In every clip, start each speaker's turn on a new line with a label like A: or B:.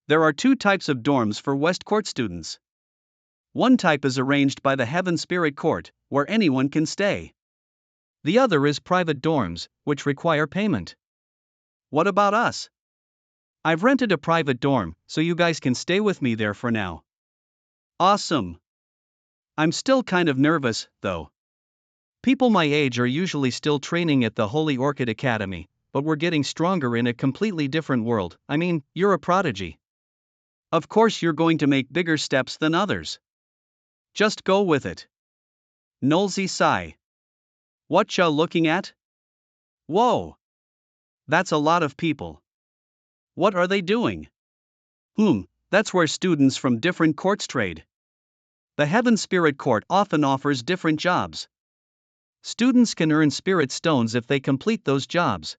A: There are two types of dorms for West Court students. One type is arranged by the Heaven Spirit Court, where anyone can stay. The other is private dorms, which require payment. What about us? I've rented a private dorm, so you guys can stay with me there for now. Awesome. I'm still kind of nervous, though. People my age are usually still training at the Holy Orchid Academy, but we're getting stronger in a completely different world. I mean, you're a prodigy. Of course you're going to make bigger steps than others. Just go with it. Nolsey sigh. What you looking at? Whoa. That's a lot of people. What are they doing? That's where students from different courts trade. The Heaven Spirit Court often offers different jobs. Students can earn spirit stones if they complete those jobs.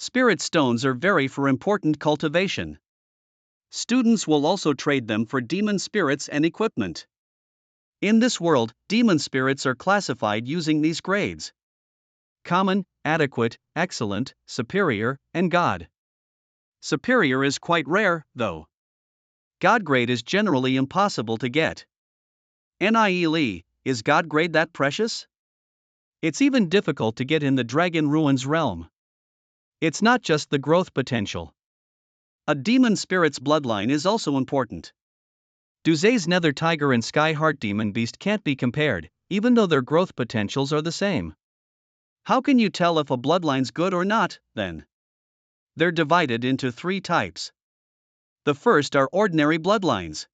A: Spirit stones are very for important cultivation. Students will also trade them for demon spirits and equipment. In this world, demon spirits are classified using these grades: common, adequate, excellent, superior, and God. Superior is quite rare, though. God grade is generally impossible to get. NIE, is God grade that precious? It's even difficult to get in the Dragon Ruins realm. It's not just the growth potential. A demon spirit's bloodline is also important. Duzay's Nether Tiger and Skyheart Demon Beast can't be compared, even though their growth potentials are the same. How can you tell if a bloodline's good or not, then? They're divided into three types. The first are ordinary bloodlines.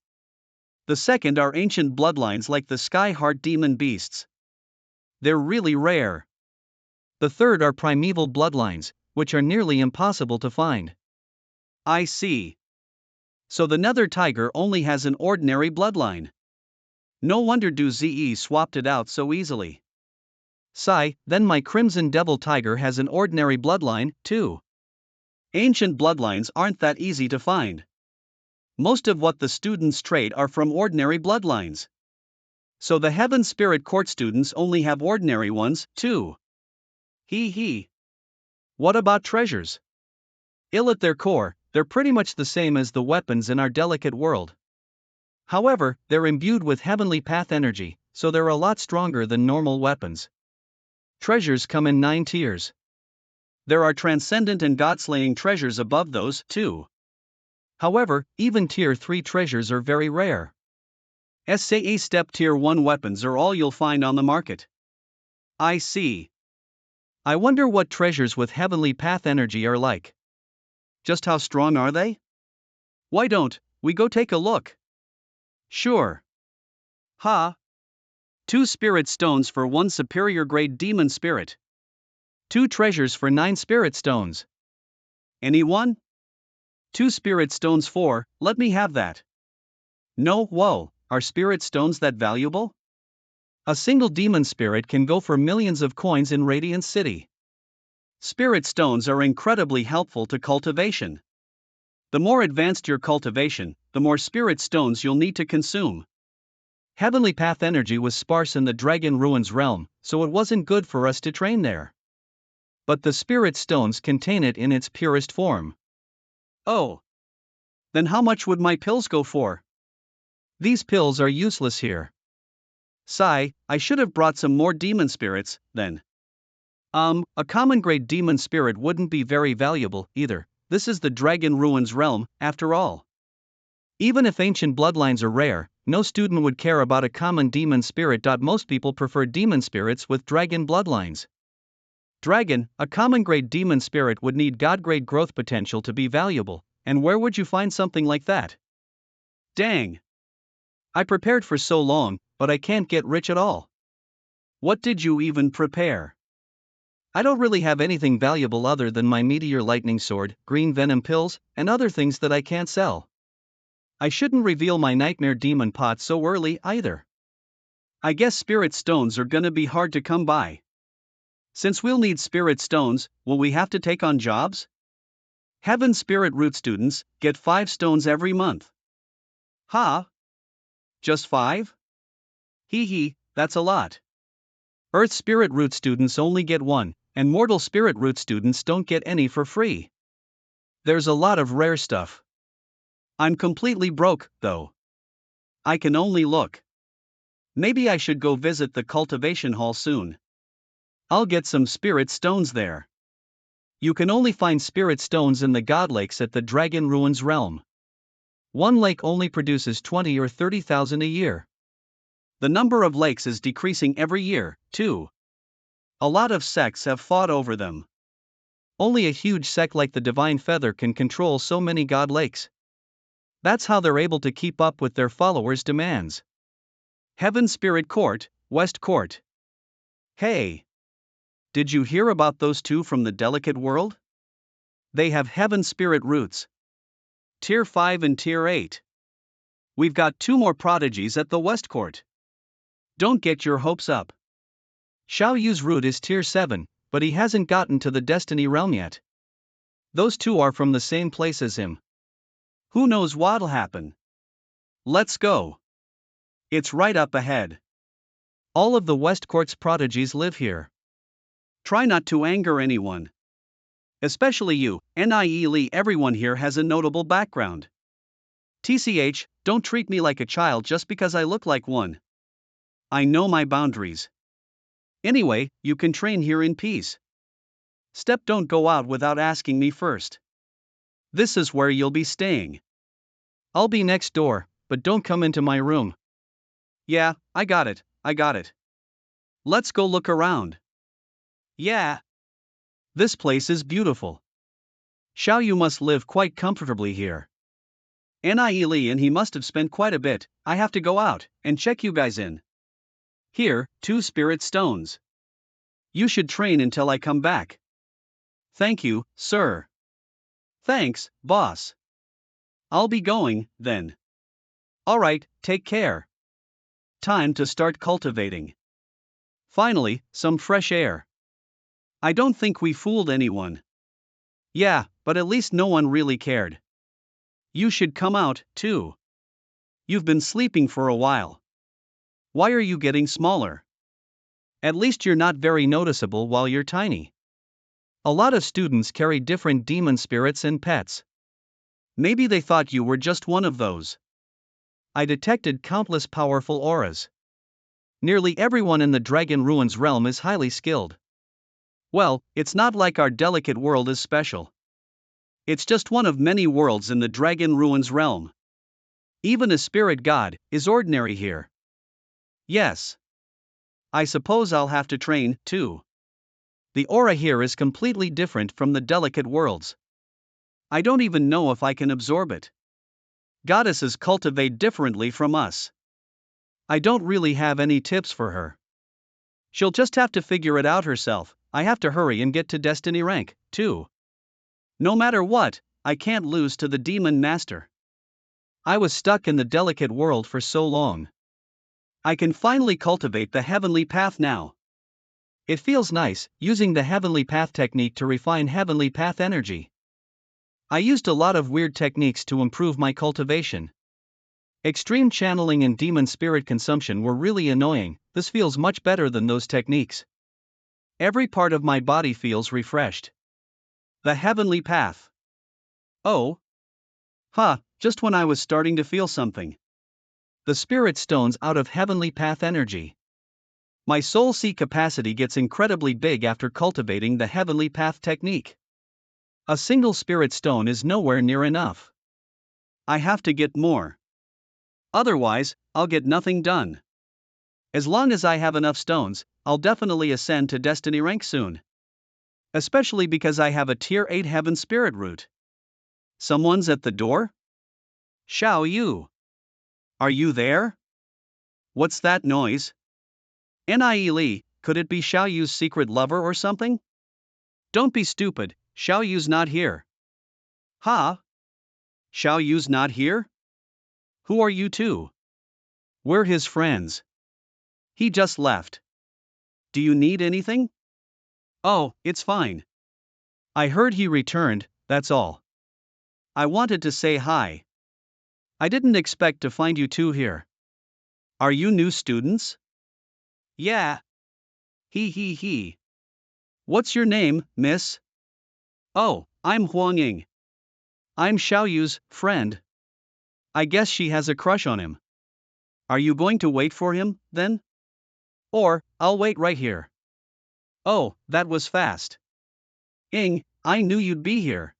A: The second are ancient bloodlines like the Skyheart Demon Beasts. They're really rare. The third are primeval bloodlines, which are nearly impossible to find. I see. So the Nether Tiger only has an ordinary bloodline. No wonder Duze swapped it out so easily. Sigh, then my Crimson Devil Tiger has an ordinary bloodline, too. Ancient bloodlines aren't that easy to find. Most of what the students trade are from ordinary bloodlines. So the Heaven Spirit Court students only have ordinary ones, too. Hee. What about treasures? Ill at their core, they're pretty much the same as the weapons in our delicate world. However, they're imbued with heavenly path energy, so they're a lot stronger than normal weapons. Treasures come in 9 tiers. There are transcendent and god-slaying treasures above those, too. However, even tier 3 treasures are very rare. SAA step tier 1 weapons are all you'll find on the market. I see. I wonder what treasures with heavenly path energy are like. Just how strong are they? Why don't we go take a look? Sure. 2 spirit stones for 1 superior grade demon spirit. 2 treasures for 9 spirit stones. Anyone? 2 spirit stones for, let me have that. No, whoa, are spirit stones that valuable? A single demon spirit can go for millions of coins in Radiant City. Spirit stones are incredibly helpful to cultivation. The more advanced your cultivation, the more spirit stones you'll need to consume. Heavenly path energy was sparse in the Dragon Ruins realm, so it wasn't good for us to train there. But the spirit stones contain it in its purest form. Oh. Then how much would my pills go for? These pills are useless here. Sigh, I should have brought some more demon spirits, then. A common grade demon spirit wouldn't be very valuable, either. This is the Dragon Ruins realm, after all. Even if ancient bloodlines are rare, no student would care about a common demon spirit. Most people prefer demon spirits with dragon bloodlines. Dragon, a common grade demon spirit, would need god grade growth potential to be valuable, and where would you find something like that? Dang. I prepared for so long, but I can't get rich at all. What did you even prepare? I don't really have anything valuable other than my meteor lightning sword, green venom pills, and other things that I can't sell. I shouldn't reveal my nightmare demon pot so early either. I guess spirit stones are gonna be hard to come by. Since we'll need spirit stones, will we have to take on jobs? Heaven Spirit Root students get 5 stones every month. Just 5? Hee, that's a lot. Earth Spirit Root students only get 1, and Mortal Spirit Root students don't get any for free. There's a lot of rare stuff. I'm completely broke, though. I can only look. Maybe I should go visit the cultivation hall soon. I'll get some spirit stones there. You can only find spirit stones in the god lakes at the Dragon Ruins realm. One lake only produces 20 or 30,000 a year. The number of lakes is decreasing every year, too. A lot of sects have fought over them. Only a huge sect like the Divine Feather can control so many god lakes. That's how they're able to keep up with their followers' demands. Heaven Spirit Court, West Court. Hey! Did you hear about those two from the Delicate World? They have Heaven Spirit roots. Tier 5 and Tier 8. We've got 2 more prodigies at the West Court. Don't get your hopes up. Xiao Yu's root is Tier 7, but he hasn't gotten to the Destiny realm yet. Those two are from the same place as him. Who knows what'll happen? Let's go. It's right up ahead. All of the West Court's prodigies live here. Try not to anger anyone. Especially you, Nie. Everyone here has a notable background. TCH, don't treat me like a child just because I look like one. I know my boundaries. Anyway, you can train here in peace. Don't go out without asking me first. This is where you'll be staying. I'll be next door, but don't come into my room. Yeah, I got it. Let's go look around. Yeah. This place is beautiful. Xiao Yu must live quite comfortably here. Nie and he must have spent quite a bit. I have to go out and check you guys in. Here, 2 spirit stones. You should train until I come back. Thank you, sir. Thanks, boss. I'll be going, then. Alright, take care. Time to start cultivating. Finally, some fresh air. I don't think we fooled anyone. Yeah, but at least no one really cared. You should come out, too. You've been sleeping for a while. Why are you getting smaller? At least you're not very noticeable while you're tiny. A lot of students carry different demon spirits and pets. Maybe they thought you were just one of those. I detected countless powerful auras. Nearly everyone in the Dragon Ruins realm is highly skilled. Well, it's not like our delicate world is special. It's just one of many worlds in the Dragon Ruins realm. Even a spirit god is ordinary here. Yes. I suppose I'll have to train, too. The aura here is completely different from the delicate worlds. I don't even know if I can absorb it. Goddesses cultivate differently from us. I don't really have any tips for her. She'll just have to figure it out herself. I have to hurry and get to Destiny rank, too. No matter what, I can't lose to the Demon Master. I was stuck in the delicate world for so long. I can finally cultivate the heavenly path now. It feels nice, using the heavenly path technique to refine heavenly path energy. I used a lot of weird techniques to improve my cultivation. Extreme channeling and demon spirit consumption were really annoying. This feels much better than those techniques. Every part of my body feels refreshed. The heavenly path. Oh. Just when I was starting to feel something. The spirit stones out of heavenly path energy. My soul sea capacity gets incredibly big after cultivating the heavenly path technique. A single spirit stone is nowhere near enough. I have to get more. Otherwise, I'll get nothing done. As long as I have enough stones, I'll definitely ascend to Destiny rank soon. Especially because I have a Tier 8 Heaven Spirit root. Someone's at the door? Xiao Yu. Are you there? What's that noise? Nie, could it be Xiao Yu's secret lover or something? Don't be stupid, Xiao Yu's not here. Ha? Xiao Yu's not here? Who are you two? We're his friends. He just left. Do you need anything? Oh, it's fine. I heard he returned, that's all. I wanted to say hi. I didn't expect to find you two here. Are you new students? Yeah. He. What's your name, miss? Oh, I'm Huang Ying. I'm Xiao Yu's friend. I guess she has a crush on him. Are you going to wait for him, then? Or, I'll wait right here. Oh, that was fast. I knew you'd be here.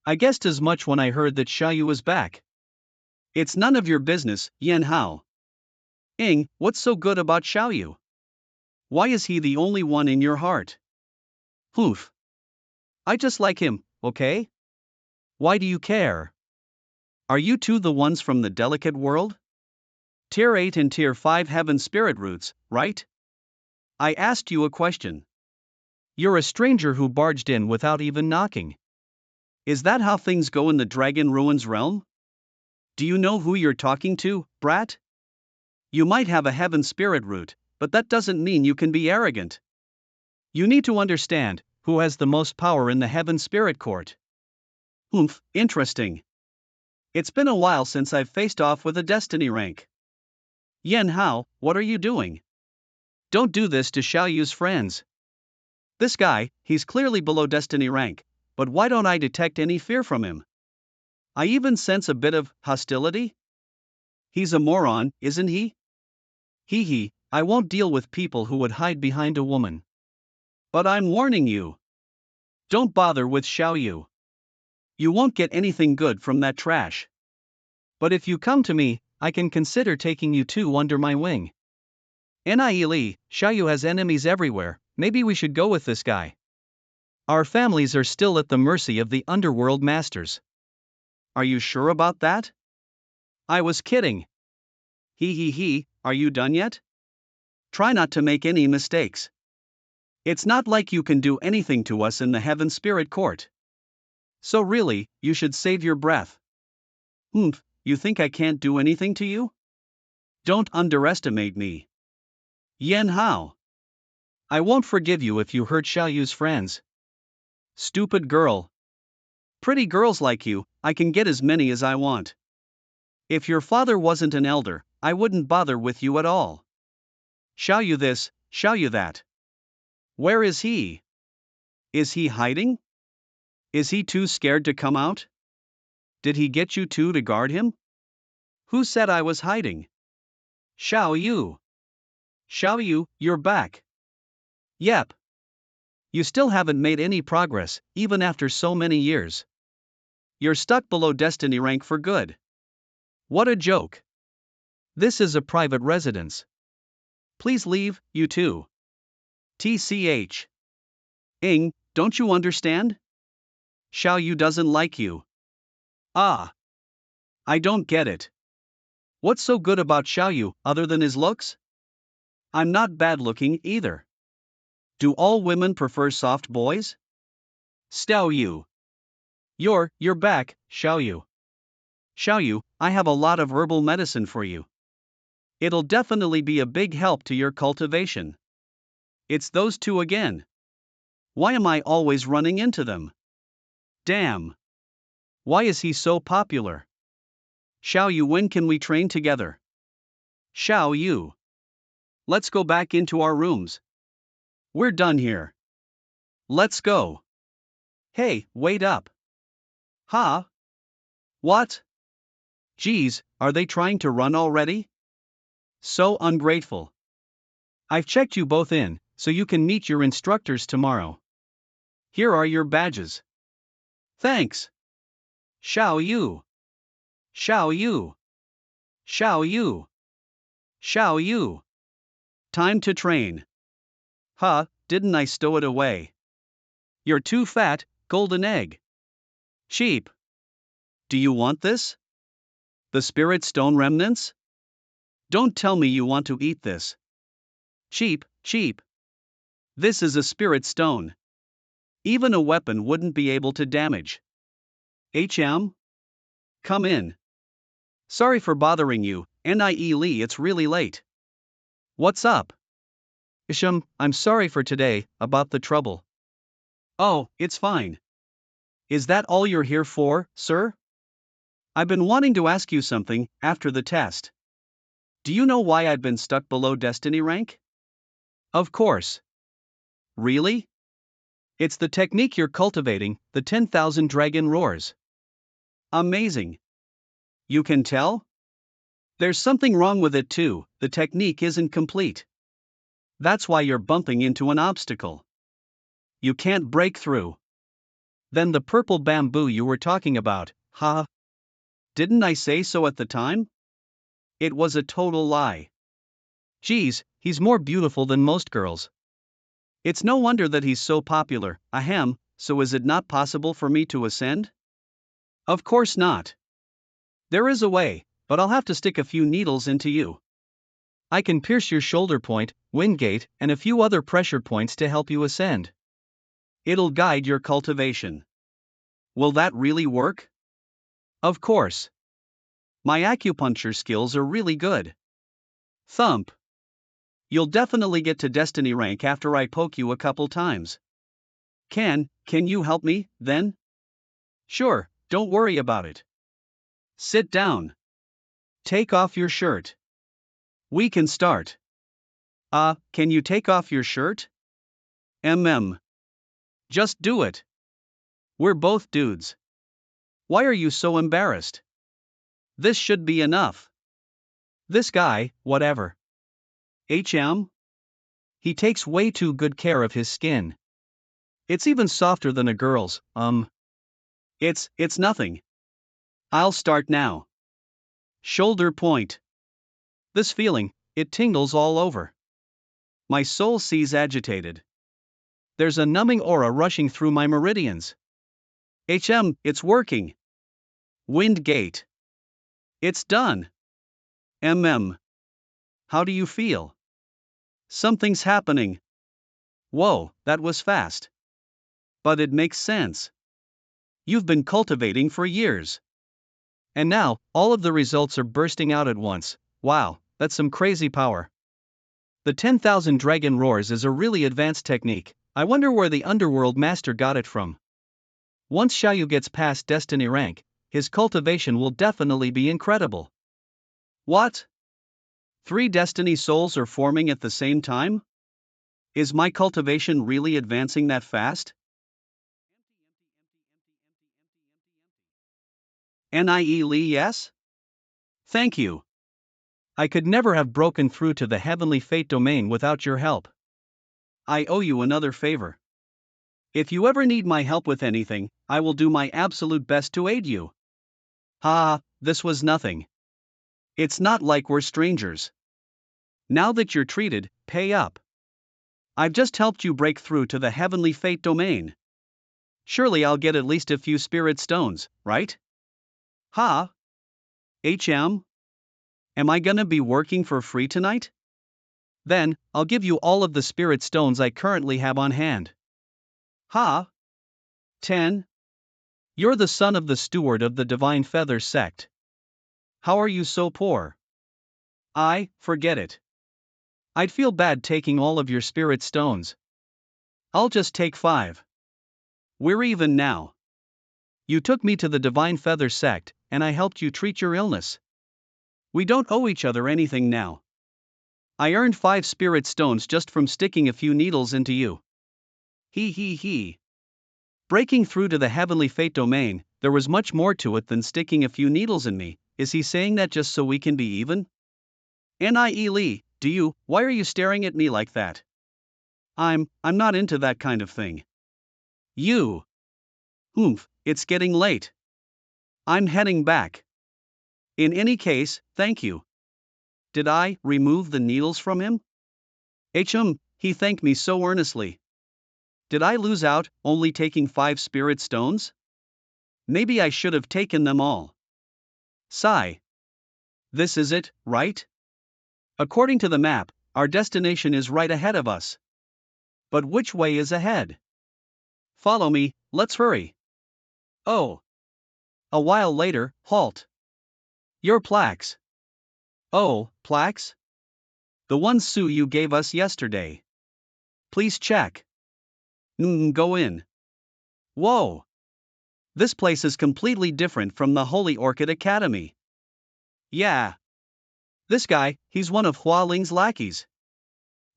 A: I guessed as much when I heard that Xiaoyu was back. It's none of your business, Yan Hao. What's so good about Xiaoyu? Why is he the only one in your heart? Poof. I just like him, okay? Why do you care? Are you two the ones from the delicate world? Tier 8 and Tier 5 heaven spirit roots, right? I asked you a question. You're a stranger who barged in without even knocking. Is that how things go in the Dragon Ruins realm? Do you know who you're talking to, brat? You might have a heaven spirit root, but that doesn't mean you can be arrogant. You need to understand who has the most power in the heaven spirit court. Interesting. It's been a while since I've faced off with a destiny rank. Yan Hao, what are you doing? Don't do this to Xiaoyu's friends. This guy, he's clearly below destiny rank, but why don't I detect any fear from him? I even sense a bit of hostility. He's a moron, isn't he? I won't deal with people who would hide behind a woman. But I'm warning you. Don't bother with Xiaoyu. You won't get anything good from that trash. But if you come to me, I can consider taking you two under my wing. Xiaoyu has enemies everywhere, maybe we should go with this guy. Our families are still at the mercy of the underworld masters. Are you sure about that? I was kidding. Are you done yet? Try not to make any mistakes. It's not like you can do anything to us in the heaven spirit court. So really, you should save your breath. You think I can't do anything to you? Don't underestimate me. Yan Hao. I won't forgive you if you hurt Xiaoyu's friends. Stupid girl. Pretty girls like you, I can get as many as I want. If your father wasn't an elder, I wouldn't bother with you at all. Xiaoyu this, Xiaoyu that. Where is he? Is he hiding? Is he too scared to come out? Did he get you two to guard him? Who said I was hiding? Xiaoyu. Xiaoyu, you're back. Yep. You still haven't made any progress, even after so many years. You're stuck below destiny rank for good. What a joke. This is a private residence. Please leave, you two. TCH. Don't you understand? Xiaoyu doesn't like you. Ah. I don't get it. What's so good about Xiaoyu, other than his looks? I'm not bad looking either. Do all women prefer soft boys? Xiaoyu. You're back, Xiaoyu. Xiaoyu, I have a lot of herbal medicine for you. It'll definitely be a big help to your cultivation. It's those two again. Why am I always running into them? Damn. Why is he so popular? Xiaoyu, when can we train together? Xiaoyu. Let's go back into our rooms. We're done here. Let's go. Hey, wait up. Huh? What? Geez, are they trying to run already? So ungrateful. I've checked you both in, so you can meet your instructors tomorrow. Here are your badges. Thanks. Xiaoyu. Xiaoyu. Xiaoyu. Xiaoyu. Time to train. Huh, didn't I stow it away? You're too fat, golden egg. Cheap. Do you want this? The spirit stone remnants? Don't tell me you want to eat this. Cheap. This is a spirit stone. Even a weapon wouldn't be able to damage. HM? Come in. Sorry for bothering you, Lee, it's really late. What's up? Isham, I'm sorry for today, about the trouble. Oh, it's fine. Is that all you're here for, sir? I've been wanting to ask you something, after the test. Do you know why I've been stuck below destiny rank? Of course. Really? It's the technique you're cultivating, the 10,000 dragon roars. Amazing. You can tell? There's something wrong with it too, the technique isn't complete. That's why you're bumping into an obstacle. You can't break through. Then the purple bamboo you were talking about, huh? Didn't I say so at the time? It was a total lie. Geez, he's more beautiful than most girls. It's no wonder that he's so popular, ahem, so is it not possible for me to ascend? Of course not. There is a way, but I'll have to stick a few needles into you. I can pierce your shoulder point, wind gate, and a few other pressure points to help you ascend. It'll guide your cultivation. Will that really work? Of course. My acupuncture skills are really good. Thump. You'll definitely get to destiny rank after I poke you a couple times. Can you help me, then? Sure, don't worry about it. Sit down. Take off your shirt. We can start. Can you take off your shirt? Just do it. We're both dudes. Why are you so embarrassed? This should be enough. This guy, whatever. He takes way too good care of his skin. It's even softer than a girl's, It's nothing. I'll start now. Shoulder point. This feeling, it tingles all over. My soul sees agitated. There's a numbing aura rushing through my meridians. It's working. Wind gate. It's done. How do you feel? Something's happening. Whoa, that was fast. But it makes sense. You've been cultivating for years. And now, all of the results are bursting out at once. Wow, that's some crazy power. The 10,000 dragon roars is a really advanced technique. I wonder where the underworld master got it from. Once Xiaoyu gets past destiny rank, his cultivation will definitely be incredible. What? 3 destiny souls are forming at the same time? Is my cultivation really advancing that fast? Yes? Thank you. I could never have broken through to the heavenly fate domain without your help. I owe you another favor. If you ever need my help with anything, I will do my absolute best to aid you. This was nothing. It's not like we're strangers. Now that you're treated, pay up. I've just helped you break through to the heavenly fate domain. Surely I'll get at least a few spirit stones, right? Am I gonna be working for free tonight? Then, I'll give you all of the spirit stones I currently have on hand. 10. You're the son of the steward of the Divine Feather sect. How are you so poor? Forget it. I'd feel bad taking all of your spirit stones. I'll just take 5. We're even now. You took me to the Divine Feather sect, and I helped you treat your illness. We don't owe each other anything now. I earned 5 spirit stones just from sticking a few needles into you. Breaking through to the heavenly fate domain, there was much more to it than sticking a few needles in me. Is he saying that just so we can be even? Why are you staring at me like that? I'm not into that kind of thing. You. It's getting late. I'm heading back. In any case, thank you. Did I remove the needles from him? He thanked me so earnestly. Did I lose out, only taking 5 spirit stones? Maybe I should have taken them all. Sigh. This is it, right? According to the map, our destination is right ahead of us. But which way is ahead? Follow me, let's hurry. Oh. A while later, halt. Your plaques. Oh, plaques? The ones Sue you gave us yesterday. Please check. Go in. Whoa. This place is completely different from the Holy Orchid Academy. Yeah. This guy, he's one of Hua Ling's lackeys.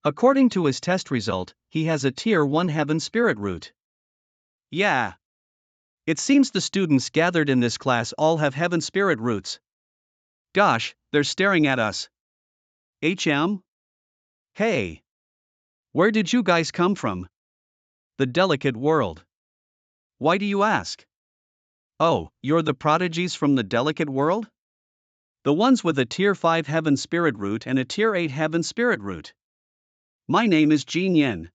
A: According to his test result, he has a Tier 1 Heaven Spirit root. Yeah. It seems the students gathered in this class all have Heaven Spirit roots. Gosh, they're staring at us. Hey. Where did you guys come from? The delicate world. Why do you ask? Oh, you're the prodigies from the delicate world? The ones with a tier 5 heaven spirit root and a tier 8 heaven spirit root. My name is Jin Yen.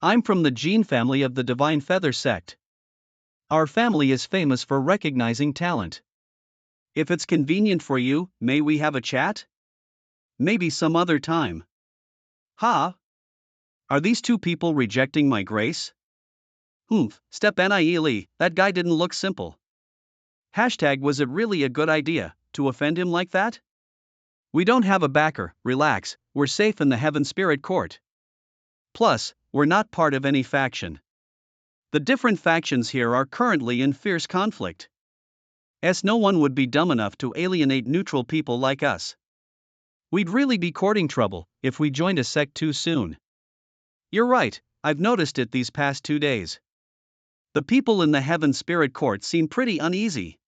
A: I'm from the Jin family of the Divine Feather sect. Our family is famous for recognizing talent. If it's convenient for you, may we have a chat? Maybe some other time. Ha? Are these two people rejecting my grace? Step NIELE, that guy didn't look simple. Hashtag, was it really a good idea to offend him like that? We don't have a backer, relax, we're safe in the Heaven Spirit Court. Plus, we're not part of any faction. The different factions here are currently in fierce conflict. As no one would be dumb enough to alienate neutral people like us. We'd really be courting trouble if we joined a sect too soon. You're right, I've noticed it these past 2 days. The people in the Heaven Spirit Court seem pretty uneasy.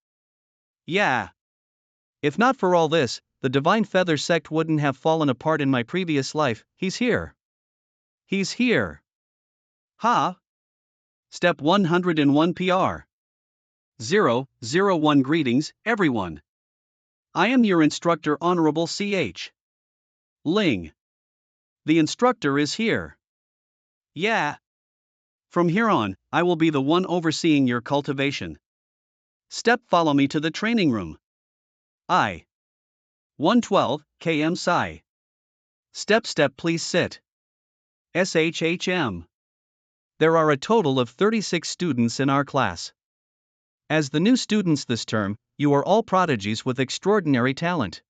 A: Yeah. If not for all this, the Divine Feather sect wouldn't have fallen apart in my previous life. He's here. He's here. Ha? Step 101 PR. 001 Greetings, everyone. I am your instructor, Honorable CH. Ling. The instructor is here. Yeah. From here on, I will be the one overseeing your cultivation. Step, follow me to the training room. 112 km Psi. Step, please sit. SHHM. There are a total of 36 students in our class. As the new students this term, you are all prodigies with extraordinary talent.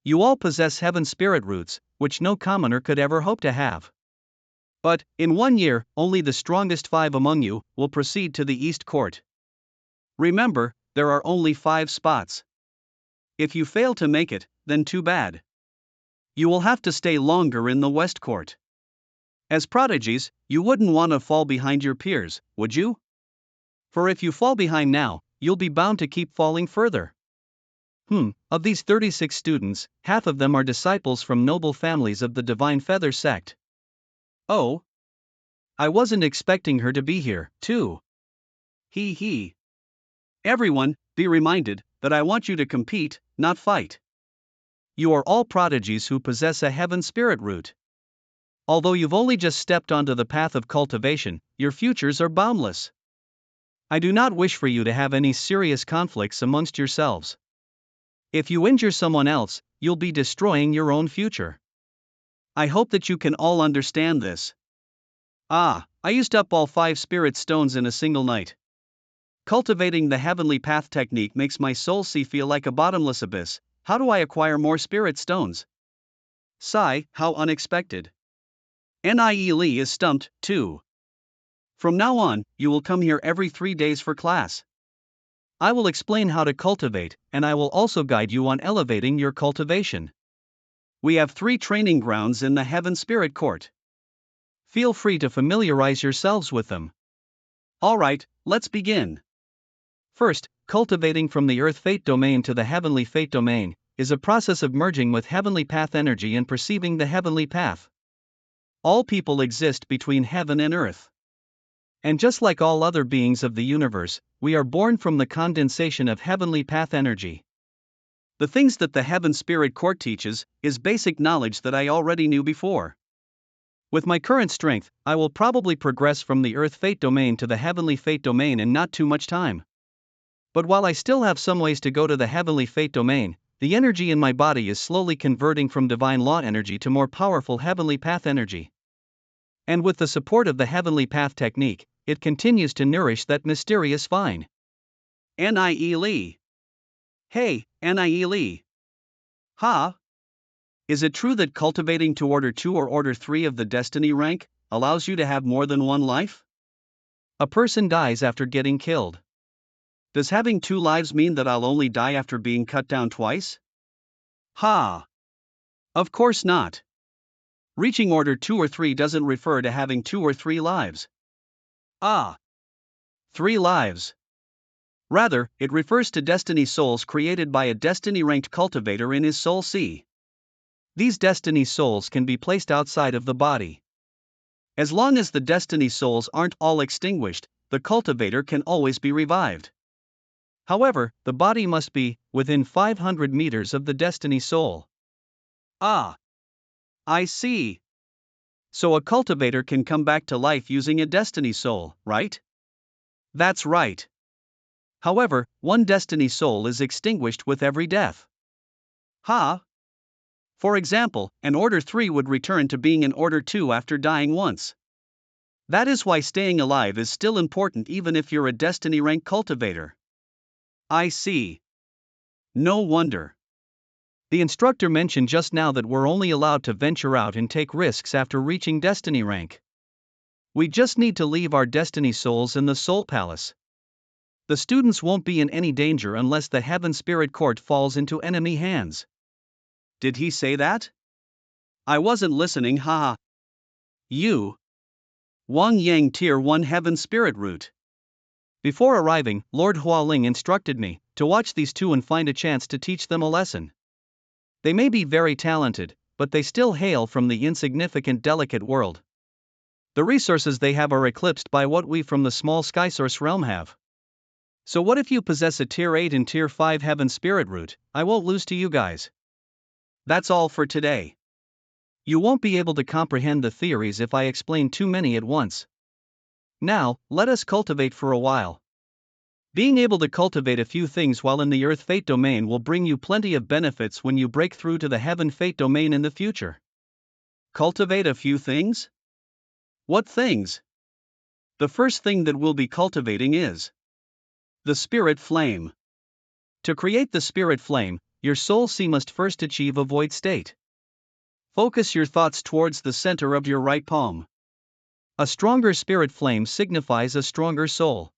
A: You all possess heaven spirit roots, which no commoner could ever hope to have. But, in 1 year, only the strongest 5 among you will proceed to the East Court. Remember, there are only 5 spots. If you fail to make it, then too bad. You will have to stay longer in the West Court. As prodigies, you wouldn't want to fall behind your peers, would you? For if you fall behind now, you'll be bound to keep falling further. Of these 36 students, half of them are disciples from noble families of the Divine Feather sect. Oh? I wasn't expecting her to be here, too. He. Everyone, be reminded that I want you to compete, not fight. You are all prodigies who possess a heaven spirit root. Although you've only just stepped onto the path of cultivation, your futures are boundless. I do not wish for you to have any serious conflicts amongst yourselves. If you injure someone else, you'll be destroying your own future. I hope that you can all understand this. I used up all 5 spirit stones in a single night. Cultivating the heavenly path technique makes my soul feel like a bottomless abyss. How do I acquire more spirit stones? Sigh, how unexpected. NIELE is stumped, too. From now on, you will come here every 3 days for class. I will explain how to cultivate, and I will also guide you on elevating your cultivation. We have 3 training grounds in the Heaven Spirit Court. Feel free to familiarize yourselves with them. Alright, let's begin. First, cultivating from the Earth Fate domain to the Heavenly Fate domain is a process of merging with Heavenly Path energy and perceiving the Heavenly Path. All people exist between heaven and earth. And just like all other beings of the universe, we are born from the condensation of Heavenly Path energy. The things that the Heaven Spirit Court teaches is basic knowledge that I already knew before. With my current strength, I will probably progress from the Earth Fate domain to the Heavenly Fate domain in not too much time. But while I still have some ways to go to the Heavenly Fate domain, the energy in my body is slowly converting from Divine Law energy to more powerful Heavenly Path energy. And with the support of the Heavenly Path technique, it continues to nourish that mysterious vine. NIELE. Hey, NIELE. Ha? Is it true that cultivating to Order 2 or Order 3 of the Destiny rank allows you to have more than one life? A person dies after getting killed. Does having 2 lives mean that I'll only die after being cut down twice? Ha! Of course not. Reaching Order 2 or 3 doesn't refer to having 2 or 3 lives. 3 lives. Rather, it refers to destiny souls created by a destiny-ranked cultivator in his soul sea. These destiny souls can be placed outside of the body. As long as the destiny souls aren't all extinguished, the cultivator can always be revived. However, the body must be within 500 meters of the destiny soul. Ah, I see. So a cultivator can come back to life using a destiny soul, right? That's right. However, one destiny soul is extinguished with every death. Ha! For example, an Order 3 would return to being an Order 2 after dying once. That is why staying alive is still important even if you're a destiny rank cultivator. I see. No wonder. The instructor mentioned just now that we're only allowed to venture out and take risks after reaching destiny rank. We just need to leave our destiny souls in the Soul Palace. The students won't be in any danger unless the Heaven Spirit Court falls into enemy hands. Did he say that? I wasn't listening, haha. You. Wang Yang Tier 1 Heaven Spirit Route. Before arriving, Lord Hualing instructed me to watch these two and find a chance to teach them a lesson. They may be very talented, but they still hail from the insignificant delicate world. The resources they have are eclipsed by what we from the small Skysource realm have. So what if you possess a Tier 8 and Tier 5 Heaven Spirit Route? I won't lose to you guys. That's all for today. You won't be able to comprehend the theories if I explain too many at once. Now, let us cultivate for a while. Being able to cultivate a few things while in the Earth Fate domain will bring you plenty of benefits when you break through to the Heaven Fate domain in the future. Cultivate a few things? What things? The first thing that we'll be cultivating is the Spirit Flame. To create the Spirit Flame, your soul sea must first achieve a void state. Focus your thoughts towards the center of your right palm. A stronger Spirit Flame signifies a stronger soul.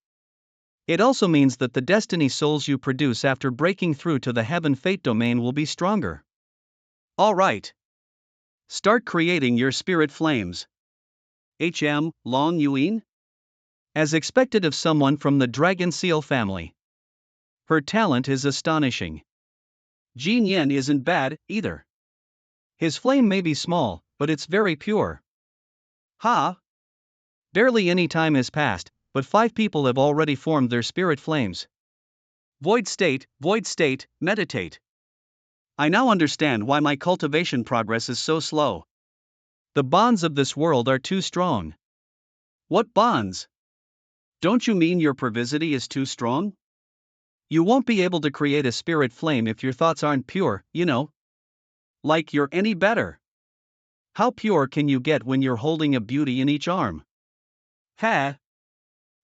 A: It also means that the destiny souls you produce after breaking through to the Heaven Fate domain will be stronger. Alright. Start creating your Spirit Flames. Long Yuin? As expected of someone from the Dragon Seal family. Her talent is astonishing. Jin Yen isn't bad, either. His flame may be small, but it's very pure. Ha! Barely any time has passed, but 5 people have already formed their spirit flames. Void state, meditate. I now understand why my cultivation progress is so slow. The bonds of this world are too strong. What bonds? Don't you mean your perversity is too strong? You won't be able to create a spirit flame if your thoughts aren't pure, you know. Like you're any better. How pure can you get when you're holding a beauty in each arm? Ha!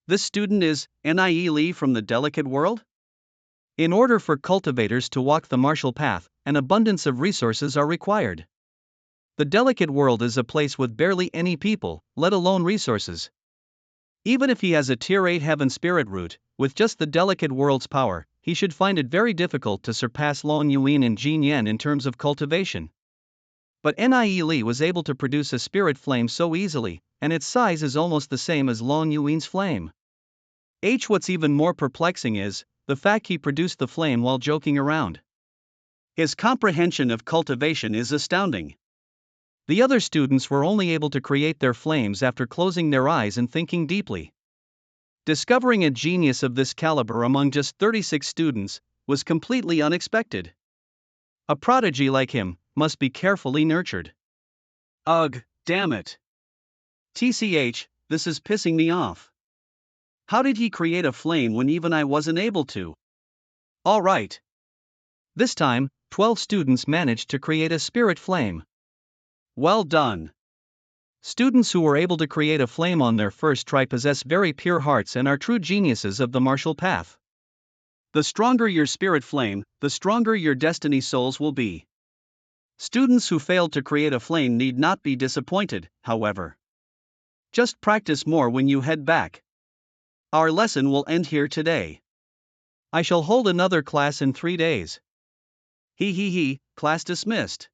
A: This student is Lee from the delicate world? In order for cultivators to walk the martial path, an abundance of resources are required. The delicate world is a place with barely any people, let alone resources. Even if he has a Tier 8 Heaven Spirit Route, with just the delicate world's power, he should find it very difficult to surpass Long Yuan and Jin Yan in terms of cultivation. But Lee was able to produce a spirit flame so easily, and its size is almost the same as Long Yuan's flame. What's even more perplexing is the fact he produced the flame while joking around. His comprehension of cultivation is astounding. The other students were only able to create their flames after closing their eyes and thinking deeply. Discovering a genius of this caliber among just 36 students was completely unexpected. A prodigy like him must be carefully nurtured. Ugh, damn it. TCH, this is pissing me off. How did he create a flame when even I wasn't able to? Alright. This time, 12 students managed to create a spirit flame. Well done. Students who were able to create a flame on their first try possess very pure hearts and are true geniuses of the martial path. The stronger your spirit flame, the stronger your destiny souls will be. Students who failed to create a flame need not be disappointed, however. Just practice more when you head back. Our lesson will end here today. I shall hold another class in 3 days. Class dismissed.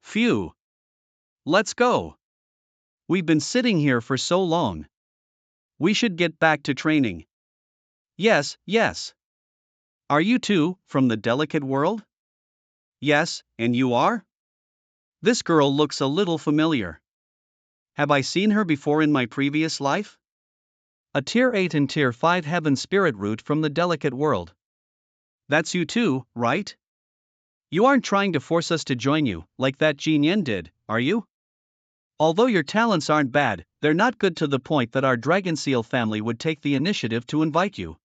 A: Phew. Let's go. We've been sitting here for so long. We should get back to training. Yes, yes. Are you too, from the delicate world? Yes, and you are? This girl looks a little familiar. Have I seen her before in my previous life? A Tier 8 and Tier 5 Heaven Spirit root from the delicate world. That's you too, right? You aren't trying to force us to join you, like that Jin Yen did, are you? Although your talents aren't bad, they're not good to the point that our Dragon Seal family would take the initiative to invite you.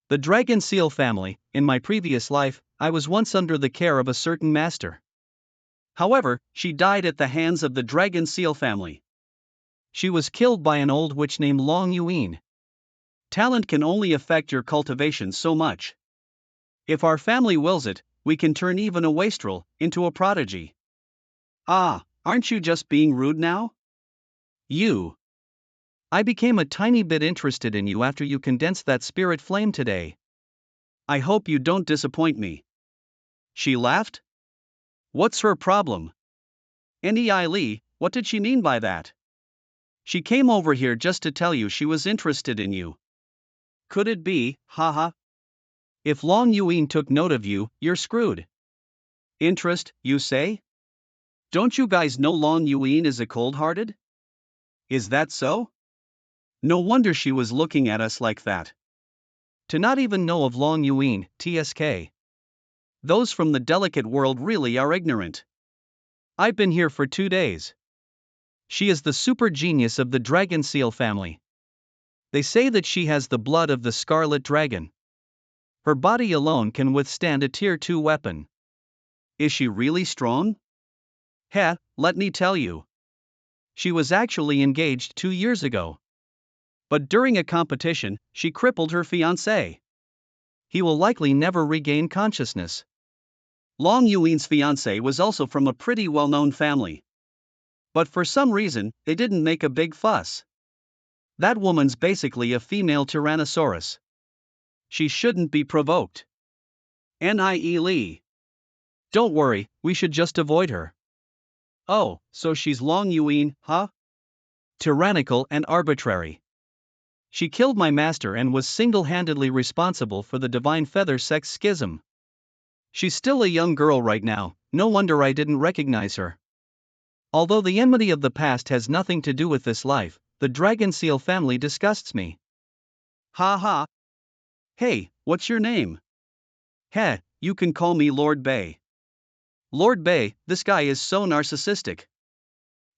A: The Dragon Seal family, in my previous life, I was once under the care of a certain master. However, she died at the hands of the Dragon Seal family. She was killed by an old witch named Long Yuin. Talent can only affect your cultivation so much. If our family wills it, we can turn even a wastrel into a prodigy. Ah, aren't you just being rude now? You. I became a tiny bit interested in you after you condensed that spirit flame today. I hope you don't disappoint me. She laughed? What's her problem? Nei Lee, what did she mean by that? She came over here just to tell you she was interested in you. Could it be, haha? If Long Yuin took note of you, you're screwed. Interest, you say? Don't you guys know Long Yuin is a cold-hearted? Is that so? No wonder she was looking at us like that. To not even know of Long Yuin, TSK. Those from the delicate world really are ignorant. I've been here for 2 days. She is the super genius of the Dragon Seal family. They say that she has the blood of the Scarlet Dragon. Her body alone can withstand a Tier 2 weapon. Is she really strong? Heh, let me tell you. She was actually engaged 2 years ago. But during a competition, she crippled her fiancé. He will likely never regain consciousness. Long Yuin's fiancé was also from a pretty well-known family. But for some reason, they didn't make a big fuss. That woman's basically a female Tyrannosaurus. She shouldn't be provoked. Nie Lee. Don't worry, we should just avoid her. Oh, so she's Long Yuin, huh? Tyrannical and arbitrary. She killed my master and was single-handedly responsible for the Divine Feather sex schism. She's still a young girl right now, no wonder I didn't recognize her. Although the enmity of the past has nothing to do with this life, the Dragon Seal family disgusts me. Ha ha. Hey, what's your name? Heh, you can call me Lord Bay. Lord Bay, this guy is so narcissistic.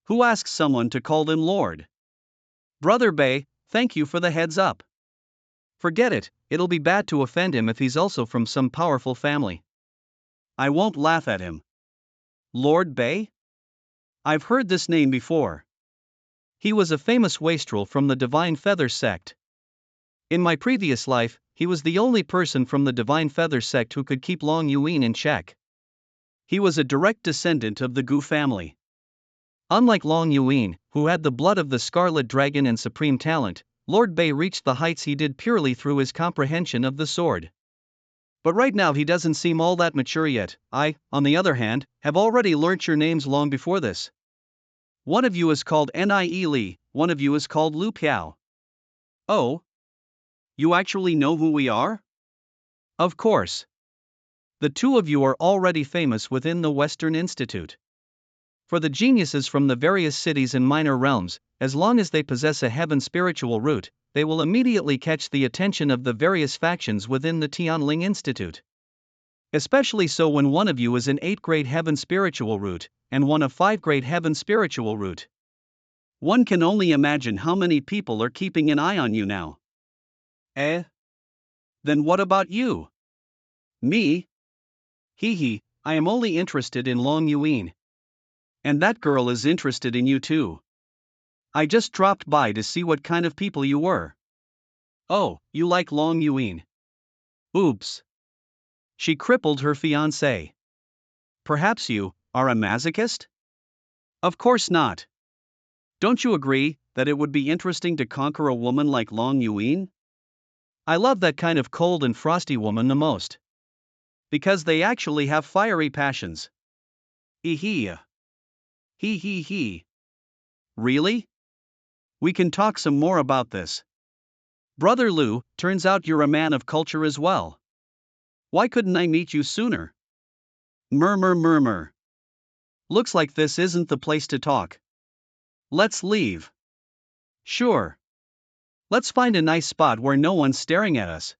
A: Who asks someone to call them Lord? Brother Bay, thank you for the heads up. Forget it, it'll be bad to offend him if he's also from some powerful family. I won't laugh at him. Lord Bay? I've heard this name before. He was a famous wastrel from the Divine Feather sect. In my previous life, he was the only person from the Divine Feather sect who could keep Long Yuin in check. He was a direct descendant of the Gu family. Unlike Long Yuin, who had the blood of the Scarlet Dragon and supreme talent, Lord Bay reached the heights he did purely through his comprehension of the sword. But right now he doesn't seem all that mature yet. I, on the other hand, have already learnt your names long before this. One of you is called Nie Lee, one of you is called Lu Piao. Oh? You actually know who we are? Of course. The two of you are already famous within the Western Institute. For the geniuses from the various cities and minor realms, as long as they possess a heaven spiritual root, they will immediately catch the attention of the various factions within the Tianling Institute. Especially so when one of you is an 8th-grade heaven spiritual root, and one a 5th-grade heaven spiritual root. One can only imagine how many people are keeping an eye on you now. Eh? Then what about you? Me? Hee, I am only interested in Long Yuin. And that girl is interested in you too. I just dropped by to see what kind of people you were. Oh, you like Long Yuin. Oops. She crippled her fiancé. Perhaps you are a masochist? Of course not. Don't you agree that it would be interesting to conquer a woman like Long Yuin? I love that kind of cold and frosty woman the most. Because they actually have fiery passions. Hee. Hee. Really? We can talk some more about this. Brother Lu, turns out you're a man of culture as well. Why couldn't I meet you sooner? Murmur. Looks like this isn't the place to talk. Let's leave. Sure. Let's find a nice spot where no one's staring at us.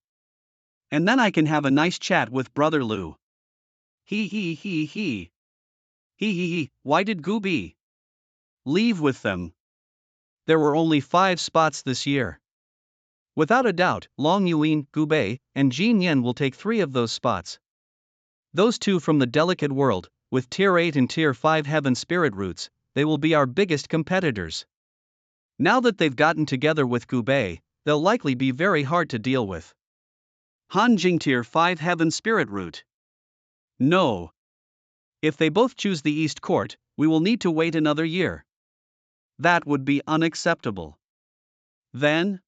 A: And then I can have a nice chat with Brother Lu. He. Why did Gooby leave with them? There were only 5 spots this year. Without a doubt, Long Yuan, Gubei, and Jin Yen will take 3 of those spots. Those 2 from the delicate world, with Tier 8 and Tier 5 heaven spirit roots, they will be our biggest competitors. Now that they've gotten together with Gubei, they'll likely be very hard to deal with. Han Jing Tier 5 heaven spirit root. No. If they both choose the East Court, we will need to wait another year. That would be unacceptable. Then,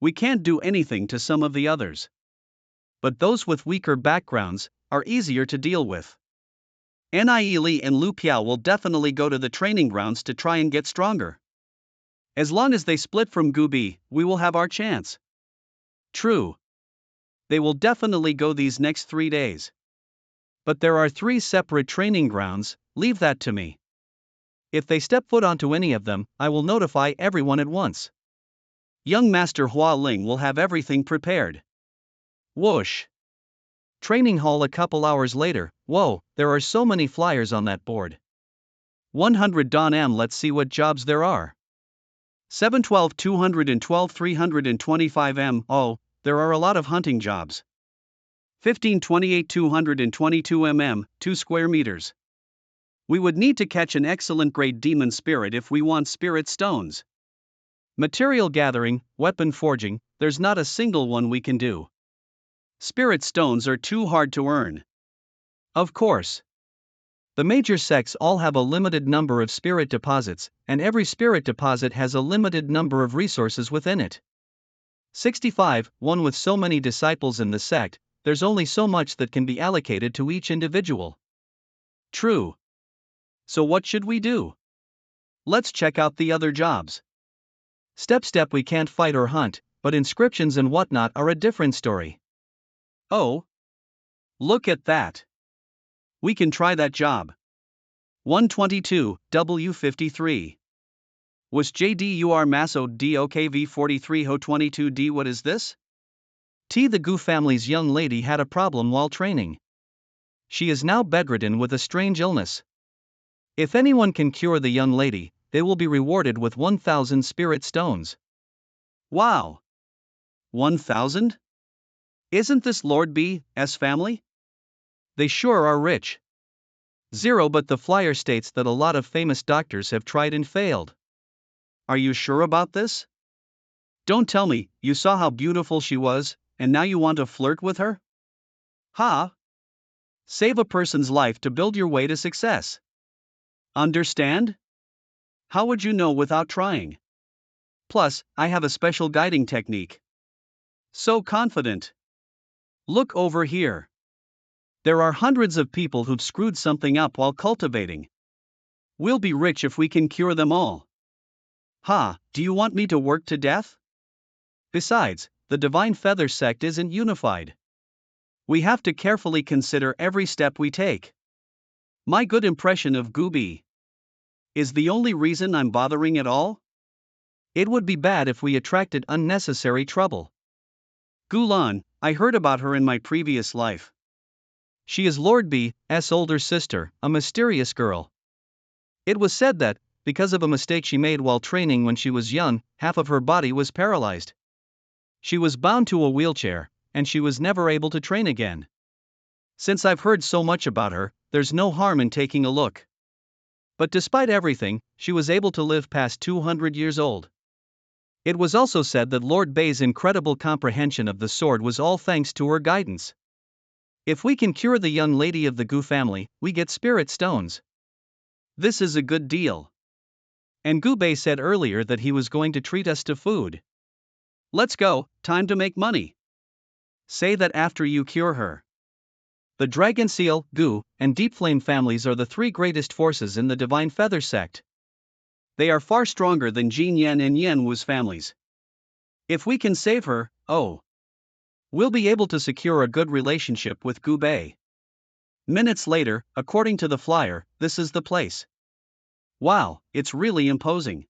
A: we can't do anything to some of the others. But those with weaker backgrounds are easier to deal with. Nie Li and Lu Piao will definitely go to the training grounds to try and get stronger. As long as they split from Gubi, we will have our chance. True. They will definitely go these next 3 days. But there are 3 separate training grounds, leave that to me. If they step foot onto any of them, I will notify everyone at once. Young Master Hua Ling will have everything prepared. Whoosh. Training hall a couple hours later. Whoa, there are so many flyers on that board. 100 Don M. Let's see what jobs there are. 712 212 325 M. Oh, there are a lot of hunting jobs. 1528 222 mm, 2 square meters. We would need to catch an excellent grade demon spirit if we want spirit stones. Material gathering, weapon forging, there's not a single one we can do. Spirit stones are too hard to earn. Of course. The major sects all have a limited number of spirit deposits, and every spirit deposit has a limited number of resources within it. 65, one with so many disciples in the sect, there's only so much that can be allocated to each individual. True. So what should we do? Let's check out the other jobs. Step we can't fight or hunt, but inscriptions and whatnot are a different story. Oh. Look at that. We can try that job. 122, W53. Was JDUR Maso DOKV 43 Ho 22D. What is this? The Gu family's young lady had a problem while training. She is now bedridden with a strange illness. If anyone can cure the young lady, they will be rewarded with 1,000 spirit stones. Wow! 1,000? Isn't this Lord B's family? They sure are rich. 0 But the flyer states that a lot of famous doctors have tried and failed. Are you sure about this? Don't tell me you saw how beautiful she was, and now you want to flirt with her? Ha! Save a person's life to build your way to success. Understand? How would you know without trying? Plus, I have a special guiding technique. So confident. Look over here. There are hundreds of people who've screwed something up while cultivating. We'll be rich if we can cure them all. Ha, do you want me to work to death? Besides, the Divine Feather sect isn't unified. We have to carefully consider every step we take. My good impression of Gubi is the only reason I'm bothering at all? It would be bad if we attracted unnecessary trouble. Gulan, I heard about her in my previous life. She is Lord B's older sister, a mysterious girl. It was said that, because of a mistake she made while training when she was young, half of her body was paralyzed. She was bound to a wheelchair, and she was never able to train again. Since I've heard so much about her, there's no harm in taking a look. But despite everything, she was able to live past 200 years old. It was also said that Lord Bei's incredible comprehension of the sword was all thanks to her guidance. If we can cure the young lady of the Gu family, we get spirit stones. This is a good deal. And Gu Bei said earlier that he was going to treat us to food. Let's go, time to make money. Say that after you cure her. The Dragon Seal, Gu, and Deep Flame families are the 3 greatest forces in the Divine Feather sect. They are far stronger than Jin Yan and Yan Wu's families. If we can save her, we'll be able to secure a good relationship with Gubei. Minutes later, according to the flyer, this is the place. Wow, it's really imposing.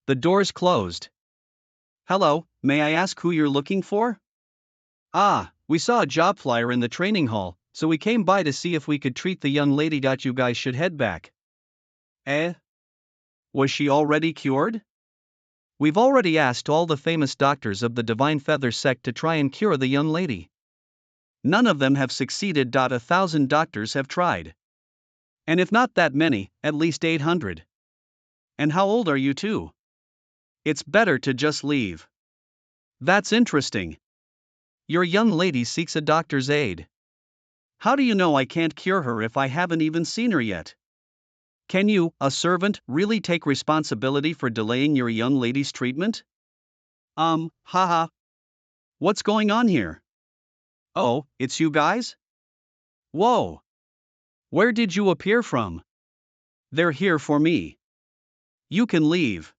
A: The doors closed. Hello, may I ask who you're looking for? Ah, we saw a job flyer in the training hall, so we came by to see if we could treat the young lady. You guys should head back. Was she already cured? We've already asked all the famous doctors of the Divine Feather sect to try and cure the young lady. None of them have succeeded. 1,000 doctors have tried. And if not that many, at least 800. And how old are you too? It's better to just leave. That's interesting. Your young lady seeks a doctor's aid. How do you know I can't cure her if I haven't even seen her yet? Can you, a servant, really take responsibility for delaying your young lady's treatment? Haha. What's going on here? Oh, it's you guys? Whoa. Where did you appear from? They're here for me. You can leave.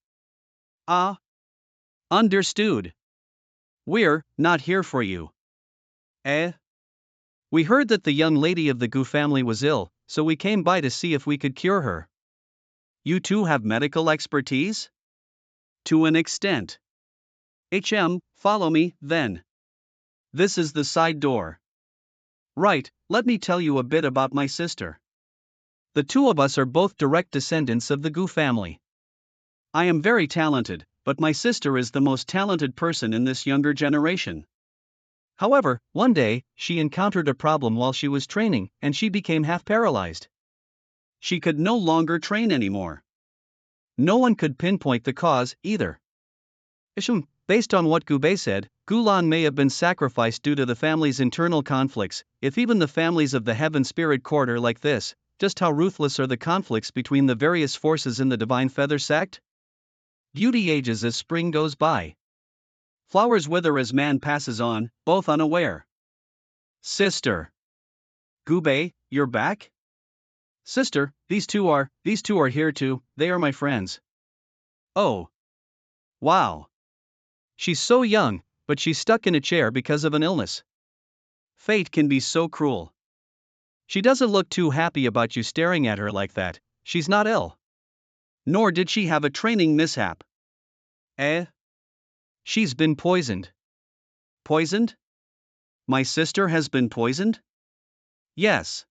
A: Understood. We're not here for you. We heard that the young lady of the Gu family was ill, so we came by to see if we could cure her. You two have medical expertise? To an extent. Follow me, then. This is the side door. Right, let me tell you a bit about my sister. The two of us are both direct descendants of the Gu family. I am very talented, but my sister is the most talented person in this younger generation. However, one day, she encountered a problem while she was training, and she became half paralyzed. She could no longer train anymore. No one could pinpoint the cause, either. Based on what Gubei said, Gulan may have been sacrificed due to the family's internal conflicts. If even the families of the Heaven Spirit Court are like this, just how ruthless are the conflicts between the various forces in the Divine Feather sect? Beauty ages as spring goes by. Flowers wither as man passes on, both unaware. Sister. Gubei, you're back? Sister, these two are here too, they are my friends. Oh. Wow. She's so young, but she's stuck in a chair because of an illness. Fate can be so cruel. She doesn't look too happy about you staring at her like that. She's not ill. Nor did she have a training mishap. She's been poisoned. Poisoned? My sister has been poisoned? Yes.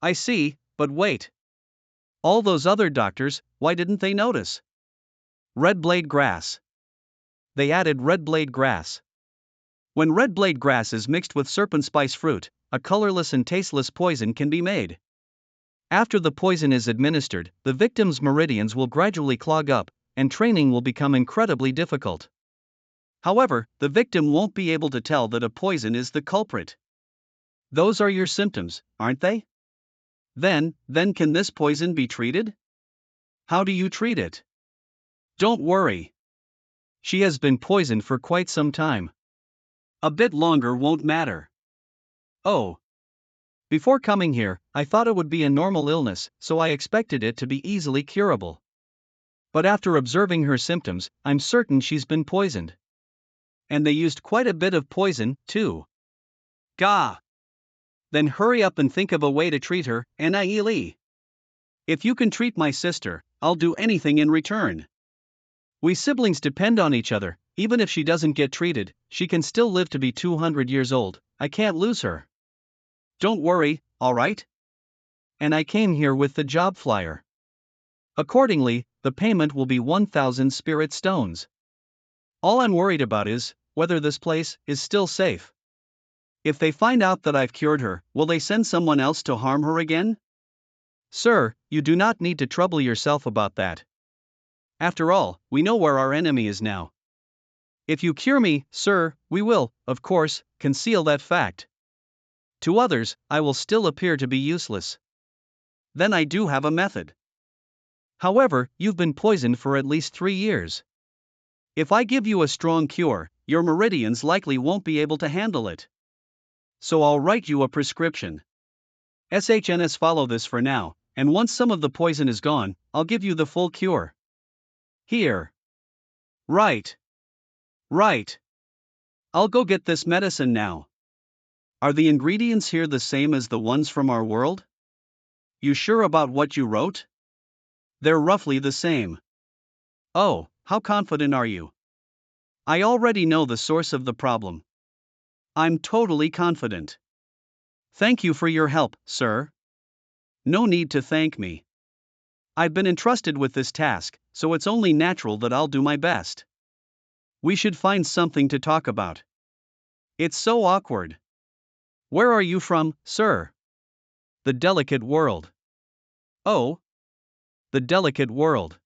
A: I see, but wait. All those other doctors, why didn't they notice? Red blade grass. They added red blade grass. When red blade grass is mixed with serpent spice fruit, a colorless and tasteless poison can be made. After the poison is administered, the victim's meridians will gradually clog up, and training will become incredibly difficult. However, the victim won't be able to tell that a poison is the culprit. Those are your symptoms, aren't they? Then can this poison be treated? How do you treat it? Don't worry. She has been poisoned for quite some time. A bit longer won't matter. Oh. Before coming here, I thought it would be a normal illness, so I expected it to be easily curable. But after observing her symptoms, I'm certain she's been poisoned. And they used quite a bit of poison, too. Gah! Then hurry up and think of a way to treat her, Anaili. If you can treat my sister, I'll do anything in return. We siblings depend on each other. Even if she doesn't get treated, she can still live to be 200 years old. I can't lose her. Don't worry, alright? And I came here with the job flyer. Accordingly, the payment will be 1,000 spirit stones. All I'm worried about is whether this place is still safe. If they find out that I've cured her, will they send someone else to harm her again? Sir, you do not need to trouble yourself about that. After all, we know where our enemy is now. If you cure me, sir, we will, of course, conceal that fact. To others, I will still appear to be useless. Then I do have a method. However, you've been poisoned for at least 3 years. If I give you a strong cure, your meridians likely won't be able to handle it. So I'll write you a prescription. SHNS follow this for now, and once some of the poison is gone, I'll give you the full cure. Here. Right. Right. I'll go get this medicine now. Are the ingredients here the same as the ones from our world? You sure about what you wrote? They're roughly the same. Oh, how confident are you? I already know the source of the problem. I'm totally confident. Thank you for your help, sir. No need to thank me. I've been entrusted with this task, so it's only natural that I'll do my best. We should find something to talk about. It's so awkward. Where are you from, sir? The delicate world. Oh, the delicate world.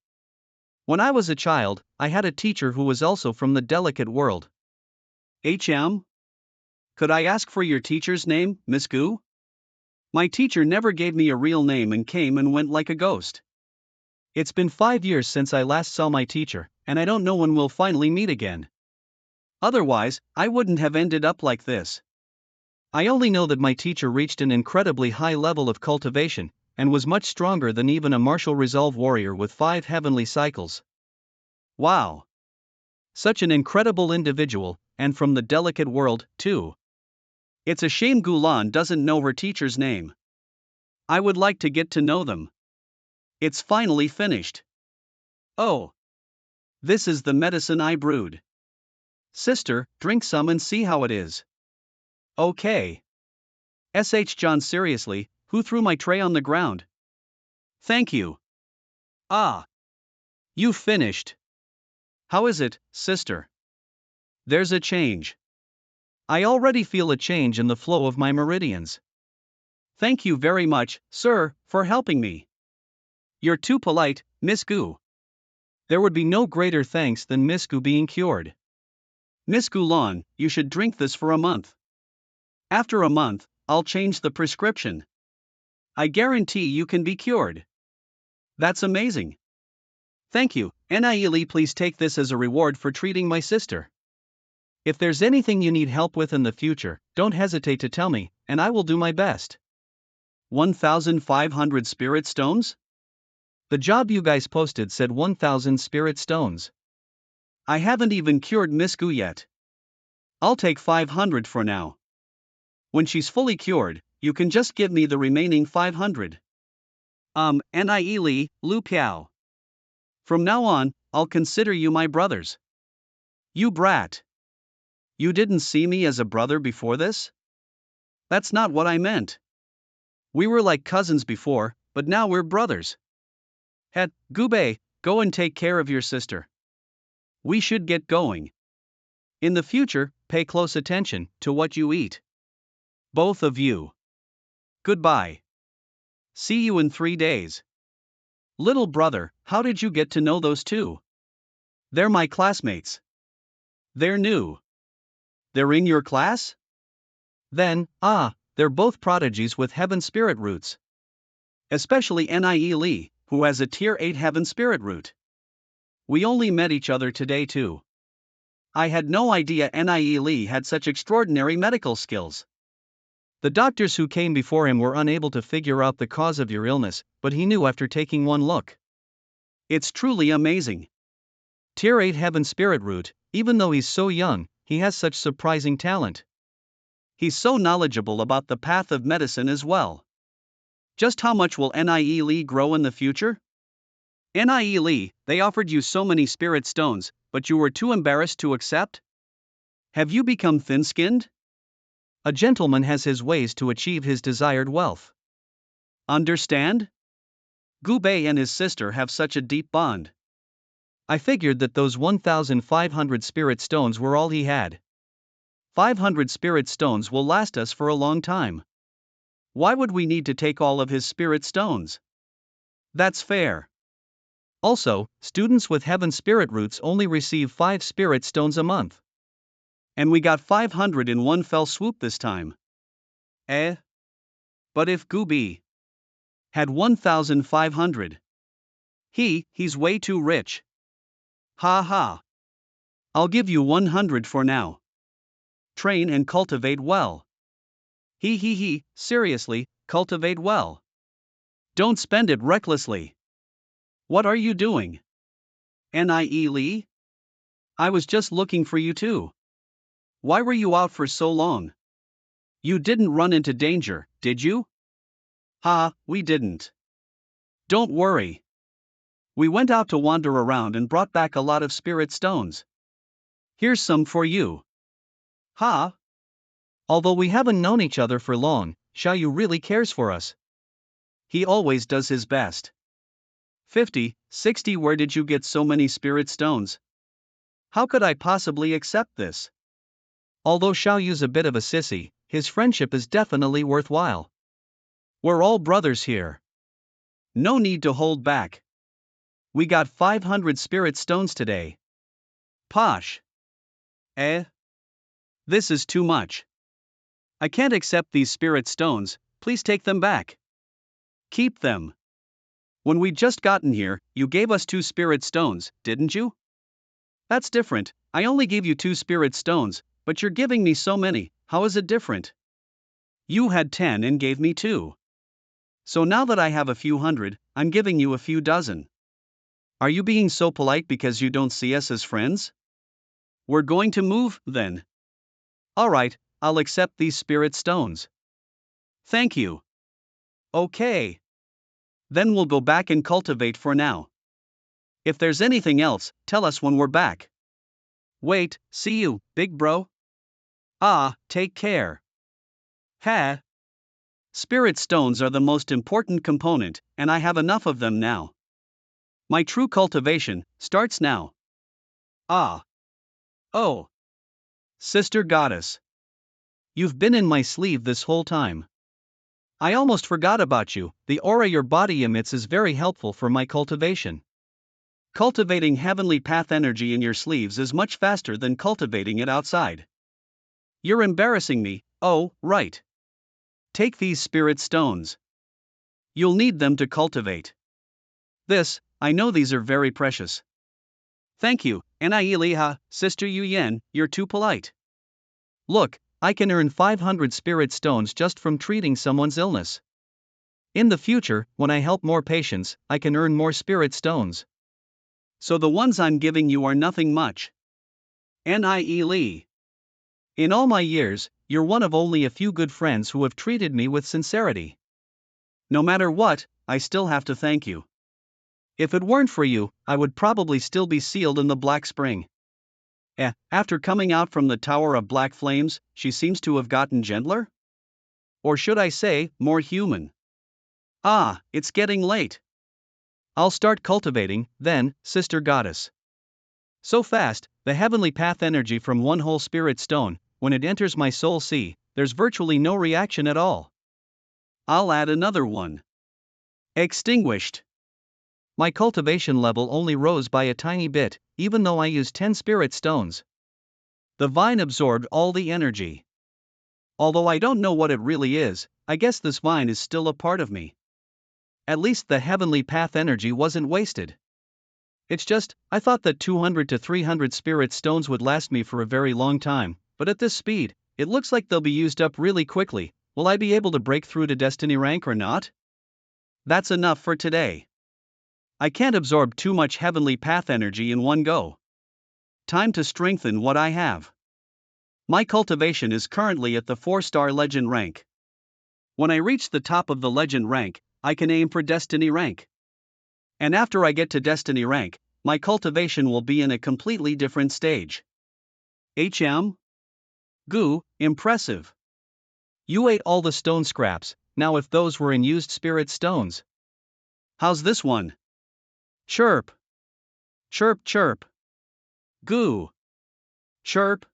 A: When I was a child, I had a teacher who was also from the delicate world. HM? Could I ask for your teacher's name, Miss Gu? My teacher never gave me a real name and came and went like a ghost. It's been 5 years since I last saw my teacher, and I don't know when we'll finally meet again. Otherwise, I wouldn't have ended up like this. I only know that my teacher reached an incredibly high level of cultivation, and was much stronger than even a martial resolve warrior with 5 heavenly cycles. Wow! Such an incredible individual, and from the delicate world, too. It's a shame Gulan doesn't know her teacher's name. I would like to get to know them. It's finally finished. Oh! This is the medicine I brewed. Sister, drink some and see how it is. Okay. John, seriously, who threw my tray on the ground? Thank you. Ah. You finished. How is it, sister? There's a change. I already feel a change in the flow of my meridians. Thank you very much, sir, for helping me. You're too polite, Miss Gu. There would be no greater thanks than Miss Gu being cured. Miss Gulan, you should drink this for a month. After a month, I'll change the prescription. I guarantee you can be cured. That's amazing. Thank you, Naili. Please take this as a reward for treating my sister. If there's anything you need help with in the future, don't hesitate to tell me, and I will do my best. 1,500 spirit stones? The job you guys posted said 1,000 spirit stones. I haven't even cured Miss Gu yet. I'll take 500 for now. When she's fully cured, you can just give me the remaining 500. Naili, Lu Piao. From now on, I'll consider you my brothers. You brat. You didn't see me as a brother before this? That's not what I meant. We were like cousins before, but now we're brothers. Gubei, go and take care of your sister. We should get going. In the future, pay close attention to what you eat. Both of you. Goodbye. See you in 3 days. Little brother, how did you get to know those two? They're my classmates. They're new. They're in your class? Then, they're both prodigies with heaven spirit roots. Especially Naili, who has a tier 8 heaven spirit root. We only met each other today too. I had no idea Naili had such extraordinary medical skills. The doctors who came before him were unable to figure out the cause of your illness, but he knew after taking one look. It's truly amazing. Tier 8 heaven spirit root, even though he's so young, he has such surprising talent. He's so knowledgeable about the path of medicine as well. Just how much will Naili grow in the future? Naili, they offered you so many spirit stones, but you were too embarrassed to accept? Have you become thin-skinned? A gentleman has his ways to achieve his desired wealth. Understand? Gubei and his sister have such a deep bond. I figured that those 1,500 spirit stones were all he had. 500 spirit stones will last us for a long time. Why would we need to take all of his spirit stones? That's fair. Also, students with heaven spirit roots only receive 5 spirit stones a month. And we got 500 in one fell swoop this time. But if Gubi had 1,500, he's way too rich. Ha ha. I'll give you 100 for now. Train and cultivate well. Seriously, cultivate well. Don't spend it recklessly. What are you doing? Naili? I was just looking for you too. Why were you out for so long? You didn't run into danger, did you? Ha, we didn't. Don't worry. We went out to wander around and brought back a lot of spirit stones. Here's some for you. Ha! Although we haven't known each other for long, Xiaoyu really cares for us. He always does his best. 50, 60. Where did you get so many spirit stones? How could I possibly accept this? Although Xiaoyu's a bit of a sissy, his friendship is definitely worthwhile. We're all brothers here. No need to hold back. We got 500 spirit stones today. Posh. Eh? This is too much. I can't accept these spirit stones, please take them back. Keep them. When we just gotten here, you gave us 2 spirit stones, didn't you? That's different, I only gave you 2 spirit stones, but you're giving me so many, how is it different? You had 10 and gave me 2. So now that I have a few hundred, I'm giving you a few dozen. Are you being so polite because you don't see us as friends? We're going to move, then. Alright, I'll accept these spirit stones. Thank you. Okay. Then we'll go back and cultivate for now. If there's anything else, tell us when we're back. Wait, see you, big bro. Take care. Ha! Spirit stones are the most important component, and I have enough of them now. My true cultivation starts now. Oh. Sister Goddess. You've been in my sleeve this whole time. I almost forgot about you, the aura your body emits is very helpful for my cultivation. Cultivating heavenly path energy in your sleeves is much faster than cultivating it outside. You're embarrassing me, oh, right. Take these spirit stones. You'll need them to cultivate. I know these are very precious. Thank you, Anailiha, Sister Yu Yen, you're too polite. Look, I can earn 500 spirit stones just from treating someone's illness. In the future, when I help more patients, I can earn more spirit stones. So the ones I'm giving you are nothing much. Lee. In all my years, you're one of only a few good friends who have treated me with sincerity. No matter what, I still have to thank you. If it weren't for you, I would probably still be sealed in the Black Spring. After coming out from the Tower of Black Flames, she seems to have gotten gentler? Or should I say, more human? It's getting late. I'll start cultivating, then, Sister Goddess. So fast, the heavenly path energy from one whole spirit stone, when it enters my soul sea, there's virtually no reaction at all. I'll add another one. Extinguished. My cultivation level only rose by a tiny bit, even though I used 10 spirit stones. The vine absorbed all the energy. Although I don't know what it really is, I guess this vine is still a part of me. At least the heavenly path energy wasn't wasted. It's just, I thought that 200 to 300 spirit stones would last me for a very long time, but at this speed, it looks like they'll be used up really quickly. Will I be able to break through to destiny rank or not? That's enough for today. I can't absorb too much heavenly path energy in one go. Time to strengthen what I have. My cultivation is currently at the 4-star legend rank. When I reach the top of the legend rank, I can aim for destiny rank. And after I get to destiny rank, my cultivation will be in a completely different stage. Goo, impressive. You ate all the stone scraps, now if those were in used spirit stones. How's this one? Chirp. Chirp chirp. Goo. Chirp.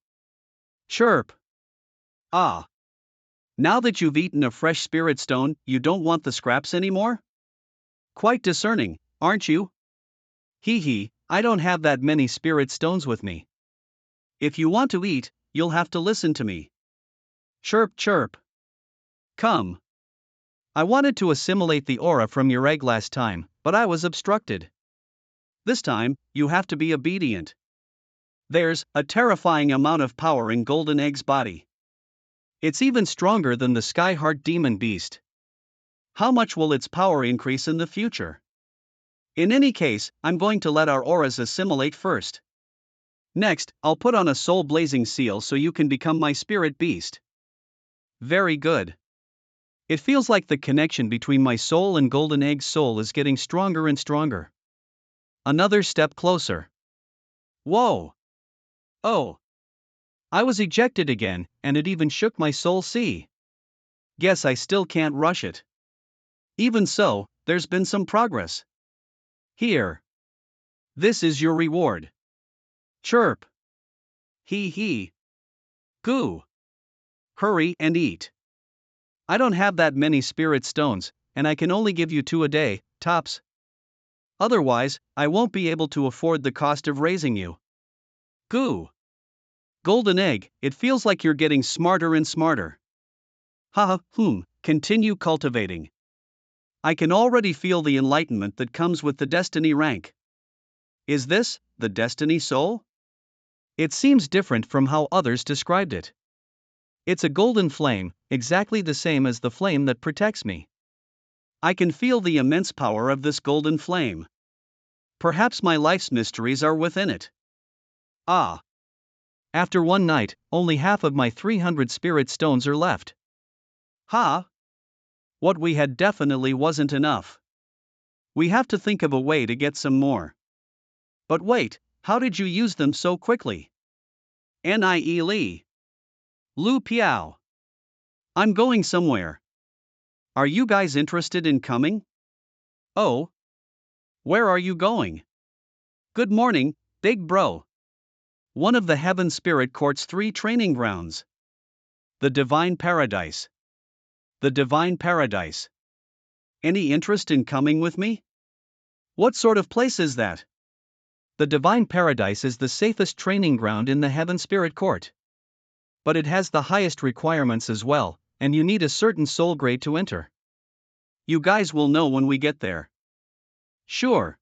A: Chirp. Now that you've eaten a fresh spirit stone, you don't want the scraps anymore? Quite discerning, aren't you? I don't have that many spirit stones with me. If you want to eat, you'll have to listen to me. Chirp chirp. Come. I wanted to assimilate the aura from your egg last time, but I was obstructed. This time, you have to be obedient. There's a terrifying amount of power in Golden Egg's body. It's even stronger than the Skyheart Demon Beast. How much will its power increase in the future? In any case, I'm going to let our auras assimilate first. Next, I'll put on a soul blazing seal so you can become my spirit beast. Very good. It feels like the connection between my soul and Golden Egg's soul is getting stronger and stronger. Another step closer. Whoa! Oh! I was ejected again, and it even shook my soul. See? Guess I still can't rush it. Even so, there's been some progress. Here. This is your reward. Chirp. Hee hee. Goo. Hurry and eat. I don't have that many spirit stones, and I can only give you 2 a day, tops. Otherwise, I won't be able to afford the cost of raising you. Goo. Golden Egg, it feels like you're getting smarter and smarter. Haha, continue cultivating. I can already feel the enlightenment that comes with the destiny rank. Is this the destiny soul? It seems different from how others described it. It's a golden flame, exactly the same as the flame that protects me. I can feel the immense power of this golden flame. Perhaps my life's mysteries are within it. Ah! After one night, only half of my 300 spirit stones are left. Ha! What we had definitely wasn't enough. We have to think of a way to get some more. But wait, how did you use them so quickly? Nie Li. Lu Piao. I'm going somewhere. Are you guys interested in coming? Oh. Where are you going? Good morning, big bro. One of the Heaven Spirit Court's 3 training grounds. The Divine Paradise. The Divine Paradise. Any interest in coming with me? What sort of place is that? The Divine Paradise is the safest training ground in the Heaven Spirit Court. But it has the highest requirements as well, and you need a certain soul grade to enter. You guys will know when we get there. Sure.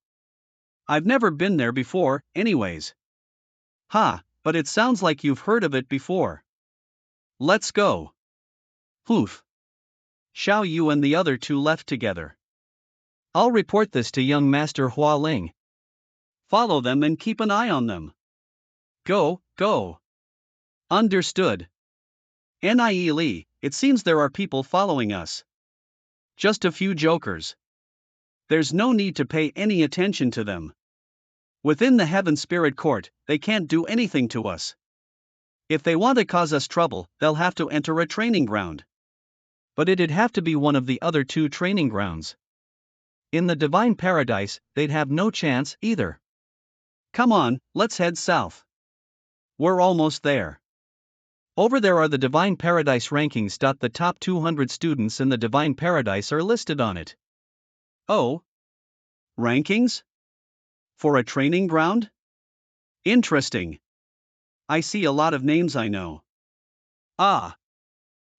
A: I've never been there before, anyways. But it sounds like you've heard of it before. Let's go. Poof. Xiao Yu and the other 2 left together. I'll report this to young Master Hua Ling. Follow them and keep an eye on them. Go. Understood. Nie Li, it seems there are people following us. Just a few jokers. There's no need to pay any attention to them. Within the Heaven Spirit Court, they can't do anything to us. If they want to cause us trouble, they'll have to enter a training ground. But it'd have to be one of the other 2 training grounds. In the Divine Paradise, they'd have no chance either. Come on, let's head south. We're almost there. Over there are the Divine Paradise rankings. The top 200 students in the Divine Paradise are listed on it. Oh? Rankings? For a training ground? Interesting. I see a lot of names I know. Ah.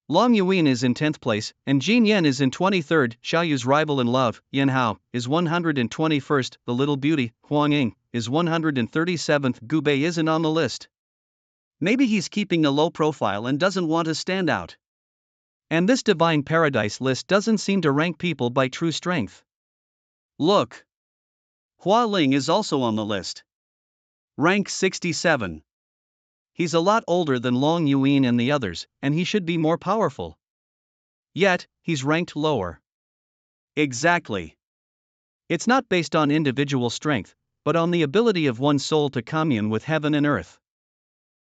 A: Long Yuan is in 10th place, and Jin Yen is in 23rd. Xiao Yu's rival in love, Yan Hao, is 121st. The little beauty, Huang Ying, is 137th. Gu Bei isn't on the list. Maybe he's keeping a low profile and doesn't want to stand out. And this Divine Paradise list doesn't seem to rank people by true strength. Look. Hua Ling is also on the list. Rank 67. He's a lot older than Long Yuan and the others, and he should be more powerful. Yet, he's ranked lower. Exactly. It's not based on individual strength, but on the ability of one's soul to commune with heaven and earth.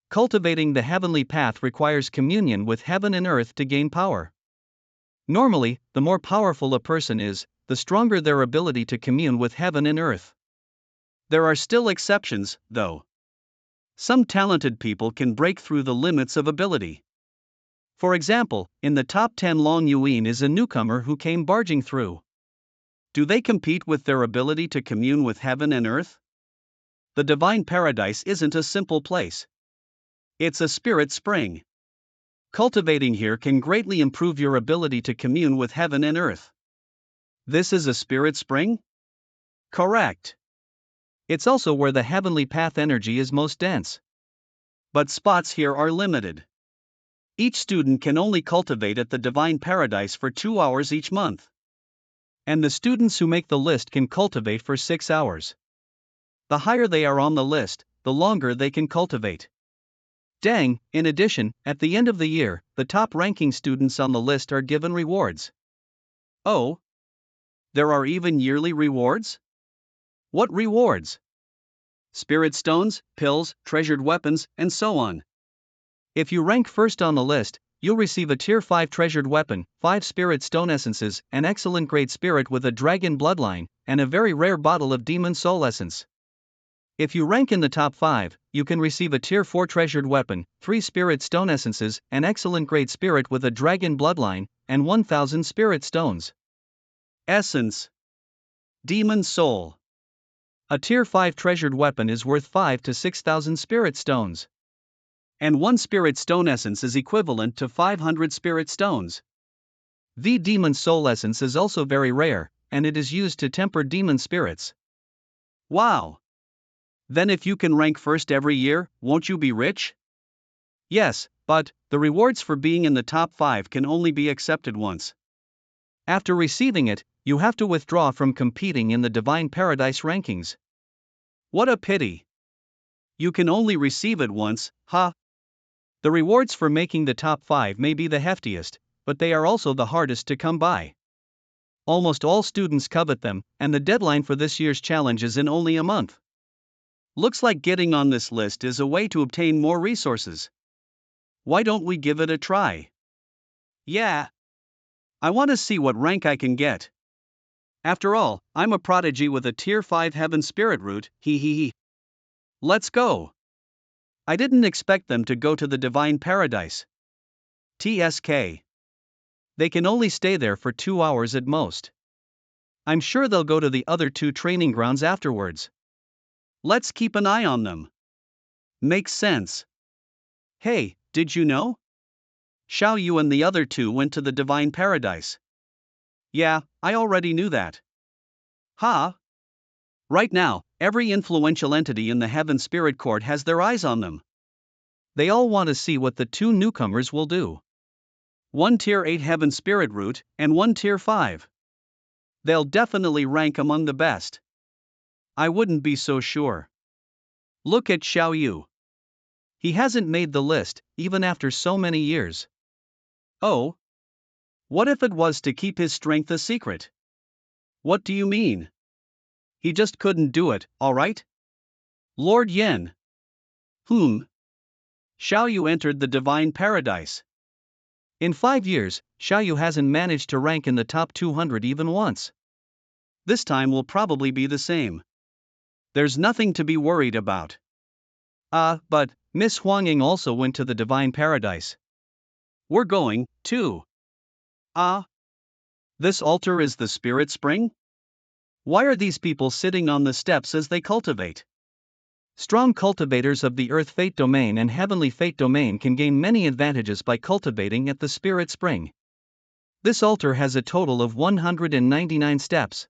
A: Cultivating the heavenly path requires communion with heaven and earth to gain power. Normally, the more powerful a person is, the stronger their ability to commune with heaven and earth. There are still exceptions, though. Some talented people can break through the limits of ability. For example, in the top 10 Long Yuan is a newcomer who came barging through. Do they compete with their ability to commune with heaven and earth? The Divine Paradise isn't a simple place. It's a spirit spring. Cultivating here can greatly improve your ability to commune with heaven and earth. This is a spirit spring? Correct. It's also where the heavenly path energy is most dense. But spots here are limited. Each student can only cultivate at the Divine Paradise for 2 hours each month. And the students who make the list can cultivate for 6 hours. The higher they are on the list, the longer they can cultivate. Dang, in addition, at the end of the year, the top ranking students on the list are given rewards. Oh, there are even yearly rewards? What rewards? Spirit stones, pills, treasured weapons, and so on. If you rank first on the list, you'll receive a Tier 5 treasured weapon, 5 spirit stone essences, an excellent great spirit with a dragon bloodline, and a very rare bottle of demon soul essence. If you rank in the top 5, you can receive a Tier 4 treasured weapon, 3 spirit stone essences, an excellent great spirit with a dragon bloodline, and 1000 spirit stones. Essence. Demon soul. A Tier 5 treasured weapon is worth 5 to 6,000 spirit stones. And 1 spirit stone essence is equivalent to 500 spirit stones. The demon soul essence is also very rare, and it is used to temper demon spirits. Wow! Then if you can rank first every year, won't you be rich? Yes, but the rewards for being in the top 5 can only be accepted once. After receiving it, you have to withdraw from competing in the Divine Paradise rankings. What a pity! You can only receive it once, huh? The rewards for making the top 5 may be the heftiest, but they are also the hardest to come by. Almost all students covet them, and the deadline for this year's challenge is in only a month. Looks like getting on this list is a way to obtain more resources. Why don't we give it a try? Yeah. I want to see what rank I can get. After all, I'm a prodigy with a Tier 5 Heaven Spirit root, hee hee hee. Let's go. I didn't expect them to go to the Divine Paradise. TSK. They can only stay there for 2 hours at most. I'm sure they'll go to the other 2 training grounds afterwards. Let's keep an eye on them. Makes sense. Hey, did you know? Xiao Yu and the other 2 went to the Divine Paradise. Yeah, I already knew that. Huh? Right now, every influential entity in the Heaven Spirit Court has their eyes on them. They all want to see what the 2 newcomers will do. 1 Tier 8 Heaven Spirit root, and 1 Tier 5. They'll definitely rank among the best. I wouldn't be so sure. Look at Xiao Yu. He hasn't made the list, even after so many years. Oh? What if it was to keep his strength a secret? What do you mean? He just couldn't do it, alright? Lord Yen. Xiao Yu entered the Divine Paradise. In 5 years, Xiao Yu hasn't managed to rank in the top 200 even once. This time will probably be the same. There's nothing to be worried about. But Miss Huangying also went to the Divine Paradise. We're going, too. This altar is the Spirit Spring? Why are these people sitting on the steps as they cultivate? Strong cultivators of the Earth Fate Domain and Heavenly Fate Domain can gain many advantages by cultivating at the Spirit Spring. This altar has a total of 199 steps.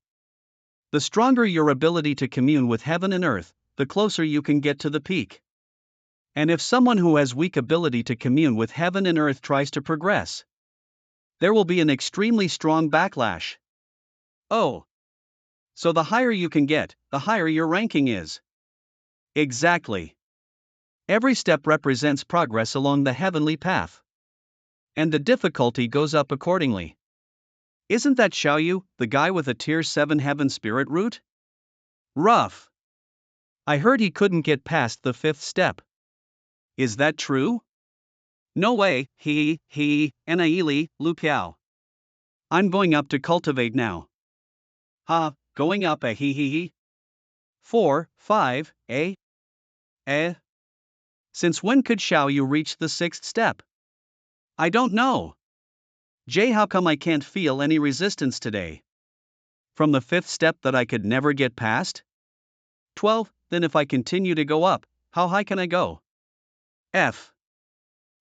A: The stronger your ability to commune with heaven and earth, the closer you can get to the peak. And if someone who has weak ability to commune with heaven and earth tries to progress, there will be an extremely strong backlash. Oh. So the higher you can get, the higher your ranking is. Exactly. Every step represents progress along the heavenly path. And the difficulty goes up accordingly. Isn't that Xiao Yu, the guy with a Tier 7 Heaven Spirit root? Rough. I heard he couldn't get past the 5th step. Is that true? No way, Anaili, Lu Piao. I'm going up to cultivate now. Going up a 4, 5, Since when could Xiao Yu reach the 6th step? I don't know. Jay, how come I can't feel any resistance today? From the 5th step that I could never get past? 12, then if I continue to go up, how high can I go?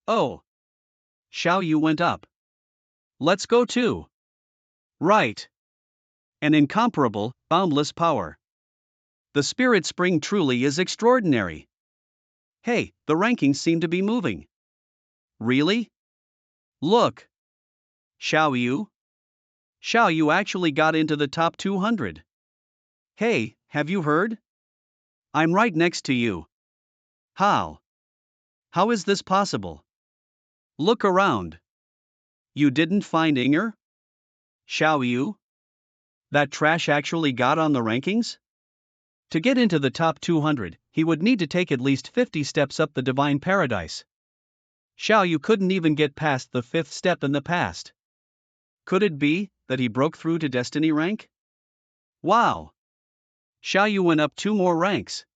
A: Oh. Xiao Yu went up. Let's go too. Right. An incomparable, boundless power. The Spirit Spring truly is extraordinary. Hey, the rankings seem to be moving. Really? Look. Xiao Yu? Xiao Yu actually got into the top 200. Hey, have you heard? I'm right next to you. How? How is this possible? Look around. You didn't find Inger? Xiao Yu? That trash actually got on the rankings? To get into the top 200, he would need to take at least 50 steps up the divine paradise. Xiao Yu couldn't even get past the 5th step in the past. Could it be that he broke through to destiny rank? Wow! Xiao Yu went up 2 more ranks.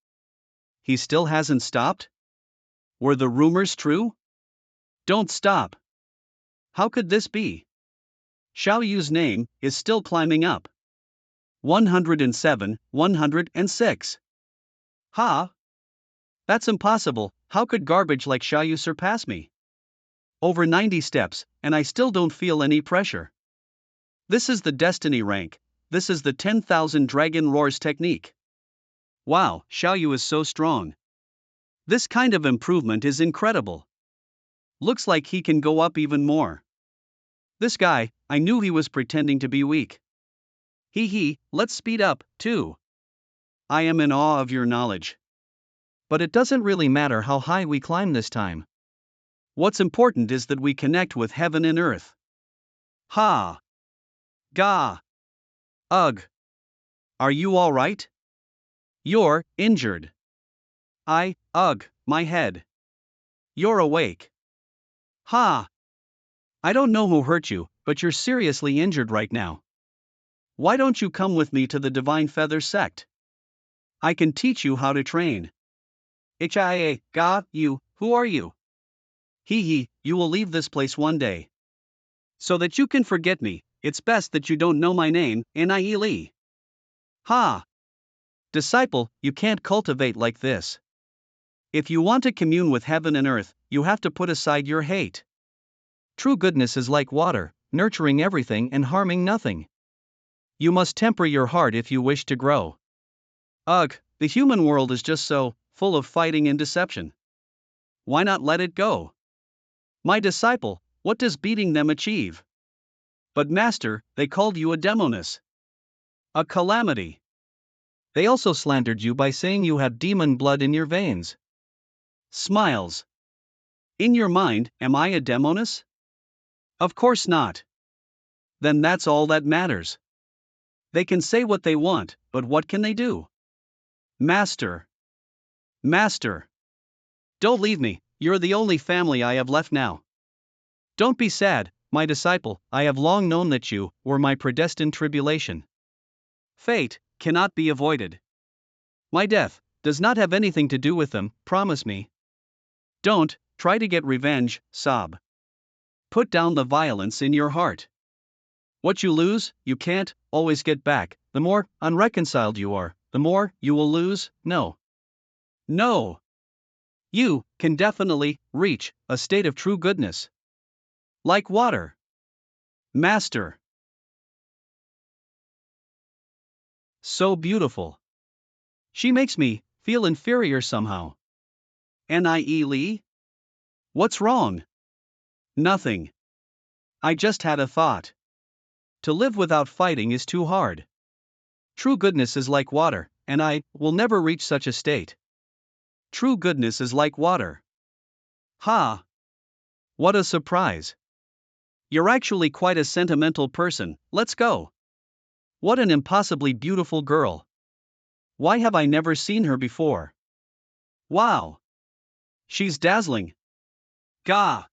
A: He still hasn't stopped? Were the rumors true? Don't stop. How could this be? Xiao Yu's name is still climbing up. 107, 106. Ha! That's impossible. How could garbage like Xiao Yu surpass me? Over 90 steps, and I still don't feel any pressure. This is the destiny rank. This is the 10,000 dragon roars technique. Wow, Xiao Yu is so strong. This kind of improvement is incredible. Looks like he can go up even more. This guy, I knew he was pretending to be weak. Let's speed up, too. I am in awe of your knowledge. But it doesn't really matter how high we climb this time. What's important is that we connect with heaven and earth. Ha! Ga! Ugh! Are you alright? You're injured. Ugh, my head. You're awake. Ha! I don't know who hurt you, but you're seriously injured right now. Why don't you come with me to the Divine Feather sect? I can teach you how to train. You, who are you? You will leave this place one day. So that you can forget me, it's best that you don't know my name, Li. Ha! Disciple, you can't cultivate like this. If you want to commune with heaven and earth, you have to put aside your hate. True goodness is like water, nurturing everything and harming nothing. You must temper your heart if you wish to grow. Ugh, the human world is just so full of fighting and deception. Why not let it go? My disciple, what does beating them achieve? But master, they called you a demoness. A calamity. They also slandered you by saying you have demon blood in your veins. Smiles. In your mind, am I a demoness? Of course not. Then that's all that matters. They can say what they want, but what can they do? Master. Master. Don't leave me, you're the only family I have left now. Don't be sad, my disciple, I have long known that you were my predestined tribulation. Fate cannot be avoided. My death does not have anything to do with them, promise me. Don't try to get revenge, sob. Put down the violence in your heart. What you lose, you can't always get back. The more unreconciled you are, the more you will lose. No. You can definitely reach a state of true goodness. Like water. Master. So beautiful. She makes me feel inferior somehow. Li? What's wrong? Nothing. I just had a thought. To live without fighting is too hard. True goodness is like water, and I will never reach such a state. True goodness is like water. Ha! What a surprise. You're actually quite a sentimental person, let's go. What an impossibly beautiful girl. Why have I never seen her before? Wow! She's dazzling. Gah!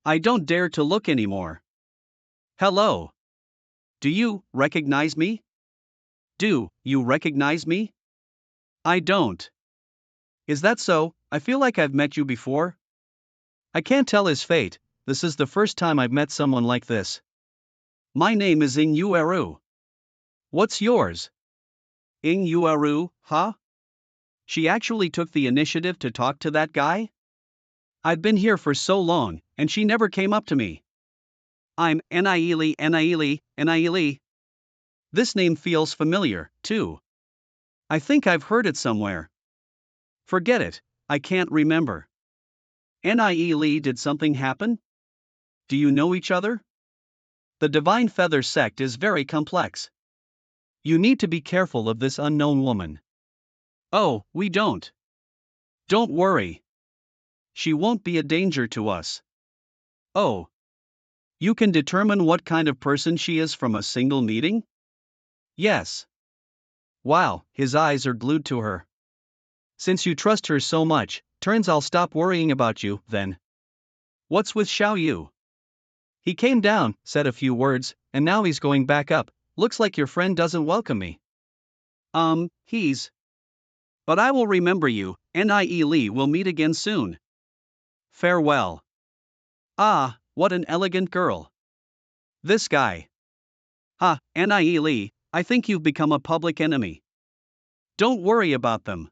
A: I don't dare to look anymore. Hello. Do you recognize me? Do you recognize me? I don't. Is that so? I feel like I've met you before. I can't tell his fate, this is the first time I've met someone like this. My name is Ing Yueru. What's yours? Ing Yueru, huh? She actually took the initiative to talk to that guy? I've been here for so long, and she never came up to me. I'm Nile. This name feels familiar, too. I think I've heard it somewhere. Forget it, I can't remember. Nile, did something happen? Do you know each other? The Divine Feather sect is very complex. You need to be careful of this unknown woman. Oh, we don't. Don't worry. She won't be a danger to us. Oh. You can determine what kind of person she is from a single meeting? Yes. Wow, his eyes are glued to her. Since you trust her so much, turns I'll stop worrying about you, then. What's with Xiao Yu? He came down, said a few words, and now he's going back up. Looks like your friend doesn't welcome me. He's. But I will remember you, Nie Li will meet again soon. Farewell. Ah, what an elegant girl. This guy. Ha, Nie Li, I think you've become a public enemy. Don't worry about them.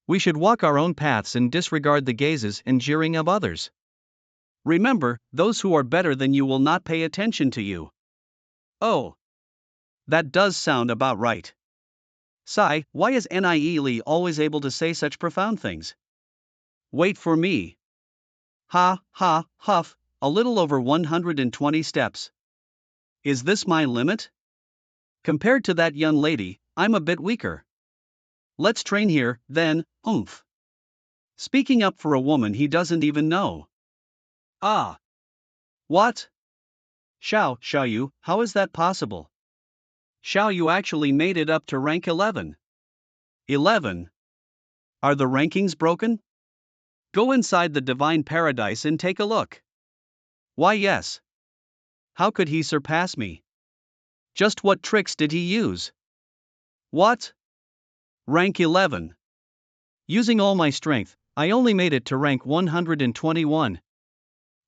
A: We should walk our own paths and disregard the gazes and jeering of others. Remember, those who are better than you will not pay attention to you. Oh. That does sound about right. Sigh, why is Nie Li always able to say such profound things? Wait for me. Ha, ha, huff, a little over 120 steps. Is this my limit? Compared to that young lady, I'm a bit weaker. Let's train here, then, oomph. Speaking up for a woman he doesn't even know. Ah. What? Xiao Yu, how is that possible? Xiao Yu actually made it up to rank 11. 11? Are the rankings broken? Go inside the divine paradise and take a look. Why yes. How could he surpass me? Just what tricks did he use? What? Rank 11. Using all my strength, I only made it to rank 121.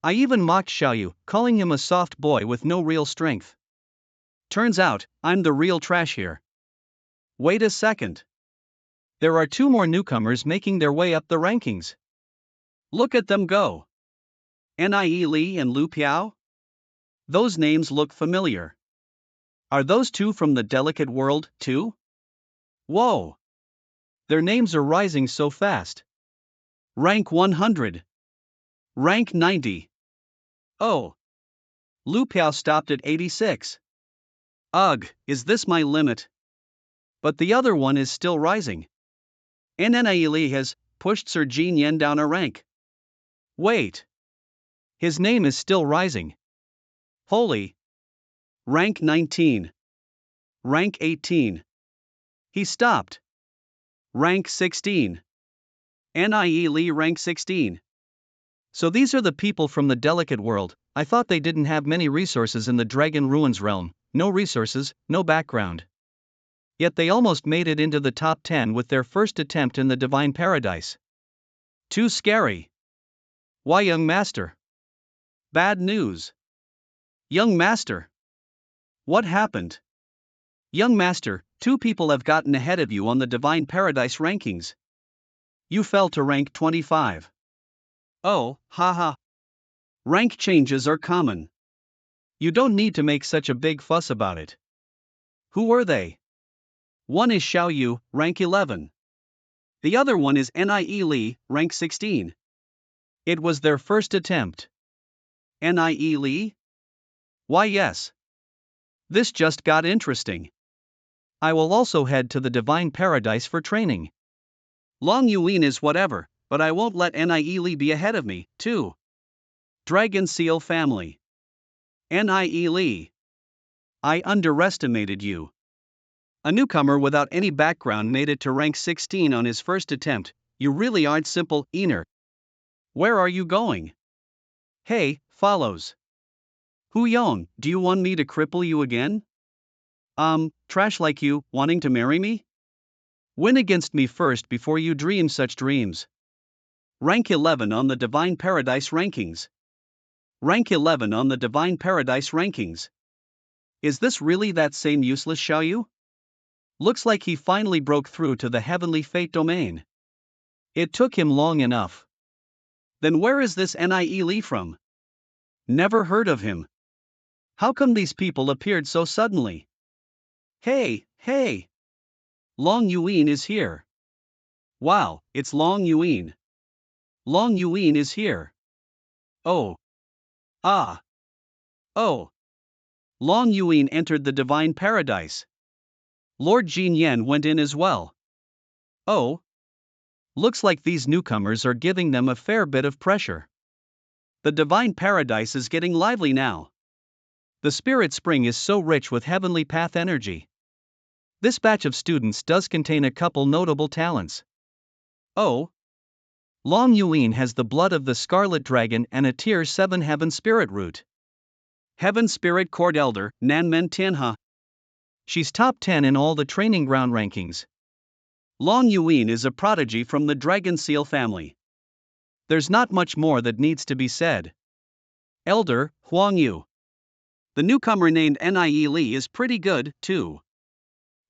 A: I even mocked Xiao Yu, calling him a soft boy with no real strength. Turns out, I'm the real trash here. Wait a second. There are two more newcomers making their way up the rankings. Look at them go. Nie Li and Lu Piao? Those names look familiar. Are those two from the delicate world, too? Whoa! Their names are rising so fast. Rank 100. Rank 90. Oh. Lu Piao stopped at 86. Ugh, is this my limit? But the other one is still rising. Nie Li has pushed Sir Jin Yen down a rank. Wait. His name is still rising. Holy. Rank 19. Rank 18. He stopped. Rank 16. Nie Li rank 16. So these are the people from the delicate world. I thought they didn't have many resources in the Dragon Ruins realm. No resources, no background. Yet they almost made it into the top 10 with their first attempt in the Divine Paradise. Too scary. Why, young master? Bad news. Young master. What happened? Young master, two people have gotten ahead of you on the Divine Paradise rankings. You fell to rank 25. Oh, haha. Rank changes are common. You don't need to make such a big fuss about it. Who were they? One is Xiao Yu, rank 11. The other one is Nie Li, rank 16. It was their first attempt. Nie Li? Why yes. This just got interesting. I will also head to the Divine Paradise for training. Long Yuan is whatever, but I won't let Nie Li be ahead of me, too. Dragon Seal Family. Nie Li. I underestimated you. A newcomer without any background made it to rank 16 on his first attempt. You really aren't simple, Ener. Where are you going? Hey, follows. Hu Yong, do you want me to cripple you again? Trash like you, wanting to marry me? Win against me first before you dream such dreams. Rank 11 on the Divine Paradise rankings. Rank 11 on the Divine Paradise rankings. Is this really that same useless Xiao Yu? Looks like he finally broke through to the Heavenly Fate domain. It took him long enough. Then where is this Nie Li from? Never heard of him. How come these people appeared so suddenly? Hey, hey! Long Yuan is here. Wow, it's Long Yuan. Long Yuan is here. Oh. Ah. Oh. Long Yuan entered the Divine Paradise. Lord Jin Yen went in as well. Oh. Looks like these newcomers are giving them a fair bit of pressure. The divine paradise is getting lively now. The spirit spring is so rich with heavenly path energy. This batch of students does contain a couple notable talents. Oh! Long Yuan has the blood of the Scarlet Dragon and a Tier 7 Heaven Spirit root. Heaven Spirit Court Elder, Nanmen Tianha. She's top 10 in all the training ground rankings. Long Yuan is a prodigy from the Dragon Seal family. There's not much more that needs to be said. Elder, Huang Yu. The newcomer named Nie Li is pretty good, too.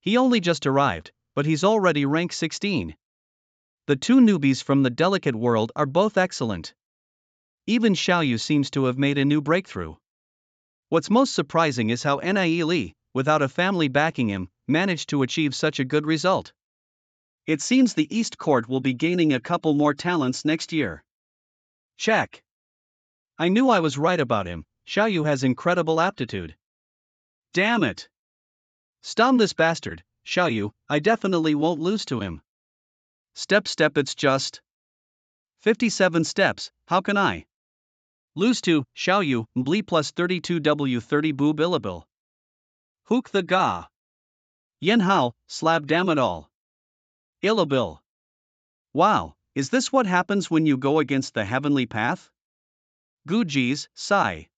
A: He only just arrived, but he's already rank 16. The two newbies from the delicate world are both excellent. Even Xiaoyu seems to have made a new breakthrough. What's most surprising is how Nie Li, without a family backing him, managed to achieve such a good result. It seems the East Court will be gaining a couple more talents next year. Check. I knew I was right about him. Xiaoyu has incredible aptitude. Damn it. Stomp this bastard, Xiaoyu, I definitely won't lose to him. Step it's just 57 steps, how can I lose to Xiaoyu, Mbli plus 32W30 boob illabil. Hook the ga. Yen hao, slab damn it all. Illabil. Wow, is this what happens when you go against the heavenly path? Guji's, sigh.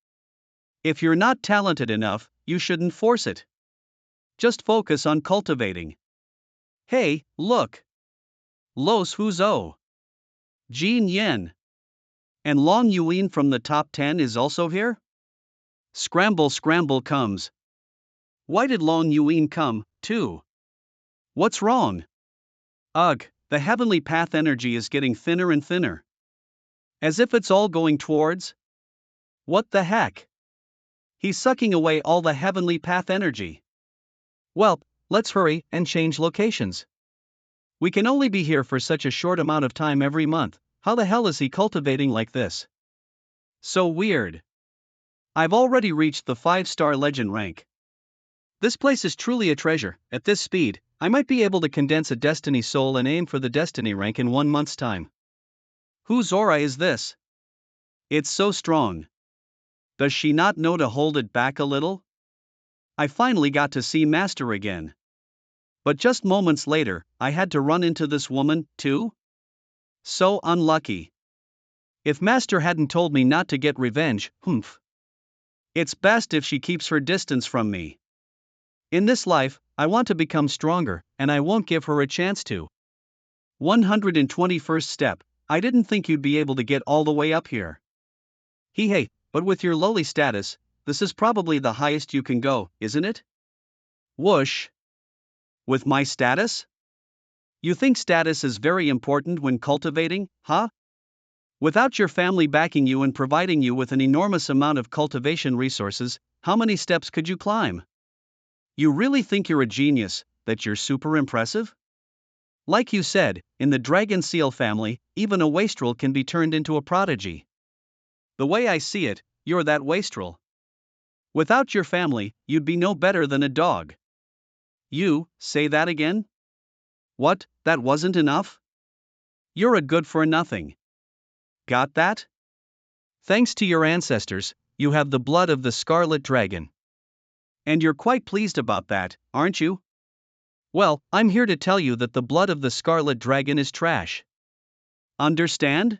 A: If you're not talented enough, you shouldn't force it. Just focus on cultivating. Hey, look. Los Huzo. Jin Yen. And Long Yuan from the top 10 is also here? Scramble comes. Why did Long Yuan come, too? What's wrong? Ugh, the heavenly path energy is getting thinner and thinner. As if it's all going towards? What the heck? He's sucking away all the heavenly path energy. Well, let's hurry and change locations. We can only be here for such a short amount of time every month. How the hell is he cultivating like this? So weird. I've already reached the 5-star legend rank. This place is truly a treasure. At this speed, I might be able to condense a destiny soul and aim for the destiny rank in 1 month's time. Whose aura is this? It's so strong. Does she not know to hold it back a little? I finally got to see Master again. But just moments later, I had to run into this woman, too? So unlucky. If Master hadn't told me not to get revenge, humph. It's best if she keeps her distance from me. In this life, I want to become stronger, and I won't give her a chance to. 121st step, I didn't think you'd be able to get all the way up here. Hey, but with your lowly status, this is probably the highest you can go, isn't it? Whoosh. With my status? You think status is very important when cultivating, huh? Without your family backing you and providing you with an enormous amount of cultivation resources, how many steps could you climb? You really think you're a genius, that you're super impressive? Like you said, in the Dragon Seal family, even a wastrel can be turned into a prodigy. The way I see it, you're that wastrel. Without your family, you'd be no better than a dog. You, say that again? What, that wasn't enough? You're a good for nothing. Got that? Thanks to your ancestors, you have the blood of the Scarlet Dragon. And you're quite pleased about that, aren't you? Well, I'm here to tell you that the blood of the Scarlet Dragon is trash. Understand?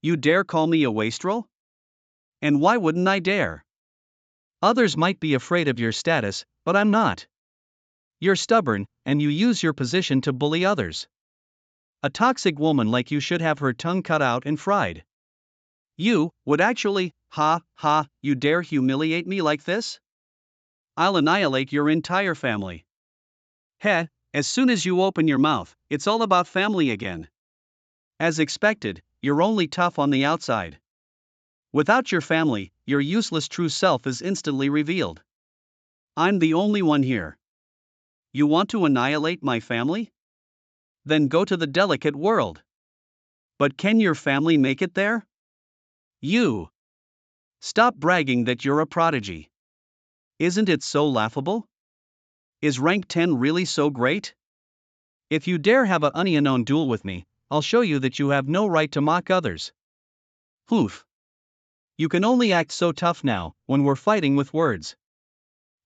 A: You dare call me a wastrel? And why wouldn't I dare? Others might be afraid of your status, but I'm not. You're stubborn, and you use your position to bully others. A toxic woman like you should have her tongue cut out and fried. You would actually, you dare humiliate me like this? I'll annihilate your entire family. Heh, as soon as you open your mouth, it's all about family again. As expected, you're only tough on the outside. Without your family, your useless true self is instantly revealed. I'm the only one here. You want to annihilate my family? Then go to the delicate world. But can your family make it there? You. Stop bragging that you're a prodigy. Isn't it so laughable? Is rank 10 really so great? If you dare have a unknown duel with me, I'll show you that you have no right to mock others. Oof. You can only act so tough now, when we're fighting with words.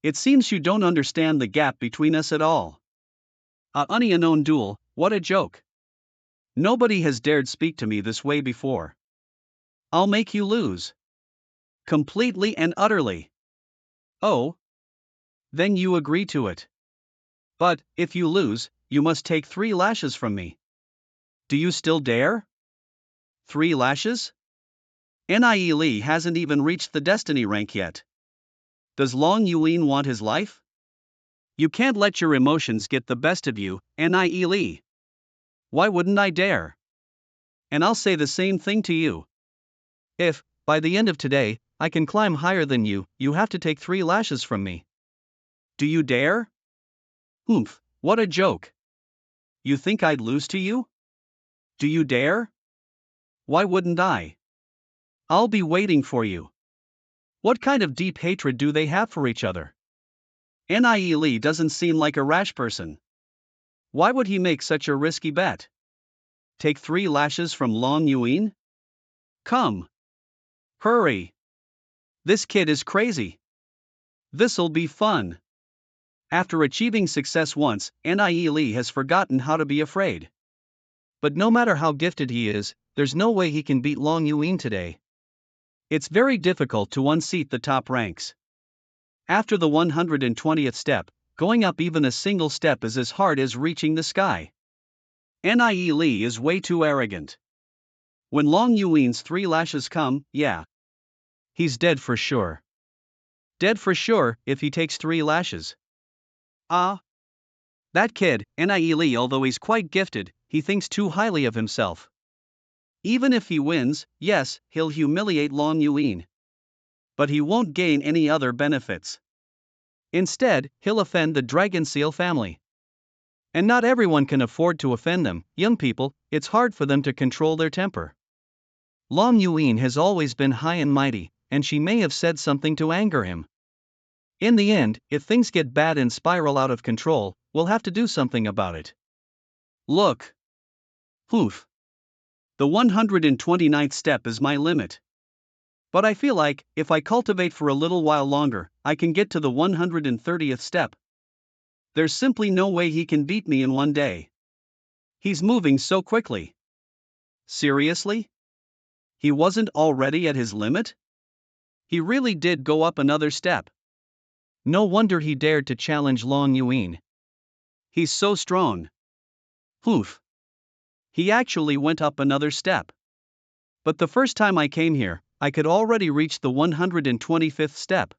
A: It seems you don't understand the gap between us at all. A unknown duel, what a joke. Nobody has dared speak to me this way before. I'll make you lose. Completely and utterly. Oh? Then you agree to it. But, if you lose, you must take 3 lashes from me. Do you still dare? 3 lashes? Nie Lee hasn't even reached the destiny rank yet. Does Long Yuin want his life? You can't let your emotions get the best of you, Nie Lee. Why wouldn't I dare? And I'll say the same thing to you. If, by the end of today, I can climb higher than you, you have to take 3 lashes from me. Do you dare? Oomph, what a joke. You think I'd lose to you? Do you dare? Why wouldn't I? I'll be waiting for you. What kind of deep hatred do they have for each other? Nie Lee doesn't seem like a rash person. Why would he make such a risky bet? Take 3 lashes from Long Yuin? Come. Hurry. This kid is crazy. This'll be fun. After achieving success once, Nie Lee has forgotten how to be afraid. But no matter how gifted he is, there's no way he can beat Long Yuin today. It's very difficult to unseat the top ranks. After the 120th step, going up even a single step is as hard as reaching the sky. Nie Lee is way too arrogant. When Long Yuin's 3 lashes come, yeah. He's dead for sure. Dead for sure, if he takes 3 lashes. Ah. That kid, Nie Lee, although he's quite gifted, he thinks too highly of himself. Even if he wins, yes, he'll humiliate Long Yuin. But he won't gain any other benefits. Instead, he'll offend the Dragon Seal family. And not everyone can afford to offend them. Young people, it's hard for them to control their temper. Long Yuin has always been high and mighty, and she may have said something to anger him. In the end, if things get bad and spiral out of control, we'll have to do something about it. Look. Oof. The 129th step is my limit. But I feel like, if I cultivate for a little while longer, I can get to the 130th step. There's simply no way he can beat me in one day. He's moving so quickly. Seriously? He wasn't already at his limit? He really did go up another step. No wonder he dared to challenge Long Yuin. He's so strong. Oof. He actually went up another step. But the first time I came here, I could already reach the 125th step.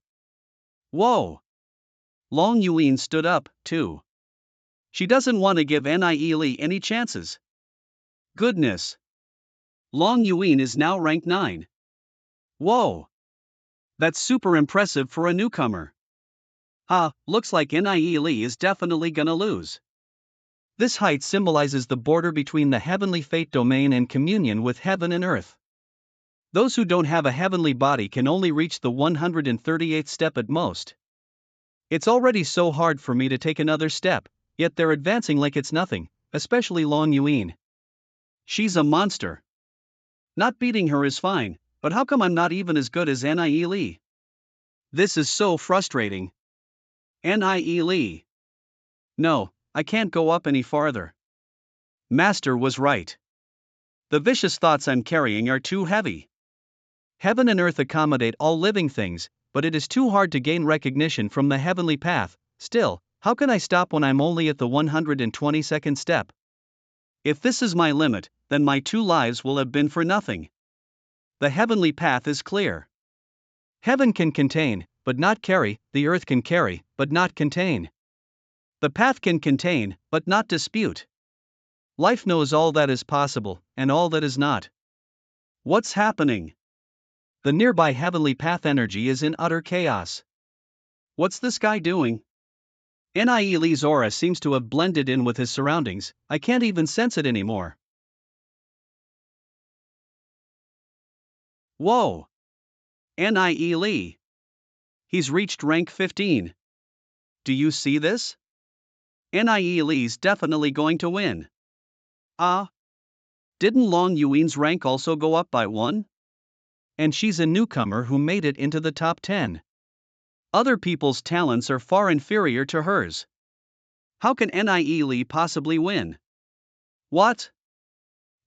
A: Whoa! Long Yuin stood up, too. She doesn't want to give Nie Lee any chances. Goodness! Long Yuin is now rank 9. Whoa! That's super impressive for a newcomer. Looks like Nie Lee is definitely gonna lose. This height symbolizes the border between the heavenly fate domain and communion with heaven and earth. Those who don't have a heavenly body can only reach the 138th step at most. It's already so hard for me to take another step, yet they're advancing like it's nothing, especially Long Yuin. She's a monster. Not beating her is fine, but how come I'm not even as good as Nie Lee? This is so frustrating. Nie Lee. No, I can't go up any farther. Master was right. The vicious thoughts I'm carrying are too heavy. Heaven and earth accommodate all living things, but it is too hard to gain recognition from the heavenly path. Still, how can I stop when I'm only at the 122nd step? If this is my limit, then my 2 lives will have been for nothing. The heavenly path is clear. Heaven can contain, but not carry, the earth can carry, but not contain. The path can contain, but not dispute. Life knows all that is possible, and all that is not. What's happening? The nearby heavenly path energy is in utter chaos. What's this guy doing? Nie Lee's aura seems to have blended in with his surroundings, I can't even sense it anymore. Whoa! Nie Lee. He's reached rank 15. Do you see this? Nie Lee's definitely going to win. Didn't Long Yuin's rank also go up by 1? And she's a newcomer who made it into the top 10. Other people's talents are far inferior to hers. How can Nie Li possibly win? What?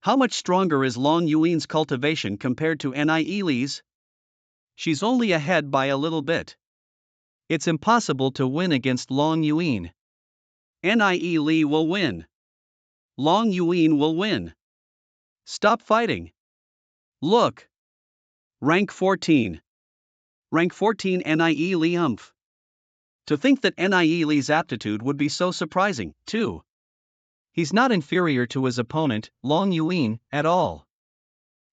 A: How much stronger is Long Yuin's cultivation compared to Nie Li's? She's only ahead by a little bit. It's impossible to win against Long Yuin. Nie Li will win. Long Yuin will win. Stop fighting. Look. Rank 14. Rank 14 Nie Li Humph. To think that Nie Li's aptitude would be so surprising, too. He's not inferior to his opponent, Long Yuin, at all.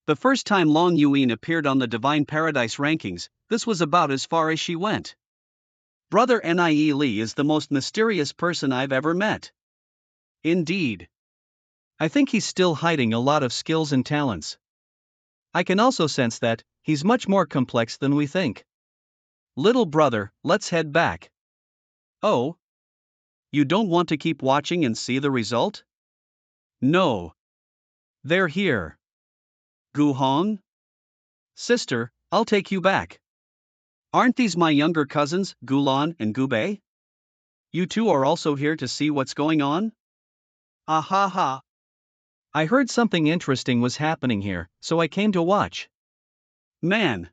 A: The first time Long Yuin appeared on the Divine Paradise rankings, this was about as far as she went. Brother Nie Li is the most mysterious person I've ever met. Indeed. I think he's still hiding a lot of skills and talents. I can also sense that he's much more complex than we think. Little brother, let's head back. Oh? You don't want to keep watching and see the result? No. They're here. Guhong? Sister, I'll take you back. Aren't these my younger cousins, Gulan and Gubei? You two are also here to see what's going on? Ah ha ha. I heard something interesting was happening here, so I came to watch. Man.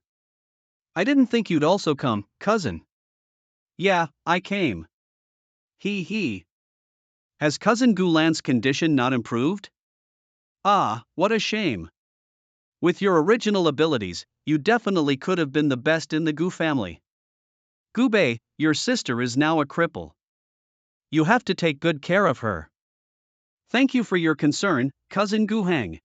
A: I didn't think you'd also come, cousin. Yeah, I came. He. Has cousin Gulan's condition not improved? Ah, what a shame. With your original abilities, you definitely could have been the best in the Gu family. Gubei, your sister is now a cripple. You have to take good care of her. Thank you for your concern, cousin Guhang.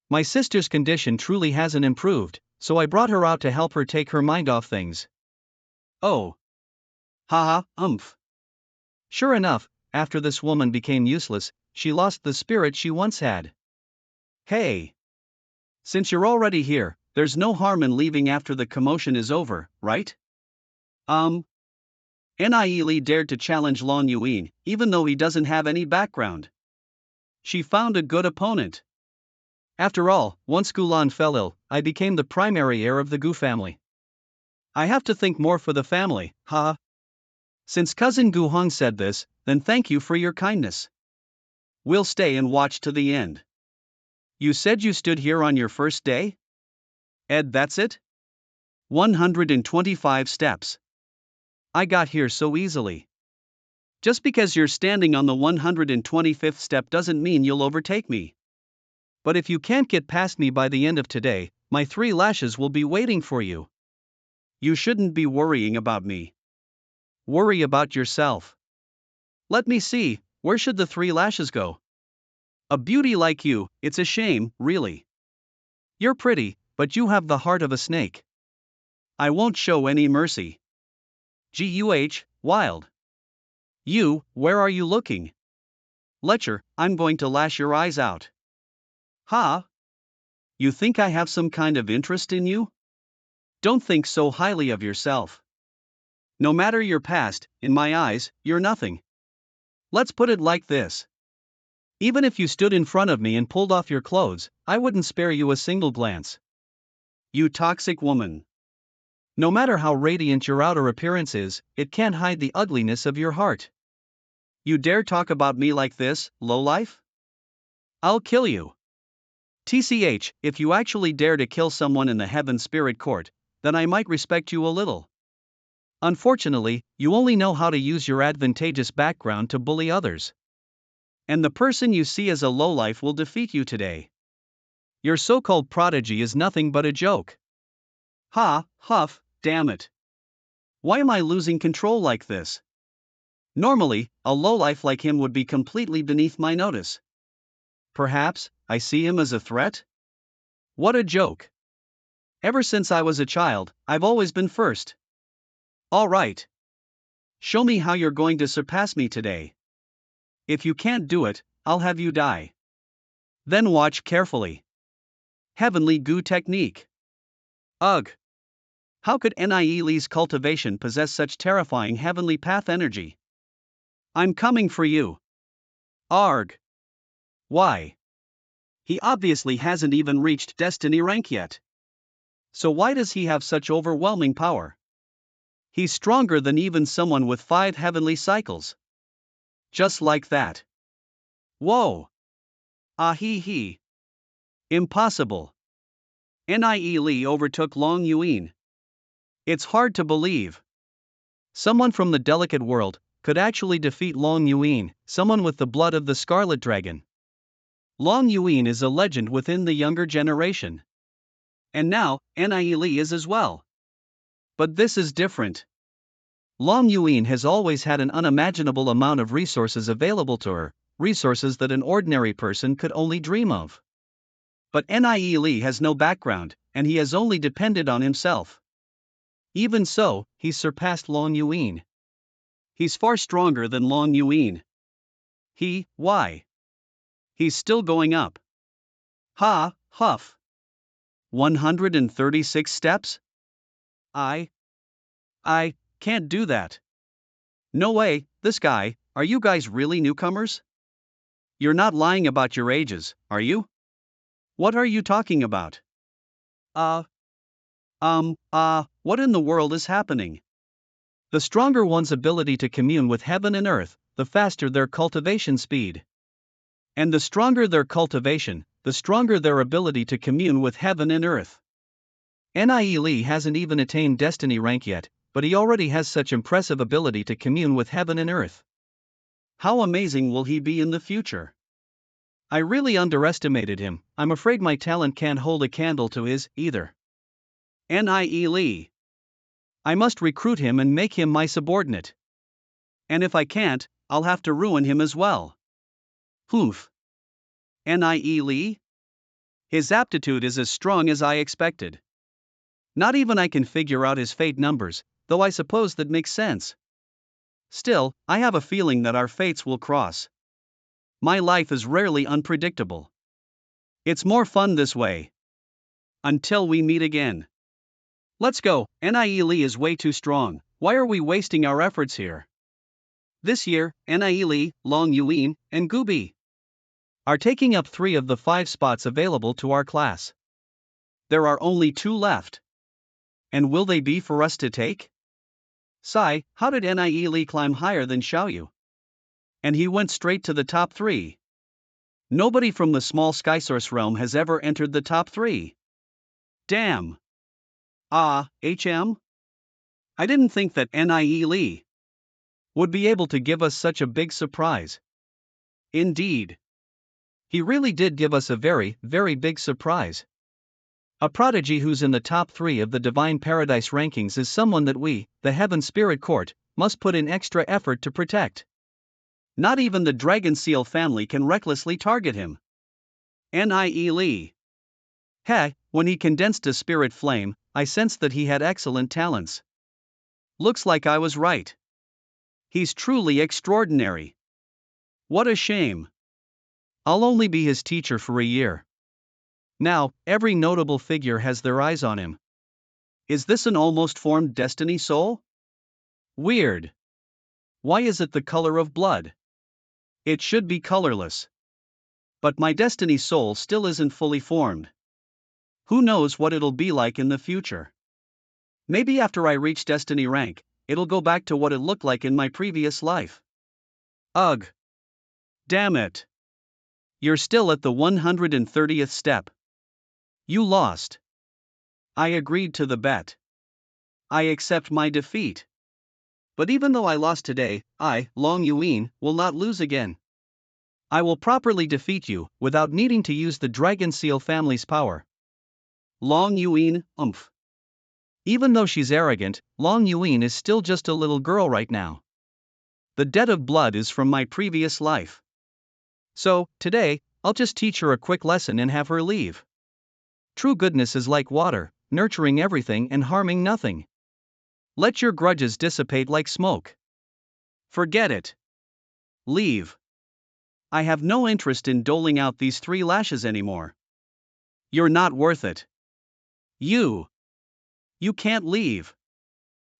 A: My sister's condition truly hasn't improved, so I brought her out to help her take her mind off things. Oh. Haha, Sure enough, after this woman became useless, she lost the spirit she once had. Hey. Since you're already here, there's no harm in leaving after the commotion is over, right? Nie Li dared to challenge Long Yuin, even though he doesn't have any background. She found a good opponent. After all, once Gulan fell ill, I became the primary heir of the Gu family. I have to think more for the family, huh? Since cousin Guhong said this, then thank you for your kindness. We'll stay and watch to the end. You said you stood here on your first day? Ed, that's it? 125 steps. I got here so easily. Just because you're standing on the 125th step doesn't mean you'll overtake me. But if you can't get past me by the end of today, my 3 lashes will be waiting for you. You shouldn't be worrying about me. Worry about yourself. Let me see, where should the 3 lashes go? A beauty like you, it's a shame, really. You're pretty, but you have the heart of a snake. I won't show any mercy. Guh, wild. You, where are you looking? Lecher, I'm going to lash your eyes out. Ha? You think I have some kind of interest in you? Don't think so highly of yourself. No matter your past, in my eyes, you're nothing. Let's put it like this. Even if you stood in front of me and pulled off your clothes, I wouldn't spare you a single glance. You toxic woman. No matter how radiant your outer appearance is, it can't hide the ugliness of your heart. You dare talk about me like this, lowlife? I'll kill you. TCH, if you actually dare to kill someone in the Heaven Spirit Court, then I might respect you a little. Unfortunately, you only know how to use your advantageous background to bully others. And the person you see as a lowlife will defeat you today. Your so-called prodigy is nothing but a joke. Ha, huff, damn it. Why am I losing control like this? Normally, a lowlife like him would be completely beneath my notice. Perhaps, I see him as a threat? What a joke. Ever since I was a child, I've always been first. All right. Show me how you're going to surpass me today. If you can't do it, I'll have you die. Then watch carefully. Heavenly Goo technique. Ugh. How could Nie Li's cultivation possess such terrifying heavenly path energy? I'm coming for you. Arg. Why? He obviously hasn't even reached destiny rank yet. So why does he have such overwhelming power? He's stronger than even someone with 5 heavenly cycles. Just like that. Whoa! Ah hee hee. Impossible. Nie Li overtook Long Yuan. It's hard to believe. Someone from the delicate world could actually defeat Long Yuan, someone with the blood of the Scarlet Dragon. Long Yuan is a legend within the younger generation. And now, Nie Li is as well. But this is different. Long Yuan has always had an unimaginable amount of resources available to her, resources that an ordinary person could only dream of. But Nie Li has no background, and he has only depended on himself. Even so, he's surpassed Long Yuan. He's far stronger than Long Yuan. Why? He's still going up. Ha, huff. 136 steps? I can't do that. No way, this guy, are you guys really newcomers? You're not lying about your ages, are you? What are you talking about? What in the world is happening? The stronger one's ability to commune with heaven and earth, the faster their cultivation speed. And the stronger their cultivation, the stronger their ability to commune with heaven and earth. Nie Li hasn't even attained destiny rank yet, but he already has such impressive ability to commune with heaven and earth. How amazing will he be in the future? I really underestimated him. I'm afraid my talent can't hold a candle to his, either. Nie Li. I must recruit him and make him my subordinate. And if I can't, I'll have to ruin him as well. Poof. Nie Li? His aptitude is as strong as I expected. Not even I can figure out his fate numbers, though I suppose that makes sense. Still, I have a feeling that our fates will cross. My life is rarely unpredictable. It's more fun this way. Until we meet again. Let's go, Nie Li is way too strong, why are we wasting our efforts here? This year, Nie Li, Long Yuan, and Gubi are taking up 3 of the 5 spots available to our class. There are only 2 left. And will they be for us to take? Sai, how did Nie Li climb higher than Xiaoyu? And he went straight to the top 3. Nobody from the small Skysource realm has ever entered the top 3. Damn. HM? I didn't think that Nie Li would be able to give us such a big surprise. Indeed. He really did give us a very, very big surprise. A prodigy who's in the top 3 of the Divine Paradise rankings is someone that we, the Heaven Spirit Court, must put in extra effort to protect. Not even the Dragon Seal family can recklessly target him. Nie Li. When he condensed a spirit flame, I sensed that he had excellent talents. Looks like I was right. He's truly extraordinary. What a shame. I'll only be his teacher for a year. Now, every notable figure has their eyes on him. Is this an almost formed destiny soul? Weird. Why is it the color of blood? It should be colorless. But my destiny soul still isn't fully formed. Who knows what it'll be like in the future? Maybe after I reach destiny rank, it'll go back to what it looked like in my previous life. Ugh. Damn it. You're still at the 130th step. You lost. I agreed to the bet. I accept my defeat. But even though I lost today, I, Long Yuan, will not lose again. I will properly defeat you, without needing to use the Dragon Seal family's power. Long Yuan, Even though she's arrogant, Long Yuan is still just a little girl right now. The debt of blood is from my previous life. So, today, I'll just teach her a quick lesson and have her leave. True goodness is like water, nurturing everything and harming nothing. Let your grudges dissipate like smoke. Forget it. Leave. I have no interest in doling out these 3 lashes anymore. You're not worth it. You can't leave.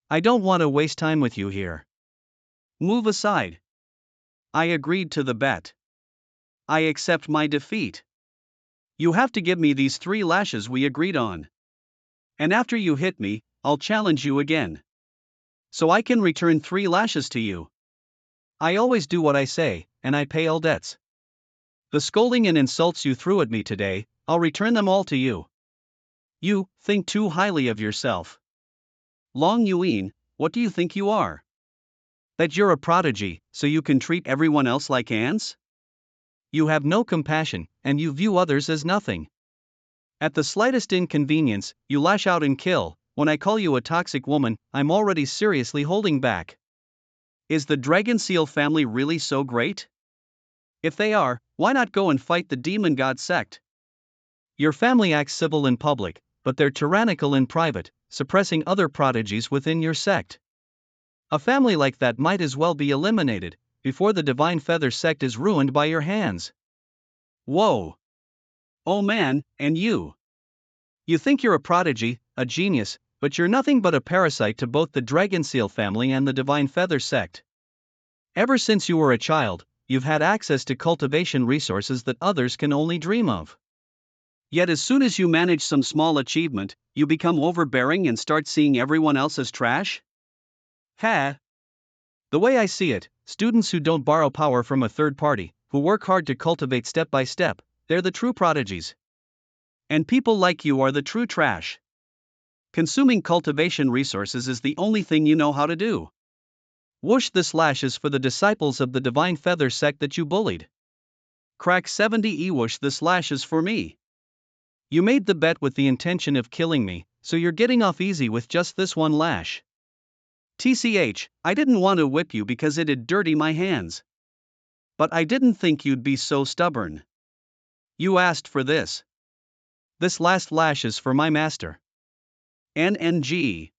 A: I don't want to waste time with you here. Move aside. I agreed to the bet. I accept my defeat. You have to give me these 3 lashes we agreed on. And after you hit me, I'll challenge you again. So I can return 3 lashes to you. I always do what I say, and I pay all debts. The scolding and insults you threw at me today, I'll return them all to you. You think too highly of yourself. Long Yuan, what do you think you are? That you're a prodigy, so you can treat everyone else like ants? You have no compassion, and you view others as nothing. At the slightest inconvenience, you lash out and kill. When I call you a toxic woman, I'm already seriously holding back. Is the dragon seal family really so great? If they are, why not go and fight the demon god sect? Your family acts civil in public, but they're tyrannical in private, suppressing other prodigies within your sect. A family like that might as well be eliminated, before the Divine Feather sect is ruined by your hands. Whoa! Oh man, and you! You think you're a prodigy, a genius, but you're nothing but a parasite to both the Dragon Seal family and the Divine Feather sect. Ever since you were a child, you've had access to cultivation resources that others can only dream of. Yet as soon as you manage some small achievement, you become overbearing and start seeing everyone else as trash? Ha! The way I see it, students who don't borrow power from a third party, who work hard to cultivate step by step, they're the true prodigies. And people like you are the true trash. Consuming cultivation resources is the only thing you know how to do. Whoosh, the slash is for the disciples of the Divine Feather sect that you bullied. Crack 70 whoosh, the slash is for me. You made the bet with the intention of killing me, so you're getting off easy with just this one lash. TCH, I didn't want to whip you because it'd dirty my hands. But I didn't think you'd be so stubborn. You asked for this. This last lash is for my master. NNG.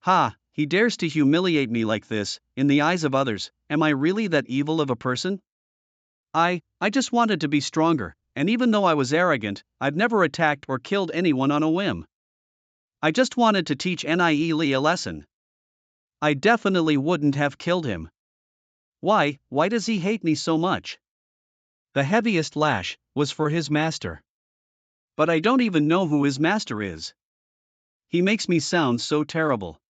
A: Ha, he dares to humiliate me like this, in the eyes of others. Am I really that evil of a person? I just wanted to be stronger, and even though I was arrogant, I've never attacked or killed anyone on a whim. I just wanted to teach Nie a lesson. I definitely wouldn't have killed him. Why does he hate me so much? The heaviest lash was for his master. But I don't even know who his master is. He makes me sound so terrible.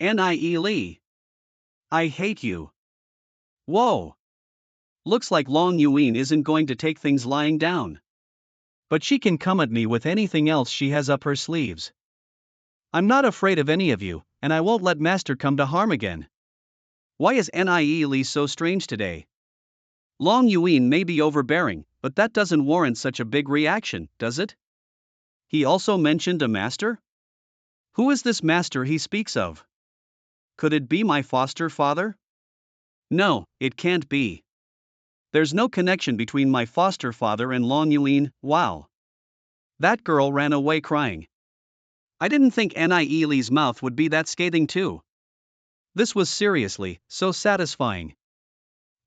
A: Nie. I hate you. Whoa. Looks like Long Yuan isn't going to take things lying down. But she can come at me with anything else she has up her sleeves. I'm not afraid of any of you, and I won't let Master come to harm again. Why is Nie so strange today? Long Yuan may be overbearing, but that doesn't warrant such a big reaction, does it? He also mentioned a master? Who is this master he speaks of? Could it be my foster father? No, it can't be. There's no connection between my foster father and Long Yuan. Wow. That girl ran away crying. I didn't think Nie's mouth would be that scathing too. This was seriously so satisfying.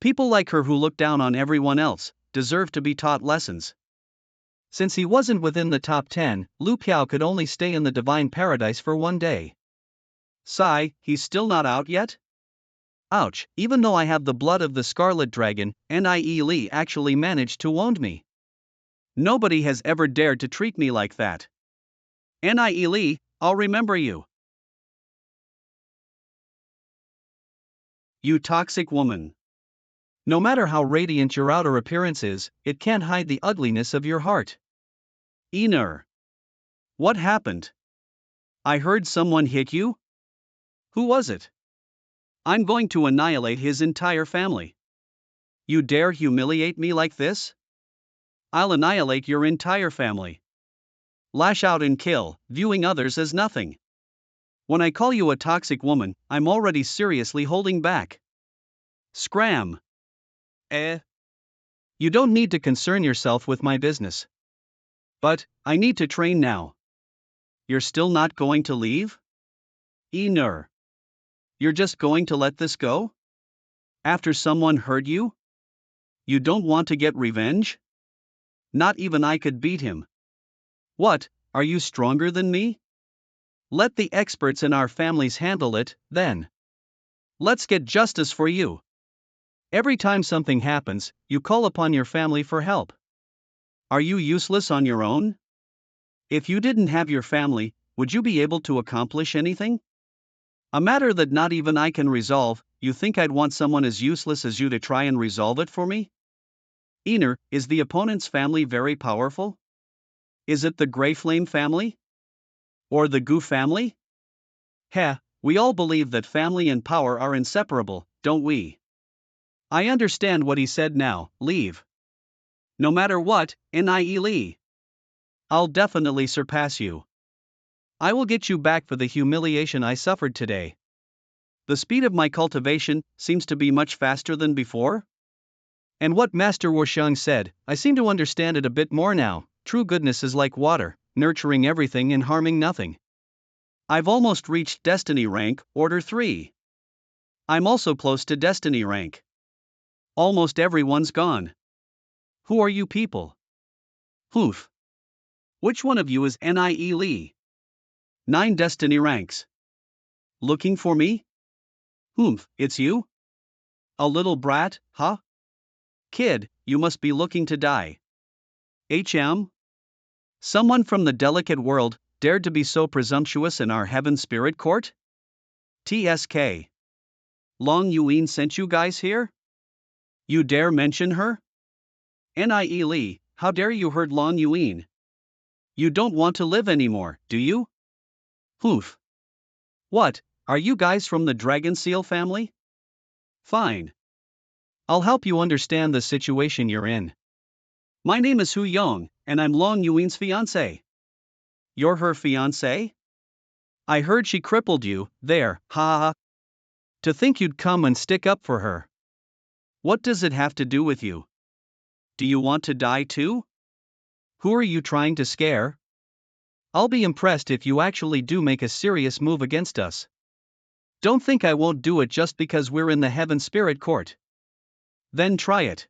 A: People like her who look down on everyone else deserve to be taught lessons. Since he wasn't within the top 10, Lu Piao could only stay in the divine paradise for one day. Sigh, he's still not out yet? Ouch, even though I have the blood of the Scarlet Dragon, Nie actually managed to wound me. Nobody has ever dared to treat me like that. Nie, I'll remember you. You toxic woman. No matter how radiant your outer appearance is, it can't hide the ugliness of your heart. Enro. What happened? I heard someone hit you? Who was it? I'm going to annihilate his entire family. You dare humiliate me like this? I'll annihilate your entire family. Lash out and kill, viewing others as nothing. When I call you a toxic woman, I'm already seriously holding back. Scram. You don't need to concern yourself with my business. But, I need to train now. You're still not going to leave? Enro. You're just going to let this go? After someone hurt you? You don't want to get revenge? Not even I could beat him. What, are you stronger than me? Let the experts in our families handle it, then. Let's get justice for you. Every time something happens, you call upon your family for help. Are you useless on your own? If you didn't have your family, would you be able to accomplish anything? A matter that not even I can resolve, you think I'd want someone as useless as you to try and resolve it for me? Enr, is the opponent's family very powerful? Is it the Grey Flame family? Or the Goo family? Heh, we all believe that family and power are inseparable, don't we? I understand what he said now, leave. No matter what, Lee. I'll definitely surpass you. I will get you back for the humiliation I suffered today. The speed of my cultivation seems to be much faster than before? And what Master Wusheng said, I seem to understand it a bit more now. True goodness is like water, nurturing everything and harming nothing. I've almost reached Destiny rank, Order 3. I'm also close to Destiny rank. Almost everyone's gone. Who are you people? Hoof. Which one of you is Lee? 9 Destiny ranks. Looking for me? Hoof, it's you? A little brat, huh? Kid, you must be looking to die. Someone from the delicate world dared to be so presumptuous in our heaven spirit court? TSK. Long Yuan sent you guys here? You dare mention her? Lee, how dare you hurt Long Yuan? You don't want to live anymore, do you? Hoof. What, are you guys from the Dragon Seal family? Fine. I'll help you understand the situation you're in. My name is Hu Yong, and I'm Long Yuan's fiancé. You're her fiancé? I heard she crippled you, there, ha ha. To think you'd come and stick up for her. What does it have to do with you? Do you want to die too? Who are you trying to scare? I'll be impressed if you actually do make a serious move against us. Don't think I won't do it just because we're in the Heaven Spirit Court. Then try it.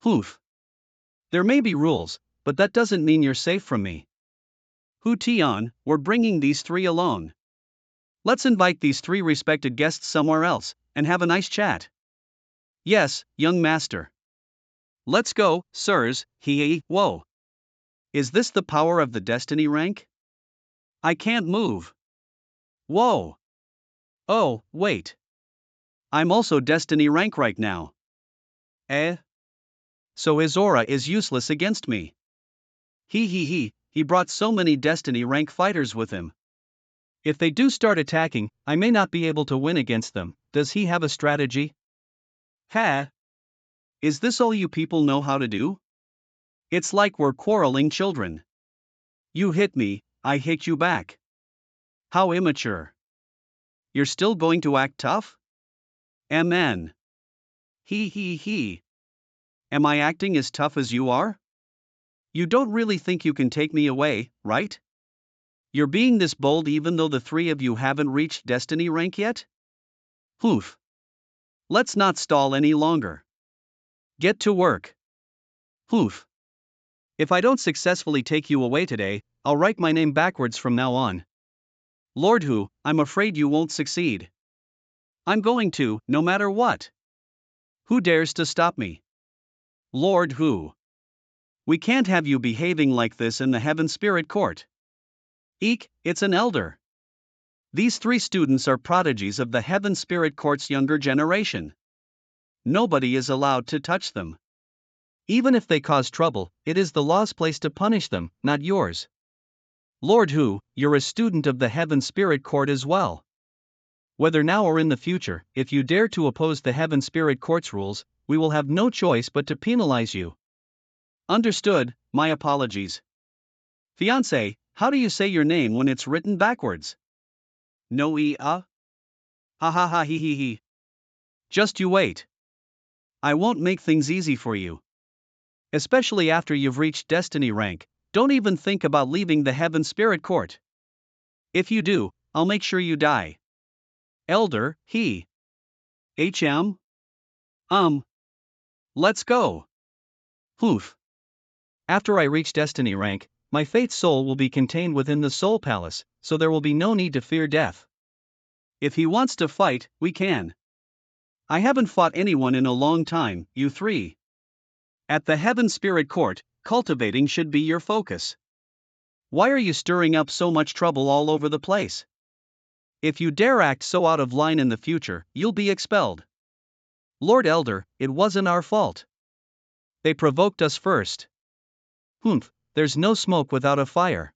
A: Hoof. There may be rules, but that doesn't mean you're safe from me. Hu Tian, we're bringing these 3 along. Let's invite these 3 respected guests somewhere else, and have a nice chat. Yes, young master. Let's go, sirs, whoa. Is this the power of the Destiny rank? I can't move. Whoa. Oh, wait. I'm also Destiny rank right now. So Izora is useless against me. He brought so many Destiny rank fighters with him. If they do start attacking, I may not be able to win against them. Does he have a strategy? Ha! Is this all you people know how to do? It's like we're quarreling children. You hit me, I hit you back. How immature. You're still going to act tough? MN. He. Am I acting as tough as you are? You don't really think you can take me away, right? You're being this bold even though the 3 of you haven't reached Destiny rank yet? Hoof. Let's not stall any longer. Get to work. Hoof. If I don't successfully take you away today, I'll write my name backwards from now on. Lord Hu, I'm afraid you won't succeed. I'm going to, no matter what. Who dares to stop me? Lord Hu. We can't have you behaving like this in the Heaven Spirit Court. Eek, it's an elder. These 3 students are prodigies of the Heaven Spirit Court's younger generation. Nobody is allowed to touch them. Even if they cause trouble, it is the law's place to punish them, not yours. Lord Hu, you're a student of the Heaven Spirit Court as well. Whether now or in the future, if you dare to oppose the Heaven Spirit Court's rules, we will have no choice but to penalize you. Understood, my apologies. Fiancé, how do you say your name when it's written backwards? No Ha ha ha he. Just you wait. I won't make things easy for you. Especially after you've reached Destiny rank, don't even think about leaving the Heaven Spirit Court. If you do, I'll make sure you die. Elder, he. Let's go. Hoof. After I reach Destiny rank, my faith soul will be contained within the Soul Palace, so there will be no need to fear death. If he wants to fight, we can. I haven't fought anyone in a long time, you 3. At the Heaven Spirit Court, cultivating should be your focus. Why are you stirring up so much trouble all over the place? If you dare act so out of line in the future, you'll be expelled. Lord Elder, it wasn't our fault. They provoked us first. Humph, there's no smoke without a fire.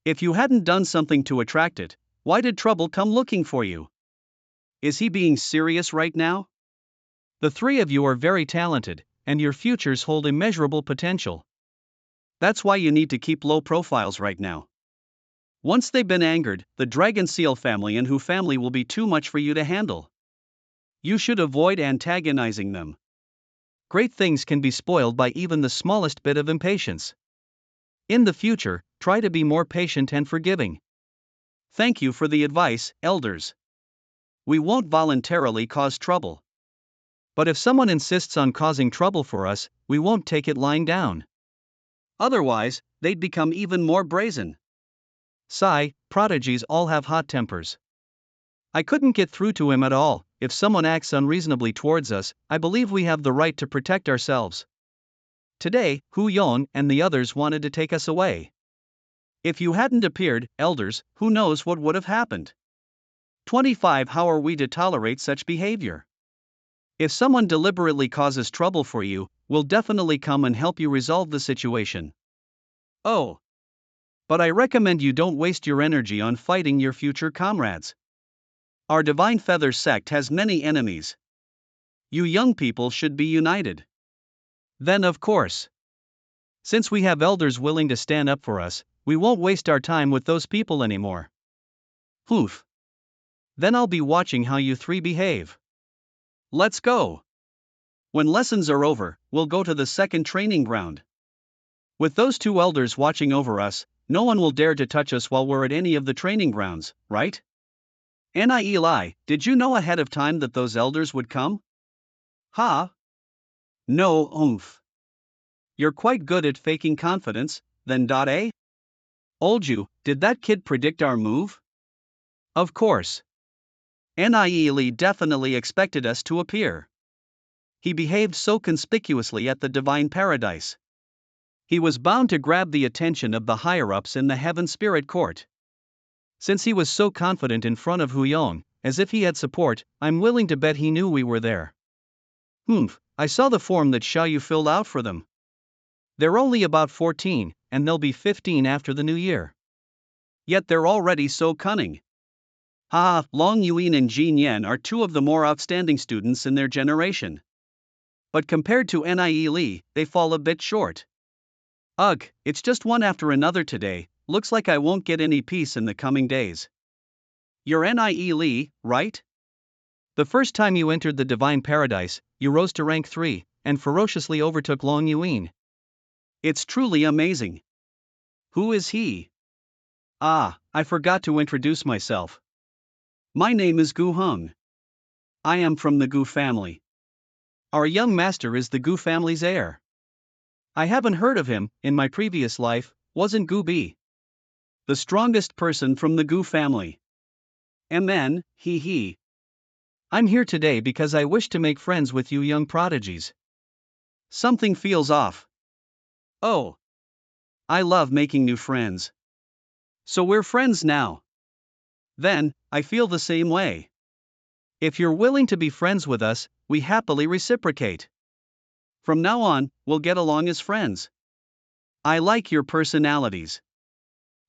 A: If you hadn't done something to attract it, why did trouble come looking for you? Is he being serious right now? The three of you are very talented, and your futures hold immeasurable potential. That's why you need to keep low profiles right now. Once they've been angered, the Dragon Seal family and Who family will be too much for you to handle. You should avoid antagonizing them. Great things can be spoiled by even the smallest bit of impatience. In the future, try to be more patient and forgiving. Thank you for the advice, elders. We won't voluntarily cause trouble. But if someone insists on causing trouble for us, we won't take it lying down. Otherwise, they'd become even more brazen. Sigh, prodigies all have hot tempers. I couldn't get through to him at all. If someone acts unreasonably towards us, I believe we have the right to protect ourselves. Today, Hu Yon and the others wanted to take us away. If you hadn't appeared, elders, who knows what would have happened? 25. How are we to tolerate such behavior? If someone deliberately causes trouble for you, we'll definitely come and help you resolve the situation. Oh. But I recommend you don't waste your energy on fighting your future comrades. Our Divine Feather sect has many enemies. You young people should be united. Then of course. Since we have elders willing to stand up for us, we won't waste our time with those people anymore. Poof. Then I'll be watching how you three behave. Let's go. When lessons are over, we'll go to the second training ground. With those two elders watching over us, no one will dare to touch us while we're at any of the training grounds, right? Eli, did you know ahead of time that those elders would come? Ha? No, oomph. You're quite good at faking confidence, then. Olju, did that kid predict our move? Of course. Eli definitely expected us to appear. He behaved so conspicuously at the Divine Paradise. He was bound to grab the attention of the higher-ups in the Heaven Spirit Court. Since he was so confident in front of Huyong, as if he had support, I'm willing to bet he knew we were there. I saw the form that Xiaoyu filled out for them. They're only about 14, and they'll be 15 after the new year. Yet they're already so cunning. Long Yuan and Jin Yan are two of the more outstanding students in their generation. But compared to Nie, they fall a bit short. Ugh, it's just one after another today, looks like I won't get any peace in the coming days. You're Nie, right? The first time you entered the Divine Paradise, you rose to rank 3, and ferociously overtook Long Yuan. It's truly amazing. Who is he? I forgot to introduce myself. My name is Gu Heng. I am from the Gu family. Our young master is the Gu family's heir. I haven't heard of him. In my previous life, wasn't Gu B the strongest person from the Gu family? Amen, he. I'm here today because I wish to make friends with you young prodigies. Something feels off. Oh. I love making new friends. So we're friends now. Then, I feel the same way. If you're willing to be friends with us, we happily reciprocate. From now on, we'll get along as friends. I like your personalities.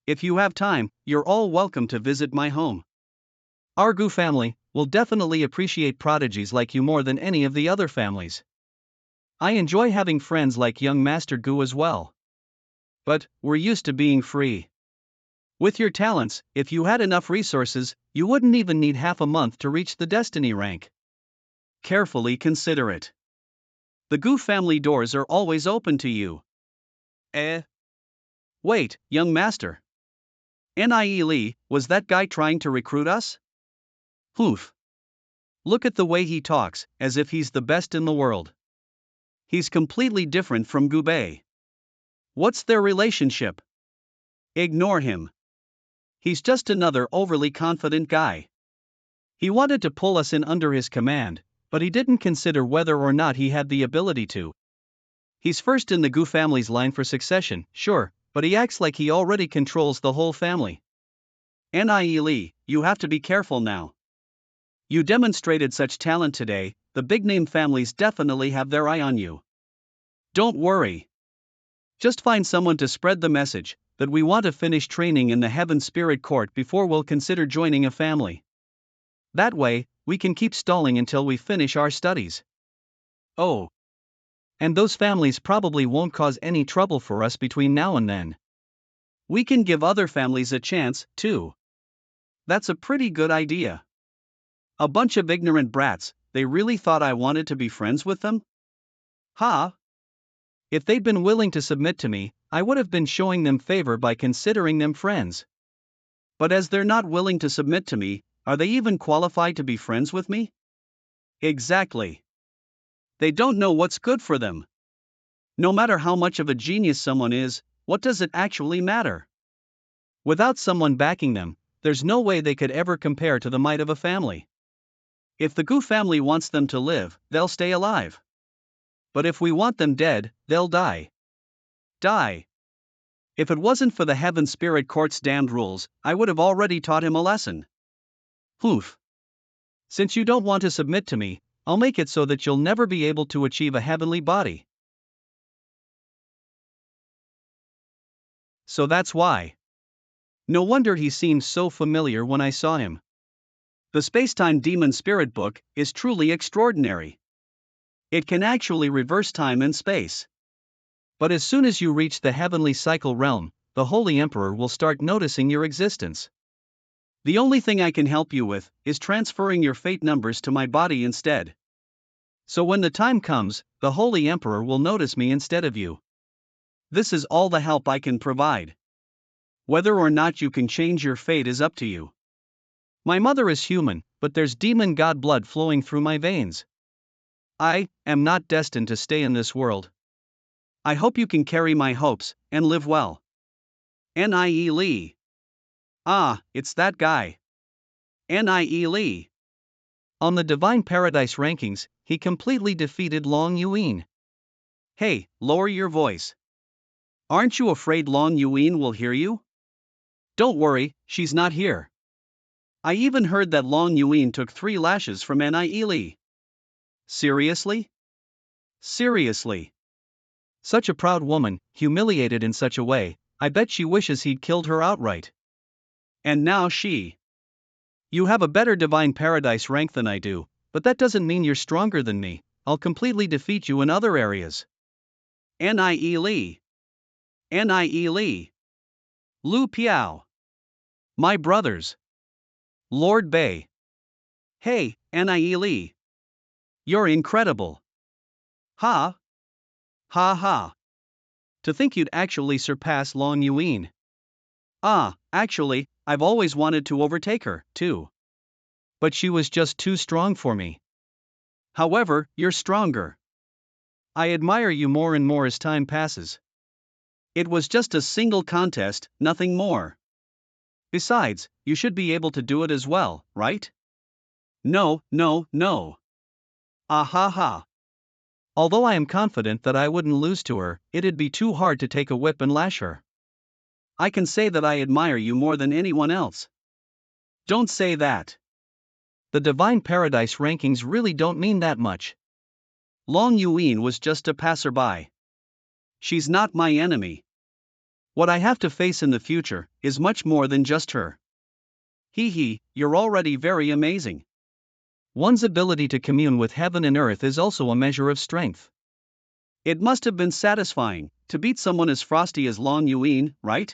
A: If you have time, you're all welcome to visit my home. Our Gu family will definitely appreciate prodigies like you more than any of the other families. I enjoy having friends like young Master Gu as well. But, we're used to being free. With your talents, if you had enough resources, you wouldn't even need half a month to reach the destiny rank. Carefully consider it. The Gu family doors are always open to you. Wait, young master. Nie, was that guy trying to recruit us? Hoof. Look at the way he talks, as if he's the best in the world. He's completely different from Gu Bei. What's their relationship? Ignore him. He's just another overly confident guy. He wanted to pull us in under his command, but he didn't consider whether or not he had the ability to. He's first in the Gu family's line for succession, sure, but he acts like he already controls the whole family. Nie, you have to be careful now. You demonstrated such talent today, the big-name families definitely have their eye on you. Don't worry. Just find someone to spread the message that we want to finish training in the Heaven Spirit Court before we'll consider joining a family. That way, we can keep stalling until we finish our studies. Oh. And those families probably won't cause any trouble for us between now and then. We can give other families a chance, too. That's a pretty good idea. A bunch of ignorant brats, they really thought I wanted to be friends with them? Ha! If they'd been willing to submit to me, I would have been showing them favor by considering them friends. But as they're not willing to submit to me, are they even qualified to be friends with me? Exactly. They don't know what's good for them. No matter how much of a genius someone is, what does it actually matter? Without someone backing them, there's no way they could ever compare to the might of a family. If the Gu family wants them to live, they'll stay alive. But if we want them dead, they'll die. Die. If it wasn't for the Heaven Spirit Court's damned rules, I would have already taught him a lesson. Poof. Since you don't want to submit to me, I'll make it so that you'll never be able to achieve a heavenly body. So that's why. No wonder he seemed so familiar when I saw him. The Spacetime Demon Spirit book is truly extraordinary. It can actually reverse time and space. But as soon as you reach the heavenly cycle realm, the Holy Emperor will start noticing your existence. The only thing I can help you with is transferring your fate numbers to my body instead. So when the time comes, the Holy Emperor will notice me instead of you. This is all the help I can provide. Whether or not you can change your fate is up to you. My mother is human, but there's demon god blood flowing through my veins. I am not destined to stay in this world. I hope you can carry my hopes and live well. Nie Lee. Ah, it's that guy. Nie Lee. On the Divine Paradise rankings, he completely defeated Long Yuin. Hey, lower your voice. Aren't you afraid Long Yuin will hear you? Don't worry, she's not here. I even heard that Long Yuin took 3 lashes from Nie Lee. Seriously? Seriously. Such a proud woman, humiliated in such a way, I bet she wishes he'd killed her outright. And now she. You have a better Divine Paradise rank than I do, but that doesn't mean you're stronger than me. I'll completely defeat you in other areas. Nie Lee. Nie Lee. Lu Piao. My brothers. Lord Bei. Hey, Nie Lee. You're incredible. Ha. Ha ha. To think you'd actually surpass Long Yuin. Ah, actually, I've always wanted to overtake her, too. But she was just too strong for me. However, you're stronger. I admire you more and more as time passes. It was just a single contest, nothing more. Besides, you should be able to do it as well, right? No, no, no. Ah ha ha. Although I am confident that I wouldn't lose to her, it'd be too hard to take a whip and lash her. I can say that I admire you more than anyone else. Don't say that. The Divine Paradise rankings really don't mean that much. Long Yuin was just a passerby. She's not my enemy. What I have to face in the future is much more than just her. Hee, you're already very amazing. One's ability to commune with heaven and earth is also a measure of strength. It must have been satisfying to beat someone as frosty as Long Yuin, right?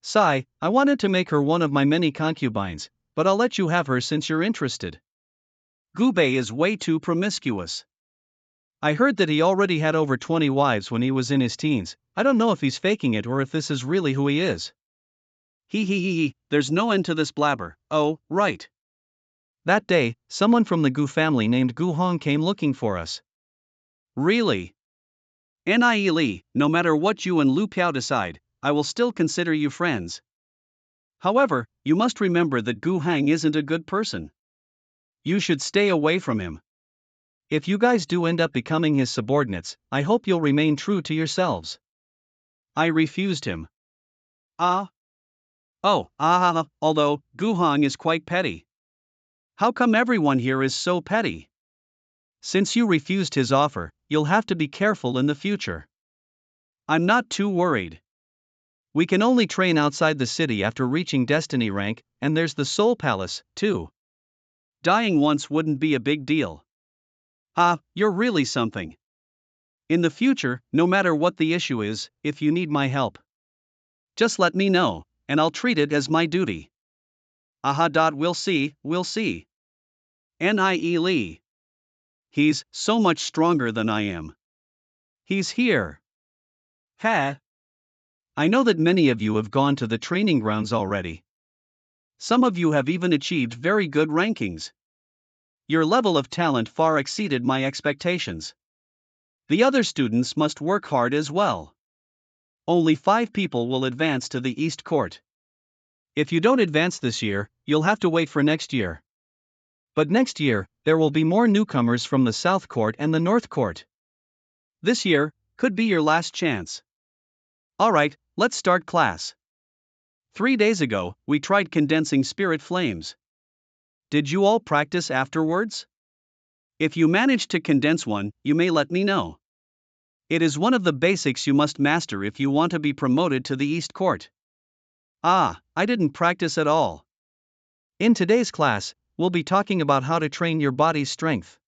A: Sigh, I wanted to make her one of my many concubines, but I'll let you have her since you're interested. Gubei is way too promiscuous. I heard that he already had over 20 wives when he was in his teens. I don't know if he's faking it or if this is really who he is. Hee, there's no end to this blabber. Oh, right. That day, someone from the Gu family named Gu Hong came looking for us. Really? Nie Lee, no matter what you and Lu Piao decide, I will still consider you friends. However, you must remember that Gu Hang isn't a good person. You should stay away from him. If you guys do end up becoming his subordinates, I hope you'll remain true to yourselves. I refused him. Although, Guhong is quite petty. How come everyone here is so petty? Since you refused his offer, you'll have to be careful in the future. I'm not too worried. We can only train outside the city after reaching destiny rank, and there's the Soul Palace, too. Dying once wouldn't be a big deal. You're really something. In the future, no matter what the issue is, if you need my help, just let me know, and I'll treat it as my duty. We'll see. Nie Lee. He's so much stronger than I am. He's here. I know that many of you have gone to the training grounds already. Some of you have even achieved very good rankings. Your level of talent far exceeded my expectations. The other students must work hard as well. Only 5 people will advance to the East Court. If you don't advance this year, you'll have to wait for next year. But next year, there will be more newcomers from the South Court and the North Court. This year could be your last chance. Alright, let's start class. 3 days ago, we tried condensing spirit flames. Did you all practice afterwards? If you managed to condense one, you may let me know. It is one of the basics you must master if you want to be promoted to the East Court. I didn't practice at all. In today's class, we'll be talking about how to train your body's strength.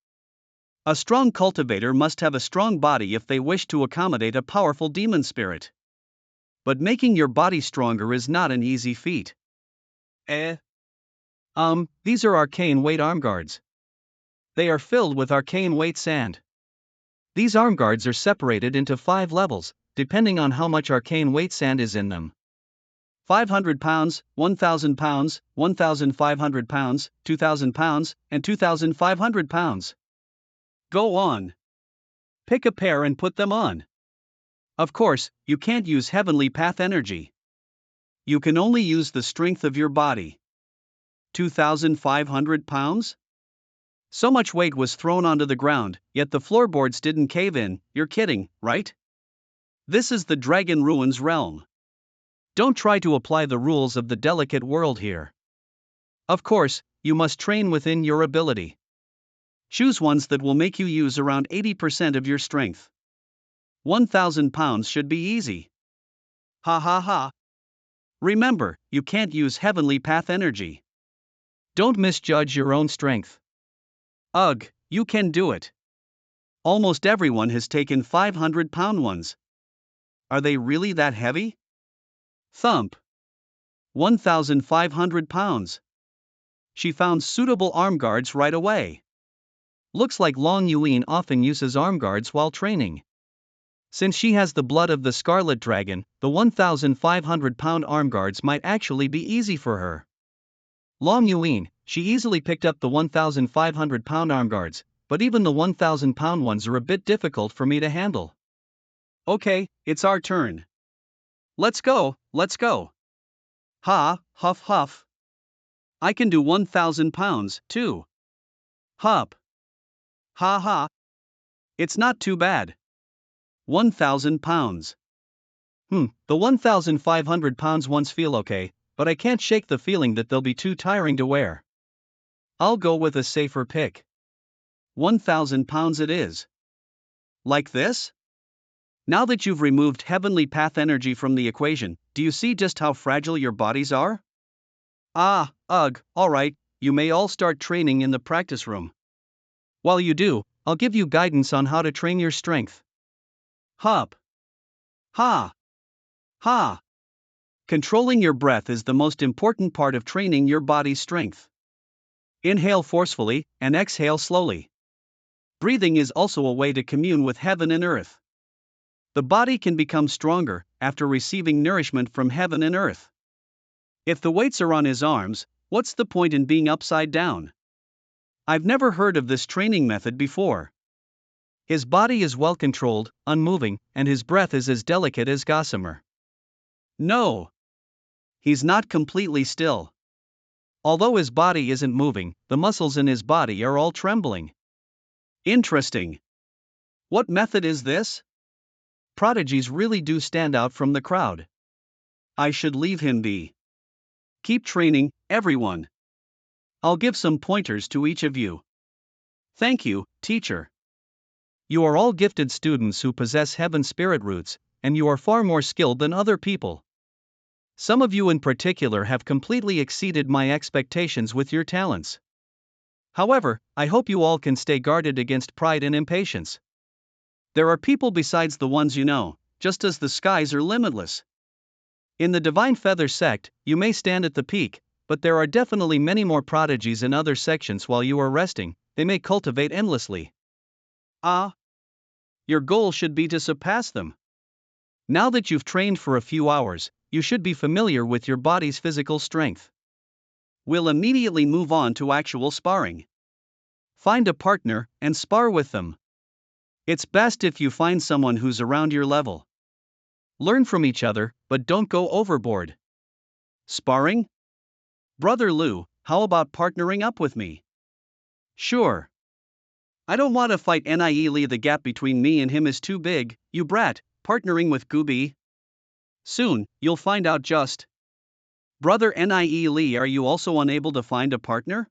A: A strong cultivator must have a strong body if they wish to accommodate a powerful demon spirit. But making your body stronger is not an easy feat. These are arcane weight arm guards. They are filled with arcane weight sand. These arm guards are separated into 5 levels, depending on how much arcane weight sand is in them. 500 pounds, 1,000 pounds, 1,500 pounds, 2,000 pounds, and 2,500 pounds. Go on. Pick a pair and put them on. Of course, you can't use heavenly path energy. You can only use the strength of your body. 2,500 pounds? So much weight was thrown onto the ground, yet the floorboards didn't cave in. You're kidding, right? This is the Dragon Ruins realm. Don't try to apply the rules of the delicate world here. Of course, you must train within your ability. Choose ones that will make you use around 80% of your strength. 1,000 pounds should be easy. Remember, you can't use heavenly path energy. Don't misjudge your own strength. You can do it. Almost everyone has taken 500-pound ones. Are they really that heavy? Thump. 1,500 pounds. She found suitable arm guards right away. Looks like Long Yuan often uses arm guards while training. Since she has the blood of the Scarlet Dragon, the 1,500-pound arm guards might actually be easy for her. Long Yuan, she easily picked up the 1,500-pound arm guards, but even the 1,000-pound ones are a bit difficult for me to handle. Okay, it's our turn. Let's go. Huff. I can do 1,000 pounds, too. Hup. It's not too bad. 1,000 pounds. The 1,500 pounds ones feel okay, but I can't shake the feeling that they'll be too tiring to wear. I'll go with a safer pick. 1,000 pounds it is. Like this? Now that you've removed heavenly path energy from the equation, do you see just how fragile your bodies are? Alright, you may all start training in the practice room. While you do, I'll give you guidance on how to train your strength. Hup. Ha. Controlling your breath is the most important part of training your body's strength. Inhale forcefully, and exhale slowly. Breathing is also a way to commune with heaven and earth. The body can become stronger after receiving nourishment from heaven and earth. If the weights are on his arms, what's the point in being upside down? I've never heard of this training method before. His body is well controlled, unmoving, and his breath is as delicate as gossamer. No. He's not completely still. Although his body isn't moving, the muscles in his body are all trembling. Interesting. What method is this? Prodigies really do stand out from the crowd. I should leave him be. Keep training, everyone. I'll give some pointers to each of you. Thank you, teacher. You are all gifted students who possess heaven spirit roots, and you are far more skilled than other people. Some of you in particular have completely exceeded my expectations with your talents. However, I hope you all can stay guarded against pride and impatience. There are people besides the ones you know, just as the skies are limitless. In the Divine Feather sect, you may stand at the peak, but there are definitely many more prodigies in other sections. While you are resting, they may cultivate endlessly. Ah, your goal should be to surpass them. Now that you've trained for a few hours, you should be familiar with your body's physical strength. We'll immediately move on to actual sparring. Find a partner and spar with them. It's best if you find someone who's around your level. Learn from each other, but don't go overboard. Sparring? Brother Lou, how about partnering up with me? Sure. I don't want to fight Nie. The gap between me and him is too big, you brat, partnering with Gooby. Soon, you'll find out just. Brother Nie, are you also unable to find a partner?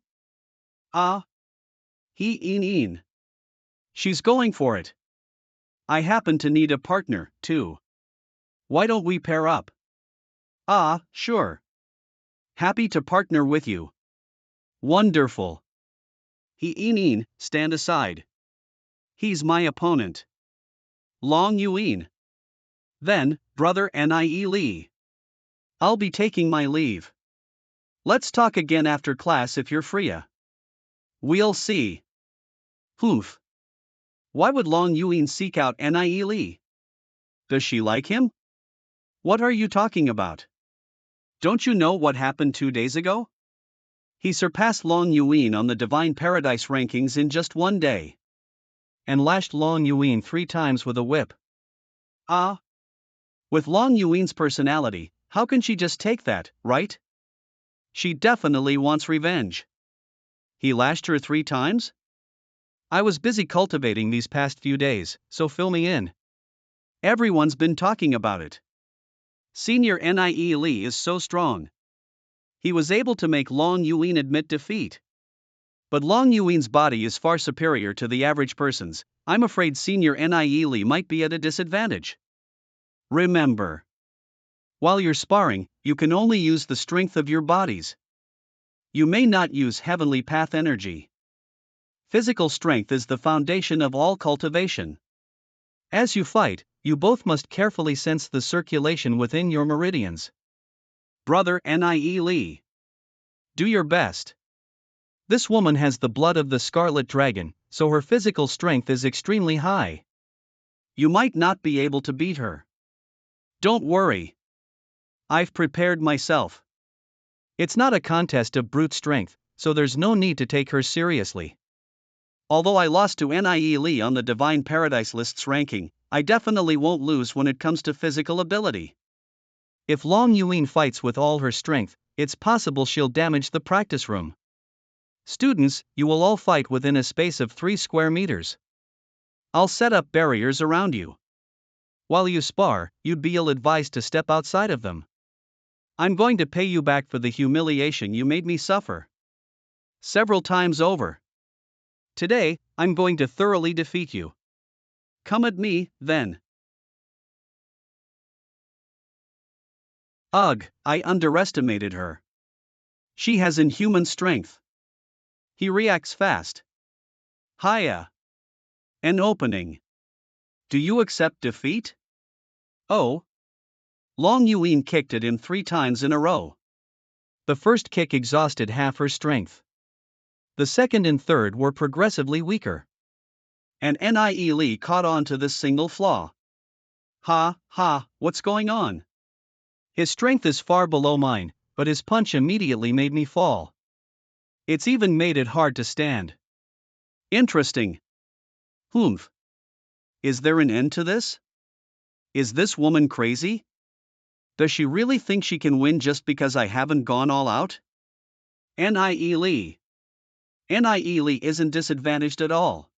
A: Ah. Een. She's going for it. I happen to need a partner, too. Why don't we pair up? Ah, sure. Happy to partner with you. Wonderful. Een, stand aside. He's my opponent. Long Yuin. Then, brother Nie. I'll be taking my leave. Let's talk again after class if you're free. We'll see. Humph. Why would Long Yuin seek out Nie? Does she like him? What are you talking about? Don't you know what happened 2 days ago? He surpassed Long Yuin on the Divine Paradise rankings in just 1 day. And lashed Long Yuin 3 times with a whip. Ah. With Long Yuin's personality, how can she just take that, right? She definitely wants revenge. He lashed her 3 times? I was busy cultivating these past few days, so fill me in. Everyone's been talking about it. Senior Nie is so strong. He was able to make Long Yuin admit defeat. But Long Yuin's body is far superior to the average person's. I'm afraid Senior Nie might be at a disadvantage. Remember, while you're sparring, you can only use the strength of your bodies. You may not use heavenly path energy. Physical strength is the foundation of all cultivation. As you fight, you both must carefully sense the circulation within your meridians. Brother Nie. Do your best. This woman has the blood of the Scarlet Dragon, so her physical strength is extremely high. You might not be able to beat her. Don't worry. I've prepared myself. It's not a contest of brute strength, so there's no need to take her seriously. Although I lost to Nie on the Divine Paradise list's ranking, I definitely won't lose when it comes to physical ability. If Long Yuin fights with all her strength, it's possible she'll damage the practice room. Students, you will all fight within a space of 3 square meters. I'll set up barriers around you. While you spar, you'd be ill-advised to step outside of them. I'm going to pay you back for the humiliation you made me suffer. Several times over. Today, I'm going to thoroughly defeat you. Come at me, then. Ugh, I underestimated her. She has inhuman strength. He reacts fast. Hiya. An opening. Do you accept defeat? Oh. Long Yuin kicked at him 3 times in a row. The first kick exhausted half her strength. The second and third were progressively weaker. And Nie caught on to this single flaw. Ha, what's going on? His strength is far below mine, but his punch immediately made me fall. It's even made it hard to stand. Interesting. Humph. Is there an end to this? Is this woman crazy? Does she really think she can win just because I haven't gone all out? Nie isn't disadvantaged at all.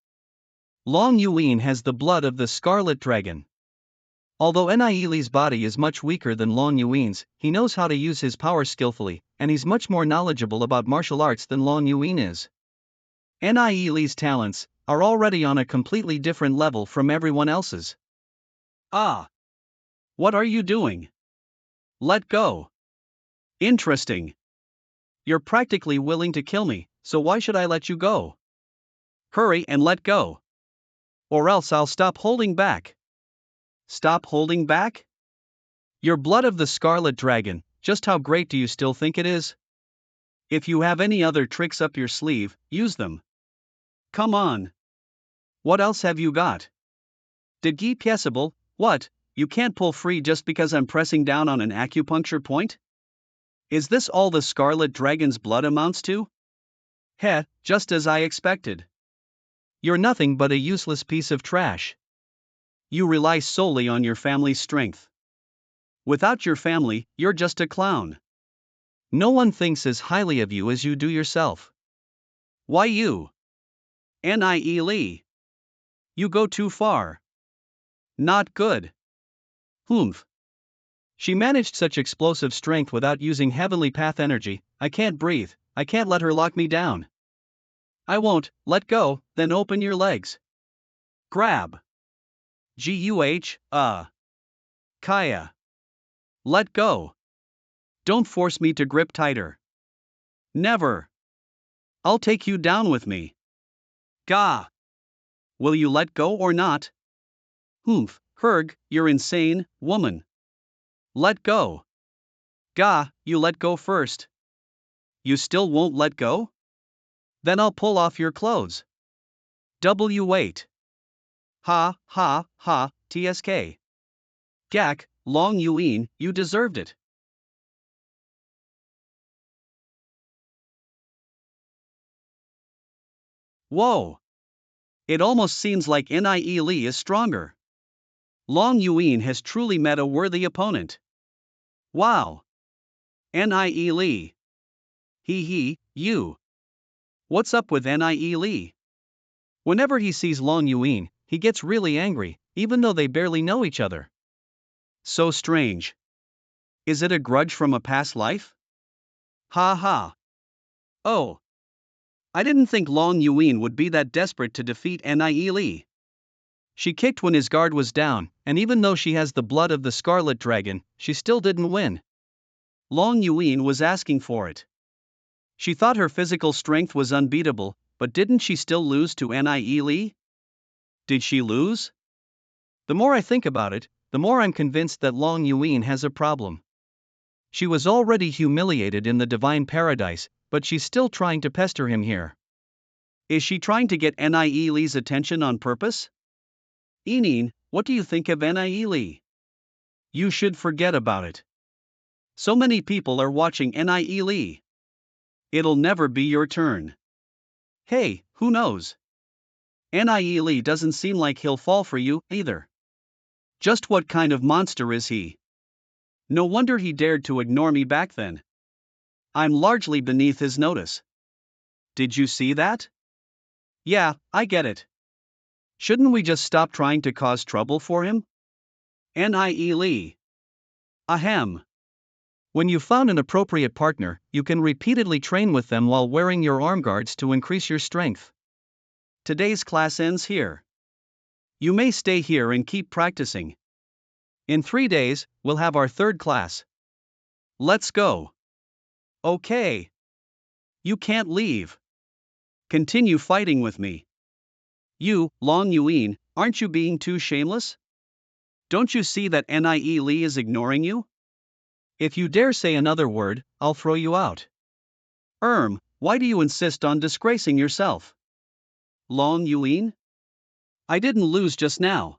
A: Long Yuan has the blood of the Scarlet Dragon. Although Nieli's body is much weaker than Long Yuan's, he knows how to use his power skillfully, and he's much more knowledgeable about martial arts than Long Yuan is. Nieli's talents are already on a completely different level from everyone else's. Ah! What are you doing? Let go. Interesting. You're practically willing to kill me, so why should I let you go? Hurry and let go. Or else I'll stop holding back. Stop holding back? Your blood of the Scarlet Dragon, just how great do you still think it is? If you have any other tricks up your sleeve, use them. Come on. What else have you got? Did possible? What, you can't pull free just because I'm pressing down on an acupuncture point? Is this all the Scarlet Dragon's blood amounts to? Heh, just as I expected. You're nothing but a useless piece of trash. You rely solely on your family's strength. Without your family, you're just a clown. No one thinks as highly of you as you do yourself. Why you? Nie. You go too far. Not good. Humph. She managed such explosive strength without using heavenly path energy. I can't breathe, I can't let her lock me down. I won't, let go, then open your legs. Grab. Kaya. Let go. Don't force me to grip tighter. Never. I'll take you down with me. Gah. Will you let go or not? Humph, Herg, you're insane, woman. Let go. Gah, you let go first. You still won't let go? Then I'll pull off your clothes. Wait. Ha, tsk. Gak, Long Yuan, you deserved it. Whoa. It almost seems like Nie is stronger. Long Yuan has truly met a worthy opponent. Wow. Nie. You. What's up with Nie? Whenever he sees Long Yuan, he gets really angry, even though they barely know each other. So strange. Is it a grudge from a past life? Ha ha. Oh. I didn't think Long Yuan would be that desperate to defeat Nie. She kicked when his guard was down, and even though she has the blood of the Scarlet Dragon, she still didn't win. Long Yuan was asking for it. She thought her physical strength was unbeatable, but didn't she still lose to Nie? Did she lose? The more I think about it, the more I'm convinced that Long Yuan has a problem. She was already humiliated in the Divine Paradise, but she's still trying to pester him here. Is she trying to get Nie's attention on purpose? Eneen, what do you think of Nie? You should forget about it. So many people are watching Nie. It'll never be your turn. Hey, who knows? Nie doesn't seem like he'll fall for you, either. Just what kind of monster is he? No wonder he dared to ignore me back then. I'm largely beneath his notice. Did you see that? Yeah, I get it. Shouldn't we just stop trying to cause trouble for him? Nie. Ahem. When you found an appropriate partner, you can repeatedly train with them while wearing your arm guards to increase your strength. Today's class ends here. You may stay here and keep practicing. In 3 days, we'll have our third class. Let's go. Okay. You can't leave. Continue fighting with me. You, Long Yuan, aren't you being too shameless? Don't you see that Nie is ignoring you? If you dare say another word, I'll throw you out. Why do you insist on disgracing yourself? Long Yuan? I didn't lose just now.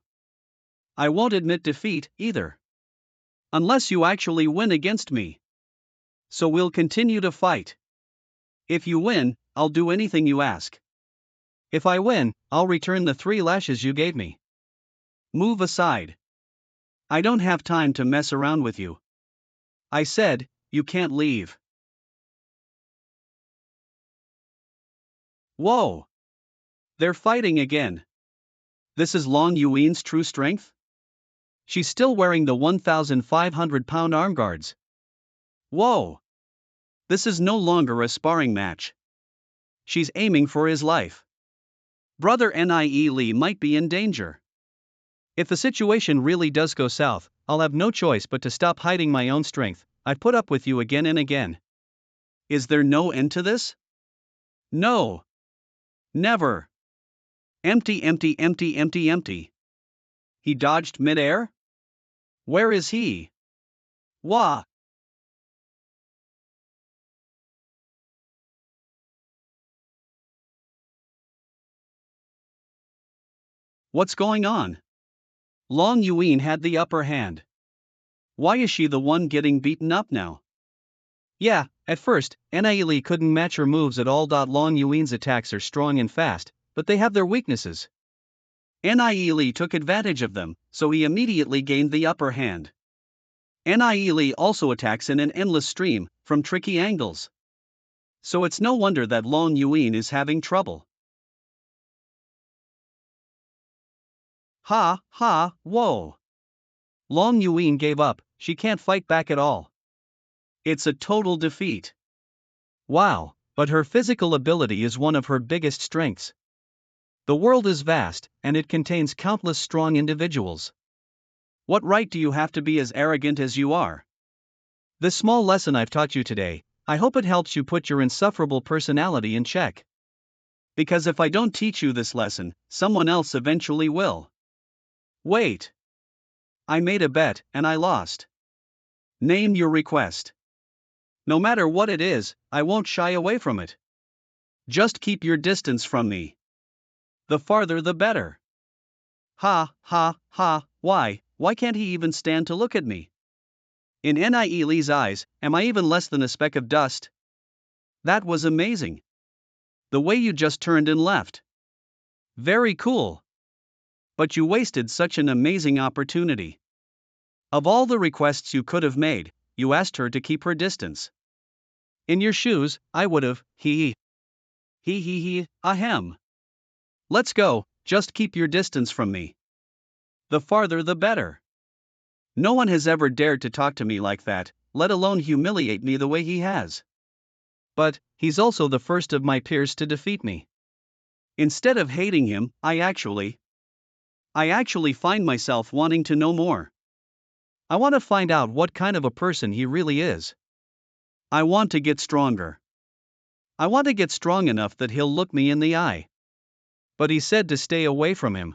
A: I won't admit defeat, either. Unless you actually win against me. So we'll continue to fight. If you win, I'll do anything you ask. If I win, I'll return the 3 lashes you gave me. Move aside. I don't have time to mess around with you. I said, you can't leave. Whoa! They're fighting again. This is Long Yuin's true strength? She's still wearing the 1,500-pound arm guards. Whoa! This is no longer a sparring match. She's aiming for his life. Brother Nie Lee might be in danger. If the situation really does go south, I'll have no choice but to stop hiding my own strength. I've put up with you again and again. Is there no end to this? No. Never. Empty, empty, empty, empty, empty. He dodged midair? Where is he? Wah! What's going on? Long Yuin had the upper hand. Why is she the one getting beaten up now? Yeah, at first, Nie Lee couldn't match her moves at all. Long Yuin's attacks are strong and fast, but they have their weaknesses. Nie Lee took advantage of them, so he immediately gained the upper hand. Nie Lee also attacks in an endless stream, from tricky angles. So it's no wonder that Long Yuin is having trouble. Ha, ha, whoa. Long Yuin gave up, she can't fight back at all. It's a total defeat. Wow, but her physical ability is one of her biggest strengths. The world is vast, and it contains countless strong individuals. What right do you have to be as arrogant as you are? This small lesson I've taught you today, I hope it helps you put your insufferable personality in check. Because if I don't teach you this lesson, someone else eventually will. Wait. I made a bet, and I lost. Name your request. No matter what it is, I won't shy away from it. Just keep your distance from me. The farther the better. Ha, ha, ha, why can't he even stand to look at me? In Nie Lee's eyes, am I even less than a speck of dust? That was amazing. The way you just turned and left. Very cool. But you wasted such an amazing opportunity. Of all the requests you could have made, you asked her to keep her distance. In your shoes, I would've, ahem. Let's go, just keep your distance from me. The farther the better. No one has ever dared to talk to me like that, let alone humiliate me the way he has. But, he's also the first of my peers to defeat me. Instead of hating him, I actually find myself wanting to know more. I want to find out what kind of a person he really is. I want to get stronger. I want to get strong enough that he'll look me in the eye. But he said to stay away from him.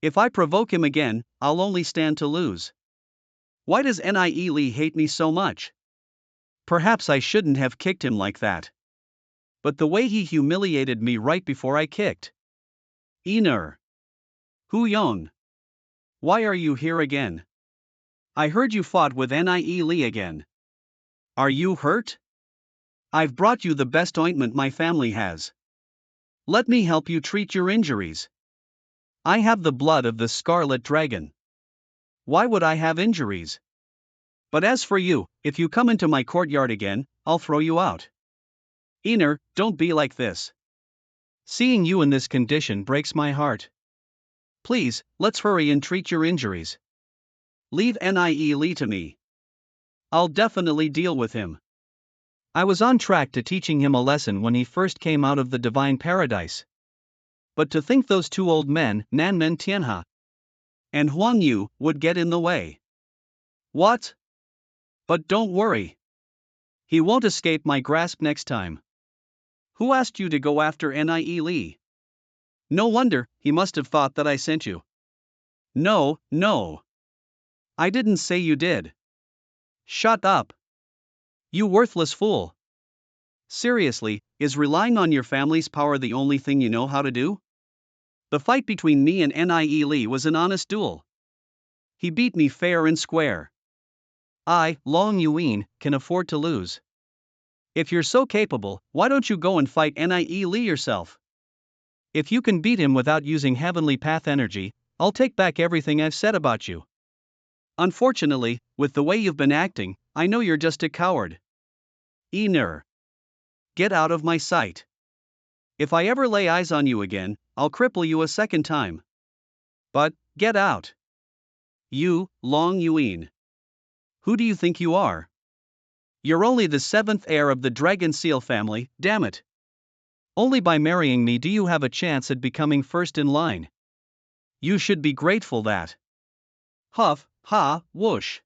A: If I provoke him again, I'll only stand to lose. Why does Nie Lee hate me so much? Perhaps I shouldn't have kicked him like that. But the way he humiliated me right before I kicked. Enr. Hu Yong. Why are you here again? I heard you fought with Nie Lee again. Are you hurt? I've brought you the best ointment my family has. Let me help you treat your injuries. I have the blood of the Scarlet Dragon. Why would I have injuries? But as for you, if you come into my courtyard again, I'll throw you out. Enr, don't be like this. Seeing you in this condition breaks my heart. Please, let's hurry and treat your injuries. Leave Nie Lee to me. I'll definitely deal with him. I was on track to teaching him a lesson when he first came out of the divine paradise. But to think those two old men, Nanmen Tianha and Huang Yu, would get in the way. What? But don't worry. He won't escape my grasp next time. Who asked you to go after Nie Lee? No wonder, he must have thought that I sent you. No. I didn't say you did. Shut up. You worthless fool. Seriously, is relying on your family's power the only thing you know how to do? The fight between me and Nie Lee was an honest duel. He beat me fair and square. I, Long Yuin, can afford to lose. If you're so capable, why don't you go and fight Nie Lee yourself? If you can beat him without using heavenly path energy, I'll take back everything I've said about you. Unfortunately, with the way you've been acting, I know you're just a coward. Enr. Get out of my sight. If I ever lay eyes on you again, I'll cripple you a second time. But, get out. You, Long Yuan. Who do you think you are? You're only the seventh heir of the dragon seal family, damn it. Only by marrying me do you have a chance at becoming first in line. You should be grateful that. Huff, ha, whoosh.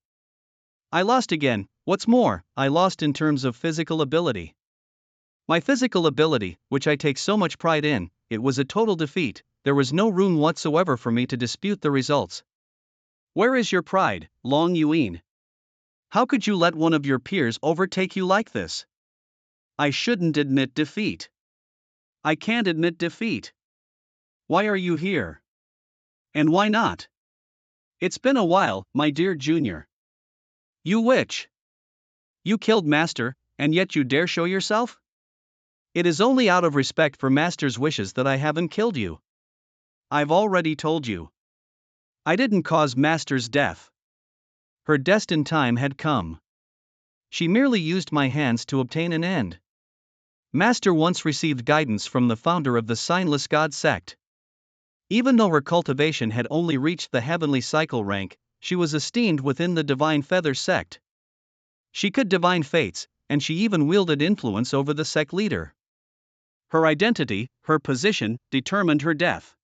A: I lost again. What's more, I lost in terms of physical ability. My physical ability, which I take so much pride in, it was a total defeat. There was no room whatsoever for me to dispute the results. Where is your pride, Long Yuan? How could you let one of your peers overtake you like this? I shouldn't admit defeat. I can't admit defeat. Why are you here? And why not? It's been a while, my dear junior. You witch! You killed Master, and yet you dare show yourself? It is only out of respect for Master's wishes that I haven't killed you. I've already told you. I didn't cause Master's death. Her destined time had come. She merely used my hands to obtain an end. Master once received guidance from the founder of the Signless God sect. Even though her cultivation had only reached the heavenly cycle rank, she was esteemed within the Divine Feather sect. She could divine fates, and she even wielded influence over the sect leader. Her identity, her position, determined her death.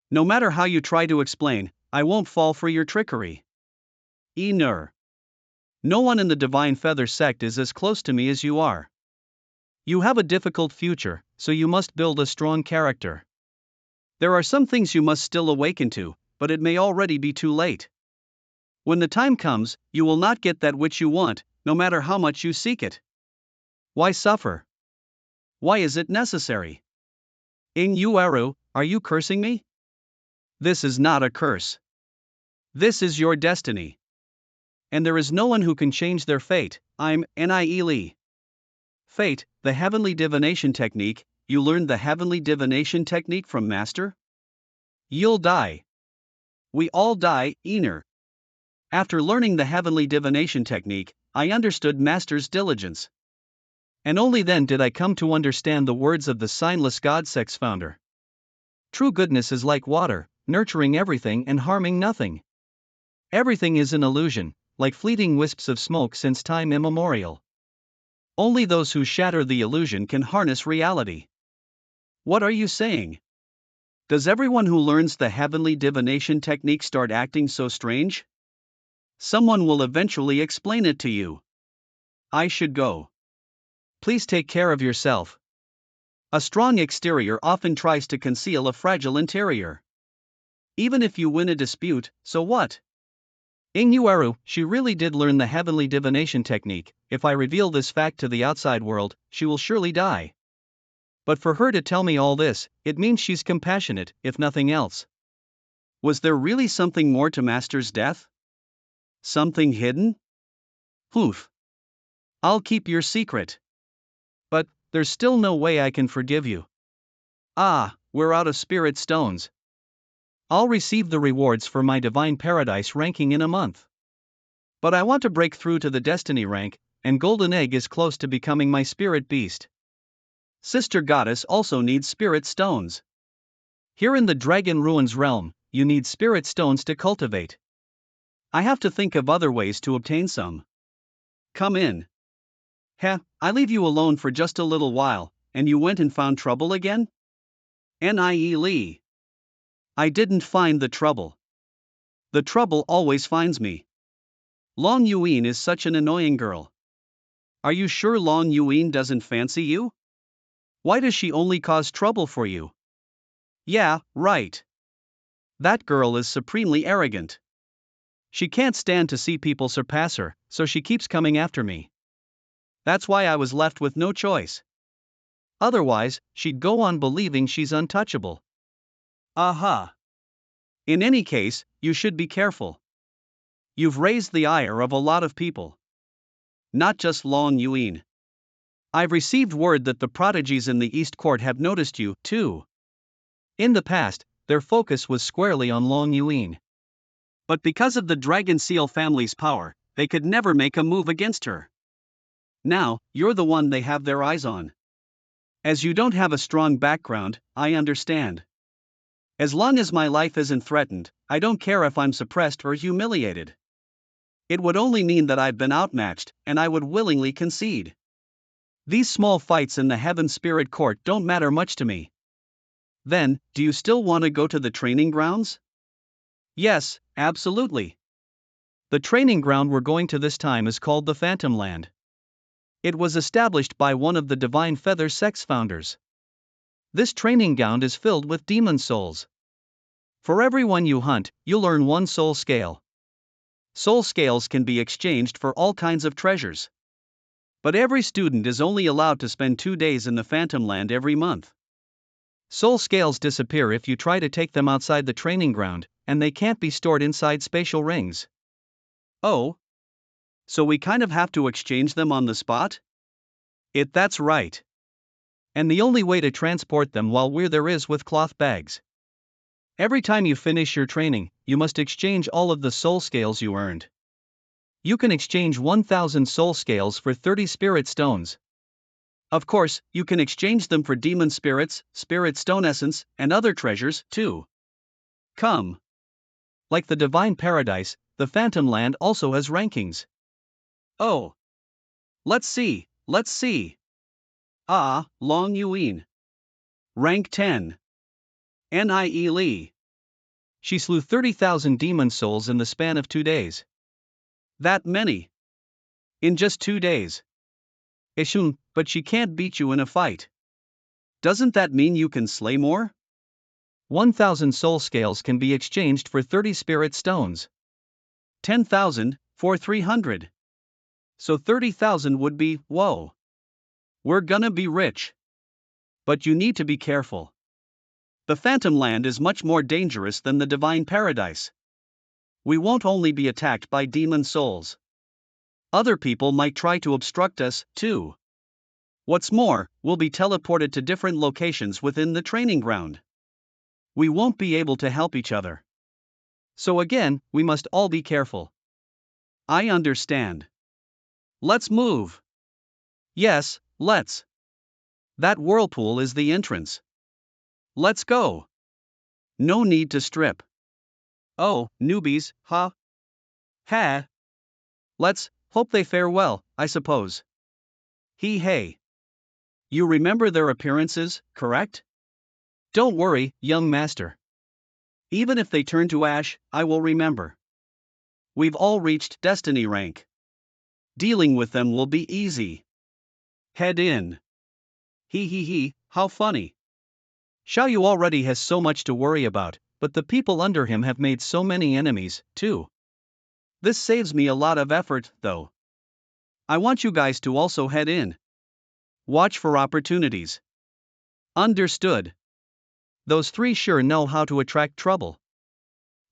A: No matter how you try to explain, I won't fall for your trickery. Enr. No one in the Divine Feather sect is as close to me as you are. You have a difficult future, so you must build a strong character. There are some things you must still awaken to, but it may already be too late. When the time comes, you will not get that which you want, no matter how much you seek it. Why suffer? Why is it necessary? Inuaru, are you cursing me? This is not a curse. This is your destiny. And there is no one who can change their fate. I'm Nile. Fate, the heavenly divination technique. You learned the heavenly divination technique from Master? You'll die. We all die, Enr. After learning the heavenly divination technique, I understood Master's diligence. And only then did I come to understand the words of the Signless God sect's founder. True goodness is like water, nurturing everything and harming nothing. Everything is an illusion, like fleeting wisps of smoke since time immemorial. Only those who shatter the illusion can harness reality. What are you saying? Does everyone who learns the heavenly divination technique start acting so strange? Someone will eventually explain it to you. I should go. Please take care of yourself. A strong exterior often tries to conceal a fragile interior. Even if you win a dispute, so what? Inuaru, she really did learn the heavenly divination technique. If I reveal this fact to the outside world, she will surely die. But for her to tell me all this, it means she's compassionate, if nothing else. Was there really something more to Master's death? Something hidden? Poof. I'll keep your secret. But, there's still no way I can forgive you. Ah, we're out of spirit stones. I'll receive the rewards for my divine paradise ranking in a month. But I want to break through to the destiny rank, and Golden Egg is close to becoming my spirit beast. Sister Goddess also needs spirit stones. Here in the Dragon Ruins realm, you need spirit stones to cultivate. I have to think of other ways to obtain some. Come in. Heh, I leave you alone for just a little while, and you went and found trouble again? Nile. I didn't find the trouble. The trouble always finds me. Long Yuan is such an annoying girl. Are you sure Long Yuan doesn't fancy you? Why does she only cause trouble for you? Yeah, right. That girl is supremely arrogant. She can't stand to see people surpass her, so she keeps coming after me. That's why I was left with no choice. Otherwise, she'd go on believing she's untouchable. Aha. In any case, you should be careful. You've raised the ire of a lot of people. Not just Long Yuan. I've received word that the prodigies in the East Court have noticed you, too. In the past, their focus was squarely on Long Yuan. But because of the Dragon Seal family's power, they could never make a move against her. Now, you're the one they have their eyes on. As you don't have a strong background, I understand. As long as my life isn't threatened, I don't care if I'm suppressed or humiliated. It would only mean that I've been outmatched, and I would willingly concede. These small fights in the Heaven Spirit Court don't matter much to me. Then, do you still want to go to the training grounds? Yes, absolutely. The training ground we're going to this time is called the Phantom Land. It was established by one of the Divine Feather Sect's founders. This training ground is filled with demon souls. For every one you hunt, you'll earn one soul scale. Soul scales can be exchanged for all kinds of treasures. But every student is only allowed to spend 2 days in the Phantom Land every month. Soul scales disappear if you try to take them outside the training ground, and they can't be stored inside spatial rings. Oh? So we kind of have to exchange them on the spot? That's right. And the only way to transport them while we're there is with cloth bags. Every time you finish your training, you must exchange all of the soul scales you earned. You can exchange 1,000 soul scales for 30 spirit stones. Of course, you can exchange them for demon spirits, spirit stone essence, and other treasures, too. Come. Like the Divine Paradise, the Phantom Land also has rankings. Oh. Let's see. Long Yuin. Rank 10. Nie Li. She slew 30,000 demon souls in the span of 2 days. That many. In just 2 days. Ishun, but she can't beat you in a fight. Doesn't that mean you can slay more? 1,000 soul scales can be exchanged for 30 spirit stones. 10,000 for 300. So 30,000 would be, whoa. We're gonna be rich. But you need to be careful. The Phantom Land is much more dangerous than the Divine Paradise. We won't only be attacked by demon souls. Other people might try to obstruct us, too. What's more, we'll be teleported to different locations within the training ground. We won't be able to help each other. So again, we must all be careful. I understand. Let's move. Yes, let's. That whirlpool is the entrance. Let's go. No need to strip. Oh, newbies, huh? Ha. Let's hope they fare well, I suppose. Hey. You remember their appearances, correct? Don't worry, young master. Even if they turn to ash, I will remember. We've all reached destiny rank. Dealing with them will be easy. Head in. How funny. Xiaoyu already has so much to worry about, but the people under him have made so many enemies, too. This saves me a lot of effort, though. I want you guys to also head in. Watch for opportunities. Understood. Those 3 sure know how to attract trouble.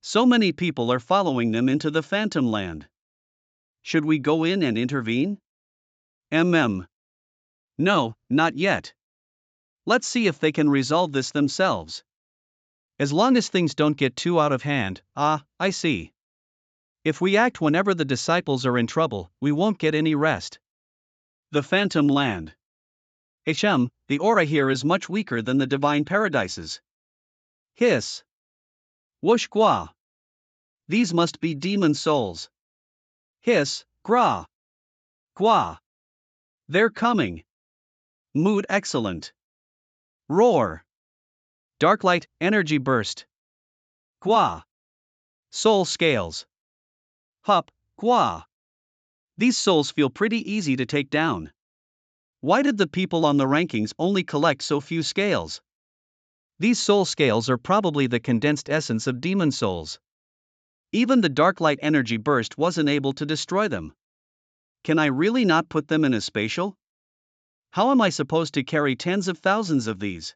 A: So many people are following them into the Phantom Land. Should we go in and intervene? No, not yet. Let's see if they can resolve this themselves. As long as things don't get too out of hand, I see. If we act whenever the disciples are in trouble, we won't get any rest. The Phantom Land. The aura here is much weaker than the Divine Paradises. Hiss. Whoosh gua. These must be demon souls. Hiss, gra. Gua. They're coming. Mood excellent. Roar. Dark light, energy burst. Gua. Soul scales. Hup, gua. These souls feel pretty easy to take down. Why did the people on the rankings only collect so few scales? These soul scales are probably the condensed essence of demon souls. Even the dark light energy burst wasn't able to destroy them. Can I really not put them in a spatial? How am I supposed to carry tens of thousands of these?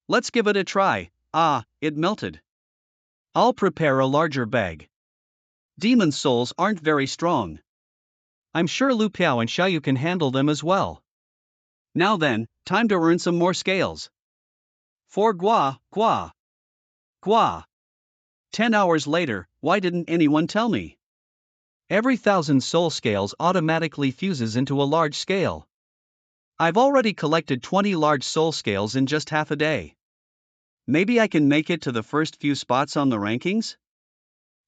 A: Let's give it a try. It melted. I'll prepare a larger bag. Demon souls aren't very strong. I'm sure Lu Piao and Xiaoyu can handle them as well. Now then, time to earn some more scales. For gua. 10 hours later, why didn't anyone tell me? Every 1,000 soul scales automatically fuses into a large scale. I've already collected 20 large soul scales in just half a day. Maybe I can make it to the first few spots on the rankings?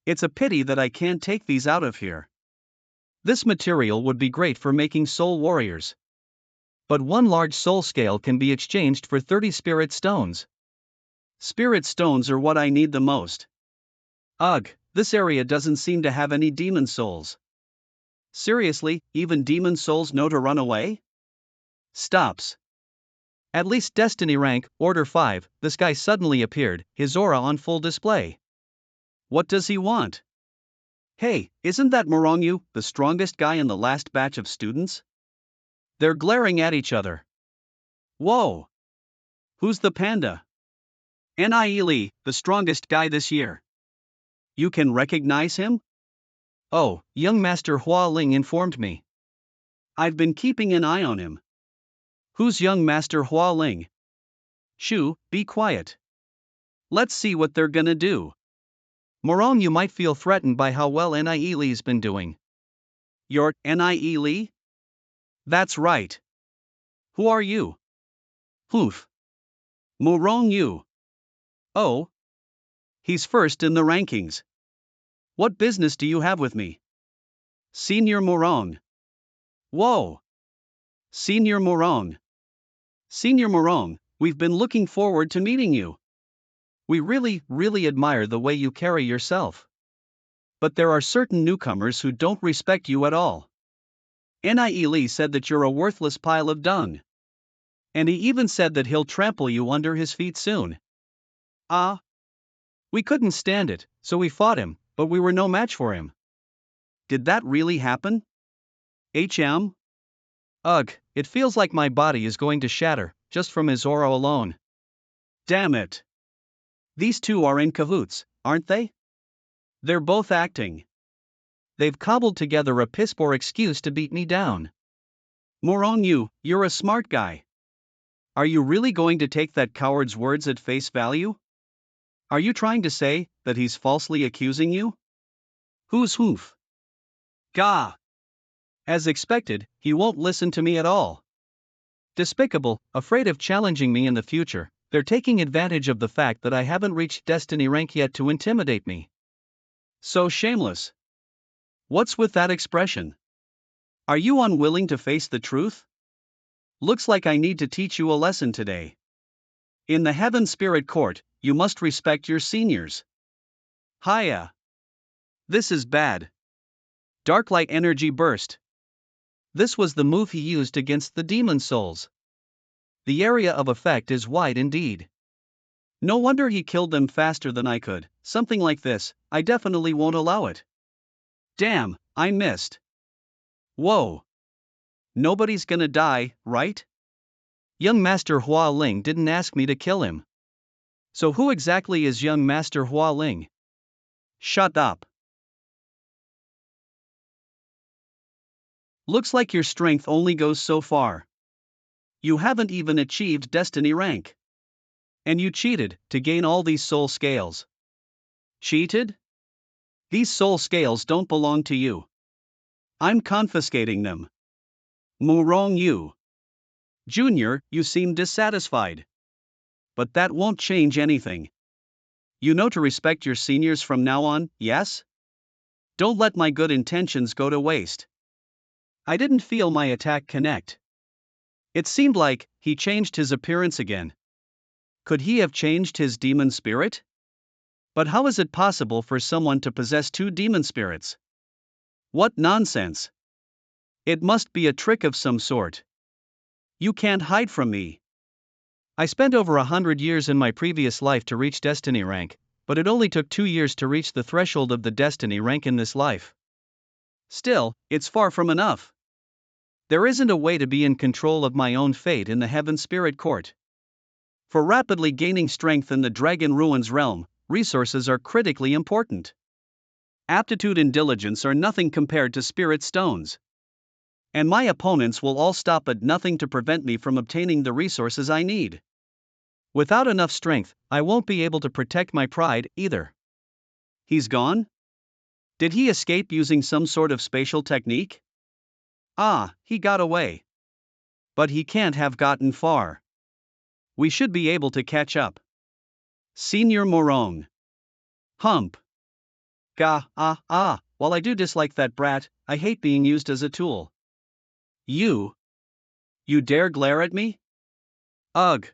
A: It's a pity that I can't take these out of here. This material would be great for making soul warriors. But one large soul scale can be exchanged for 30 spirit stones. Spirit stones are what I need the most. Ugh, this area doesn't seem to have any demon souls. Seriously, even demon souls know to run away? Stops. At least Destiny rank, Order 5, this guy suddenly appeared, his aura on full display. What does he want? Hey, isn't that Morongyu, the strongest guy in the last batch of students? They're glaring at each other. Whoa! Who's the panda? Lee, the strongest guy this year. You can recognize him? Oh, young Master Hua Ling informed me. I've been keeping an eye on him. Who's young Master Hua Ling? Shoo, be quiet. Let's see what they're gonna do. Morong, you might feel threatened by how well Lee's been doing. You're Lee? That's right. Who are you? Hoof. Morong Yu. Oh. He's first in the rankings. What business do you have with me? Senior Morong. Whoa. Senior Morong. Senior Morong, we've been looking forward to meeting you. We really admire the way you carry yourself. But there are certain newcomers who don't respect you at all. Lee said that you're a worthless pile of dung. And he even said that he'll trample you under his feet soon. Ah. We couldn't stand it, so we fought him, but we were no match for him. Did that really happen? HM? Ugh, it feels like my body is going to shatter, just from his aura alone. Damn it. These two are in cahoots, aren't they? They're both acting. They've cobbled together a piss-poor excuse to beat me down. Morong Yu, you're a smart guy. Are you really going to take that coward's words at face value? Are you trying to say that he's falsely accusing you? Who's hoof? Gah! As expected, he won't listen to me at all. Despicable, afraid of challenging me in the future, they're taking advantage of the fact that I haven't reached Destiny rank yet to intimidate me. So shameless. What's with that expression? Are you unwilling to face the truth? Looks like I need to teach you a lesson today. In the Heaven Spirit Court, you must respect your seniors. Hiya. This is bad. Dark light energy burst. This was the move he used against the demon souls. The area of effect is wide indeed. No wonder he killed them faster than I could. Something like this, I definitely won't allow it. Damn, I missed. Whoa. Nobody's gonna die, right? Young Master Hua Ling didn't ask me to kill him. So who exactly is young Master Hua Ling? Shut up. Looks like your strength only goes so far. You haven't even achieved Destiny rank. And you cheated to gain all these soul scales. Cheated? These soul scales don't belong to you. I'm confiscating them. Morong Yu. Junior, you seem dissatisfied. But that won't change anything. You know to respect your seniors from now on, yes? Don't let my good intentions go to waste. I didn't feel my attack connect. It seemed like he changed his appearance again. Could he have changed his demon spirit? But how is it possible for someone to possess two demon spirits? What nonsense! It must be a trick of some sort. You can't hide from me. I spent over 100 years in my previous life to reach Destiny rank, but it only took 2 years to reach the threshold of the Destiny rank in this life. Still, it's far from enough. There isn't a way to be in control of my own fate in the Heaven Spirit Court. For rapidly gaining strength in the Dragon Ruins realm, resources are critically important. Aptitude and diligence are nothing compared to spirit stones. And my opponents will all stop at nothing to prevent me from obtaining the resources I need. Without enough strength, I won't be able to protect my pride either. He's gone? Did he escape using some sort of spatial technique? Ah, he got away. But he can't have gotten far. We should be able to catch up. Senior Morong. Hump. While I do dislike that brat, I hate being used as a tool. You dare glare at me? Ugh.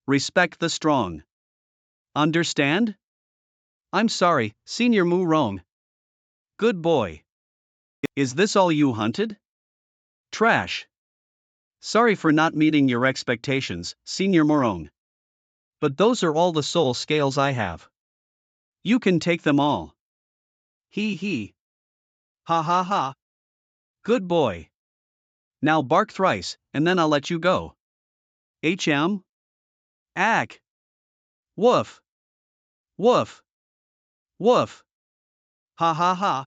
A: Respect the strong. Understand? I'm sorry, Senior Morong. Good boy. Is this all you hunted? Trash. Sorry for not meeting your expectations, Senior Morong. But those are all the soul scales I have. You can take them all. Hee hee. Ha ha ha. Good boy. Now bark thrice, and then I'll let you go. HM? Ack. Woof. Woof. Woof. Ha ha ha.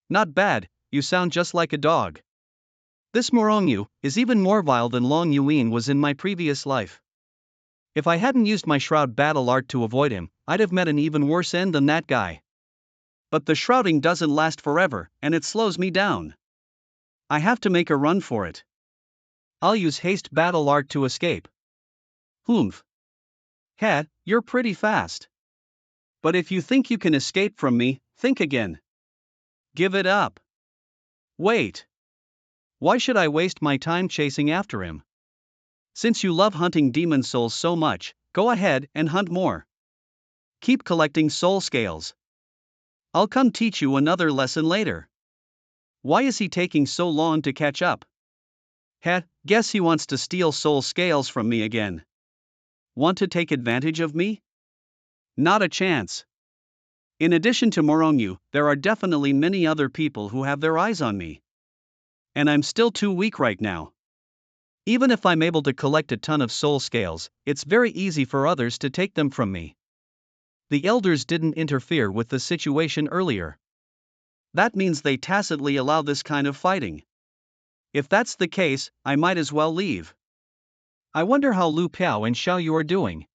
A: Not bad, you sound just like a dog. This Morongyu is even more vile than Long Yuin was in my previous life. If I hadn't used my shroud battle art to avoid him, I'd have met an even worse end than that guy. But the shrouding doesn't last forever, and it slows me down. I have to make a run for it. I'll use haste battle art to escape. Humph. Heh, you're pretty fast. But if you think you can escape from me, think again. Give it up. Wait. Why should I waste my time chasing after him? Since you love hunting demon souls so much, go ahead and hunt more. Keep collecting soul scales. I'll come teach you another lesson later. Why is he taking so long to catch up? Heh, guess he wants to steal soul scales from me again. Want to take advantage of me? Not a chance. In addition to Morongyu, there are definitely many other people who have their eyes on me. And I'm still too weak right now. Even if I'm able to collect a ton of soul scales, it's very easy for others to take them from me. The elders didn't interfere with the situation earlier. That means they tacitly allow this kind of fighting. If that's the case, I might as well leave. I wonder how Lu Piao and Xiao Yu are doing.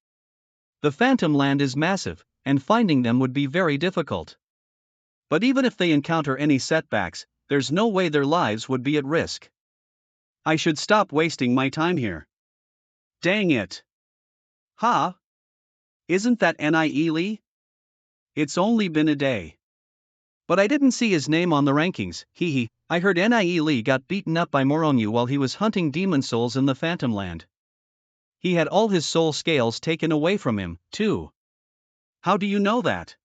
A: The Phantom Land is massive, and finding them would be very difficult. But even if they encounter any setbacks, there's no way their lives would be at risk. I should stop wasting my time here. Dang it. Ha? Isn't that Nie Lee? It's only been a day. But I didn't see his name on the rankings, hee hee. I heard Nie Lee got beaten up by Morongyu while he was hunting demon souls in the Phantom Land. He had all his soul scales taken away from him, too. How do you know that?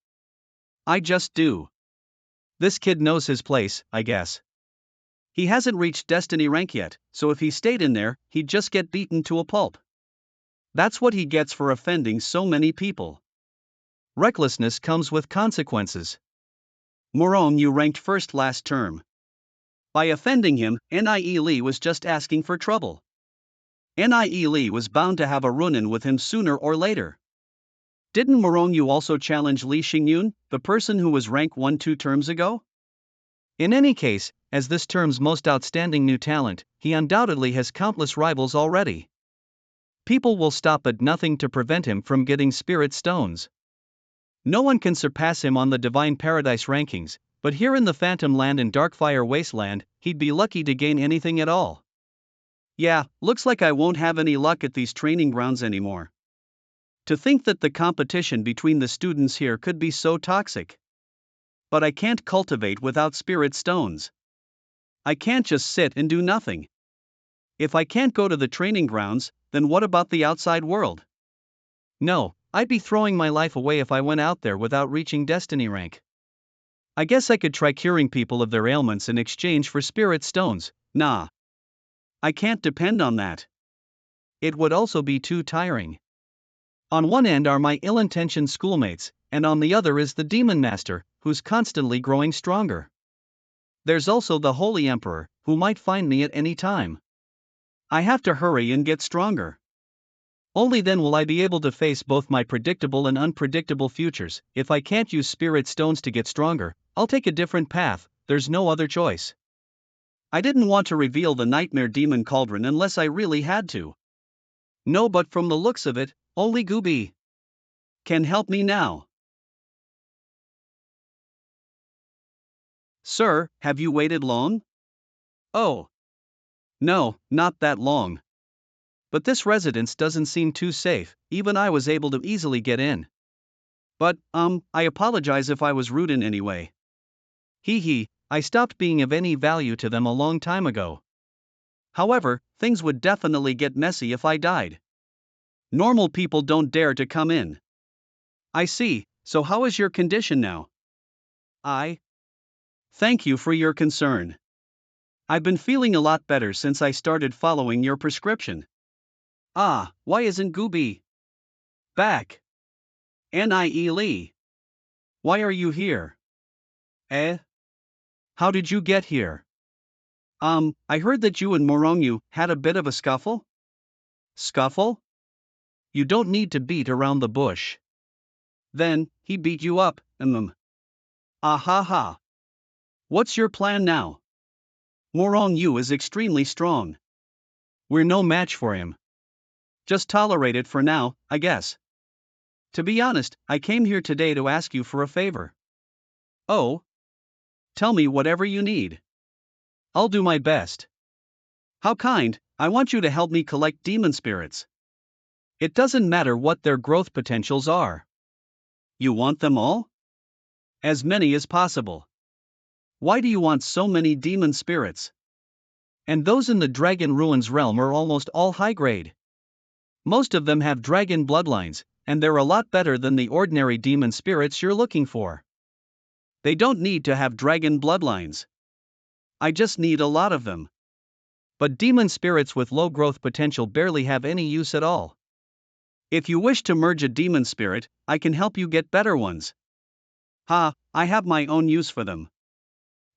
A: I just do. This kid knows his place, I guess. He hasn't reached Destiny rank yet, so if he stayed in there, he'd just get beaten to a pulp. That's what he gets for offending so many people. Recklessness comes with consequences. Morongyu ranked first last term. By offending him, Nie Lee was just asking for trouble. Nie Lee was bound to have a run-in with him sooner or later. Didn't Morongyu also challenge Li Xingyun, the person who was rank 1 2 terms ago? In any case, as this term's most outstanding new talent, he undoubtedly has countless rivals already. People will stop at nothing to prevent him from getting spirit stones. No one can surpass him on the Divine Paradise rankings, but here in the Phantom Land and Darkfire Wasteland, he'd be lucky to gain anything at all. Yeah, looks like I won't have any luck at these training grounds anymore. To think that the competition between the students here could be so toxic. But I can't cultivate without spirit stones. I can't just sit and do nothing. If I can't go to the training grounds, then what about the outside world? No, I'd be throwing my life away if I went out there without reaching Destiny rank. I guess I could try curing people of their ailments in exchange for spirit stones. Nah. I can't depend on that. It would also be too tiring. On one end are my ill-intentioned schoolmates, and on the other is the Demon Master, who's constantly growing stronger. There's also the Holy Emperor, who might find me at any time. I have to hurry and get stronger. Only then will I be able to face both my predictable and unpredictable futures. If I can't use spirit stones to get stronger, I'll take a different path, there's no other choice. I didn't want to reveal the Nightmare Demon Cauldron unless I really had to. No, but from the looks of it, only Gooby can help me now. Sir, have you waited long? Oh. No, not that long. But this residence doesn't seem too safe, even I was able to easily get in. But, I apologize if I was rude in any way. I stopped being of any value to them a long time ago. However, things would definitely get messy if I died. Normal people don't dare to come in. I see, so how is your condition now? Thank you for your concern. I've been feeling a lot better since I started following your prescription. Why isn't Gooby back? Lee. Why are you here? How did you get here? I heard that you and Morongu had a bit of a scuffle? Scuffle? You don't need to beat around the bush. Then, he beat you up, ha. What's your plan now? Morongu is extremely strong. We're no match for him. Just tolerate it for now, I guess. To be honest, I came here today to ask you for a favor. Oh? Tell me whatever you need. I'll do my best. How kind, I want you to help me collect demon spirits. It doesn't matter what their growth potentials are. You want them all? As many as possible. Why do you want so many demon spirits? And those in the Dragon Ruins realm are almost all high grade. Most of them have dragon bloodlines, and they're a lot better than the ordinary demon spirits you're looking for. They don't need to have dragon bloodlines. I just need a lot of them. But demon spirits with low growth potential barely have any use at all. If you wish to merge a demon spirit, I can help you get better ones. I have my own use for them.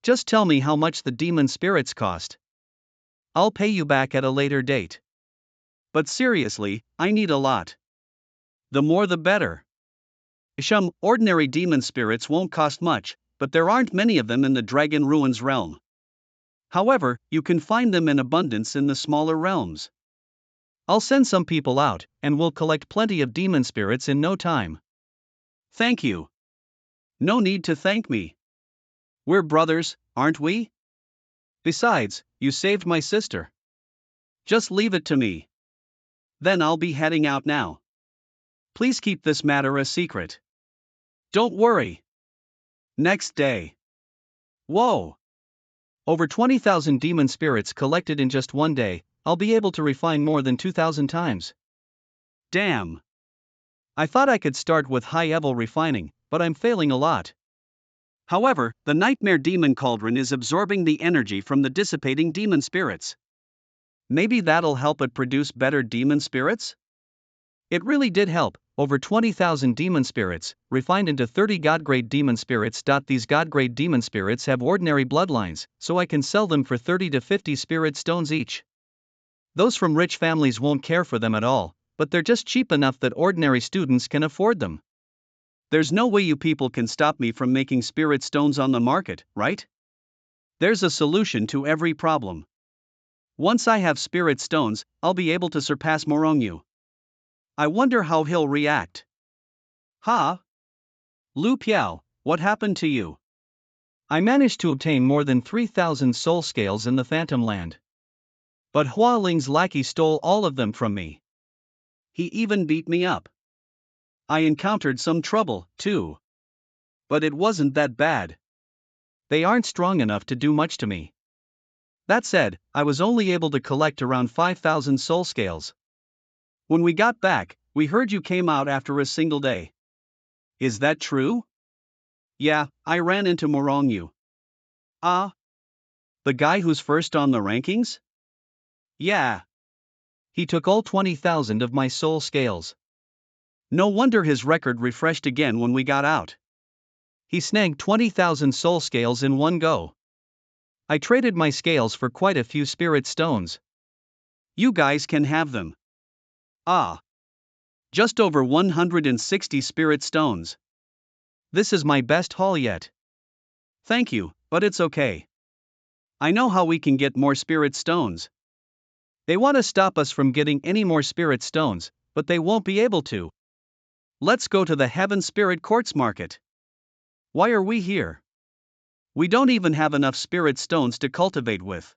A: Just tell me how much the demon spirits cost. I'll pay you back at a later date. But seriously, I need a lot. The more the better. Ordinary demon spirits won't cost much, but there aren't many of them in the Dragon Ruins realm. However, you can find them in abundance in the smaller realms. I'll send some people out, and we'll collect plenty of demon spirits in no time. Thank you. No need to thank me. We're brothers, aren't we? Besides, you saved my sister. Just leave it to me. Then I'll be heading out now. Please keep this matter a secret. Don't worry. Next day. Whoa! Over 20,000 demon spirits collected in just one day. I'll be able to refine more than 2,000 times. Damn. I thought I could start with high-level refining, but I'm failing a lot. However, the Nightmare Demon Cauldron is absorbing the energy from the dissipating demon spirits. Maybe that'll help it produce better demon spirits? It really did help. Over 20,000 demon spirits, refined into 30 god-grade demon spirits. These god-grade demon spirits have ordinary bloodlines, so I can sell them for 30 to 50 spirit stones each. Those from rich families won't care for them at all, but they're just cheap enough that ordinary students can afford them. There's no way you people can stop me from making spirit stones on the market, right? There's a solution to every problem. Once I have spirit stones, I'll be able to surpass Morongu. I wonder how he'll react. Lu Piao, what happened to you? I managed to obtain more than 3,000 soul scales in the Phantom Land. But Hua Ling's lackey stole all of them from me. He even beat me up. I encountered some trouble, too. But it wasn't that bad. They aren't strong enough to do much to me. That said, I was only able to collect around 5,000 soul scales. When we got back, we heard you came out after a single day. Is that true? Yeah, I ran into Morongu. The guy who's first on the rankings? Yeah. He took all 20,000 of my soul scales. No wonder his record refreshed again when we got out. He snagged 20,000 soul scales in one go. I traded my scales for quite a few spirit stones. You guys can have them. Just over 160 spirit stones. This is my best haul yet. Thank you, but it's okay. I know how we can get more spirit stones. They want to stop us from getting any more spirit stones, but they won't be able to. Let's go to the Heaven Spirit Quartz Market. Why are we here? We don't even have enough spirit stones to cultivate with.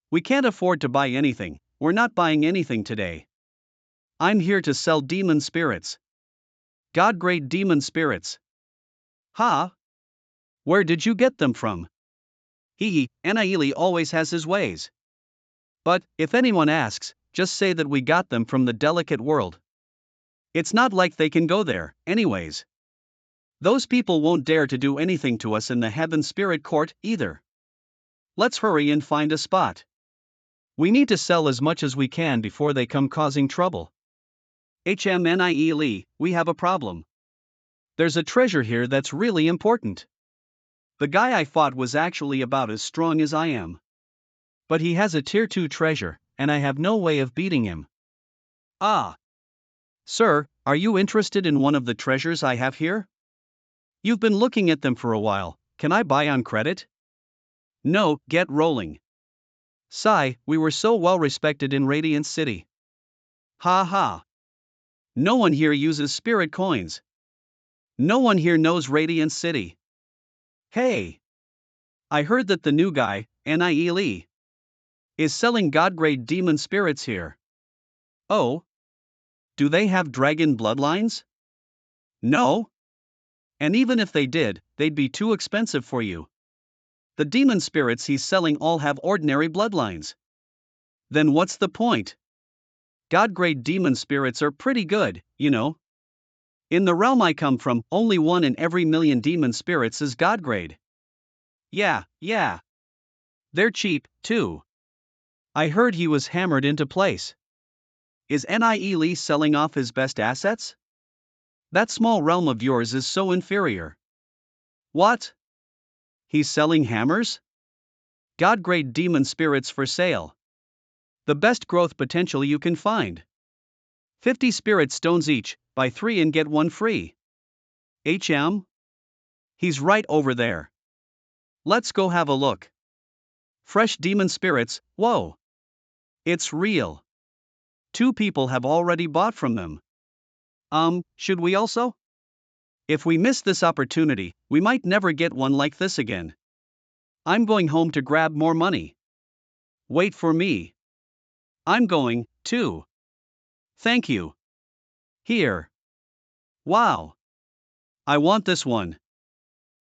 A: We can't afford to buy anything, we're not buying anything today. I'm here to sell demon spirits. God grade demon spirits. Ha! Where did you get them from? Anaili always has his ways. But, if anyone asks, just say that we got them from the delicate world. It's not like they can go there, anyways. Those people won't dare to do anything to us in the heaven spirit court, either. Let's hurry and find a spot. We need to sell as much as we can before they come causing trouble. HMNIELE, we have a problem. There's a treasure here that's really important. The guy I fought was actually about as strong as I am. But he has a tier 2 treasure, and I have no way of beating him. Ah! Sir, are you interested in one of the treasures I have here? You've been looking at them for a while, can I buy on credit? No, get rolling. Sigh, we were so well respected in Radiant City. Ha ha. No one here uses spirit coins. No one here knows Radiant City. Hey! I heard that the new guy, Aniele, is selling god-grade demon spirits here. Oh? Do they have dragon bloodlines? No? And even if they did, they'd be too expensive for you. The demon spirits he's selling all have ordinary bloodlines. Then what's the point? God-grade demon spirits are pretty good, you know. In the realm I come from, only 1 in every million demon spirits is God-grade. Yeah. They're cheap, too. I heard he was hammered into place. Is Aniele selling off his best assets? That small realm of yours is so inferior. What? He's selling hammers? God-grade demon spirits for sale. The best growth potential you can find. 50 spirit stones each, buy 3 and get 1 free. HM? He's right over there. Let's go have a look. Fresh demon spirits, whoa. It's real. 2 people have already bought from them. Should we also? If we miss this opportunity, we might never get one like this again. I'm going home to grab more money. Wait for me. I'm going, too. Thank you. Here. Wow. I want this one.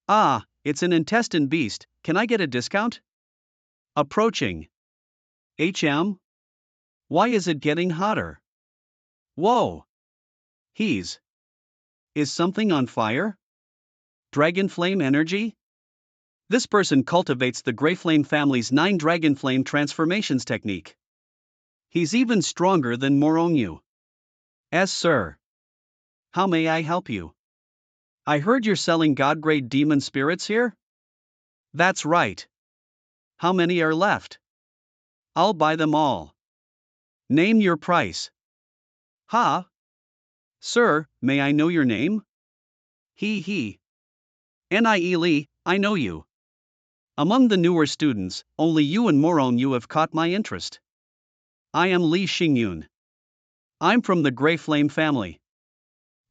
A: Ah, it's an intestine beast, can I get a discount? Approaching. HM? Why is it getting hotter? Whoa. Is something on fire? Dragon flame energy? This person cultivates the Greyflame family's 9 dragon flame transformations technique. He's even stronger than Moronyu. Yes, sir. How may I help you? I heard you're selling god-grade demon spirits here? That's right. How many are left? I'll buy them all. Name your price. Ha? Sir, may I know your name? Aniele, I know you. Among the newer students, only you and Moronyu have caught my interest. I am Li Xingyun. I'm from the Grey Flame family.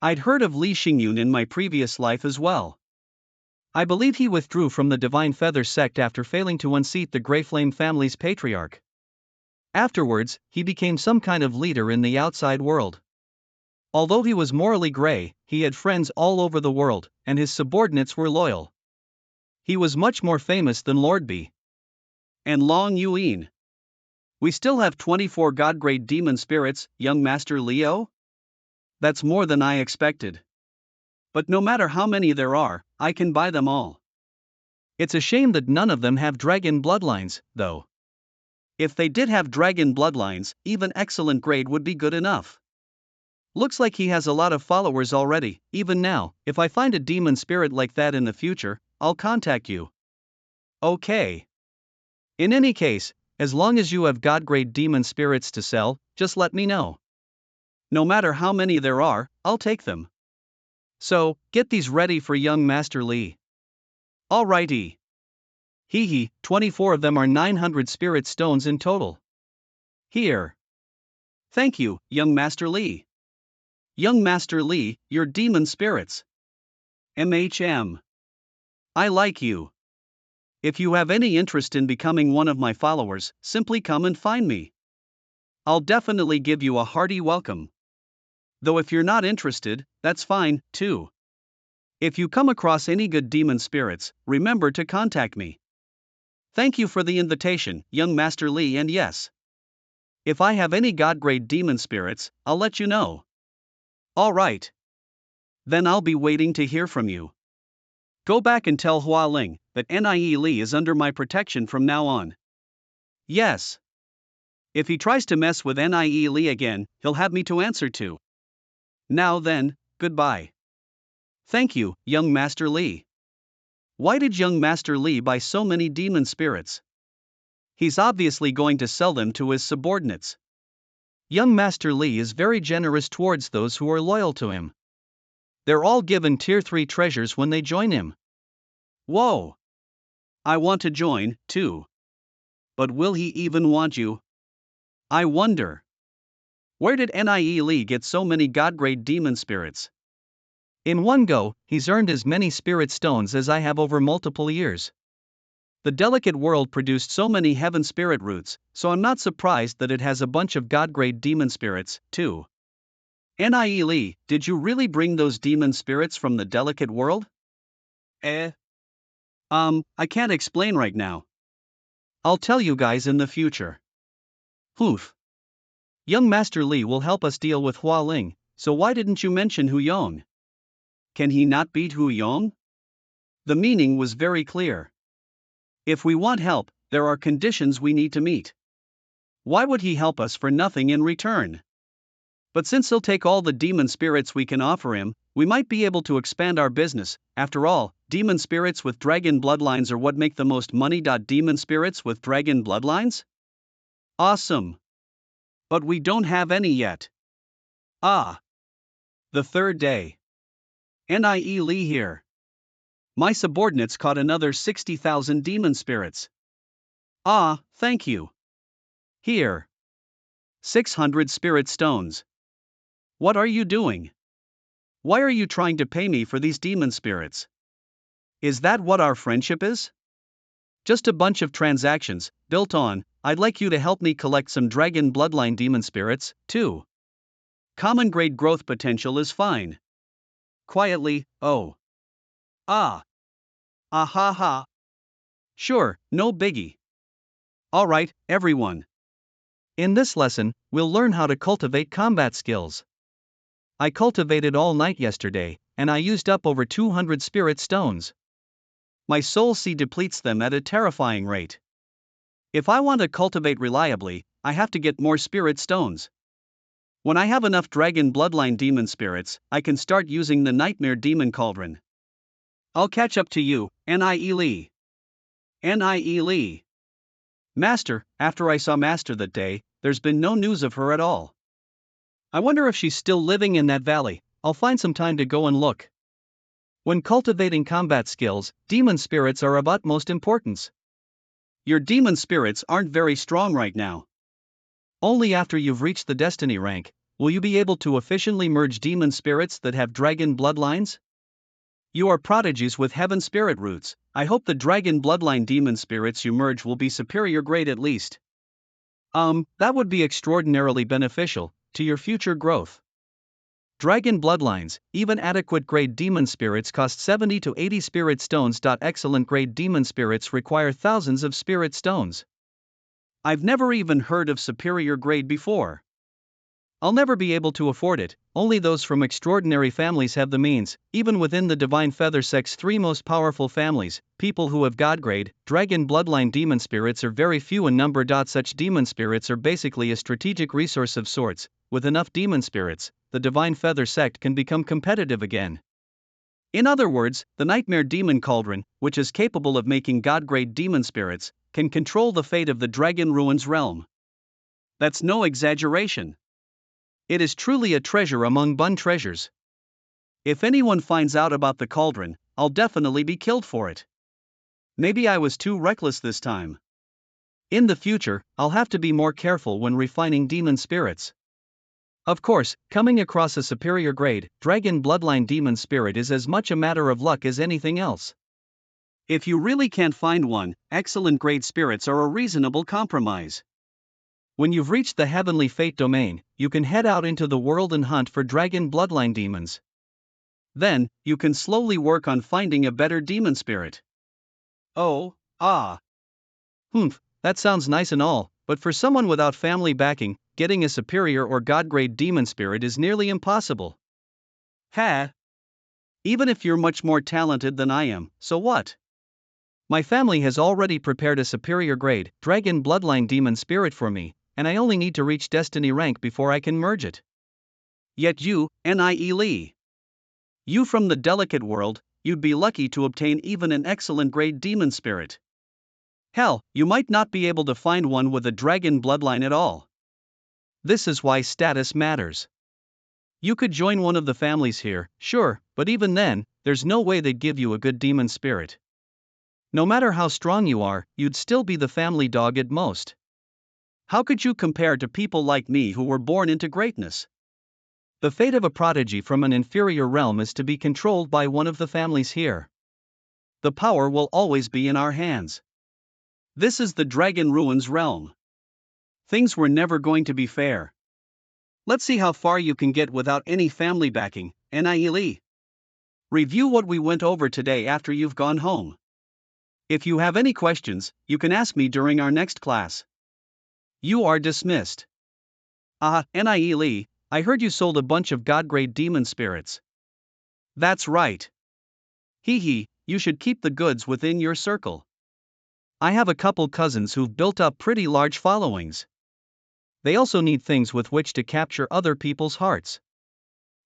A: I'd heard of Li Xingyun in my previous life as well. I believe he withdrew from the Divine Feather sect after failing to unseat the Grey Flame family's patriarch. Afterwards, he became some kind of leader in the outside world. Although he was morally grey, he had friends all over the world, and his subordinates were loyal. He was much more famous than Lord B. And Long Yuan. We still have 24 god-grade demon spirits, young Master Leo? That's more than I expected. But no matter how many there are, I can buy them all. It's a shame that none of them have dragon bloodlines, though. If they did have dragon bloodlines, even excellent grade would be good enough. Looks like he has a lot of followers already. Even now, if I find a demon spirit like that in the future, I'll contact you. Okay. In any case, as long as you have god-grade demon spirits to sell, just let me know. No matter how many there are, I'll take them. So, get these ready for young Master Li. Alrighty. 24 of them are 900 spirit stones in total. Here. Thank you, young Master Li. Young Master Li, your demon spirits. I like you. If you have any interest in becoming one of my followers, simply come and find me. I'll definitely give you a hearty welcome. Though if you're not interested, that's fine, too. If you come across any good demon spirits, remember to contact me. Thank you for the invitation, young Master Lee, and yes. If I have any god-grade demon spirits, I'll let you know. Alright. Then I'll be waiting to hear from you. Go back and tell Hua Ling that Nie Lee is under my protection from now on. Yes. If he tries to mess with Nie Lee again, he'll have me to answer to. Now then, goodbye. Thank you, young Master Lee. Why did young Master Lee buy so many demon spirits? He's obviously going to sell them to his subordinates. Young Master Lee is very generous towards those who are loyal to him. They're all given tier 3 treasures when they join him. Whoa! I want to join, too. But will he even want you? I wonder. Where did Nie Lee get so many god-grade demon spirits? In one go, he's earned as many spirit stones as I have over multiple years. The delicate world produced so many heaven spirit roots, so I'm not surprised that it has a bunch of god-grade demon spirits, too. Nie Lee, did you really bring those demon spirits from the delicate world? I can't explain right now. I'll tell you guys in the future. Poof. Young Master Lee will help us deal with Hua Ling, so why didn't you mention Hu Yong? Can he not beat Hu Yong? The meaning was very clear. If we want help, there are conditions we need to meet. Why would he help us for nothing in return? But since he'll take all the demon spirits we can offer him, we might be able to expand our business. After all, demon spirits with dragon bloodlines are what make the most money. Demon spirits with dragon bloodlines? Awesome. But we don't have any yet. Ah. The third day. Nie Lee here. My subordinates caught another 60,000 demon spirits. Ah, thank you. Here. 600 spirit stones. What are you doing? Why are you trying to pay me for these demon spirits? Is that what our friendship is? Just a bunch of transactions, built on, I'd like you to help me collect some dragon bloodline demon spirits, too. Common grade growth potential is fine. Quietly, oh. Ah. Ah ha ha. Sure, no biggie. Alright, everyone. In this lesson, we'll learn how to cultivate combat skills. I cultivated all night yesterday, and I used up over 200 spirit stones. My soul sea depletes them at a terrifying rate. If I want to cultivate reliably, I have to get more spirit stones. When I have enough dragon bloodline demon spirits, I can start using the nightmare demon cauldron. I'll catch up to you, Nie Lee. Nie Lee. Master, after I saw Master that day, there's been no news of her at all. I wonder if she's still living in that valley. I'll find some time to go and look. When cultivating combat skills, demon spirits are of utmost importance. Your demon spirits aren't very strong right now. Only after you've reached the destiny rank, will you be able to efficiently merge demon spirits that have dragon bloodlines? You are prodigies with heaven spirit roots. I hope the dragon bloodline demon spirits you merge will be superior grade at least. That would be extraordinarily beneficial to your future growth. Dragon bloodlines, even adequate grade demon spirits cost 70 to 80 spirit stones. Excellent grade demon spirits require thousands of spirit stones. I've never even heard of superior grade before. I'll never be able to afford it. Only those from extraordinary families have the means. Even within the Divine Feather Sect's 3 most powerful families, people who have god grade, dragon bloodline demon spirits are very few in number. Such demon spirits are basically a strategic resource of sorts. With enough demon spirits, the Divine Feather Sect can become competitive again. In other words, the Nightmare Demon Cauldron, which is capable of making god-grade demon spirits, can control the fate of the Dragon Ruins realm. That's no exaggeration. It is truly a treasure among Bun treasures. If anyone finds out about the cauldron, I'll definitely be killed for it. Maybe I was too reckless this time. In the future, I'll have to be more careful when refining demon spirits. Of course, coming across a superior grade, dragon bloodline demon spirit is as much a matter of luck as anything else. If you really can't find one, excellent grade spirits are a reasonable compromise. When you've reached the heavenly fate domain, you can head out into the world and hunt for dragon bloodline demons. Then, you can slowly work on finding a better demon spirit. Oh, ah. That sounds nice and all, but for someone without family backing, getting a superior or god-grade demon spirit is nearly impossible. Even if you're much more talented than I am, so what? My family has already prepared a superior grade, dragon bloodline demon spirit for me, and I only need to reach destiny rank before I can merge it. Yet you, Lee. You from the delicate world, you'd be lucky to obtain even an excellent grade demon spirit. Hell, you might not be able to find one with a dragon bloodline at all. This is why status matters. You could join one of the families here, sure, but even then, there's no way they'd give you a good demon spirit. No matter how strong you are, you'd still be the family dog at most. How could you compare to people like me who were born into greatness? The fate of a prodigy from an inferior realm is to be controlled by one of the families here. The power will always be in our hands. This is the Dragon Ruins realm. Things were never going to be fair. Let's see how far you can get without any family backing, Lee. Review what we went over today after you've gone home. If you have any questions, you can ask me during our next class. You are dismissed. Lee, I heard you sold a bunch of god-grade demon spirits. That's right. You should keep the goods within your circle. I have a couple cousins who've built up pretty large followings. They also need things with which to capture other people's hearts.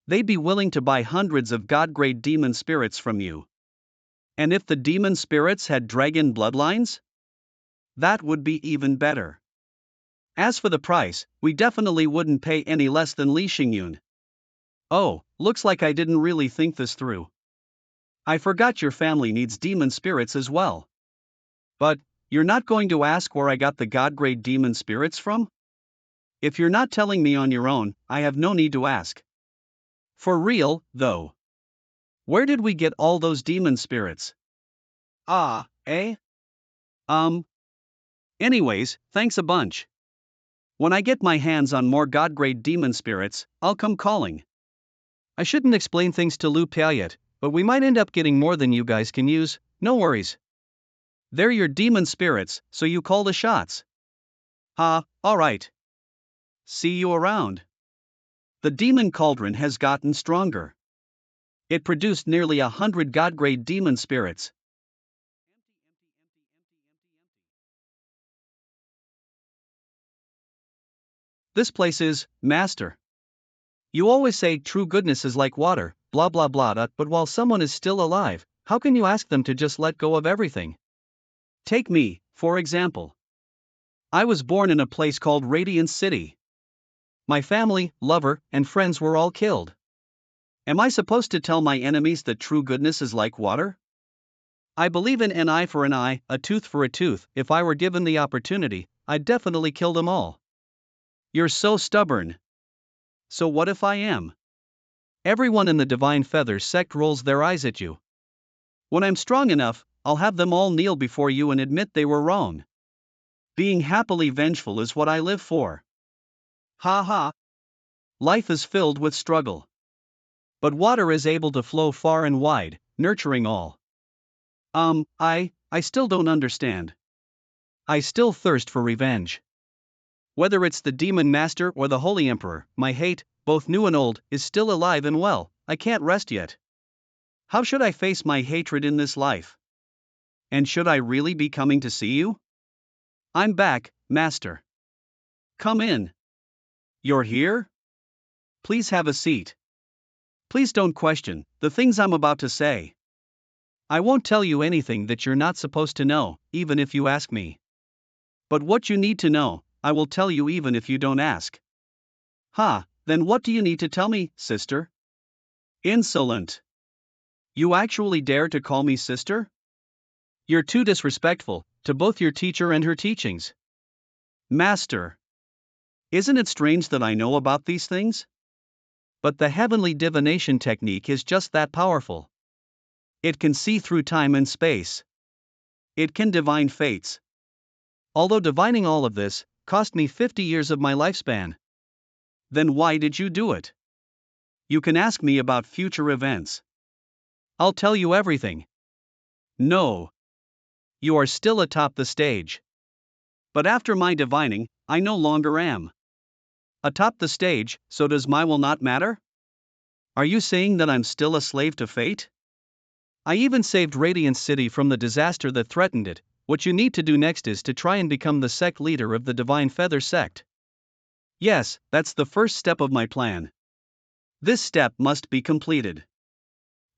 A: They'd be willing to buy hundreds of god-grade demon spirits from you. And if the demon spirits had dragon bloodlines? That would be even better. As for the price, we definitely wouldn't pay any less than Li Xingyun. Oh, looks like I didn't really think this through. I forgot your family needs demon spirits as well. But, you're not going to ask where I got the god-grade demon spirits from? If you're not telling me on your own, I have no need to ask. For real, though. Where did we get all those demon spirits? Anyways, thanks a bunch. When I get my hands on more god-grade demon spirits, I'll come calling. I shouldn't explain things to Lu Pia yet, but we might end up getting more than you guys can use, no worries. They're your demon spirits, so you call the shots. Alright. See you around. The demon cauldron has gotten stronger. It produced nearly 100 god-grade demon spirits. This place is, Master. You always say true goodness is like water, blah blah blah, but while someone is still alive, how can you ask them to just let go of everything? Take me, for example. I was born in a place called Radiance City. My family, lover, and friends were all killed. Am I supposed to tell my enemies that true goodness is like water? I believe in an eye for an eye, a tooth for a tooth. If I were given the opportunity, I'd definitely kill them all. You're so stubborn. So what if I am? Everyone in the Divine Feather sect rolls their eyes at you. When I'm strong enough, I'll have them all kneel before you and admit they were wrong. Being happily vengeful is what I live for. Life is filled with struggle. But water is able to flow far and wide, nurturing all. I still don't understand. I still thirst for revenge. Whether it's the Demon Master or the Holy Emperor, my hate, both new and old, is still alive and well. I can't rest yet. How should I face my hatred in this life? And should I really be coming to see you? I'm back, Master. Come in. You're here? Please have a seat. Please don't question the things I'm about to say. I won't tell you anything that you're not supposed to know, even if you ask me. But what you need to know, I will tell you even if you don't ask. Then what do you need to tell me, sister? Insolent. You actually dare to call me sister? You're too disrespectful to both your teacher and her teachings. Master. Isn't it strange that I know about these things? But the heavenly divination technique is just that powerful. It can see through time and space. It can divine fates. Although divining all of this, cost me 50 years of my lifespan. Then why did you do it? You can ask me about future events. I'll tell you everything. No. You are still atop the stage. But after my divining, I no longer am. Atop the stage, so does my will not matter? Are you saying that I'm still a slave to fate? I even saved Radiant City from the disaster that threatened it. What you need to do next is to try and become the sect leader of the Divine Feather sect. Yes, that's the first step of my plan. This step must be completed.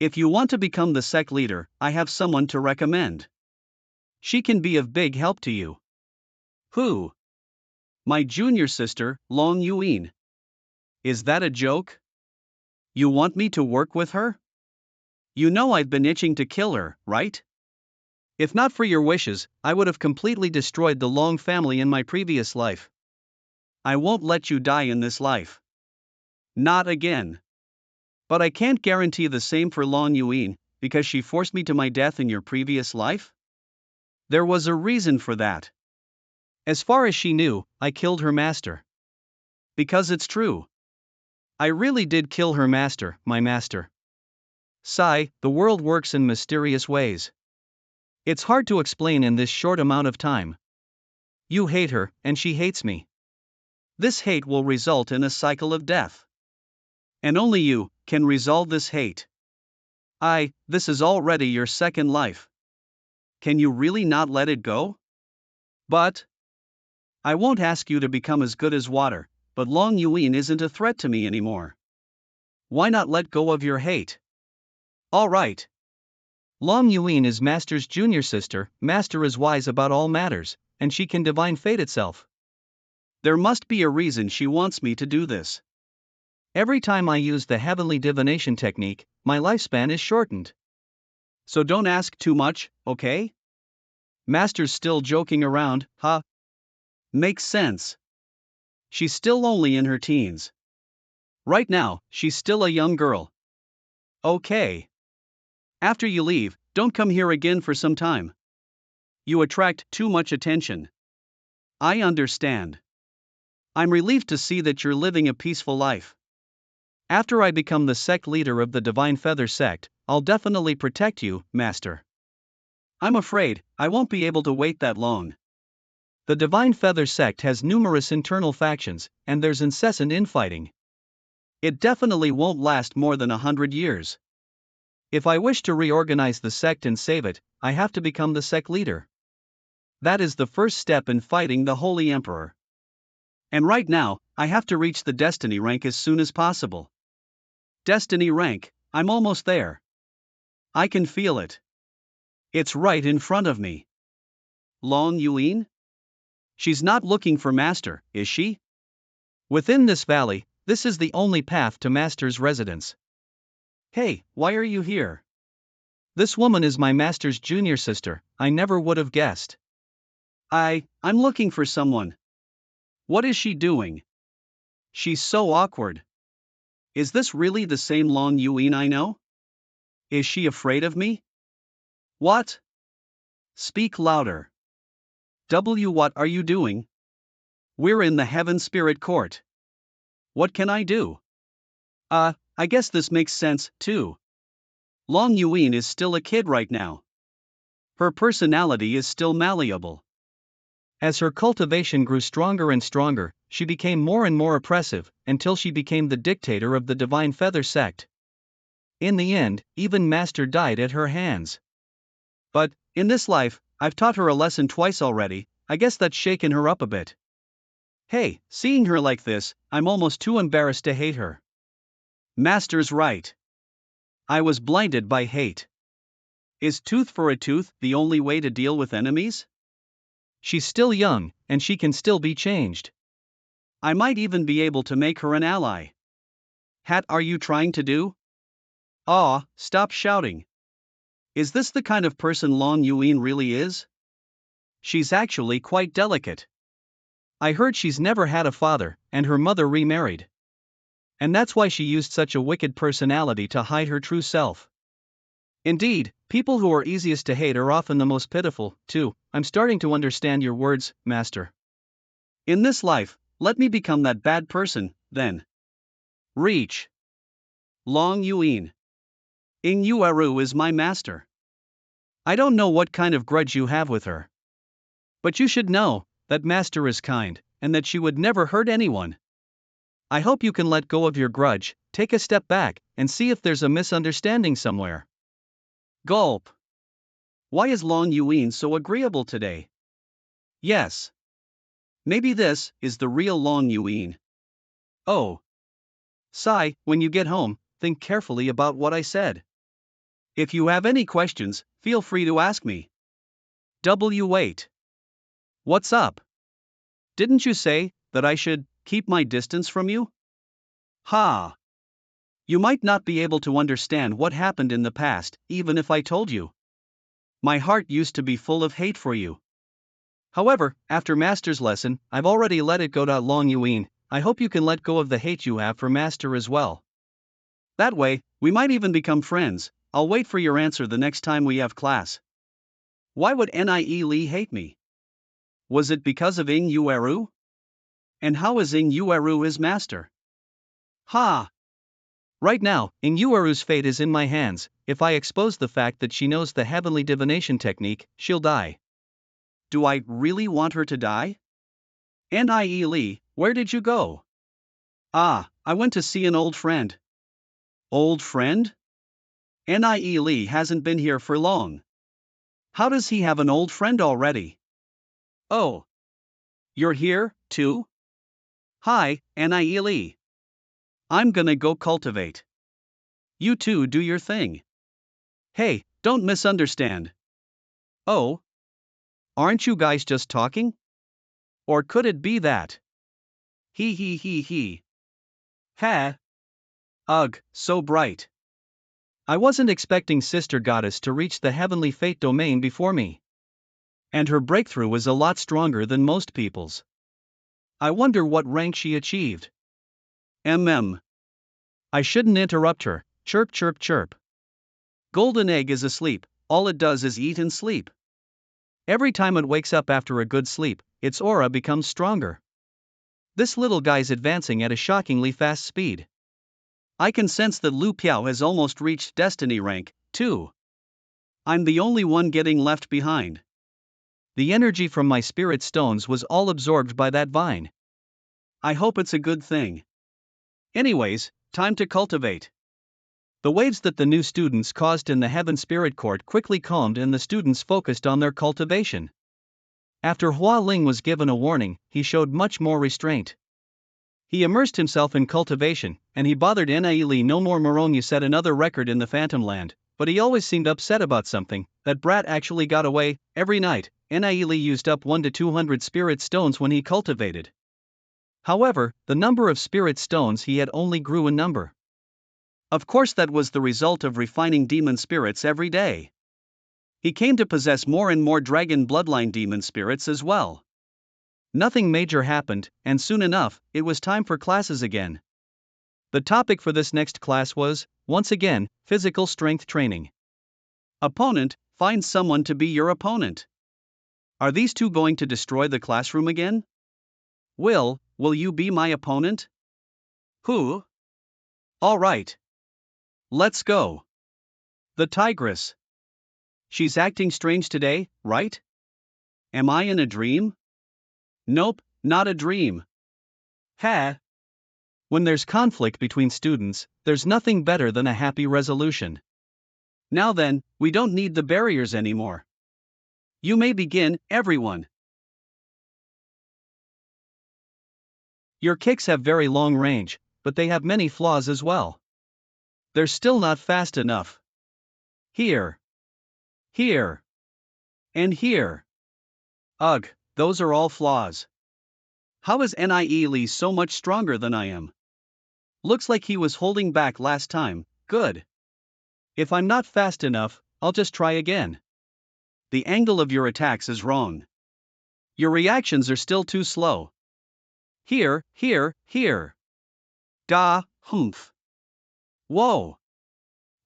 A: If you want to become the sect leader, I have someone to recommend. She can be of big help to you. Who? My junior sister, Long Yuin. Is that a joke? You want me to work with her? You know I've been itching to kill her, right? If not for your wishes, I would have completely destroyed the Long family in my previous life. I won't let you die in this life. Not again. But I can't guarantee the same for Long Yuin, because she forced me to my death in your previous life? There was a reason for that. As far as she knew, I killed her master. Because it's true. I really did kill her master, my master. Sigh, the world works in mysterious ways. It's hard to explain in this short amount of time. You hate her, and she hates me. This hate will result in a cycle of death. And only you can resolve this hate. This is already your second life. Can you really not let it go? But I won't ask you to become as good as water, but Long Yuin isn't a threat to me anymore. Why not let go of your hate? All right. Long Yuin is Master's junior sister. Master is wise about all matters, and she can divine fate itself. There must be a reason she wants me to do this. Every time I use the heavenly divination technique, my lifespan is shortened. So don't ask too much, okay? Master's still joking around, huh? Makes sense. She's still only in her teens. Right now, she's still a young girl. Okay. After you leave, don't come here again for some time. You attract too much attention. I understand. I'm relieved to see that you're living a peaceful life. After I become the sect leader of the Divine Feather sect, I'll definitely protect you, Master. I'm afraid I won't be able to wait that long. The Divine Feather sect has numerous internal factions, and there's incessant infighting. It definitely won't last more than 100 years. If I wish to reorganize the sect and save it, I have to become the sect leader. That is the first step in fighting the Holy Emperor. And right now, I have to reach the Destiny rank as soon as possible. Destiny rank, I'm almost there. I can feel it. It's right in front of me. Long Yuin? She's not looking for Master, is she? Within this valley, this is the only path to Master's residence. Hey, why are you here? This woman is my Master's junior sister. I never would have guessed. I'm looking for someone. What is she doing? She's so awkward. Is this really the same Long Yuin I know? Is she afraid of me? What? Speak louder. What are you doing? We're in the Heaven Spirit Court. What can I do? I guess this makes sense, too. Long Yuin is still a kid right now. Her personality is still malleable. As her cultivation grew stronger and stronger, she became more and more oppressive, until she became the dictator of the Divine Feather sect. In the end, even Master died at her hands. But, in this life, I've taught her a lesson twice already. I guess that's shaken her up a bit. Hey, seeing her like this, I'm almost too embarrassed to hate her. Master's right. I was blinded by hate. Is tooth for a tooth the only way to deal with enemies? She's still young, and she can still be changed. I might even be able to make her an ally. Hat, are you trying to do? Aw, stop shouting. Is this the kind of person Long Yuin really is? She's actually quite delicate. I heard she's never had a father, and her mother remarried. And that's why she used such a wicked personality to hide her true self. Indeed, people who are easiest to hate are often the most pitiful, too. I'm starting to understand your words, Master. In this life, let me become that bad person, then. Reach. Long Yuin. Ing Yuaru is my master. I don't know what kind of grudge you have with her. But you should know that master is kind, and that she would never hurt anyone. I hope you can let go of your grudge, take a step back, and see if there's a misunderstanding somewhere. Gulp. Why is Long Yuin so agreeable today? Yes. Maybe this is the real Long Yuin. Oh. Sai, when you get home, think carefully about what I said. If you have any questions, feel free to ask me. Wait. What's up? Didn't you say that I should keep my distance from you? Ha! You might not be able to understand what happened in the past, even if I told you. My heart used to be full of hate for you. However, after Master's lesson, I've already let it go. Long Yuin, I hope you can let go of the hate you have for Master as well. That way, we might even become friends. I'll wait for your answer the next time we have class. Why would Nie Li hate me? Was it because of Ing Yueru? And how is Ing Yueru his master? Ha! Right now, Ing Yueru's fate is in my hands. If I expose the fact that she knows the heavenly divination technique, she'll die. Do I really want her to die? Nie Li, where did you go? Ah, I went to see an old friend. Old friend? Nie Li hasn't been here for long. How does he have an old friend already? Oh. You're here, too? Hi, Nie Li. I'm gonna go cultivate. You two do your thing. Hey, don't misunderstand. Oh? Aren't you guys just talking? Or could it be that? He. Ha. Ugh, so bright. I wasn't expecting Sister Goddess to reach the heavenly fate domain before me. And her breakthrough was a lot stronger than most people's. I wonder what rank she achieved. I shouldn't interrupt her. Chirp chirp chirp. Golden egg is asleep, all it does is eat and sleep. Every time it wakes up after a good sleep, its aura becomes stronger. This little guy's advancing at a shockingly fast speed. I can sense that Lu Piao has almost reached destiny rank, too. I'm the only one getting left behind. The energy from my spirit stones was all absorbed by that vine. I hope it's a good thing. Anyways, time to cultivate. The waves that the new students caused in the Heaven Spirit Court quickly calmed and the students focused on their cultivation. After Hua Ling was given a warning, he showed much more restraint. He immersed himself in cultivation, and he bothered Nie Li no more. Moronu set another record in the Phantom Land, but he always seemed upset about something. That brat actually got away. Every night, Nie Li used up 1 to 200 spirit stones when he cultivated. However, the number of spirit stones he had only grew in number. Of course, that was the result of refining demon spirits every day. He came to possess more and more dragon bloodline demon spirits as well. Nothing major happened, and soon enough, it was time for classes again. The topic for this next class was, once again, physical strength training. Opponent, find someone to be your opponent. Are these two going to destroy the classroom again? Will you be my opponent? Who? All right. Let's go. The tigress. She's acting strange today, right? Am I in a dream? Nope, not a dream. Ha! When there's conflict between students, there's nothing better than a happy resolution. Now then, we don't need the barriers anymore. You may begin, everyone. Your kicks have very long range, but they have many flaws as well. They're still not fast enough. Here. And here. Ugh, those are all flaws. How is Nie Li so much stronger than I am? Looks like he was holding back last time. Good. If I'm not fast enough, I'll just try again. The angle of your attacks is wrong. Your reactions are still too slow. Here. Da, humph. Whoa.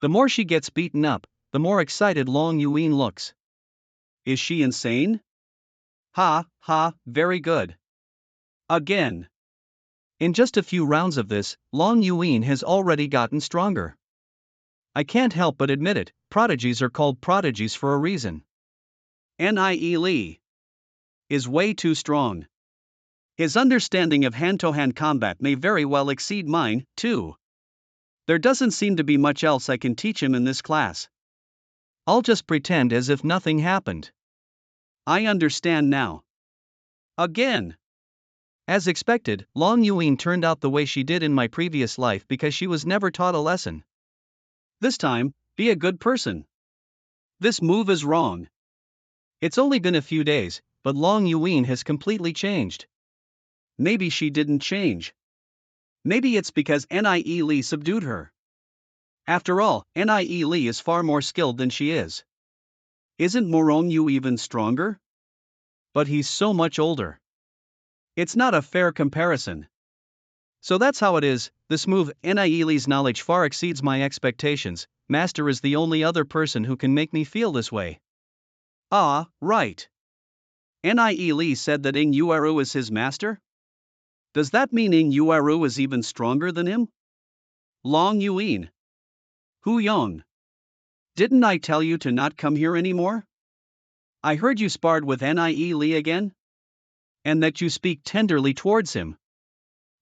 A: The more she gets beaten up, the more excited Long Yuin looks. Is she insane? Ha, very good. Again. In just a few rounds of this, Long Yuan has already gotten stronger. I can't help but admit it, prodigies are called prodigies for a reason. Nie Lee is way too strong. His understanding of hand-to-hand combat may very well exceed mine, too. There doesn't seem to be much else I can teach him in this class. I'll just pretend as if nothing happened. I understand now. Again. As expected, Long Yuan turned out the way she did in my previous life because she was never taught a lesson. This time, be a good person. This move is wrong. It's only been a few days, but Long Yuan has completely changed. Maybe she didn't change. Maybe it's because Nie Lee subdued her. After all, Nie Lee is far more skilled than she is. Isn't Morong Yu even stronger? But he's so much older. It's not a fair comparison. So that's how it is. This move, Nie Lee's knowledge far exceeds my expectations. Master is the only other person who can make me feel this way. Ah, right. Nie Lee said that Ing Yuaru is his master? Does that mean Ing Yuaru is even stronger than him? Long Yuan. Hu Yong. Didn't I tell you to not come here anymore? I heard you sparred with Nie Lee again? And that you speak tenderly towards him.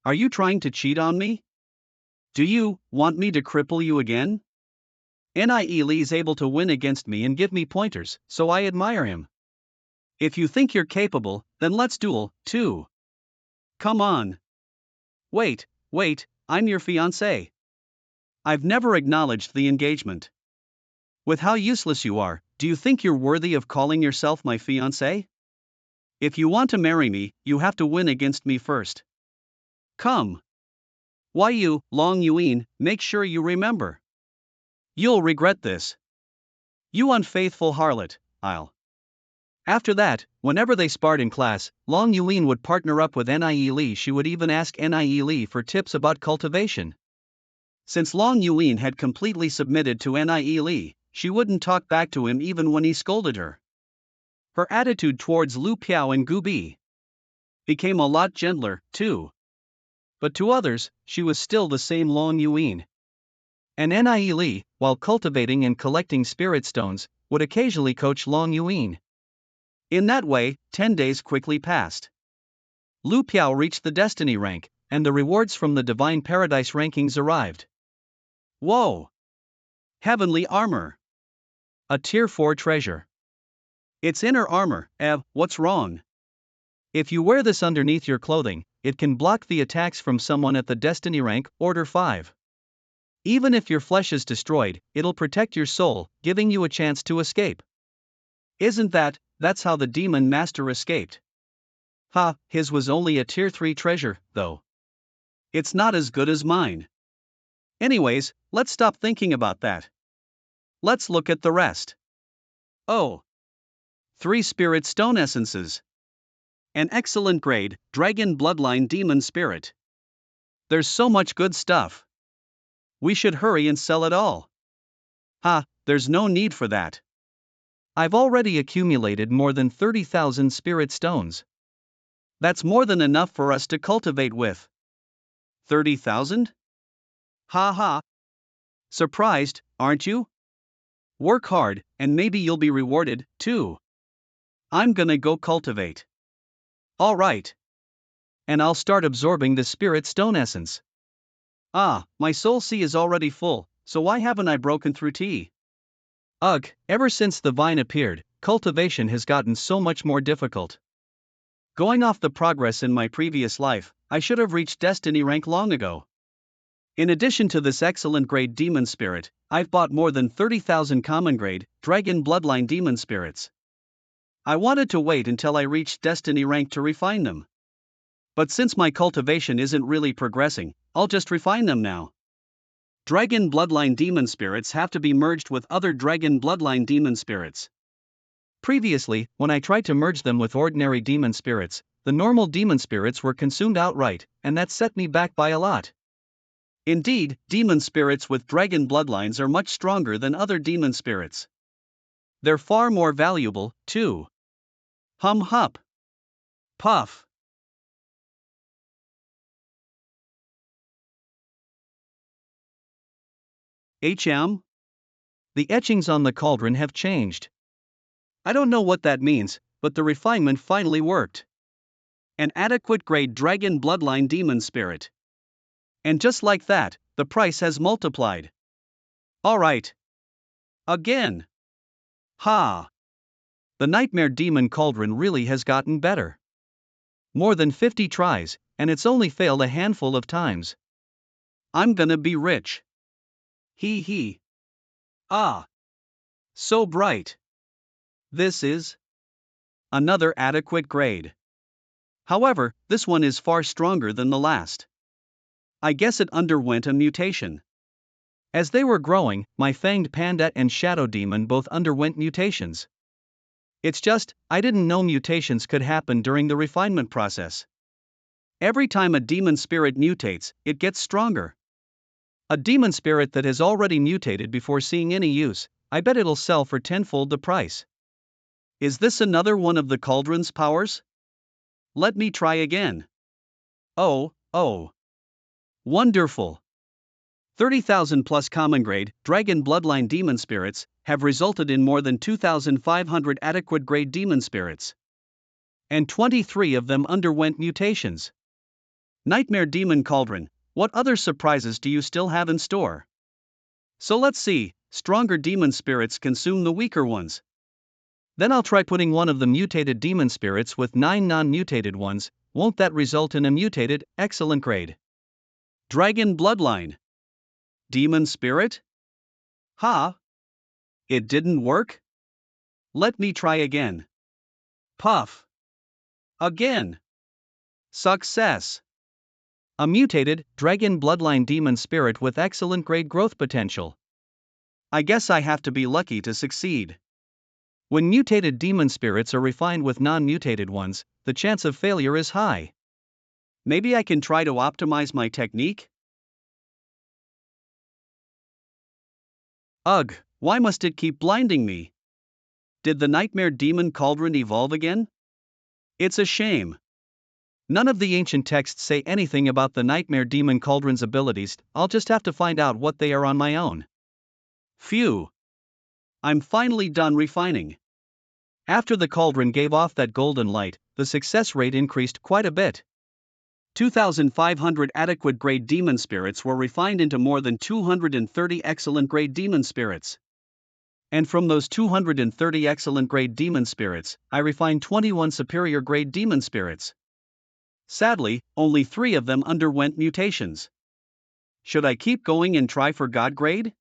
A: Are you trying to cheat on me? Do you want me to cripple you again? Nie Lee's able to win against me and give me pointers, so I admire him. If you think you're capable, then let's duel, too. Come on. Wait, I'm your fiancé. I've never acknowledged the engagement. With how useless you are, do you think you're worthy of calling yourself my fiancé? If you want to marry me, you have to win against me first. Come. Why you, Long Yuan, make sure you remember. You'll regret this. You unfaithful harlot, I'll. After that, whenever they sparred in class, Long Yuan would partner up with Nie Lee. She would even ask Nie Lee for tips about cultivation. Since Long Yuan had completely submitted to Nie Lee, she wouldn't talk back to him even when he scolded her. Her attitude towards Lu Piao and Gu Bi became a lot gentler, too. But to others, she was still the same Long Yuan. And Nie Lee, while cultivating and collecting spirit stones, would occasionally coach Long Yuan. In that way, 10 days quickly passed. Lu Piao reached the destiny rank, and the rewards from the divine paradise rankings arrived. Whoa! Heavenly armor! A tier 4 treasure. It's inner armor, what's wrong? If you wear this underneath your clothing, it can block the attacks from someone at the destiny rank, order 5. Even if your flesh is destroyed, it'll protect your soul, giving you a chance to escape. Isn't that's how the demon master escaped? Ha, his was only a tier 3 treasure, though. It's not as good as mine. Anyways, let's stop thinking about that. Let's look at the rest. Oh. 3 spirit stone essences. An excellent grade, dragon bloodline demon spirit. There's so much good stuff. We should hurry and sell it all. Ha, there's no need for that. I've already accumulated more than 30,000 spirit stones. That's more than enough for us to cultivate with. 30,000? Ha ha. Surprised, aren't you? Work hard, and maybe you'll be rewarded, too. I'm gonna go cultivate. Alright. And I'll start absorbing the spirit stone essence. Ah, my soul sea is already full, so why haven't I broken through tea? Ugh, ever since the vine appeared, cultivation has gotten so much more difficult. Going off the progress in my previous life, I should have reached destiny rank long ago. In addition to this excellent grade demon spirit, I've bought more than 30,000 common grade, dragon bloodline demon spirits. I wanted to wait until I reached destiny rank to refine them. But since my cultivation isn't really progressing, I'll just refine them now. Dragon bloodline demon spirits have to be merged with other dragon bloodline demon spirits. Previously, when I tried to merge them with ordinary demon spirits, the normal demon spirits were consumed outright, and that set me back by a lot. Indeed, demon spirits with dragon bloodlines are much stronger than other demon spirits. They're far more valuable, too. Hum hup. Puff. The etchings on the cauldron have changed. I don't know what that means, but the refinement finally worked. An adequate grade dragon bloodline demon spirit. And just like that, the price has multiplied. Alright. Again. Ha! The nightmare demon cauldron really has gotten better. More than 50 tries, and it's only failed a handful of times. I'm gonna be rich. Hee hee. Ah! So bright. This is another adequate grade. However, this one is far stronger than the last. I guess it underwent a mutation. As they were growing, my fanged panda and shadow demon both underwent mutations. It's just, I didn't know mutations could happen during the refinement process. Every time a demon spirit mutates, it gets stronger. A demon spirit that has already mutated before seeing any use, I bet it'll sell for tenfold the price. Is this another one of the cauldron's powers? Let me try again. Oh. Wonderful. 30,000 plus common grade, dragon bloodline demon spirits have resulted in more than 2,500 adequate grade demon spirits. And 23 of them underwent mutations. Nightmare Demon Cauldron, what other surprises do you still have in store? So let's see, stronger demon spirits consume the weaker ones. Then I'll try putting one of the mutated demon spirits with 9 non-mutated ones, won't that result in a mutated, excellent grade? Dragon Bloodline. Demon Spirit? Ha! It didn't work? Let me try again. Puff. Again. Success. A mutated, dragon bloodline demon spirit with excellent grade growth potential. I guess I have to be lucky to succeed. When mutated demon spirits are refined with non-mutated ones, the chance of failure is high. Maybe I can try to optimize my technique? Ugh, why must it keep blinding me? Did the Nightmare Demon Cauldron evolve again? It's a shame. None of the ancient texts say anything about the Nightmare Demon Cauldron's abilities, I'll just have to find out what they are on my own. Phew. I'm finally done refining. After the cauldron gave off that golden light, the success rate increased quite a bit. 2,500 adequate grade demon spirits were refined into more than 230 excellent grade demon spirits. And from those 230 excellent grade demon spirits, I refined 21 superior grade demon spirits. Sadly, only 3 of them underwent mutations. Should I keep going and try for God grade?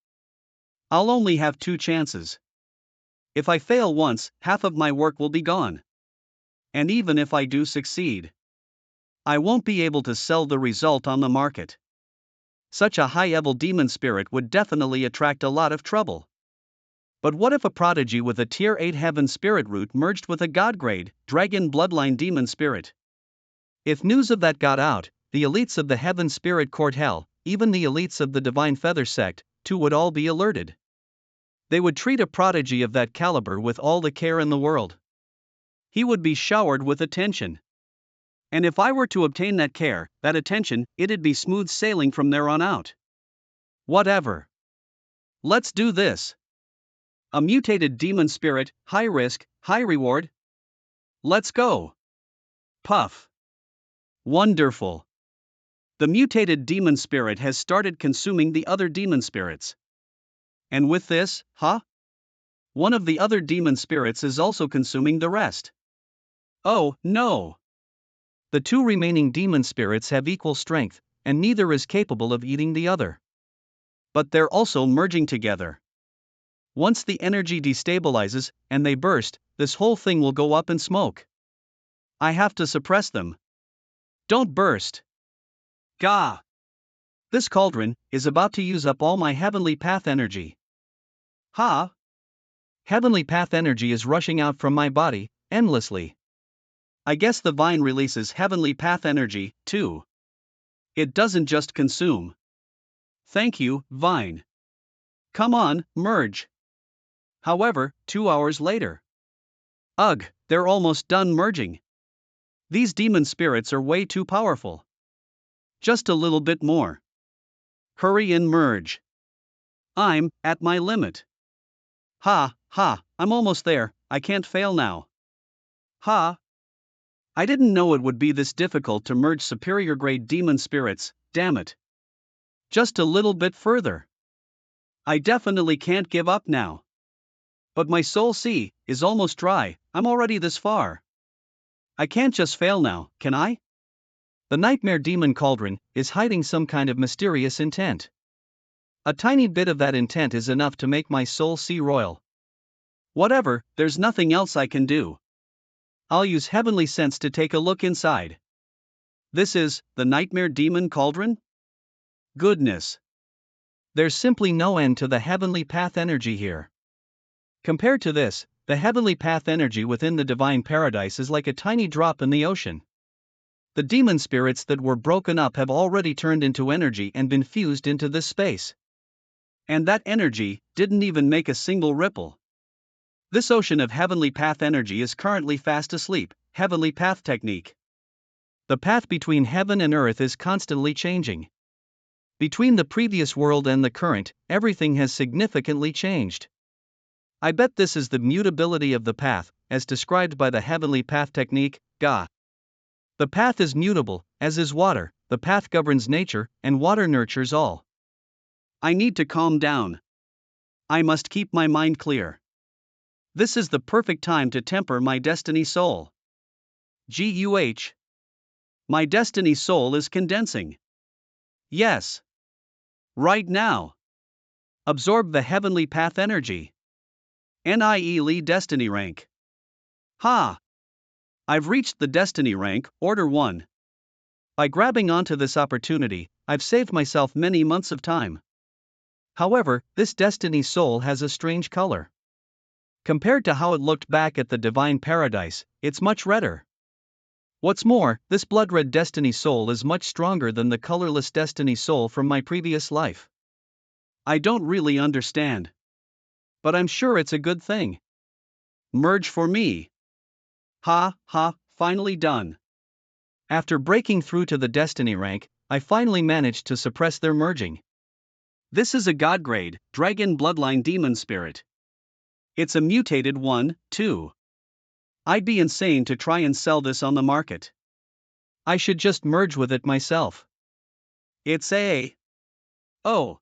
A: I'll only have 2 chances. If I fail once, half of my work will be gone. And even if I do succeed, I won't be able to sell the result on the market. Such a high-level demon spirit would definitely attract a lot of trouble. But what if a prodigy with a tier 8 heaven spirit root merged with a god grade, dragon bloodline demon spirit? If news of that got out, the elites of the heaven spirit court hell, even the elites of the divine feather sect, too would all be alerted. They would treat a prodigy of that caliber with all the care in the world. He would be showered with attention. And if I were to obtain that care, that attention, it'd be smooth sailing from there on out. Whatever. Let's do this. A mutated demon spirit, high risk, high reward. Let's go. Puff. Wonderful. The mutated demon spirit has started consuming the other demon spirits. And with this, one of the other demon spirits is also consuming the rest. Oh, no. The 2 remaining demon spirits have equal strength, and neither is capable of eating the other. But they're also merging together. Once the energy destabilizes, and they burst, this whole thing will go up in smoke. I have to suppress them. Don't burst. Gah! This cauldron is about to use up all my heavenly path energy. Heavenly path energy is rushing out from my body, endlessly. I guess the vine releases heavenly path energy, too. It doesn't just consume. Thank you, vine. Come on, merge. However, 2 hours later. Ugh, they're almost done merging. These demon spirits are way too powerful. Just a little bit more. Hurry and merge. I'm at my limit. Ha, ha, I'm almost there, I can't fail now. Ha! I didn't know it would be this difficult to merge superior grade demon spirits, damn it. Just a little bit further. I definitely can't give up now. But my soul sea is almost dry, I'm already this far. I can't just fail now, can I? The nightmare demon cauldron is hiding some kind of mysterious intent. A tiny bit of that intent is enough to make my soul sea royal. Whatever, there's nothing else I can do. I'll use heavenly sense to take a look inside. This is the nightmare demon cauldron? Goodness. There's simply no end to the heavenly path energy here. Compared to this, the heavenly path energy within the divine paradise is like a tiny drop in the ocean. The demon spirits that were broken up have already turned into energy and been fused into this space. And that energy didn't even make a single ripple. This ocean of heavenly path energy is currently fast asleep, heavenly path technique. The path between heaven and earth is constantly changing. Between the previous world and the current, everything has significantly changed. I bet this is the mutability of the path, as described by the heavenly path technique, Ga. The path is mutable, as is water, the path governs nature, and water nurtures all. I need to calm down. I must keep my mind clear. This is the perfect time to temper my destiny soul. GUH. My destiny soul is condensing. Yes. Right now. Absorb the heavenly path energy. NIE Destiny rank. Ha! I've reached the Destiny rank, Order 1. By grabbing onto this opportunity, I've saved myself many months of time. However, this Destiny soul has a strange color. Compared to how it looked back at the Divine Paradise, it's much redder. What's more, this blood-red Destiny soul is much stronger than the colorless Destiny soul from my previous life. I don't really understand. But I'm sure it's a good thing. Merge for me. Ha, ha, finally done. After breaking through to the Destiny rank, I finally managed to suppress their merging. This is a God grade, Dragon Bloodline Demon Spirit. It's a mutated one, too. I'd be insane to try and sell this on the market. I should just merge with it myself. It's a... Oh.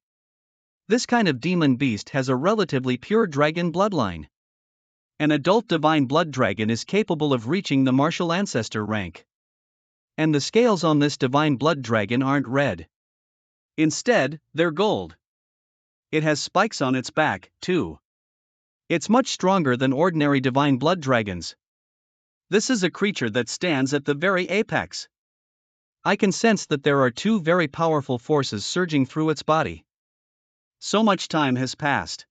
A: This kind of demon beast has a relatively pure dragon bloodline. An adult divine blood dragon is capable of reaching the martial ancestor rank. And the scales on this divine blood dragon aren't red. Instead, they're gold. It has spikes on its back, too. It's much stronger than ordinary divine blood dragons. This is a creature that stands at the very apex. I can sense that there are two very powerful forces surging through its body. So much time has passed.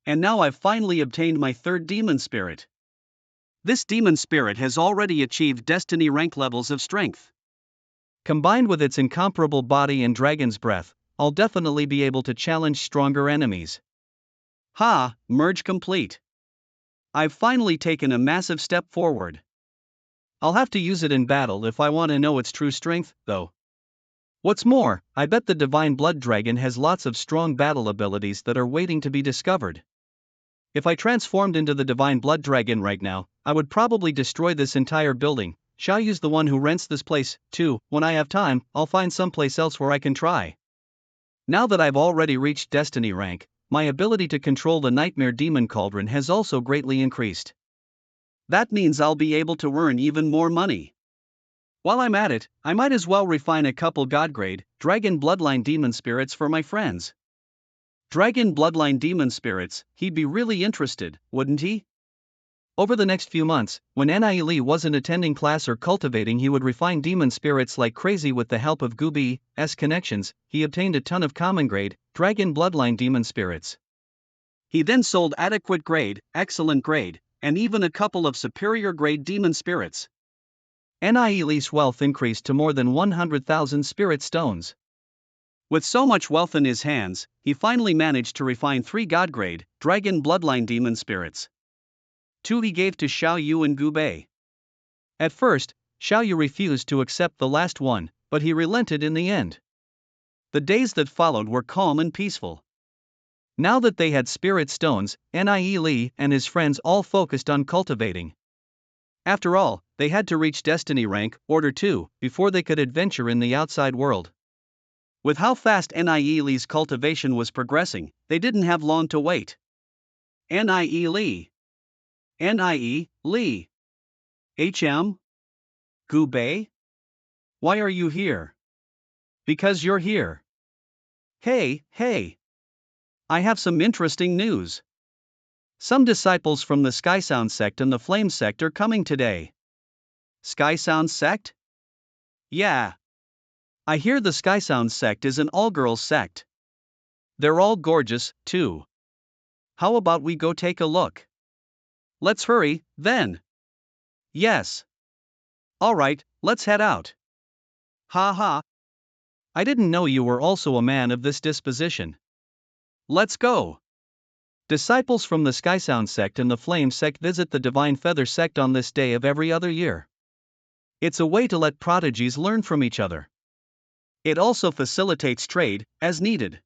A: And now I've finally obtained my third demon spirit. This demon spirit has already achieved destiny rank levels of strength. Combined with its incomparable body and dragon's breath, I'll definitely be able to challenge stronger enemies. Ha, merge complete. I've finally taken a massive step forward. I'll have to use it in battle if I want to know its true strength, though. What's more, I bet the Divine Blood Dragon has lots of strong battle abilities that are waiting to be discovered. If I transformed into the Divine Blood Dragon right now, I would probably destroy this entire building. Xiaoyu's the one who rents this place, too. When I have time, I'll find someplace else where I can try. Now that I've already reached Destiny rank, my ability to control the Nightmare Demon Cauldron has also greatly increased. That means I'll be able to earn even more money. While I'm at it, I might as well refine a couple God-grade, Dragon Bloodline Demon Spirits for my friends. Dragon Bloodline Demon Spirits, he'd be really interested, wouldn't he? Over the next few months, when Ni wasn't attending class or cultivating, he would refine demon spirits like crazy with the help of Gooby's connections. He obtained a ton of common grade, Dragon Bloodline Demon Spirits. He then sold adequate grade, excellent grade, and even a couple of superior grade demon spirits. Ni's wealth increased to more than 100,000 spirit stones. With so much wealth in his hands, he finally managed to refine 3 God-grade, Dragon Bloodline Demon Spirits. 2 he gave to Xiaoyu and Gubei. At first, Xiaoyu refused to accept the last one, but he relented in the end. The days that followed were calm and peaceful. Now that they had spirit stones, Nie Li and his friends all focused on cultivating. After all, they had to reach destiny rank, Order 2, before they could adventure in the outside world. With how fast Nie Li's cultivation was progressing, they didn't have long to wait. Nie Li. Nie Li. HM? Gubei? Why are you here? Because you're here. Hey. I have some interesting news. Some disciples from the Sky Sound sect and the Flame sect are coming today. Sky Sound sect? Yeah. I hear the Sky Sound sect is an all-girls sect. They're all gorgeous, too. How about we go take a look? Let's hurry, then. Yes. Alright, let's head out. Ha ha. I didn't know you were also a man of this disposition. Let's go. Disciples from the Sky Sound sect and the Flame sect visit the Divine Feather sect on this day of every other year. It's a way to let prodigies learn from each other. It also facilitates trade, as needed.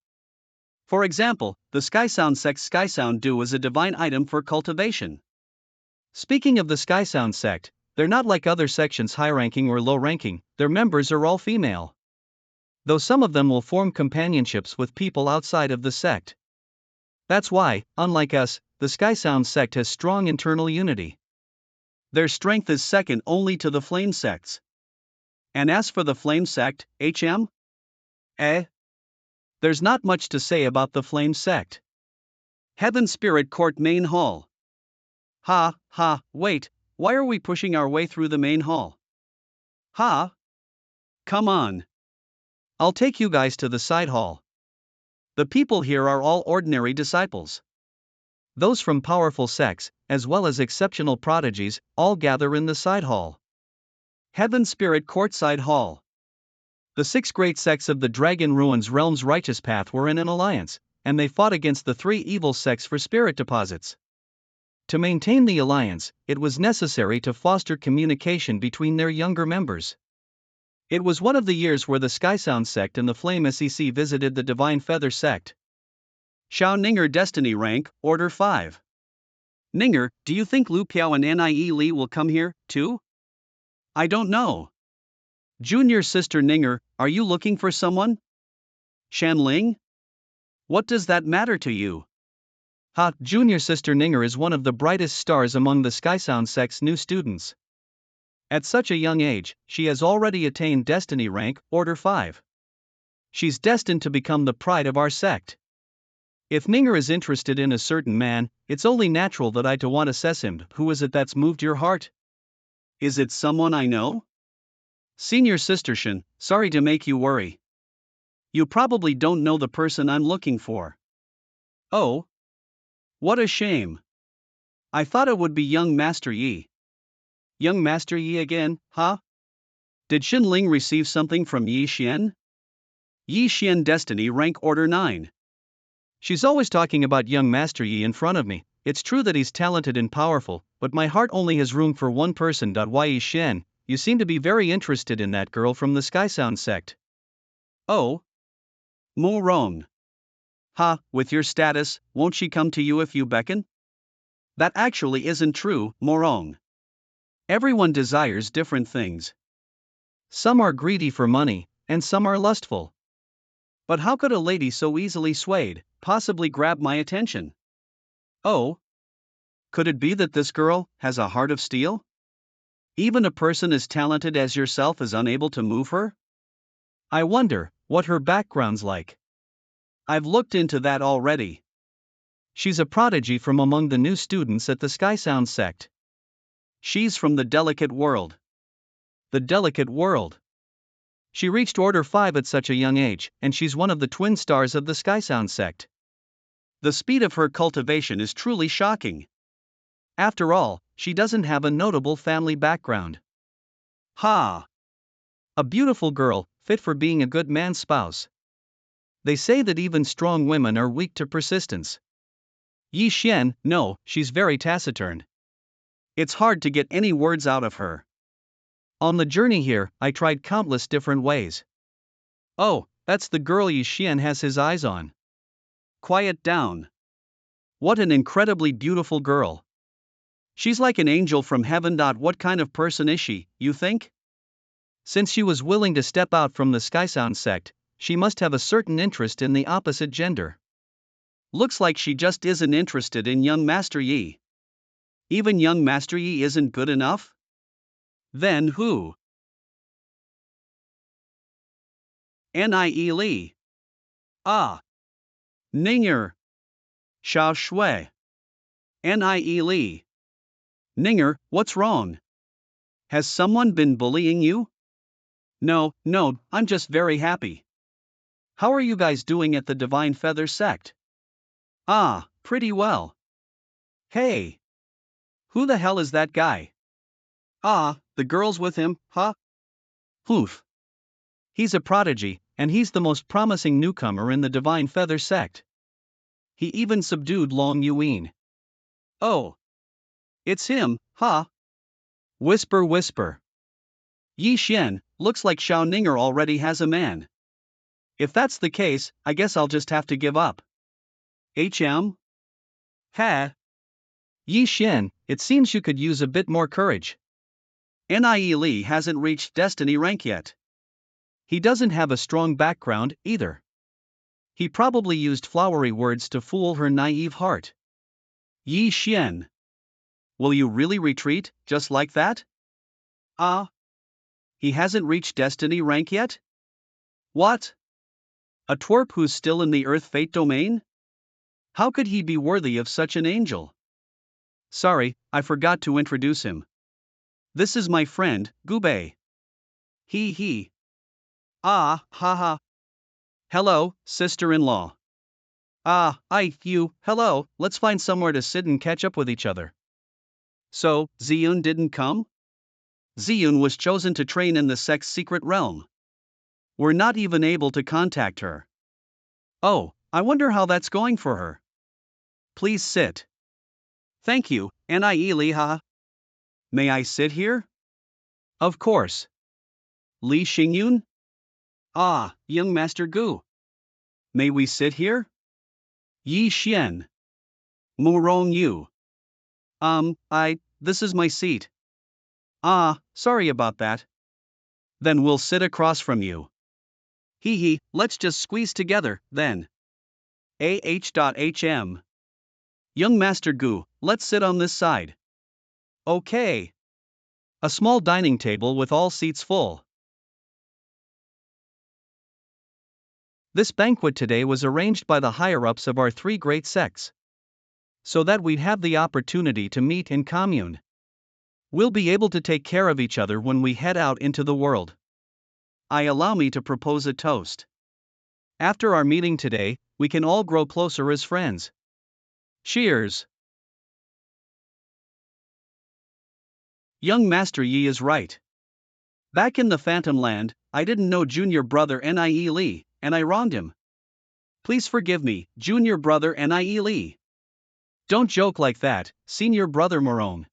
A: For example, the Sky Sound sect's Sky Sound Dew is a divine item for cultivation. Speaking of the Sky Sound sect, they're not like other sections high-ranking or low-ranking, their members are all female. Though some of them will form companionships with people outside of the sect. That's why, unlike us, the Sky Sound sect has strong internal unity. Their strength is second only to the Flame sects. And as for the Flame sect, HM? There's not much to say about the Flame sect. Heaven Spirit Court Main Hall. Wait, why are we pushing our way through the main hall? Come on. I'll take you guys to the side hall. The people here are all ordinary disciples. Those from powerful sects, as well as exceptional prodigies, all gather in the side hall. Heaven Spirit Courtside Hall. The 6 great sects of the Dragon Ruins Realm's righteous path were in an alliance, and they fought against the 3 evil sects for spirit deposits. To maintain the alliance, it was necessary to foster communication between their younger members. It was one of the years where the Sky Sound sect and the Flame sec visited the Divine Feather sect. Xiao Ninger Destiny Rank, Order 5. Ninger, do you think Lu Piao and Nie Li will come here, too? I don't know. Junior Sister Ninger, are you looking for someone? Shanling? What does that matter to you? Junior Sister Ninger is one of the brightest stars among the Sky Sound sect's new students. At such a young age, she has already attained Destiny Rank, Order 5. She's destined to become the pride of our sect. If Ninger is interested in a certain man, it's only natural that I want to assess him. Who is it that's moved your heart? Is it someone I know? Senior Sister Shan, sorry to make you worry. You probably don't know the person I'm looking for. Oh? What a shame. I thought it would be young Master Yi. Young Master Yi again, huh? Did Xin Ling receive something from Yi Xian? Yi Xian Destiny Rank Order 9. She's always talking about young Master Yi in front of me. It's true that he's talented and powerful, but my heart only has room for one person. Yi Xian, you seem to be very interested in that girl from the Sky Sound sect. Oh? Mo Rong. With your status, won't she come to you if you beckon? That actually isn't true, Morong. Everyone desires different things. Some are greedy for money, and some are lustful. But how could a lady so easily swayed possibly grab my attention? Oh? Could it be that this girl has a heart of steel? Even a person as talented as yourself is unable to move her? I wonder what her background's like. I've looked into that already. She's a prodigy from among the new students at the Sky Sound sect. She's from the delicate world. The delicate world. She reached Order 5 at such a young age, and she's one of the twin stars of the Sky Sound sect. The speed of her cultivation is truly shocking. After all, she doesn't have a notable family background. A beautiful girl, fit for being a good man's spouse. They say that even strong women are weak to persistence. Yi Xian, no, she's very taciturn. It's hard to get any words out of her. On the journey here, I tried countless different ways. Oh, that's the girl Yi Xian has his eyes on. quiet down. What an incredibly beautiful girl. She's like an angel from heaven. What kind of person is she, you think? Since she was willing to step out from the Skysound sect, she must have a certain interest in the opposite gender. Looks like she just isn't interested in young Master Yi. Even young Master Yi isn't good enough? Then who? Nie Li. Ah. Ninger. Xiao Shui. Nie Li. Ninger, what's wrong? Has someone been bullying you? No, I'm just very happy. How are you guys doing at the Divine Feather sect? Ah, pretty well. Hey. Who the hell is that guy? Ah, the girl's with him, huh? Poof. He's a prodigy, and he's the most promising newcomer in the Divine Feather sect. He even subdued Long Yuan. Oh. It's him, huh? Whisper, whisper. Yi Xian, looks like Xiao Ninger already has a man. If that's the case, I guess I'll just have to give up. Ha. Yi Xian, it seems you could use a bit more courage. Nie Li hasn't reached destiny rank yet. He doesn't have a strong background, either. He probably used flowery words to fool her naive heart. Yi Xian. Will you really retreat, just like that? Ah. He hasn't reached destiny rank yet? What? A twerp who's still in the Earth Fate domain? How could he be worthy of such an angel? Sorry, I forgot to introduce him. This is my friend, Gubei. He. Ah, haha. Hello, sister-in-law. Ah, hello, let's find somewhere to sit and catch up with each other. So, Ziyun didn't come? Ziyun was chosen to train in the sect's secret realm. We're not even able to contact her. Oh, I wonder how that's going for her. Please sit. Thank you, Nie Li ha. May I sit here? Of course. Li Xingyun? Ah, young Master Gu. May we sit here? Yi Xian. Mu Rong Yu. This is my seat. Ah, sorry about that. Then we'll sit across from you. Let's just squeeze together, then. AH.HM. Young Master Gu, let's sit on this side. Okay. A small dining table with all seats full. This banquet today was arranged by the higher-ups of our three great sects, so that we'd have the opportunity to meet and commune. We'll be able to take care of each other when we head out into the world. Allow me to propose a toast. After our meeting today, we can all grow closer as friends. Cheers. Young Master Yi is right. Back in the Phantom Land, I didn't know junior brother Nie Li, and I wronged him. Please forgive me, junior brother Nie Li. Don't joke like that, senior brother Morone.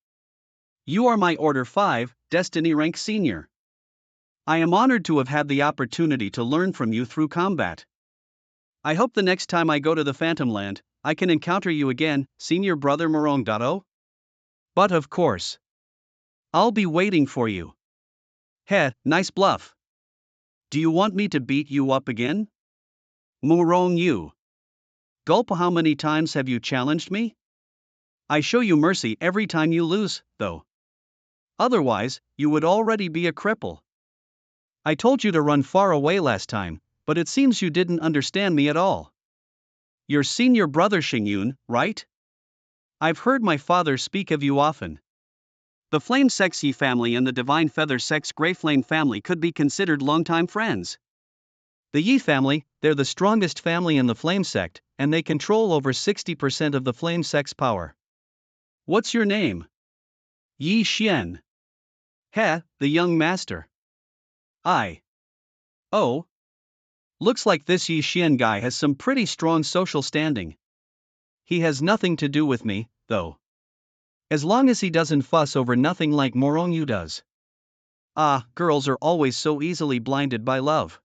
A: You are my Order 5, Destiny Rank Senior. I am honored to have had the opportunity to learn from you through combat. I hope the next time I go to the Phantom Land, I can encounter you again, senior brother Morone. But of course. I'll be waiting for you. Nice bluff. Do you want me to beat you up again? Morong Yu. Gulp, how many times have you challenged me? I show you mercy every time you lose, though. Otherwise, you would already be a cripple. I told you to run far away last time, but it seems you didn't understand me at all. Your senior brother Xingyun, right? I've heard my father speak of you often. The Flame Sex Yi family and the Divine Feather Sex Grey Flame family could be considered longtime friends. The Yi family, they're the strongest family in the Flame sect, and they control over 60% of the Flame sex power. What's your name? Yi Xian. The young master. Oh. Looks like this Yi Xian guy has some pretty strong social standing. He has nothing to do with me, though. As long as he doesn't fuss over nothing like Morongyu does. Girls are always so easily blinded by love.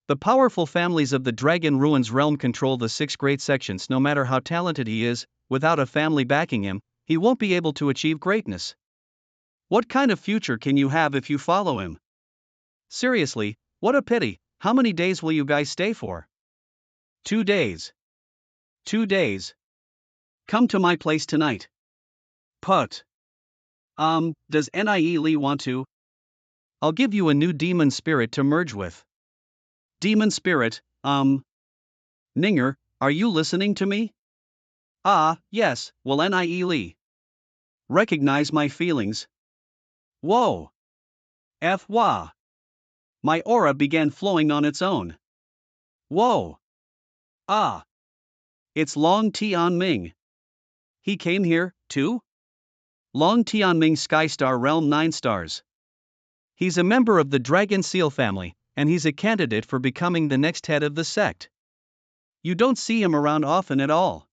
A: The powerful families of the Dragon Ruins realm control the 6 great sections. No matter how talented he is, without a family backing him, he won't be able to achieve greatness. What kind of future can you have if you follow him? Seriously, what a pity. How many days will you guys stay for? 2 days. 2 days. Come to my place tonight. Put. Does Nie want to? I'll give you a new demon spirit to merge with. Demon spirit, Ninger, are you listening to me? Ah, yes, well Nie. Recognize my feelings. Whoa. F-wah. My aura began flowing on its own. Whoa. Ah. It's Long Tianming. He came here, too? Long Tianming Skystar Realm 9 stars. He's a member of the Dragon Seal family, and he's a candidate for becoming the next head of the sect. You don't see him around often at all.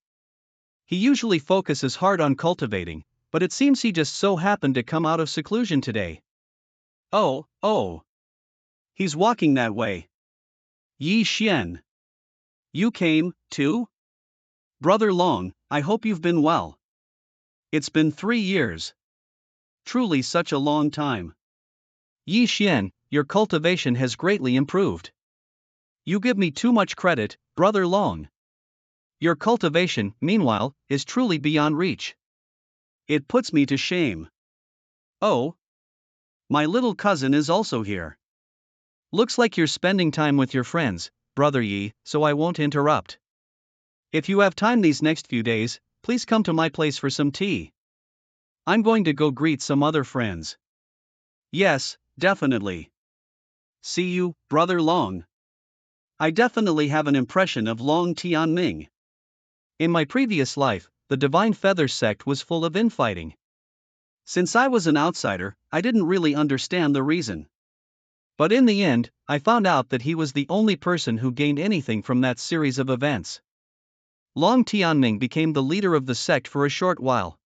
A: He usually focuses hard on cultivating, but it seems he just so happened to come out of seclusion today. Oh. He's walking that way. Yi Xian. You came, too? Brother Long, I hope you've been well. It's been 3 years. Truly such a long time. Yi Xian, your cultivation has greatly improved. You give me too much credit, Brother Long. Your cultivation, meanwhile, is truly beyond reach. It puts me to shame. Oh. My little cousin is also here. Looks like you're spending time with your friends, Brother Yi, so I won't interrupt. If you have time these next few days, please come to my place for some tea. I'm going to go greet some other friends. Yes, definitely. See you, Brother Long. I definitely have an impression of Long Tianming. In my previous life, the Divine Feather sect was full of infighting. Since I was an outsider, I didn't really understand the reason. But in the end, I found out that he was the only person who gained anything from that series of events. Long Tianming became the leader of the sect for a short while.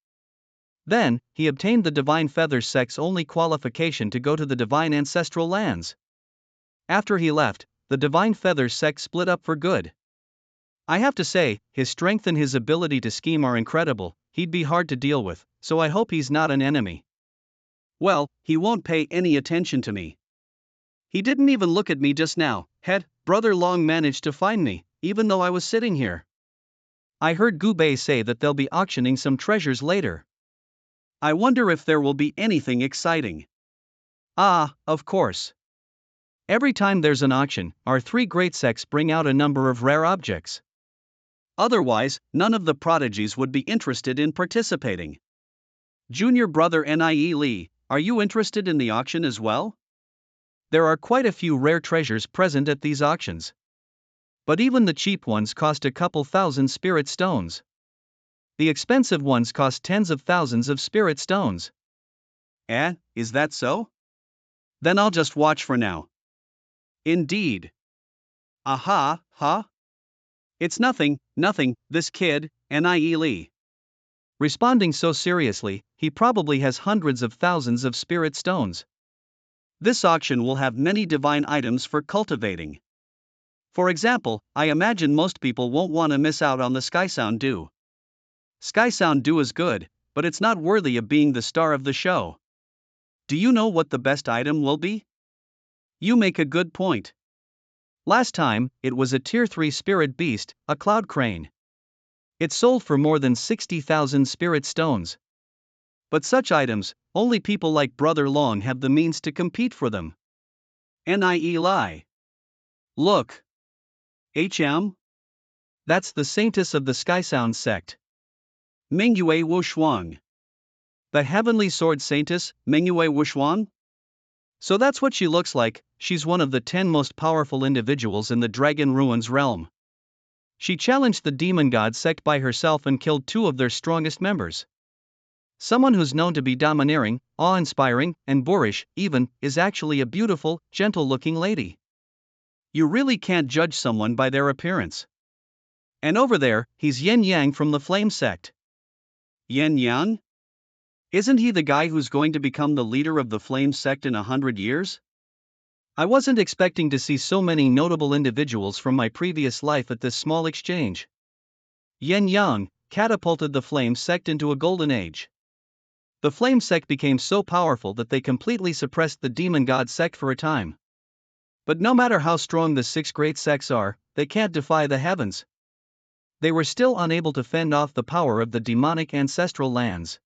A: Then, he obtained the Divine Feather sect's only qualification to go to the Divine Ancestral Lands. After he left, the Divine Feather sect split up for good. I have to say, his strength and his ability to scheme are incredible. He'd be hard to deal with, so I hope he's not an enemy. Well, he won't pay any attention to me. He didn't even look at me just now. Brother Long managed to find me, even though I was sitting here. I heard Gu Bei say that they'll be auctioning some treasures later. I wonder if there will be anything exciting. Ah, of course. Every time there's an auction, our 3 great sects bring out a number of rare objects. Otherwise, none of the prodigies would be interested in participating. Junior brother Nie Li, are you interested in the auction as well? There are quite a few rare treasures present at these auctions. But even the cheap ones cost a couple thousand spirit stones. The expensive ones cost tens of thousands of spirit stones. Is that so? Then I'll just watch for now. Indeed. Aha, huh? It's nothing, this kid, Nie Li. Responding so seriously, he probably has hundreds of thousands of spirit stones. This auction will have many divine items for cultivating. For example, I imagine most people won't want to miss out on the Skysound Dew. Skysound Dew is good, but it's not worthy of being the star of the show. Do you know what the best item will be? You make a good point. Last time, it was a Tier 3 spirit beast, a cloud crane. It sold for more than 60,000 spirit stones. But such items, only people like Brother Long have the means to compete for them. Nie Li. Look. That's the saintess of the Skysound sect. Mingyue Wushuang. The heavenly sword saintess, Mingyue Wushuang? So that's what she looks like. She's one of the 10 most powerful individuals in the Dragon Ruins realm. She challenged the demon god sect by herself and killed 2 of their strongest members. Someone who's known to be domineering, awe-inspiring, and boorish, even, is actually a beautiful, gentle-looking lady. You really can't judge someone by their appearance. And over there, he's Yin Yang from the Flame sect. Yin Yang? Isn't he the guy who's going to become the leader of the Flame sect in 100 years? I wasn't expecting to see so many notable individuals from my previous life at this small exchange. Yen Yang catapulted the Flame sect into a golden age. The Flame sect became so powerful that they completely suppressed the Demon God sect for a time. But no matter how strong the six great sects are, they can't defy the heavens. They were still unable to fend off the power of the demonic ancestral lands.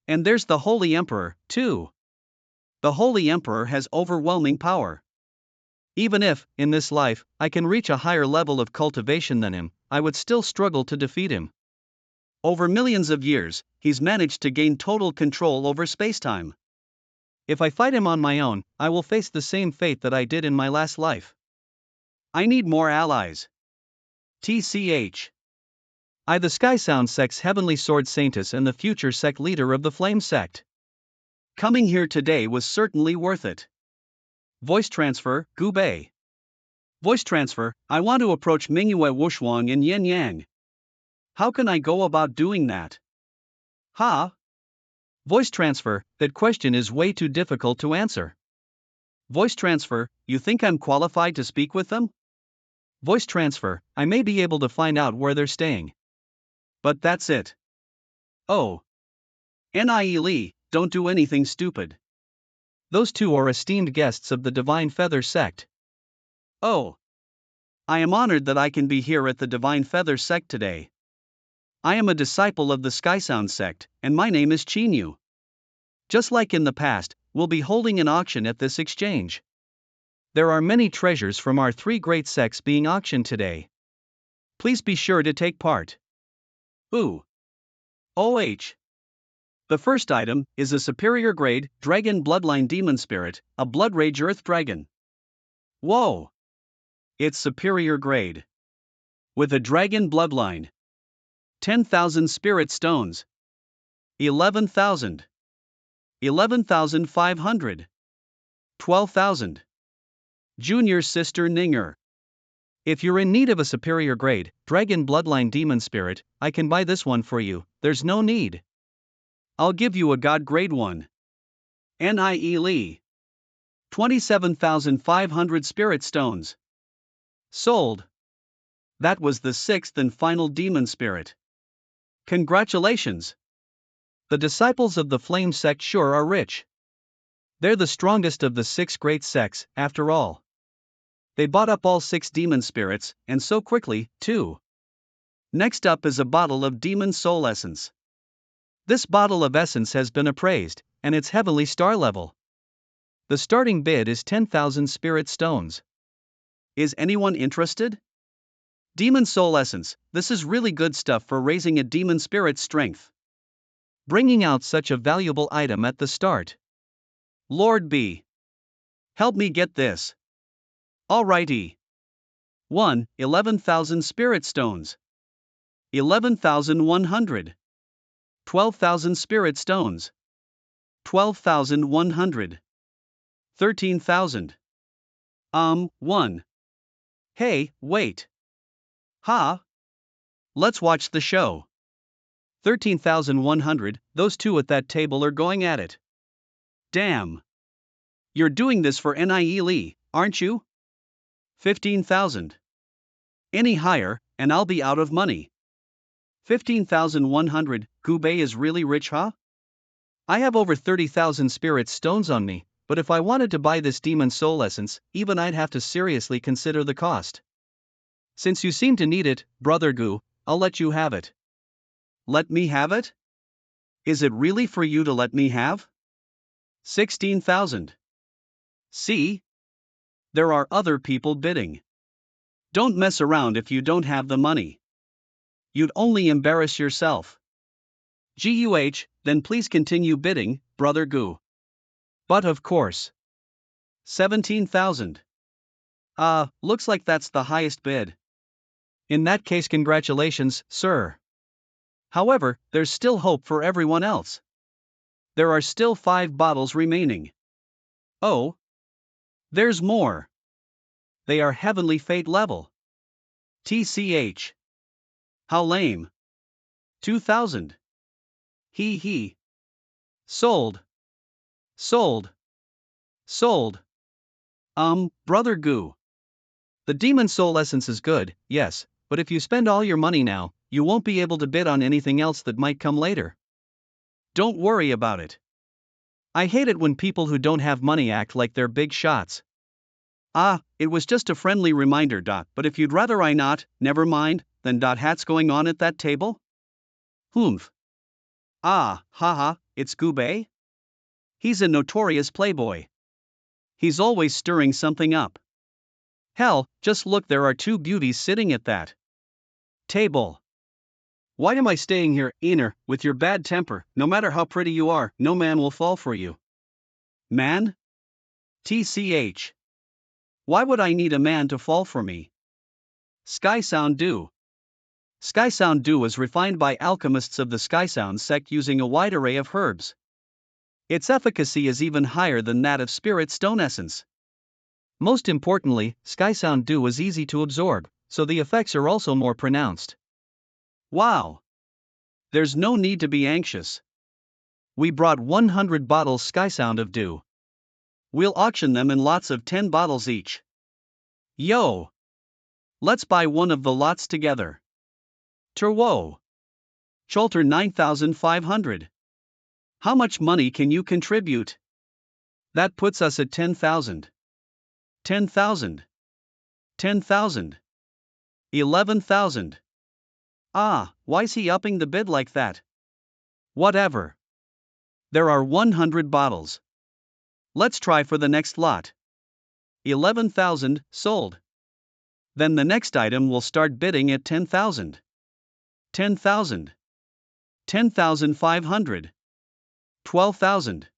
A: And there's the Holy Emperor, too. The Holy Emperor has overwhelming power. Even if, in this life, I can reach a higher level of cultivation than him, I would still struggle to defeat him. Over millions of years, he's managed to gain total control over spacetime. If I fight him on my own, I will face the same fate that I did in my last life. I need more allies. TCH. I, the Sky Sound sect's heavenly sword saintess and the future sect leader of the Flame sect. Coming here today was certainly worth it. Voice transfer, Gubei. Voice transfer, I want to approach Mingyue Wushuang and Yen Yang. How can I go about doing that? Ha? Voice transfer, that question is way too difficult to answer. Voice transfer, you think I'm qualified to speak with them? Voice transfer, I may be able to find out where they're staying. But that's it. Oh. Nie, don't do anything stupid. Those two are esteemed guests of the Divine Feather sect. Oh. I am honored that I can be here at the Divine Feather sect today. I am a disciple of the Skysound sect, and my name is Chinyu. Just like in the past, we'll be holding an auction at this exchange. There are many treasures from our three great sects being auctioned today. Please be sure to take part. Ooh. OH. The first item is a superior grade Dragon Bloodline Demon Spirit, a Blood Rage Earth Dragon. Whoa! It's superior grade. With a Dragon Bloodline. 10,000 Spirit Stones. 11,000. 11,500. 12,000. Junior Sister Ninger. If you're in need of a superior grade Dragon Bloodline Demon Spirit, I can buy this one for you, there's no need. I'll give you a God grade one. Nie. 27,500 Spirit Stones. Sold. That was the sixth and final demon spirit. Congratulations! The disciples of the Flame sect sure are rich. They're the strongest of the six great sects, after all. They bought up all six demon spirits, and so quickly, too. Next up is a bottle of demon soul essence. This bottle of essence has been appraised, and it's heavenly star level. The starting bid is 10,000 spirit stones. Is anyone interested? Demon soul essence, this is really good stuff for raising a demon spirit's strength. Bringing out such a valuable item at the start. Lord B. Help me get this. Alrighty. 1. 11,000 spirit stones. 11,100. 12,000 spirit stones. 12,100. 13,000. 1. Hey, wait. Ha? Let's watch the show. 13,100, those two at that table are going at it. Damn. You're doing this for Nie, aren't you? 15,000. Any higher, and I'll be out of money. 15,100, Gubei is really rich, huh? I have over 30,000 spirit stones on me, but if I wanted to buy this demon soul essence, even I'd have to seriously consider the cost. Since you seem to need it, Brother Gu, I'll let you have it. Let me have it? Is it really for you to let me have? 16,000. See? There are other people bidding. Don't mess around if you don't have the money. You'd only embarrass yourself. GUH, then please continue bidding, Brother Gu. But of course. 17,000. Looks like that's the highest bid. In that case, congratulations, sir. However, there's still hope for everyone else. There are still 5 bottles remaining. Oh. There's more. They are heavenly fate level. TCH. How lame. 2,000. Hee hee. Sold. Sold. Sold. Brother Goo. The demon soul essence is good, yes, but if you spend all your money now, you won't be able to bid on anything else that might come later. Don't worry about it. I hate it when people who don't have money act like they're big shots. Ah, it was just a friendly reminder. But if you'd rather I not, never mind, then hat's going on at that table? Humph. Ah, haha, it's Gubei? He's a notorious playboy. He's always stirring something up. Hell, just look, there are two beauties sitting at that table. Why am I staying here, Ener, with your bad temper? No matter how pretty you are, no man will fall for you. Man? TCH. Why would I need a man to fall for me? Sky Sound Dew. Sky Sound Dew is refined by alchemists of the Sky Sound sect using a wide array of herbs. Its efficacy is even higher than that of Spirit Stone Essence. Most importantly, Sky Sound Dew is easy to absorb, so the effects are also more pronounced. Wow! There's no need to be anxious. We brought 100 bottles Sky Sound of Dew. We'll auction them in lots of 10 bottles each. Yo! Let's buy one of the lots together. Terwo. Cholter 9,500. How much money can you contribute? That puts us at 10,000. 10,000. 10,000. 11,000. Ah, why's he upping the bid like that? Whatever. There are 100 bottles. Let's try for the next lot. 11,000, sold. Then the next item will start bidding at 10,000. 10,000. 10,500. 12,000.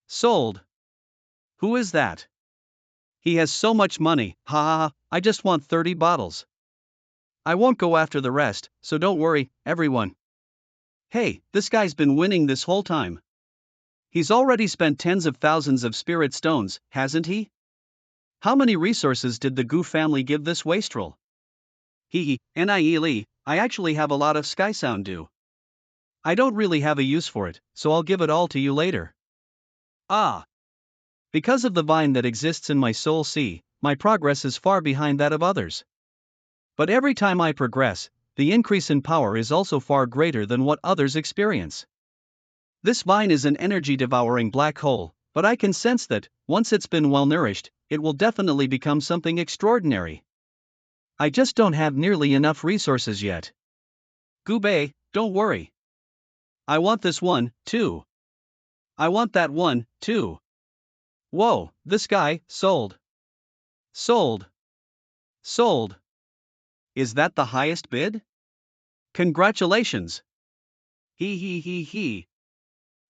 A: Sold. Who is that? He has so much money, ha ha ha, I just want 30 bottles. I won't go after the rest, so don't worry, everyone. Hey, this guy's been winning this whole time. He's already spent tens of thousands of spirit stones, hasn't he? How many resources did the Goo family give this wastrel? I actually have a lot of Sky Sound Dew. I don't really have a use for it, so I'll give it all to you later. Ah! Because of the vine that exists in my soul sea, my progress is far behind that of others. But every time I progress, the increase in power is also far greater than what others experience. This vine is an energy-devouring black hole, but I can sense that, once it's been well-nourished, it will definitely become something extraordinary. I just don't have nearly enough resources yet. Gubei, don't worry. I want this one, too. I want that one, too. Whoa, this guy, sold. Sold. Sold. Is that the highest bid? Congratulations. He.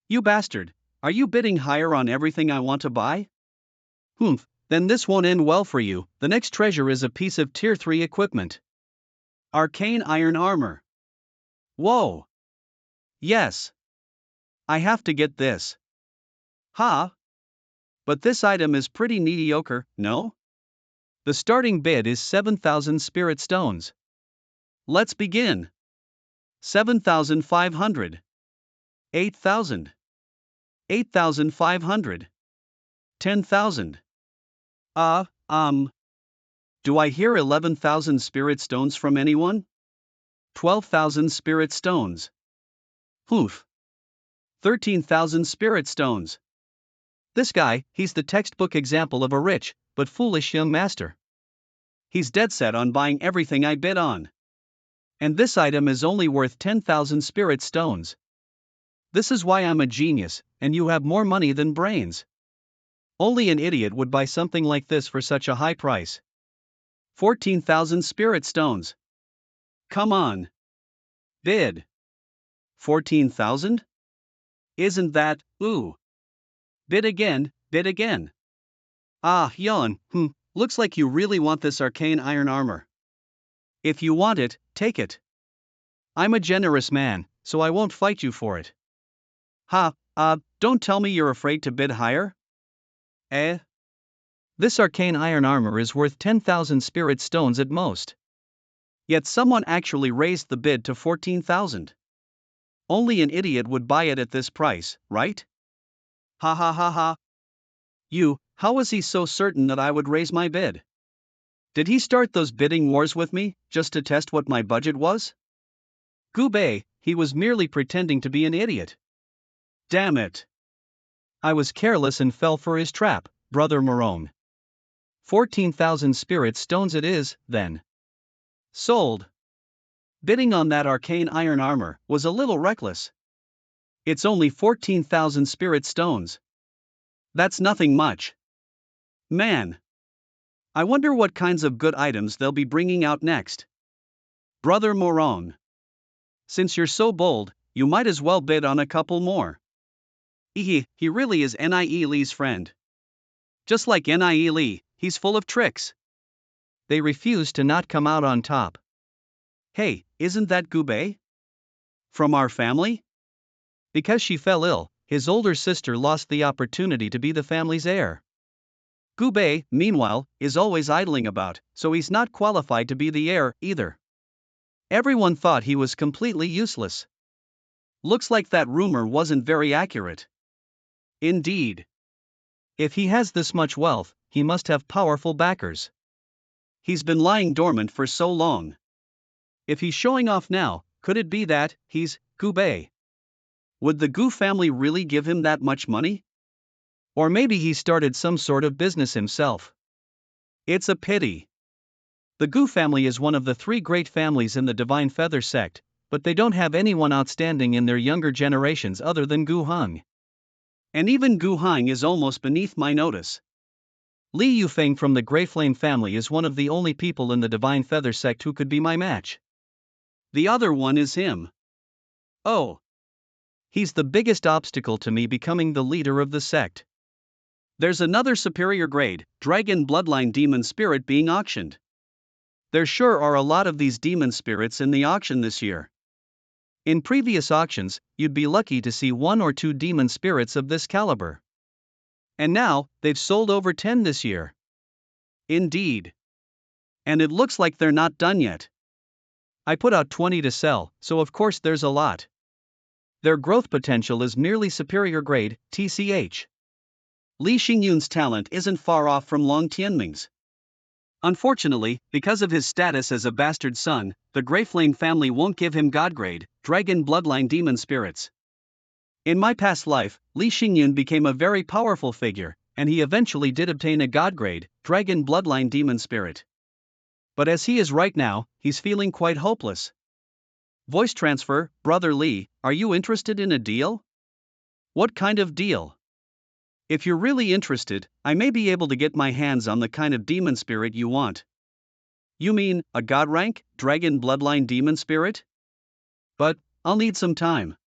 A: You bastard, are you bidding higher on everything I want to buy? Humph, then this won't end well for you. The next treasure is a piece of Tier 3 equipment. Arcane iron armor. Whoa. Yes. I have to get this. Ha. But this item is pretty mediocre, no? The starting bid is 7,000 spirit stones. Let's begin. 7,500. 8,000. 8,500. 10,000. Do I hear 11,000 spirit stones from anyone? 12,000 spirit stones. Poof. 13,000 spirit stones. This guy, he's the textbook example of a rich, but foolish young master. He's dead set on buying everything I bid on. And this item is only worth 10,000 spirit stones. This is why I'm a genius, and you have more money than brains. Only an idiot would buy something like this for such a high price. 14,000 spirit stones. Come on. Bid. 14,000? Isn't that, ooh. Bid again, bid again. Ah, yawn, looks like you really want this arcane iron armor. If you want it, take it. I'm a generous man, so I won't fight you for it. Don't tell me you're afraid to bid higher? Eh? This arcane iron armor is worth 10,000 spirit stones at most. Yet someone actually raised the bid to 14,000. Only an idiot would buy it at this price, right? Ha ha ha ha. You, How was he so certain that I would raise my bid? Did he start those bidding wars with me, just to test what my budget was? Gubei, he was merely pretending to be an idiot. Damn it. I was careless and fell for his trap, Brother Morone. 14,000 spirit stones it is, then. Sold. Bidding on that arcane iron armor was a little reckless. It's only 14,000 spirit stones. That's nothing much. Man. I wonder what kinds of good items they'll be bringing out next. Brother Morone. Since you're so bold, you might as well bid on a couple more. He really is Nie Lee's friend. Just like Nie Lee, he's full of tricks. They refuse to not come out on top. Hey, isn't that Gubei? From our family? Because she fell ill, his older sister lost the opportunity to be the family's heir. Gubei, meanwhile, is always idling about, so he's not qualified to be the heir, either. Everyone thought he was completely useless. Looks like that rumor wasn't very accurate. Indeed. If he has this much wealth, he must have powerful backers. He's been lying dormant for so long. If he's showing off now, could it be that he's Gubei? Would the Gu family really give him that much money? Or maybe he started some sort of business himself. It's a pity. The Gu family is one of the three great families in the Divine Feather sect, but they don't have anyone outstanding in their younger generations other than Gu Heng. And even Gu Heng is almost beneath my notice. Li Yufeng from the Grey Flame family is one of the only people in the Divine Feather sect who could be my match. The other one is him. Oh. He's the biggest obstacle to me becoming the leader of the sect. There's another superior grade, Dragon Bloodline Demon Spirit being auctioned. There sure are a lot of these demon spirits in the auction this year. In previous auctions, you'd be lucky to see 1 or 2 demon spirits of this caliber. And now, they've sold over 10 this year. Indeed. And it looks like they're not done yet. I put out 20 to sell, so of course there's a lot. Their growth potential is merely superior grade, TCH. Li Xingyun's talent isn't far off from Long Tianming's. Unfortunately, because of his status as a bastard son, the Grey Flame family won't give him God-grade, Dragon Bloodline Demon Spirits. In my past life, Li Xingyun became a very powerful figure, and he eventually did obtain a God-grade, Dragon Bloodline Demon Spirit. But as he is right now, he's feeling quite hopeless. Voice transfer, Brother Li, are you interested in a deal? What kind of deal? If you're really interested, I may be able to get my hands on the kind of demon spirit you want. You mean, a god rank, Dragon Bloodline Demon Spirit? But, I'll need some time.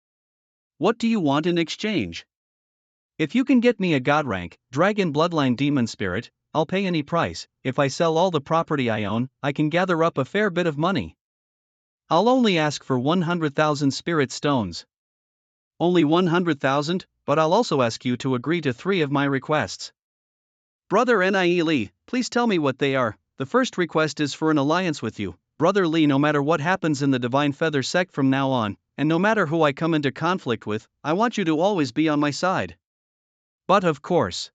A: What do you want in exchange? If you can get me a god rank, Dragon Bloodline Demon Spirit, I'll pay any price. If I sell all the property I own, I can gather up a fair bit of money. I'll only ask for 100,000 spirit stones. Only 100,000, but I'll also ask you to agree to 3 of my requests. Brother Nie Lee, please tell me what they are. The first request is for an alliance with you, Brother Lee. No matter what happens in the Divine Feather sect from now on, and no matter who I come into conflict with, I want you to always be on my side. But of course.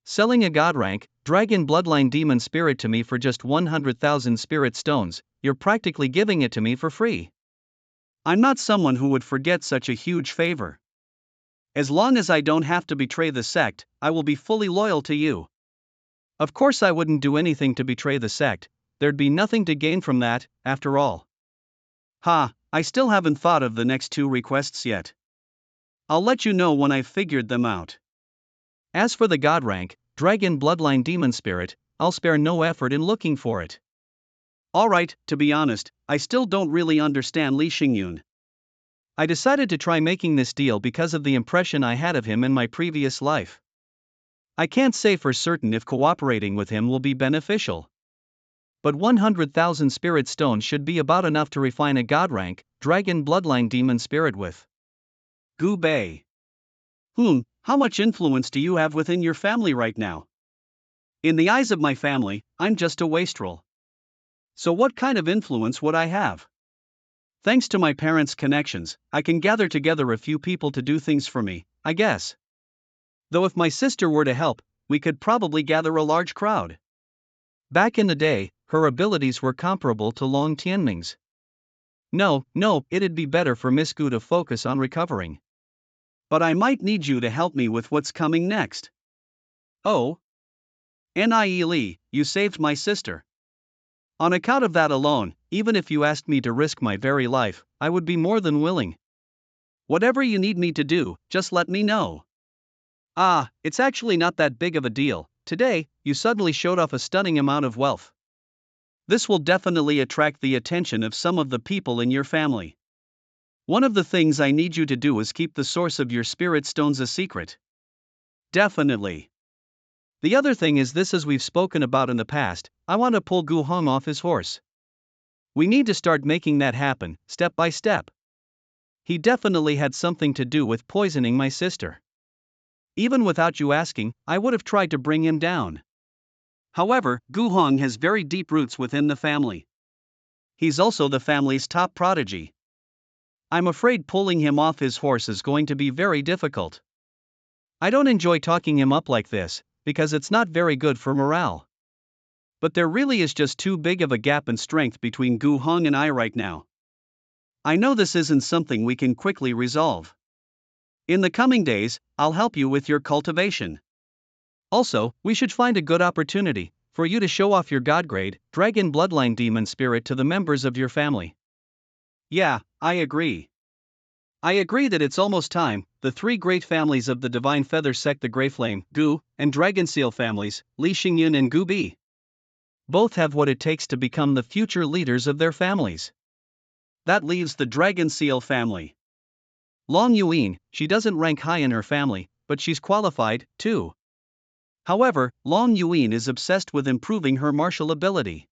A: Selling a god rank, Dragon Bloodline Demon Spirit to me for just 100,000 spirit stones, you're practically giving it to me for free. I'm not someone who would forget such a huge favor. As long as I don't have to betray the sect, I will be fully loyal to you. Of course I wouldn't do anything to betray the sect, there'd be nothing to gain from that, after all. I still haven't thought of the next 2 requests yet. I'll let you know when I've figured them out. As for the god rank, Dragon Bloodline Demon Spirit, I'll spare no effort in looking for it. Alright, to be honest, I still don't really understand Li Xingyun. I decided to try making this deal because of the impression I had of him in my previous life. I can't say for certain if cooperating with him will be beneficial. But 100,000 spirit stones should be about enough to refine a god rank, Dragon Bloodline Demon Spirit with. Gubei. How much influence do you have within your family right now? In the eyes of my family, I'm just a wastrel. So what kind of influence would I have? Thanks to my parents' connections, I can gather together a few people to do things for me, I guess. Though if my sister were to help, we could probably gather a large crowd. Back in the day, her abilities were comparable to Long Tianming's. No, it'd be better for Miss Gu to focus on recovering. But I might need you to help me with what's coming next. Oh? Nie, you saved my sister. On account of that alone, even if you asked me to risk my very life, I would be more than willing. Whatever you need me to do, just let me know. It's actually not that big of a deal. Today, you suddenly showed off a stunning amount of wealth. This will definitely attract the attention of some of the people in your family. One of the things I need you to do is keep the source of your spirit stones a secret. Definitely. The other thing is this, as we've spoken about in the past, I want to pull Gu Hong off his horse. We need to start making that happen, step by step. He definitely had something to do with poisoning my sister. Even without you asking, I would have tried to bring him down. However, Gu Hong has very deep roots within the family. He's also the family's top prodigy. I'm afraid pulling him off his horse is going to be very difficult. I don't enjoy talking him up like this, because it's not very good for morale. But there really is just too big of a gap in strength between Gu Hong and I right now. I know this isn't something we can quickly resolve. In the coming days, I'll help you with your cultivation. Also, we should find a good opportunity for you to show off your God-grade, dragon bloodline demon spirit to the members of your family. Yeah, I agree. I agree that it's almost time. The three great families of the Divine Feather sect, the Grey Flame, Gu, and Dragon Seal families, Li Xingyun and Gu Bi, both have what it takes to become the future leaders of their families. That leaves the Dragon Seal family. Long Yuan, she doesn't rank high in her family, but she's qualified, too. However, Long Yuan is obsessed with improving her martial ability.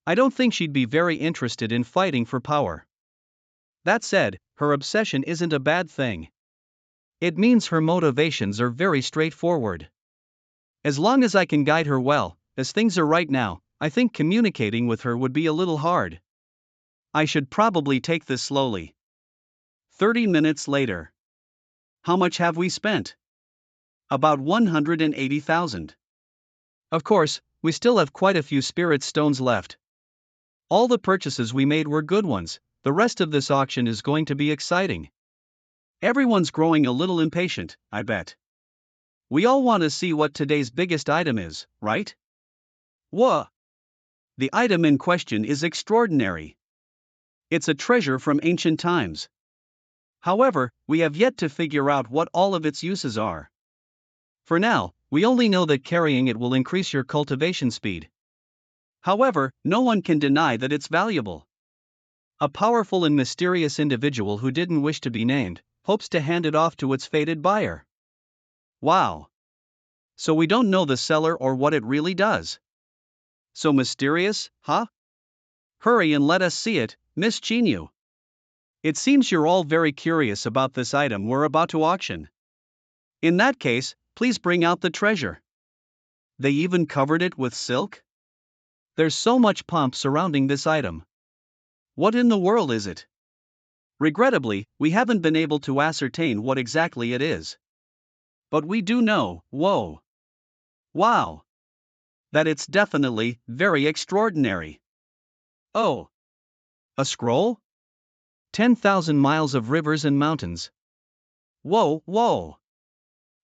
A: I don't think she'd be very interested in fighting for power. That said, her obsession isn't a bad thing. It means her motivations are very straightforward. As long as I can guide her well, as things are right now, I think communicating with her would be a little hard. I should probably take this slowly. 30 minutes later. How much have we spent? About 180,000. Of course, we still have quite a few spirit stones left. All the purchases we made were good ones. The rest of this auction is going to be exciting. Everyone's growing a little impatient, I bet. We all want to see what today's biggest item is, right? Whoa! The item in question is extraordinary. It's a treasure from ancient times. However, we have yet to figure out what all of its uses are. For now, we only know that carrying it will increase your cultivation speed. However, no one can deny that it's valuable. A powerful and mysterious individual who didn't wish to be named hopes to hand it off to its fated buyer. Wow! So we don't know the seller or what it really does. So mysterious, huh? Hurry and let us see it, Miss Chinyu. It seems you're all very curious about this item we're about to auction. In that case, please bring out the treasure. They even covered it with silk? There's so much pomp surrounding this item. What in the world is it? Regrettably, we haven't been able to ascertain what exactly it is. But we do know, whoa! Wow! That it's definitely very extraordinary. Oh! A scroll? 10,000 miles of rivers and mountains. Whoa!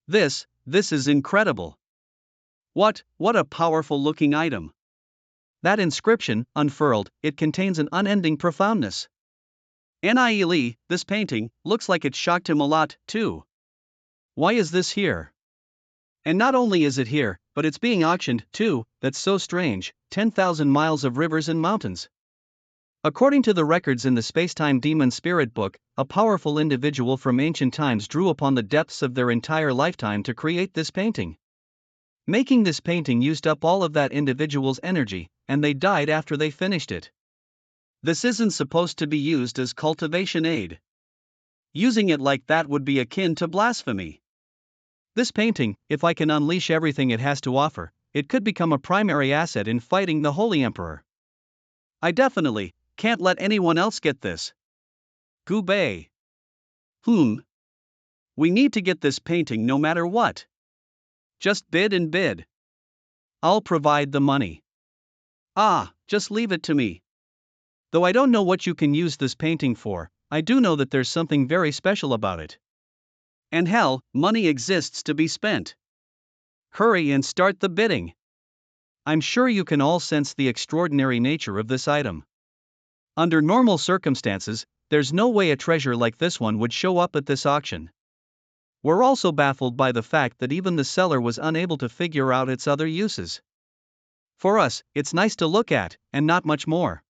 A: This is incredible. What a powerful looking item. That inscription, unfurled, it contains an unending profoundness. Nie, this painting, looks like it shocked him a lot, too. Why is this here? And not only is it here, but it's being auctioned, too. That's so strange. 10,000 miles of rivers and mountains. According to the records in the Spacetime Demon Spirit book, a powerful individual from ancient times drew upon the depths of their entire lifetime to create this painting. Making this painting used up all of that individual's energy, and they died after they finished it. This isn't supposed to be used as cultivation aid. Using it like that would be akin to blasphemy. This painting, if I can unleash everything it has to offer, it could become a primary asset in fighting the Holy Emperor. I definitely can't let anyone else get this. Gu Bei. We need to get this painting no matter what. Just bid and bid. I'll provide the money. Ah, just leave it to me. Though I don't know what you can use this painting for, I do know that there's something very special about it. And hell, money exists to be spent. Hurry and start the bidding. I'm sure you can all sense the extraordinary nature of this item. Under normal circumstances, there's no way a treasure like this one would show up at this auction. We're also baffled by the fact that even the seller was unable to figure out its other uses. For us, it's nice to look at, and not much more.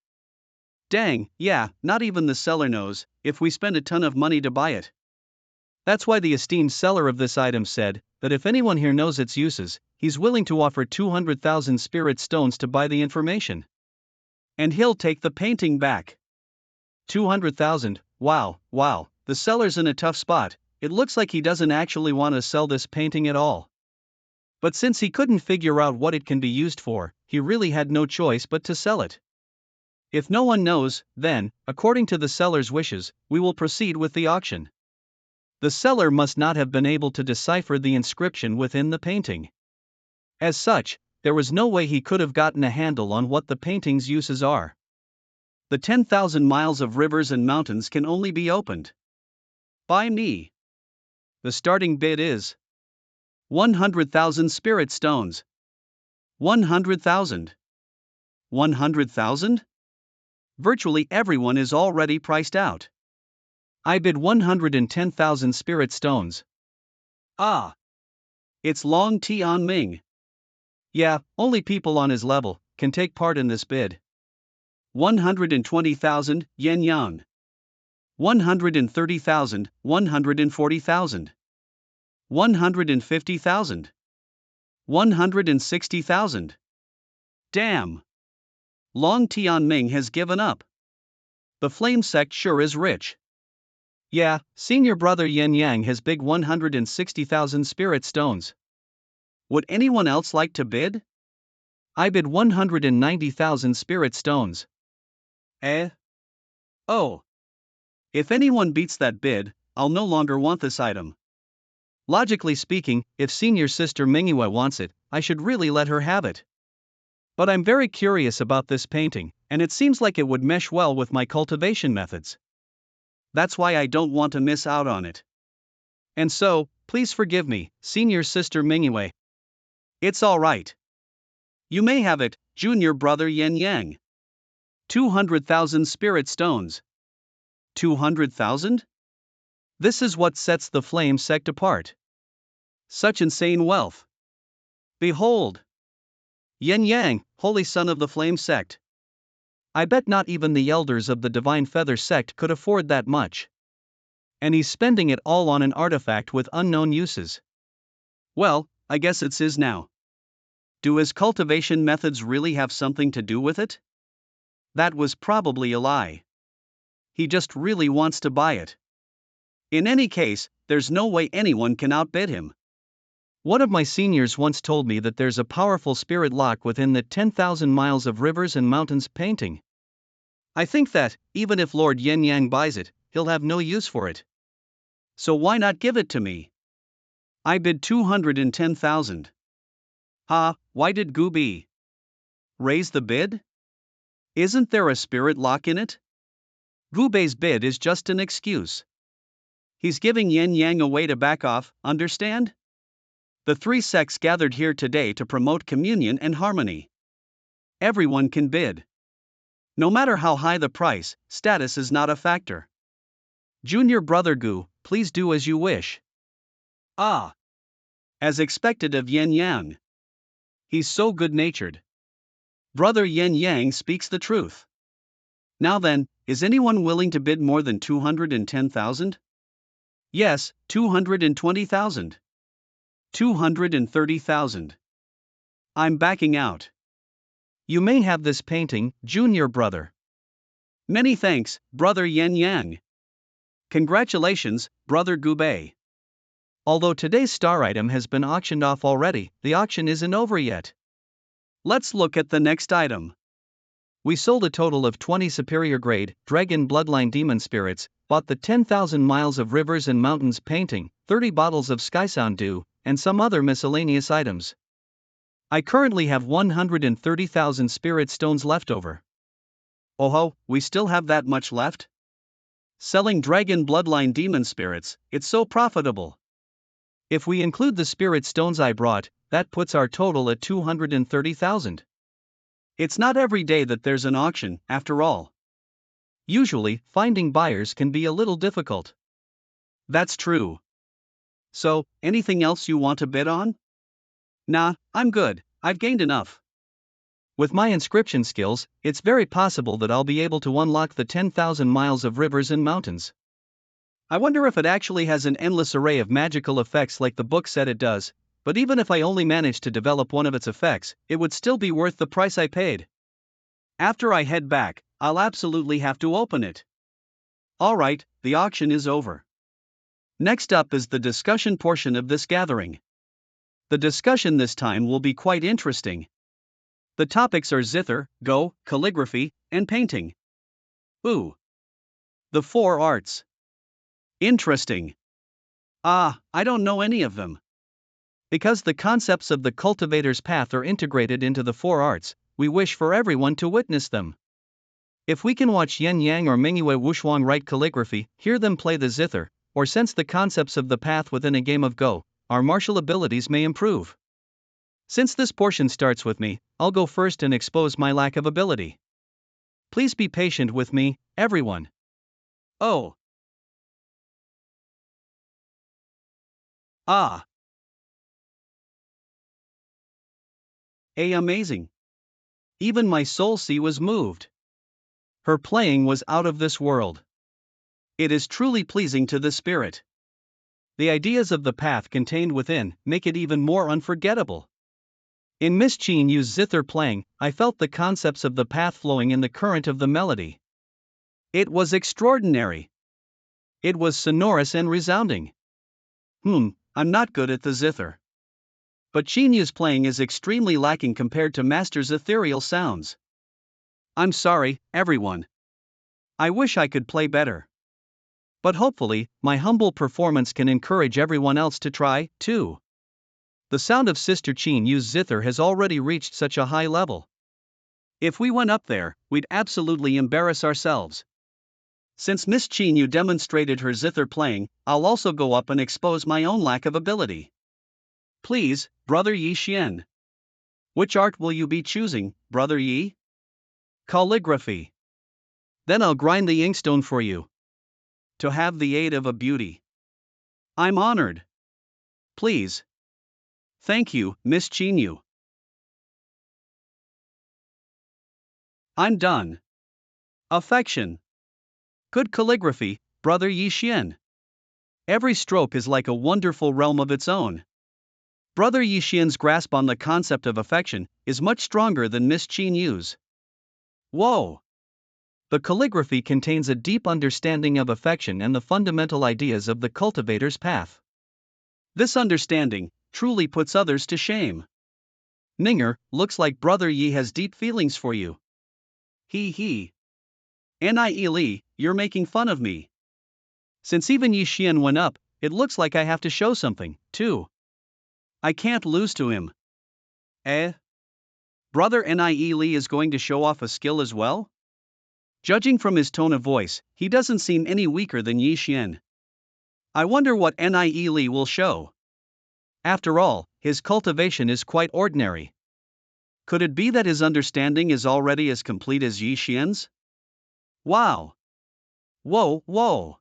A: Dang, yeah, not even the seller knows if we spend a ton of money to buy it. That's why the esteemed seller of this item said that if anyone here knows its uses, he's willing to offer 200,000 spirit stones to buy the information. And he'll take the painting back. 200,000, wow, the seller's in a tough spot. It looks like he doesn't actually want to sell this painting at all. But since he couldn't figure out what it can be used for, he really had no choice but to sell it. If no one knows, then, according to the seller's wishes, we will proceed with the auction. The seller must not have been able to decipher the inscription within the painting. As such, there was no way he could have gotten a handle on what the painting's uses are. The 10,000 miles of rivers and mountains can only be opened by me. The starting bid is 100,000 spirit stones. 100,000. 100,000? Virtually everyone is already priced out. I bid 110,000 spirit stones. Ah. It's Long Tian Ming. Yeah, only people on his level can take part in this bid. 120,000 yen yang. 130,000, 140,000. 150,000. 160,000. Damn. Long Tian Ming has given up. The flame sect sure is rich. Yeah, senior brother Yin Yang has big 160,000 spirit stones. Would anyone else like to bid? I bid 190,000 spirit stones. Oh. If anyone beats that bid, I'll no longer want this item. Logically speaking, if senior sister Manhwa wants it, I should really let her have it. But I'm very curious about this painting, and it seems like it would mesh well with my cultivation methods. That's why I don't want to miss out on it. And so, please forgive me, senior sister Manhwa. It's alright. You may have it, junior brother Yin Yang. 200,000 spirit stones. 200,000? This is what sets the flame sect apart. Such insane wealth. Behold. Yin Yang, holy son of the flame sect. I bet not even the elders of the divine feather sect could afford that much. And he's spending it all on an artifact with unknown uses. Well, I guess it's his now. Do his cultivation methods really have something to do with it? That was probably a lie. He just really wants to buy it. In any case, there's no way anyone can outbid him. One of my seniors once told me that there's a powerful spirit lock within the 10,000 miles of rivers and mountains painting. I think that, even if Lord Yin Yang buys it, he'll have no use for it. So why not give it to me? I bid 210,000. Ha, why did Gooby raise the bid? Isn't there a spirit lock in it? Goobay's bid is just an excuse. He's giving Yin Yang a way to back off, understand? The three sects gathered here today to promote communion and harmony. Everyone can bid. No matter how high the price, status is not a factor. Junior brother Gu, please do as you wish. Ah. As expected of Yin Yang. He's so good-natured. Brother Yin Yang speaks the truth. Now then, is anyone willing to bid more than 210,000? Yes, 220,000. 230,000. I'm backing out. You may have this painting, junior brother. Many thanks, brother Yin Yang. Congratulations, brother Gubei. Although today's star item has been auctioned off already, the auction isn't over yet. Let's look at the next item. We sold a total of 20 superior grade, dragon bloodline demon spirits, bought the 10,000 miles of rivers and mountains painting, 30 bottles of Skysound Dew, and some other miscellaneous items. I currently have 130,000 spirit stones left over. Oh, we still have that much left? Selling dragon bloodline demon spirits, it's so profitable. If we include the spirit stones I brought, that puts our total at 230,000. It's not every day that there's an auction, after all. Usually, finding buyers can be a little difficult. That's true. So, anything else you want to bid on? Nah, I'm good, I've gained enough. With my inscription skills, it's very possible that I'll be able to unlock the 10,000 miles of rivers and mountains. I wonder if it actually has an endless array of magical effects like the book said it does, but even if I only managed to develop one of its effects, it would still be worth the price I paid. After I head back, I'll absolutely have to open it. Alright, the auction is over. Next up is the discussion portion of this gathering. The discussion this time will be quite interesting. The topics are zither, go, calligraphy, and painting. Ooh. The four arts. Interesting. I don't know any of them. Because the concepts of the cultivator's path are integrated into the four arts, we wish for everyone to witness them. If we can watch Yin Yang or Mingyue Wushuang write calligraphy, hear them play the zither, or sense the concepts of the path within a game of Go, our martial abilities may improve. Since this portion starts with me, I'll go first and expose my lack of ability. Please be patient with me, everyone. Oh. Amazing. Even my soul sea was moved. Her playing was out of this world. It is truly pleasing to the spirit. The ideas of the path contained within make it even more unforgettable. In Miss Chin Yu's zither playing, I felt the concepts of the path flowing in the current of the melody. It was extraordinary. It was sonorous and resounding. I'm not good at the zither. But Chin Yu's playing is extremely lacking compared to Master's ethereal sounds. I'm sorry, everyone. I wish I could play better. But hopefully, my humble performance can encourage everyone else to try, too. The sound of Sister Chin Yu's zither has already reached such a high level. If we went up there, we'd absolutely embarrass ourselves. Since Miss Chin Yu demonstrated her zither playing, I'll also go up and expose my own lack of ability. Please, Brother Yi Xian. Which art will you be choosing, Brother Yi? Calligraphy. Then I'll grind the inkstone for you. To have the aid of a beauty. I'm honored. Please. Thank you, Miss Chin Yu. I'm done. Affection. Good calligraphy, Brother Yi Xian. Every stroke is like a wonderful realm of its own. Brother Yi Xian's grasp on the concept of affection is much stronger than Miss Chin Yu's. Whoa! The calligraphy contains a deep understanding of affection and the fundamental ideas of the cultivator's path. This understanding truly puts others to shame. Ninger, looks like Brother Yi has deep feelings for you. He. Nie, you're making fun of me. Since even Yi Xian went up, it looks like I have to show something, too. I can't lose to him. Brother Nie is going to show off a skill as well? Judging from his tone of voice, he doesn't seem any weaker than Yi Xian. I wonder what Nie will show. After all, his cultivation is quite ordinary. Could it be that his understanding is already as complete as Yi Xian's? Wow! Whoa!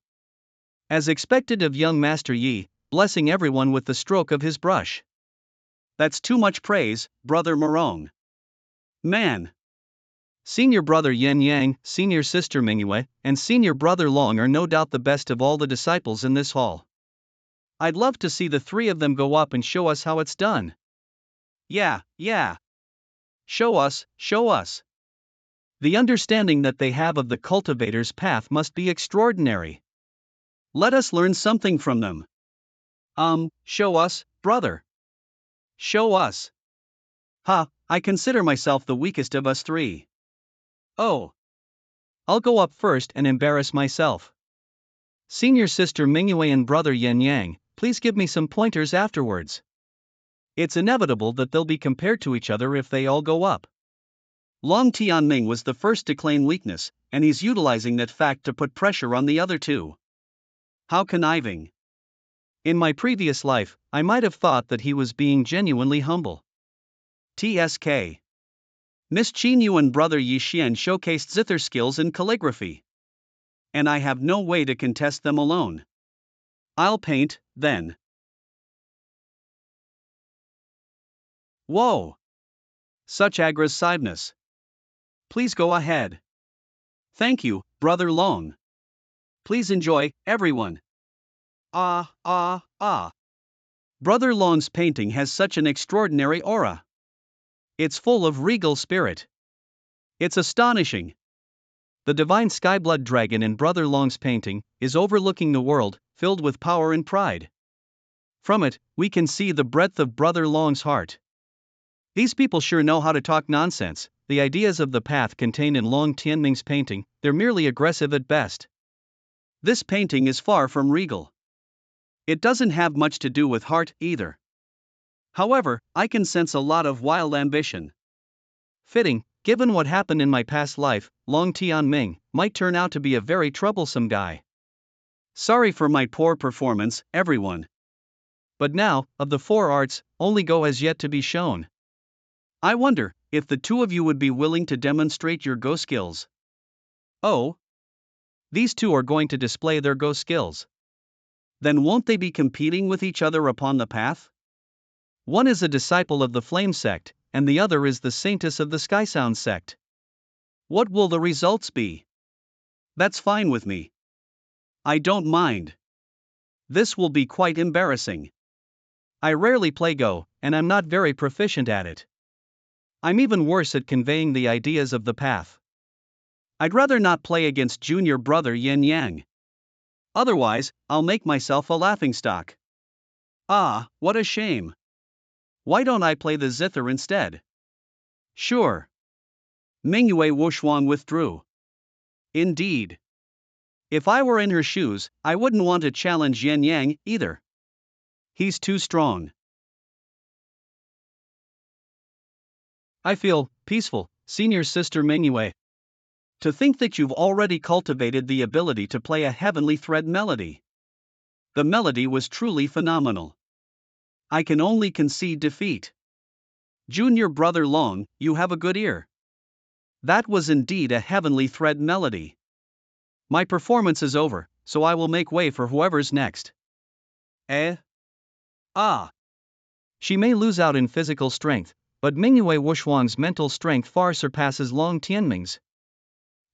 A: As expected of young Master Yi, blessing everyone with the stroke of his brush. That's too much praise, Brother Morong. Man! Senior Brother Yin Yang, Senior Sister Mingyue, and Senior Brother Long are no doubt the best of all the disciples in this hall. I'd love to see the three of them go up and show us how it's done. Yeah. Show us. The understanding that they have of the cultivator's path must be extraordinary. Let us learn something from them. Show us, brother. Show us. I consider myself the weakest of us three. Oh. I'll go up first and embarrass myself. Senior Sister Mingyue and Brother Yin Yang, please give me some pointers afterwards. It's inevitable that they'll be compared to each other if they all go up. Long Tianming was the first to claim weakness, and he's utilizing that fact to put pressure on the other two. How conniving. In my previous life, I might have thought that he was being genuinely humble. TSK. Miss Qin Yu and brother Yi Xian showcased zither skills in calligraphy. And I have no way to contest them alone. I'll paint, then. Whoa! Such aggressiveness. Please go ahead. Thank you, Brother Long. Please enjoy, everyone. Ah, ah, ah. Brother Long's painting has such an extraordinary aura. It's full of regal spirit. It's astonishing. The divine skyblood dragon in Brother Long's painting is overlooking the world, filled with power and pride. From it, we can see the breadth of Brother Long's heart. These people sure know how to talk nonsense. The ideas of the path contained in Long Tianming's painting, they're merely aggressive at best. This painting is far from regal. It doesn't have much to do with heart, either. However, I can sense a lot of wild ambition. Fitting, given what happened in my past life, Long Tianming might turn out to be a very troublesome guy. Sorry for my poor performance, everyone. But now, of the four arts, only Go has yet to be shown. I wonder if the two of you would be willing to demonstrate your Go skills. Oh? These two are going to display their Go skills. Then won't they be competing with each other upon the path? One is a disciple of the Flame sect, and the other is the Saintess of the Skysound sect. What will the results be? That's fine with me. I don't mind. This will be quite embarrassing. I rarely play Go, and I'm not very proficient at it. I'm even worse at conveying the ideas of the path. I'd rather not play against junior brother Yin Yang. Otherwise, I'll make myself a laughingstock. Ah, what a shame. Why don't I play the zither instead? Sure. Mingyue Wushuang withdrew. Indeed. If I were in her shoes, I wouldn't want to challenge Yin Yang either. He's too strong. I feel peaceful, senior sister Mingyue. To think that you've already cultivated the ability to play a heavenly thread melody. The melody was truly phenomenal. I can only concede defeat. Junior brother Long, you have a good ear. That was indeed a heavenly thread melody. My performance is over, so I will make way for whoever's next. Eh? Ah. She may lose out in physical strength, but Mingyue Wushuang's mental strength far surpasses Long Tianming's.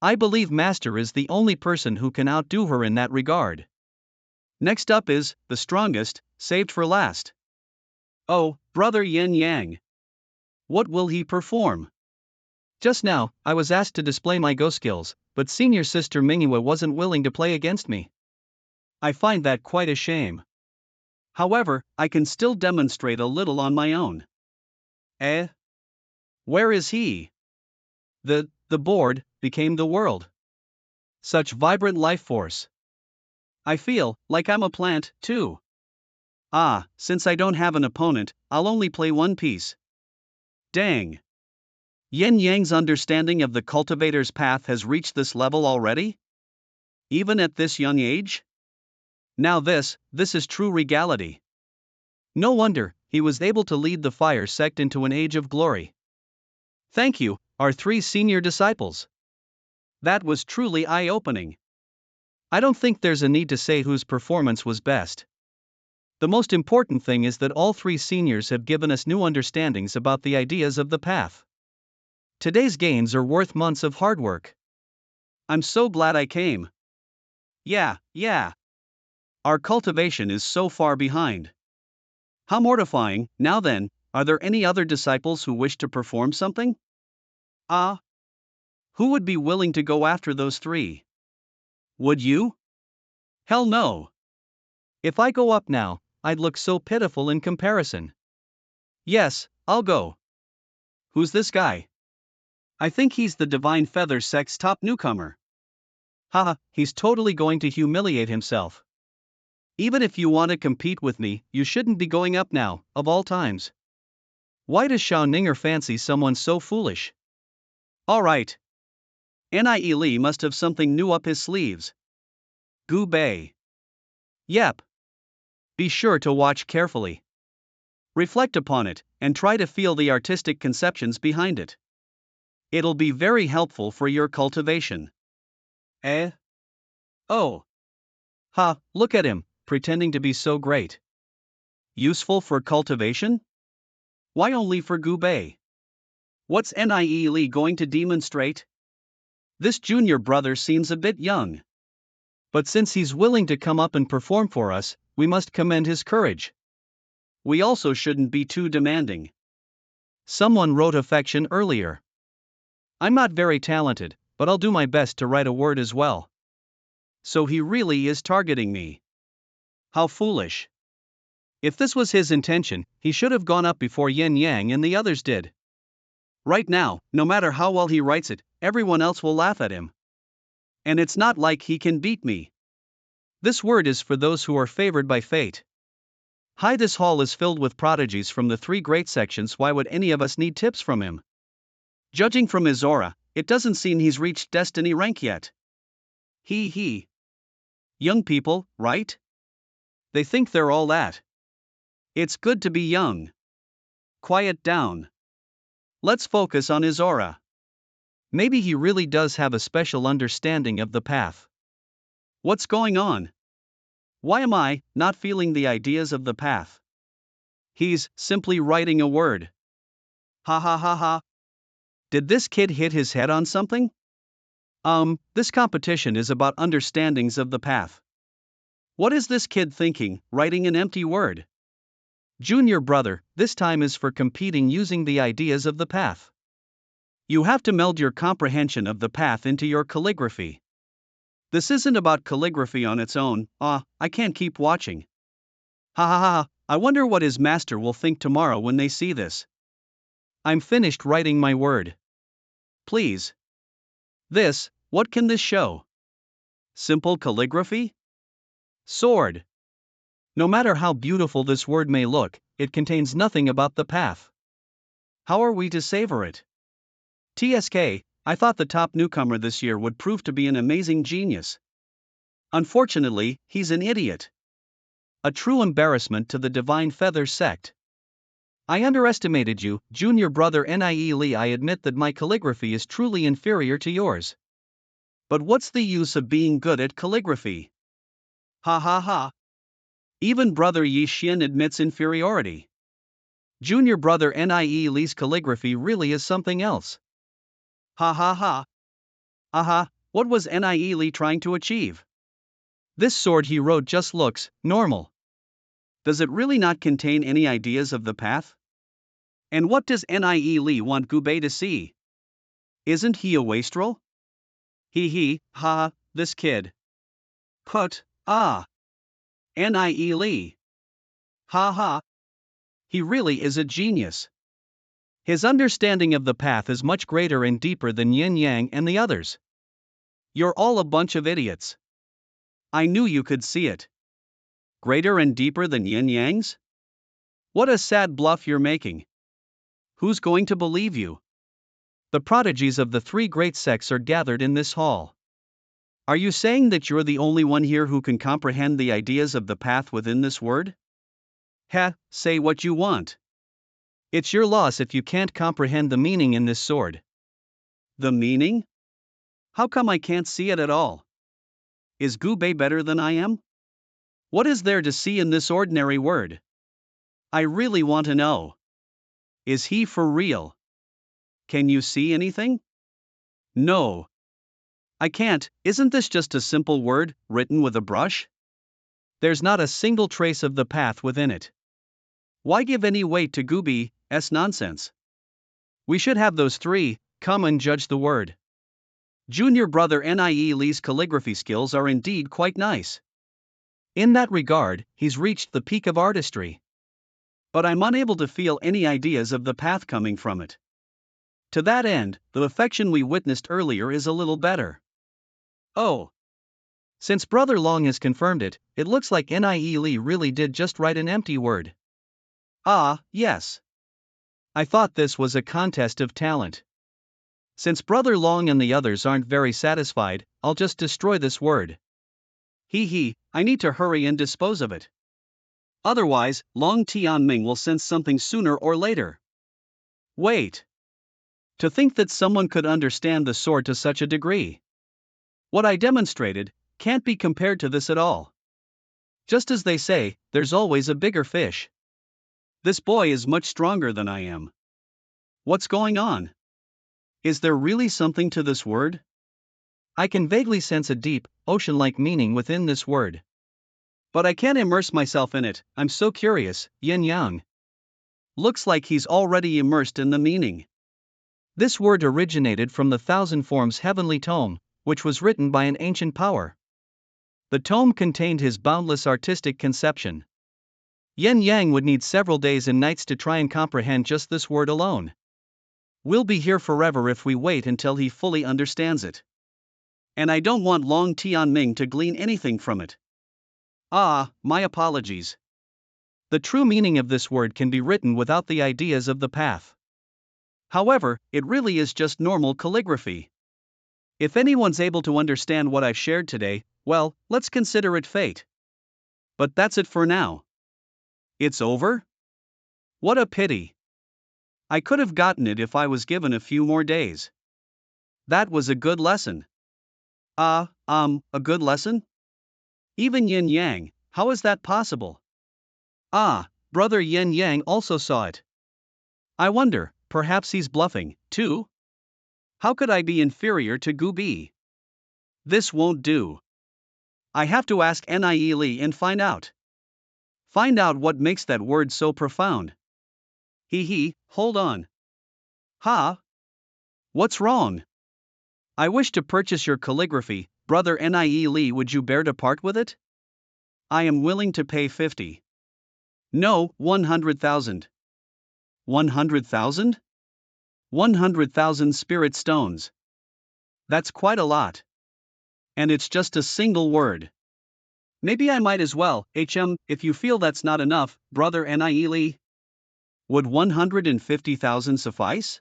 A: I believe Master is the only person who can outdo her in that regard. Next up is, the strongest, saved for last. Oh, brother Yin Yang. What will he perform? Just now, I was asked to display my Go skills, but senior sister Mingyue wasn't willing to play against me. I find that quite a shame. However, I can still demonstrate a little on my own. Eh? Where is he? The board became the world. Such vibrant life force. I feel like I'm a plant, too. Ah, since I don't have an opponent, I'll only play one piece. Dang. Yin Yang's understanding of the cultivator's path has reached this level already? Even at this young age? Now this is true regality. No wonder he was able to lead the fire sect into an age of glory. Thank you, our three senior disciples. That was truly eye-opening. I don't think there's a need to say whose performance was best. The most important thing is that all three seniors have given us new understandings about the ideas of the path. Today's gains are worth months of hard work. I'm so glad I came. Yeah. Our cultivation is so far behind. How mortifying. Now then, are there any other disciples who wish to perform something? Ah. Who would be willing to go after those three? Would you? Hell no. If I go up now, I'd look so pitiful in comparison. Yes, I'll go. Who's this guy? I think he's the Divine Feather sect's top newcomer. Haha, he's totally going to humiliate himself. Even if you want to compete with me, you shouldn't be going up now, of all times. Why does Xiao Ninger fancy someone so foolish? Alright. Nie Li must have something new up his sleeves. Gu Bei. Yep. Be sure to watch carefully. Reflect upon it, and try to feel the artistic conceptions behind it. It'll be very helpful for your cultivation. Eh? Oh. Ha, look at him, pretending to be so great. Useful for cultivation? Why only for Gu Bei? What's Nie Li going to demonstrate? This junior brother seems a bit young. But since he's willing to come up and perform for us, we must commend his courage. We also shouldn't be too demanding. Someone wrote affection earlier. I'm not very talented, but I'll do my best to write a word as well. So he really is targeting me. How foolish. If this was his intention, he should have gone up before Yin Yang and the others did. Right now, no matter how well he writes it, everyone else will laugh at him. And it's not like he can beat me. This word is for those who are favored by fate. Hi, this hall is filled with prodigies from the three great sections. Why would any of us need tips from him? Judging from his aura, it doesn't seem he's reached destiny rank yet. He. Young people, right? They think they're all that. It's good to be young. Quiet down. Let's focus on his aura. Maybe he really does have a special understanding of the path. What's going on? Why am I not feeling the ideas of the path? He's simply writing a word. Ha ha ha ha. Did this kid hit his head on something? This competition is about understandings of the path. What is this kid thinking, writing an empty word? Junior brother, this time is for competing using the ideas of the path. You have to meld your comprehension of the path into your calligraphy. This isn't about calligraphy on its own. I can't keep watching. Ha ha ha, I wonder what his master will think tomorrow when they see this. I'm finished writing my word. Please. What can this show? Simple calligraphy? Sword. No matter how beautiful this word may look, it contains nothing about the path. How are we to savor it? TSK, I thought the top newcomer this year would prove to be an amazing genius. Unfortunately, he's an idiot. A true embarrassment to the Divine Feather sect. I underestimated you, junior brother Nie Li. I admit that my calligraphy is truly inferior to yours. But what's the use of being good at calligraphy? Ha ha ha. Even brother Yi Xian admits inferiority. Junior brother Nie Li's calligraphy really is something else. Ha ha ha. Aha, what was Nie Li trying to achieve? This sword he wrote just looks normal. Does it really not contain any ideas of the path? And what does Nie Li want Gu Bei to see? Isn't he a wastrel? Ha, this kid. Nie Li. Ha ha. He really is a genius. His understanding of the path is much greater and deeper than Yin Yang and the others. You're all a bunch of idiots. I knew you could see it. Greater and deeper than Yin Yang's? What a sad bluff you're making. Who's going to believe you? The prodigies of the three great sects are gathered in this hall. Are you saying that you're the only one here who can comprehend the ideas of the path within this word? Say what you want. It's your loss if you can't comprehend the meaning in this sword. The meaning? How come I can't see it at all? Is Gu Bei better than I am? What is there to see in this ordinary word? I really want to know. Is he for real? Can you see anything? No. I can't. Isn't this just a simple word, written with a brush? There's not a single trace of the path within it. Why give any weight to Gu Bei's nonsense? We should have those three come and judge the word. Junior brother Nie Li's calligraphy skills are indeed quite nice. In that regard, he's reached the peak of artistry. But I'm unable to feel any ideas of the path coming from it. To that end, the affection we witnessed earlier is a little better. Oh. Since Brother Long has confirmed it, it looks like Nie Li really did just write an empty word. Yes. I thought this was a contest of talent. Since Brother Long and the others aren't very satisfied, I'll just destroy this word. I need to hurry and dispose of it. Otherwise, Long Tianming will sense something sooner or later. Wait. To think that someone could understand the sword to such a degree. What I demonstrated can't be compared to this at all. Just as they say, there's always a bigger fish. This boy is much stronger than I am. What's going on? Is there really something to this word? I can vaguely sense a deep, ocean-like meaning within this word. But I can't immerse myself in it, I'm so curious. Yin Yang. Looks like he's already immersed in the meaning. This word originated from the Thousand Forms Heavenly Tome, which was written by an ancient power. The tome contained his boundless artistic conception. Yin Yang would need several days and nights to try and comprehend just this word alone. We'll be here forever if we wait until he fully understands it. And I don't want Long Tianming to glean anything from it. My apologies. The true meaning of this word can be written without the ideas of the path. However, it really is just normal calligraphy. If anyone's able to understand what I've shared today, well, let's consider it fate. But that's it for now. It's over? What a pity. I could have gotten it if I was given a few more days. That was a good lesson. A good lesson? Even Yin Yang, how is that possible? Brother Yin Yang also saw it. I wonder, perhaps he's bluffing, too? How could I be inferior to Gubi? This won't do. I have to ask Nie and find out. Find out what makes that word so profound. Hold on. What's wrong? I wish to purchase your calligraphy, Brother Nie. Would you bear to part with it? I am willing to pay 50. No, 100,000. 100,000? 100,000 spirit stones. That's quite a lot. And it's just a single word. Maybe I might as well, if you feel that's not enough, Brother Nie. Would 150,000 suffice?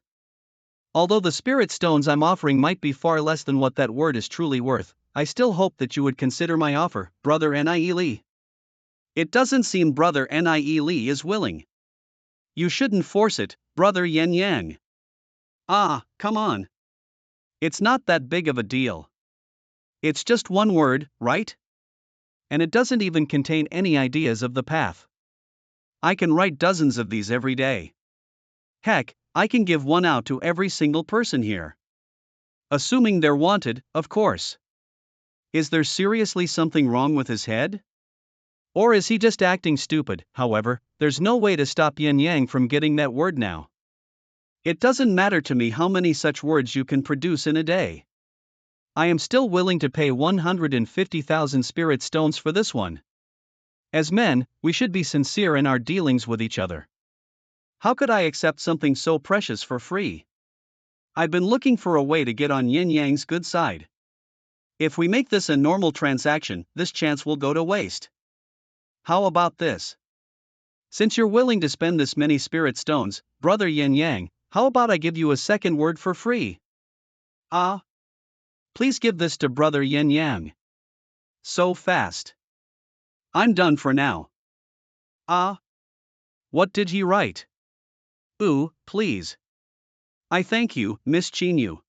A: Although the spirit stones I'm offering might be far less than what that word is truly worth, I still hope that you would consider my offer, Brother Nie. It doesn't seem Brother Nie is willing. You shouldn't force it, Brother Yin Yang. Come on. It's not that big of a deal. It's just one word, right? And it doesn't even contain any ideas of the path. I can write dozens of these every day. Heck, I can give one out to every single person here. Assuming they're wanted, of course. Is there seriously something wrong with his head? Or is he just acting stupid? However, there's no way to stop Yin Yang from getting that word now. It doesn't matter to me how many such words you can produce in a day. I am still willing to pay 150,000 spirit stones for this one. As men, we should be sincere in our dealings with each other. How could I accept something so precious for free? I've been looking for a way to get on Yin Yang's good side. If we make this a normal transaction, this chance will go to waste. How about this? Since you're willing to spend this many spirit stones, Brother Yin Yang, how about I give you a second word for free? Please give this to Brother Yin Yang. So fast. I'm done for now. What did he write? Please. I thank you, Miss Chinyu.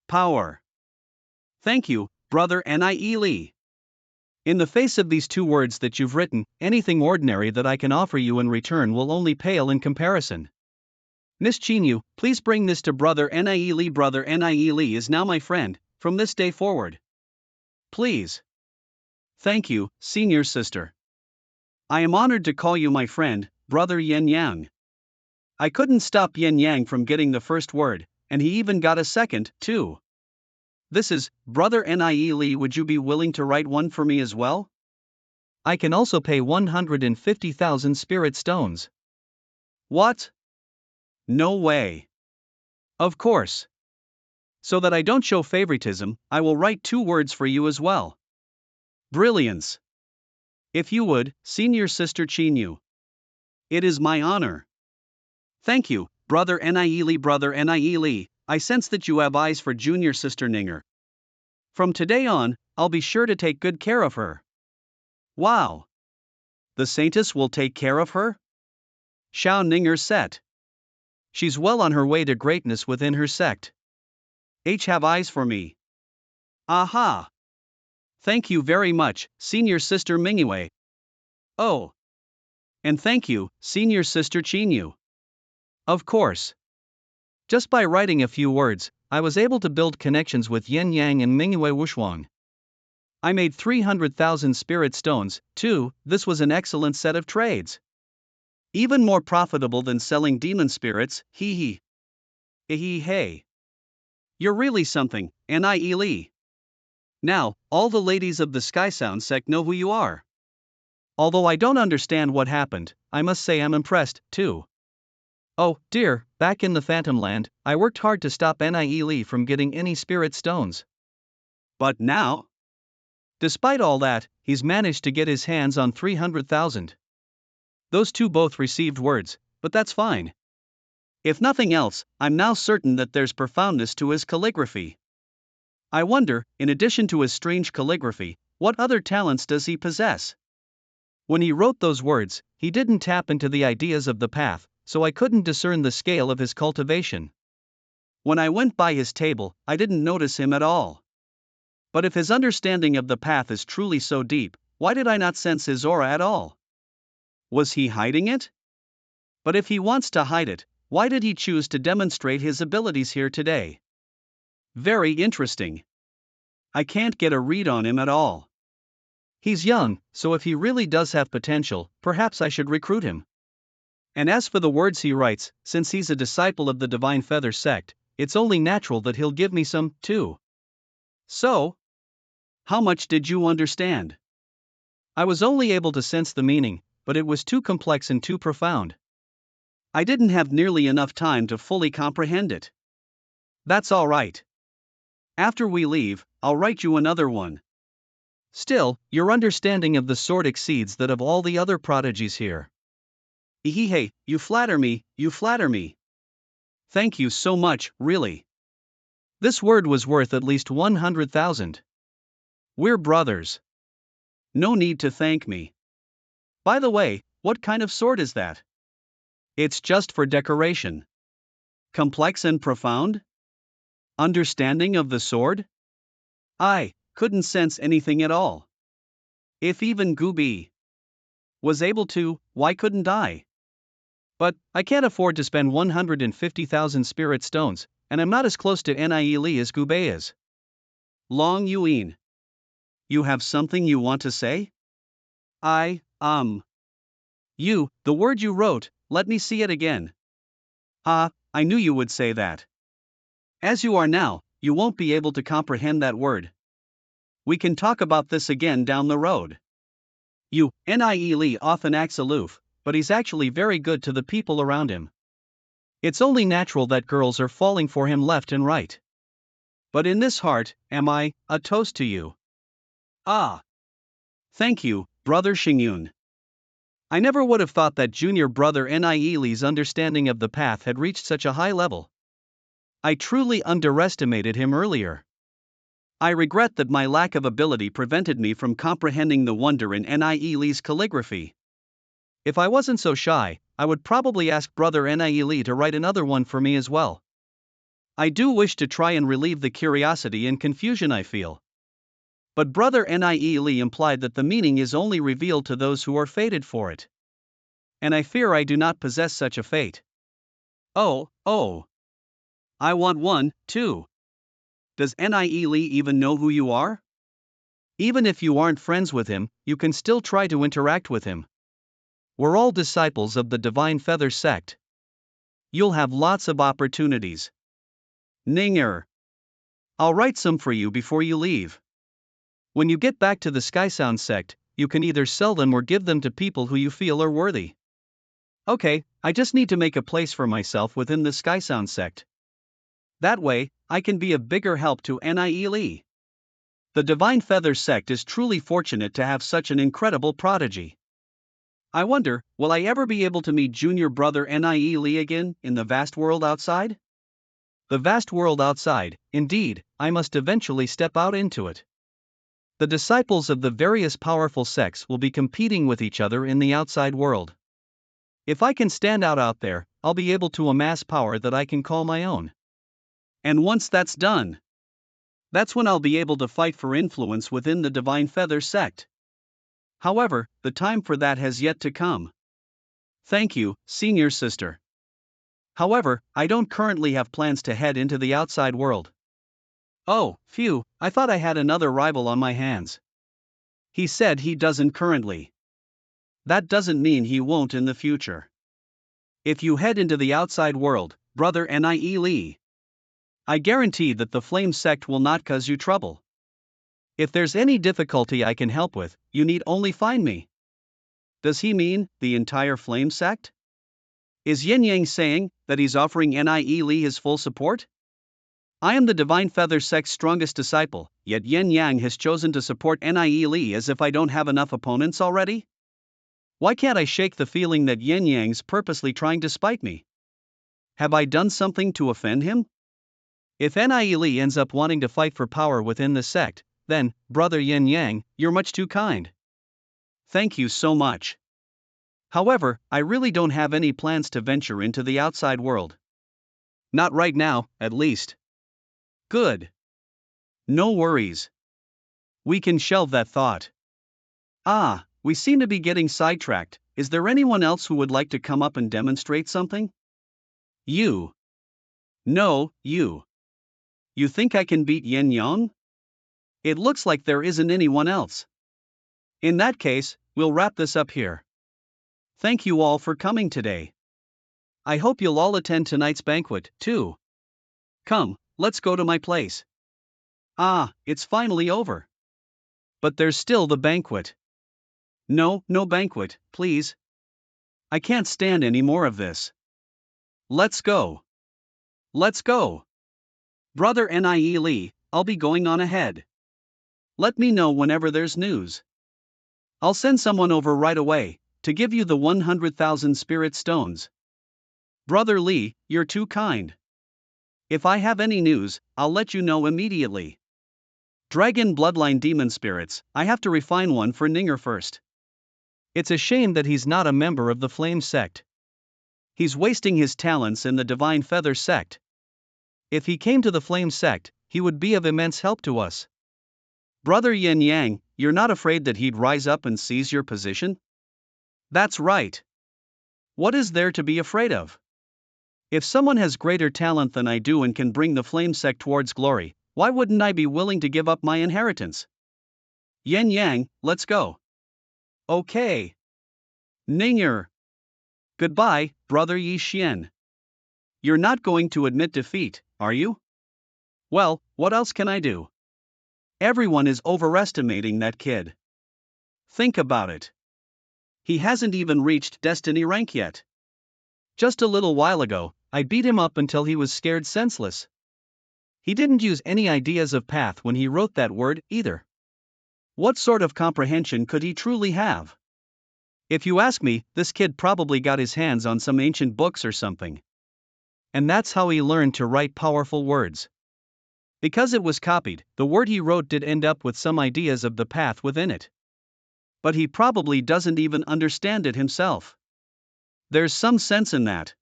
A: Power. Thank you, Brother Nie. In the face of these two words that you've written, anything ordinary that I can offer you in return will only pale in comparison. Miss Chinyu, please bring this to Brother Nie. Brother Nie is now my friend, from this day forward. Please. Thank you, senior sister. I am honored to call you my friend, Brother Yin Yang. I couldn't stop Yin Yang from getting the first word, and he even got a second, too. This is, Brother Nie. Would you be willing to write one for me as well? I can also pay 150,000 spirit stones. What? No way. Of course. So that I don't show favoritism, I will write 2 words for you as well. Brilliance. If you would, senior sister Chinyu. It is my honor. Thank you, Brother Nieli, I sense that you have eyes for junior sister Ninger. From today on, I'll be sure to take good care of her. Wow! The saintess will take care of her? Xiao Ninger said. She's well on her way to greatness within her sect. Have eyes for me. Aha! Thank you very much, senior sister Mingyue. Oh! And thank you, senior sister Chinyu. Of course. Just by writing a few words, I was able to build connections with Yin Yang and Mingyue Wushuang. I made 300,000 spirit stones, too. This was an excellent set of trades. Even more profitable than selling demon spirits, hee hee. Hey. You're really something, Nieli. Now, all the ladies of the Sky Sound sect know who you are. Although I don't understand what happened, I must say I'm impressed, too. Oh, dear, back in the Phantom Land, I worked hard to stop Nieli from getting any spirit stones. But now? Despite all that, he's managed to get his hands on 300,000. Those two both received words, but that's fine. If nothing else, I'm now certain that there's profoundness to his calligraphy. I wonder, in addition to his strange calligraphy, what other talents does he possess? When he wrote those words, he didn't tap into the ideas of the path, so I couldn't discern the scale of his cultivation. When I went by his table, I didn't notice him at all. But if his understanding of the path is truly so deep, why did I not sense his aura at all? Was he hiding it? But if he wants to hide it, why did he choose to demonstrate his abilities here today? Very interesting. I can't get a read on him at all. He's young, so if he really does have potential, perhaps I should recruit him. And as for the words he writes, since he's a disciple of the Divine Feather sect, it's only natural that he'll give me some, too. So? How much did you understand? I was only able to sense the meaning, but it was too complex and too profound. I didn't have nearly enough time to fully comprehend it. That's all right. After we leave, I'll write you another one. Still, your understanding of the sword exceeds that of all the other prodigies here. Hey, you flatter me. Thank you so much, really. This word was worth at least 100,000. We're brothers. No need to thank me. By the way, what kind of sword is that? It's just for decoration. Complex and profound? Understanding of the sword? I couldn't sense anything at all. If even Gooby was able to, why couldn't I? But I can't afford to spend 150,000 spirit stones, and I'm not as close to Nieli as Gubei is. Long Yuin. You have something you want to say? You, the word you wrote, let me see it again. I knew you would say that. As you are now, you won't be able to comprehend that word. We can talk about this again down the road. Nieli often acts aloof, but he's actually very good to the people around him. It's only natural that girls are falling for him left and right. But in this heart, a toast to you. Thank you, Brother Xingyun. I never would have thought that junior brother Nieli's understanding of the path had reached such a high level. I truly underestimated him earlier. I regret that my lack of ability prevented me from comprehending the wonder in Nieli's calligraphy. If I wasn't so shy, I would probably ask Brother Nieli to write another one for me as well. I do wish to try and relieve the curiosity and confusion I feel. But Brother Nieli implied that the meaning is only revealed to those who are fated for it. And I fear I do not possess such a fate. Oh. I want one, too. Does Nieli even know who you are? Even if you aren't friends with him, you can still try to interact with him. We're all disciples of the Divine Feather sect. You'll have lots of opportunities. Ninger. I'll write some for you before you leave. When you get back to the Sky Sound sect, you can either sell them or give them to people who you feel are worthy. Okay, I just need to make a place for myself within the Sky Sound sect. That way, I can be of bigger help to Nieli. The Divine Feather sect is truly fortunate to have such an incredible prodigy. I wonder, will I ever be able to meet junior brother Nie Lee again in the vast world outside? The vast world outside, indeed, I must eventually step out into it. The disciples of the various powerful sects will be competing with each other in the outside world. If I can stand out there, I'll be able to amass power that I can call my own. And once that's done, that's when I'll be able to fight for influence within the Divine Feather sect. However, the time for that has yet to come. Thank you, senior sister. However, I don't currently have plans to head into the outside world. Oh, phew, I thought I had another rival on my hands. He said he doesn't currently. That doesn't mean he won't in the future. If you head into the outside world, brother Nie Lee, I guarantee that the Flame sect will not cause you trouble. If there's any difficulty I can help with, you need only find me. Does he mean the entire Flame sect? Is Yin Yang saying that he's offering Nie Lee his full support? I am the Divine Feather sect's strongest disciple, yet Yin Yang has chosen to support Nie Lee as if I don't have enough opponents already? Why can't I shake the feeling that Yin Yang's purposely trying to spite me? Have I done something to offend him? If Nie Lee ends up wanting to fight for power within the sect, then, brother Yin Yang, you're much too kind. Thank you so much. However, I really don't have any plans to venture into the outside world. Not right now, at least. Good. No worries. We can shelve that thought. Ah, we seem to be getting sidetracked. Is there anyone else who would like to come up and demonstrate something? You. No, you. You think I can beat Yin Yang? It looks like there isn't anyone else. In that case, we'll wrap this up here. Thank you all for coming today. I hope you'll all attend tonight's banquet, too. Come, let's go to my place. Ah, it's finally over. But there's still the banquet. No, no banquet, please. I can't stand any more of this. Let's go. Let's go. Brother Nie Lee, I'll be going on ahead. Let me know whenever there's news. I'll send someone over right away to give you the 100,000 spirit stones. Brother Lee, you're too kind. If I have any news, I'll let you know immediately. Dragon Bloodline Demon Spirits, I have to refine one for Ninger first. It's a shame that he's not a member of the Flame sect. He's wasting his talents in the Divine Feather sect. If he came to the Flame sect, he would be of immense help to us. Brother Yin Yang, you're not afraid that he'd rise up and seize your position? That's right. What is there to be afraid of? If someone has greater talent than I do and can bring the Flame sect towards glory, why wouldn't I be willing to give up my inheritance? Yin Yang, let's go. Okay. Ninger. Goodbye, brother Yi Xian. You're not going to admit defeat, are you? Well, what else can I do? Everyone is overestimating that kid. Think about it. He hasn't even reached Destiny rank yet. Just a little while ago, I beat him up until he was scared senseless. He didn't use any ideas of path when he wrote that word, either. What sort of comprehension could he truly have? If you ask me, this kid probably got his hands on some ancient books or something. And that's how he learned to write powerful words. Because it was copied, the word he wrote did end up with some ideas of the path within it. But he probably doesn't even understand it himself. There's some sense in that.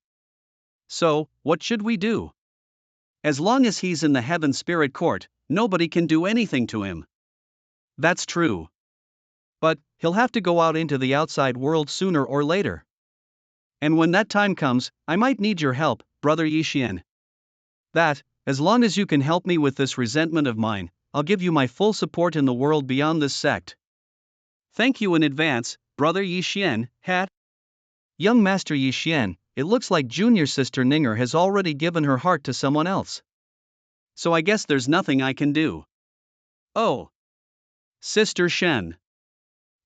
A: So, what should we do? As long as he's in the Heaven Spirit Court, nobody can do anything to him. That's true. But, he'll have to go out into the outside world sooner or later. And when that time comes, I might need your help, brother Yi Xian. That, as long as you can help me with this resentment of mine, I'll give you my full support in the world beyond this sect. Thank you in advance, brother Yi Xian, hat. Young Master Yi Xian, it looks like junior sister Ninger has already given her heart to someone else. So I guess there's nothing I can do. Oh. Sister Shen.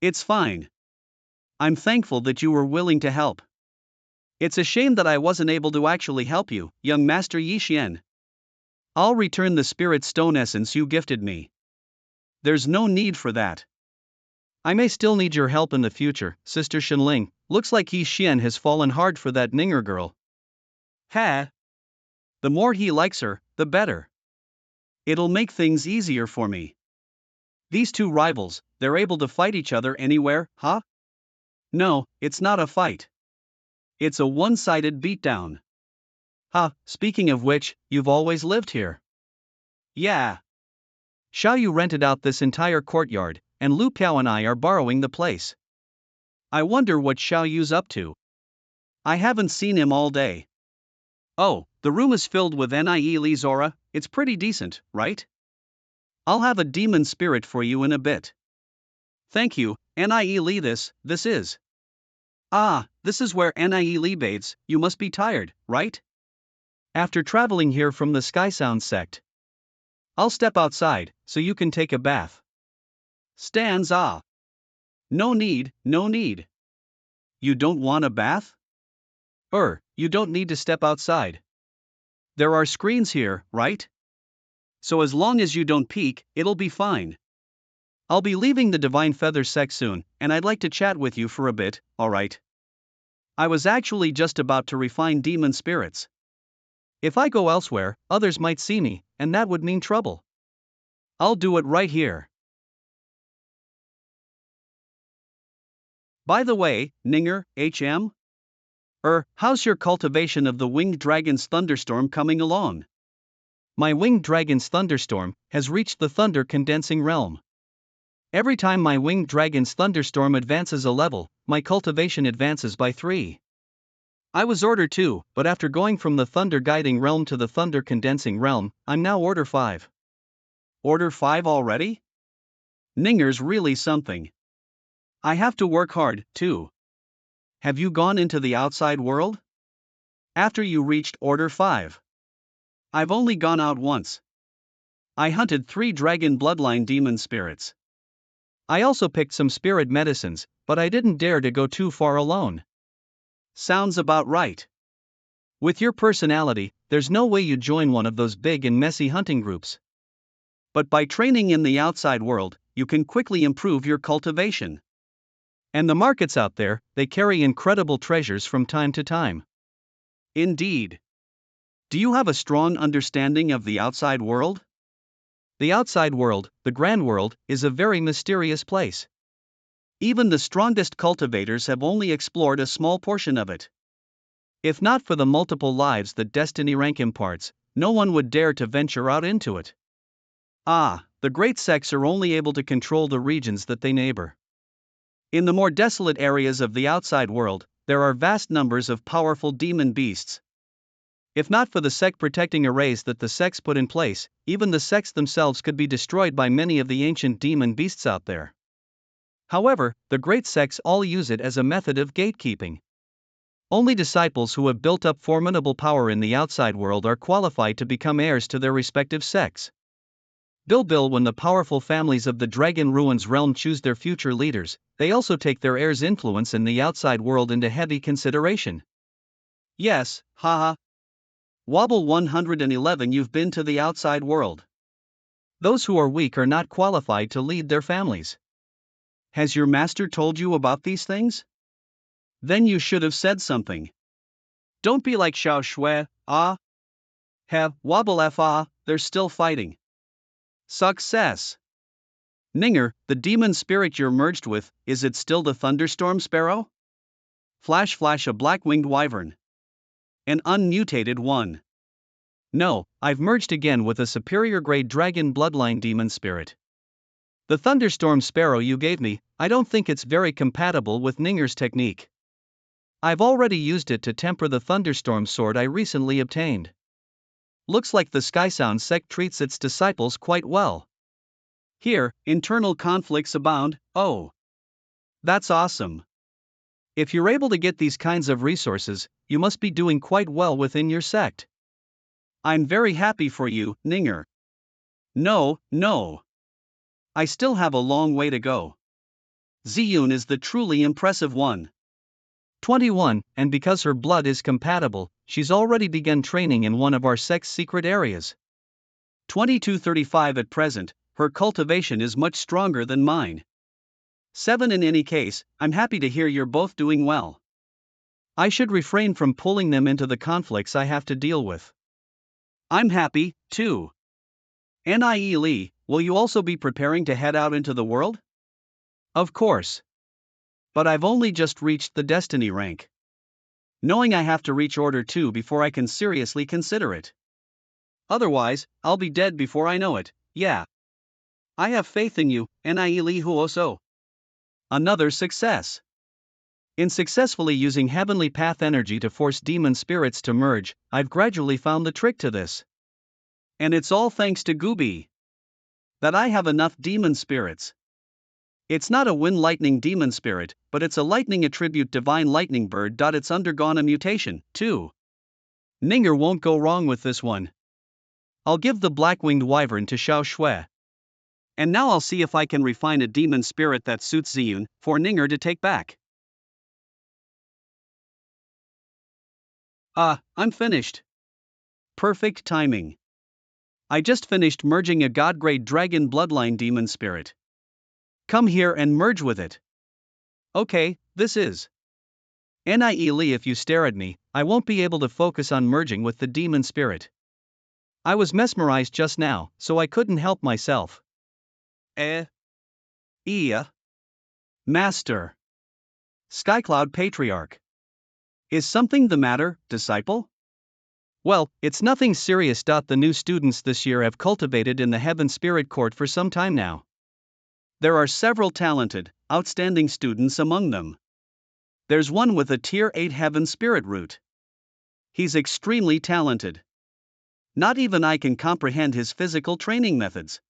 A: It's fine. I'm thankful that you were willing to help. It's a shame that I wasn't able to actually help you, young Master Yi Xian. I'll return the spirit stone essence you gifted me. There's no need for that. I may still need your help in the future, Sister Shenling. Looks like He Xian has fallen hard for that Ninger girl. Ha! The more he likes her, the better. It'll make things easier for me. These two rivals, they're able to fight each other anywhere, huh? No, it's not a fight. It's a one-sided beatdown. Ha, speaking of which, you've always lived here. Yeah. Xiao Yu rented out this entire courtyard, and Lu Piao and I are borrowing the place. I wonder what Xiao Yu's up to. I haven't seen him all day. Oh, the room is filled with Nie Li Zora, it's pretty decent, right? I'll have a demon spirit for you in a bit. Thank you, Nie Li. This is. Ah, this is where Nie Li bathes. You must be tired, right? After traveling here from the Sky Sound sect. I'll step outside, so you can take a bath. Stands ah. No need, no need. You don't want a bath? You don't need to step outside. There are screens here, right? So as long as you don't peek, it'll be fine. I'll be leaving the Divine Feather sect soon, and I'd like to chat with you for a bit, alright? I was actually just about to refine demon spirits. If I go elsewhere, others might see me, and that would mean trouble. I'll do it right here. By the way, Ninger, HM? How's your cultivation of the winged dragon's thunderstorm coming along? My winged dragon's thunderstorm has reached the thunder condensing realm. Every time my winged dragon's thunderstorm advances a level, my cultivation advances by 3. I was Order 2, but after going from the thunder guiding realm to the thunder condensing realm, I'm now Order 5. Order 5 already? Ninger's really something. I have to work hard, too. Have you gone into the outside world? After you reached Order 5. I've only gone out once. I hunted 3 dragon bloodline demon spirits. I also picked some spirit medicines, but I didn't dare to go too far alone. Sounds about right. With your personality, there's no way you'd join one of those big and messy hunting groups. But by training in the outside world, you can quickly improve your cultivation. And the markets out there, they carry incredible treasures from time to time. Indeed. Do you have a strong understanding of the outside world? The outside world, the grand world, is a very mysterious place. Even the strongest cultivators have only explored a small portion of it. If not for the multiple lives that destiny rank imparts, no one would dare to venture out into it. The great sects are only able to control the regions that they neighbor. In the more desolate areas of the outside world, there are vast numbers of powerful demon beasts. If not for the sect protecting arrays that the sects put in place, even the sects themselves could be destroyed by many of the ancient demon beasts out there. However, the great sects all use it as a method of gatekeeping. Only disciples who have built up formidable power in the outside world are qualified to become heirs to their respective sects. Bill, when the powerful families of the Dragon Ruins realm choose their future leaders, they also take their heirs' influence in the outside world into heavy consideration. Yes, haha. Wobble 111. You've been to the outside world. Those who are weak are not qualified to lead their families. Has your master told you about these things? Then you should have said something. Don't be like Xiao Shui, Wobble Fa, they're still fighting. Success. Ninger, the demon spirit you're merged with, is it still the thunderstorm sparrow? Flash, a black-winged wyvern. An unmutated one. No, I've merged again with a superior grade dragon bloodline demon spirit. The thunderstorm sparrow you gave me, I don't think it's very compatible with Ninger's technique. I've already used it to temper the thunderstorm sword I recently obtained. Looks like the Skysound sect treats its disciples quite well. Here, internal conflicts abound. Oh, that's awesome. If you're able to get these kinds of resources, you must be doing quite well within your sect. I'm very happy for you, Ninger. No. I still have a long way to go. Ziyun is the truly impressive one. 21, and because her blood is compatible, she's already begun training in one of our sect's secret areas. 2235 at present, her cultivation is much stronger than mine. 7. In any case, I'm happy to hear you're both doing well. I should refrain from pulling them into the conflicts I have to deal with. I'm happy, too. Nie Lee, will you also be preparing to head out into the world? Of course. But I've only just reached the destiny rank. Knowing I have to reach Order 2 before I can seriously consider it. Otherwise, I'll be dead before I know it, yeah. I have faith in you, Nie Lee Huoso. Another success. In successfully using heavenly path energy to force demon spirits to merge, I've gradually found the trick to this. And it's all thanks to Gooby. That I have enough demon spirits. It's not a wind lightning demon spirit, but it's a lightning attribute divine lightning bird. It's undergone a mutation, too. Ninger won't go wrong with this one. I'll give the black-winged wyvern to Xiao Shui. And now I'll see if I can refine a demon spirit that suits Ziyun, for Ninger to take back. I'm finished. Perfect timing. I just finished merging a god-grade dragon bloodline demon spirit. Come here and merge with it. Okay, this is. Nie Lee, if you stare at me, I won't be able to focus on merging with the demon spirit. I was mesmerized just now, so I couldn't help myself. Master. Skycloud Patriarch. Is something the matter, disciple? Well, it's nothing serious. The new students this year have cultivated in the Heaven Spirit Court for some time now. There are several talented, outstanding students among them. There's one with a Tier 8 Heaven Spirit root. He's extremely talented. Not even I can comprehend his physical training methods.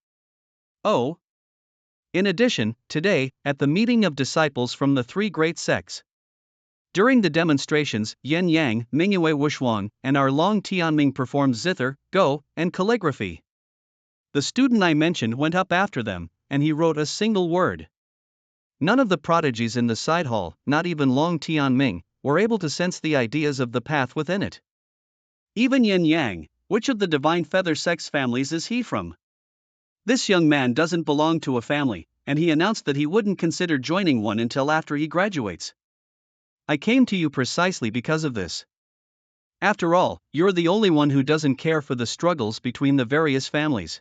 A: Oh. In addition, today, at the meeting of disciples from the three great sects, during the demonstrations, Yen Yang, Mingyue Wushuang, and our Long Tianming performed zither, go, and calligraphy. The student I mentioned went up after them, and he wrote a single word. None of the prodigies in the side hall, not even Long Tianming, were able to sense the ideas of the path within it. Even Yen Yang, which of the divine feather sex families is he from? This young man doesn't belong to a family, and he announced that he wouldn't consider joining one until after he graduates. I came to you precisely because of this. After all, you're the only one who doesn't care for the struggles between the various families.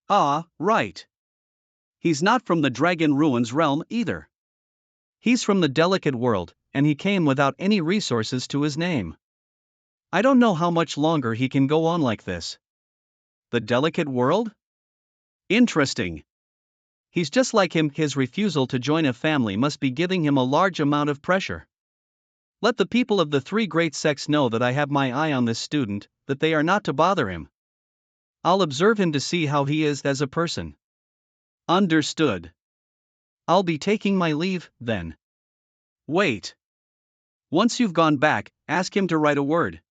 A: Ah, right. He's not from the Dragon Ruins realm either. He's from the delicate world, and he came without any resources to his name. I don't know how much longer he can go on like this. The delicate world? Interesting. He's just like him. His refusal to join a family must be giving him a large amount of pressure. Let the people of the three great sects know that I have my eye on this student, that they are not to bother him. I'll observe him to see how he is as a person. Understood. I'll be taking my leave, then. Wait. Once you've gone back, ask him to write a word.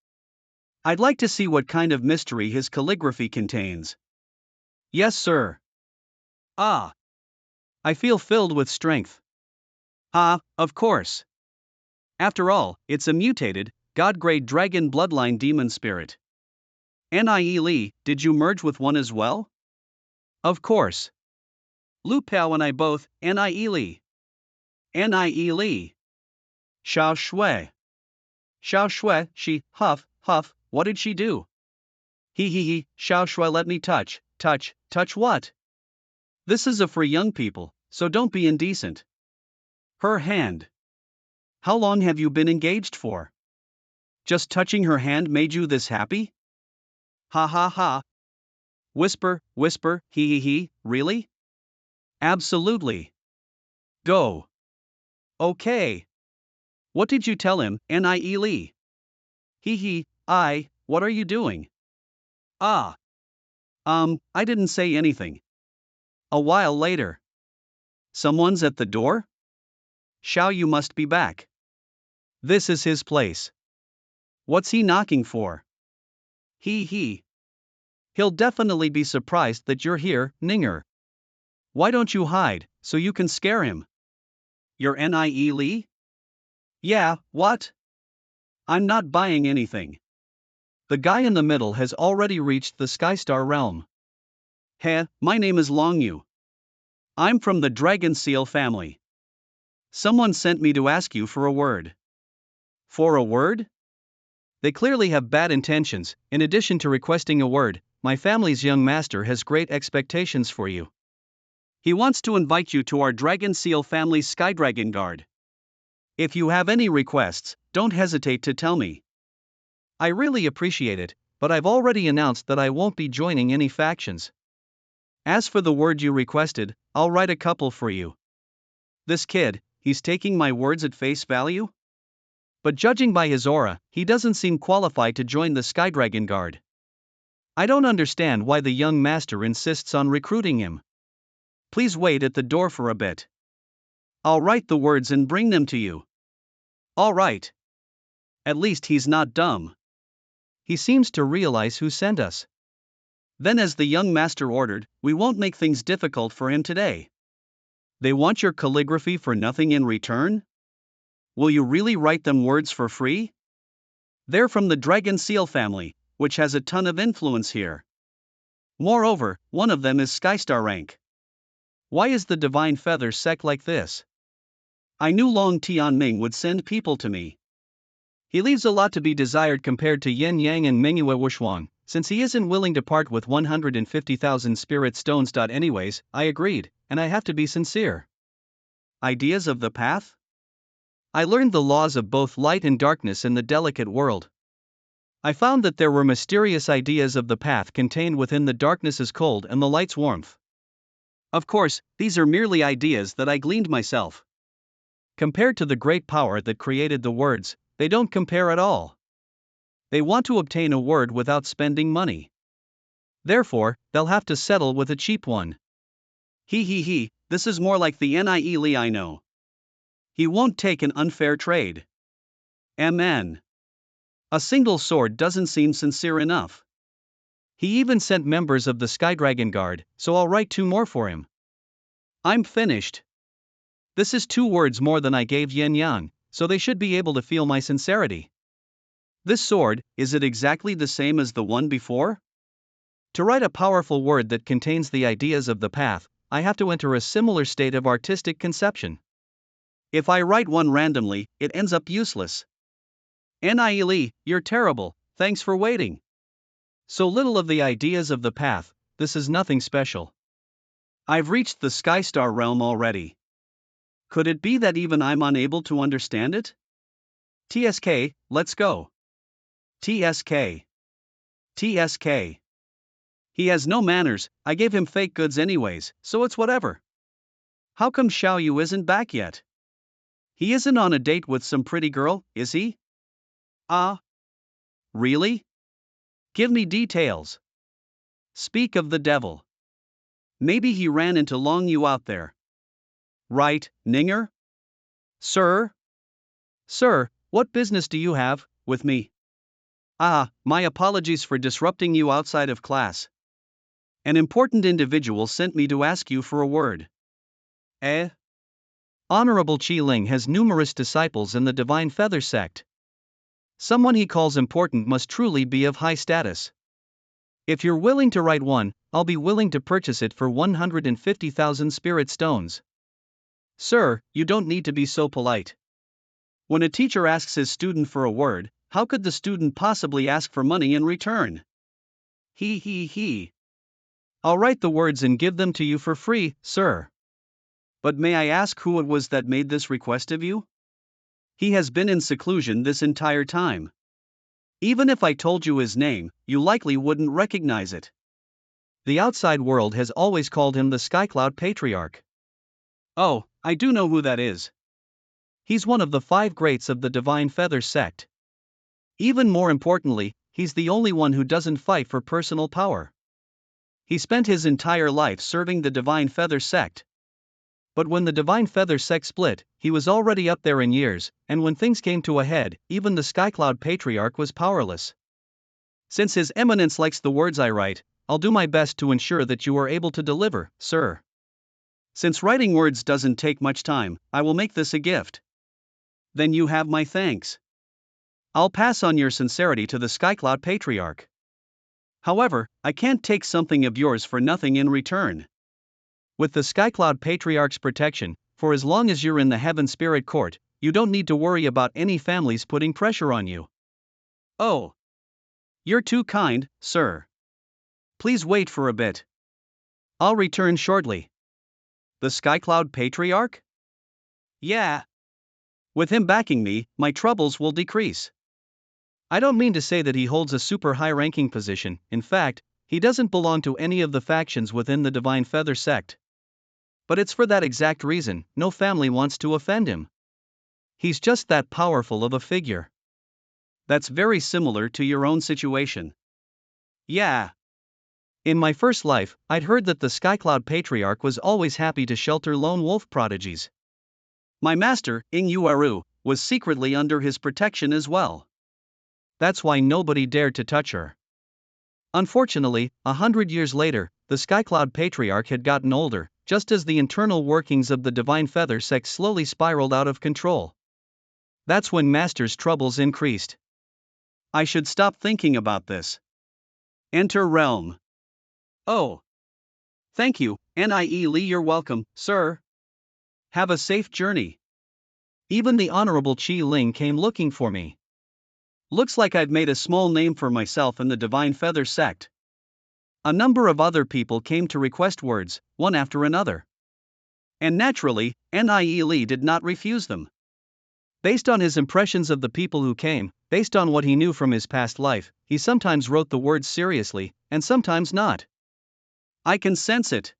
A: I'd like to see what kind of mystery his calligraphy contains. Yes, sir. Ah. I feel filled with strength. Ah, of course. After all, it's a mutated, god-grade dragon bloodline demon spirit. Nie Lee, did you merge with one as well? Of course. Lu Piao and I both, Nie Lee. Nie Lee. Xiao Shui. Xiao Shui, she, huff, what did she do? He, Xiao Shui, let me touch what? This is a for young people, so don't be indecent. Her hand. How long have you been engaged for? Just touching her hand made you this happy? Ha. Whisper, he, really? Absolutely. Go. Okay. What did you tell him, Nie Lee? What are you doing? I didn't say anything. A while later. Someone's at the door? Xiao, you must be back. This is his place. What's he knocking for? He'll definitely be surprised that you're here, Ninger. Why don't you hide, so you can scare him? You're Nie Lee? Yeah, what? I'm not buying anything. The guy in the middle has already reached the Skystar realm. My name is Longyu. I'm from the dragon seal family. Someone sent me to ask you for a word. For a word? They clearly have bad intentions. In addition to requesting a word, my family's young master has great expectations for you. He wants to invite you to our dragon seal family's sky dragon guard. If you have any requests, don't hesitate to tell me. I really appreciate it, but I've already announced that I won't be joining any factions. As for the word you requested, I'll write a couple for you. This kid, he's taking my words at face value? But judging by his aura, he doesn't seem qualified to join the Sky Dragon Guard. I don't understand why the young master insists on recruiting him. Please wait at the door for a bit. I'll write the words and bring them to you. All right. At least he's not dumb. He seems to realize who sent us. Then, as the young master ordered, we won't make things difficult for him today. They want your calligraphy for nothing in return? Will you really write them words for free? They're from the Dragon Seal family, which has a ton of influence here. Moreover, one of them is Skystar rank. Why is the Divine Feather sect like this? I knew Long Tianming would send people to me. He leaves a lot to be desired compared to Yin Yang and Manhua Wushuang, since he isn't willing to part with 150,000 spirit stones. Anyways, I agreed, and I have to be sincere. Ideas of the path? I learned the laws of both light and darkness in the delicate world. I found that there were mysterious ideas of the path contained within the darkness's cold and the light's warmth. Of course, these are merely ideas that I gleaned myself. Compared to the great power that created the words, they don't compare at all. They want to obtain a word without spending money. Therefore, they'll have to settle with a cheap one. This is more like the NIE I know. He won't take an unfair trade. MN. A single sword doesn't seem sincere enough. He even sent members of the Sky Dragon Guard, so I'll write 2 more for him. I'm finished. This is 2 words more than I gave Yin Yang, so they should be able to feel my sincerity. This sword, is it exactly the same as the one before? To write a powerful word that contains the ideas of the path, I have to enter a similar state of artistic conception. If I write one randomly, it ends up useless. NIE, you're terrible, thanks for waiting. So little of the ideas of the path, this is nothing special. I've reached the Skystar realm already. Could it be that even I'm unable to understand it? TSK, let's go. TSK. TSK. He has no manners, I gave him fake goods anyways, so it's whatever. How come Xiao Yu isn't back yet? He isn't on a date with some pretty girl, is he? Really? Give me details. Speak of the devil. Maybe he ran into Long Yu out there. Right, Ninger? Sir? Sir, what business do you have with me? My apologies for disrupting you outside of class. An important individual sent me to ask you for a word. Honorable Qi Ling has numerous disciples in the Divine Feather sect. Someone he calls important must truly be of high status. If you're willing to write one, I'll be willing to purchase it for 150,000 spirit stones. Sir, you don't need to be so polite. When a teacher asks his student for a word, how could the student possibly ask for money in return? I'll write the words and give them to you for free, sir. But may I ask who it was that made this request of you? He has been in seclusion this entire time. Even if I told you his name, you likely wouldn't recognize it. The outside world has always called him the Skycloud Patriarch. Oh, I do know who that is. He's one of the 5 greats of the Divine Feather sect. Even more importantly, he's the only one who doesn't fight for personal power. He spent his entire life serving the Divine Feather sect. But when the Divine Feather sect split, he was already up there in years, and when things came to a head, even the Skycloud Patriarch was powerless. Since His Eminence likes the words I write, I'll do my best to ensure that you are able to deliver, sir. Since writing words doesn't take much time, I will make this a gift. Then you have my thanks. I'll pass on your sincerity to the Skycloud Patriarch. However, I can't take something of yours for nothing in return. With the Skycloud Patriarch's protection, for as long as you're in the Heaven Spirit Court, you don't need to worry about any families putting pressure on you. Oh. You're too kind, sir. Please wait for a bit. I'll return shortly. The Skycloud Patriarch? Yeah. With him backing me, my troubles will decrease. I don't mean to say that he holds a super high-ranking position. In fact, he doesn't belong to any of the factions within the Divine Feather sect. But it's for that exact reason, no family wants to offend him. He's just that powerful of a figure. That's very similar to your own situation. Yeah. In my first life, I'd heard that the Skycloud Patriarch was always happy to shelter lone wolf prodigies. My master, Ingyu, was secretly under his protection as well. That's why nobody dared to touch her. Unfortunately, 100 years later, the Skycloud Patriarch had gotten older, just as the internal workings of the Divine Feather sect slowly spiraled out of control. That's when Master's troubles increased. I should stop thinking about this. Enter realm. Oh. Thank you, Nie Lee. You're welcome, sir. Have a safe journey. Even the Honorable Chi Ling came looking for me. Looks like I've made a small name for myself in the Divine Feather sect. A number of other people came to request words, one after another. And naturally, Nie Lee did not refuse them. Based on his impressions of the people who came, based on what he knew from his past life, he sometimes wrote the words seriously, and sometimes not. I can sense it.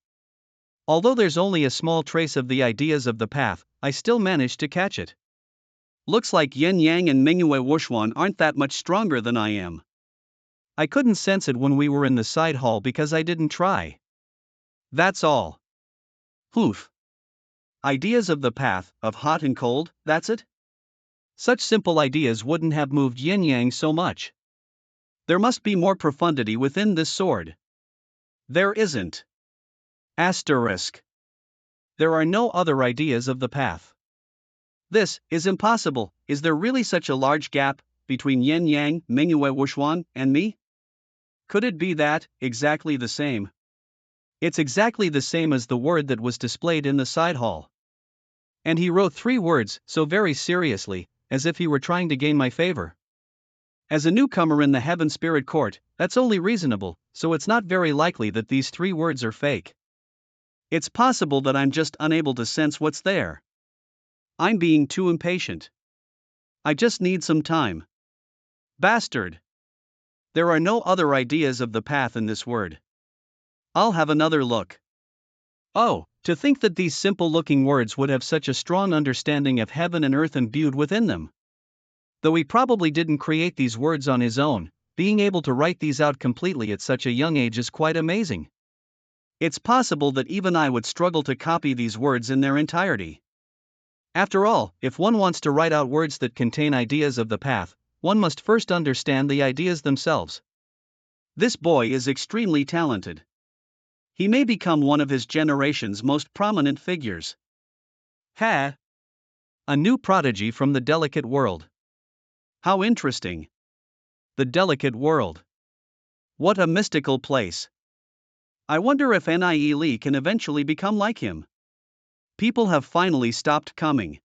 A: Although there's only a small trace of the ideas of the path, I still managed to catch it. Looks like Yin Yang and Mingyue Wuxuan aren't that much stronger than I am. I couldn't sense it when we were in the side hall because I didn't try. That's all. Poof. Ideas of the path, of hot and cold, that's it? Such simple ideas wouldn't have moved Yin Yang so much. There must be more profundity within this sword. There isn't. Asterisk. There are no other ideas of the path. This is impossible. Is there really such a large gap between Yin Yang, Mingyue Wuxuan, and me? Could it be that, exactly the same? It's exactly the same as the word that was displayed in the side hall. And he wrote 3 words, so very seriously, as if he were trying to gain my favor. As a newcomer in the Heaven Spirit Court, that's only reasonable, so it's not very likely that these 3 words are fake. It's possible that I'm just unable to sense what's there. I'm being too impatient. I just need some time. Bastard. There are no other ideas of the path in this word. I'll have another look. Oh, to think that these simple-looking words would have such a strong understanding of heaven and earth imbued within them. Though he probably didn't create these words on his own, being able to write these out completely at such a young age is quite amazing. It's possible that even I would struggle to copy these words in their entirety. After all, if one wants to write out words that contain ideas of the path, one must first understand the ideas themselves. This boy is extremely talented. He may become one of his generation's most prominent figures. Ha! A new prodigy from the delicate world. How interesting. The delicate world. What a mystical place. I wonder if Nie Lee can eventually become like him. People have finally stopped coming.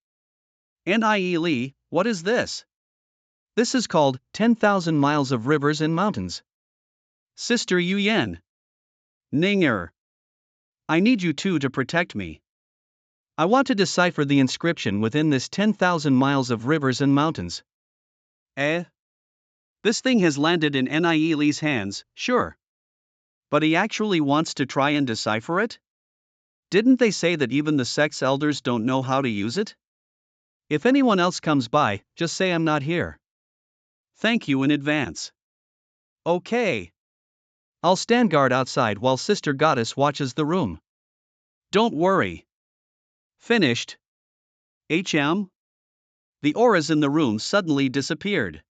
A: Nie Lee, what is this? This is called 10,000 Miles of Rivers and Mountains. Sister Yu Yan. Ninger. I need you two to protect me. I want to decipher the inscription within this 10,000 miles of rivers and mountains. This thing has landed in Nie Lee's hands, sure. But he actually wants to try and decipher it? Didn't they say that even the sect's elders don't know how to use it? If anyone else comes by, just say I'm not here. Thank you in advance. Okay. I'll stand guard outside while Sister Goddess watches the room. Don't worry. Finished. HM? The auras in the room suddenly disappeared.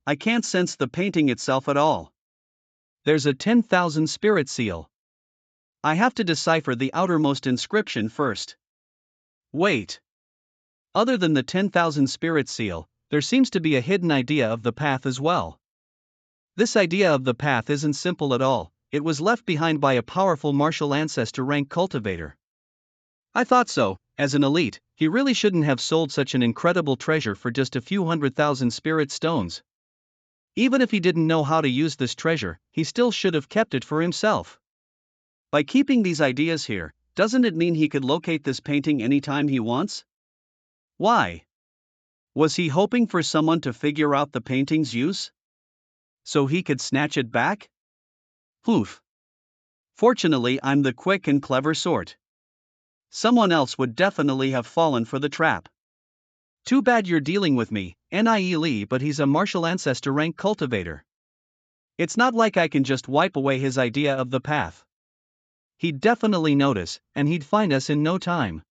A: I can't sense the painting itself at all. There's a 10,000 spirit seal. I have to decipher the outermost inscription first. Wait. Other than the 10,000 spirit seal, there seems to be a hidden idea of the path as well. This idea of the path isn't simple at all, it was left behind by a powerful martial ancestor rank cultivator. I thought so. As an elite, he really shouldn't have sold such an incredible treasure for just a few 100,000 spirit stones. Even if he didn't know how to use this treasure, he still should have kept it for himself. By keeping these ideas here, doesn't it mean he could locate this painting anytime he wants? Why? Was he hoping for someone to figure out the painting's use? So he could snatch it back? Oof. Fortunately, I'm the quick and clever sort. Someone else would definitely have fallen for the trap. Too bad you're dealing with me, Lee, but he's a martial ancestor rank cultivator. It's not like I can just wipe away his idea of the path. He'd definitely notice, and he'd find us in no time.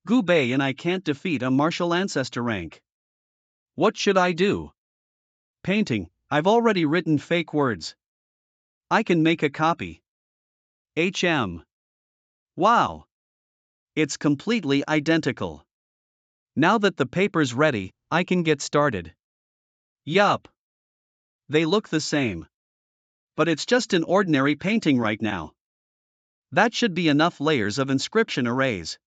A: Gu Bei and I can't defeat a martial ancestor rank. What should I do? Painting, I've already written fake words. I can make a copy. Wow. It's completely identical. Now that the paper's ready, I can get started. Yup. They look the same. But it's just an ordinary painting right now. That should be enough layers of inscription arrays.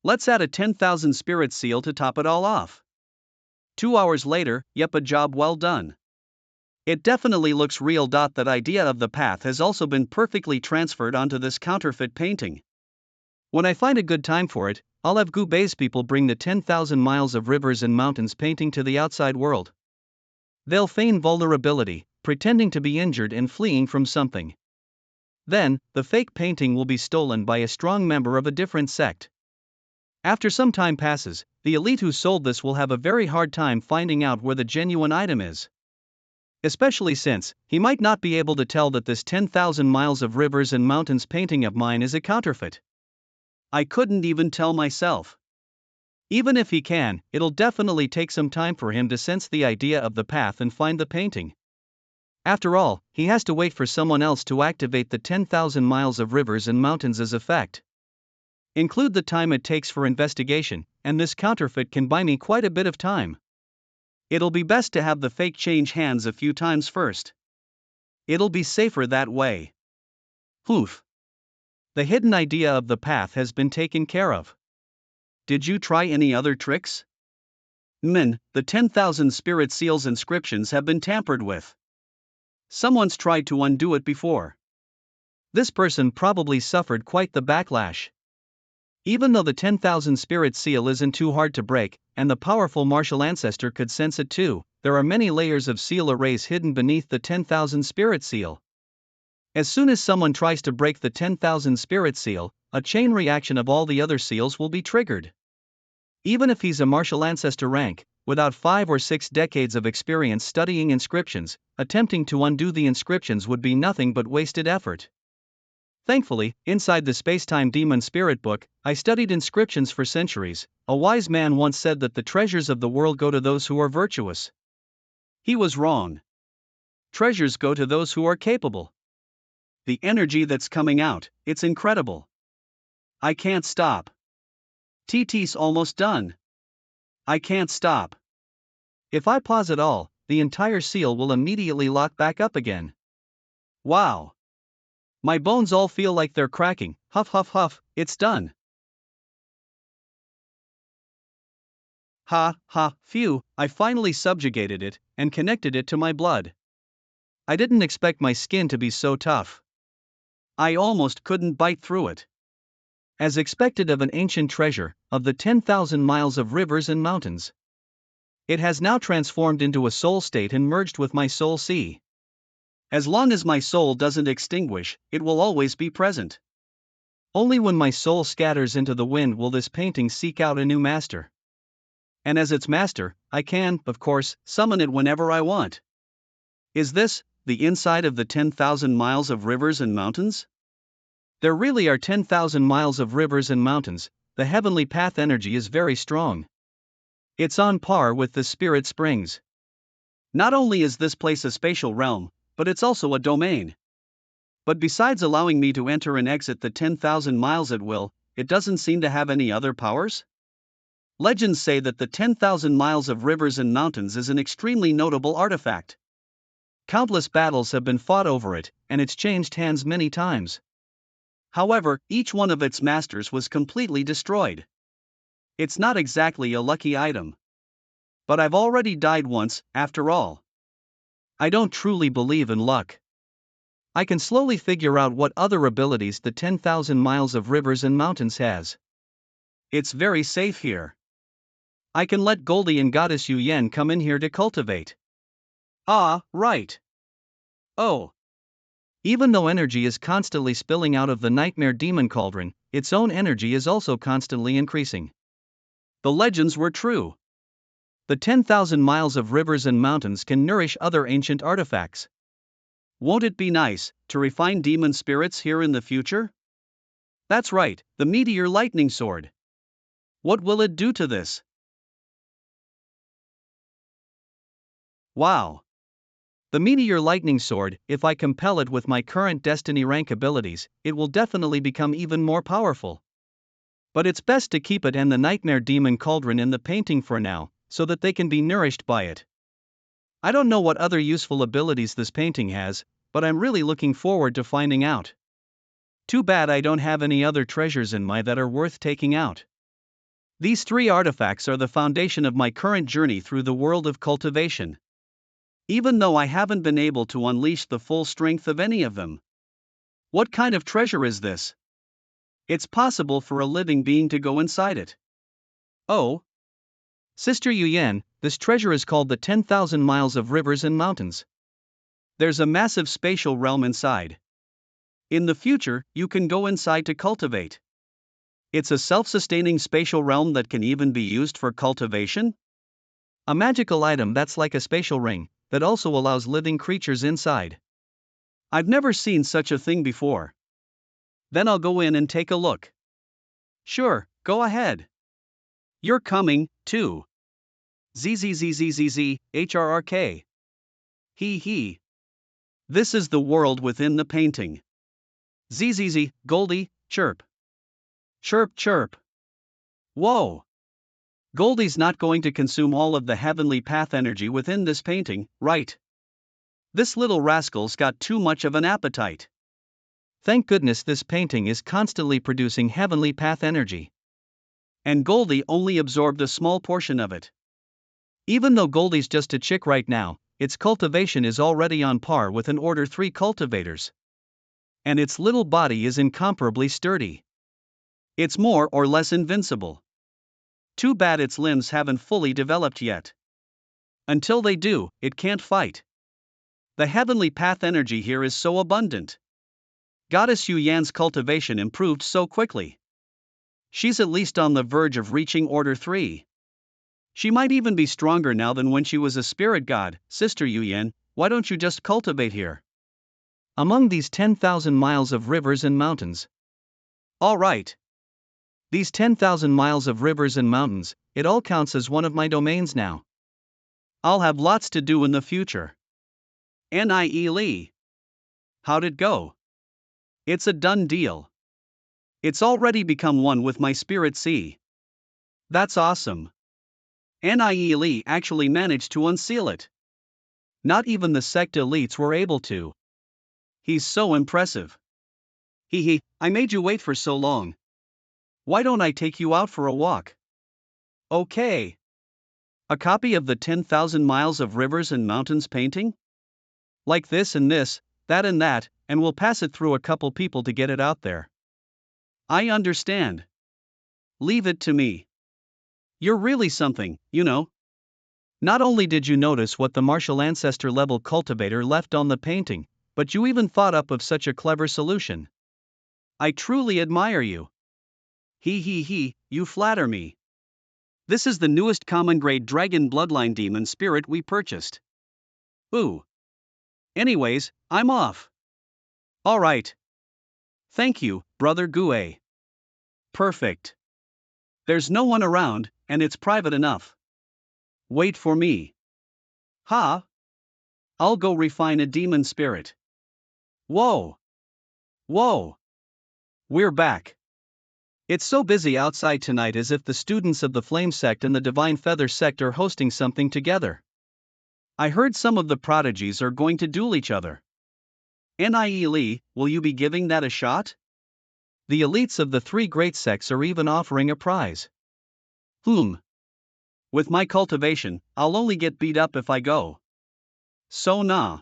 A: Let's add a 10,000 spirit seal to top it all off. 2 hours later, yep, a job well done. It definitely looks real. That idea of the path has also been perfectly transferred onto this counterfeit painting. When I find a good time for it, I'll have Gu Bei's people bring the 10,000 miles of rivers and mountains painting to the outside world. They'll feign vulnerability, pretending to be injured and fleeing from something. Then, the fake painting will be stolen by a strong member of a different sect. After some time passes, the elite who sold this will have a very hard time finding out where the genuine item is. Especially since, he might not be able to tell that this 10,000 miles of rivers and mountains painting of mine is a counterfeit. I couldn't even tell myself. Even if he can, it'll definitely take some time for him to sense the idea of the path and find the painting. After all, he has to wait for someone else to activate the 10,000 miles of rivers and mountains as effect. Include the time it takes for investigation, and this counterfeit can buy me quite a bit of time. It'll be best to have the fake change hands a few times first. It'll be safer that way. Oof. The hidden idea of the path has been taken care of. Did you try any other tricks? The 10,000 spirit seals inscriptions have been tampered with. Someone's tried to undo it before. This person probably suffered quite the backlash. Even though the 10,000 spirit seal isn't too hard to break, and the powerful martial ancestor could sense it too, there are many layers of seal arrays hidden beneath the 10,000 spirit seal. As soon as someone tries to break the 10,000 spirit seal, a chain reaction of all the other seals will be triggered. Even if he's a martial ancestor rank, without 5 or 6 decades of experience studying inscriptions, attempting to undo the inscriptions would be nothing but wasted effort. Thankfully, inside the Space-Time Demon Spirit book, I studied inscriptions for centuries. A wise man once said that the treasures of the world go to those who are virtuous. He was wrong. Treasures go to those who are capable. The energy that's coming out, it's incredible. I can't stop. TT's almost done. I can't stop. If I pause at all, the entire seal will immediately lock back up again. Wow. My bones all feel like they're cracking. Huff huff huff, it's done. Ha ha, phew, I finally subjugated it, and connected it to my blood. I didn't expect my skin to be so tough. I almost couldn't bite through it. As expected of an ancient treasure, of the 10,000 miles of rivers and mountains. It has now transformed into a soul state and merged with my soul sea. As long as my soul doesn't extinguish, it will always be present. Only when my soul scatters into the wind will this painting seek out a new master. And as its master, I can, of course, summon it whenever I want. Is this the inside of the 10,000 miles of rivers and mountains? There really are 10,000 miles of rivers and mountains. The heavenly path energy is very strong. It's on par with the spirit springs. Not only is this place a spatial realm, but it's also a domain. But besides allowing me to enter and exit the 10,000 miles at will, it doesn't seem to have any other powers? Legends say that the 10,000 miles of rivers and mountains is an extremely notable artifact. Countless battles have been fought over it, and it's changed hands many times. However, each one of its masters was completely destroyed. It's not exactly a lucky item. But I've already died once, after all. I don't truly believe in luck. I can slowly figure out what other abilities the 10,000 miles of rivers and mountains has. It's very safe here. I can let Goldie and Goddess Yu Yen come in here to cultivate. Ah, right. Oh. Even though energy is constantly spilling out of the nightmare demon cauldron, its own energy is also constantly increasing. The legends were true. The 10,000 miles of rivers and mountains can nourish other ancient artifacts. Won't it be nice to refine demon spirits here in the future? That's right, the meteor lightning sword. What will it do to this? Wow. The meteor lightning sword, if I compel it with my current destiny rank abilities, it will definitely become even more powerful. But it's best to keep it and the nightmare demon cauldron in the painting for now, so that they can be nourished by it. I don't know what other useful abilities this painting has, but I'm really looking forward to finding out. Too bad I don't have any other treasures in my that are worth taking out. These 3 artifacts are the foundation of my current journey through the world of cultivation. Even though I haven't been able to unleash the full strength of any of them. What kind of treasure is this? It's possible for a living being to go inside it. Oh. Sister Yu Yan, this treasure is called the 10,000 miles of rivers and mountains. There's a massive spatial realm inside. In the future, you can go inside to cultivate. It's a self-sustaining spatial realm that can even be used for cultivation? A magical item that's like a spatial ring, that also allows living creatures inside. I've never seen such a thing before. Then I'll go in and take a look. Sure, go ahead. You're coming, too. ZZZZZZ, Hee hee. This is the world within the painting. ZZZ, Goldie, chirp. Chirp chirp. Whoa. Goldie's not going to consume all of the heavenly path energy within this painting, right? This little rascal's got too much of an appetite. Thank goodness this painting is constantly producing heavenly path energy. And Goldie only absorbed a small portion of it. Even though Goldie's just a chick right now, its cultivation is already on par with an Order 3 cultivators. And its little body is incomparably sturdy. It's more or less invincible. Too bad its limbs haven't fully developed yet. Until they do, it can't fight. The heavenly path energy here is so abundant. Goddess Yu Yan's cultivation improved so quickly. She's at least on the verge of reaching Order 3. She might even be stronger now than when she was a spirit god. Sister Yu Yan, why don't you just cultivate here? Among these 10,000 miles of rivers and mountains. All right. These 10,000 miles of rivers and mountains, it all counts as one of my domains now. I'll have lots to do in the future. Lee. How'd it go? It's a done deal. It's already become one with my spirit sea. That's awesome. Lee actually managed to unseal it. Not even the sect elites were able to. He's so impressive. Hee, I made you wait for so long. Why don't I take you out for a walk? Okay. A copy of the 10,000 miles of rivers and mountains painting? Like this and this, that and that, and we'll pass it through a couple people to get it out there. I understand. Leave it to me. You're really something, you know. Not only did you notice what the martial ancestor level cultivator left on the painting, but you even thought up of such a clever solution. I truly admire you. He, you flatter me. This is the newest common grade dragon bloodline demon spirit we purchased. Ooh. Anyways, I'm off. Alright. Thank you, Brother Gue. Perfect. There's no one around, and it's private enough. Wait for me. Ha! I'll go refine a demon spirit. Whoa! Whoa! We're back. It's so busy outside tonight as if the students of the Flame Sect and the Divine Feather Sect are hosting something together. I heard some of the prodigies are going to duel each other. Nie Li, will you be giving that a shot? The elites of the three great sects are even offering a prize. With my cultivation, I'll only get beat up if I go. So nah.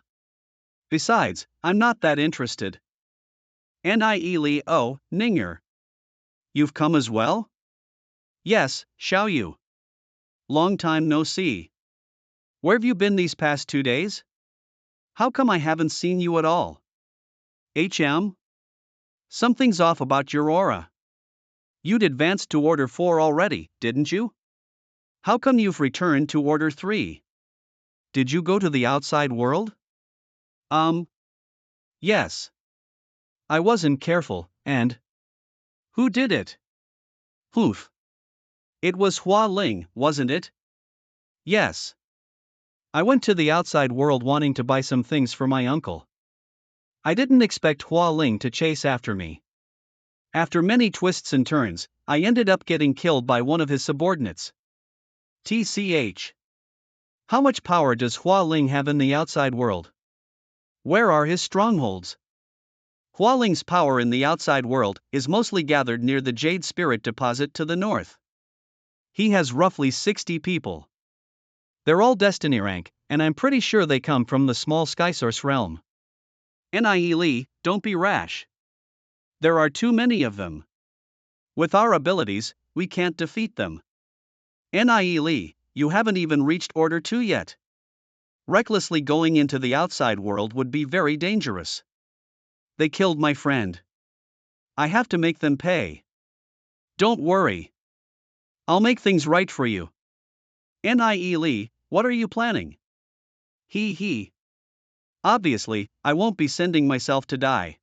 A: Besides, I'm not that interested. Nie Li, oh, Ninger. You've come as well? Yes, Xiao Yu. Long time no see. Where've you been these past 2 days? How come I haven't seen you at all? Something's off about your aura. You'd advanced to Order 4 already, didn't you? How come you've returned to Order 3? Did you go to the outside world? Yes. I wasn't careful, and... Who did it? Hoof. It was Hua Ling, wasn't it? Yes. I went to the outside world wanting to buy some things for my uncle. I didn't expect Hua Ling to chase after me. After many twists and turns, I ended up getting killed by one of his subordinates. TCH. How much power does Hua Ling have in the outside world? Where are his strongholds? Hua Ling's power in the outside world is mostly gathered near the Jade Spirit Deposit to the north. He has roughly 60 people. They're all destiny rank, and I'm pretty sure they come from the small Skysource realm. Nie Li, don't be rash. There are too many of them. With our abilities, we can't defeat them. Nie Li, you haven't even reached Order 2 yet. Recklessly going into the outside world would be very dangerous. They killed my friend. I have to make them pay. Don't worry. I'll make things right for you. Nie Li, what are you planning? He. Obviously, I won't be sending myself to die.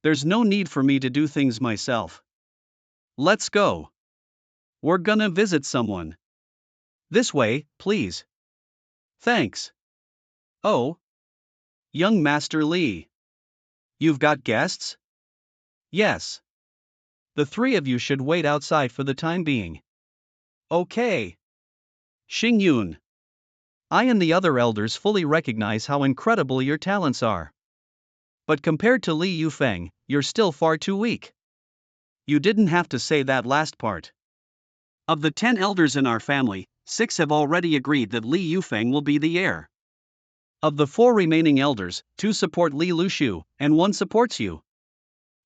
A: There's no need for me to do things myself. Let's go. We're gonna visit someone. This way, please. Thanks. Oh. Young Master Li. You've got guests? Yes. The three of you should wait outside for the time being. Okay. Xing Yun. I and the other elders fully recognize how incredible your talents are. But compared to Li Yufeng, you're still far too weak. You didn't have to say that last part. Of the 10 elders in our family, 6 have already agreed that Li Yufeng will be the heir. Of the 4 remaining elders, 2 support Li Lushu, and 1 supports you.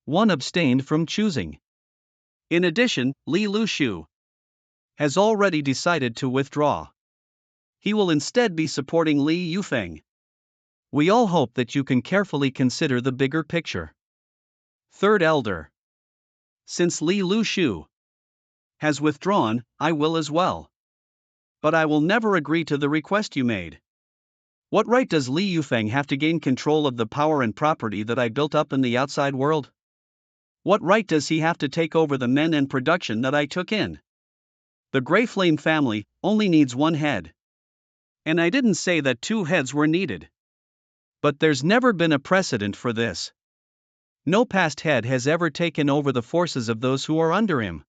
A: 1 abstained from choosing. In addition, Li Lushu has already decided to withdraw. He will instead be supporting Li Yufeng. We all hope that you can carefully consider the bigger picture. Third elder. Since Li Lushu has withdrawn, I will as well. But I will never agree to the request you made. What right does Li Yufeng have to gain control of the power and property that I built up in the outside world? What right does he have to take over the men and production that I took in? The Grey Flame family only needs 1 head. And I didn't say that 2 heads were needed. But there's never been a precedent for this. No past head has ever taken over the forces of those who are under him.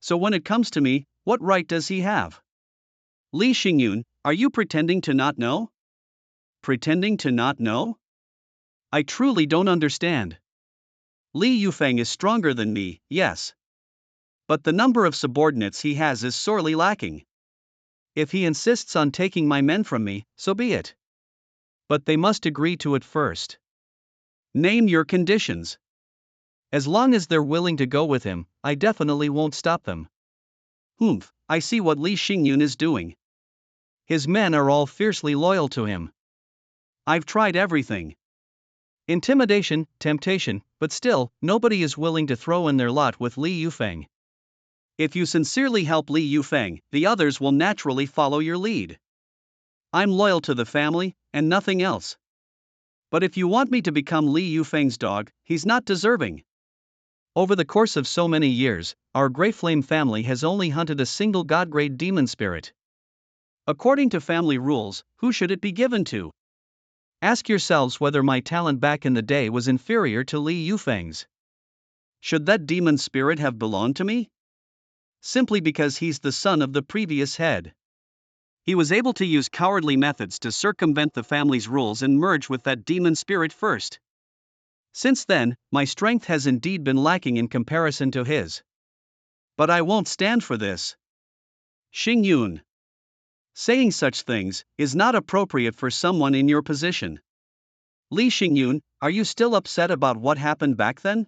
A: So when it comes to me, what right does he have? Li Xingyun, are you pretending to not know? Pretending to not know? I truly don't understand. Li Yufeng is stronger than me, yes. But the number of subordinates he has is sorely lacking. If he insists on taking my men from me, so be it. But they must agree to it first. Name your conditions. As long as they're willing to go with him, I definitely won't stop them. I see what Li Xingyun is doing. His men are all fiercely loyal to him. I've tried everything. Intimidation, temptation, but still, nobody is willing to throw in their lot with Li Yufeng. If you sincerely help Li Yufeng, the others will naturally follow your lead. I'm loyal to the family, and nothing else. But if you want me to become Li Yufeng's dog, he's not deserving. Over the course of so many years, our Grey Flame family has only hunted a single god-grade demon spirit. According to family rules, who should it be given to? Ask yourselves whether my talent back in the day was inferior to Li Yufeng's. Should that demon spirit have belonged to me? Simply because he's the son of the previous head. He was able to use cowardly methods to circumvent the family's rules and merge with that demon spirit first. Since then, my strength has indeed been lacking in comparison to his. But I won't stand for this. Xing Yun. Saying such things is not appropriate for someone in your position. Li Xingyun, are you still upset about what happened back then?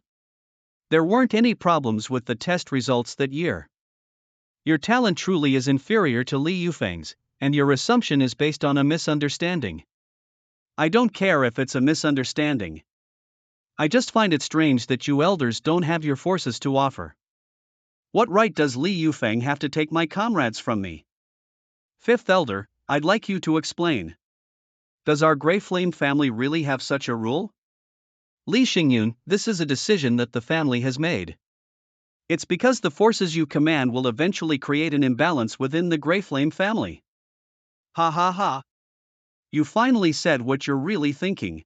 A: There weren't any problems with the test results that year. Your talent truly is inferior to Li Yufeng's, and your assumption is based on a misunderstanding. I don't care if it's a misunderstanding. I just find it strange that you elders don't have your forces to offer. What right does Li Yufeng have to take my comrades from me? Fifth elder, I'd like you to explain. Does our Grey Flame family really have such a rule? Li Xingyun, this is a decision that the family has made. It's because the forces you command will eventually create an imbalance within the Grey Flame family. Ha ha ha. You finally said what you're really thinking.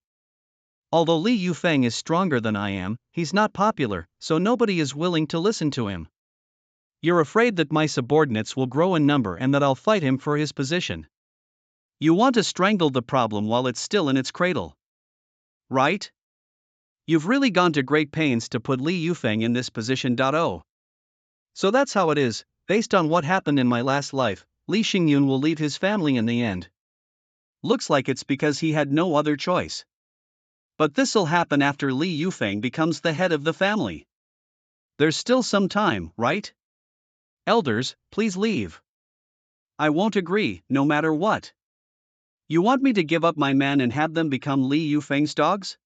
A: Although Li Yufeng is stronger than I am, he's not popular, so nobody is willing to listen to him. You're afraid that my subordinates will grow in number and that I'll fight him for his position. You want to strangle the problem while it's still in its cradle. Right? You've really gone to great pains to put Li Yufeng in this position. So that's how it is. Based on what happened in my last life, Li Xingyun will leave his family in the end. Looks like it's because he had no other choice. But this'll happen after Li Yufeng becomes the head of the family. There's still some time, right? Elders, please leave. I won't agree, no matter what. You want me to give up my men and have them become Li Yufeng's dogs?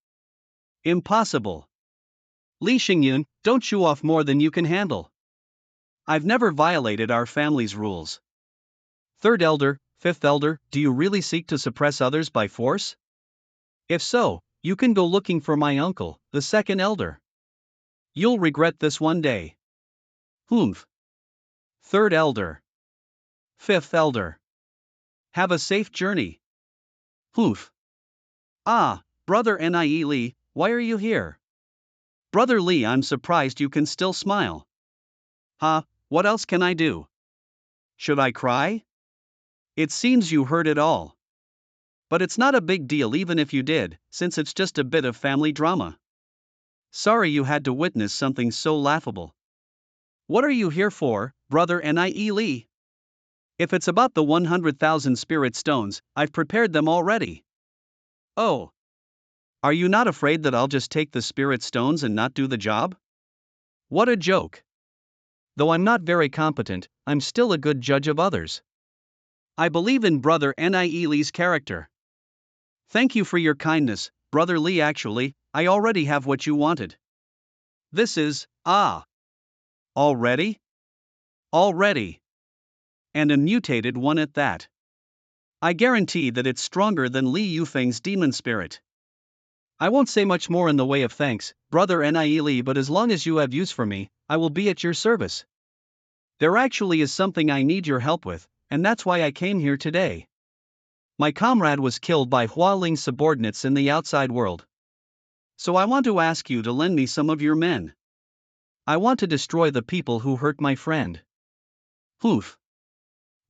A: Impossible. Li Xingyun, don't chew off more than you can handle. I've never violated our family's rules. Third elder, fifth elder, do you really seek to suppress others by force? If so, you can go looking for my uncle, the second elder. You'll regret this one day. Humph. Third elder. Fifth elder. Have a safe journey. Humph. Ah, brother Nie Li, why are you here? Brother Li, I'm surprised you can still smile. Huh, what else can I do? Should I cry? It seems you heard it all. But it's not a big deal even if you did, since it's just a bit of family drama. Sorry you had to witness something so laughable. What are you here for, brother Nie Li? If it's about the 100,000 spirit stones, I've prepared them already. Oh. Are you not afraid that I'll just take the spirit stones and not do the job? What a joke. Though I'm not very competent, I'm still a good judge of others. I believe in brother Nie Li's character. Thank you for your kindness, brother Li. Actually, I already have what you wanted. This is, already? Already. And a mutated one at that. I guarantee that it's stronger than Li Yufeng's demon spirit. I won't say much more in the way of thanks, brother Nie Li, but as long as you have use for me, I will be at your service. There actually is something I need your help with, and that's why I came here today. My comrade was killed by Hua Ling's subordinates in the outside world. So I want to ask you to lend me some of your men. I want to destroy the people who hurt my friend. Hoof.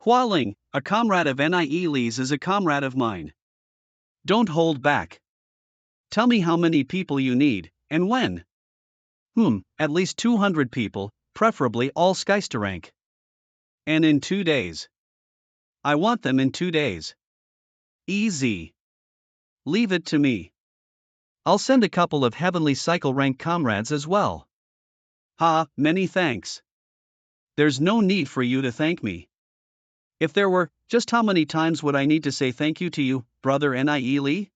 A: Hua Ling, a comrade of Nie Li's, is a comrade of mine. Don't hold back. Tell me how many people you need, and when. At least 200 people, preferably all Skyster rank. And in 2 days. I want them in 2 days. Easy. Leave it to me. I'll send a couple of heavenly cycle rank comrades as well. Ha, many thanks. There's no need for you to thank me. If there were, just how many times would I need to say thank you to you, brother Nie Li?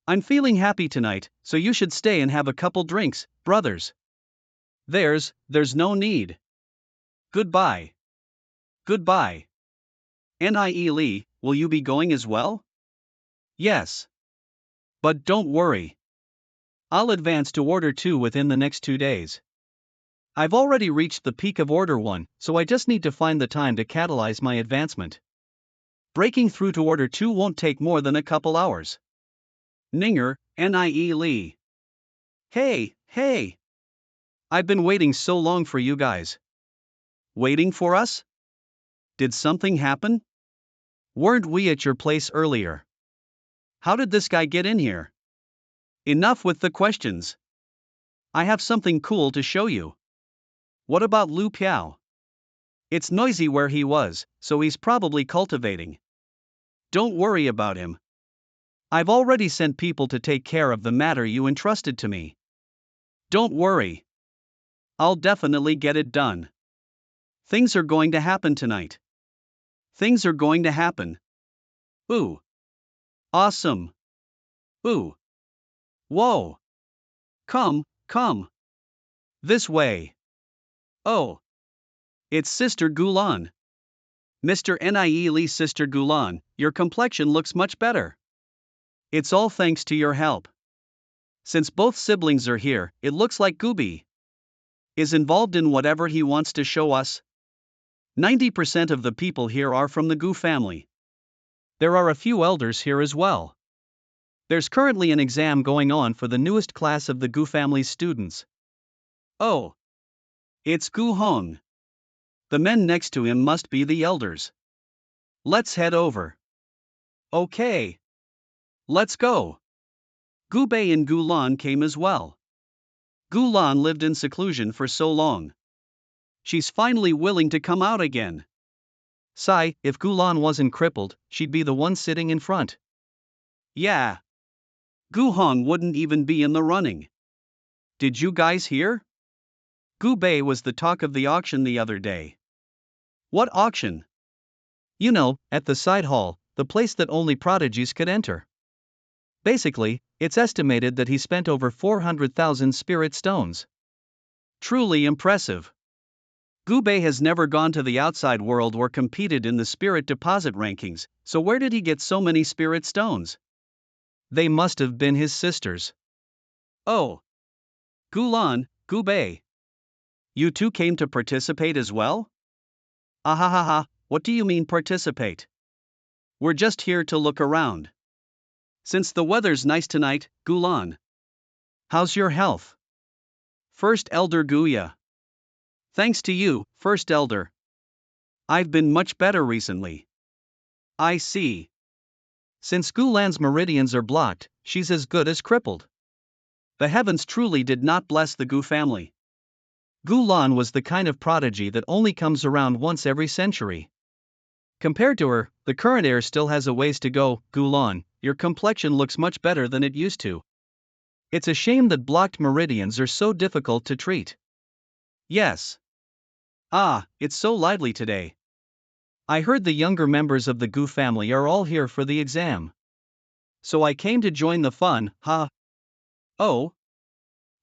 A: I'm feeling happy tonight, so you should stay and have a couple drinks, brothers. There's no need. Goodbye. Goodbye. Nie Li, will you be going as well? Yes. But don't worry. I'll advance to Order 2 within the next 2 days. I've already reached the peak of Order 1, so I just need to find the time to catalyze my advancement. Breaking through to Order 2 won't take more than a couple hours. Ninger, Nie Li. Hey. I've been waiting so long for you guys. Waiting for us? Did something happen? Weren't we at your place earlier? How did this guy get in here? Enough with the questions. I have something cool to show you. What about Lu Piao? It's noisy where he was, so he's probably cultivating. Don't worry about him. I've already sent people to take care of the matter you entrusted to me. Don't worry. I'll definitely get it done. Things are going to happen tonight. Things are going to happen. Ooh. Awesome. Ooh. Whoa. Come. This way. Oh. It's Sister Gulan. Mr. Niele's Sister Gulan, your complexion looks much better. It's all thanks to your help. Since both siblings are here, it looks like Gooby is involved in whatever he wants to show us. 90% of the people here are from the Gu family. There are a few elders here as well. There's currently an exam going on for the newest class of the Gu family's students. Oh. It's Gu Hong. The men next to him must be the elders. Let's head over. Okay. Let's go. Gu Bei and Gu Lan came as well. Gu Lan lived in seclusion for so long. She's finally willing to come out again. Sigh, if Gu Lan wasn't crippled, she'd be the one sitting in front. Yeah. Gu Hong wouldn't even be in the running. Did you guys hear? Gu Bei was the talk of the auction the other day. What auction? You know, at the side hall, the place that only prodigies could enter. Basically, it's estimated that he spent over 400,000 spirit stones. Truly impressive. Gu Bei has never gone to the outside world or competed in the spirit deposit rankings, so where did he get so many spirit stones? They must have been his sisters. Oh. Gu Lan, Gu Bei. You two came to participate as well? Ahahaha, what do you mean participate? We're just here to look around. Since the weather's nice tonight, Gu Lan. How's your health? First Elder Guya. Thanks to you, First Elder. I've been much better recently. I see. Since Gu Lan's meridians are blocked, she's as good as crippled. The heavens truly did not bless the Gu family. Gu Lan was the kind of prodigy that only comes around once every century. Compared to her, the current heir still has a ways to go. Gu Lan, your complexion looks much better than it used to. It's a shame that blocked meridians are so difficult to treat. Yes. Ah, it's so lively today. I heard the younger members of the Gu family are all here for the exam. So I came to join the fun, huh? Oh.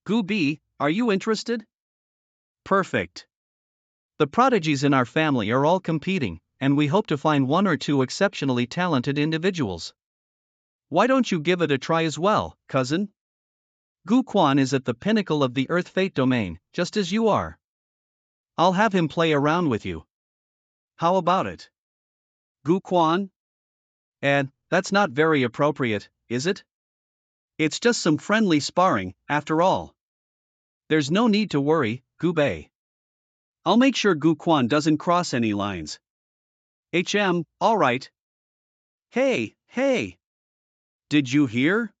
A: Gu Bi, are you interested? Perfect. The prodigies in our family are all competing, and we hope to find one or two exceptionally talented individuals. Why don't you give it a try as well, cousin? Gu Quan is at the pinnacle of the Earth Fate domain, just as you are. I'll have him play around with you. How about it? Gu Quan? And, that's not very appropriate, is it? It's just some friendly sparring, after all. There's no need to worry, Gu Bei. I'll make sure Gu Quan doesn't cross any lines. Alright. Hey! Did you hear?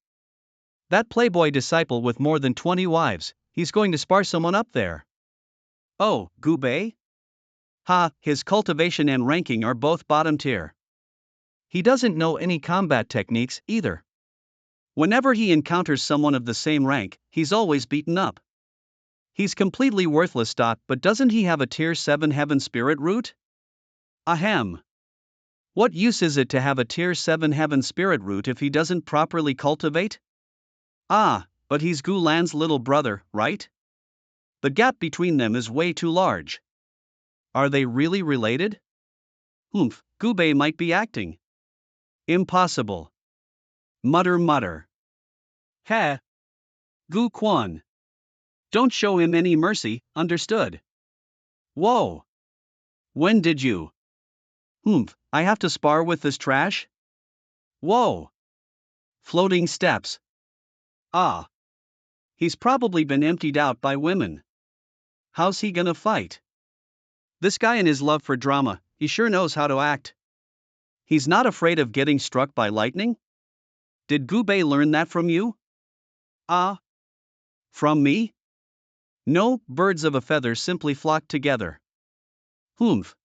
A: That playboy disciple with more than 20 wives, he's going to spar someone up there. Oh, Gu Bei? Ha, his cultivation and ranking are both bottom tier. He doesn't know any combat techniques either. Whenever he encounters someone of the same rank, he's always beaten up. He's completely worthless. But doesn't he have a tier 7 heaven spirit root? Ahem. What use is it to have a tier 7 heaven spirit root if he doesn't properly cultivate? Ah, but he's Gu Lan's little brother, right? The gap between them is way too large. Are they really related? Gu Bei might be acting. Impossible. Mutter. Heh. Gu Quan. Don't show him any mercy, understood? Whoa. When did you? I have to spar with this trash? Whoa. Floating steps. Ah. He's probably been emptied out by women. How's he gonna fight? This guy and his love for drama, he sure knows how to act. He's not afraid of getting struck by lightning? Did Gubei learn that from you? Ah, from me? No, birds of a feather simply flock together. Humph.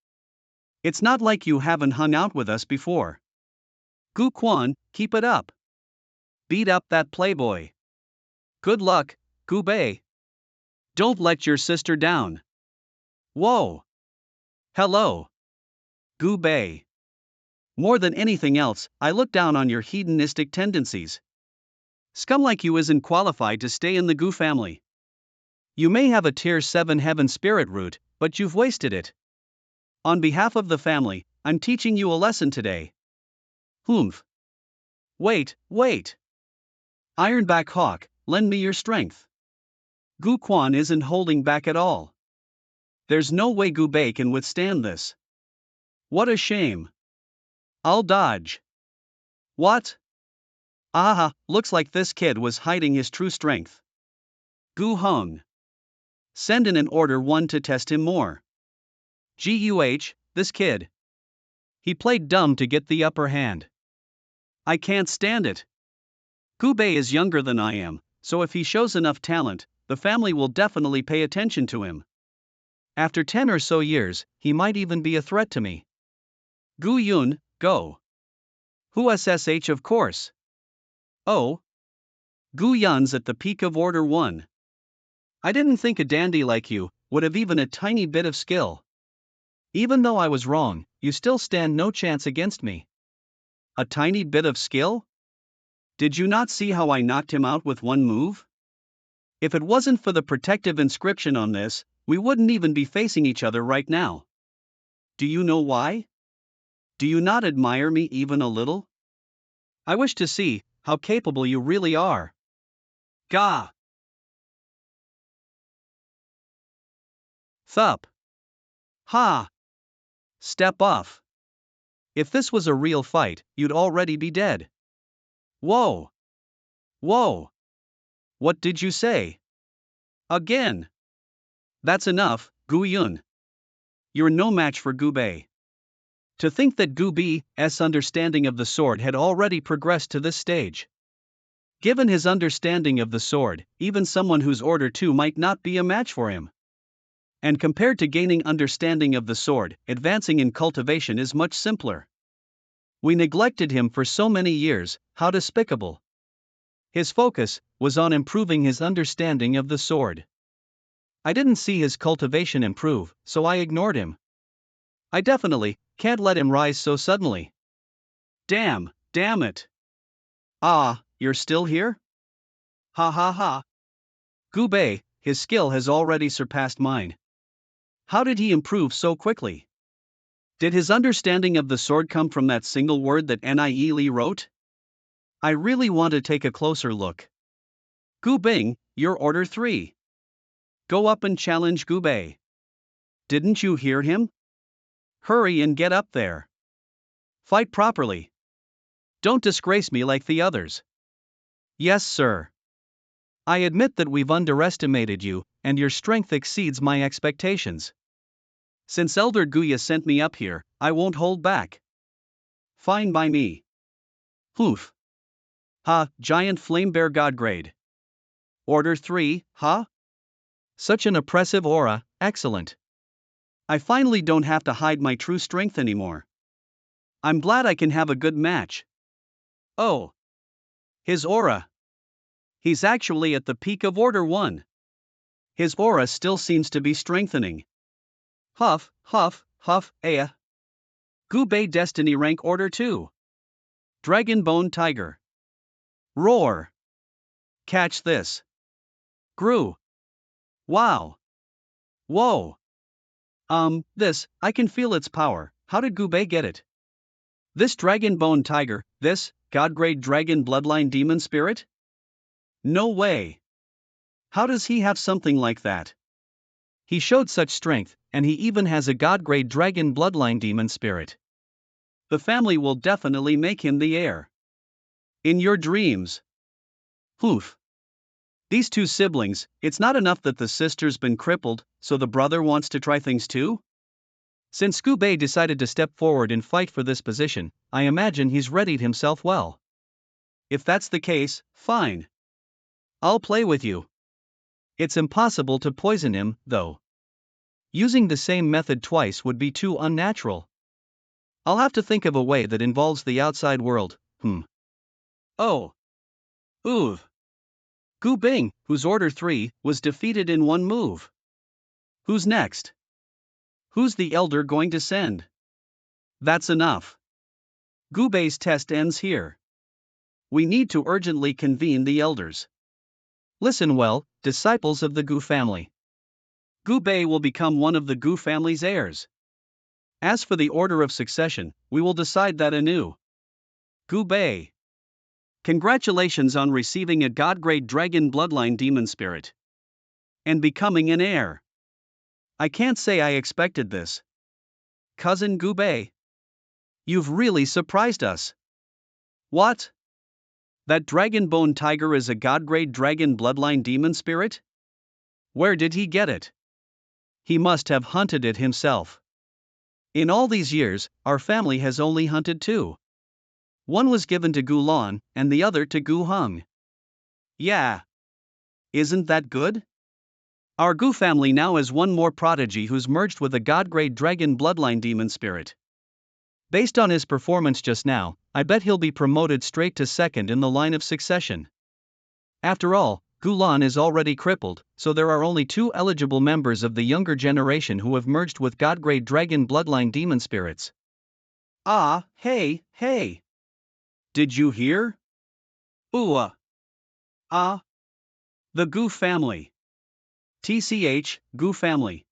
A: It's not like you haven't hung out with us before. Gu Quan, keep it up. Beat up that playboy. Good luck, Gubei. Don't let your sister down. Whoa. Hello. Gubei. More than anything else, I look down on your hedonistic tendencies. Scum like you isn't qualified to stay in the Gu family. You may have a tier 7 heaven spirit root, but you've wasted it. On behalf of the family, I'm teaching you a lesson today. Humph. Wait. Ironback Hawk, lend me your strength. Gu Quan isn't holding back at all. There's no way Gubei can withstand this. What a shame. I'll dodge. What? Aha, looks like this kid was hiding his true strength. Gu Hong. Send in an order 1 to test him more. Guh, this kid. He played dumb to get the upper hand. I can't stand it. Gubei is younger than I am, so if he shows enough talent, the family will definitely pay attention to him. After 10 or so years, he might even be a threat to me. Gu Yun, go. Who SSH of course. Oh. Gu Yun's at the peak of Order 1. I didn't think a dandy like you would have even a tiny bit of skill. Even though I was wrong, you still stand no chance against me. A tiny bit of skill? Did you not see how I knocked him out with one move? If it wasn't for the protective inscription on this, we wouldn't even be facing each other right now. Do you know why? Do you not admire me even a little? I wish to see how capable you really are. Gah! Thup! Ha! Step off. If this was a real fight, you'd already be dead. Whoa! What did you say? Again! That's enough, Gu Yun. You're no match for Gubei. To think that Gubei's understanding of the sword had already progressed to this stage. Given his understanding of the sword, even someone who's Order 2 might not be a match for him. And compared to gaining understanding of the sword, advancing in cultivation is much simpler. We neglected him for so many years, how despicable. His focus was on improving his understanding of the sword. I didn't see his cultivation improve, so I ignored him. I definitely can't let him rise so suddenly. Damn it. Ah, you're still here? Ha ha ha. Gubei, his skill has already surpassed mine. How did he improve so quickly? Did his understanding of the sword come from that single word that Nie Li wrote? I really want to take a closer look. Gu Bing, you're Order 3. Go up and challenge Gubei. Didn't you hear him? Hurry and get up there. Fight properly. Don't disgrace me like the others. Yes, sir. I admit that we've underestimated you, and your strength exceeds my expectations. Since Elder Guya sent me up here, I won't hold back. Fine by me. Hoof. Ha, giant flame bear god grade. Order 3, huh? Such an oppressive aura, excellent. I finally don't have to hide my true strength anymore. I'm glad I can have a good match. Oh. His aura. He's actually at the peak of Order 1. His aura still seems to be strengthening. Huff, eh. Gubei Destiny Rank Order 2. Dragon Bone Tiger. Roar. Catch this. Grew. Wow. Whoa. I can feel its power. How did Gubei get it? This Dragon Bone Tiger, this God-grade Dragon Bloodline Demon Spirit? No way. How does he have something like that? He showed such strength, and he even has a God-grade Dragon Bloodline Demon Spirit. The family will definitely make him the heir. In your dreams. Hoof. These two siblings, it's not enough that the sister's been crippled, so the brother wants to try things too? Since Gubei decided to step forward and fight for this position, I imagine he's readied himself well. If that's the case, fine. I'll play with you. It's impossible to poison him, though. Using the same method twice would be too unnatural. I'll have to think of a way that involves the outside world. Oh. Ooh. Gu Bing, whose Order 3 was defeated in one move. Who's next? Who's the elder going to send? That's enough. Gu Bei's test ends here. We need to urgently convene the elders. Listen well, disciples of the Gu family. Gu Bei will become one of the Gu family's heirs. As for the order of succession, we will decide that anew. Gu Bei. Congratulations on receiving a god-grade dragon bloodline demon spirit. And becoming an heir. I can't say I expected this. Cousin Gu Bei. You've really surprised us. What? That dragon bone tiger is a god-grade dragon bloodline demon spirit? Where did he get it? He must have hunted it himself. In all these years, our family has only hunted two. One was given to Gu Lan, and the other to Gu Hung. Yeah. Isn't that good? Our Gu family now has one more prodigy who's merged with a god-grade dragon bloodline demon spirit. Based on his performance just now, I bet he'll be promoted straight to second in the line of succession. After all, Gu Lan is already crippled, so there are only two eligible members of the younger generation who have merged with god-grade dragon bloodline demon spirits. Ah, hey. Did you hear? The Gu family. TCH, Gu family.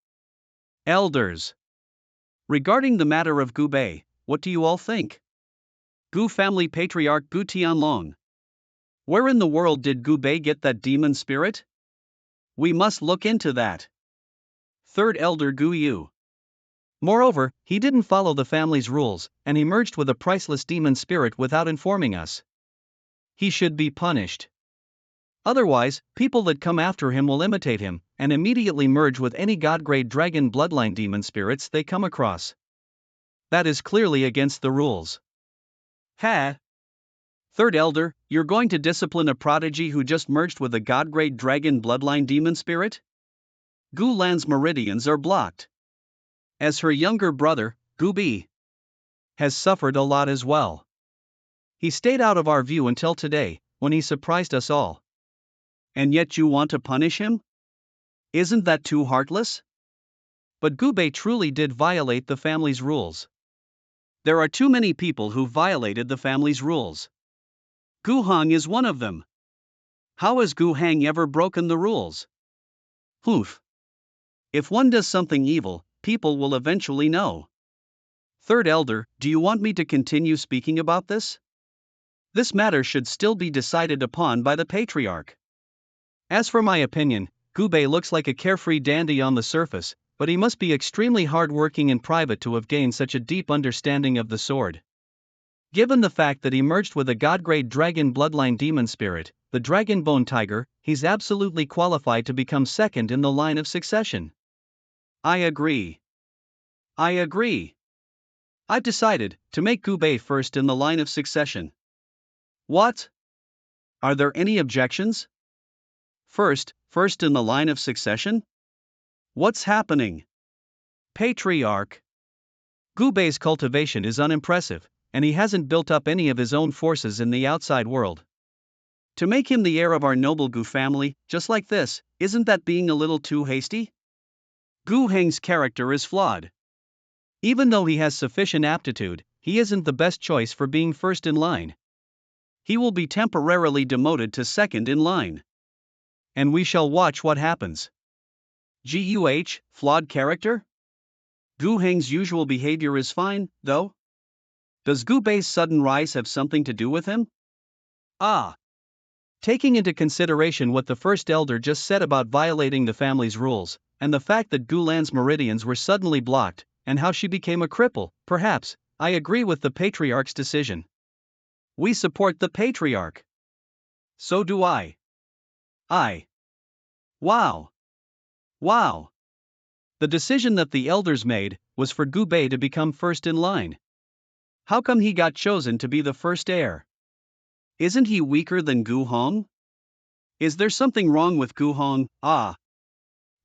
A: Elders. Regarding the matter of Gu Bei, what do you all think? Gu family patriarch Gu Tianlong. Where in the world did Gu Bei get that demon spirit? We must look into that. Third elder Gu Yu. Moreover, he didn't follow the family's rules, and he merged with a priceless demon spirit without informing us. He should be punished. Otherwise, people that come after him will imitate him, and immediately merge with any god-grade dragon bloodline demon spirits they come across. That is clearly against the rules. Third elder, you're going to discipline a prodigy who just merged with a god-grade dragon bloodline demon spirit? Gu Lan's meridians are blocked. As her younger brother, Gu Bi, has suffered a lot as well. He stayed out of our view until today, when he surprised us all. And yet you want to punish him? Isn't that too heartless? But Gu Bei truly did violate the family's rules. There are too many people who violated the family's rules. Gu Hang is one of them. How has Gu Hang ever broken the rules? If one does something evil, people will eventually know. Third elder, do you want me to continue speaking about this? This matter should still be decided upon by the patriarch. As for my opinion, Gu Bei looks like a carefree dandy on the surface, but he must be extremely hard-working in private to have gained such a deep understanding of the sword. Given the fact that he merged with a god-grade dragon bloodline demon spirit, the dragon bone tiger, he's absolutely qualified to become second in the line of succession. I agree. I've decided to make Gu Bei first in the line of succession. What? Are there any objections? First in the line of succession? What's happening? Patriarch. Gu Bei's cultivation is unimpressive, and he hasn't built up any of his own forces in the outside world. To make him the heir of our noble Gu family, just like this, isn't that being a little too hasty? Gu Heng's character is flawed. Even though he has sufficient aptitude, he isn't the best choice for being first in line. He will be temporarily demoted to second in line. And we shall watch what happens. Flawed character? Gu Heng's usual behavior is fine, though? Does Gu Bei's sudden rise have something to do with him? Taking into consideration what the first elder just said about violating the family's rules, and the fact that Gu Lan's meridians were suddenly blocked, and how she became a cripple, perhaps, I agree with the patriarch's decision. We support the patriarch. So do I. Wow. The decision that the elders made, was for Gu Bei to become first in line. How come he got chosen to be the first heir? Isn't he weaker than Gu Hong? Is there something wrong with Gu Hong?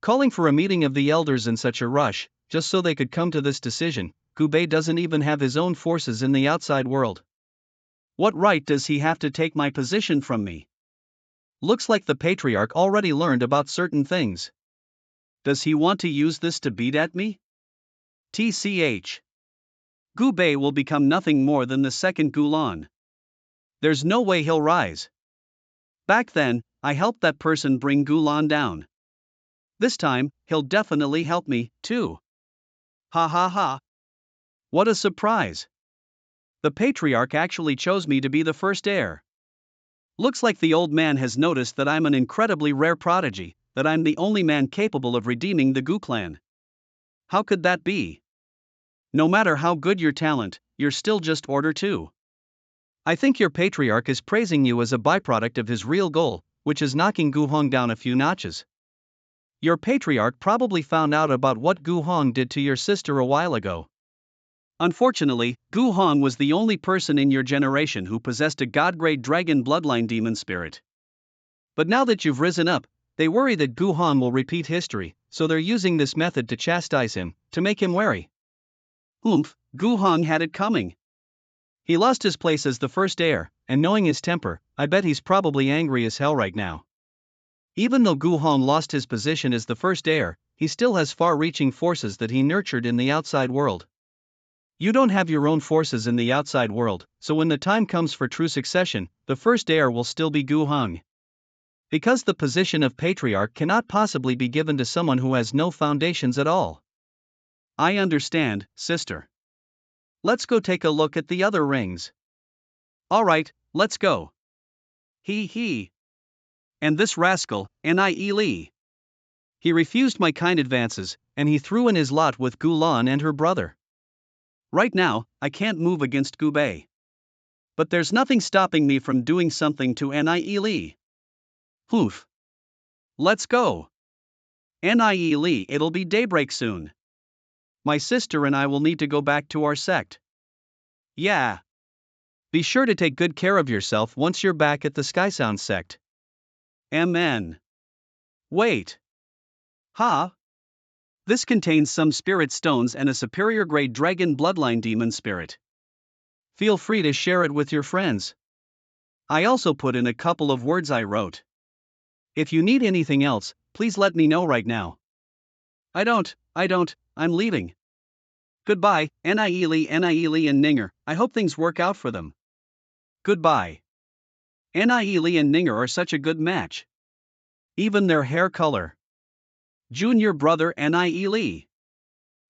A: Calling for a meeting of the elders in such a rush, just so they could come to this decision. Gu Bei doesn't even have his own forces in the outside world. What right does he have to take my position from me? Looks like the patriarch already learned about certain things. Does he want to use this to beat at me? TCH. Gu Bei will become nothing more than the second Gulan. There's no way he'll rise. Back then, I helped that person bring Gulan down. This time, he'll definitely help me, too. Ha ha ha. What a surprise. The patriarch actually chose me to be the first heir. Looks like the old man has noticed that I'm an incredibly rare prodigy, that I'm the only man capable of redeeming the Gu clan. How could that be? No matter how good your talent, you're still just order 2. I think your patriarch is praising you as a byproduct of his real goal, which is knocking Gu Hong down a few notches. Your patriarch probably found out about what Gu Hong did to your sister a while ago. Unfortunately, Gu Hong was the only person in your generation who possessed a god-grade dragon bloodline demon spirit. But now that you've risen up, they worry that Gu Hong will repeat history, so they're using this method to chastise him, to make him wary. Gu Hong had it coming. He lost his place as the first heir, and knowing his temper, I bet he's probably angry as hell right now. Even though Gu Hong lost his position as the first heir, he still has far-reaching forces that he nurtured in the outside world. You don't have your own forces in the outside world, so when the time comes for true succession, the first heir will still be Gu Hong. Because the position of patriarch cannot possibly be given to someone who has no foundations at all. I understand, sister. Let's go take a look at the other rings. Alright, let's go. He. And this rascal, Nie. He refused my kind advances, and he threw in his lot with Gulan and her brother. Right now, I can't move against Gu Bei. But there's nothing stopping me from doing something to Nie. Let's go. Nie, it'll be daybreak soon. My sister and I will need to go back to our sect. Yeah. Be sure to take good care of yourself once you're back at the Skysound sect. MN. Wait. This contains some spirit stones and a superior grade dragon bloodline demon spirit. Feel free to share it with your friends. I also put in a couple of words I wrote. If you need anything else, please let me know right now. I don't, I'm leaving. Goodbye, Nie and Ninger, I hope things work out for them. Goodbye. Nie and Ninger are such a good match. Even their hair color. Junior brother Nie.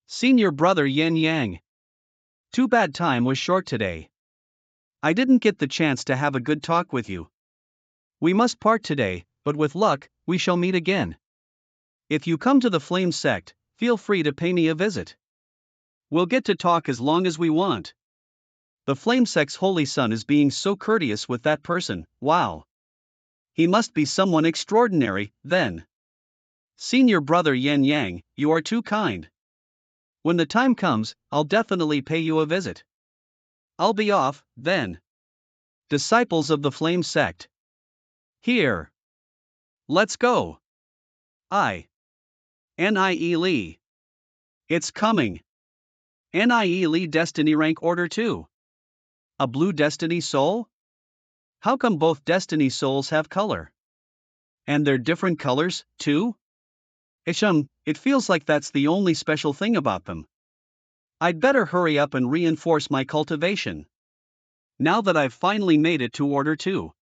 A: Senior brother Yin Yang. Too bad time was short today. I didn't get the chance to have a good talk with you. We must part today, but with luck, we shall meet again. If you come to the Flame sect, feel free to pay me a visit. We'll get to talk as long as we want. The Flame sect's holy son is being so courteous with that person, wow. He must be someone extraordinary, then. Senior brother Yin Yang, you are too kind. When the time comes, I'll definitely pay you a visit. I'll be off, then. Disciples of the Flame sect. Here. Let's go. Nie. It's coming. Nie Destiny rank order 2. A blue destiny soul? How come both destiny souls have color? And they're different colors, too? It feels like that's the only special thing about them. I'd better hurry up and reinforce my cultivation. Now that I've finally made it to order 2.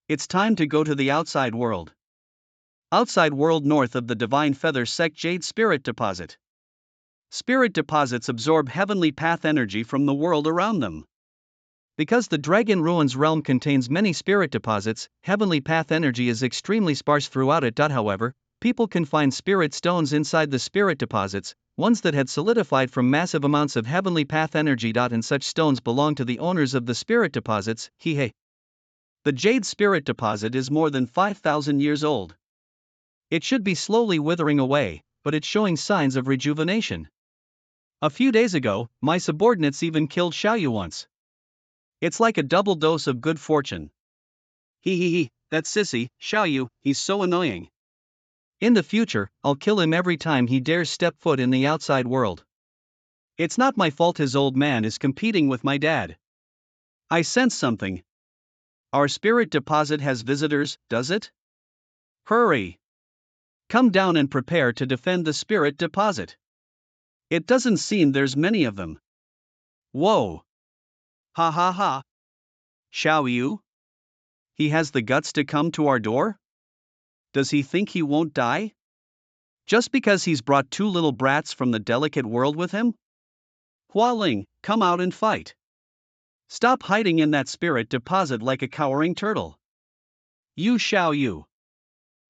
A: It's time to go to the outside world. Outside world north of the Divine Feather Sect Jade Spirit Deposit. Spirit deposits absorb heavenly path energy from the world around them. Because the Dragon Ruins realm contains many spirit deposits, heavenly path energy is extremely sparse throughout it. However, people can find spirit stones inside the spirit deposits, ones that had solidified from massive amounts of heavenly path energy. And such stones belong to the owners of the spirit deposits. The Jade Spirit Deposit is more than 5,000 years old. It should be slowly withering away, but it's showing signs of rejuvenation. A few days ago, my subordinates even killed Xiaoyu once. It's like a double dose of good fortune. Hee, that sissy, Xiaoyu, he's so annoying. In the future, I'll kill him every time he dares step foot in the outside world. It's not my fault his old man is competing with my dad. I sense something. Our spirit deposit has visitors, does it? Hurry! Come down and prepare to defend the spirit deposit. It doesn't seem there's many of them. Whoa! Ha ha ha! Xiaoyu? He has the guts to come to our door? Does he think he won't die? Just because he's brought two little brats from the delicate world with him? Hualing, come out and fight. Stop hiding in that spirit deposit like a cowering turtle. You Xiaoyu.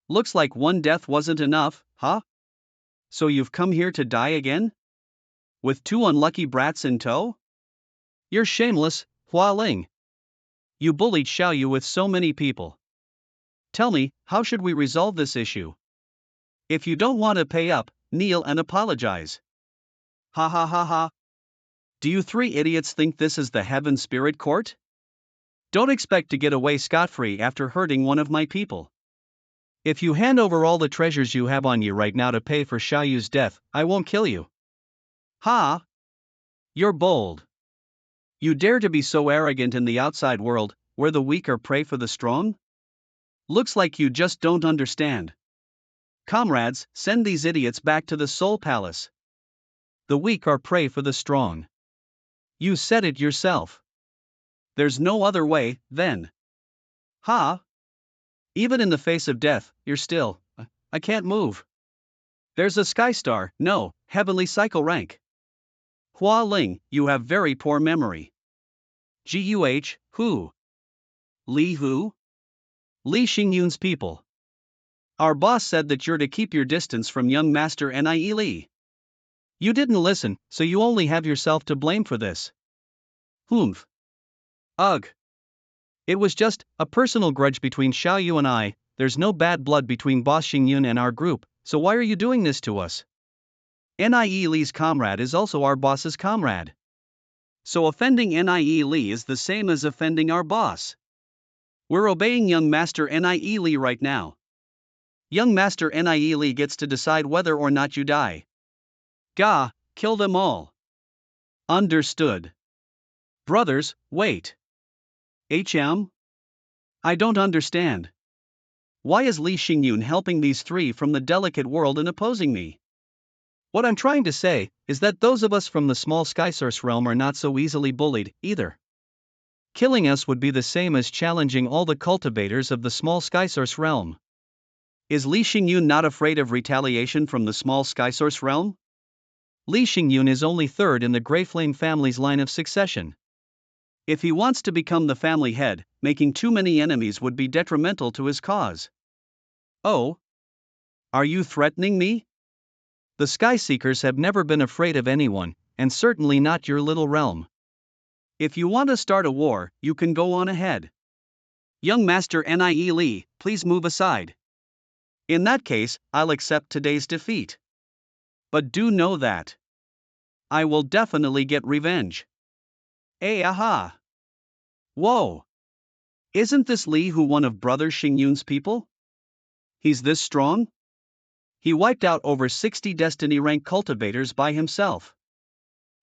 A: Looks like one death wasn't enough, huh? So you've come here to die again? With two unlucky brats in tow? You're shameless, Hualing. You bullied Xiaoyu with so many people. Tell me, how should we resolve this issue? If you don't want to pay up, kneel and apologize. Ha ha ha ha. Do you three idiots think this is the Heaven Spirit Court? Don't expect to get away scot-free after hurting one of my people. If you hand over all the treasures you have on you right now to pay for Xiaoyu's death, I won't kill you. Ha! You're bold. You dare to be so arrogant in the outside world, where the weak are prey for the strong? Looks like you just don't understand. Comrades, send these idiots back to the Soul Palace. The weak are prey for the strong. You said it yourself. There's no other way, then. Ha! Even in the face of death, you're still. I can't move. There's a sky star, no, heavenly cycle rank. Hua Ling, you have very poor memory. Who? Li who? Li Xingyun's people. Our boss said that you're to keep your distance from young master Nie Li. You didn't listen, so you only have yourself to blame for this. Humph. Ugh. It was just a personal grudge between Xiaoyu and I. There's no bad blood between Boss Xingyun and our group, so why are you doing this to us? Nie Li's comrade is also our boss's comrade. So offending Nie Li is the same as offending our boss. We're obeying young master Nie Li right now. Young master Nie Li gets to decide whether or not you die. Gah, kill them all. Understood. Brothers, wait. HM? I don't understand. Why is Li Xingyun helping these three from the delicate world and opposing me? What I'm trying to say is that those of us from the small Skysource realm are not so easily bullied, either. Killing us would be the same as challenging all the cultivators of the small Skysource realm. Is Li Xingyun not afraid of retaliation from the small Skysource realm? Li Xingyun is only third in the Grey Flame family's line of succession. If he wants to become the family head, making too many enemies would be detrimental to his cause. Oh? Are you threatening me? The Sky Seekers have never been afraid of anyone, and certainly not your little realm. If you want to start a war, you can go on ahead. Young Master Nie Li, please move aside. In that case, I'll accept today's defeat. But do know that I will definitely get revenge. Aha! Whoa! Isn't this Li Hu one of Brother Xingyun's people? He's this strong? He wiped out over 60 destiny rank cultivators by himself.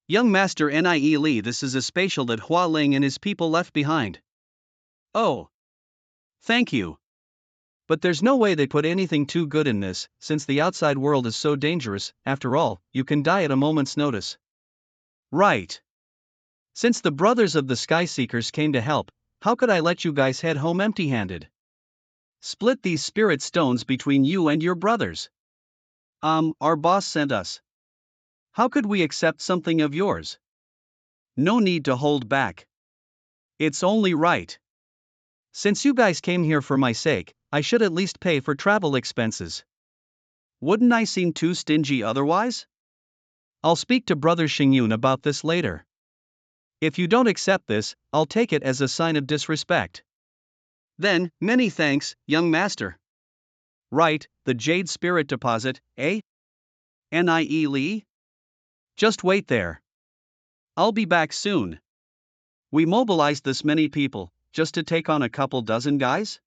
A: Young Master Nie Li, this is a spatial that Hua Ling and his people left behind. Oh! Thank you. But there's no way they put anything too good in this, since the outside world is so dangerous. After all, you can die at a moment's notice. Right. Since the brothers of the Sky Seekers came to help, how could I let you guys head home empty-handed? Split these spirit stones between you and your brothers. Our boss sent us. How could we accept something of yours? No need to hold back. It's only right. Since you guys came here for my sake, I should at least pay for travel expenses. Wouldn't I seem too stingy otherwise? I'll speak to Brother Xingyun about this later. If you don't accept this, I'll take it as a sign of disrespect. Then, many thanks, young master. Right, the Jade Spirit Deposit, eh? Nie Li? Just wait there. I'll be back soon. We mobilized this many people, just to take on a couple dozen guys?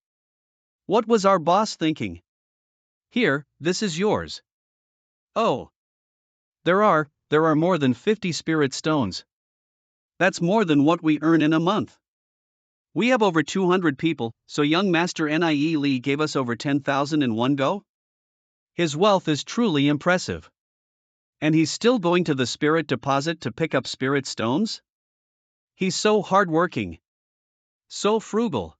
A: What was our boss thinking? Here, this is yours. Oh. There are more than 50 spirit stones. That's more than what we earn in a month. We have over 200 people, so young Master Nie Lee gave us over 10,000 in one go? His wealth is truly impressive. And he's still going to the spirit deposit to pick up spirit stones? He's so hardworking. So frugal.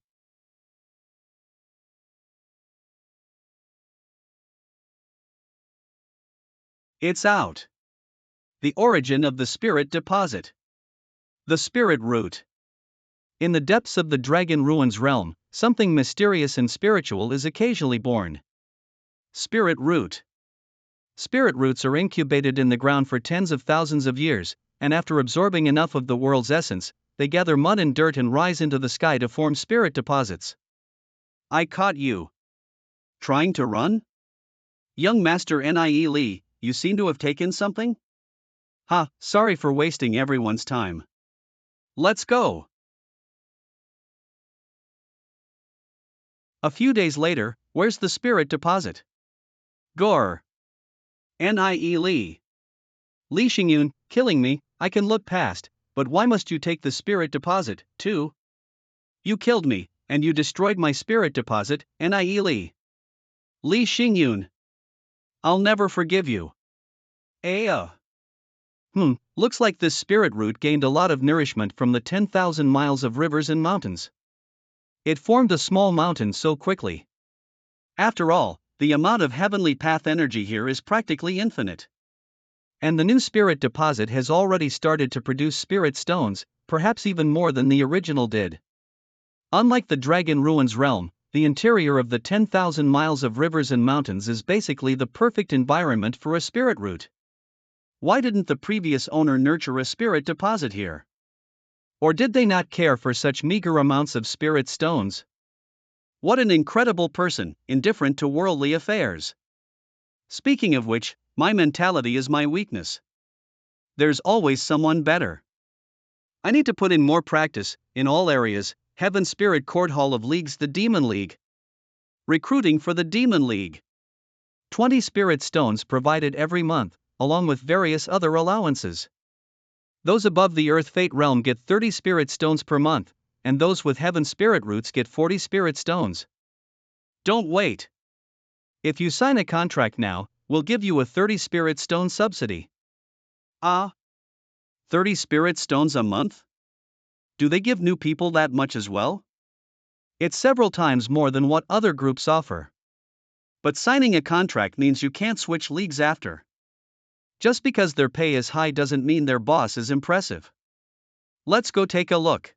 A: It's out. The origin of the spirit deposit. The spirit root. In the depths of the Dragon Ruins realm, something mysterious and spiritual is occasionally born. Spirit root. Spirit roots are incubated in the ground for tens of thousands of years, and after absorbing enough of the world's essence, they gather mud and dirt and rise into the sky to form spirit deposits. I caught you. Trying to run? Young Master Nie Lee, you seem to have taken something? Ha, sorry for wasting everyone's time. Let's go. A few days later, where's the spirit deposit? Gore. Nie Lee. Li Xingyun, killing me, I can look past, but why must you take the spirit deposit, too? You killed me, and you destroyed my spirit deposit, Nie Lee. Li Xingyun. I'll never forgive you. Looks like this spirit root gained a lot of nourishment from the 10,000 miles of rivers and mountains. It formed a small mountain so quickly. After all, the amount of heavenly path energy here is practically infinite. And the new spirit deposit has already started to produce spirit stones, perhaps even more than the original did. Unlike the Dragon Ruins realm, the interior of the 10,000 miles of rivers and mountains is basically the perfect environment for a spirit root. Why didn't the previous owner nurture a spirit deposit here? Or did they not care for such meager amounts of spirit stones? What an incredible person, indifferent to worldly affairs. Speaking of which, my mentality is my weakness. There's always someone better. I need to put in more practice, in all areas. Heaven Spirit Court Hall of Leagues, the Demon League. Recruiting for the Demon League. 20 spirit stones provided every month, along with various other allowances. Those above the Earth Fate realm get 30 spirit stones per month, and those with Heaven Spirit Roots get 40 spirit stones. Don't wait. If you sign a contract now, we'll give you a 30 spirit stone subsidy. 30 spirit stones a month? Do they give new people that much as well? It's several times more than what other groups offer. But signing a contract means you can't switch leagues after. Just because their pay is high doesn't mean their boss is impressive. Let's go take a look.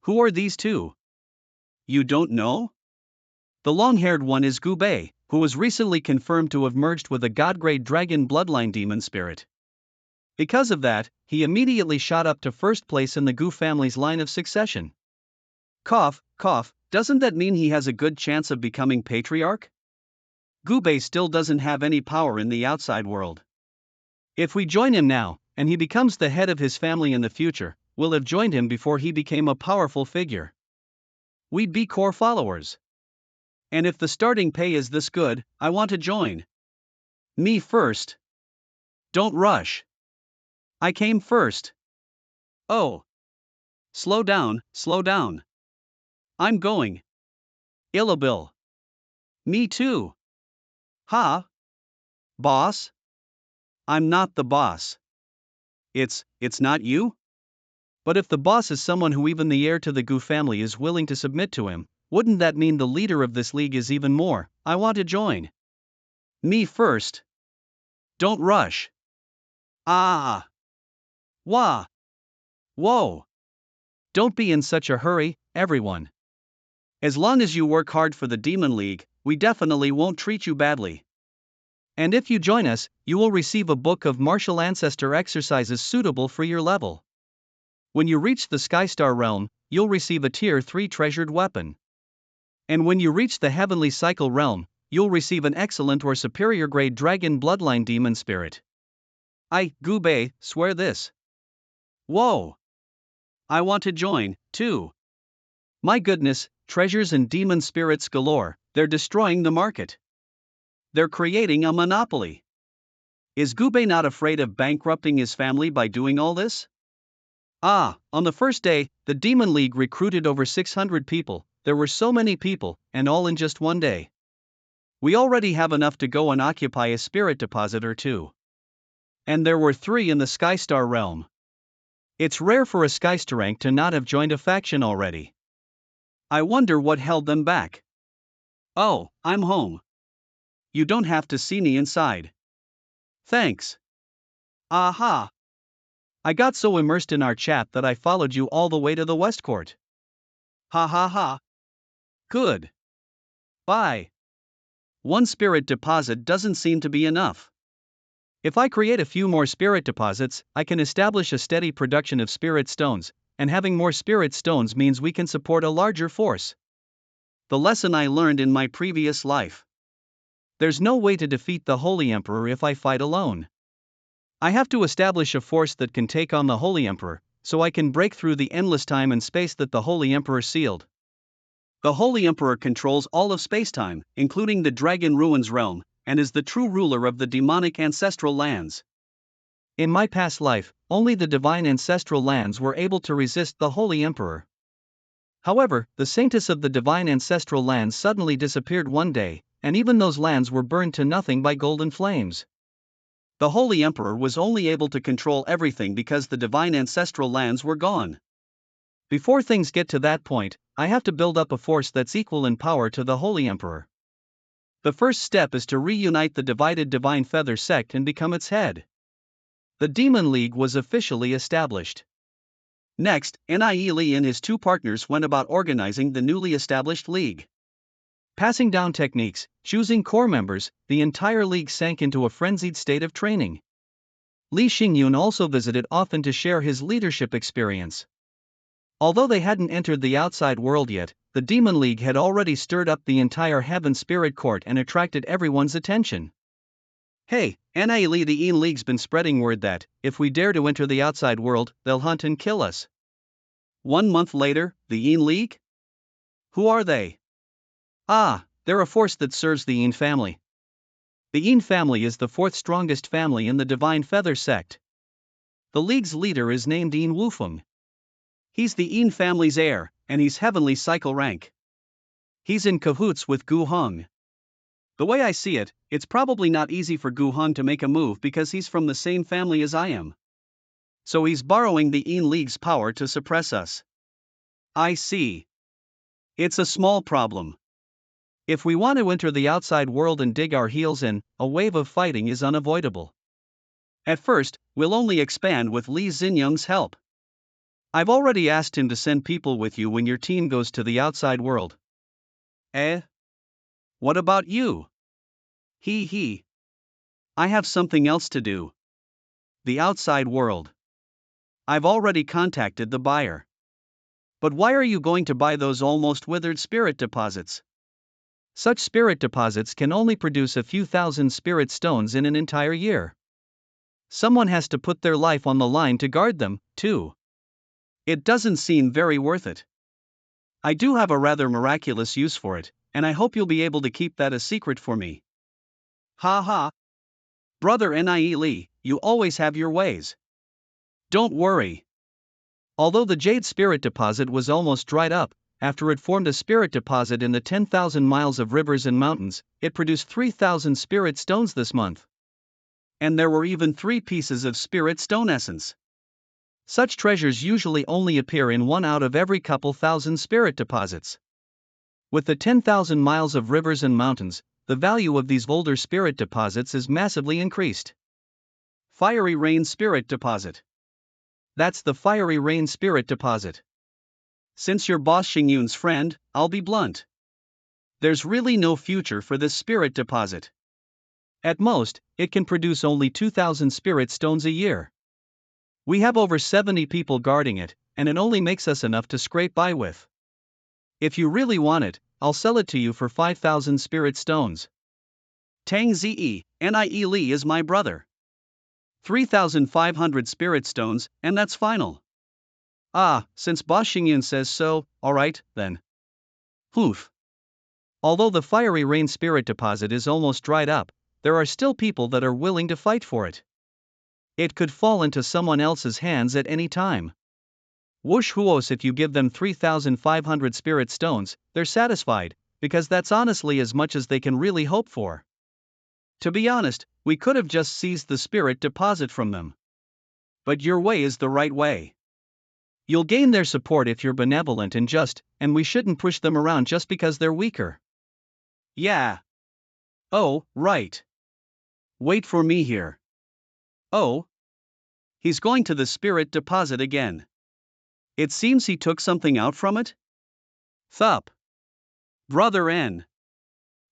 A: Who are these two? You don't know? The long-haired one is Gu Bei, who was recently confirmed to have merged with a god-grade dragon bloodline demon spirit. Because of that, he immediately shot up to first place in the Gu family's line of succession. Cough, cough, doesn't that mean he has a good chance of becoming patriarch? Gu Bei still doesn't have any power in the outside world. If we join him now, and he becomes the head of his family in the future, we'll have joined him before he became a powerful figure. We'd be core followers. And if the starting pay is this good, I want to join. Me first. Don't rush. I came first. Oh. Slow down, slow down. I'm going. Illabil. Me too. Ha? Boss? I'm not the boss. It's not you? But if the boss is someone who even the heir to the Gu family is willing to submit to him, wouldn't that mean the leader of this league is even more? I want to join. Me first. Don't rush. Ah. Wah. Whoa. Don't be in such a hurry, everyone. As long as you work hard for the Demon League, we definitely won't treat you badly. And if you join us, you will receive a book of martial ancestor exercises suitable for your level. When you reach the Skystar realm, you'll receive a Tier 3 treasured weapon. And when you reach the Heavenly Cycle realm, you'll receive an excellent or superior grade dragon bloodline demon spirit. Gubei, swear this. Whoa! I want to join, too. My goodness, treasures and demon spirits galore, they're destroying the market. They're creating a monopoly. Is Gubei not afraid of bankrupting his family by doing all this? On the first day, the Demon League recruited over 600 people. There were so many people, and all in just one day. We already have enough to go and occupy a spirit deposit or two. And there were 3 in the Skystar realm. It's rare for a Skystar rank to not have joined a faction already. I wonder what held them back. Oh, I'm home. You don't have to see me inside. Thanks. Aha! I got so immersed in our chat that I followed you all the way to the West Court. Ha ha ha. Good. Bye. One spirit deposit doesn't seem to be enough. If I create a few more spirit deposits, I can establish a steady production of spirit stones, and having more spirit stones means we can support a larger force. The lesson I learned in my previous life. There's no way to defeat the Holy Emperor if I fight alone. I have to establish a force that can take on the Holy Emperor, so I can break through the endless time and space that the Holy Emperor sealed. The Holy Emperor controls all of spacetime, including the Dragon Ruins realm, and is the true ruler of the demonic ancestral lands. In my past life, only the divine ancestral lands were able to resist the Holy Emperor. However, the saintess of the divine ancestral lands suddenly disappeared one day, and even those lands were burned to nothing by golden flames. The Holy Emperor was only able to control everything because the divine ancestral lands were gone. Before things get to that point, I have to build up a force that's equal in power to the Holy Emperor. The first step is to reunite the divided Divine Feather sect and become its head. The Demon League was officially established. Next, Lee and his 2 partners went about organizing the newly established league. Passing down techniques, choosing core members, the entire league sank into a frenzied state of training. Li Xingyun also visited often to share his leadership experience. Although they hadn't entered the outside world yet, the Demon League had already stirred up the entire Heaven Spirit Court and attracted everyone's attention. Hey, Lee, the Een League's been spreading word that, if we dare to enter the outside world, they'll hunt and kill us. 1 month later, the Een League? Who are they? They're a force that serves the Een family. The Een family is the 4th strongest family in the Divine Feather sect. The league's leader is named Een Wufeng. He's the Een family's heir, and he's heavenly cycle rank. He's in cahoots with Gu Hong. The way I see it, it's probably not easy for Gu Hong to make a move because he's from the same family as I am. So he's borrowing the Een League's power to suppress us. I see. It's a small problem. If we want to enter the outside world and dig our heels in, a wave of fighting is unavoidable. At first, we'll only expand with Li Xinyoung's help. I've already asked him to send people with you when your team goes to the outside world. What about you? He. I have something else to do. The outside world. I've already contacted the buyer. But why are you going to buy those almost withered spirit deposits? Such spirit deposits can only produce a few thousand spirit stones in an entire year. Someone has to put their life on the line to guard them, too. It doesn't seem very worth it. I do have a rather miraculous use for it, and I hope you'll be able to keep that a secret for me. Ha ha. Brother Lee, you always have your ways. Don't worry. Although the Jade Spirit Deposit was almost dried up, after it formed a spirit deposit in the 10,000 miles of rivers and mountains, it produced 3,000 spirit stones this month. And there were even 3 pieces of spirit stone essence. Such treasures usually only appear in 1 out of every couple thousand spirit deposits. With the 10,000 miles of rivers and mountains, the value of these older spirit deposits is massively increased. Fiery Rain Spirit Deposit. That's the Fiery Rain Spirit Deposit. Since you're Boss Xingyun's friend, I'll be blunt. There's really no future for this spirit deposit. At most, it can produce only 2,000 spirit stones a year. We have over 70 people guarding it, and it only makes us enough to scrape by with. If you really want it, I'll sell it to you for 5,000 spirit stones. Tang Zi, Lee is my brother. 3,500 spirit stones, and that's final. Ah, since Boss Xingyun says so, alright, then. Poof. Although the fiery rain spirit deposit is almost dried up, there are still people that are willing to fight for it. It could fall into someone else's hands at any time. Whoosh huos, if you give them 3,500 spirit stones, they're satisfied, because that's honestly as much as they can really hope for. To be honest, we could have just seized the spirit deposit from them. But your way is the right way. You'll gain their support if you're benevolent and just, and we shouldn't push them around just because they're weaker. Yeah. Oh, right. Wait for me here. Oh. He's going to the spirit deposit again. It seems he took something out from it? Thup. Brother N.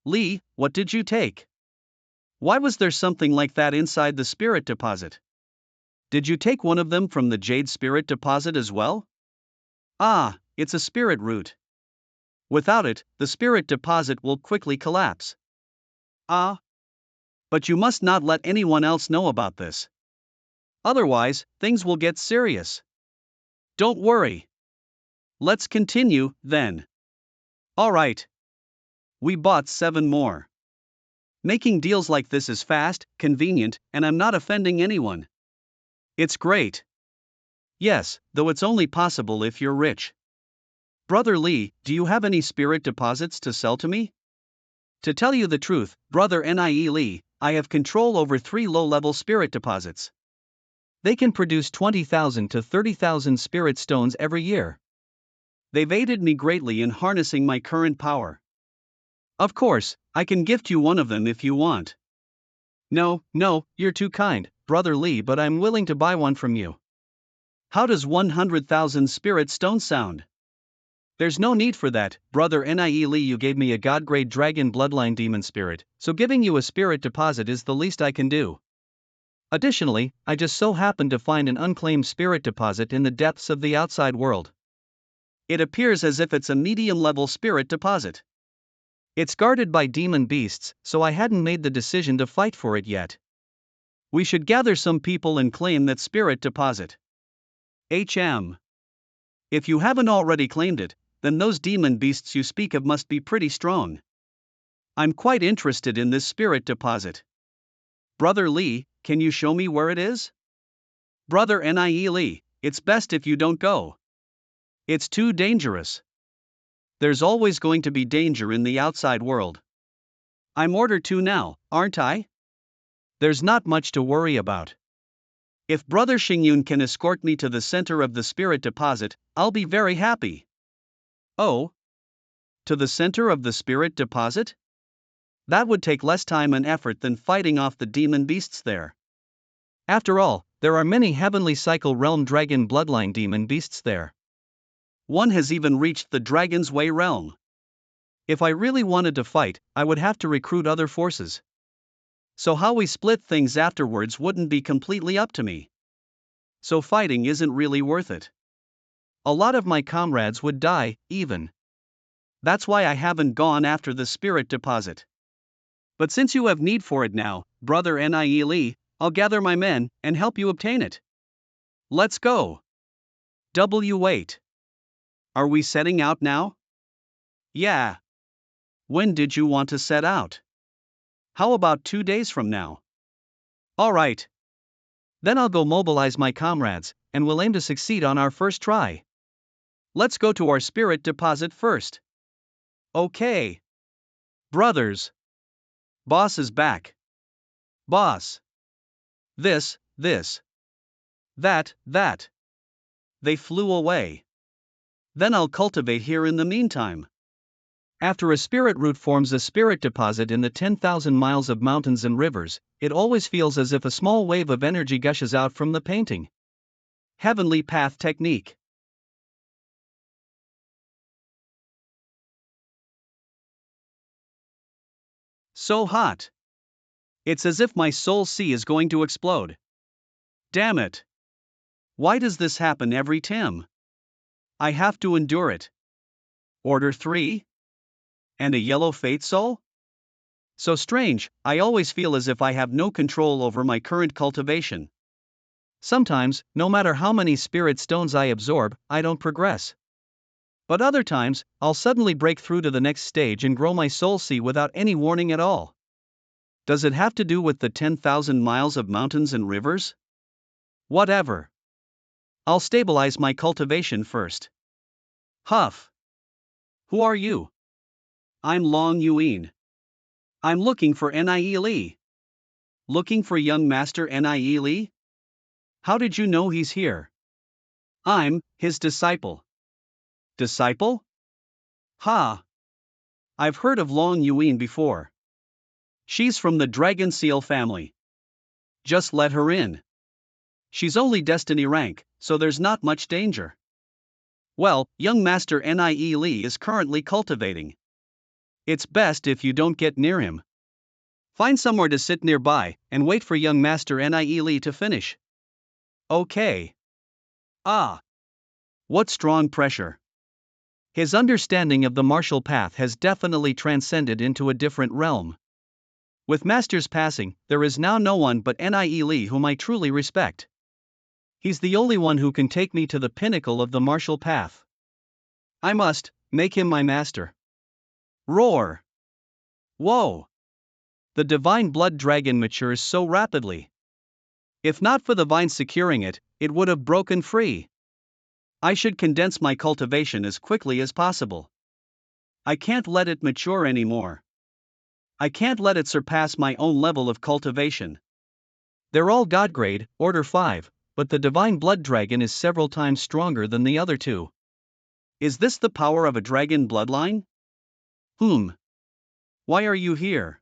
A: Lee, what did you take? Why was there something like that inside the spirit deposit? Did you take one of them from the jade spirit deposit as well? Ah, it's a spirit root. Without it, the spirit deposit will quickly collapse. Ah. But you must not let anyone else know about this. Otherwise, things will get serious. Don't worry. Let's continue, then. Alright. We bought 7 more. Making deals like this is fast, convenient, and I'm not offending anyone. It's great. Yes, though it's only possible if you're rich. Brother Lee, do you have any spirit deposits to sell to me? To tell you the truth, Brother Nie Lee, I have control over 3 low-level spirit deposits. They can produce 20,000 to 30,000 spirit stones every year. They've aided me greatly in harnessing my current power. Of course, I can gift you one of them if you want. No, you're too kind, Brother Lee, but I'm willing to buy one from you. How does 100,000 spirit stones sound? There's no need for that, Brother Nie Lee. You gave me a god-grade dragon bloodline demon spirit, so giving you a spirit deposit is the least I can do. Additionally, I just so happened to find an unclaimed spirit deposit in the depths of the outside world. It appears as if it's a medium-level spirit deposit. It's guarded by demon beasts, so I hadn't made the decision to fight for it yet. We should gather some people and claim that spirit deposit. HM. If you haven't already claimed it, then those demon beasts you speak of must be pretty strong. I'm quite interested in this spirit deposit. Brother Lee, can you show me where it is? Brother Nie Lee, it's best if you don't go. It's too dangerous. There's always going to be danger in the outside world. I'm order 2 now, aren't I? There's not much to worry about. If Brother Xingyun can escort me to the center of the spirit deposit, I'll be very happy. Oh? To the center of the spirit deposit? That would take less time and effort than fighting off the demon beasts there. After all, there are many heavenly cycle realm dragon bloodline demon beasts there. One has even reached the Dragon's Way realm. If I really wanted to fight, I would have to recruit other forces. So how we split things afterwards wouldn't be completely up to me. So fighting isn't really worth it. A lot of my comrades would die, even. That's why I haven't gone after the spirit deposit. But since you have need for it now, Brother Nie Lee, I'll gather my men and help you obtain it. Let's go. W8. Are we setting out now? Yeah. When did you want to set out? How about 2 days from now? Alright. Then I'll go mobilize my comrades, and we'll aim to succeed on our first try. Let's go to our spirit deposit first. Okay. Brothers. Boss is back. Boss. This, that. They flew away. Then I'll cultivate here in the meantime. After a spirit root forms a spirit deposit in the 10,000 miles of mountains and rivers, it always feels as if a small wave of energy gushes out from the painting. Heavenly Path Technique. So hot. It's as if my soul sea is going to explode. Damn it. Why does this happen every time? I have to endure it. Order 3? And a yellow fate soul? So strange, I always feel as if I have no control over my current cultivation. Sometimes, no matter how many spirit stones I absorb, I don't progress. But other times, I'll suddenly break through to the next stage and grow my soul sea without any warning at all. Does it have to do with the 10,000 miles of mountains and rivers? Whatever. I'll stabilize my cultivation first. Huff. Who are you? I'm Long Yuan. I'm looking for Nie. Looking for young master Nie? How did you know he's here? I'm his disciple. Disciple? Ha! I've heard of Long Yuan before. She's from the Dragon Seal family. Just let her in. She's only destiny rank, so there's not much danger. Well, young master Nie Li is currently cultivating. It's best if you don't get near him. Find somewhere to sit nearby, and wait for young master Nie Li to finish. Okay. Ah. What strong pressure. His understanding of the martial path has definitely transcended into a different realm. With Master's passing, there is now no one but Nie Li whom I truly respect. He's the only one who can take me to the pinnacle of the martial path. I must make him my master. Roar! Whoa! The divine blood dragon matures so rapidly. If not for the vine securing it, it would have broken free. I should condense my cultivation as quickly as possible. I can't let it mature anymore. I can't let it surpass my own level of cultivation. They're all God grade, Order 5, but the divine blood dragon is several times stronger than the other two. Is this the power of a dragon bloodline? Why are you here?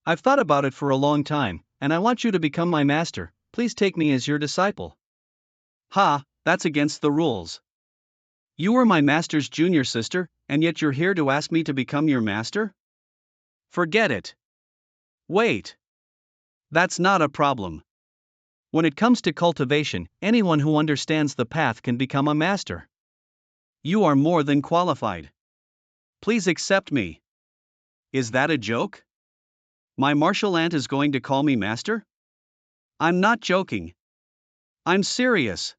A: I've thought about it for a long time, and I want you to become my master. Please take me as your disciple. Ha, that's against the rules. You were my master's junior sister, and yet you're here to ask me to become your master? Forget it. Wait. That's not a problem. When it comes to cultivation, anyone who understands the path can become a master. You are more than qualified. Please accept me. Is that a joke? My martial aunt is going to call me master? I'm not joking. I'm serious.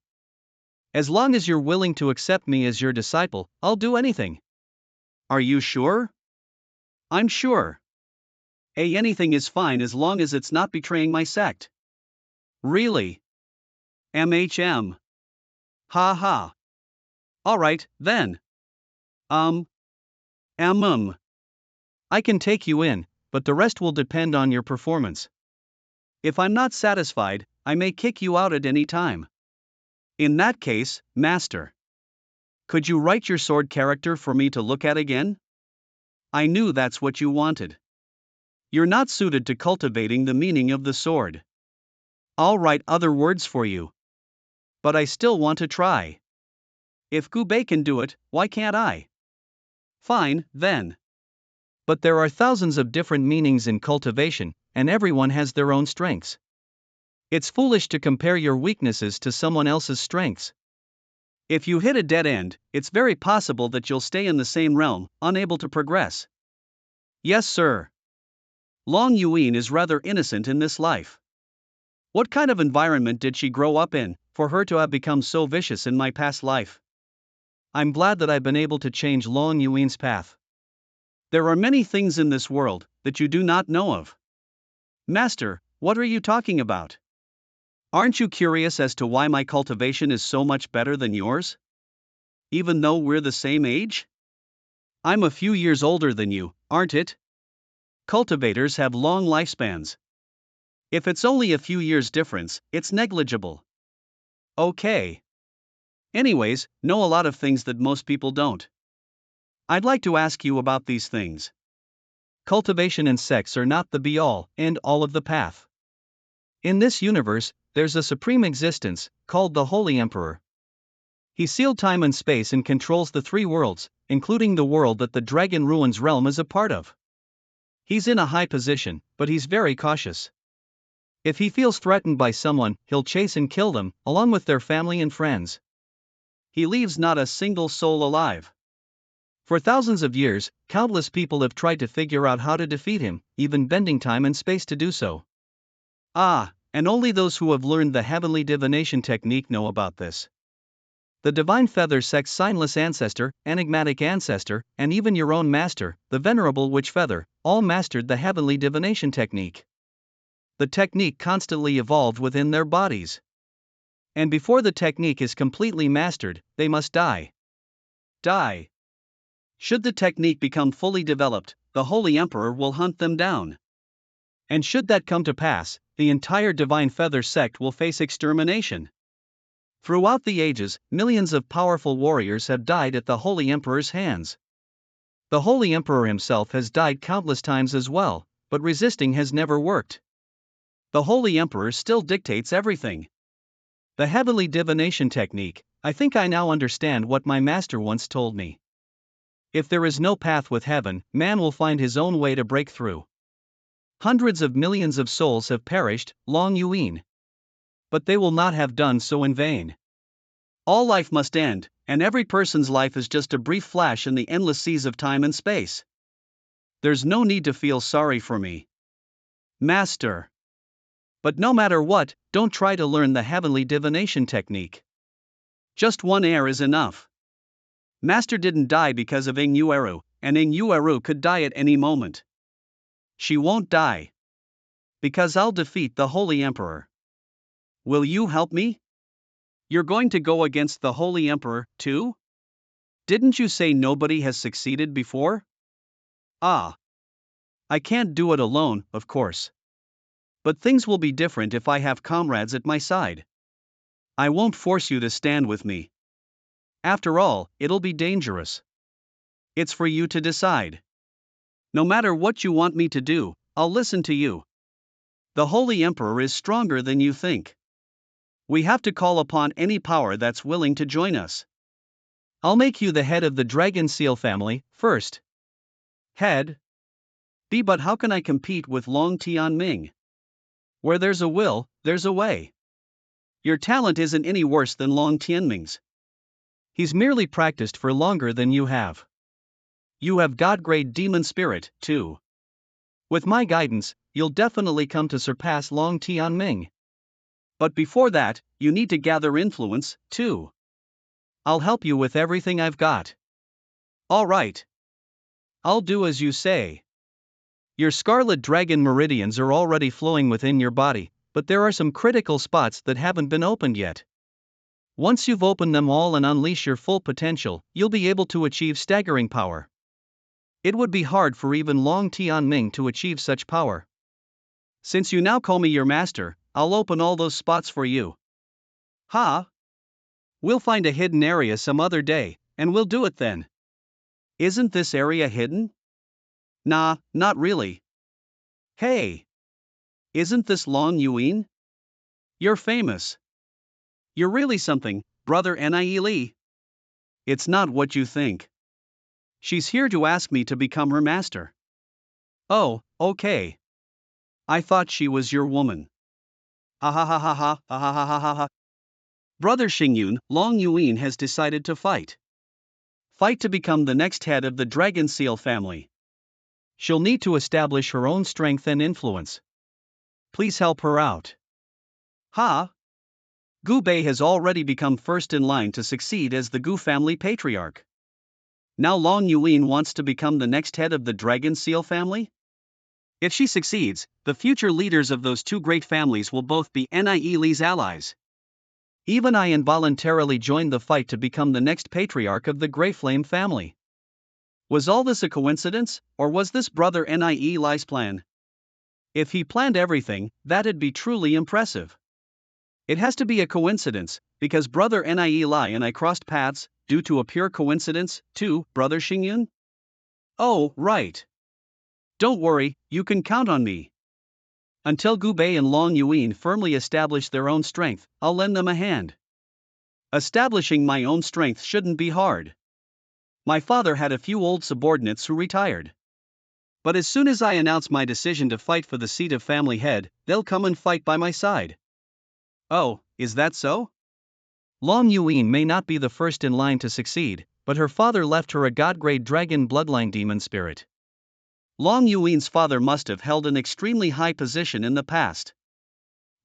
A: As long as you're willing to accept me as your disciple, I'll do anything. Are you sure? I'm sure. Anything is fine as long as it's not betraying my sect. Really? MHM. Ha ha. Alright, then. I can take you in, but the rest will depend on your performance. If I'm not satisfied, I may kick you out at any time. In that case, master. Could you write your sword character for me to look at again? I knew that's what you wanted. You're not suited to cultivating the meaning of the sword. I'll write other words for you. But I still want to try. If Gubei can do it, why can't I? Fine, then. But there are thousands of different meanings in cultivation, and everyone has their own strengths. It's foolish to compare your weaknesses to someone else's strengths. If you hit a dead end, it's very possible that you'll stay in the same realm, unable to progress. Yes, sir. Long Yuan is rather innocent in this life. What kind of environment did she grow up in, for her to have become so vicious in my past life? I'm glad that I've been able to change Long Yuan's path. There are many things in this world that you do not know of. Master, what are you talking about? Aren't you curious as to why my cultivation is so much better than yours? Even though we're the same age? I'm a few years older than you, aren't it? Cultivators have long lifespans. If it's only a few years difference, it's negligible. Okay. Anyways, know a lot of things that most people don't. I'd like to ask you about these things. Cultivation and sex are not the be-all and all of the path. In this universe, there's a supreme existence, called the Holy Emperor. He sealed time and space and controls the three worlds, including the world that the Dragon Ruins realm is a part of. He's in a high position, but he's very cautious. If he feels threatened by someone, he'll chase and kill them, along with their family and friends. He leaves not a single soul alive. For thousands of years, countless people have tried to figure out how to defeat him, even bending time and space to do so. Ah, And only those who have learned the heavenly divination technique know about this. The divine feather sect's signless ancestor, enigmatic ancestor, and even your own master, the venerable witch feather, all mastered the heavenly divination technique. The technique constantly evolved within their bodies. And before the technique is completely mastered, they must die. Die. Should the technique become fully developed, the Holy Emperor will hunt them down. And should that come to pass, the entire divine feather sect will face extermination. Throughout the ages, millions of powerful warriors have died at the Holy Emperor's hands. The Holy Emperor himself has died countless times as well, but resisting has never worked. The Holy Emperor still dictates everything. The heavenly divination technique, I think I now understand what my master once told me. If there is no path with heaven, man will find his own way to break through. Hundreds of millions of souls have perished, Long Yuan. But they will not have done so in vain. All life must end, and every person's life is just a brief flash in the endless seas of time and space. There's no need to feel sorry for me, Master. But no matter what, don't try to learn the heavenly divination technique. Just one heir is enough. Master didn't die because of Enru, and Enru could die at any moment. She won't die. Because I'll defeat the Holy Emperor. Will you help me? You're going to go against the Holy Emperor, too? Didn't you say nobody has succeeded before? Ah. I can't do it alone, of course. But things will be different if I have comrades at my side. I won't force you to stand with me. After all, it'll be dangerous. It's for you to decide. No matter what you want me to do, I'll listen to you. The Holy Emperor is stronger than you think. We have to call upon any power that's willing to join us. I'll make you the head of the Dragon Seal family, first. Head? But how can I compete with Long Tianming? Where there's a will, there's a way. Your talent isn't any worse than Long Tianming's. He's merely practiced for longer than you have. You have God-grade demon spirit, too. With my guidance, you'll definitely come to surpass Long Tianming. But before that, you need to gather influence, too. I'll help you with everything I've got. All right. I'll do as you say. Your scarlet dragon meridians are already flowing within your body, but there are some critical spots that haven't been opened yet. Once you've opened them all and unleash your full potential, you'll be able to achieve staggering power. It would be hard for even Long Tianming to achieve such power. Since you now call me your master, I'll open all those spots for you. Ha! We'll find a hidden area some other day, and we'll do it then. Isn't this area hidden? Nah, not really. Hey! Isn't this Long Yuan? You're famous. You're really something, brother Lee. It's not what you think. She's here to ask me to become her master. Oh, okay. I thought she was your woman. Ha ha ha ha ha ha ha ha ha ha. Brother Xingyun, Long Yuan has decided to fight. Fight to become the next head of the Dragon Seal family. She'll need to establish her own strength and influence. Please help her out. Ha! Gu Bei has already become first in line to succeed as the Gu family patriarch. Now Long Yuan wants to become the next head of the Dragon Seal family? If she succeeds, the future leaders of those two great families will both be Li's allies. Even I involuntarily joined the fight to become the next patriarch of the Grey Flame family. Was all this a coincidence, or was this brother Li's plan? If he planned everything, that'd be truly impressive. It has to be a coincidence, because brother Li and I crossed paths, due to a pure coincidence, too, brother Xingyun? Oh, right. Don't worry, you can count on me. Until Gu Bei and Long Yuan firmly establish their own strength, I'll lend them a hand. Establishing my own strength shouldn't be hard. My father had a few old subordinates who retired. But as soon as I announce my decision to fight for the seat of family head, they'll come and fight by my side. Oh, is that so? Long Yuan may not be the first in line to succeed, but her father left her a god-grade dragon bloodline demon spirit. Long Yuan's father must have held an extremely high position in the past.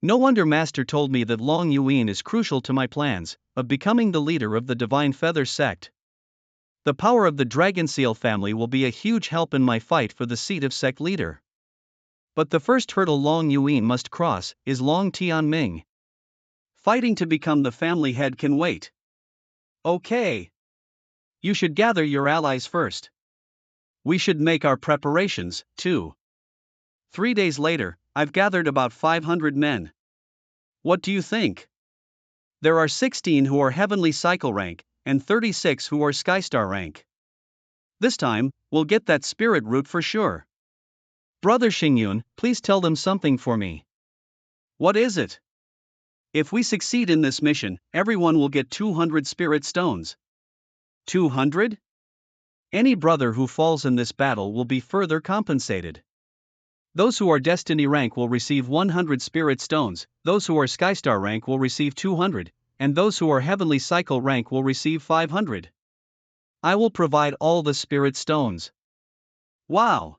A: No wonder Master told me that Long Yuan is crucial to my plans of becoming the leader of the Divine Feather sect. The power of the Dragon Seal family will be a huge help in my fight for the seat of sect leader. But the first hurdle Long Yuan must cross is Long Tianming. Fighting to become the family head can wait. Okay. You should gather your allies first. We should make our preparations, too. 3 days later, I've gathered about 500 men. What do you think? There are 16 who are Heavenly Cycle rank, and 36 who are Skystar rank. This time, we'll get that spirit root for sure. Brother Xingyun, please tell them something for me. What is it? If we succeed in this mission, everyone will get 200 spirit stones. 200? Any brother who falls in this battle will be further compensated. Those who are Destiny rank will receive 100 spirit stones, those who are Skystar rank will receive 200, and those who are Heavenly Cycle rank will receive 500. I will provide all the spirit stones. Wow!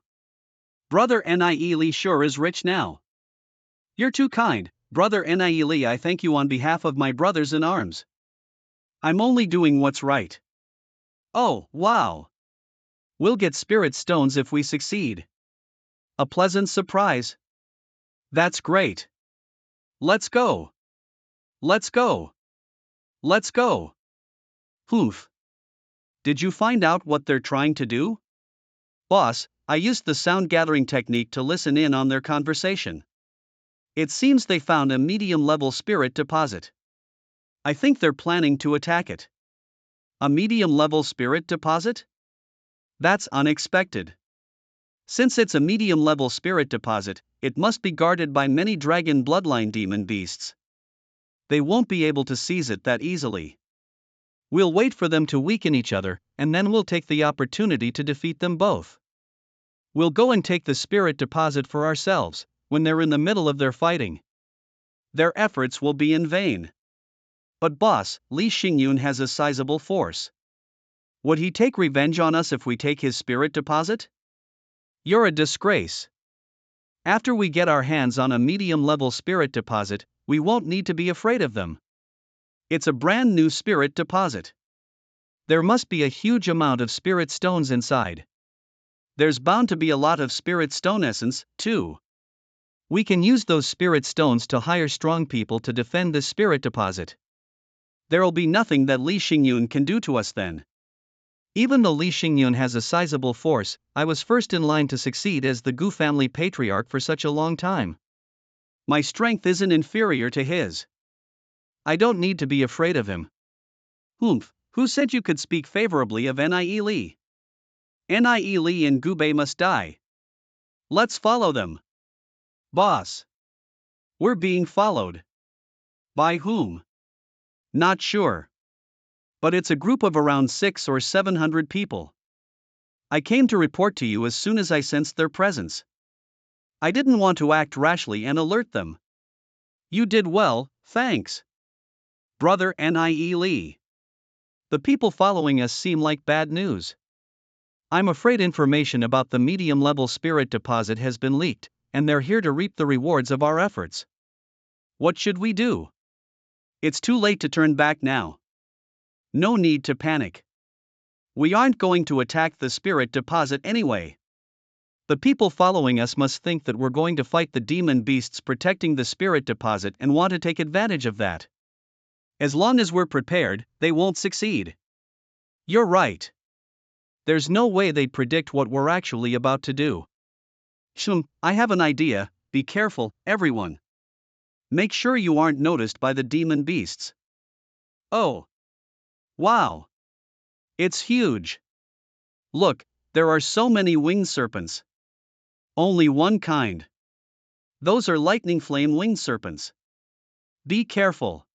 A: Brother Nie sure is rich now. You're too kind, Brother Nie. I thank you on behalf of my brothers in arms. I'm only doing what's right. Oh, wow! We'll get spirit stones if we succeed. A pleasant surprise. That's great. Let's go. Let's go. Let's go. Humph. Did you find out what they're trying to do? Boss, I used the sound gathering technique to listen in on their conversation. It seems they found a medium-level spirit deposit. I think they're planning to attack it. A medium-level spirit deposit? That's unexpected. Since it's a medium-level spirit deposit, it must be guarded by many dragon bloodline demon beasts. They won't be able to seize it that easily. We'll wait for them to weaken each other, and then we'll take the opportunity to defeat them both. We'll go and take the spirit deposit for ourselves, when they're in the middle of their fighting. Their efforts will be in vain. But boss, Li Xingyun has a sizable force. Would he take revenge on us if we take his spirit deposit? You're a disgrace. After we get our hands on a medium-level spirit deposit, we won't need to be afraid of them. It's a brand new spirit deposit. There must be a huge amount of spirit stones inside. There's bound to be a lot of spirit stone essence, too. We can use those spirit stones to hire strong people to defend this spirit deposit. There'll be nothing that Li Xingyun can do to us then. Even though Li Xingyun has a sizable force, I was first in line to succeed as the Gu family patriarch for such a long time. My strength isn't inferior to his. I don't need to be afraid of him. Humph, who said you could speak favorably of Nie Li? Nie Li and Gubei must die. Let's follow them. Boss. We're being followed. By whom? Not sure. But it's a group of around 600 or 700 people. I came to report to you as soon as I sensed their presence. I didn't want to act rashly and alert them. You did well, thanks. Brother Nie Li. The people following us seem like bad news. I'm afraid information about the medium-level spirit deposit has been leaked, and they're here to reap the rewards of our efforts. What should we do? It's too late to turn back now. No need to panic. We aren't going to attack the spirit deposit anyway. The people following us must think that we're going to fight the demon beasts protecting the spirit deposit and want to take advantage of that. As long as we're prepared, they won't succeed. You're right. There's no way they'd predict what we're actually about to do. I have an idea. Be careful, everyone. Make sure you aren't noticed by the demon beasts. Oh. Wow. It's huge. Look, there are so many winged serpents. Only one kind. Those are lightning flame winged serpents. Be careful.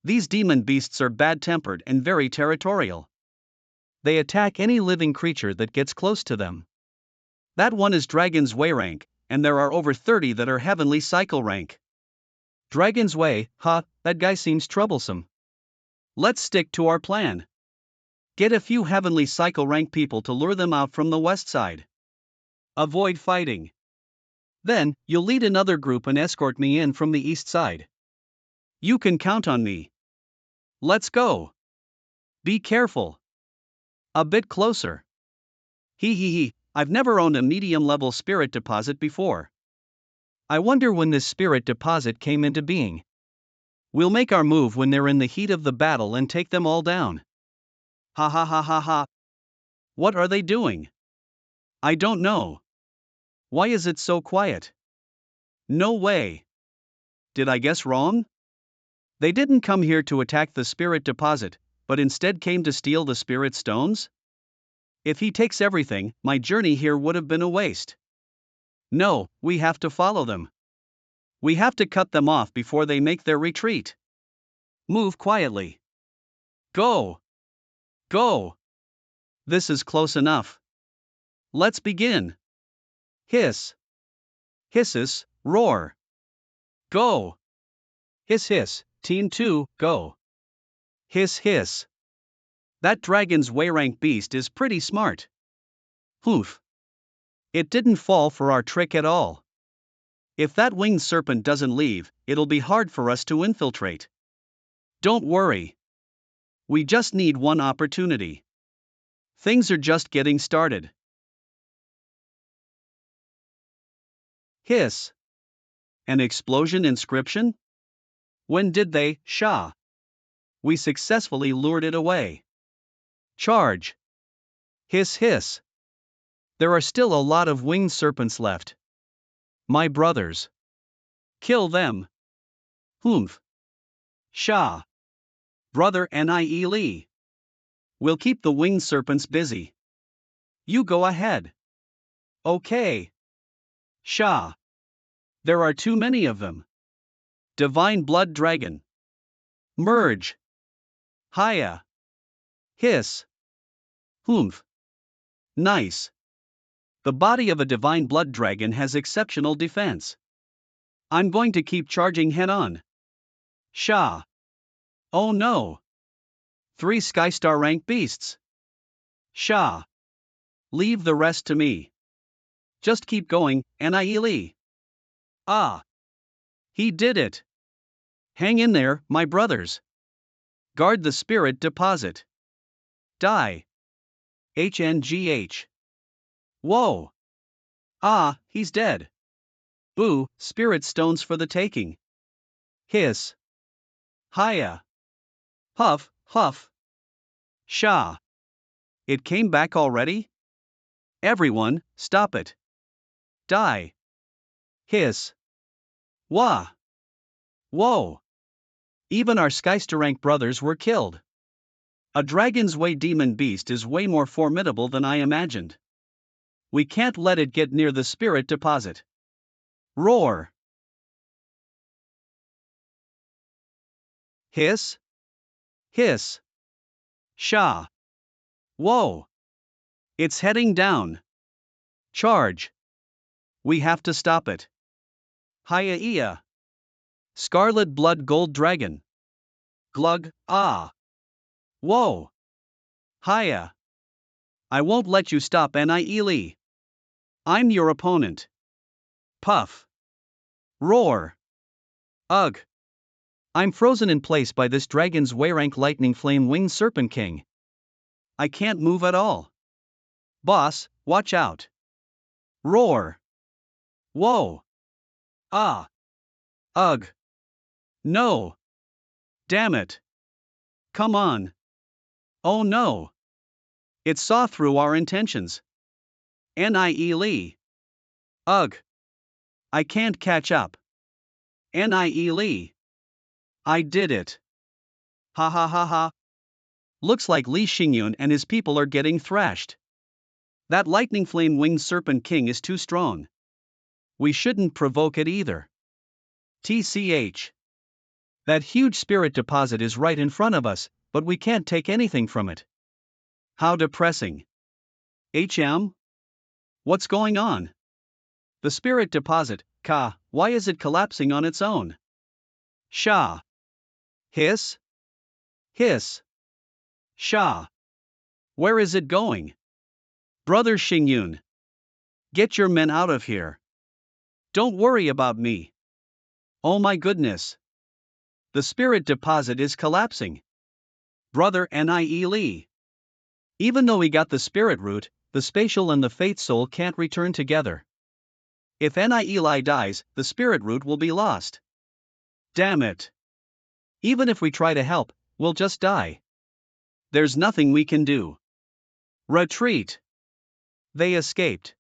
A: These demon beasts are bad-tempered and very territorial. They attack any living creature that gets close to them. That one is Dragon's Way rank, and there are over 30 that are Heavenly Cycle rank. Dragon's Way, that guy seems troublesome. Let's stick to our plan. Get a few Heavenly Cycle rank people to lure them out from the west side. Avoid fighting. Then, you'll lead another group and escort me in from the east side. You can count on me. Let's go. Be careful. A bit closer. Hee, I've never owned a medium level spirit deposit before. I wonder when this spirit deposit came into being. We'll make our move when they're in the heat of the battle and take them all down. Ha ha ha ha ha. What are they doing? I don't know. Why is it so quiet? No way. Did I guess wrong? They didn't come here to attack the spirit deposit, but instead came to steal the spirit stones? If he takes everything, my journey here would have been a waste. No, we have to follow them. We have to cut them off before they make their retreat. Move quietly. Go! Go! This is close enough. Let's begin. Hiss. Hisses, roar. Go! Hiss hiss, Team 2, go. Hiss hiss. That dragon's way-rank beast is pretty smart. Hoof. It didn't fall for our trick at all. If that winged serpent doesn't leave, it'll be hard for us to infiltrate. Don't worry. We just need one opportunity. Things are just getting started. Hiss. An explosion inscription? When did they, Shah? We successfully lured it away. Charge. Hiss hiss. There are still a lot of winged serpents left. My brothers. Kill them. Humph. Shah. Brother Nie. We'll keep the winged serpents busy. You go ahead. Okay. Shah. There are too many of them. Divine Blood Dragon. Merge. Hiya. Hiss. Humph. Nice. The body of a divine blood dragon has exceptional defense. I'm going to keep charging head on. Shah. Oh no. 3 Skystar rank beasts. Shah. Leave the rest to me. Just keep going, Nie. Ah. He did it. Hang in there, my brothers. Guard the spirit deposit. Die. HNGH. Whoa. Ah, he's dead. Boo, spirit stones for the taking. Hiss. Hiya. Huff, huff. Shah. It came back already? Everyone, stop it. Die. Hiss. Wah. Whoa. Even our Skystarank brothers were killed. A dragon's way demon beast is way more formidable than I imagined. We can't let it get near the spirit deposit. Roar. Hiss. Hiss. Shah. Whoa. It's heading down. Charge. We have to stop it. Hiya. Scarlet Blood Gold Dragon. Glug, ah. Whoa. Hiya. I won't let you stop Nie. I'm your opponent. Puff. Roar. Ugh. I'm frozen in place by this dragon's way-rank lightning flame winged serpent king. I can't move at all. Boss, watch out. Roar. Whoa. Ah. Ugh. No. Damn it. Come on. Oh no. It saw through our intentions. Nie. Ugh. I can't catch up. Nie. I did it. Ha ha ha ha. Looks like Li Xingyun and his people are getting thrashed. That lightning flame winged serpent king is too strong. We shouldn't provoke it either. TCH. That huge spirit deposit is right in front of us, but we can't take anything from it. How depressing. HM? What's going on? The spirit deposit, Ka, why is it collapsing on its own? Shah. Hiss? Hiss. Shah. Where is it going? Brother Xingyun. Get your men out of here. Don't worry about me. Oh my goodness. The spirit deposit is collapsing. Brother Nie Lee. Even though we got the spirit root, the spatial and the faith soul can't return together. If Nie Lee dies, the spirit root will be lost. Damn it. Even if we try to help, we'll just die. There's nothing we can do. Retreat. They escaped.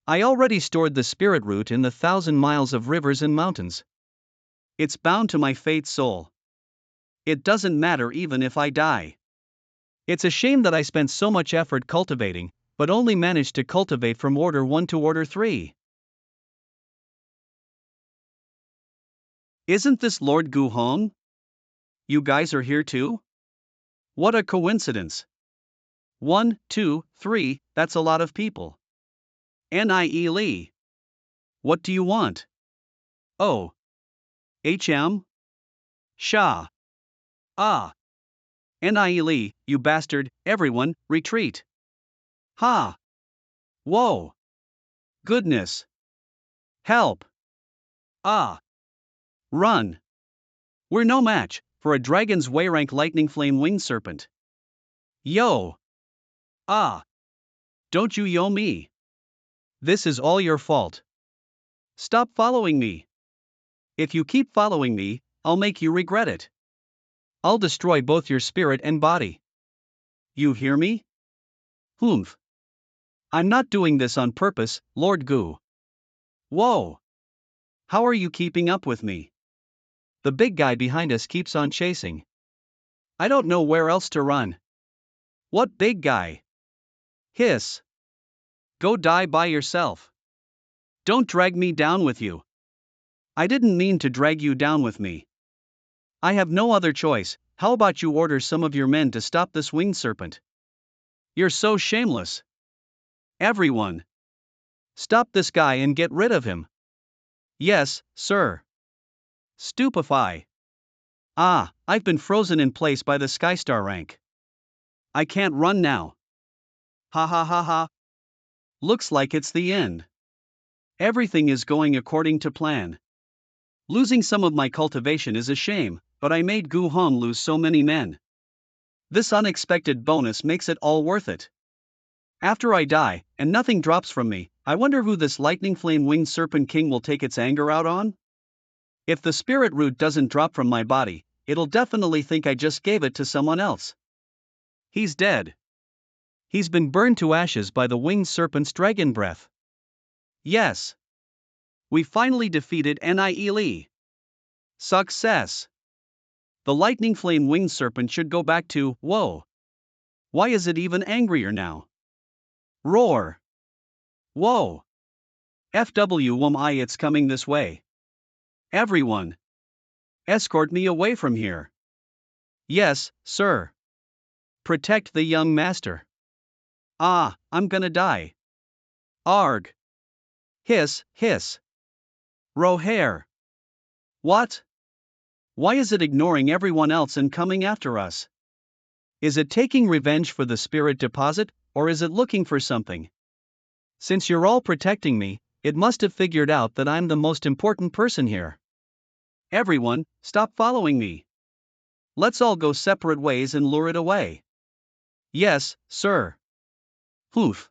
A: I already stored the spirit root in the 1,000 miles of rivers and mountains. It's bound to my faith soul. It doesn't matter even if I die. It's a shame that I spent so much effort cultivating, but only managed to cultivate from order 1 to order 3. Isn't this Lord Gu Hong? You guys are here too? What a coincidence. 1, 2, 3, that's a lot of people. Nie Lee. What do you want? Oh. HM? Sha. Ah. Nie Lee, you bastard, everyone, retreat. Ha. Whoa. Goodness. Help. Ah. Run. We're no match for a dragon's way rank lightning flame winged serpent. Yo. Ah. Don't you yo me. This is all your fault. Stop following me. If you keep following me, I'll make you regret it. I'll destroy both your spirit and body. You hear me? Humph. I'm not doing this on purpose, Lord Gu. Whoa. How are you keeping up with me? The big guy behind us keeps on chasing. I don't know where else to run. What big guy? Hiss. Go die by yourself. Don't drag me down with you. I didn't mean to drag you down with me. I have no other choice. How about you order some of your men to stop this winged serpent? You're so shameless. Everyone. Stop this guy and get rid of him. Yes, sir. Stupefy. Ah, I've been frozen in place by the Skystar rank. I can't run now. Ha ha ha ha. Looks like it's the end. Everything is going according to plan. Losing some of my cultivation is a shame, but I made Gu Hong lose so many men. This unexpected bonus makes it all worth it. After I die, and nothing drops from me, I wonder who this lightning flame winged serpent king will take its anger out on? If the spirit root doesn't drop from my body, it'll definitely think I just gave it to someone else. He's dead. He's been burned to ashes by the winged serpent's dragon breath. Yes. We finally defeated Nie Lee. Success. The lightning flame winged serpent should go back to, whoa. Why is it even angrier now? Roar. Whoa. FWMI, it's coming this way. Everyone. Escort me away from here. Yes, sir. Protect the young master. Ah, I'm gonna die. Arg. Hiss, hiss. Rohair. What? Why is it ignoring everyone else and coming after us? Is it taking revenge for the spirit deposit, or is it looking for something? Since you're all protecting me, it must have figured out that I'm the most important person here. Everyone, stop following me. Let's all go separate ways and lure it away. Yes, sir. Hoof.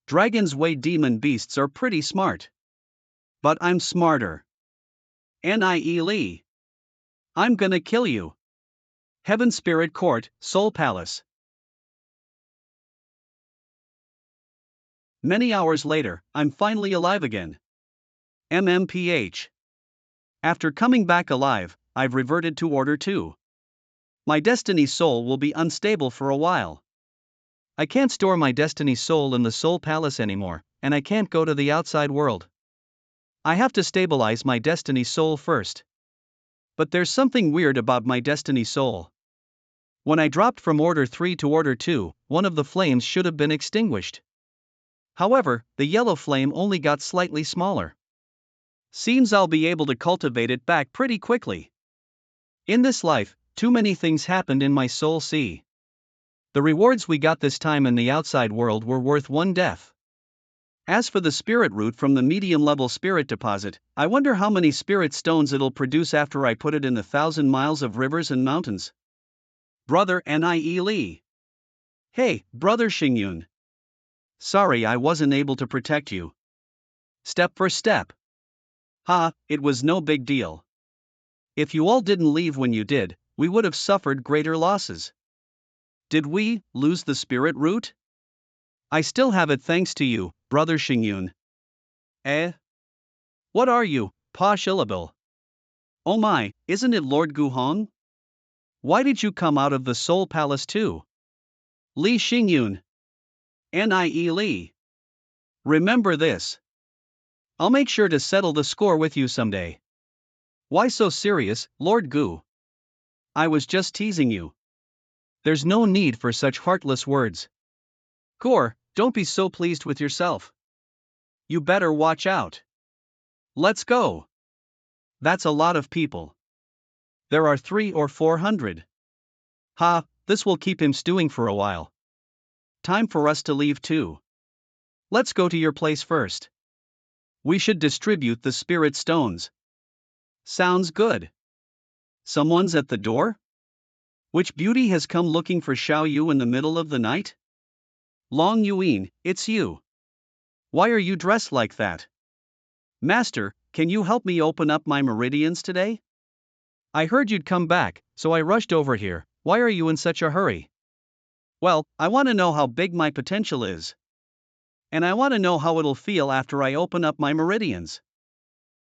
A: Dragon's Way demon beasts are pretty smart. But I'm smarter. Nie Lee. I'm gonna kill you. Heaven Spirit Court, Soul Palace. Many hours later, I'm finally alive again. MMPH. After coming back alive, I've reverted to Order 2. My Destiny Soul will be unstable for a while. I can't store my Destiny Soul in the Soul Palace anymore, and I can't go to the outside world. I have to stabilize my Destiny Soul first. But there's something weird about my Destiny Soul. When I dropped from Order 3 to Order 2, one of the flames should have been extinguished. However, the yellow flame only got slightly smaller. Seems I'll be able to cultivate it back pretty quickly. In this life, too many things happened in my soul sea. The rewards we got this time in the outside world were worth one death. As for the spirit root from the medium-level spirit deposit, I wonder how many spirit stones it'll produce after I put it in the 1,000 miles of rivers and mountains. Brother Nie Lee. Hey, Brother Xingyun. Sorry I wasn't able to protect you. Step for step. Ha, it was no big deal. If you all didn't leave when you did, we would have suffered greater losses. Did we lose the spirit root? I still have it thanks to you, Brother Xingyun. Eh? What are you, Pa Shilabel? Oh my, isn't it Lord Guhong? Why did you come out of the Soul Palace too? Li Xingyun. Nie Li. Remember this. I'll make sure to settle the score with you someday. Why so serious, Lord Gu? I was just teasing you. There's no need for such heartless words. Gore, don't be so pleased with yourself. You better watch out. Let's go. That's a lot of people. There are 300 or 400. Ha, this will keep him stewing for a while. Time for us to leave too. Let's go to your place first. We should distribute the spirit stones. Sounds good. Someone's at the door? Which beauty has come looking for Xiao Yu in the middle of the night? Long Yuan, it's you. Why are you dressed like that? Master, can you help me open up my meridians today? I heard you'd come back, so I rushed over here. Why are you in such a hurry? Well, I want to know how big my potential is. And I want to know how it'll feel after I open up my meridians.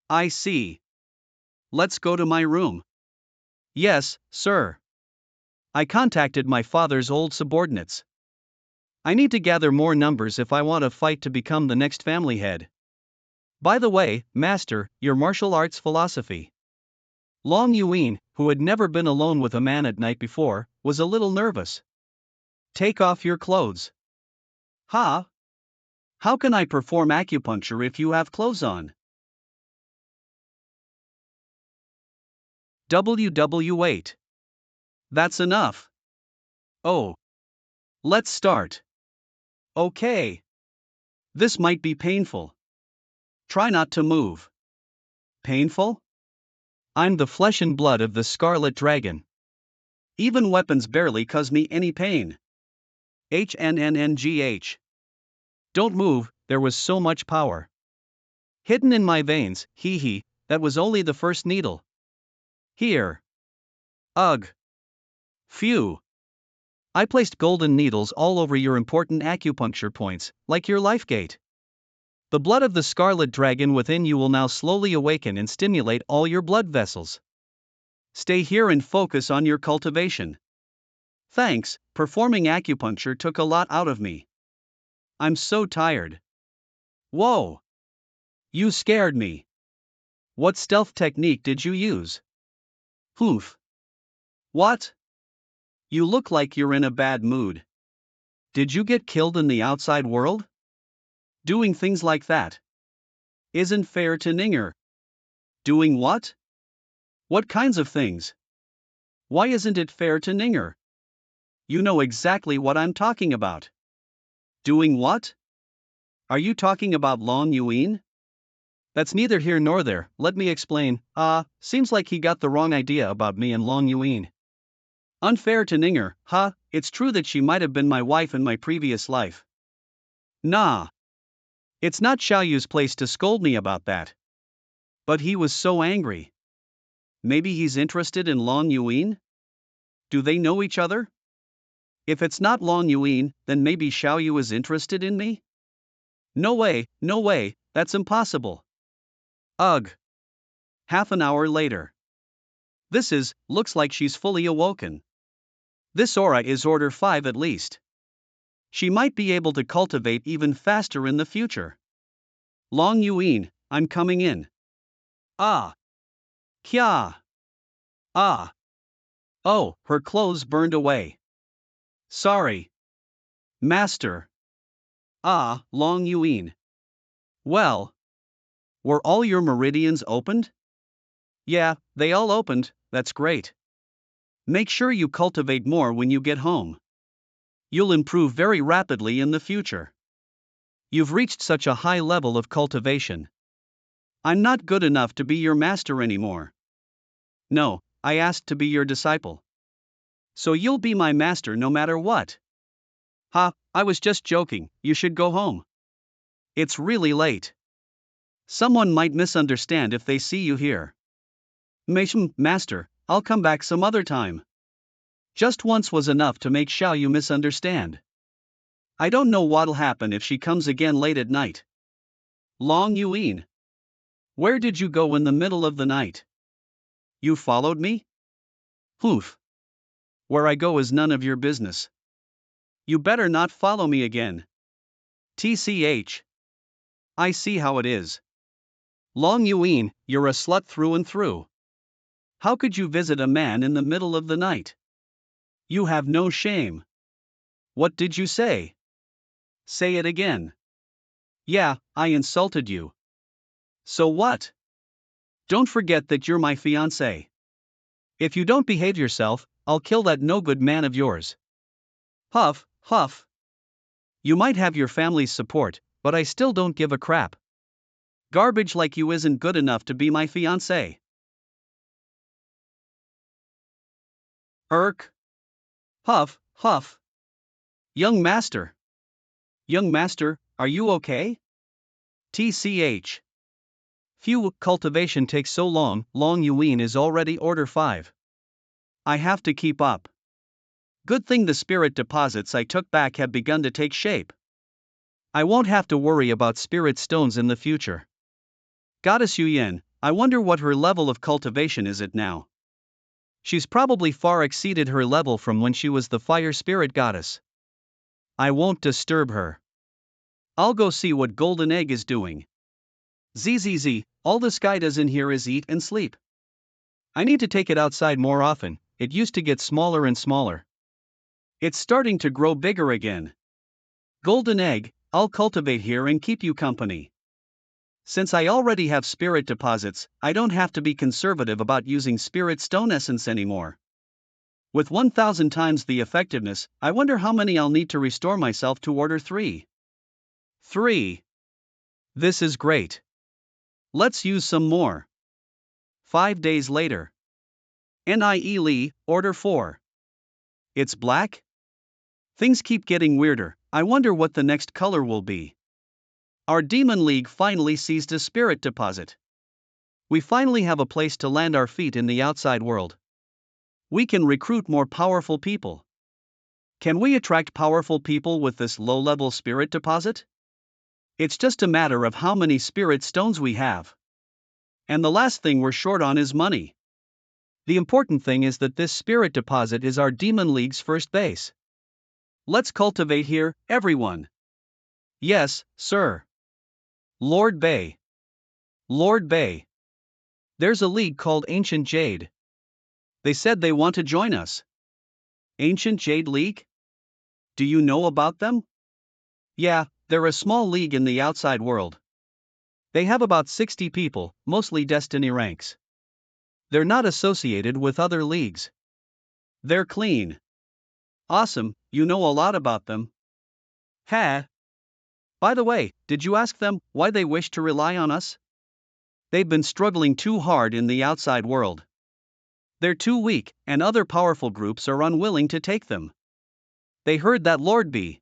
A: I see. Let's go to my room. Yes, sir. I contacted my father's old subordinates. I need to gather more numbers if I want to fight to become the next family head. By the way, Master, your martial arts philosophy. Long Yuan, who had never been alone with a man at night before, was a little nervous. Take off your clothes. Ha? How can I perform acupuncture if you have clothes on? WW8. That's enough. Oh. Let's start. Okay. This might be painful. Try not to move. Painful? I'm the flesh and blood of the Scarlet Dragon. Even weapons barely cause me any pain. HNNNGH. Don't move, there was so much power. Hidden in my veins, hee hee, that was only the first needle. Here. Ugh. Phew. I placed golden needles all over your important acupuncture points, like your life gate. The blood of the Scarlet Dragon within you will now slowly awaken and stimulate all your blood vessels. Stay here and focus on your cultivation. Thanks, performing acupuncture took a lot out of me. I'm so tired. Whoa! You scared me. What stealth technique did you use? Hoof. What? You look like you're in a bad mood. Did you get killed in the outside world? Doing things like that isn't fair to Ninger. Doing what? What kinds of things? Why isn't it fair to Ninger? You know exactly what I'm talking about. Doing what? Are you talking about Long Yuan? That's neither here nor there, let me explain. Seems like he got the wrong idea about me and Long Yuan. Unfair to Ninger, it's true that she might have been my wife in my previous life. Nah. It's not Xiao Yu's place to scold me about that. But he was so angry. Maybe he's interested in Long Yuan? Do they know each other? If it's not Long Yuan, then maybe Xiao Yu is interested in me? No way, that's impossible. Ugh. Half an hour later. Looks like she's fully awoken. This aura is order 5 at least. She might be able to cultivate even faster in the future. Long Yuan, I'm coming in. Ah. Kya. Ah. Oh, her clothes burned away. Sorry. Master. Ah, Long Yuan. Well. Were all your meridians opened? Yeah, they all opened, that's great. Make sure you cultivate more when you get home. You'll improve very rapidly in the future. You've reached such a high level of cultivation. I'm not good enough to be your master anymore. No, I asked to be your disciple. So you'll be my master no matter what. Ha, I was just joking, you should go home. It's really late. Someone might misunderstand if they see you here. Master, I'll come back some other time. Just once was enough to make Xiao Yu misunderstand. I don't know what'll happen if she comes again late at night. Long Yuan. Where did you go in the middle of the night? You followed me? Hoof. Where I go is none of your business. You better not follow me again. TCH. I see how it is. Long Yuan, you're a slut through and through. How could you visit a man in the middle of the night? You have no shame. What did you say? Say it again. Yeah, I insulted you. So what? Don't forget that you're my fiancé. If you don't behave yourself, I'll kill that no-good man of yours. Huff, huff. You might have your family's support, but I still don't give a crap. Garbage like you isn't good enough to be my fiancé. Irk. Huff, huff. Young master. Young master, are you okay? TCH. Phew, cultivation takes so long, Long Yuan is already order 5. I have to keep up. Good thing the spirit deposits I took back have begun to take shape. I won't have to worry about spirit stones in the future. Goddess Yuyan, I wonder what her level of cultivation is at now. She's probably far exceeded her level from when she was the fire spirit goddess. I won't disturb her. I'll go see what Golden Egg is doing. ZZZ, all this guy does in here is eat and sleep. I need to take it outside more often, it used to get smaller and smaller. It's starting to grow bigger again. Golden Egg, I'll cultivate here and keep you company. Since I already have spirit deposits, I don't have to be conservative about using spirit stone essence anymore. With 1000 times the effectiveness, I wonder how many I'll need to restore myself to order 3. 3. This is great. Let's use some more. 5 days later. Nie Li, order 4. It's black? Things keep getting weirder, I wonder what the next color will be. Our Demon League finally seized a spirit deposit. We finally have a place to land our feet in the outside world. We can recruit more powerful people. Can we attract powerful people with this low-level spirit deposit? It's just a matter of how many spirit stones we have. And the last thing we're short on is money. The important thing is that this spirit deposit is our Demon League's first base. Let's cultivate here, everyone. Yes, sir. Lord Bay. Lord Bay. There's a league called Ancient Jade. They said they want to join us. Ancient Jade League? Do you know about them? Yeah, they're a small league in the outside world. They have about 60 people, mostly Destiny ranks. They're not associated with other leagues. They're clean. Awesome, you know a lot about them. Ha! By the way, did you ask them why they wish to rely on us? They've been struggling too hard in the outside world. They're too weak, and other powerful groups are unwilling to take them. They heard that Lord B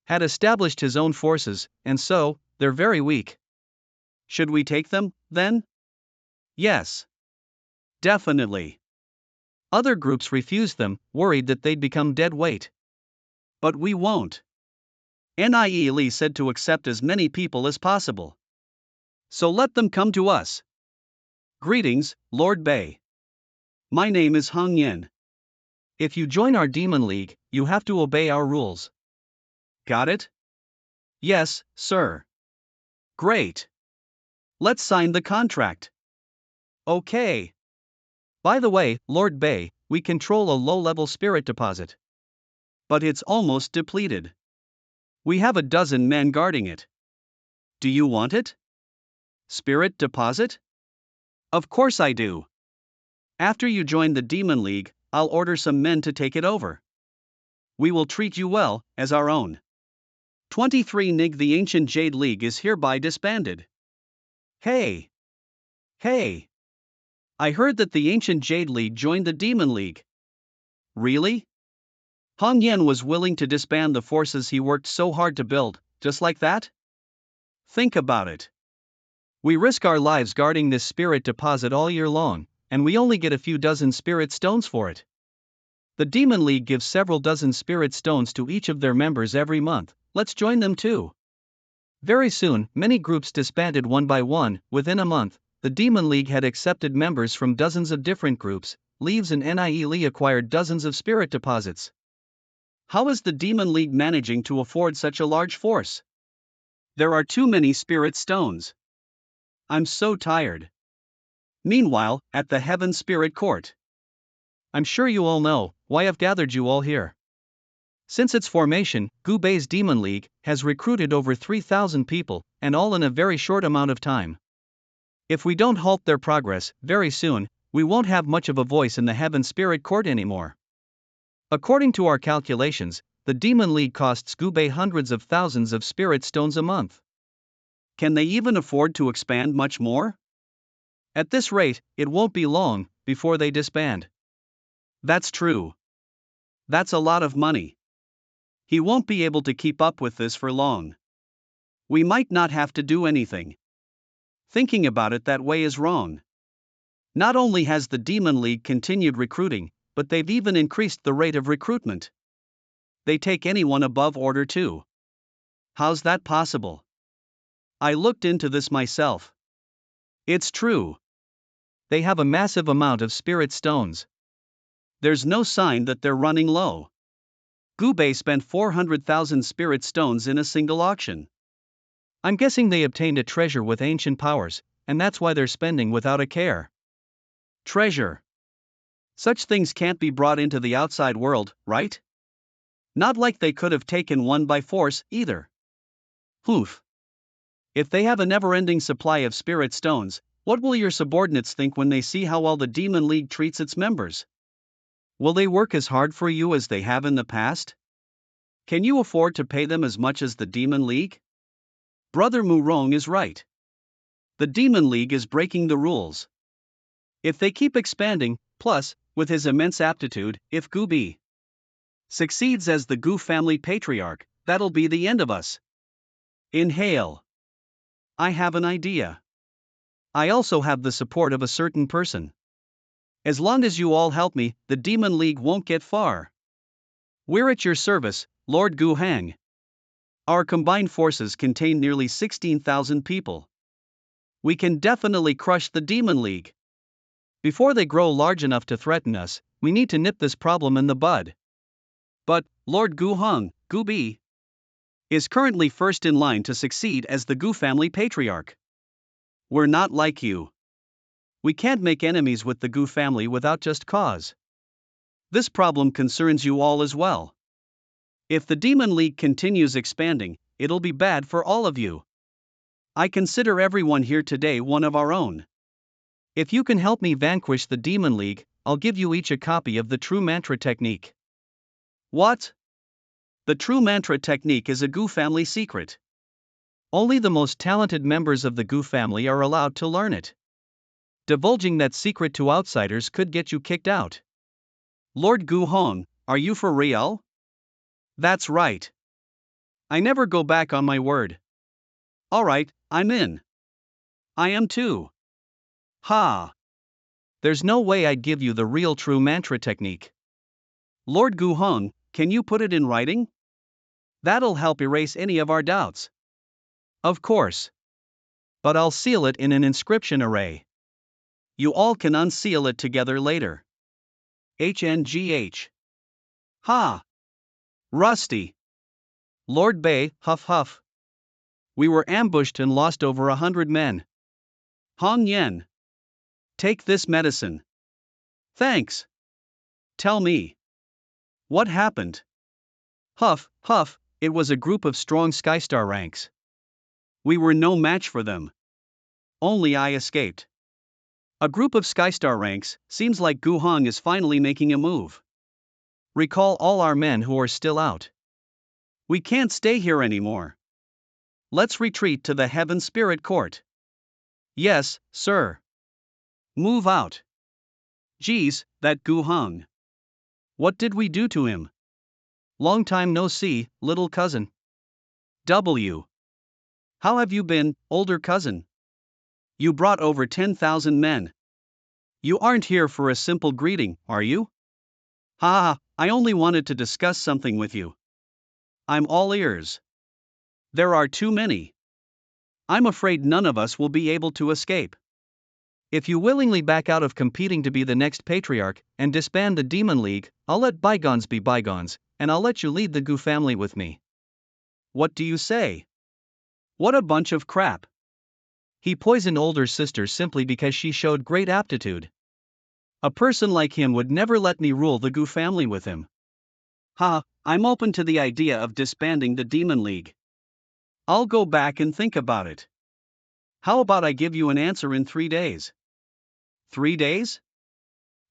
A: had established his own forces, and so, they're very weak. Should we take them, then? Yes. Definitely. Other groups refused them, worried that they'd become dead weight. But we won't. Nie Li said to accept as many people as possible. So let them come to us. Greetings, Lord Bay. My name is Hong Yin. If you join our Demon League, you have to obey our rules. Got it? Yes, sir. Great. Let's sign the contract. Okay. By the way, Lord Bay, we control a low-level spirit deposit. But it's almost depleted. We have a dozen men guarding it. Do you want it? Spirit deposit? Of course I do. After you join the Demon League, I'll order some men to take it over. We will treat you well, as our own. 23 Nig, the Ancient Jade League is hereby disbanded. Hey! Hey! I heard that the Ancient Jade League joined the Demon League. Really? Hong Yen was willing to disband the forces he worked so hard to build, just like that? Think about it. We risk our lives guarding this spirit deposit all year long, and we only get a few dozen spirit stones for it. The Demon League gives several dozen spirit stones to each of their members every month. Let's join them too. Very soon, many groups disbanded one by one. Within a month, the Demon League had accepted members from dozens of different groups. Leaves and NIE acquired dozens of spirit deposits. How is the Demon League managing to afford such a large force? There are too many spirit stones. I'm so tired. Meanwhile, at the Heaven Spirit Court. I'm sure you all know why I've gathered you all here. Since its formation, Gubei's Demon League has recruited over 3,000 people, and all in a very short amount of time. If we don't halt their progress, very soon, we won't have much of a voice in the Heaven Spirit Court anymore. According to our calculations, the Demon League costs Gubei hundreds of thousands of spirit stones a month. Can they even afford to expand much more? At this rate, it won't be long before they disband. That's true. That's a lot of money. He won't be able to keep up with this for long. We might not have to do anything. Thinking about it that way is wrong. Not only has the Demon League continued recruiting, but they've even increased the rate of recruitment. They take anyone above order too. How's that possible? I looked into this myself. It's true. They have a massive amount of spirit stones. There's no sign that they're running low. Gubei spent 400,000 spirit stones in a single auction. I'm guessing they obtained a treasure with ancient powers, and that's why they're spending without a care. Treasure. Such things can't be brought into the outside world, right? Not like they could have taken one by force, either. Oof. If they have a never-ending supply of spirit stones, what will your subordinates think when they see how well the Demon League treats its members? Will they work as hard for you as they have in the past? Can you afford to pay them as much as the Demon League? Brother Murong is right. The Demon League is breaking the rules. If they keep expanding, plus, with his immense aptitude, if Gubei succeeds as the Gu family patriarch, that'll be the end of us. Inhale. I have an idea. I also have the support of a certain person. As long as you all help me, the Demon League won't get far. We're at your service, Lord Gu Hang. Our combined forces contain nearly 16,000 people. We can definitely crush the Demon League. Before they grow large enough to threaten us, we need to nip this problem in the bud. But, Lord Gu Hong, Gubei is currently first in line to succeed as the Gu family patriarch. We're not like you. We can't make enemies with the Gu family without just cause. This problem concerns you all as well. If the Demon League continues expanding, it'll be bad for all of you. I consider everyone here today one of our own. If you can help me vanquish the Demon League, I'll give you each a copy of the True Mantra Technique. What? The True Mantra Technique is a Gu family secret. Only the most talented members of the Gu family are allowed to learn it. Divulging that secret to outsiders could get you kicked out. Lord Gu Hong, are you for real? That's right. I never go back on my word. Alright, I'm in. I am too. Ha! There's no way I'd give you the real True Mantra Technique. Lord Gu Hong, can you put it in writing? That'll help erase any of our doubts. Of course. But I'll seal it in an inscription array. You all can unseal it together later. HNGH. Ha! Rusty. Lord Bei, huff huff. We were ambushed and lost over 100 men. Hong Yen. Take this medicine. Thanks. Tell me. What happened? Huff, huff, it was a group of strong Skystar ranks. We were no match for them. Only I escaped. A group of Skystar ranks, seems like Gu Hong is finally making a move. Recall all our men who are still out. We can't stay here anymore. Let's retreat to the Heaven Spirit Court. Yes, sir. Move out. Geez, that Gu Hung. What did we do to him? Long time no see, little cousin. W. How have you been, older cousin? You brought over 10,000 men. You aren't here for a simple greeting, are you? Ha ha, I only wanted to discuss something with you. I'm all ears. There are too many. I'm afraid none of us will be able to escape. If you willingly back out of competing to be the next patriarch and disband the Demon League, I'll let bygones be bygones, and I'll let you lead the Gu family with me. What do you say? What a bunch of crap. He poisoned older sister simply because she showed great aptitude. A person like him would never let me rule the Gu family with him. Ha, I'm open to the idea of disbanding the Demon League. I'll go back and think about it. How about I give you an answer in 3 days? 3 days?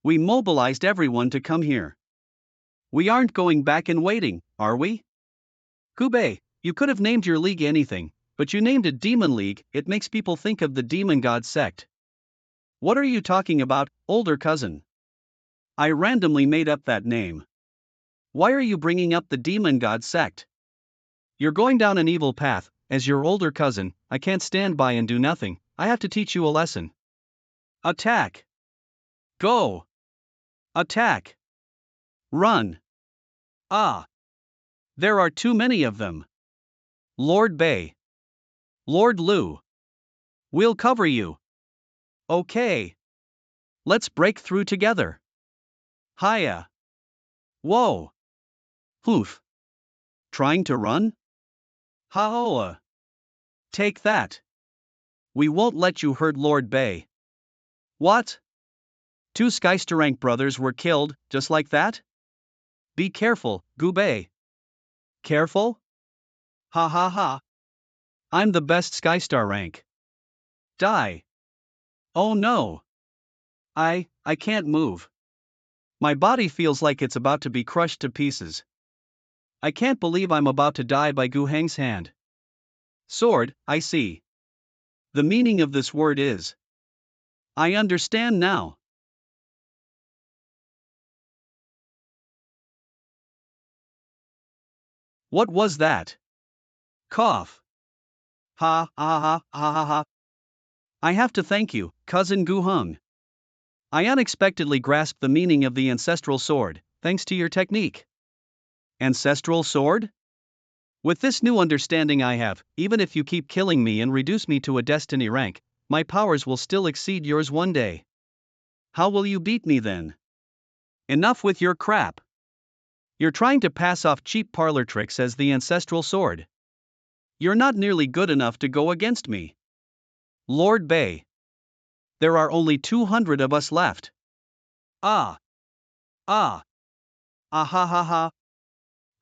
A: We mobilized everyone to come here. We aren't going back and waiting, are we? Gubei, you could have named your league anything, but you named it Demon League. It makes people think of the demon god sect. What are you talking about, older cousin? I randomly made up that name. Why are you bringing up the demon god sect? You're going down an evil path. As your older cousin, I can't stand by and do nothing. I have to teach you a lesson. Attack! Go! Attack! Run! Ah! There are too many of them. Lord Bei. Lord Lu. We'll cover you. Okay. Let's break through together. Hiya. Whoa. Hoof. Trying to run? Haoa. Take that. We won't let you hurt Lord Bei. What? 2 Skystarank brothers were killed, just like that? Be careful, Gubei. Careful? Ha ha ha. I'm the best Skystar rank. Die. Oh no. I can't move. My body feels like it's about to be crushed to pieces. I can't believe I'm about to die by Gu Hang's hand. Sword, I see. The meaning of this word is. I understand now. What was that? Cough. Ha ha ha ha ha ha. I have to thank you, cousin Gu Hung. I unexpectedly grasped the meaning of the ancestral sword, thanks to your technique. Ancestral sword? With this new understanding I have, even if you keep killing me and reduce me to a destiny rank, my powers will still exceed yours one day. How will you beat me then? Enough with your crap. You're trying to pass off cheap parlor tricks as the ancestral sword. You're not nearly good enough to go against me. Lord Bei. There are only 200 of us left. Ah. Ah. Ah ha ha ha.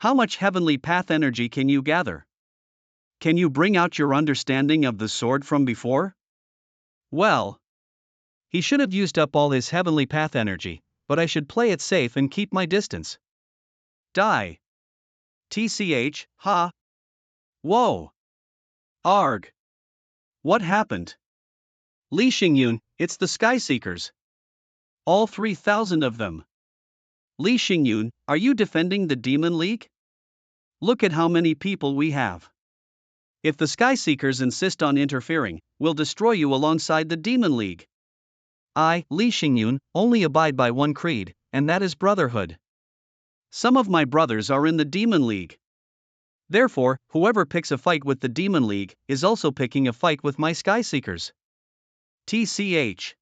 A: How much heavenly path energy can you gather? Can you bring out your understanding of the sword from before? Well, he should have used up all his heavenly path energy, but I should play it safe and keep my distance. Die. TCH, ha. Whoa. Arg. What happened? Li Xingyun, it's the Skyseekers. All 3,000 of them. Li Xingyun, are you defending the Demon League? Look at how many people we have. If the Skyseekers insist on interfering, we'll destroy you alongside the Demon League. I, Li Xingyun, only abide by one creed, and that is brotherhood. Some of my brothers are in the Demon League. Therefore, whoever picks a fight with the Demon League is also picking a fight with my Skyseekers. TCH.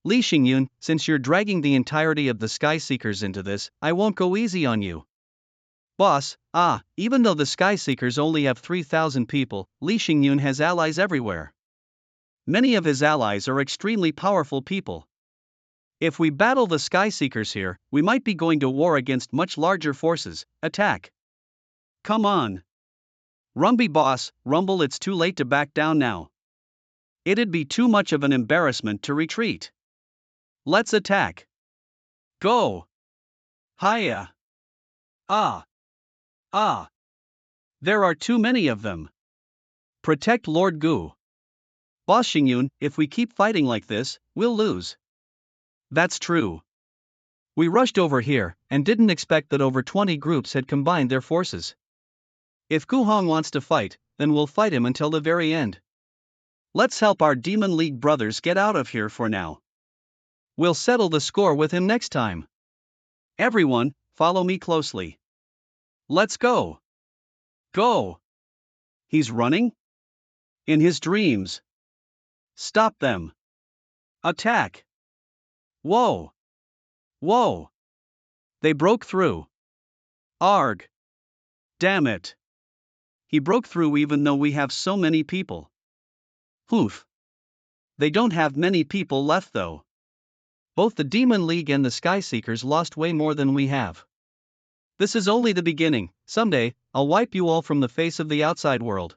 A: Li Xingyun, since you're dragging the entirety of the Skyseekers into this, I won't go easy on you. Boss, even though the Skyseekers only have 3,000 people, Li Xingyun has allies everywhere. Many of his allies are extremely powerful people. If we battle the Skyseekers here, we might be going to war against much larger forces. Attack. Come on. Rumby boss, rumble, it's too late to back down now. It'd be too much of an embarrassment to retreat. Let's attack. Go. Hiya. Ah. Ah. There are too many of them. Protect Lord Gu. Boss Xingyun, if we keep fighting like this, we'll lose. That's true. We rushed over here and didn't expect that over 20 groups had combined their forces. If Gu Hong wants to fight, then we'll fight him until the very end. Let's help our Demon League brothers get out of here for now. We'll settle the score with him next time. Everyone, follow me closely. Let's go. Go. He's running? In his dreams. Stop them. Attack. Whoa. Whoa. They broke through. Arg. Damn it. He broke through even though we have so many people. Oof. They don't have many people left though. Both the Demon League and the Skyseekers lost way more than we have. This is only the beginning. Someday, I'll wipe you all from the face of the outside world.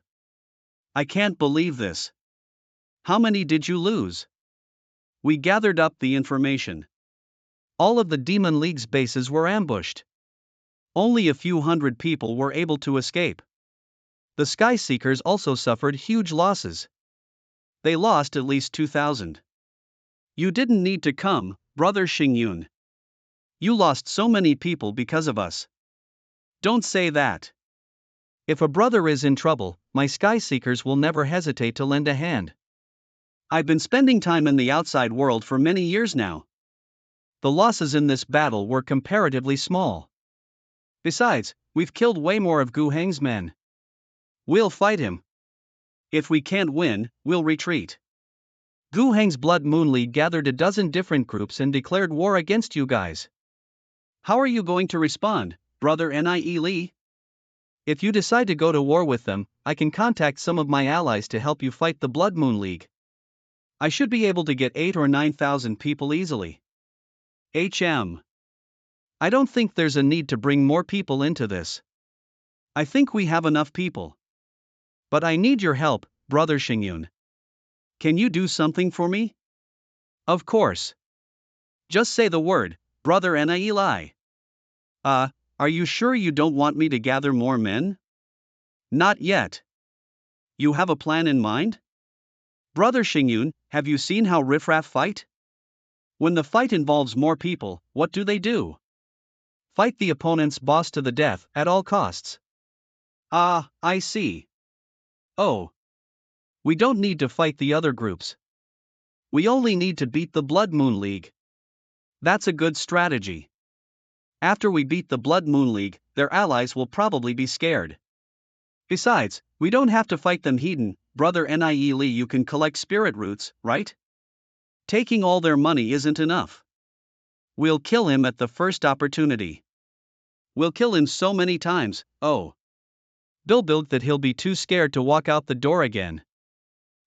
A: I can't believe this. How many did you lose? We gathered up the information. All of the Demon League's bases were ambushed. Only a few hundred people were able to escape. The Skyseekers also suffered huge losses. They lost at least 2,000. You didn't need to come, brother Xingyun. You lost so many people because of us. Don't say that. If a brother is in trouble, my Skyseekers will never hesitate to lend a hand. I've been spending time in the outside world for many years now. The losses in this battle were comparatively small. Besides, we've killed way more of Gu Heng's men. We'll fight him. If we can't win, we'll retreat. Gu Heng's Blood Moon League gathered a dozen different groups and declared war against you guys. How are you going to respond, brother Nie Li? If you decide to go to war with them, I can contact some of my allies to help you fight the Blood Moon League. I should be able to get 8 or 9,000 people easily. I don't think there's a need to bring more people into this. I think we have enough people. But I need your help, brother Xingyun. Can you do something for me? Of course. Just say the word, brother Nie Li. Are you sure you don't want me to gather more men? Not yet. You have a plan in mind? Brother Xingyun, have you seen how riffraff fight? When the fight involves more people, what do? Fight the opponent's boss to the death at all costs. Ah, I see. Oh. We don't need to fight the other groups. We only need to beat the Blood Moon League. That's a good strategy. After we beat the Blood Moon League, their allies will probably be scared. Besides, we don't have to fight them hidden, brother Nie Li. You can collect spirit roots, right? Taking all their money isn't enough. We'll kill him at the first opportunity. We'll kill him so many times, oh. Build that he'll be too scared to walk out the door again.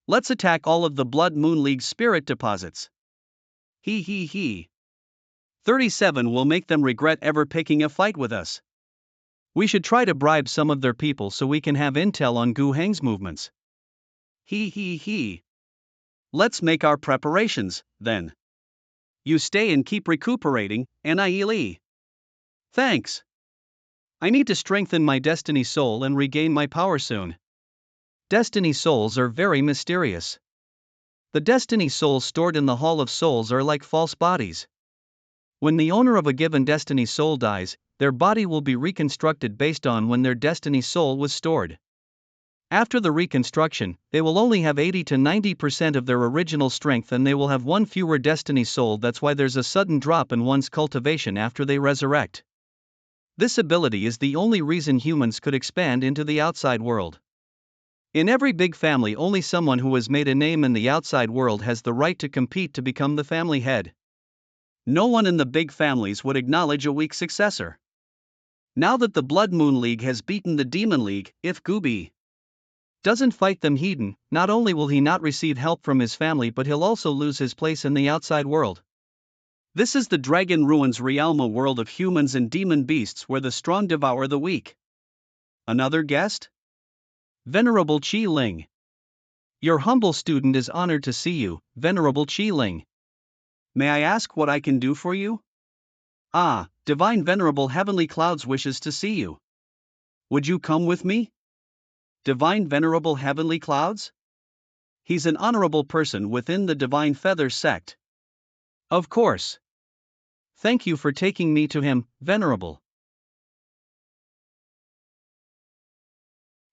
A: Let's attack all of the Blood Moon League spirit deposits. He. 37 will make them regret ever picking a fight with us. We should try to bribe some of their people so we can have intel on Gu Heng's movements. He. Let's make our preparations, then. You stay and keep recuperating, Nie Li. Thanks. I need to strengthen my Destiny Soul and regain my power soon. Destiny Souls are very mysterious. The Destiny Souls stored in the Hall of Souls are like false bodies. When the owner of a given Destiny Soul dies, their body will be reconstructed based on when their Destiny Soul was stored. After the reconstruction, they will only have 80 to 90% of their original strength and they will have one fewer Destiny Soul. That's why there's a sudden drop in one's cultivation after they resurrect. This ability is the only reason humans could expand into the outside world. In every big family, only someone who has made a name in the outside world has the right to compete to become the family head. No one in the big families would acknowledge a weak successor. Now that the Blood Moon League has beaten the Demon League, if Gubi doesn't fight them hidden, not only will he not receive help from his family but he'll also lose his place in the outside world. This is the Dragon Ruins Realma world of humans and demon beasts where the strong devour the weak. Another guest? Venerable Qi Ling. Your humble student is honored to see you, Venerable Qi Ling. May I ask what I can do for you? Divine Venerable Heavenly Clouds wishes to see you. Would you come with me? Divine Venerable Heavenly Clouds? He's an honorable person within the Divine Feather sect. Of course. Thank you for taking me to him, Venerable.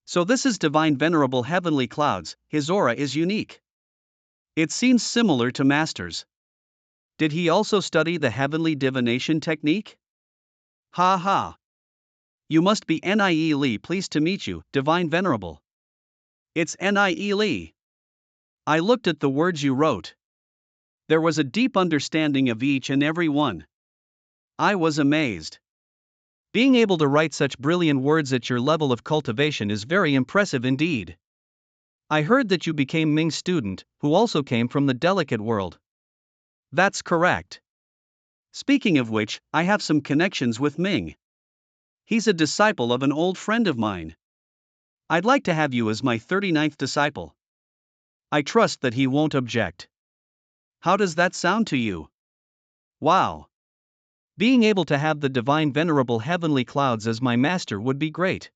A: So this is Divine Venerable Heavenly Clouds, his aura is unique. It seems similar to Master's. Did he also study the heavenly divination technique? Ha ha. You must be Nie Lee, pleased to meet you, Divine Venerable. It's Nie Lee. I looked at the words you wrote. There was a deep understanding of each and every one. I was amazed. Being able to write such brilliant words at your level of cultivation is very impressive indeed. I heard that you became Ming's student, who also came from the delicate world. That's correct. Speaking of which, I have some connections with Ming. He's a disciple of an old friend of mine. I'd like to have you as my 39th disciple. I trust that he won't object. How does that sound to you? Wow. Being able to have the Divine Venerable Heavenly Clouds as my master would be great.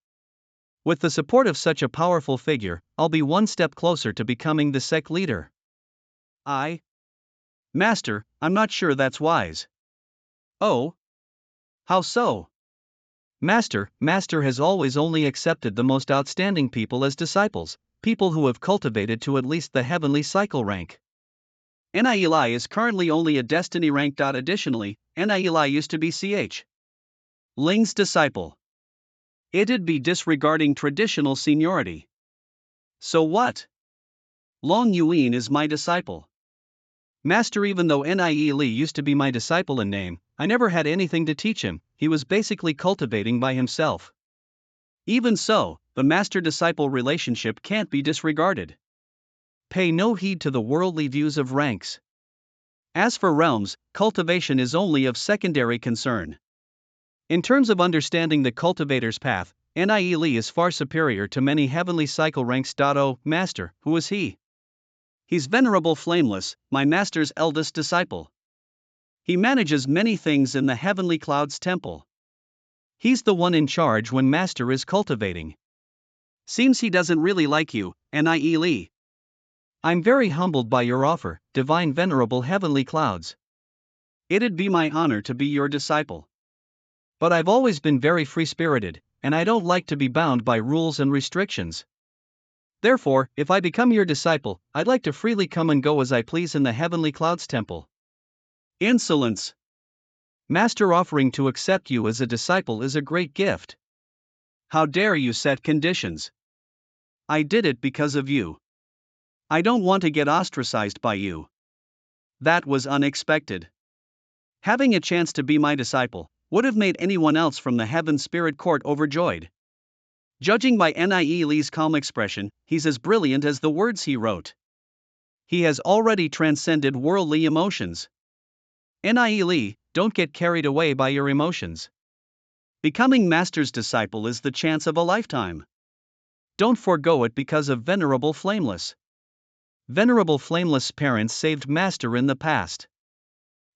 A: With the support of such a powerful figure, I'll be one step closer to becoming the sect leader. Master, I'm not sure that's wise. Oh? How so? Master has always only accepted the most outstanding people as disciples, people who have cultivated to at least the heavenly cycle rank. Eli is currently only a destiny rank. Additionally, Eli used to be Ch. Ling's disciple. It'd be disregarding traditional seniority. So what? Long Yuan is my disciple. Master, even though Nie Lee used to be my disciple in name, I never had anything to teach him, he was basically cultivating by himself. Even so, the master-disciple relationship can't be disregarded. Pay no heed to the worldly views of ranks. As for realms, cultivation is only of secondary concern. In terms of understanding the cultivator's path, Nie Lee is far superior to many heavenly cycle ranks. Oh, Master, who is he? He's Venerable Flameless, my master's eldest disciple. He manages many things in the Heavenly Clouds Temple. He's the one in charge when Master is cultivating. Seems he doesn't really like you, Nie Lee. I'm very humbled by your offer, Divine Venerable Heavenly Clouds. It'd be my honor to be your disciple. But I've always been very free-spirited, and I don't like to be bound by rules and restrictions. Therefore, if I become your disciple, I'd like to freely come and go as I please in the Heavenly Clouds Temple. Insolence! Master offering to accept you as a disciple is a great gift. How dare you set conditions? I did it because of you. I don't want to get ostracized by you. That was unexpected. Having a chance to be my disciple would have made anyone else from the Heaven Spirit Court overjoyed. Judging by Nie Lee's calm expression, he's as brilliant as the words he wrote. He has already transcended worldly emotions. Nie Lee, don't get carried away by your emotions. Becoming Master's disciple is the chance of a lifetime. Don't forgo it because of Venerable Flameless. Venerable Flameless' parents saved Master in the past.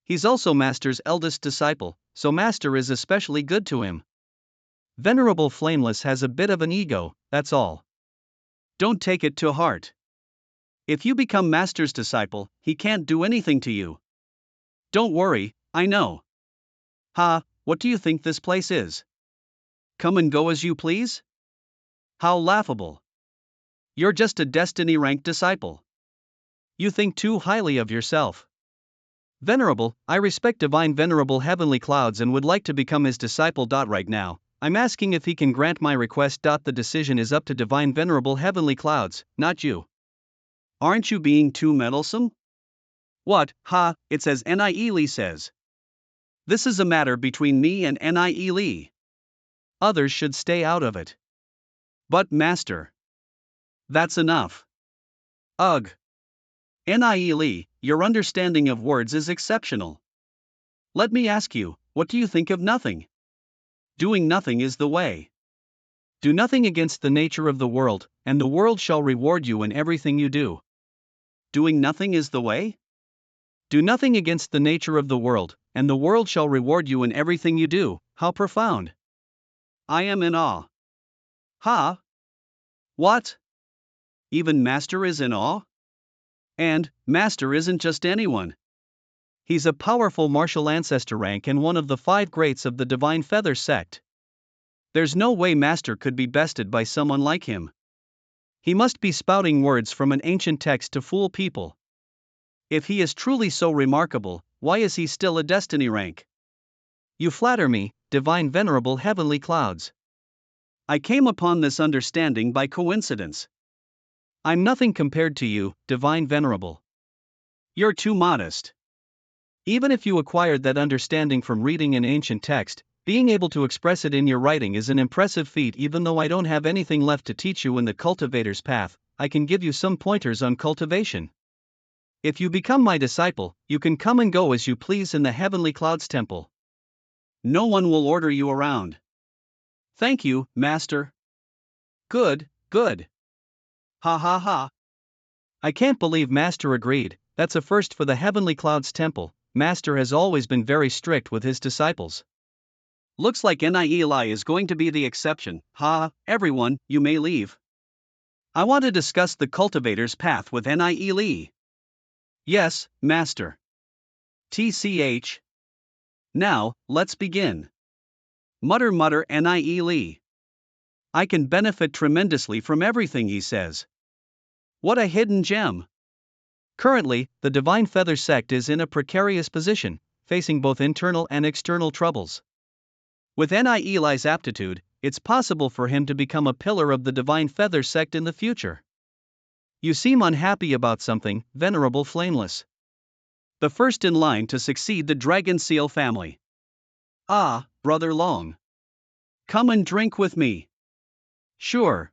A: He's also Master's eldest disciple, so Master is especially good to him. Venerable Flameless has a bit of an ego, that's all. Don't take it to heart. If you become Master's disciple, he can't do anything to you. Don't worry, I know. What do you think this place is? Come and go as you please? How laughable. You're just a destiny-ranked disciple. You think too highly of yourself. Venerable, I respect Divine Venerable Heavenly Clouds and would like to become his disciple. Right now, I'm asking if he can grant my request. The decision is up to Divine Venerable Heavenly Clouds, not you. Aren't you being too meddlesome? What, it's as Nie Lee says. This is a matter between me and Nie Lee. Others should stay out of it. But Master. That's enough. Ugh. Nie Lee, your understanding of words is exceptional. Let me ask you, what do you think of nothing? Doing nothing is the way. Do nothing against the nature of the world, and the world shall reward you in everything you do. Doing nothing is the way? Do nothing against the nature of the world, and the world shall reward you in everything you do. How profound! I am in awe. What? Even Master is in awe? And, Master isn't just anyone. He's a powerful martial ancestor rank and one of the 5 greats of the Divine Feather sect. There's no way Master could be bested by someone like him. He must be spouting words from an ancient text to fool people. If he is truly so remarkable, why is he still a destiny rank? You flatter me, divine venerable heavenly clouds. I came upon this understanding by coincidence. I'm nothing compared to you, divine venerable. You're too modest. Even if you acquired that understanding from reading an ancient text, being able to express it in your writing is an impressive feat. Even though I don't have anything left to teach you in the cultivator's path, I can give you some pointers on cultivation. If you become my disciple, you can come and go as you please in the heavenly clouds temple. No one will order you around. Thank you, Master. Good, good. Ha ha ha. I can't believe Master agreed. That's a first for the heavenly clouds temple. Master has always been very strict with his disciples. Looks like Eli is going to be the exception. Ha, everyone, you may leave. I want to discuss the cultivator's path with Eli. Yes, Master. TCH. Now, let's begin. Mutter Eli. I can benefit tremendously from everything he says. What a hidden gem. Currently, the Divine Feather sect is in a precarious position, facing both internal and external troubles. With Eli's aptitude, it's possible for him to become a pillar of the Divine Feather sect in the future. You seem unhappy about something, Venerable Flameless. The first in line to succeed the Dragon Seal family. Ah, Brother Long. Come and drink with me. Sure.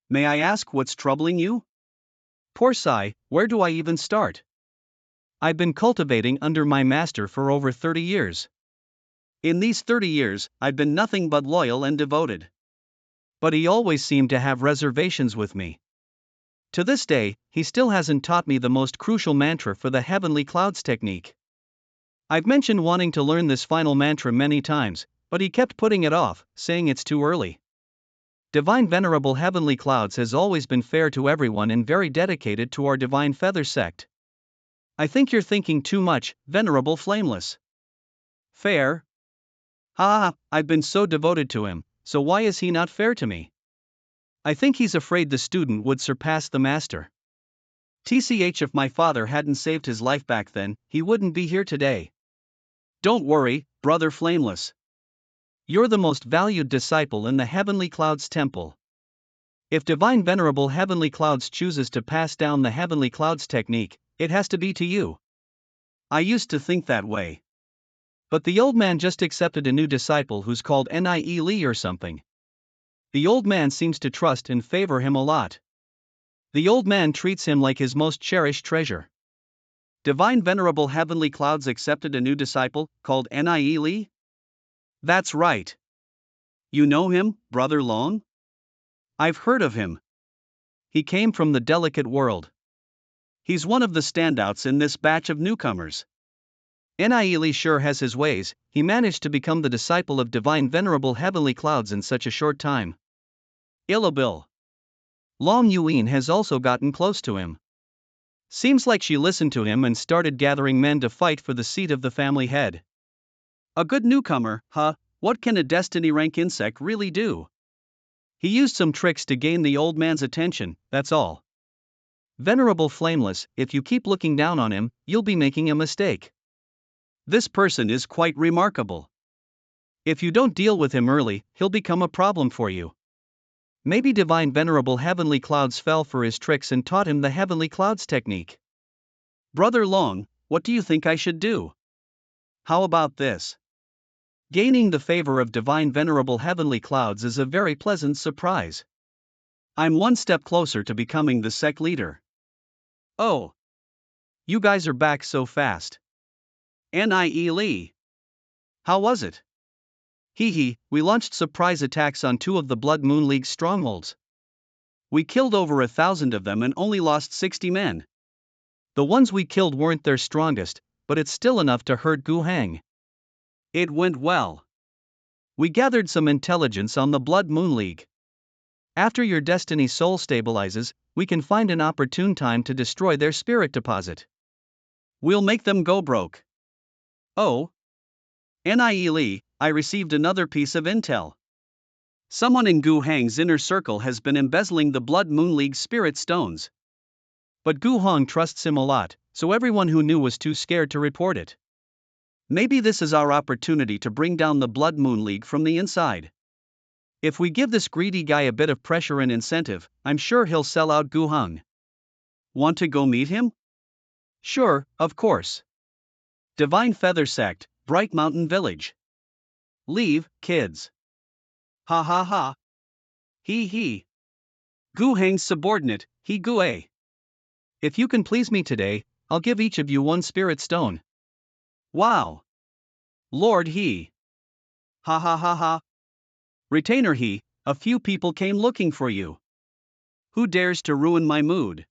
A: May I ask what's troubling you? Poor Sai, where do I even start? I've been cultivating under my master for over 30 years. In these 30 years, I've been nothing but loyal and devoted. But he always seemed to have reservations with me. To this day, he still hasn't taught me the most crucial mantra for the heavenly clouds technique. I've mentioned wanting to learn this final mantra many times, but he kept putting it off, saying it's too early. Divine Venerable Heavenly Clouds has always been fair to everyone and very dedicated to our Divine Feather sect. I think you're thinking too much, Venerable Flameless. Fair? Ha, I've been so devoted to him, so why is he not fair to me? I think he's afraid the student would surpass the master. TCH, if my father hadn't saved his life back then, he wouldn't be here today. Don't worry, Brother Flameless. You're the most valued disciple in the Heavenly Clouds Temple. If Divine Venerable Heavenly Clouds chooses to pass down the Heavenly Clouds technique, it has to be to you. I used to think that way. But the old man just accepted a new disciple who's called Lee or something. The old man seems to trust and favor him a lot. The old man treats him like his most cherished treasure. Divine Venerable Heavenly Clouds accepted a new disciple, called Lee? That's right. You know him, Brother Long? I've heard of him. He came from the delicate world. He's one of the standouts in this batch of newcomers. Lee sure has his ways. He managed to become the disciple of Divine Venerable Heavenly Clouds in such a short time. Illabil. Long Yuan has also gotten close to him. Seems like she listened to him and started gathering men to fight for the seat of the family head. A good newcomer, huh? What can a destiny rank insect really do? He used some tricks to gain the old man's attention, that's all. Venerable Flameless, if you keep looking down on him, you'll be making a mistake. This person is quite remarkable. If you don't deal with him early, he'll become a problem for you. Maybe Divine Venerable Heavenly Clouds fell for his tricks and taught him the Heavenly Clouds technique. Brother Long, what do you think I should do? How about this? Gaining the favor of Divine Venerable Heavenly Clouds is a very pleasant surprise. I'm one step closer to becoming the sect leader. Oh. You guys are back so fast. Lee. How was it? We launched surprise attacks on 2 of the Blood Moon League's strongholds. We killed over 1,000 of them and only lost 60 men. The ones we killed weren't their strongest, but it's still enough to hurt Gu Hang. It went well. We gathered some intelligence on the Blood Moon League. After your destiny soul stabilizes, we can find an opportune time to destroy their spirit deposit. We'll make them go broke. Oh. Niele, I received another piece of intel. Someone in Gu Hang's inner circle has been embezzling the Blood Moon League spirit stones. But Gu Hong trusts him a lot, so everyone who knew was too scared to report it. Maybe this is our opportunity to bring down the Blood Moon League from the inside. If we give this greedy guy a bit of pressure and incentive, I'm sure he'll sell out Gu Hong. Want to go meet him? Sure, of course. Divine Feather Sect, Bright Mountain Village. Leave, kids. Ha ha ha. He. Gu Hang's subordinate, he Gue. If you can please me today, I'll give each of you one spirit stone. Wow. Lord he. Ha ha ha ha. Retainer he, a few people came looking for you. Who dares to ruin my mood?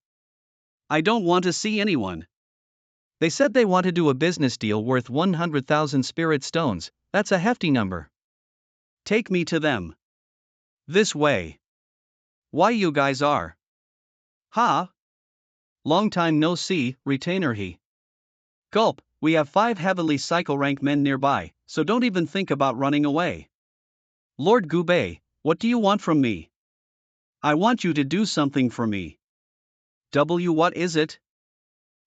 A: I don't want to see anyone. They said they want to do a business deal worth 100,000 spirit stones, that's a hefty number. Take me to them. This way. Why you guys are? Ha? Long time no see, retainer he. Gulp, we have 5 heavenly cycle rank men nearby, so don't even think about running away. Lord Gubei, what do you want from me? I want you to do something for me. What is it?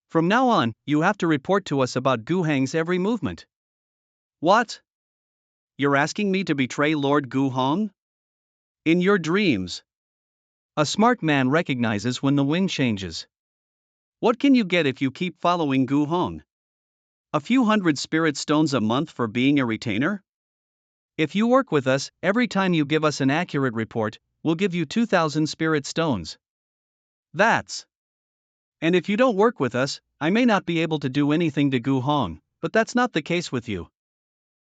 A: From now on, you have to report to us about Gu Hang's every movement. What? You're asking me to betray Lord Gu Hong? In your dreams. A smart man recognizes when the wind changes. What can you get if you keep following Gu Hong? A few hundred spirit stones a month for being a retainer? If you work with us, every time you give us an accurate report, we'll give you 2,000 spirit stones. That's. And if you don't work with us, I may not be able to do anything to Gu Hong, but that's not the case with you.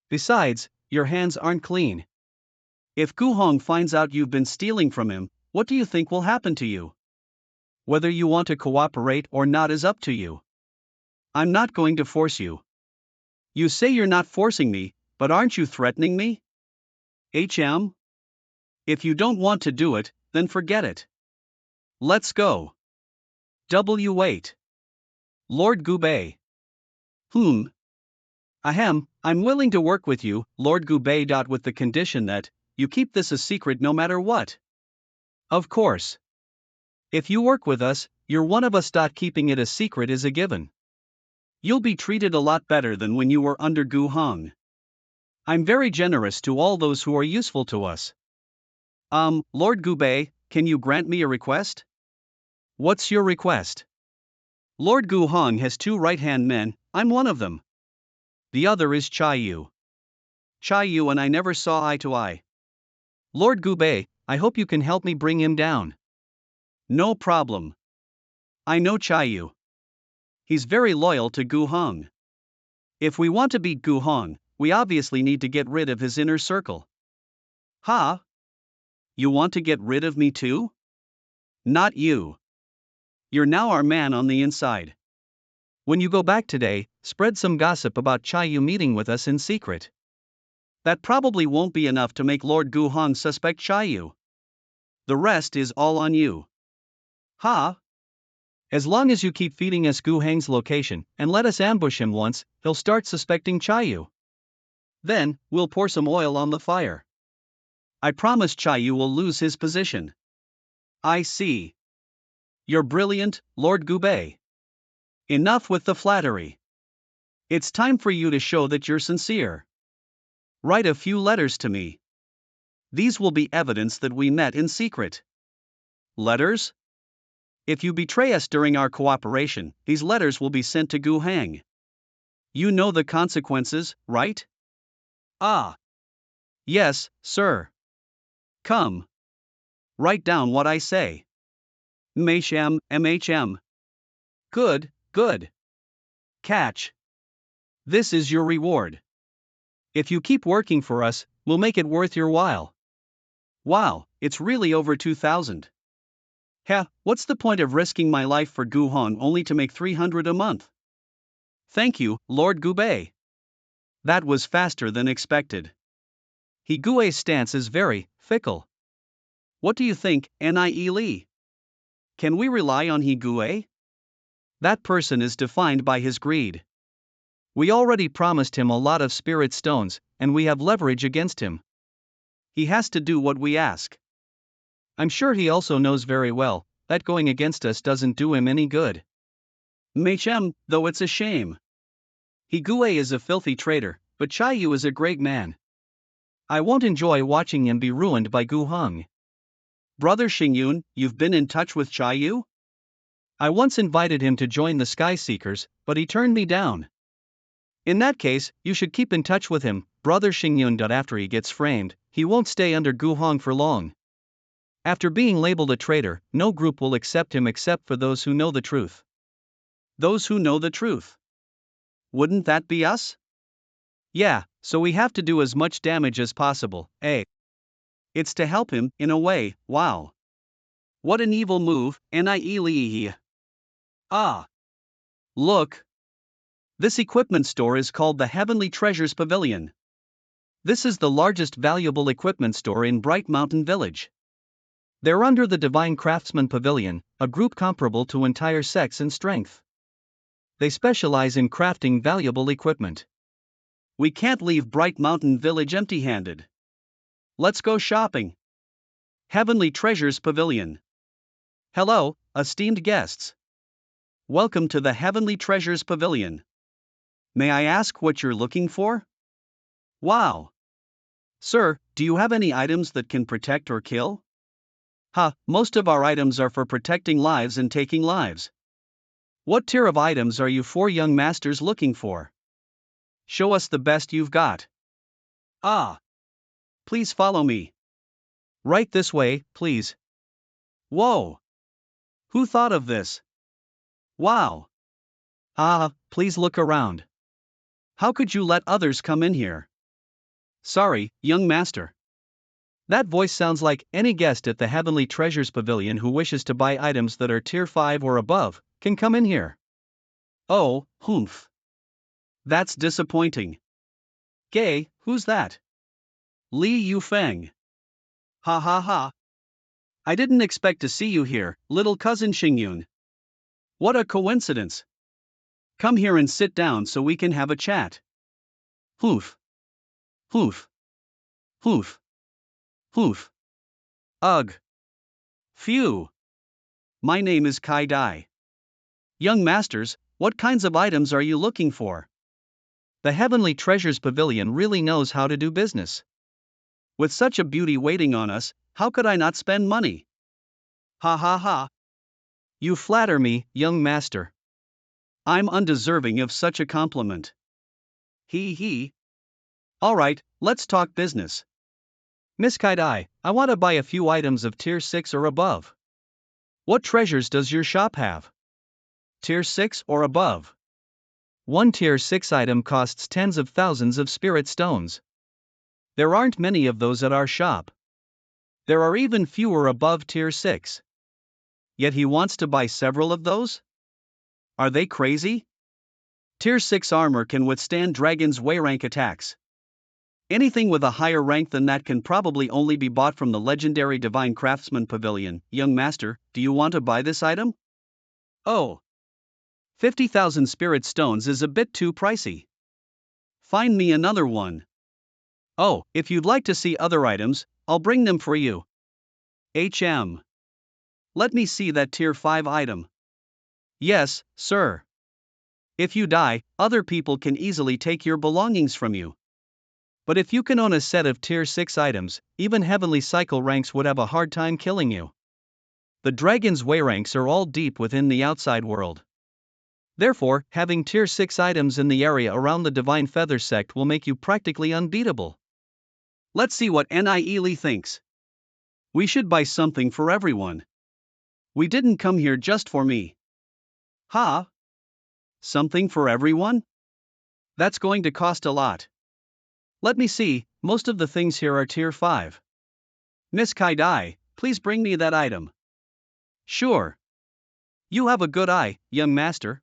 A: Besides, your hands aren't clean. If Gu Hong finds out you've been stealing from him, what do you think will happen to you? Whether you want to cooperate or not is up to you. I'm not going to force you. You say you're not forcing me, but aren't you threatening me? If you don't want to do it, then forget it. Let's go. Wait. Lord Gubei. Ahem, I'm willing to work with you, Lord Gubei. With the condition that you keep this a secret no matter what. Of course. If you work with us, you're one of us. Keeping it a secret is a given. You'll be treated a lot better than when you were under Gu Hong. I'm very generous to all those who are useful to us. Lord Gubei, can you grant me a request? What's your request? Lord Gu Hong has 2 right-hand men, I'm one of them. The other is Chayu. Chayu and I never saw eye to eye. Lord Gubei, I hope you can help me bring him down. No problem. I know Chayu. He's very loyal to Gu Hong. If we want to beat Gu Hong, we obviously need to get rid of his inner circle. Ha? You want to get rid of me too? Not you. You're now our man on the inside. When you go back today, spread some gossip about Chayu meeting with us in secret. That probably won't be enough to make Lord Gu Hong suspect Chayu. The rest is all on you. Ha? As long as you keep feeding us Gu Hang's location and let us ambush him once, he'll start suspecting Chayu. Then, we'll pour some oil on the fire. I promise Chayu will lose his position. I see. You're brilliant, Lord Gubei. Enough with the flattery. It's time for you to show that you're sincere. Write a few letters to me. These will be evidence that we met in secret. Letters? If you betray us during our cooperation, these letters will be sent to Gu Hang. You know the consequences, right? Ah. Yes, sir. Come. Write down what I say. MHM. Good. Catch. This is your reward. If you keep working for us, we'll make it worth your while. Wow, it's really over 2,000. What's the point of risking my life for Gu Hong only to make 300 a month? Thank you, Lord Gubei. That was faster than expected. He Gui's stance is very fickle. What do you think, Nie Lee? Can we rely on Higue? That person is defined by his greed. We already promised him a lot of spirit stones, and we have leverage against him. He has to do what we ask. I'm sure he also knows very well that going against us doesn't do him any good. Machem, though it's a shame. Higue is a filthy traitor, but Chayu is a great man. I won't enjoy watching him be ruined by Gu Heng. Brother Xingyun, you've been in touch with Chayu? I once invited him to join the Sky Seekers, but he turned me down. In that case, you should keep in touch with him, Brother Xingyun. After he gets framed, he won't stay under Gu Heng for long. After being labeled a traitor, no group will accept him except for those who know the truth. Those who know the truth. Wouldn't that be us? Yeah, so we have to do as much damage as possible, eh? It's to help him, in a way. Wow. What an evil move, Nie. Ah. Look. This equipment store is called the Heavenly Treasures Pavilion. This is the largest valuable equipment store in Bright Mountain Village. They're under the Divine Craftsman Pavilion, a group comparable to entire sex and strength. They specialize in crafting valuable equipment. We can't leave Bright Mountain Village empty-handed. Let's go shopping. Heavenly Treasures Pavilion. Hello, esteemed guests. Welcome to the Heavenly Treasures Pavilion. May I ask what you're looking for? Wow. Sir, do you have any items that can protect or kill? Most of our items are for protecting lives and taking lives. What tier of items are you four young masters looking for? Show us the best you've got. Please follow me. Right this way, please. Whoa. Who thought of this? Wow. Please look around. How could you let others come in here? Sorry, young master. That voice sounds like any guest at the Heavenly Treasures Pavilion who wishes to buy items that are tier 5 or above, can come in here. Oh, humph. That's disappointing. Gay, who's that? Li Yufeng. Ha. I didn't expect to see you here, little cousin Xingyun. What a coincidence. Come here and sit down so we can have a chat. Hoof. Ugh. Phew. My name is Kai Dai. Young masters, what kinds of items are you looking for? The Heavenly Treasures Pavilion really knows how to do business. With such a beauty waiting on us, how could I not spend money? Ha. You flatter me, young master. I'm undeserving of such a compliment. He. Alright, let's talk business. Miss Kaidai, I want to buy a few items of tier 6 or above. What treasures does your shop have? Tier 6 or above. One tier 6 item costs tens of thousands of spirit stones. There aren't many of those at our shop. There are even fewer above tier 6. Yet he wants to buy several of those? Are they crazy? Tier 6 armor can withstand Dragon's Way rank attacks. Anything with a higher rank than that can probably only be bought from the legendary Divine Craftsman Pavilion. Young master, do you want to buy this item? Oh. 50,000 spirit stones is a bit too pricey. Find me another one. Oh, if you'd like to see other items, I'll bring them for you. Let me see that tier 5 item. Yes, sir. If you die, other people can easily take your belongings from you. But if you can own a set of tier 6 items, even heavenly cycle ranks would have a hard time killing you. The Dragon's Way ranks are all deep within the outside world. Therefore, having tier 6 items in the area around the Divine Feather sect will make you practically unbeatable. Let's see what Nie thinks. We should buy something for everyone. We didn't come here just for me. Something for everyone? That's going to cost a lot. Let me see, most of the things here are tier 5. Miss Kaidai, please bring me that item. Sure. You have a good eye, young master.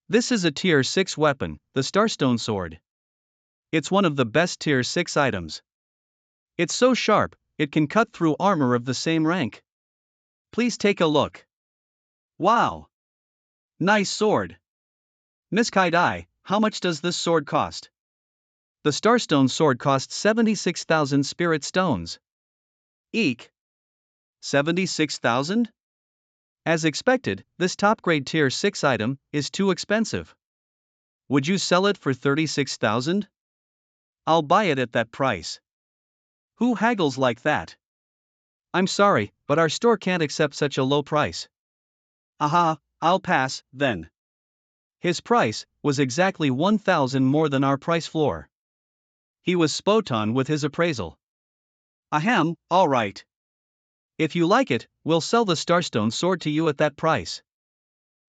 A: This is a tier 6 weapon, the Starstone Sword. It's one of the best tier 6 items. It's so sharp, it can cut through armor of the same rank. Please take a look. Wow! Nice sword. Miss Kaidai, how much does this sword cost? The Starstone sword costs 76,000 spirit stones. Eek! 76,000? As expected, this top grade tier 6 item is too expensive. Would you sell it for 36,000? I'll buy it at that price. Who haggles like that? I'm sorry, but our store can't accept such a low price. Aha, I'll pass, then. His price was exactly 1,000 more than our price floor. He was spot on with his appraisal. Ahem, alright. If you like it, we'll sell the Starstone sword to you at that price.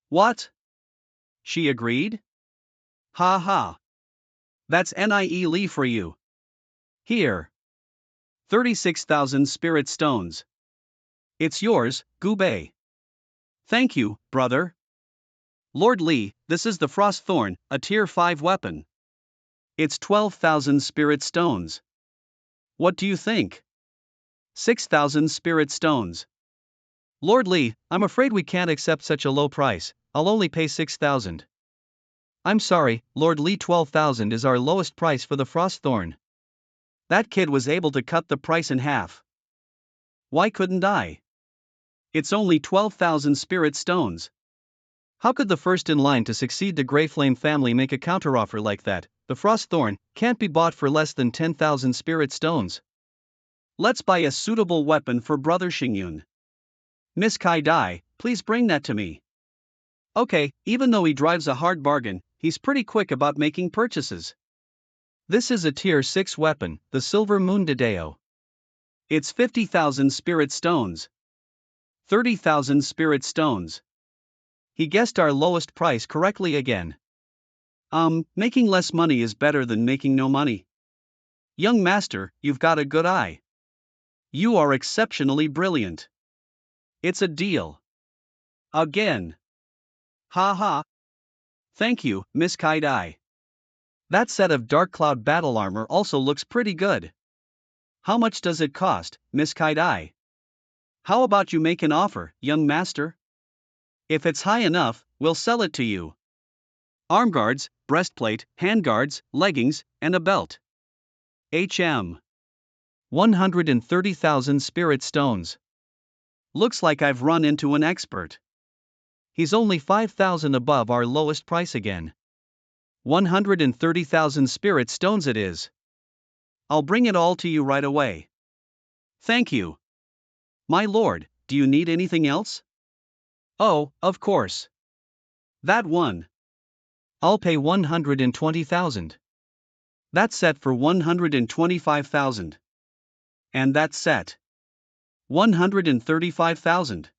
A: What? She agreed? Ha ha. That's Nie Lee for you. Here. 36,000 spirit stones. It's yours, Gubei. Thank you, brother. Lord Lee, this is the Frost Thorn, a tier 5 weapon. It's 12,000 spirit stones. What do you think? 6,000 spirit stones. Lord Lee, I'm afraid we can't accept such a low price, I'll only pay 6,000. I'm sorry, Lord Lee, 12,000 is our lowest price for the Frost Thorn. That kid was able to cut the price in half. Why couldn't I? It's only 12,000 spirit stones. How could the first in line to succeed the Grey Flame family make a counteroffer like that? The Frost Thorn can't be bought for less than 10,000 spirit stones. Let's buy a suitable weapon for Brother Xingyun. Miss Kaidai, please bring that to me. Okay, even though he drives a hard bargain, he's pretty quick about making purchases. This is a tier 6 weapon, the Silver Moon Dedeo. It's 50,000 spirit stones. 30,000 spirit stones. He guessed our lowest price correctly again. Making less money is better than making no money. Young master, you've got a good eye. You are exceptionally brilliant. It's a deal. Again. Ha ha. Thank you, Miss Kaidai. That set of Dark Cloud battle armor also looks pretty good. How much does it cost, Miss Kaidai? How about you make an offer, young master? If it's high enough, we'll sell it to you. Arm guards, breastplate, handguards, leggings, and a belt. HM. 130,000 spirit stones. Looks like I've run into an expert. He's only 5,000 above our lowest price again. 130,000 spirit stones it is. I'll bring it all to you right away. Thank you. My lord, do you need anything else? Oh, of course. That one. I'll pay 120,000. That's set for 125,000. And that's set. 135,000.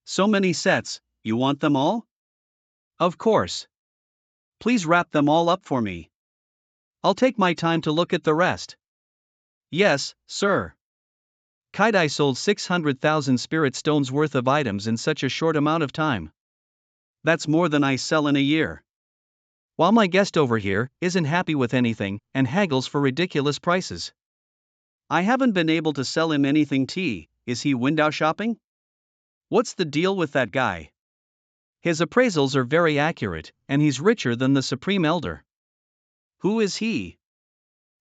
A: So many sets, you want them all? Of course. Please wrap them all up for me. I'll take my time to look at the rest. Yes, sir. Kaidai sold 600,000 spirit stones worth of items in such a short amount of time. That's more than I sell in a year. While my guest over here isn't happy with anything and haggles for ridiculous prices. I haven't been able to sell him anything. Is he window shopping? What's the deal with that guy? His appraisals are very accurate, and he's richer than the Supreme Elder. Who is he?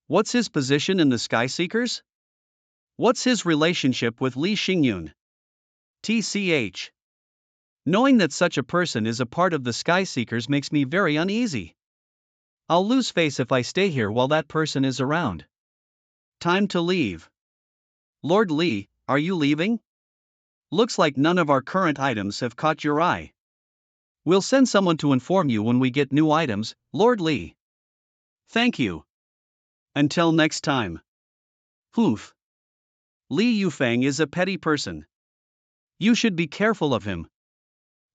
A: What's his position in the Sky Seekers? What's his relationship with Li Xingyun? TCH. Knowing that such a person is a part of the Sky Seekers makes me very uneasy. I'll lose face if I stay here while that person is around. Time to leave. Lord Li, are you leaving? Looks like none of our current items have caught your eye. We'll send someone to inform you when we get new items, Lord Li. Thank you. Until next time. Hoof. Li Yufeng is a petty person. You should be careful of him.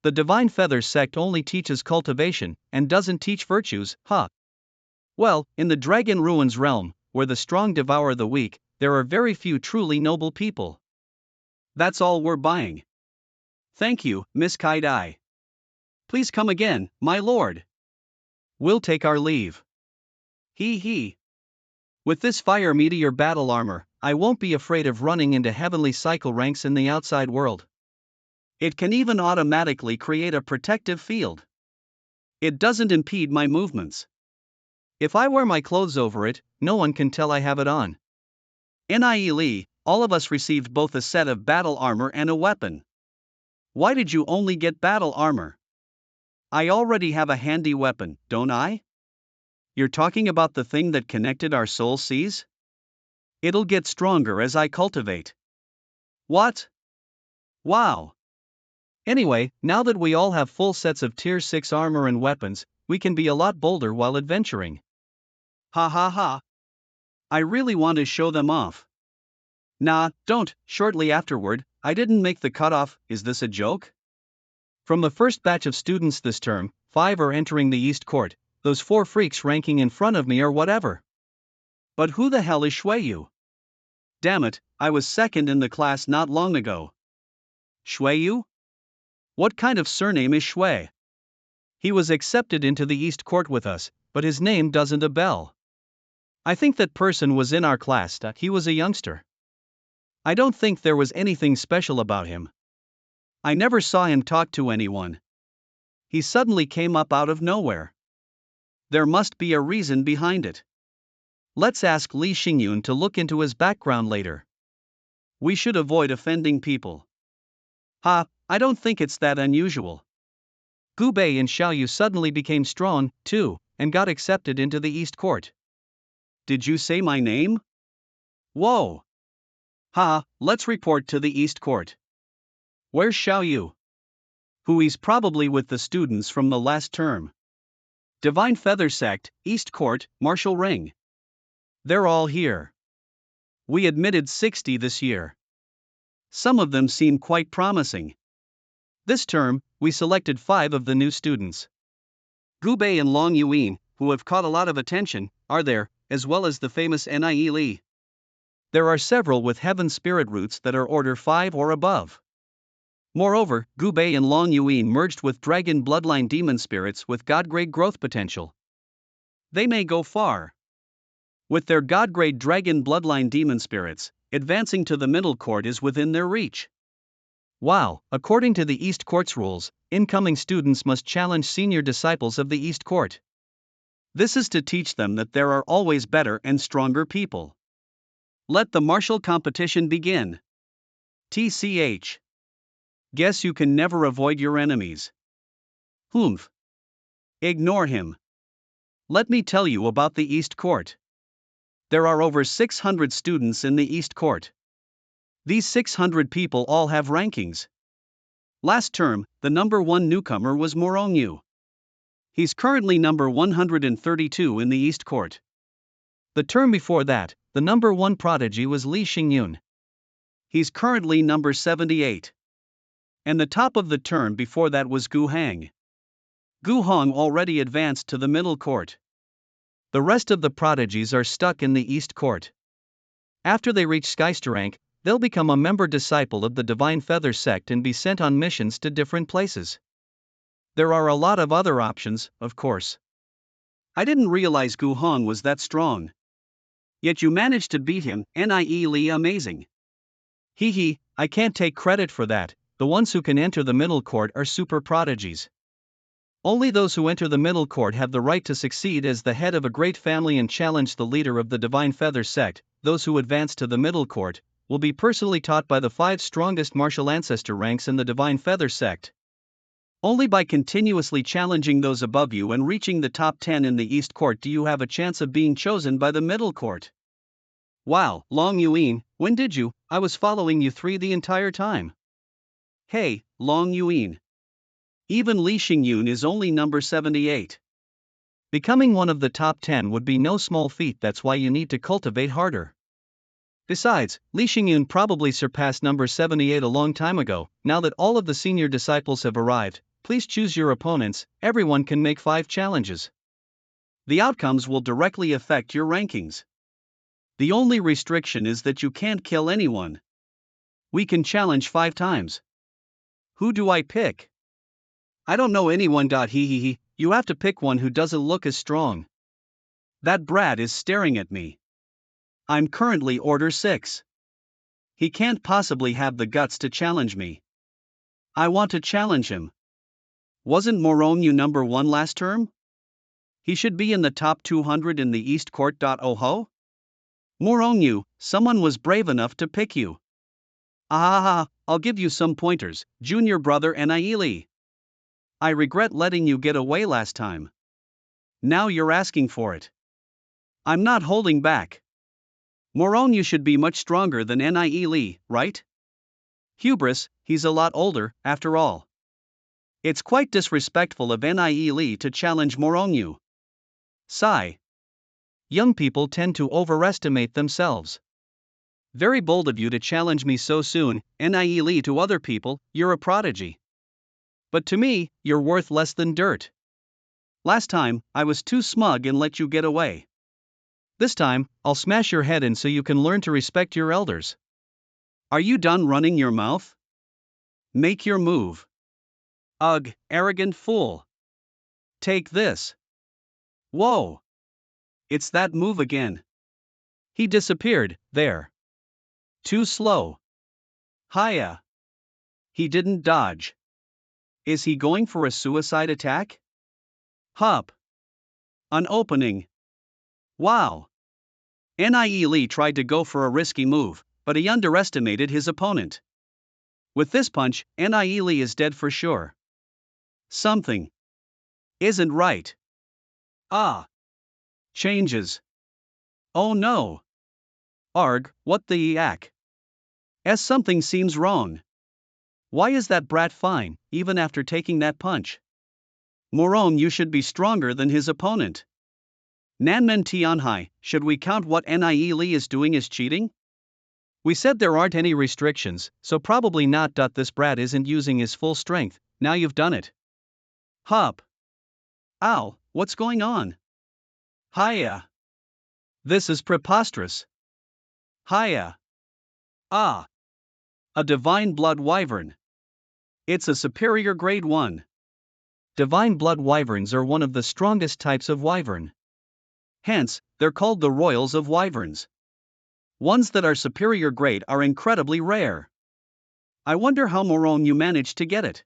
A: The Divine Feathers sect only teaches cultivation and doesn't teach virtues, huh? Well, in the Dragon Ruins realm, where the strong devour the weak, there are very few truly noble people. That's all we're buying. Thank you, Miss Kaidai. Please come again, my lord. We'll take our leave. He. With this fire meteor battle armor, I won't be afraid of running into heavenly cycle ranks in the outside world. It can even automatically create a protective field. It doesn't impede my movements. If I wear my clothes over it, no one can tell I have it on. Nie, all of us received both a set of battle armor and a weapon. Why did you only get battle armor? I already have a handy weapon, don't I? You're talking about the thing that connected our soul seas? It'll get stronger as I cultivate. What? Wow. Anyway, now that we all have full sets of tier 6 armor and weapons, we can be a lot bolder while adventuring. Ha ha ha. I really want to show them off. Nah, don't. Shortly afterward, I didn't make the cutoff. Is this a joke? From the first batch of students this term, 5 are entering the East Court, those 4 freaks ranking in front of me or whatever. But who the hell is Shuiyu? Damn it, I was second in the class not long ago. Shuiyu? What kind of surname is Shui? He was accepted into the East Court with us, but his name doesn't a bell. I think that person was in our class. He was a youngster. I don't think there was anything special about him. I never saw him talk to anyone. He suddenly came up out of nowhere. There must be a reason behind it. Let's ask Li Xingyun to look into his background later. We should avoid offending people. I don't think it's that unusual. Gu Bei and Xiaoyu suddenly became strong, too, and got accepted into the East Court. Did you say my name? Whoa. Let's report to the East Court. Where's Xiaoyu? He's probably with the students from the last term. Divine Feather Sect, East Court, Martial Ring. They're all here. We admitted 60 this year. Some of them seem quite promising. This term, we selected 5 of the new students. Gu Bei and Long Yuan, who have caught a lot of attention, are there, as well as the famous Nie Li. There are several with Heaven Spirit roots that are Order 5 or above. Moreover, Gu Bei and Long Yuan merged with Dragon Bloodline Demon Spirits with God-grade growth potential. They may go far. With their God-grade Dragon Bloodline Demon Spirits, advancing to the middle court is within their reach. Wow, according to the East Court's rules, incoming students must challenge senior disciples of the East Court. This is to teach them that there are always better and stronger people. Let the martial competition begin. TCH. Guess you can never avoid your enemies. Humph. Ignore him. Let me tell you about the East Court. There are over 600 students in the East Court. These 600 people all have rankings. Last term, the number 1 newcomer was Morongyu. He's currently number 132 in the East Court. The term before that, the number 1 prodigy was Li Xingyun. He's currently number 78. And the top of the term before that was Gu Hang. Gu Hong already advanced to the middle court. The rest of the prodigies are stuck in the East Court. After they reach Skyster rank, they'll become a member disciple of the Divine Feather Sect and be sent on missions to different places. There are a lot of other options, of course. I didn't realize Gu Hong was that strong. Yet you managed to beat him, Nie Li, amazing. I can't take credit for that. The ones who can enter the middle court are super prodigies. Only those who enter the middle court have the right to succeed as the head of a great family and challenge the leader of the Divine Feather Sect. Those who advance to the middle court will be personally taught by the 5 strongest martial ancestor ranks in the Divine Feather Sect. Only by continuously challenging those above you and reaching the top 10 in the East Court do you have a chance of being chosen by the middle court. Wow, Long Yuan, when did you? I was following you 3 the entire time. Hey, Long Yuan. Even Li Xingyun is only number 78. Becoming one of the top 10 would be no small feat, that's why you need to cultivate harder. Besides, Li Xingyun probably surpassed number 78 a long time ago. Now that all of the senior disciples have arrived, please choose your opponents. Everyone can make 5 challenges. The outcomes will directly affect your rankings. The only restriction is that you can't kill anyone. We can challenge 5 times. Who do I pick? I don't know anyone. You have to pick one who doesn't look as strong. That brat is staring at me. I'm currently Order 6. He can't possibly have the guts to challenge me. I want to challenge him. Wasn't Moronu number 1 last term? He should be in the top 200 in the East Court. Oh, Moronu, someone was brave enough to pick you. Ah, I'll give you some pointers, junior brother Anaili. I regret letting you get away last time. Now you're asking for it. I'm not holding back. Moronu should be much stronger than Anaili, right? Hubris, he's a lot older, after all. It's quite disrespectful of Anaili to challenge Moronu. Sigh. Young people tend to overestimate themselves. Very bold of you to challenge me so soon, Anaili. To other people, you're a prodigy. But to me, you're worth less than dirt. Last time, I was too smug and let you get away. This time, I'll smash your head in so you can learn to respect your elders. Are you done running your mouth? Make your move. Ugh, arrogant fool. Take this. Whoa. It's that move again. He disappeared, there. Too slow. Hiya. He didn't dodge. Is he going for a suicide attack? Hop. An opening. Wow. Anaili tried to go for a risky move, but he underestimated his opponent. With this punch, Anaili is dead for sure. Something isn't right. Ah. Changes. Oh no. Arg, what the yak? Something seems wrong. Why is that brat fine, even after taking that punch? Moron, you should be stronger than his opponent. Nanmen Tianhai, should we count what Anaili is doing as cheating? We said there aren't any restrictions, so probably not. This brat isn't using his full strength, now you've done it. Hop. Ow, what's going on? Hiya. This is preposterous. Hiya. Ah. A divine blood wyvern. It's a superior grade 1. Divine blood wyverns are one of the strongest types of wyvern. Hence, they're called the royals of wyverns. Ones that are superior grade are incredibly rare. I wonder how Moronu managed to get it.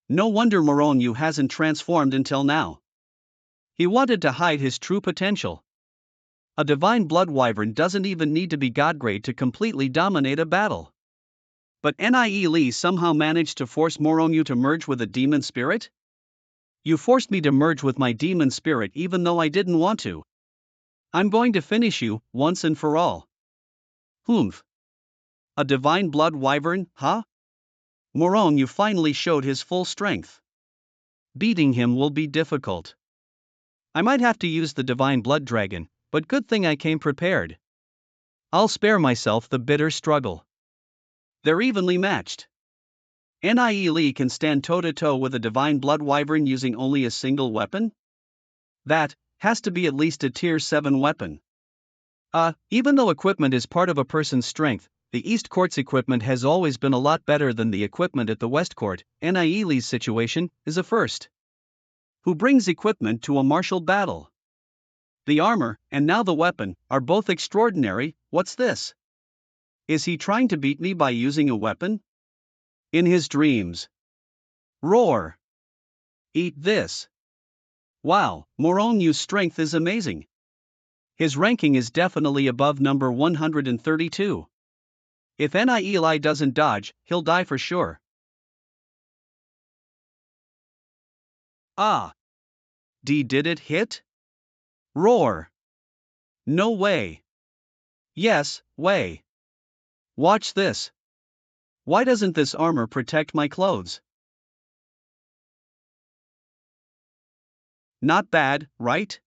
A: No wonder Moronu hasn't transformed until now. He wanted to hide his true potential. A divine blood wyvern doesn't even need to be god grade to completely dominate a battle. But Anaili somehow managed to force Moronu to merge with a demon spirit? You forced me to merge with my demon spirit even though I didn't want to. I'm going to finish you, once and for all. Humph. A divine blood wyvern, huh? Moronu finally showed his full strength. Beating him will be difficult. I might have to use the divine blood dragon, but good thing I came prepared. I'll spare myself the bitter struggle. They're evenly matched. Anaili can stand toe-to-toe with a divine blood wyvern using only a single weapon? That has to be at least a tier 7 weapon. Even though equipment is part of a person's strength, the East Court's equipment has always been a lot better than the equipment at the West Court. Anaili's situation is a first. Who brings equipment to a martial battle? The armor, and now the weapon, are both extraordinary. What's this? Is he trying to beat me by using a weapon? In his dreams. Roar. Eat this. Wow, Moronu's strength is amazing. His ranking is definitely above number 132. If Anaili doesn't dodge, he'll die for sure. Ah. Did it hit? Roar. No way. Yes, way. Watch this. Why doesn't this armor protect my clothes? Not bad, right?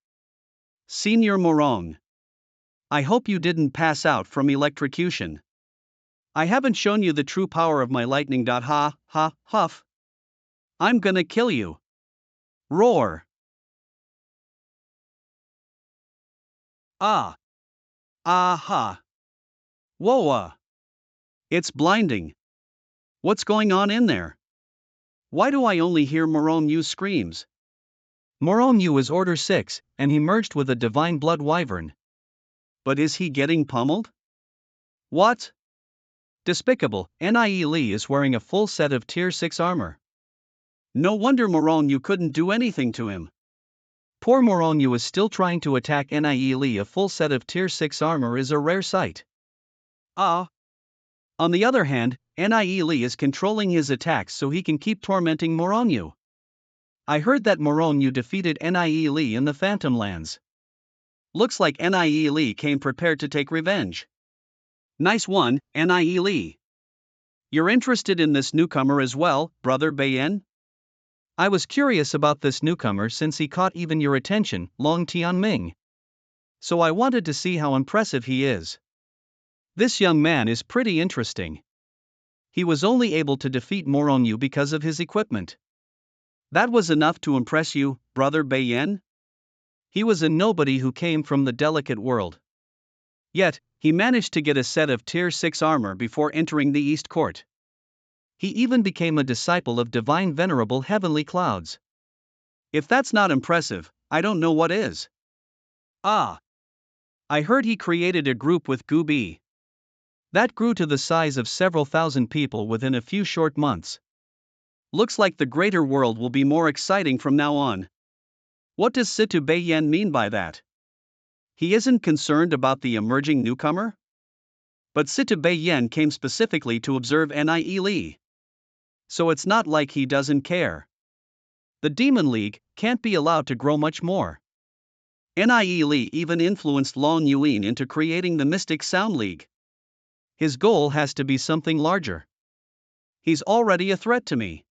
A: Senior Morong. I hope you didn't pass out from electrocution. I haven't shown you the true power of my lightning. Huff. I'm gonna kill you. Roar. Ah. Aha. Whoa. It's blinding. What's going on in there? Why do I only hear Moronu's screams? Moronu is Order 6, and he merged with a divine blood wyvern. But is he getting pummeled? What? Despicable, Nie Li is wearing a full set of Tier 6 armor. No wonder Moronyu couldn't do anything to him. Poor Moronyu is still trying to attack Nie Li. A full set of Tier 6 armor is a rare sight. Ah. On the other hand, Nie Li is controlling his attacks so he can keep tormenting Moronyu. I heard that Moronyu defeated Nie Li in the Phantom Lands. Looks like Nie Li came prepared to take revenge. Nice one, Nie Li. You're interested in this newcomer as well, Brother Beiyan? I was curious about this newcomer since he caught even your attention, Long Tianming. So I wanted to see how impressive he is. This young man is pretty interesting. He was only able to defeat Moronyu because of his equipment. That was enough to impress you, Brother Beiyan? He was a nobody who came from the delicate world. Yet, he managed to get a set of Tier 6 armor before entering the East Court. He even became a disciple of Divine Venerable Heavenly Clouds. If that's not impressive, I don't know what is. Ah! I heard he created a group with Gubi. That grew to the size of several thousand people within a few short months. Looks like the greater world will be more exciting from now on. What does Situ Beiyan mean by that? He isn't concerned about the emerging newcomer? But Situ Beiyan came specifically to observe Nie Li. So it's not like he doesn't care. The Demon League can't be allowed to grow much more. Nie Li even influenced Long Yuan into creating the Mystic Sound League. His goal has to be something larger. He's already a threat to me.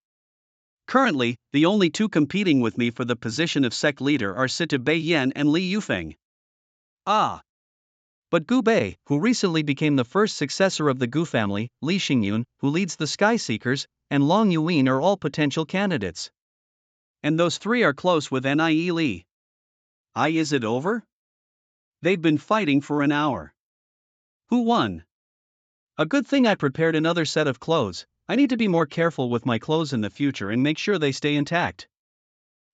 A: Currently, the only two competing with me for the position of sect leader are Situ Beiyan and Li Yufeng. Ah! But Gu Bei, who recently became the first successor of the Gu family, Li Xingyun, who leads the Sky Seekers, and Long Yuan are all potential candidates. And those three are close with Nie Li. Is it over? They've been fighting for an hour. Who won? A good thing I prepared another set of clothes. I need to be more careful with my clothes in the future and make sure they stay intact.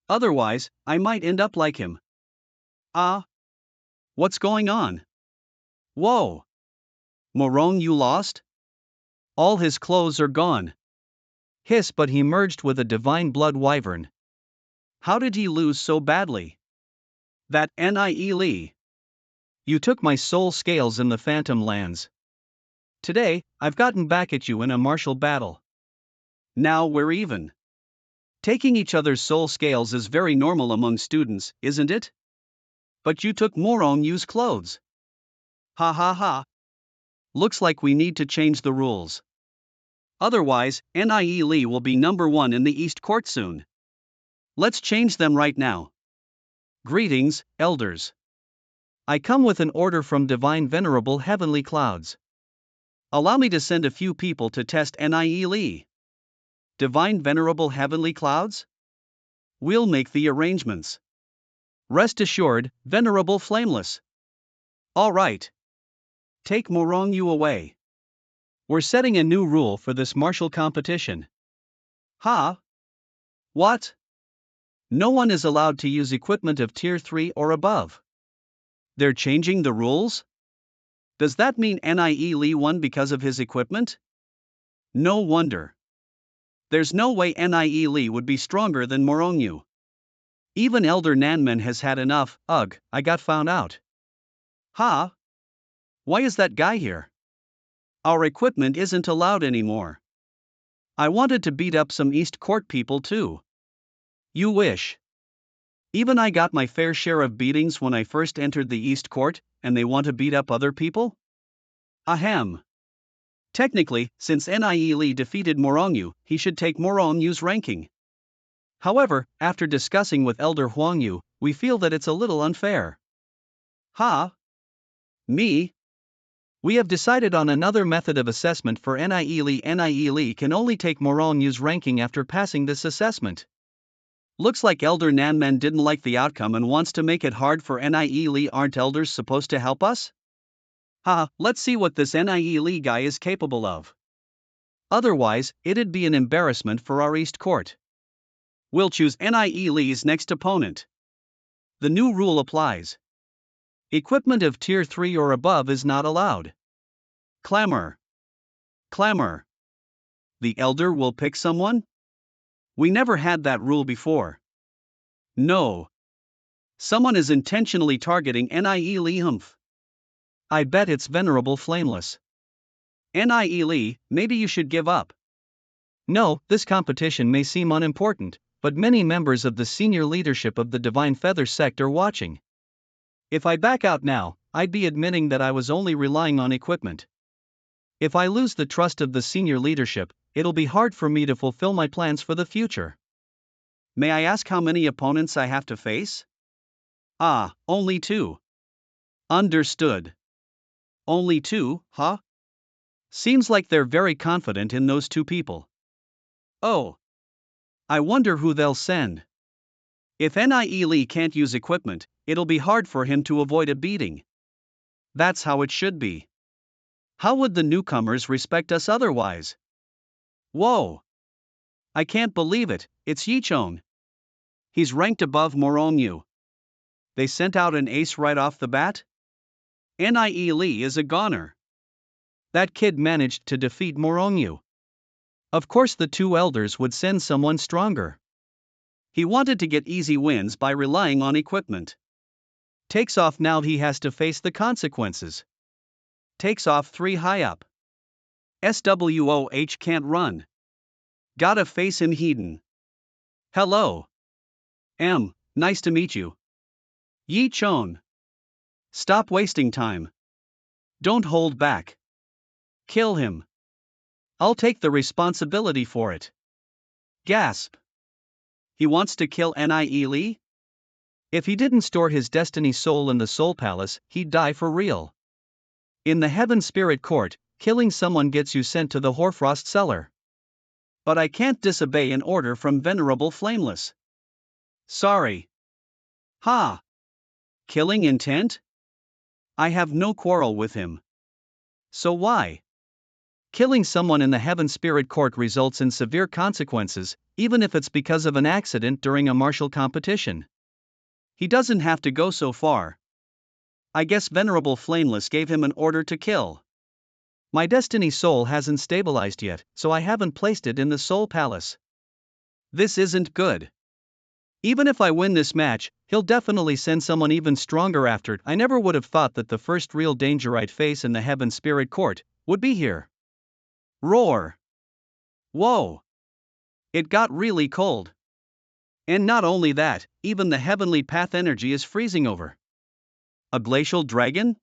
A: Otherwise, I might end up like him. Ah! What's going on? Whoa! Moronyu lost? All his clothes are gone. Hiss, but he merged with a divine blood wyvern. How did he lose so badly? That Nie Li. You took my soul scales in the Phantom Lands. Today, I've gotten back at you in a martial battle. Now we're even. Taking each other's soul scales is very normal among students, isn't it? But you took Moronyu's clothes. Ha ha ha. Looks like we need to change the rules. Otherwise, Nie Li will be number 1 in the East Court soon. Let's change them right now. Greetings, elders. I come with an order from Divine Venerable Heavenly Clouds. Allow me to send a few people to test Nie Li. Divine Venerable Heavenly Clouds? We'll make the arrangements. Rest assured, Venerable Flameless. All right. Take Moronyu away. We're setting a new rule for this martial competition. Ha? What? No one is allowed to use equipment of Tier 3 or above. They're changing the rules? Does that mean Nie Li won because of his equipment? No wonder. There's no way Nie Li would be stronger than Moronyu. Even Elder Nanmen has had enough. Ugh, I got found out. Ha? Why is that guy here? Our equipment isn't allowed anymore. I wanted to beat up some East Court people too. You wish. Even I got my fair share of beatings when I first entered the East Court, and they want to beat up other people? Ahem. Technically, since Nie Li defeated Moronyu, he should take Moronyu's ranking. However, after discussing with Elder Huangyu, we feel that it's a little unfair. Ha? Me? We have decided on another method of assessment for Nie Li. Nie Li can only take Moronyu's ranking after passing this assessment. Looks like Elder Nanmen didn't like the outcome and wants to make it hard for Nie Li. Aren't elders supposed to help us? Let's see what this Nie Li guy is capable of. Otherwise, it'd be an embarrassment for our East Court. We'll choose Nie Li's next opponent. The new rule applies. Equipment of Tier 3 or above is not allowed. Clamor. Clamor. The elder will pick someone? We never had that rule before. No. Someone is intentionally targeting Nie. I bet it's Venerable Flameless. Nie, maybe you should give up. No, this competition may seem unimportant, but many members of the senior leadership of the Divine Feather sect are watching. If I back out now, I'd be admitting that I was only relying on equipment. If I lose the trust of the senior leadership, it'll be hard for me to fulfill my plans for the future. May I ask how many opponents I have to face? Ah, only 2. Understood. Only 2, huh? Seems like they're very confident in those 2 people. Oh. I wonder who they'll send. If Nie can't use equipment, it'll be hard for him to avoid a beating. That's how it should be. How would the newcomers respect us otherwise? Whoa! I can't believe it, it's Yichong. He's ranked above Morongyu. They sent out an ace right off the bat? Nie is a goner. That kid managed to defeat Morongyu. Of course the 2 elders would send someone stronger. He wanted to get easy wins by relying on equipment. Takes off now he has to face the consequences. Takes off 3 high up. SWOH can't run. Gotta face him Hedon. Hello. Nice to meet you. Yi Chon. Stop wasting time. Don't hold back. Kill him. I'll take the responsibility for it. Gasp. He wants to kill Nie? If he didn't store his destiny soul in the Soul Palace, he'd die for real. In the Heaven Spirit Court, killing someone gets you sent to the Hoarfrost Cellar. But I can't disobey an order from Venerable Flameless. Sorry. Ha! Killing intent? I have no quarrel with him. So why? Killing someone in the Heaven Spirit Court results in severe consequences, even if it's because of an accident during a martial competition. He doesn't have to go so far. I guess Venerable Flameless gave him an order to kill. My destiny soul hasn't stabilized yet, so I haven't placed it in the Soul Palace. This isn't good. Even if I win this match, he'll definitely send someone even stronger after it. I never would have thought that the first real danger I'd face in the Heaven Spirit Court would be here. Roar. Whoa. It got really cold. And not only that, even the heavenly path energy is freezing over. A glacial dragon?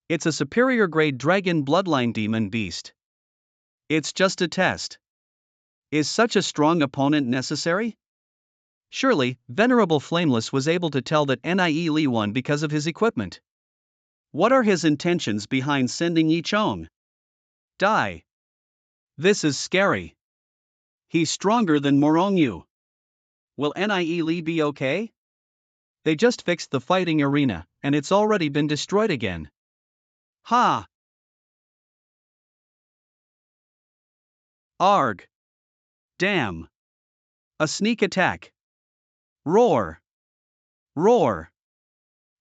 A: It's a superior grade dragon bloodline demon beast. It's just a test. Is such a strong opponent necessary? Surely, Venerable Flameless was able to tell that Nie Li won because of his equipment. What are his intentions behind sending Yi Chong? Die. This is scary. He's stronger than Morongyu. Will Nie Li be okay? They just fixed the fighting arena, and it's already been destroyed again. Ha! Arg! Damn! A sneak attack! Roar! Roar!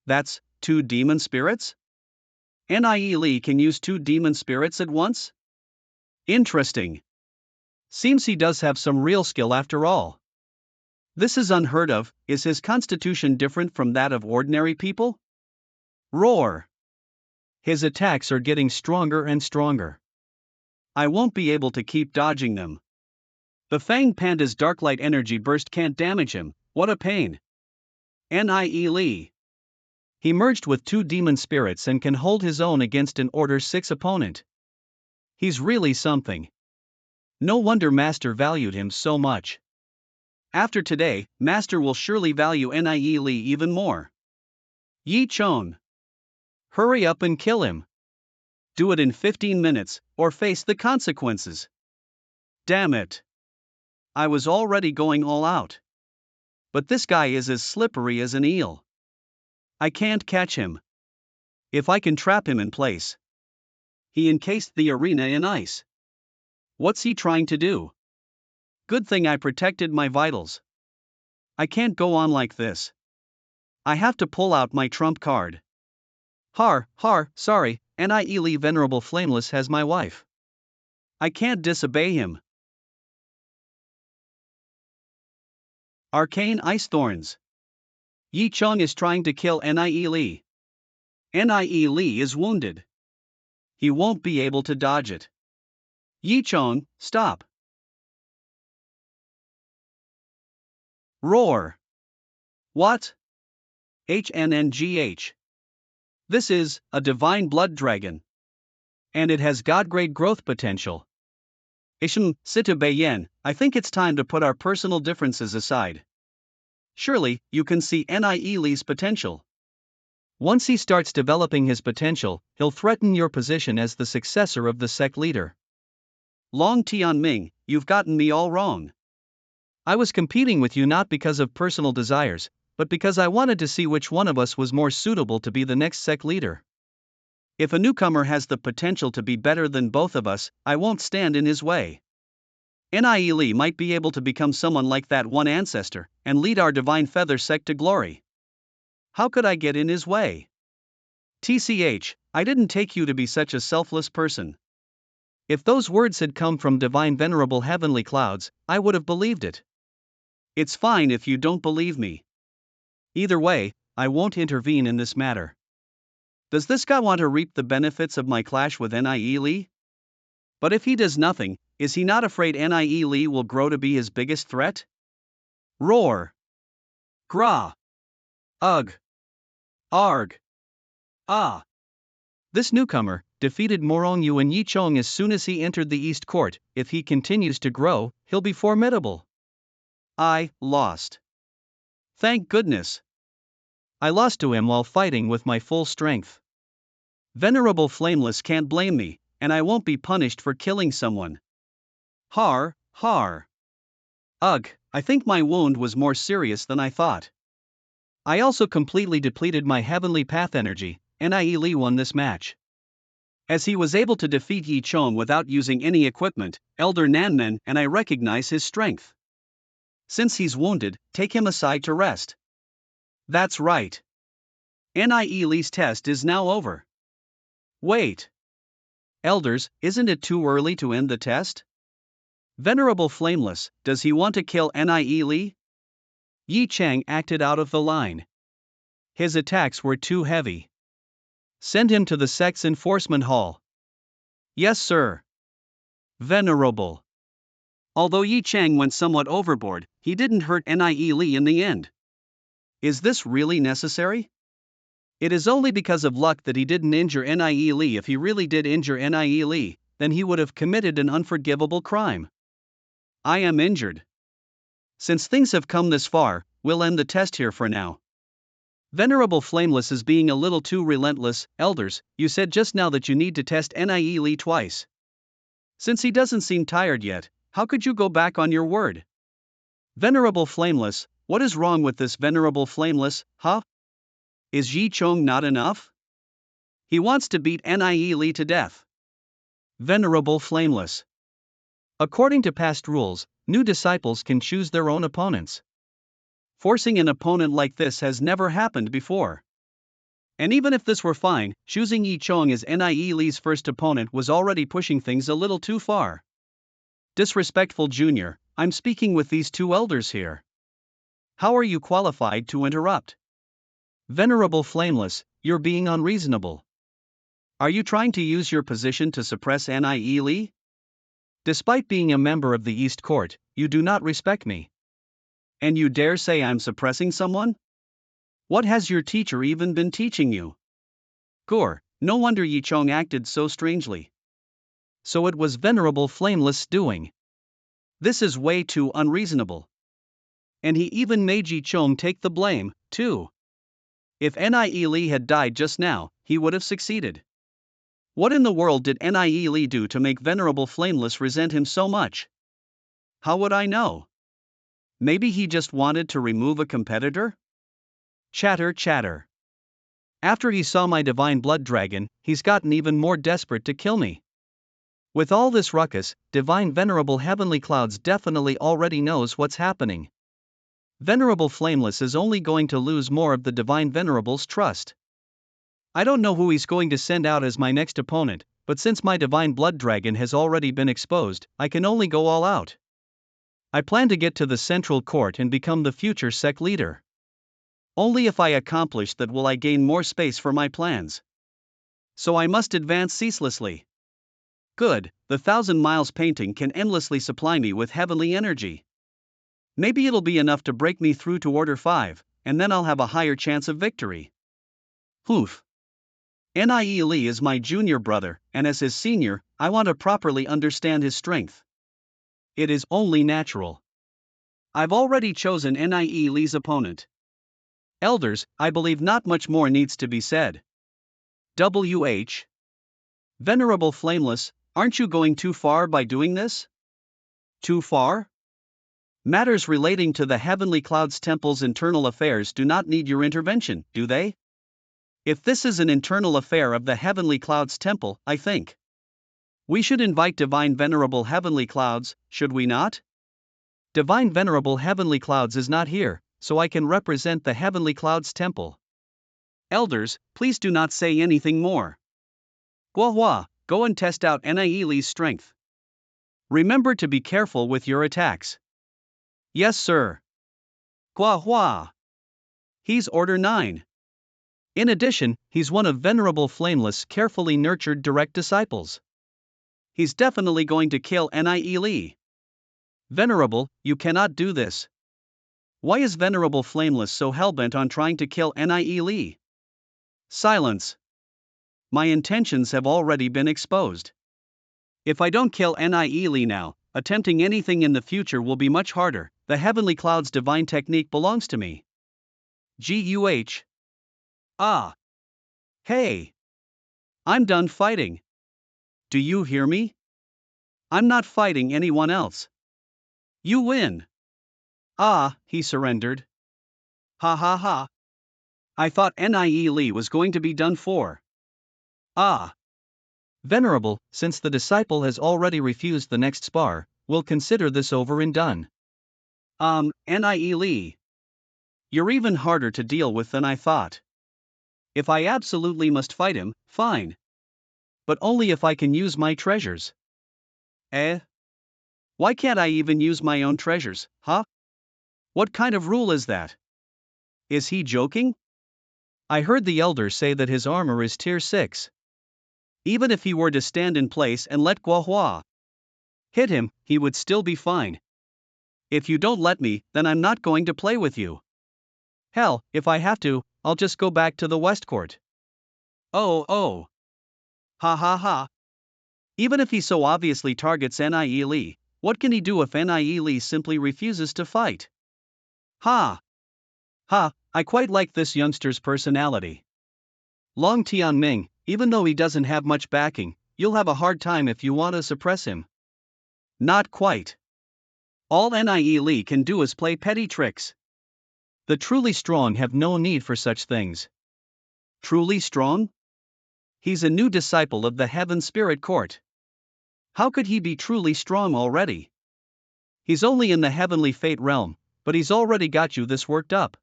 A: That's 2 demon spirits? Nie Li can use 2 demon spirits at once? Interesting. Seems he does have some real skill after all. This is unheard of. Is his constitution different from that of ordinary people? Roar! His attacks are getting stronger and stronger. I won't be able to keep dodging them. The Fang Panda's dark light energy burst can't damage him. What a pain. Nie Li. He merged with 2 demon spirits and can hold his own against an Order 6 opponent. He's really something. No wonder Master valued him so much. After today, Master will surely value Nie Li even more. Yi Chon. Hurry up and kill him. Do it in 15 minutes, or face the consequences. Damn it. I was already going all out. But this guy is as slippery as an eel. I can't catch him. If I can trap him in place. He encased the arena in ice. What's he trying to do? Good thing I protected my vitals. I can't go on like this. I have to pull out my trump card. Sorry, Ani Venerable Flameless has my wife. I can't disobey him. Arcane Ice Thorns. Yi Chong is trying to kill Nie Li. Nie Li is wounded. He won't be able to dodge it. Yi Chong, stop. Roar. What? HNNGH. This is a divine blood dragon. And it has god-grade growth potential. Situ Beiyan, I think it's time to put our personal differences aside. Surely, you can see Nie Li's potential. Once he starts developing his potential, he'll threaten your position as the successor of the sect leader. Long Tianming, you've gotten me all wrong. I was competing with you not because of personal desires, but because I wanted to see which one of us was more suitable to be the next sect leader. If a newcomer has the potential to be better than both of us, I won't stand in his way. Nie Li might be able to become someone like that one ancestor, and lead our divine feather sect to glory. How could I get in his way? TCH, I didn't take you to be such a selfless person. If those words had come from divine venerable heavenly clouds, I would have believed it. It's fine if you don't believe me. Either way, I won't intervene in this matter. Does this guy want to reap the benefits of my clash with Nie Li? But if he does nothing, is he not afraid Nie Li will grow to be his biggest threat? Roar. Gra. Ugh. Arg. Ah. This newcomer defeated Morong Yu and Yi Chong as soon as he entered the East Court. If he continues to grow, he'll be formidable. I lost. Thank goodness. I lost to him while fighting with my full strength. Venerable Flameless can't blame me, and I won't be punished for killing someone. Har. Ugh, I think my wound was more serious than I thought. I also completely depleted my heavenly path energy, and Nie Li won this match. As he was able to defeat Yi Chong without using any equipment, Elder Nanmen and I recognize his strength. Since he's wounded, take him aside to rest. That's right. Nie Li's test is now over. Wait. Elders, isn't it too early to end the test? Venerable Flameless, does he want to kill Nie Li? Yi Chang acted out of the line. His attacks were too heavy. Send him to the sect's enforcement hall. Yes, sir. Venerable. Although Yi Chang went somewhat overboard, he didn't hurt Nie Li in the end. Is this really necessary? It is only because of luck that he didn't injure Nie Li. If he really did injure Nie Li, then he would have committed an unforgivable crime. I am injured. Since things have come this far, we'll end the test here for now. Venerable Flameless is being a little too relentless. Elders, you said just now that you need to test Nie Li twice. Since he doesn't seem tired yet, how could you go back on your word? Venerable Flameless, what is wrong with this Venerable Flameless, huh? Is Yi Chong not enough? He wants to beat Nie Li to death. Venerable Flameless. According to past rules, new disciples can choose their own opponents. Forcing an opponent like this has never happened before. And even if this were fine, choosing Yi Chong as Nie Li's first opponent was already pushing things a little too far. Disrespectful Junior, I'm speaking with these two elders here. How are you qualified to interrupt? Venerable Flameless, you're being unreasonable. Are you trying to use your position to suppress Nie Li? Despite being a member of the East Court, you do not respect me. And you dare say I'm suppressing someone? What has your teacher even been teaching you? Gore, no wonder Yi Chong acted so strangely. So it was Venerable Flameless' doing. This is way too unreasonable. And he even made Yi Chong take the blame, too. If Nie Li had died just now, he would have succeeded. What in the world did Nie Li do to make Venerable Flameless resent him so much? How would I know? Maybe he just wanted to remove a competitor? Chatter. After he saw my divine blood dragon, he's gotten even more desperate to kill me. With all this ruckus, divine Venerable Heavenly Clouds definitely already knows what's happening. Venerable Flameless is only going to lose more of the divine Venerable's trust. I don't know who he's going to send out as my next opponent, but since my divine blood dragon has already been exposed, I can only go all out. I plan to get to the central court and become the future sect leader. Only if I accomplish that will I gain more space for my plans. So I must advance ceaselessly. Good, the 1,000 miles painting can endlessly supply me with heavenly energy. Maybe it'll be enough to break me through to Order 5, and then I'll have a higher chance of victory. Oof. Nie Lee is my junior brother, and as his senior, I want to properly understand his strength. It is only natural. I've already chosen Nie Lee's opponent. Elders, I believe not much more needs to be said. WH. Venerable Flameless, aren't you going too far by doing this? Too far? Matters relating to the Heavenly Clouds Temple's internal affairs do not need your intervention, do they? If this is an internal affair of the Heavenly Clouds Temple, I think we should invite Divine Venerable Heavenly Clouds, should we not? Divine Venerable Heavenly Clouds is not here, so I can represent the Heavenly Clouds Temple. Elders, please do not say anything more. Guahua, go and test out Nie Lee's strength. Remember to be careful with your attacks. Yes, sir. Guahua. He's Order 9. In addition, he's one of Venerable Flameless' carefully nurtured direct disciples. He's definitely going to kill Nie Lee. Venerable, you cannot do this. Why is Venerable Flameless so hellbent on trying to kill Nie Lee? Silence. My intentions have already been exposed. If I don't kill Nie Lee now, attempting anything in the future will be much harder. The Heavenly Cloud's divine technique belongs to me. GUH. Ah. Hey. I'm done fighting. Do you hear me? I'm not fighting anyone else. You win. Ah, he surrendered. Ha ha ha. I thought Nie Lee was going to be done for. Ah. Venerable, since the disciple has already refused the next spar, we'll consider this over and done. Nie Lee. You're even harder to deal with than I thought. If I absolutely must fight him, fine. But only if I can use my treasures. Eh? Why can't I even use my own treasures, huh? What kind of rule is that? Is he joking? I heard the elder say that his armor is tier 6. Even if he were to stand in place and let Guahua hit him, he would still be fine. If you don't let me, then I'm not going to play with you. Hell, if I have to, I'll just go back to the West Court. Oh. Ha ha ha. Even if he so obviously targets Nie Lee, what can he do if Nie Lee simply refuses to fight? Ha! Ha, I quite like this youngster's personality. Long Tianming, even though he doesn't have much backing, you'll have a hard time if you want to suppress him. Not quite. All Nie Lee can do is play petty tricks. The truly strong have no need for such things. Truly strong? He's a new disciple of the Heaven Spirit Court. How could he be truly strong already? He's only in the Heavenly Fate realm, but he's already got you this worked up.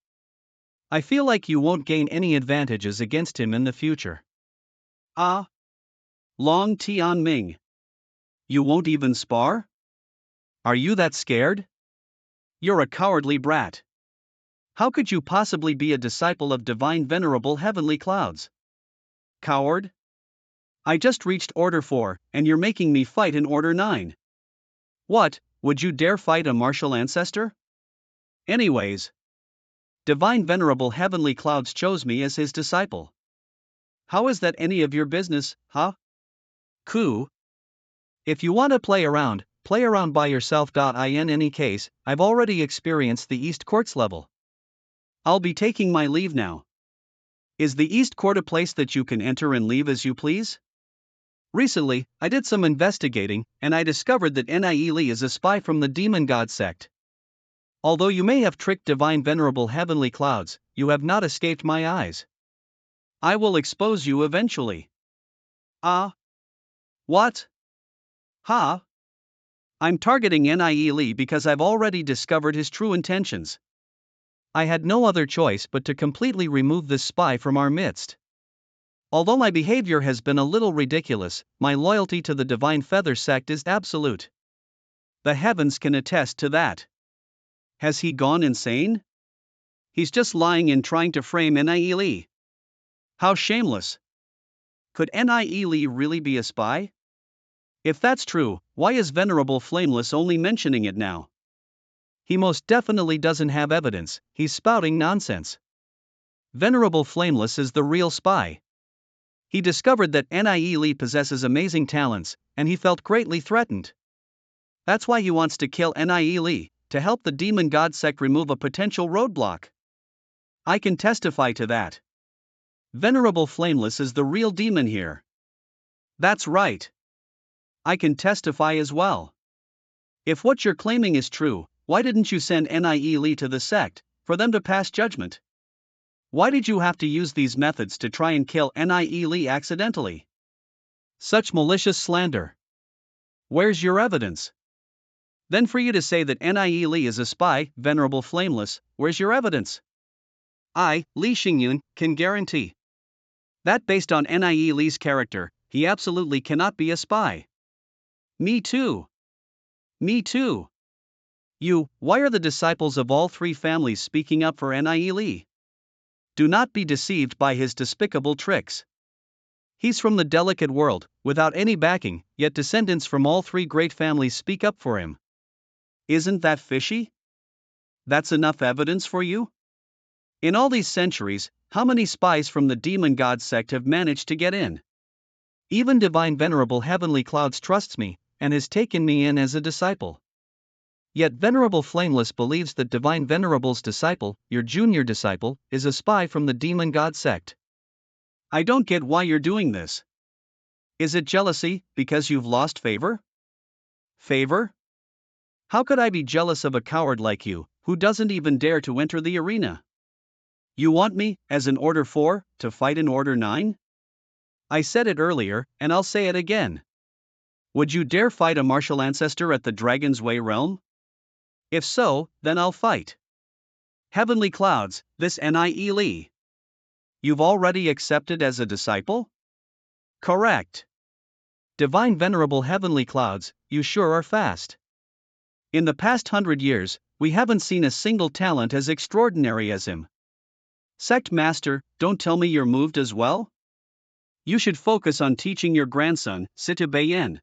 A: I feel like you won't gain any advantages against him in the future. Ah? Long Tianming. You won't even spar? Are you that scared? You're a cowardly brat. How could you possibly be a disciple of Divine Venerable Heavenly Clouds? Coward? I just reached Order 4, and you're making me fight in Order 9. What, would you dare fight a martial ancestor? Anyways, Divine Venerable Heavenly Clouds chose me as his disciple. How is that any of your business, huh? Coup. If you want to play around by yourself. In any case, I've already experienced the East Court's level. I'll be taking my leave now. Is the East Court a place that you can enter and leave as you please? Recently, I did some investigating, and I discovered that Nie Lee is a spy from the Demon God sect. Although you may have tricked Divine Venerable Heavenly Clouds, you have not escaped my eyes. I will expose you eventually. Ah? What? Ha? I'm targeting Nie Lee because I've already discovered his true intentions. I had no other choice but to completely remove this spy from our midst. Although my behavior has been a little ridiculous, my loyalty to the Divine Feather sect is absolute. The heavens can attest to that. Has he gone insane? He's just lying and trying to frame Nie. How shameless. Could Nie really be a spy? If that's true, why is Venerable Flameless only mentioning it now? He most definitely doesn't have evidence, he's spouting nonsense. Venerable Flameless is the real spy. He discovered that Nie possesses amazing talents, and he felt greatly threatened. That's why he wants to kill Nie, to help the demon god sect remove a potential roadblock. I can testify to that. Venerable Flameless is the real demon here. That's right. I can testify as well. If what you're claiming is true, why didn't you send Nie to the sect, for them to pass judgment? Why did you have to use these methods to try and kill Nie accidentally? Such malicious slander. Where's your evidence? Then for you to say that Nie is a spy, Venerable Flameless, where's your evidence? I, Li Xingyun, can guarantee that based on Nie's character, he absolutely cannot be a spy. Me too. Me too. Why are the disciples of all three families speaking up for Nie? Do not be deceived by his despicable tricks. He's from the delicate world, without any backing, yet descendants from all three great families speak up for him. Isn't that fishy? That's enough evidence for you? In all these centuries, how many spies from the demon god sect have managed to get in? Even Divine Venerable Heavenly Clouds trusts me, and has taken me in as a disciple. Yet Venerable Flameless believes that Divine Venerable's disciple, your junior disciple, is a spy from the demon god sect. I don't get why you're doing this. Is it jealousy, because you've lost favor? Favor? How could I be jealous of a coward like you, who doesn't even dare to enter the arena? You want me, as in Order 4, to fight in Order 9? I said it earlier, and I'll say it again. Would you dare fight a martial ancestor at the Dragon's Way realm? If so, then I'll fight. Heavenly Clouds, this Nie. You've already accepted as a disciple? Correct. Divine Venerable Heavenly Clouds, you sure are fast. In the past 100 years, we haven't seen a single talent as extraordinary as him. Sect Master, don't tell me you're moved as well? You should focus on teaching your grandson, Situ Bayan.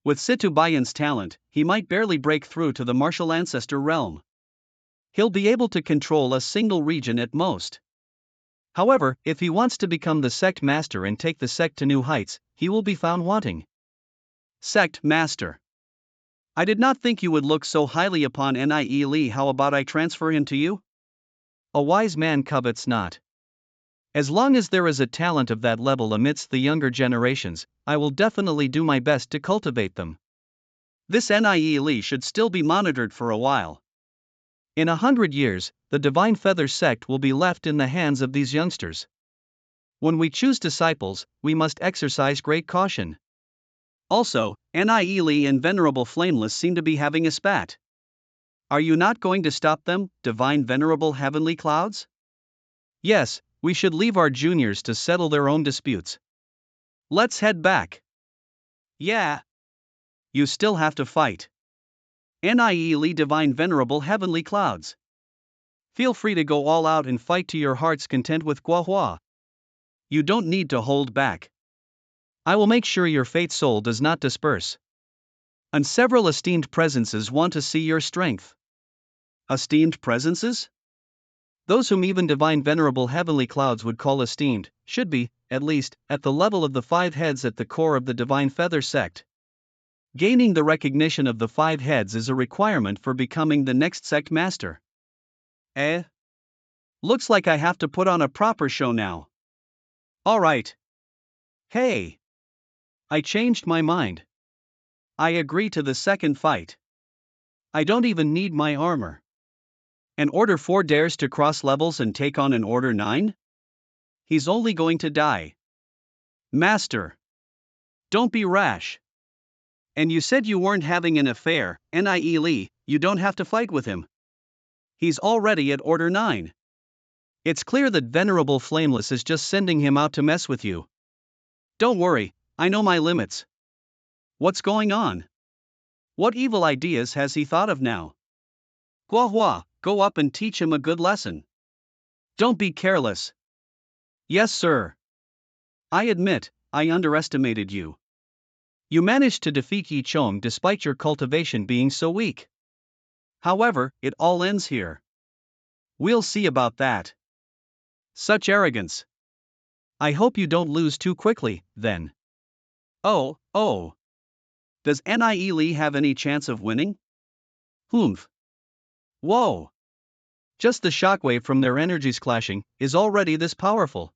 A: With Situ Bayan's talent, he might barely break through to the martial ancestor realm. He'll be able to control a single region at most. However, if he wants to become the sect master and take the sect to new heights, he will be found wanting. Sect Master. I did not think you would look so highly upon Nie. How about I transfer him to you? A wise man covets not. As long as there is a talent of that level amidst the younger generations, I will definitely do my best to cultivate them. This Nie should still be monitored for a while. In 100 years, the Divine Feather sect will be left in the hands of these youngsters. When we choose disciples, we must exercise great caution. Also, Nie and Venerable Flameless seem to be having a spat. Are you not going to stop them, Divine Venerable Heavenly Clouds? Yes, we should leave our juniors to settle their own disputes. Let's head back. Yeah. You still have to fight. Nie Divine Venerable Heavenly Clouds. Feel free to go all out and fight to your heart's content with Guahua. You don't need to hold back. I will make sure your fate soul does not disperse. And several esteemed presences want to see your strength. Esteemed presences? Those whom even Divine Venerable Heavenly Clouds would call esteemed, should be, at least, at the level of the 5 heads at the core of the Divine Feather sect. Gaining the recognition of the 5 heads is a requirement for becoming the next sect master. Looks like I have to put on a proper show now. Alright. Hey. I changed my mind. I agree to the second fight. I don't even need my armor. An Order 4 dares to cross levels and take on an Order 9? He's only going to die. Master. Don't be rash. And you said you weren't having an affair, Nie. You don't have to fight with him. He's already at Order 9. It's clear that Venerable Flameless is just sending him out to mess with you. Don't worry, I know my limits. What's going on? What evil ideas has he thought of now? Guahua, go up and teach him a good lesson. Don't be careless. Yes, sir. I admit, I underestimated you. You managed to defeat Yi Chong despite your cultivation being so weak. However, it all ends here. We'll see about that. Such arrogance. I hope you don't lose too quickly, then. Oh. Does Nie Lee have any chance of winning? Humph. Whoa. Just the shockwave from their energies clashing is already this powerful.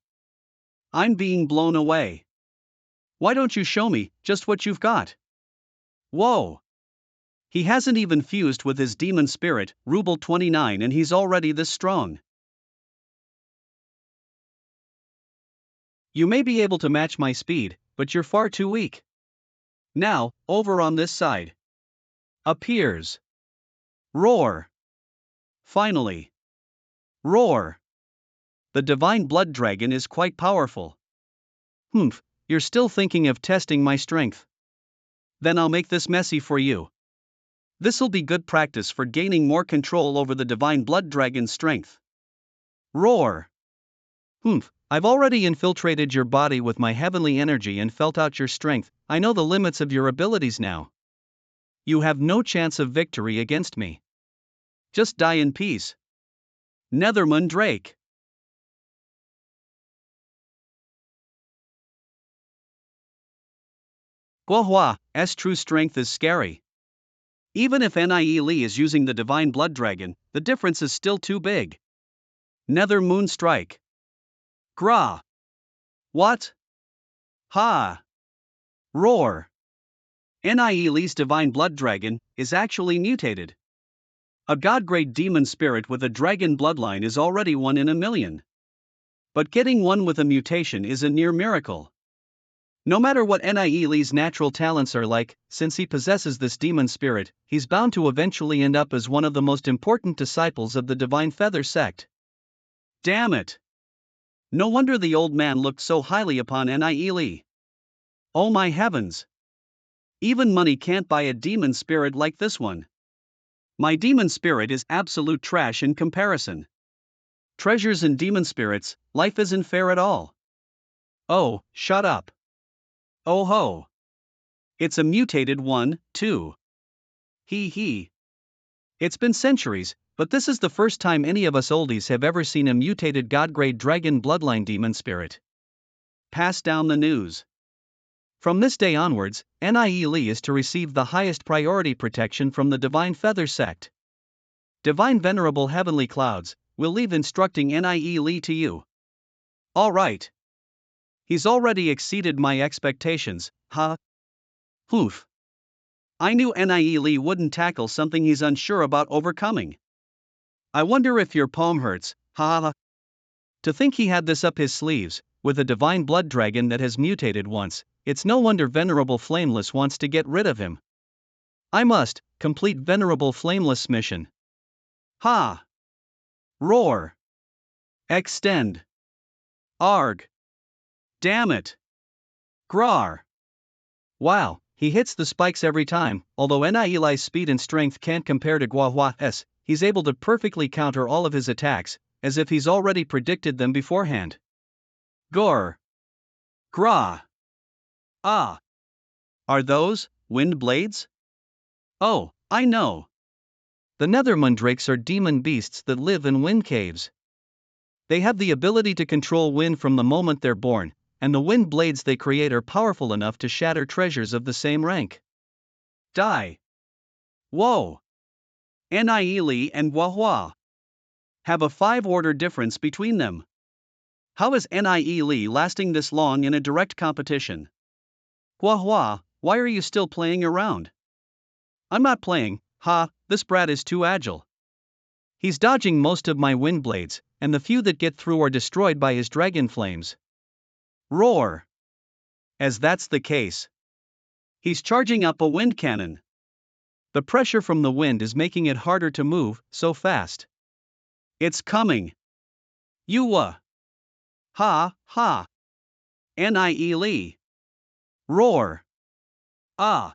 A: I'm being blown away. Why don't you show me just what you've got? Whoa. He hasn't even fused with his demon spirit, Ruble 29, and he's already this strong. You may be able to match my speed, but you're far too weak. Now, over on this side. Appears. Roar. Finally. Roar. The divine blood dragon is quite powerful. Humph, you're still thinking of testing my strength. Then I'll make this messy for you. This'll be good practice for gaining more control over the divine blood dragon's strength. Roar. Humph, I've already infiltrated your body with my heavenly energy and felt out your strength. I know the limits of your abilities now. You have no chance of victory against me. Just die in peace. Netherman Drake. Guahua's true strength is scary. Even if Nie Lee is using the divine blood dragon, the difference is still too big. Nether Moon Strike. Gra. What? Ha. Roar. Nie Lee's divine blood dragon is actually mutated. A god-grade demon spirit with a dragon bloodline is already 1 in a million. But getting one with a mutation is a near miracle. No matter what Nie Lee's natural talents are like, since he possesses this demon spirit, he's bound to eventually end up as one of the most important disciples of the Divine Feather sect. Damn it! No wonder the old man looked so highly upon Nie Lee. Oh my heavens! Even money can't buy a demon spirit like this one. My demon spirit is absolute trash in comparison. Treasures and demon spirits, life isn't fair at all. Oh, shut up. Oh ho. It's a mutated one, too. Hee. It's been centuries, but this is the first time any of us oldies have ever seen a mutated god-grade dragon bloodline demon spirit. Pass down the news. From this day onwards, Nie Lee is to receive the highest priority protection from the Divine Feather sect. Divine Venerable Heavenly Clouds will leave instructing Nie Lee to you. Alright. He's already exceeded my expectations, huh? Poof. I knew Nie Lee wouldn't tackle something he's unsure about overcoming. I wonder if your palm hurts, ha. To think he had this up his sleeves, with a divine blood dragon that has mutated once, it's no wonder Venerable Flameless wants to get rid of him. I must complete Venerable Flameless' mission. Ha! Roar! Extend! Arg! Damn it! Grar! Wow, he hits the spikes every time. Although Nie Lee's speed and strength can't compare to Guahua's, he's able to perfectly counter all of his attacks, as if he's already predicted them beforehand. Gor! Gra! Ah! Are those wind blades? Oh, I know. The nether mandrakes are demon beasts that live in wind caves. They have the ability to control wind from the moment they're born, and the wind blades they create are powerful enough to shatter treasures of the same rank. Die. Whoa. Nie Lee and Guahua have a 5-order difference between them. How is Nie Lee lasting this long in a direct competition? Guahua, why are you still playing around? I'm not playing, this brat is too agile. He's dodging most of my wind blades, and the few that get through are destroyed by his dragon flames. Roar! As that's the case, he's charging up a wind cannon. The pressure from the wind is making it harder to move so fast. It's coming. Yuwa. Ha, ha. Nie. Roar. Ah.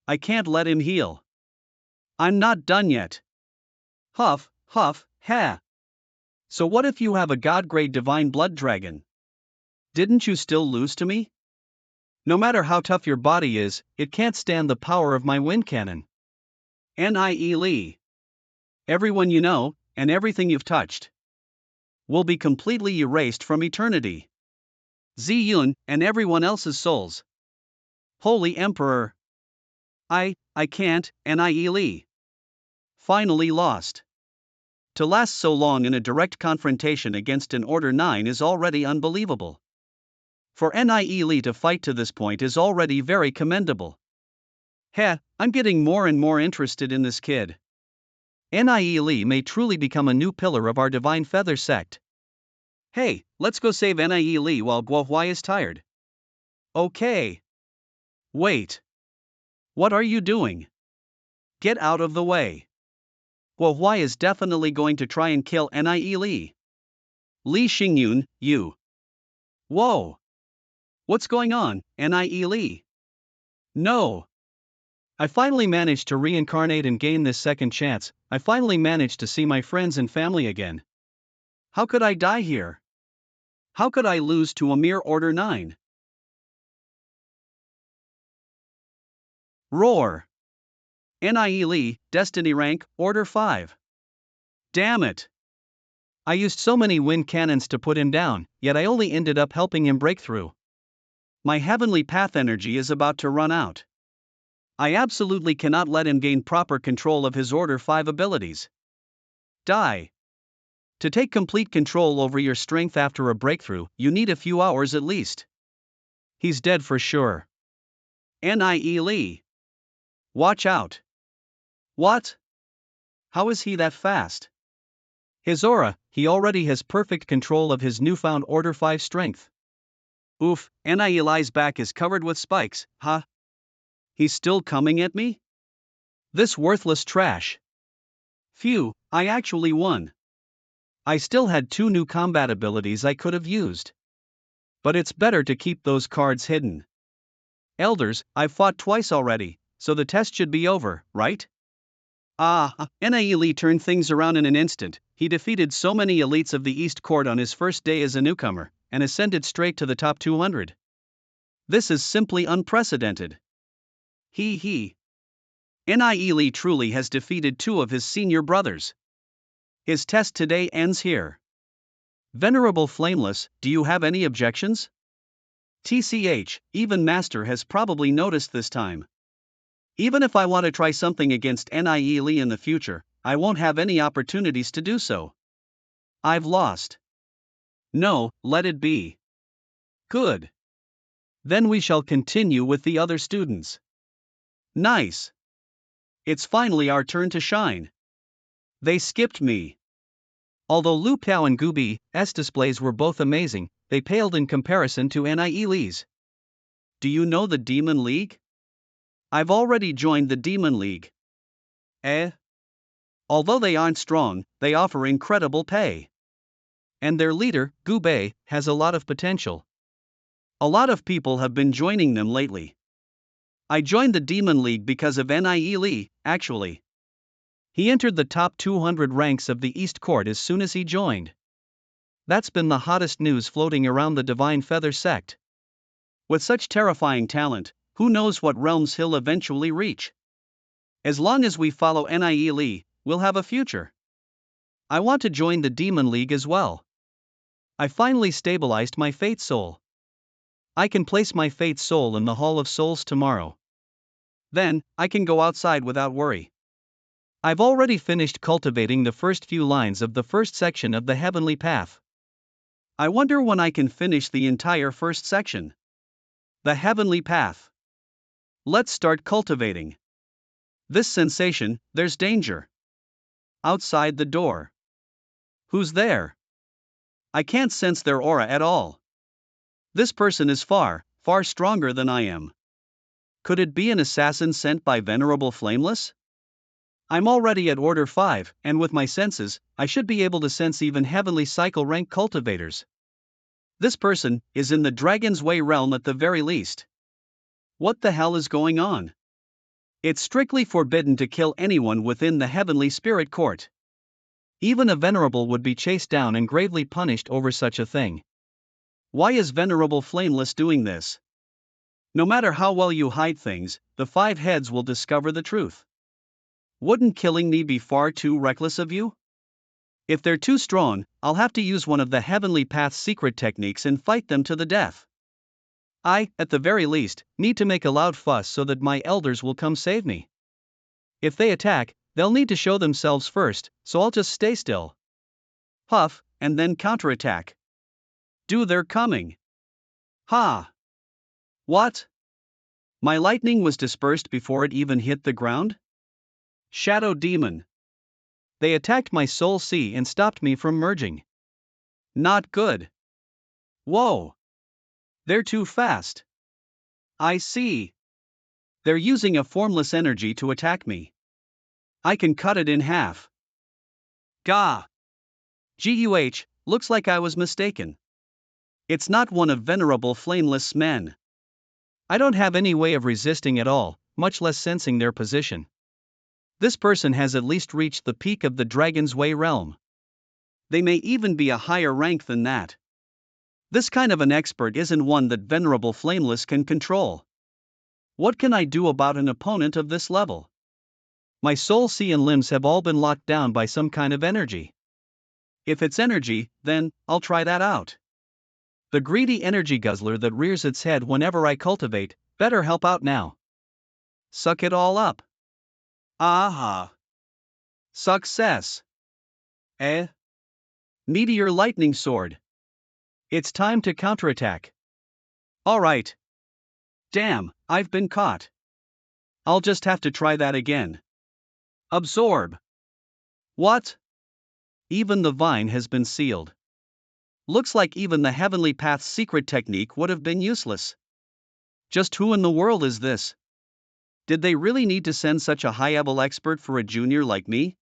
A: I can't let him heal. I'm not done yet. Huff, huff, ha. So what if you have a god-grade divine blood dragon? Didn't you still lose to me? No matter how tough your body is, it can't stand the power of my wind cannon. Nie. Everyone you know, and everything you've touched, will be completely erased from eternity. Ziyun, and everyone else's souls. Holy Emperor. I can't, Nie. Finally lost. To last so long in a direct confrontation against an Order 9 is already unbelievable. For Nie to fight to this point is already very commendable. Heh, I'm getting more and more interested in this kid. Nie may truly become a new pillar of our Divine Feather sect. Hey, let's go save Nie while Guohuai is tired. Okay. Wait. What are you doing? Get out of the way. Guohuai is definitely going to try and kill Nie. Li Xingyun, you. Whoa. What's going on, Nie? No. I finally managed to reincarnate and gain this second chance. I finally managed to see my friends and family again. How could I die here? How could I lose to a mere Order 9? Roar. Nie, Destiny rank, Order 5. Damn it. I used so many wind cannons to put him down, yet I only ended up helping him break through. My heavenly path energy is about to run out. I absolutely cannot let him gain proper control of his Order 5 abilities. Die. To take complete control over your strength after a breakthrough, you need a few hours at least. He's dead for sure. Nie. Watch out. What? How is he that fast? His aura, he already has perfect control of his newfound Order 5 strength. Oof, Nie's back is covered with spikes, huh? He's still coming at me? This worthless trash. Phew, I actually won. I still had 2 new combat abilities I could have used. But it's better to keep those cards hidden. Elders, I've fought twice already, so the test should be over, right? Nie turned things around in an instant. He defeated so many elites of the East Court on his first day as a newcomer, and ascended straight to the top 200. This is simply unprecedented. Nie truly has defeated 2 of his senior brothers. His test today ends here. Venerable Flameless, do you have any objections? TCH, even Master has probably noticed this time. Even if I want to try something against Nie in the future, I won't have any opportunities to do so. I've lost. No, let it be. Good. Then we shall continue with the other students. Nice. It's finally our turn to shine. They skipped me. Although Lu Piao and Gubi's displays were both amazing, they paled in comparison to Nie's. Do you know the Demon League? I've already joined the Demon League. Although they aren't strong, they offer incredible pay. And their leader, Gubei, has a lot of potential. A lot of people have been joining them lately. I joined the Demon League because of Nie, actually. He entered the top 200 ranks of the East Court as soon as he joined. That's been the hottest news floating around the Divine Feather sect. With such terrifying talent, who knows what realms he'll eventually reach? As long as we follow Nie, we'll have a future. I want to join the Demon League as well. I finally stabilized my Fate Soul. I can place my Fate Soul in the Hall of Souls tomorrow. Then, I can go outside without worry. I've already finished cultivating the first few lines of the first section of the Heavenly Path. I wonder when I can finish the entire first section. The Heavenly Path. Let's start cultivating. This sensation, there's danger. Outside the door. Who's there? I can't sense their aura at all. This person is far, far stronger than I am. Could it be an assassin sent by Venerable Flameless? I'm already at Order 5, and with my senses, I should be able to sense even heavenly cycle rank cultivators. This person is in the Dragon's Way realm at the very least. What the hell is going on? It's strictly forbidden to kill anyone within the heavenly spirit court. Even a venerable would be chased down and gravely punished over such a thing. Why is Venerable Flameless doing this? No matter how well you hide things, the 5 heads will discover the truth. Wouldn't killing me be far too reckless of you? If they're too strong, I'll have to use one of the Heavenly Path's secret techniques and fight them to the death. I, at the very least, need to make a loud fuss so that my elders will come save me. If they attack, they'll need to show themselves first, so I'll just stay still. Puff, and then counterattack. Do they're coming. Ha! What? My lightning was dispersed before it even hit the ground? Shadow Demon. They attacked my soul sea and stopped me from merging. Not good. Whoa! They're too fast. I see. They're using a formless energy to attack me. I can cut it in half. Gah! Guh, looks like I was mistaken. It's not one of Venerable Flameless men. I don't have any way of resisting at all, much less sensing their position. This person has at least reached the peak of the Dragon's Way realm. They may even be a higher rank than that. This kind of an expert isn't one that Venerable Flameless can control. What can I do about an opponent of this level? My soul sea and limbs have all been locked down by some kind of energy. If it's energy, then I'll try that out. The greedy energy guzzler that rears its head whenever I cultivate, better help out now. Suck it all up. Aha! Success! Meteor lightning sword. It's time to counterattack. Alright. Damn, I've been caught. I'll just have to try that again. Absorb. What? Even the vine has been sealed. Looks like even the Heavenly Path's secret technique would have been useless. Just who in the world is this? Did they really need to send such a high-level expert for a junior like me?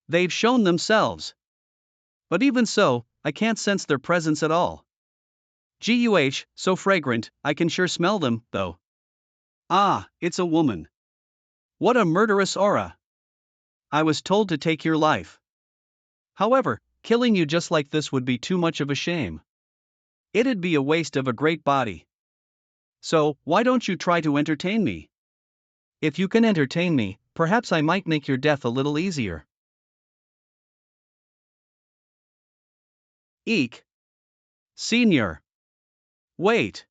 A: They've shown themselves. But even so, I can't sense their presence at all. Guh, so fragrant, I can sure smell them, though. Ah, it's a woman. What a murderous aura. I was told to take your life. However, killing you just like this would be too much of a shame. It'd be a waste of a great body. So, why don't you try to entertain me? If you can entertain me, perhaps I might make your death a little easier. Eek. Senior. Wait.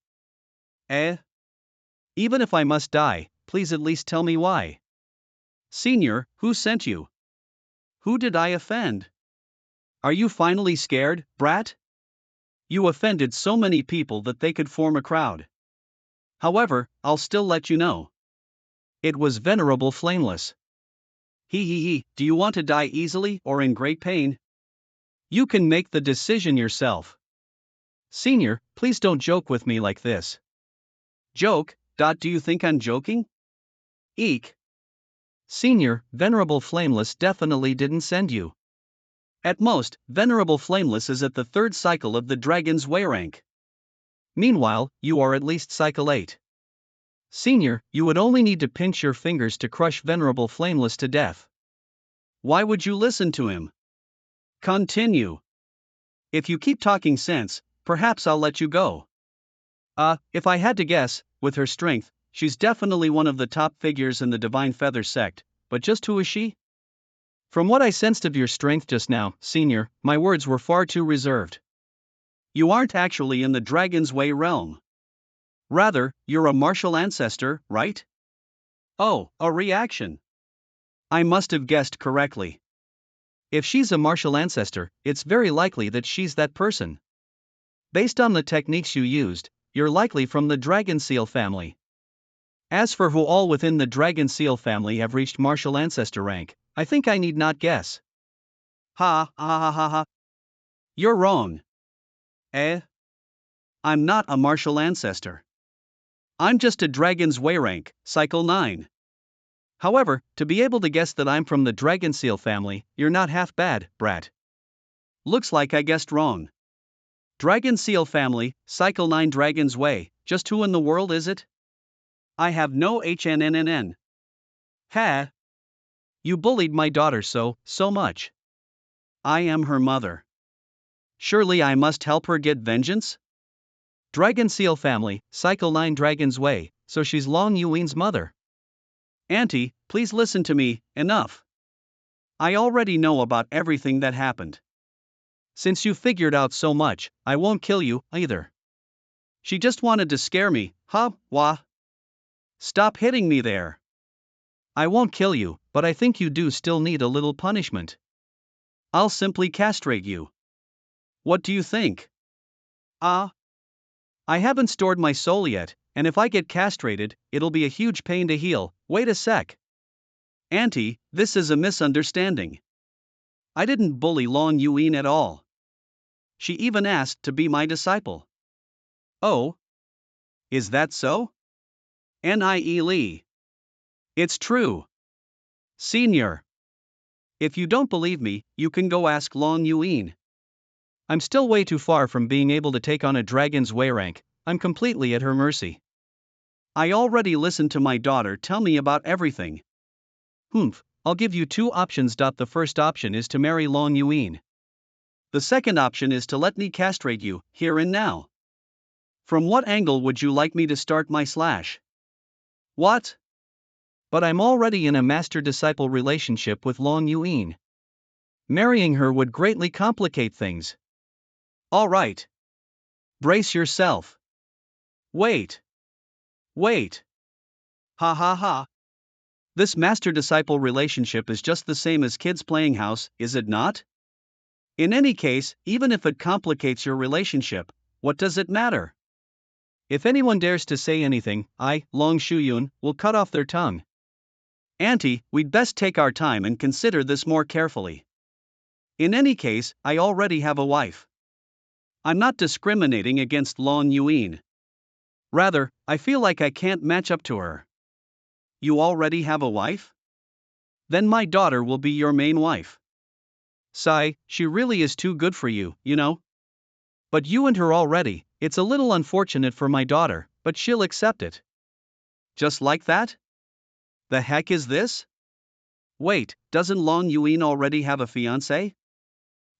A: Even if I must die, please at least tell me why. Senior, who sent you? Who did I offend? Are you finally scared, brat? You offended so many people that they could form a crowd. However, I'll still let you know. It was Venerable Flameless. He, do you want to die easily or in great pain? You can make the decision yourself. Senior, please don't joke with me like this. Joke? Do you think I'm joking? Eek. Senior, Venerable Flameless definitely didn't send you. At most, Venerable Flameless is at the 3rd cycle of the Dragon's Way rank. Meanwhile, you are at least cycle 8. Senior, you would only need to pinch your fingers to crush Venerable Flameless to death. Why would you listen to him? Continue. If you keep talking sense, perhaps I'll let you go. If I had to guess, with her strength, she's definitely one of the top figures in the Divine Feather sect, but just who is she? From what I sensed of your strength just now, Senior, my words were far too reserved. You aren't actually in the Dragon's Way realm. Rather, you're a martial ancestor, right? Oh, a reaction. I must have guessed correctly. If she's a martial ancestor, it's very likely that she's that person. Based on the techniques you used, you're likely from the Dragon Seal family. As for who all within the Dragon Seal family have reached martial ancestor rank, I think I need not guess. Ha. You're wrong. I'm not a martial ancestor. I'm just a Dragon's Way rank, cycle 9. However, to be able to guess that I'm from the dragon seal family, you're not half bad, brat. Looks like I guessed wrong. Dragon seal family, cycle 9 dragons way, just who in the world is it? I have no HNNNN. Ha! You bullied my daughter so much. I am her mother. Surely I must help her get vengeance? Dragon seal family, cycle 9 dragons way, so she's Long Yuin's mother. Auntie, please listen to me, enough. I already know about everything that happened. Since you figured out so much, I won't kill you, either. She just wanted to scare me, huh, wah? Stop hitting me there. I won't kill you, but I think you do still need a little punishment. I'll simply castrate you. What do you think? I haven't stored my soul yet, and if I get castrated, it'll be a huge pain to heal. Wait a sec. Auntie, this is a misunderstanding. I didn't bully Long Yuin at all. She even asked to be my disciple. Oh? Is that so? Lee. It's true. Senior. If you don't believe me, you can go ask Long Yuin. I'm still way too far from being able to take on a dragon's way rank, I'm completely at her mercy. I already listened to my daughter tell me about everything. Humph, I'll give you two options. The first option is to marry Long Yuin. The second option is to let me castrate you, here and now. From what angle would you like me to start my slash? What? But I'm already in a master-disciple relationship with Long Yuin. Marrying her would greatly complicate things. Alright. Brace yourself. Wait. Ha ha ha. This master-disciple relationship is just the same as kids playing house, is it not? In any case, even if it complicates your relationship, what does it matter? If anyone dares to say anything, I, Long Shuyun, will cut off their tongue. Auntie, we'd best take our time and consider this more carefully. In any case, I already have a wife. I'm not discriminating against Long Yuin. Rather, I feel like I can't match up to her. You already have a wife? Then my daughter will be your main wife. Sigh, she really is too good for you, you know? But you and her already, it's a little unfortunate for my daughter, but she'll accept it. Just like that? The heck is this? Wait, doesn't Long Yuin already have a fiancé?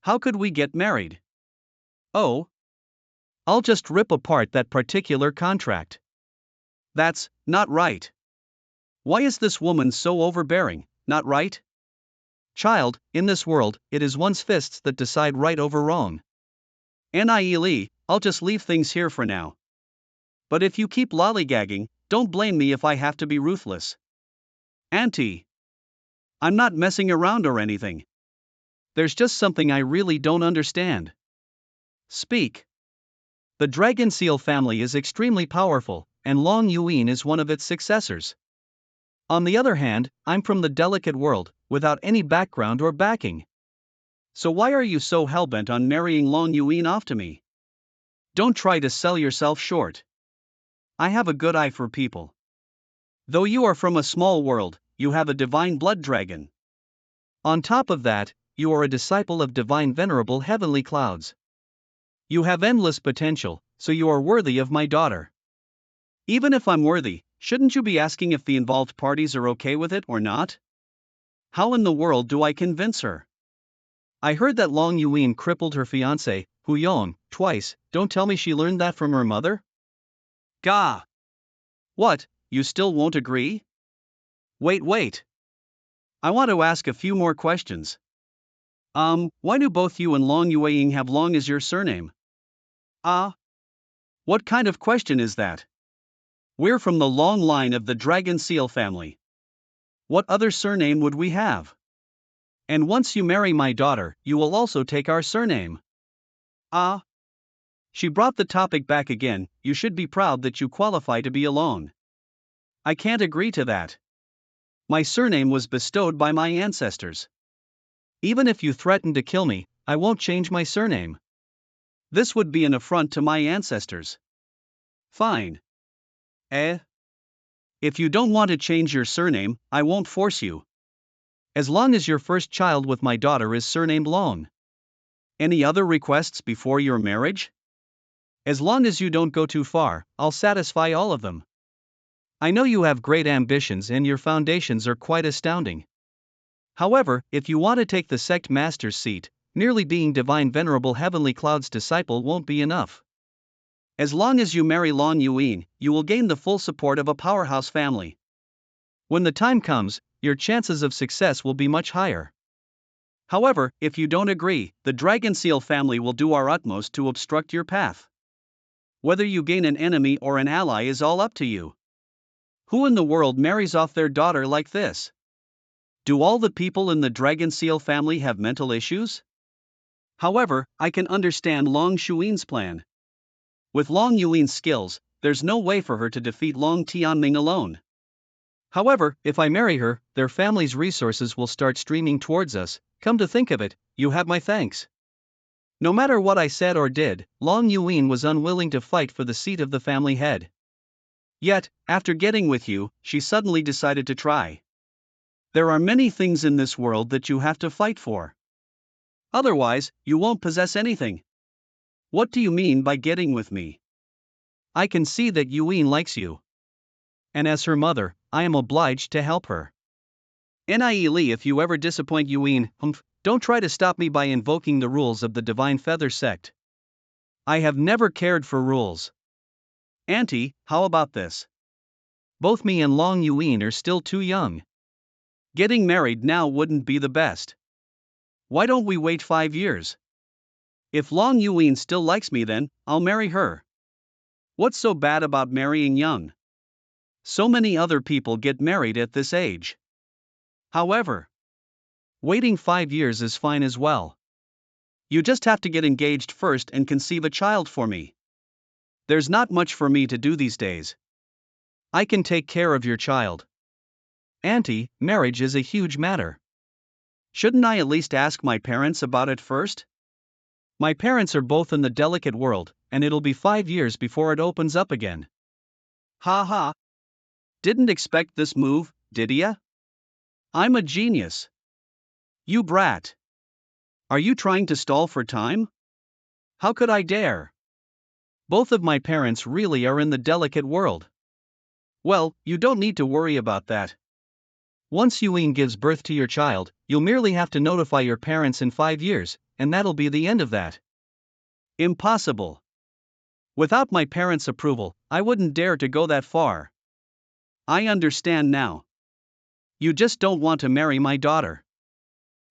A: How could we get married? Oh. I'll just rip apart that particular contract. That's not right. Why is this woman so overbearing, not right? Child, in this world, it is one's fists that decide right over wrong. Lee, I'll just leave things here for now. But if you keep lollygagging, don't blame me if I have to be ruthless. Auntie. I'm not messing around or anything. There's just something I really don't understand. Speak. The Dragon Seal family is extremely powerful, and Long Yuin is one of its successors. On the other hand, I'm from the delicate world, without any background or backing. So why are you so hellbent on marrying Long Yuin off to me? Don't try to sell yourself short. I have a good eye for people. Though you are from a small world, you have a divine blood dragon. On top of that, you are a disciple of divine venerable heavenly clouds. You have endless potential, so you are worthy of my daughter. Even if I'm worthy, shouldn't you be asking if the involved parties are okay with it or not? How in the world do I convince her? I heard that Long Yuin crippled her fiancé, Hu Yong, twice. Don't tell me she learned that from her mother? Gah! What, you still won't agree? Wait. I want to ask a few more questions. Why do both you and Long Yuing have Long as your surname? What kind of question is that? We're from the long line of the Dragon Seal family. What other surname would we have? And once you marry my daughter, you will also take our surname. She brought the topic back again. You should be proud that you qualify to be a Long. I can't agree to that. My surname was bestowed by my ancestors. Even if you threaten to kill me, I won't change my surname. This would be an affront to my ancestors. Fine. If you don't want to change your surname, I won't force you. As long as your first child with my daughter is surnamed Long. Any other requests before your marriage? As long as you don't go too far, I'll satisfy all of them. I know you have great ambitions and your foundations are quite astounding. However, if you want to take the sect master's seat, merely being divine venerable heavenly cloud's disciple won't be enough. As long as you marry Long Yuan, you will gain the full support of a powerhouse family. When the time comes, your chances of success will be much higher. However, if you don't agree, the Dragon Seal family will do our utmost to obstruct your path. Whether you gain an enemy or an ally is all up to you. Who in the world marries off their daughter like this? Do all the people in the Dragon Seal family have mental issues? However, I can understand Long Shuin's plan. With Long Yuan's skills, there's no way for her to defeat Long Tianming alone. However, if I marry her, their family's resources will start streaming towards us. Come to think of it, you have my thanks. No matter what I said or did, Long Yuan was unwilling to fight for the seat of the family head. Yet, after getting with you, she suddenly decided to try. There are many things in this world that you have to fight for. Otherwise, you won't possess anything. What do you mean by getting with me? I can see that Yuan likes you. And as her mother, I am obliged to help her. Ni, if you ever disappoint Yuan, don't try to stop me by invoking the rules of the Divine Feather sect. I have never cared for rules. Auntie, how about this? Both me and Long Yuan are still too young. Getting married now wouldn't be the best. Why don't we wait 5 years? If Long Yuan still likes me, then I'll marry her. What's so bad about marrying young? So many other people get married at this age. However, waiting 5 years is fine as well. You just have to get engaged first and conceive a child for me. There's not much for me to do these days. I can take care of your child. Auntie, marriage is a huge matter. Shouldn't I at least ask my parents about it first? My parents are both in the delicate world, and it'll be 5 years before it opens up again. Ha ha. Didn't expect this move, did ya? I'm a genius. You brat. Are you trying to stall for time? How could I dare? Both of my parents really are in the delicate world. Well, you don't need to worry about that. Once Yuan gives birth to your child, you'll merely have to notify your parents in 5 years, and that'll be the end of that. Impossible. Without my parents' approval, I wouldn't dare to go that far. I understand now. You just don't want to marry my daughter.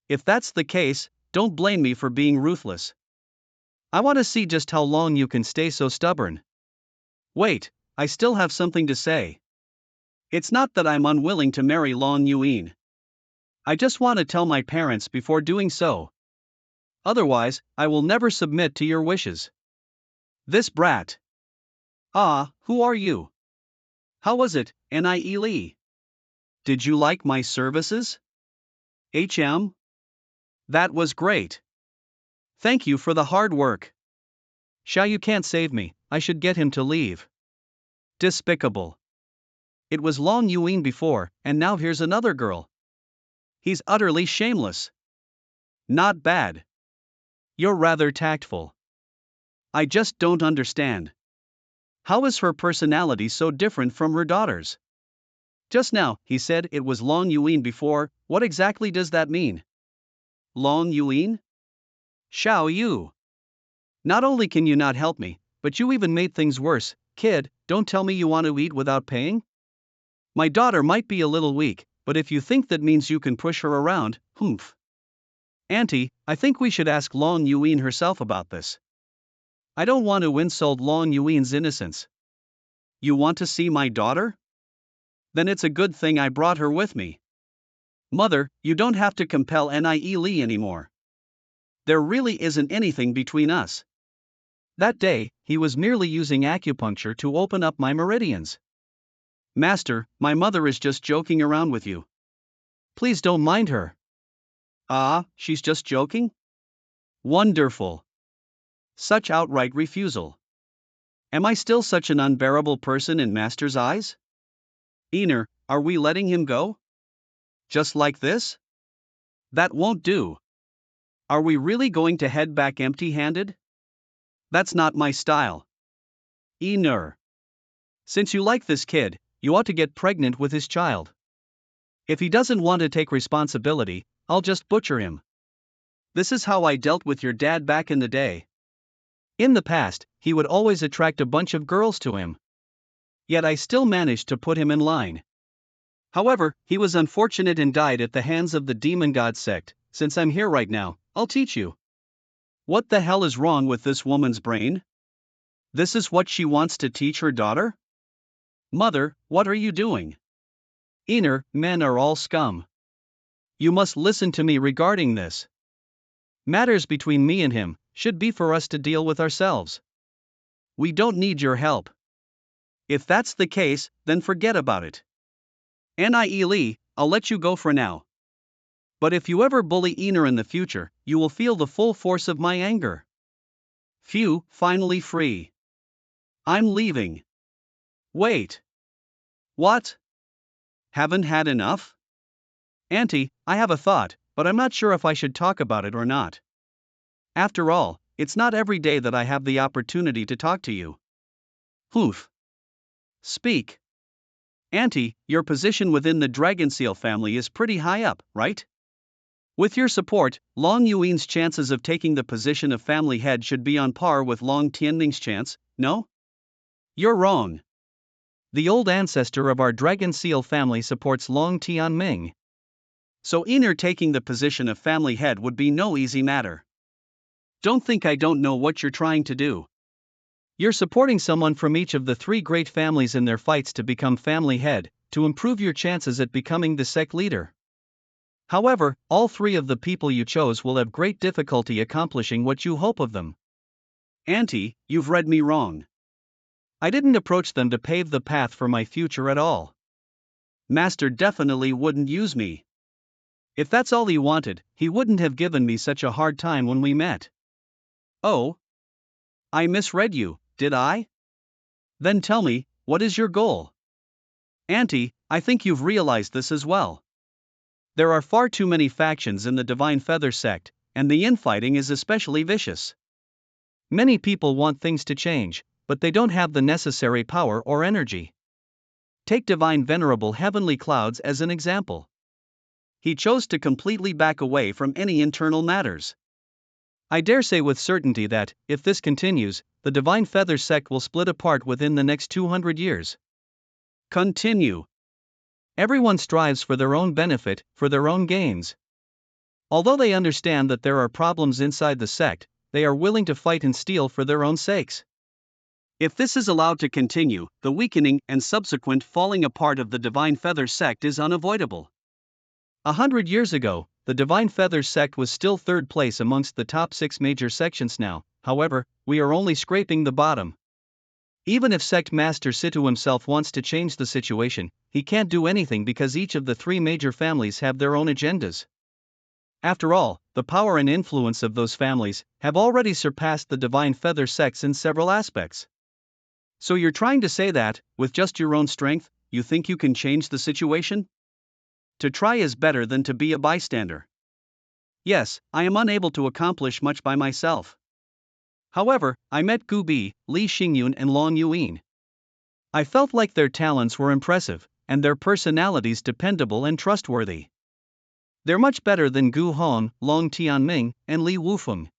A: If that's the case, don't blame me for being ruthless. I want to see just how long you can stay so stubborn. Wait, I still have something to say. It's not that I'm unwilling to marry Long Yuan. I just want to tell my parents before doing so. Otherwise, I will never submit to your wishes. This brat. Ah, who are you? How was it, Ni? Did you like my services? HM? That was great. Thank you for the hard work. Xiao, you can't save me, I should get him to leave. Despicable. It was Long Yuan before, and now here's another girl. He's utterly shameless. Not bad. You're rather tactful. I just don't understand. How is her personality so different from her daughter's? Just now, he said it was Long Yuan before. What exactly does that mean? Long Yuan? Xiao Yu. Not only can you not help me, but you even made things worse. Kid, don't tell me you want to eat without paying? My daughter might be a little weak, but if you think that means you can push her around, humph. Auntie, I think we should ask Long Yuan herself about this. I don't want to insult Long Yuan's innocence. You want to see my daughter? Then it's a good thing I brought her with me. Mother, you don't have to compel Ni anymore. There really isn't anything between us. That day, he was merely using acupuncture to open up my meridians. Master, my mother is just joking around with you. Please don't mind her. Ah, she's just joking? Wonderful. Such outright refusal. Am I still such an unbearable person in Master's eyes? Enor, are we letting him go? Just like this? That won't do. Are we really going to head back empty-handed? That's not my style. Enor. Since you like this kid, you ought to get pregnant with his child. If he doesn't want to take responsibility, I'll just butcher him. This is how I dealt with your dad back in the day. In the past, he would always attract a bunch of girls to him. Yet I still managed to put him in line. However, he was unfortunate and died at the hands of the demon god sect. Since I'm here right now, I'll teach you. What the hell is wrong with this woman's brain? This is what she wants to teach her daughter? Mother, what are you doing? Enor, men are all scum. You must listen to me regarding this. Matters between me and him should be for us to deal with ourselves. We don't need your help. If that's the case, then forget about it. Lee, I'll let you go for now. But if you ever bully Enor in the future, you will feel the full force of my anger. Phew, finally free. I'm leaving. Wait. What? Haven't had enough? Auntie, I have a thought, but I'm not sure if I should talk about it or not. After all, it's not every day that I have the opportunity to talk to you. Hoof. Speak. Auntie, your position within the Dragonseal family is pretty high up, right? With your support, Long Yuan's chances of taking the position of family head should be on par with Long Tianming's chance, no? You're wrong. The old ancestor of our Dragonseal family supports Long Tianming. So Enor taking the position of family head would be no easy matter. Don't think I don't know what you're trying to do. You're supporting someone from each of the three great families in their fights to become family head, to improve your chances at becoming the sect leader. However, all three of the people you chose will have great difficulty accomplishing what you hope of them. Auntie, you've read me wrong. I didn't approach them to pave the path for my future at all. Master definitely wouldn't use me. If that's all he wanted, he wouldn't have given me such a hard time when we met. Oh? I misread you, did I? Then tell me, what is your goal? Auntie, I think you've realized this as well. There are far too many factions in the Divine Feather sect, and the infighting is especially vicious. Many people want things to change, but they don't have the necessary power or energy. Take Divine Venerable Heavenly Clouds as an example. He chose to completely back away from any internal matters. I dare say with certainty that, if this continues, the Divine Feather sect will split apart within the next 200 years. Continue. Everyone strives for their own benefit, for their own gains. Although they understand that there are problems inside the sect, they are willing to fight and steal for their own sakes. If this is allowed to continue, the weakening and subsequent falling apart of the Divine Feather sect is unavoidable. 100 years ago, the Divine Feather sect was still third place amongst the top 6 major sections now, however, we are only scraping the bottom. Even if Sect Master Situ himself wants to change the situation, he can't do anything because each of the 3 major families have their own agendas. After all, the power and influence of those families have already surpassed the Divine Feather sects in several aspects. So you're trying to say that, with just your own strength, you think you can change the situation? To try is better than to be a bystander. Yes, I am unable to accomplish much by myself. However, I met Gu Bi, Li Xingyun and Long Yuan. I felt like their talents were impressive, and their personalities dependable and trustworthy. They're much better than Gu Hong, Long Tianming, and Li Wufeng.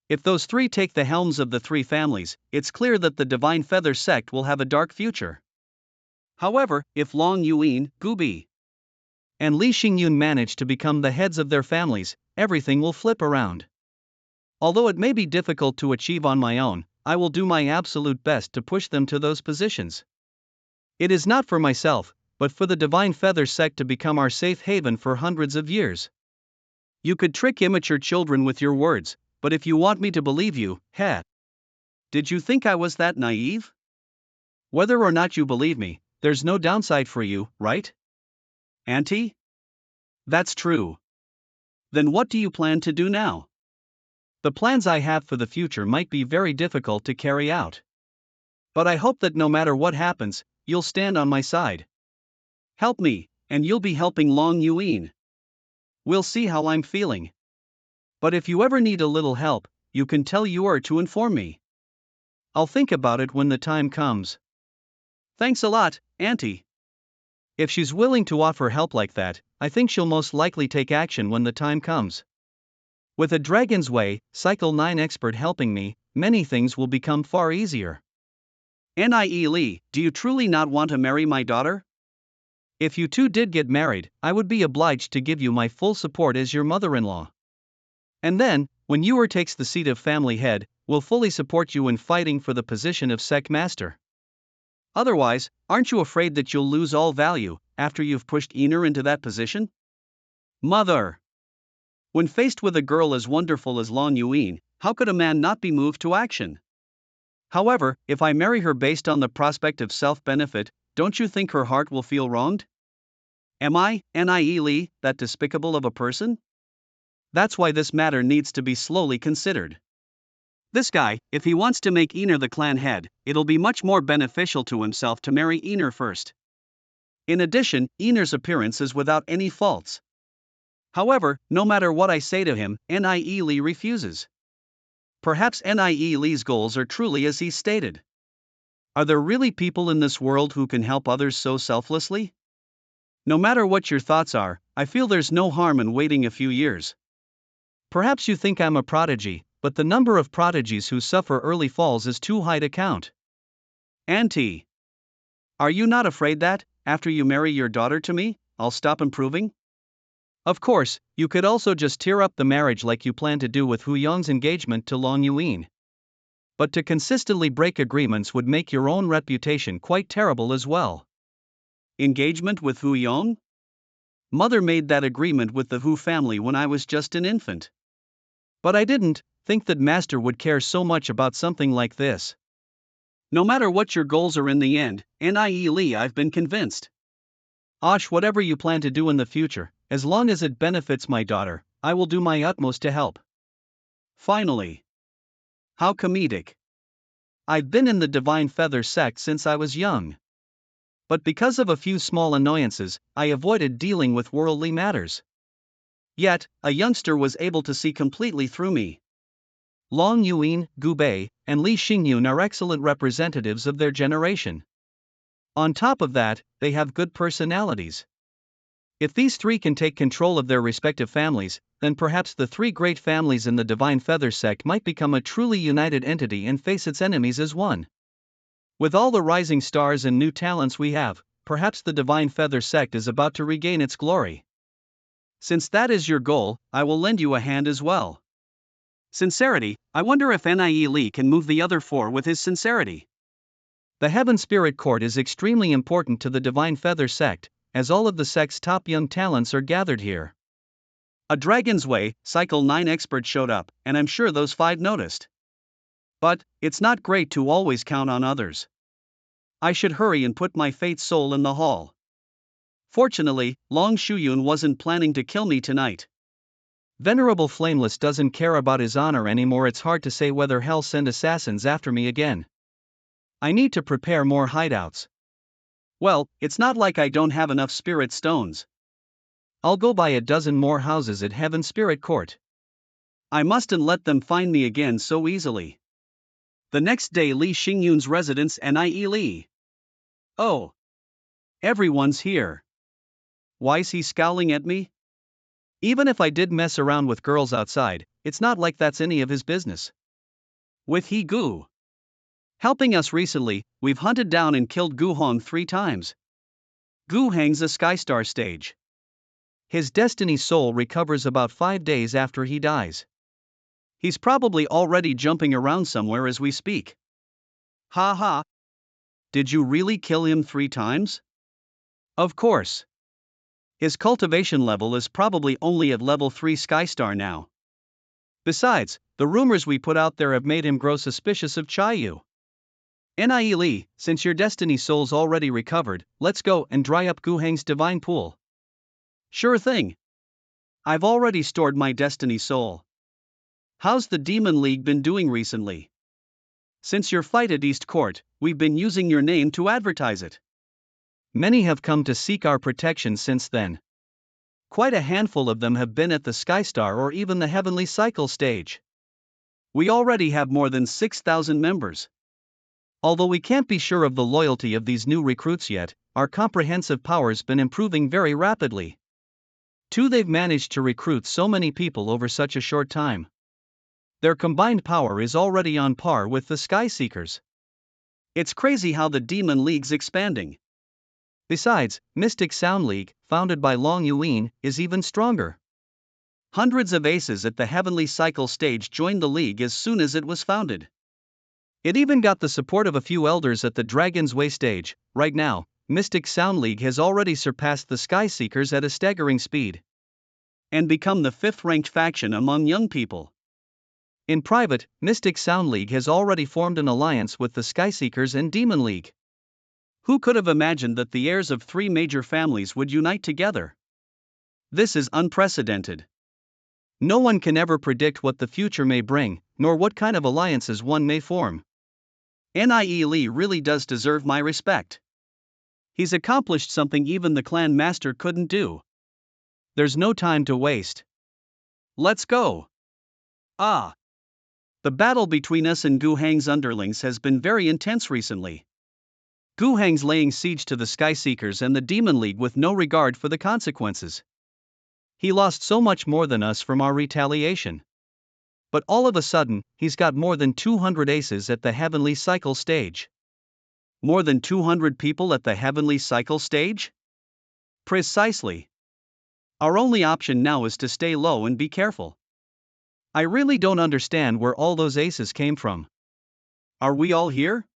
A: If those 3 take the helms of the 3 families, it's clear that the Divine Feather sect will have a dark future. However, if Long Yuan, Gu Bi, and Li Xingyun manage to become the heads of their families, everything will flip around. Although it may be difficult to achieve on my own, I will do my absolute best to push them to those positions. It is not for myself, but for the Divine Feather sect to become our safe haven for hundreds of years. You could trick immature children with your words, but if you want me to believe you, heh. Did you think I was that naive? Whether or not you believe me, there's no downside for you, right? Auntie? That's true. Then what do you plan to do now? The plans I have for the future might be very difficult to carry out. But I hope that no matter what happens, you'll stand on my side. Help me, and you'll be helping Long Yuan. We'll see how I'm feeling. But if you ever need a little help, you can tell Yuer to inform me. I'll think about it when the time comes. Thanks a lot, Auntie. If she's willing to offer help like that, I think she'll most likely take action when the time comes. With a Dragon's Way, Cycle 9 expert helping me, many things will become far easier. Nie Lee, do you truly not want to marry my daughter? If you two did get married, I would be obliged to give you my full support as your mother-in-law. And then, when Yuer takes the seat of family head, we'll fully support you in fighting for the position of sect master. Otherwise, aren't you afraid that you'll lose all value after you've pushed Enr into that position? Mother! When faced with a girl as wonderful as Long Yuan, how could a man not be moved to action? However, if I marry her based on the prospect of self-benefit, don't you think her heart will feel wronged? Am I, Nie Lee, that despicable of a person? That's why this matter needs to be slowly considered. This guy, if he wants to make Enr the clan head, it'll be much more beneficial to himself to marry Enr first. In addition, Enr's appearance is without any faults. However, no matter what I say to him, Nie Lee refuses. Perhaps Nie Lee's goals are truly as he stated. Are there really people in this world who can help others so selflessly? No matter what your thoughts are, I feel there's no harm in waiting a few years. Perhaps you think I'm a prodigy, but the number of prodigies who suffer early falls is too high to count. Auntie, are you not afraid that, after you marry your daughter to me, I'll stop improving? Of course, you could also just tear up the marriage like you plan to do with Hu Yong's engagement to Long Yuan. But to consistently break agreements would make your own reputation quite terrible as well. Engagement with Hu Yong? Mother made that agreement with the Hu family when I was just an infant. But I didn't think that Master would care so much about something like this. No matter what your goals are in the end, Nie Lee, I've been convinced. Osh, whatever you plan to do in the future, as long as it benefits my daughter, I will do my utmost to help. Finally. How comedic. I've been in the Divine Feather sect since I was young. But because of a few small annoyances, I avoided dealing with worldly matters. Yet, a youngster was able to see completely through me. Long Yuan, Gu Bei, and Li Xingyun are excellent representatives of their generation. On top of that, they have good personalities. If these three can take control of their respective families, then perhaps the three great families in the Divine Feather sect might become a truly united entity and face its enemies as one. With all the rising stars and new talents we have, perhaps the Divine Feather sect is about to regain its glory. Since that is your goal, I will lend you a hand as well. Sincerity, I wonder if Nie Lee can move the other four with his sincerity. The Heaven Spirit Court is extremely important to the Divine Feather sect, as all of the sect's top young talents are gathered here. A Dragon's Way, Cycle 9 expert showed up, and I'm sure those 5 noticed. But, it's not great to always count on others. I should hurry and put my fate soul in the hall. Fortunately, Long Shuyun wasn't planning to kill me tonight. Venerable Flameless doesn't care about his honor anymore. It's hard to say whether hell send assassins after me again. I need to prepare more hideouts. Well, it's not like I don't have enough spirit stones. I'll go buy a dozen more houses at Heaven Spirit Court. I mustn't let them find me again so easily. The next day, Li Xingyun's residence, Nie Lee. Oh. Everyone's here. Why's he scowling at me? Even if I did mess around with girls outside, it's not like that's any of his business. With He Gu helping us recently, we've hunted down and killed Gu Hong 3 times. Gu hangs a Skystar stage. His destiny soul recovers about 5 days after he dies. He's probably already jumping around somewhere as we speak. Ha ha. Did you really kill him 3 times? Of course. His cultivation level is probably only at level 3 Skystar now. Besides, the rumors we put out there have made him grow suspicious of Chayu. Nie Lee, since your destiny soul's already recovered, let's go and dry up Gu Heng's divine pool. Sure thing. I've already stored my destiny soul. How's the Demon League been doing recently? Since your fight at East Court, we've been using your name to advertise it. Many have come to seek our protection since then. Quite a handful of them have been at the Skystar or even the Heavenly Cycle stage. We already have more than 6,000 members. Although we can't be sure of the loyalty of these new recruits yet, our comprehensive power's been improving very rapidly. They've managed to recruit so many people over such a short time. Their combined power is already on par with the Sky Seekers. It's crazy how the Demon League's expanding. Besides, Mystic Sound League, founded by Long Yuan, is even stronger. Hundreds of aces at the Heavenly Cycle stage joined the league as soon as it was founded. It even got the support of a few elders at the Dragon's Way stage. Right now, Mystic Sound League has already surpassed the Sky Seekers at a staggering speed and become the 5th-ranked faction among young people. In private, Mystic Sound League has already formed an alliance with the Sky Seekers and Demon League. Who could have imagined that the heirs of 3 major families would unite together? This is unprecedented. No one can ever predict what the future may bring, nor what kind of alliances one may form. Nie Lee really does deserve my respect. He's accomplished something even the clan master couldn't do. There's no time to waste. Let's go. Ah. The battle between us and Gu Hang's underlings has been very intense recently. Gu Hang's laying siege to the Sky Seekers and the Demon League with no regard for the consequences. He lost so much more than us from our retaliation. But all of a sudden, he's got more than 200 aces at the Heavenly Cycle stage. More than 200 people at the Heavenly Cycle stage? Precisely. Our only option now is to stay low and be careful. I really don't understand where all those aces came from. Are we all here?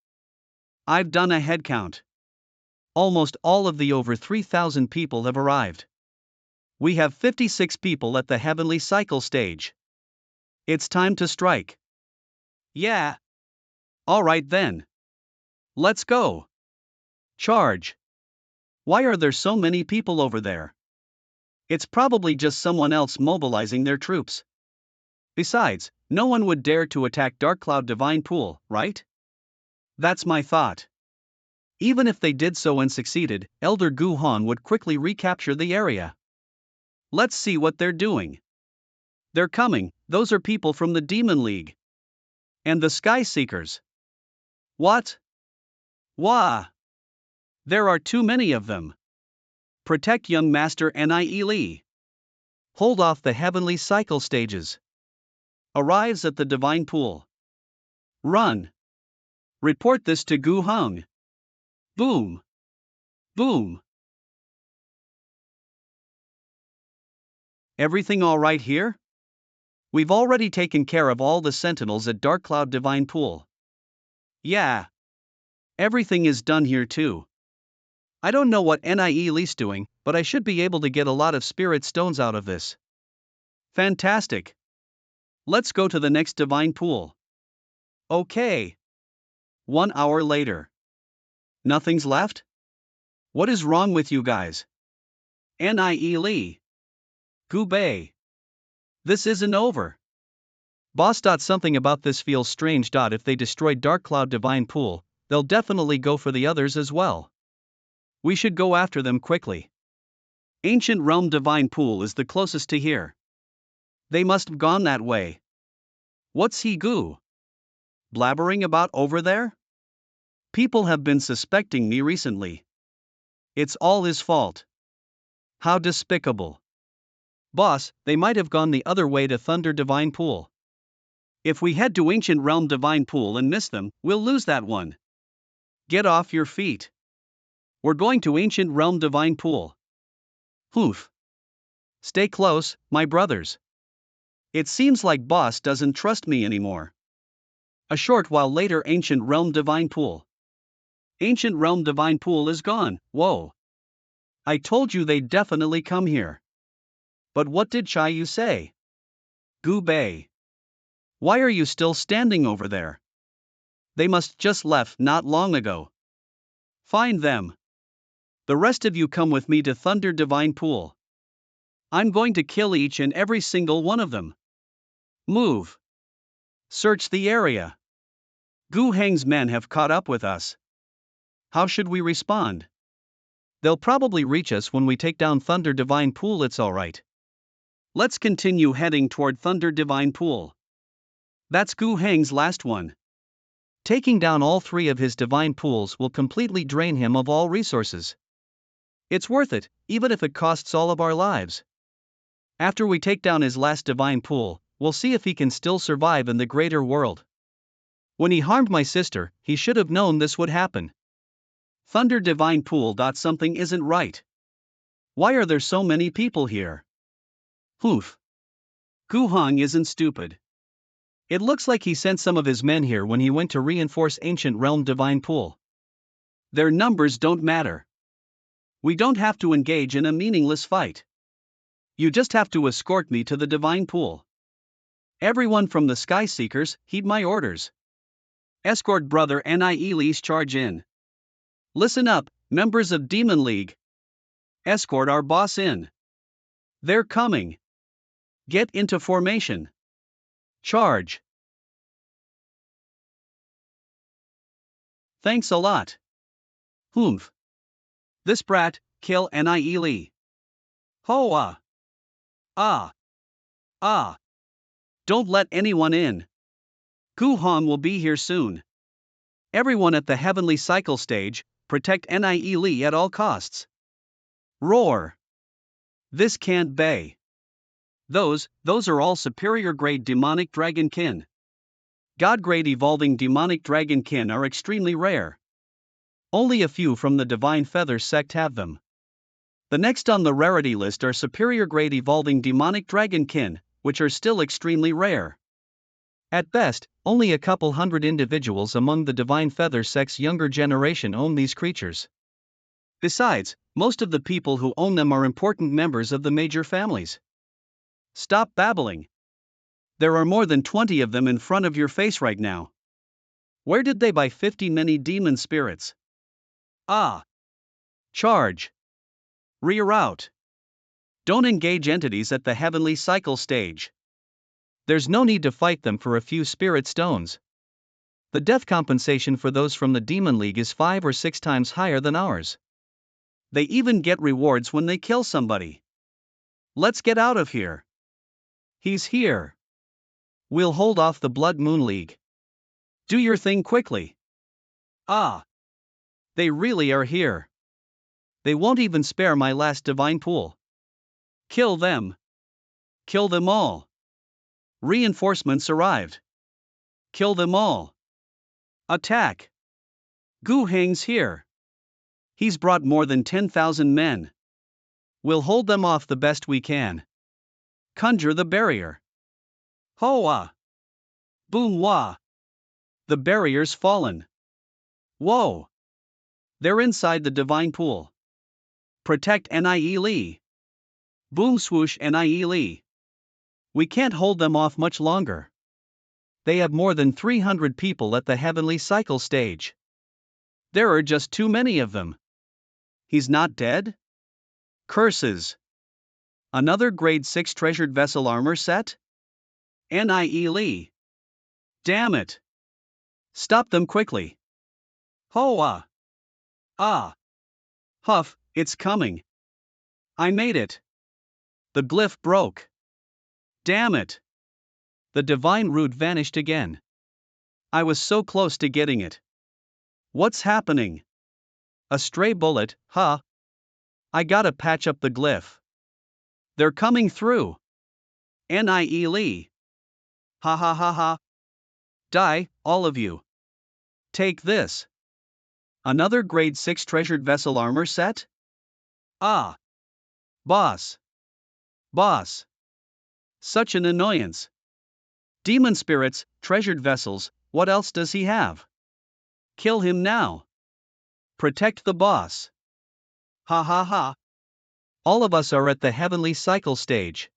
A: I've done a head count. Almost all of the over 3,000 people have arrived. We have 56 people at the Heavenly Cycle stage. It's time to strike. Yeah. Alright then. Let's go. Charge. Why are there so many people over there? It's probably just someone else mobilizing their troops. Besides, no one would dare to attack Dark Cloud Divine Pool, right? That's my thought. Even if they did so and succeeded, Elder Gu Han would quickly recapture the area. Let's see what they're doing. They're coming, those are people from the Demon League. And the Sky Seekers. What? Wah! There are too many of them. Protect young Master Nie Lee. Hold off the Heavenly Cycle stages. Arrives at the Divine Pool. Run. Report this to Gu Hong. Boom. Boom. Everything all right here? We've already taken care of all the sentinels at Dark Cloud Divine Pool. Yeah. Everything is done here too. I don't know what Nie Lee's doing, but I should be able to get a lot of spirit stones out of this. Fantastic. Let's go to the next Divine Pool. Okay. 1 hour later. Nothing's left? What is wrong with you guys? Nie Lee. Gu Bei. This isn't over. Boss. Something about this feels strange. If they destroyed Dark Cloud Divine Pool, they'll definitely go for the others as well. We should go after them quickly. Ancient Realm Divine Pool is the closest to here. They must have gone that way. What's he Gu blabbering about over there? People have been suspecting me recently. It's all his fault. How despicable. Boss, they might have gone the other way to Thunder Divine Pool. If we head to Ancient Realm Divine Pool and miss them, we'll lose that one. Get off your feet. We're going to Ancient Realm Divine Pool. Hoof. Stay close, my brothers. It seems like Boss doesn't trust me anymore. A short while later, Ancient Realm Divine Pool. Ancient Realm Divine Pool is gone. Whoa. I told you they'd definitely come here. But what did Chai Yu say? Gu Bei. Why are you still standing over there? They must just left not long ago. Find them. The rest of you come with me to Thunder Divine Pool. I'm going to kill each and every single one of them. Move. Search the area. Gu Hang's men have caught up with us. How should we respond? They'll probably reach us when we take down Thunder Divine Pool. It's alright. Let's continue heading toward Thunder Divine Pool. That's Gu Heng's last one. Taking down all 3 of his divine pools will completely drain him of all resources. It's worth it, even if it costs all of our lives. After we take down his last divine pool, we'll see if he can still survive in the greater world. When he harmed my sister, he should have known this would happen. Thunder Divine Pool. Something isn't right. Why are there so many people here? Hoof. Gu Heng isn't stupid. It looks like he sent some of his men here when he went to reinforce Ancient Realm Divine Pool. Their numbers don't matter. We don't have to engage in a meaningless fight. You just have to escort me to the Divine Pool. Everyone from the Sky Seekers, heed my orders. Escort Brother Nielis, charge in. Listen up, members of Demon League. Escort our boss in. They're coming. Get into formation. Charge. Thanks a lot. Humph. This brat, kill Nielis. Hoa. Ah. Ah. Don't let anyone in. Gu Heng will be here soon. Everyone at the Heavenly Cycle stage, protect Nielis at all costs. Roar. This can't be. Those are all superior grade demonic dragonkin. God grade evolving demonic dragonkin are extremely rare. Only a few from the Divine Feather sect have them. The next on the rarity list are superior grade evolving demonic dragonkin, which are still extremely rare. At best, only a couple hundred individuals among the Divine Feather sect's younger generation own these creatures. Besides, most of the people who own them are important members of the major families. Stop babbling. There are more than 20 of them in front of your face right now. Where did they buy 50 many demon spirits? Ah. Charge. Rear out. Don't engage entities at the Heavenly Cycle stage. There's no need to fight them for a few spirit stones. The death compensation for those from the Demon League is 5 or 6 times higher than ours. They even get rewards when they kill somebody. Let's get out of here. He's here. We'll hold off the Blood Moon League. Do your thing quickly. Ah. They really are here. They won't even spare my last divine pool. Kill them. Kill them all. Reinforcements arrived. Kill them all. Attack. Gu Heng's here. He's brought more than 10,000 men. We'll hold them off the best we can. Conjure the barrier. Hoa. Boom wah. The barrier's fallen. Whoa. They're inside the divine pool. Protect Nielis. Boom swoosh Nielis. We can't hold them off much longer. They have more than 300 people at the Heavenly Cycle stage. There are just too many of them. He's not dead? Curses. Another grade 6 treasured vessel armor set? Nielis. Damn it. Stop them quickly. Hoa. Ah. Huff, it's coming. I made it. The glyph broke. Damn it. The divine root vanished again. I was so close to getting it. What's happening? A stray bullet, huh? I gotta patch up the glyph. They're coming through. Nielis. Ha ha ha ha. Die, all of you. Take this. Another grade 6 treasured vessel armor set? Ah. Boss. Boss. Such an annoyance. Demon spirits, treasured vessels, what else does he have? Kill him now. Protect the boss. Ha ha ha. All of us are at the Heavenly Cycle stage.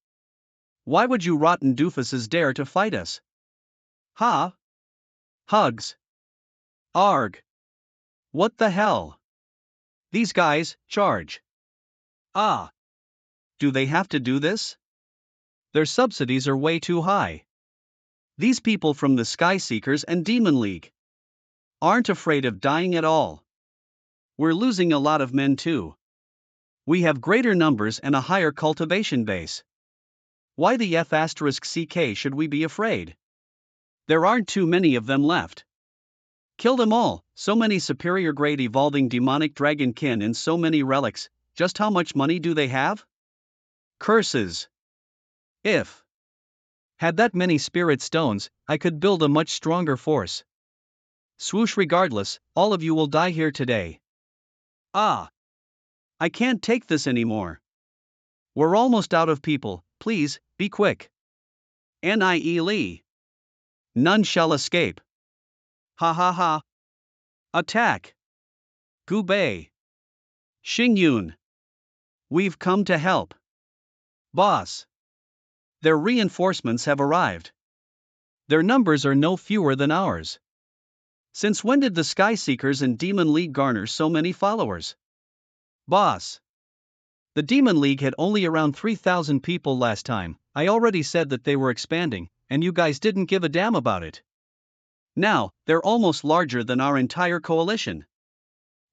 A: Why would you rotten doofuses dare to fight us? Ha? Hugs. Arg. What the hell? These guys, charge. Ah. Do they have to do this? Their subsidies are way too high. These people from the Sky Seekers and Demon League aren't afraid of dying at all. We're losing a lot of men too. We have greater numbers and a higher cultivation base. Why the F***ck should we be afraid? There aren't too many of them left. Kill them all, so many superior grade evolving demonic dragonkin and so many relics, just how much money do they have? Curses. If had that many spirit stones, I could build a much stronger force. Swoosh, regardless, all of you will die here today. Ah! I can't take this anymore. We're almost out of people, please, be quick. Nie. None shall escape. Ha ha ha. Attack. Gubei. Xingyun. We've come to help. Boss. Their reinforcements have arrived. Their numbers are no fewer than ours. Since when did the Sky Seekers and Demon League garner so many followers? Boss. The Demon League had only around 3,000 people last time. I already said that they were expanding, and you guys didn't give a damn about it. Now, they're almost larger than our entire coalition.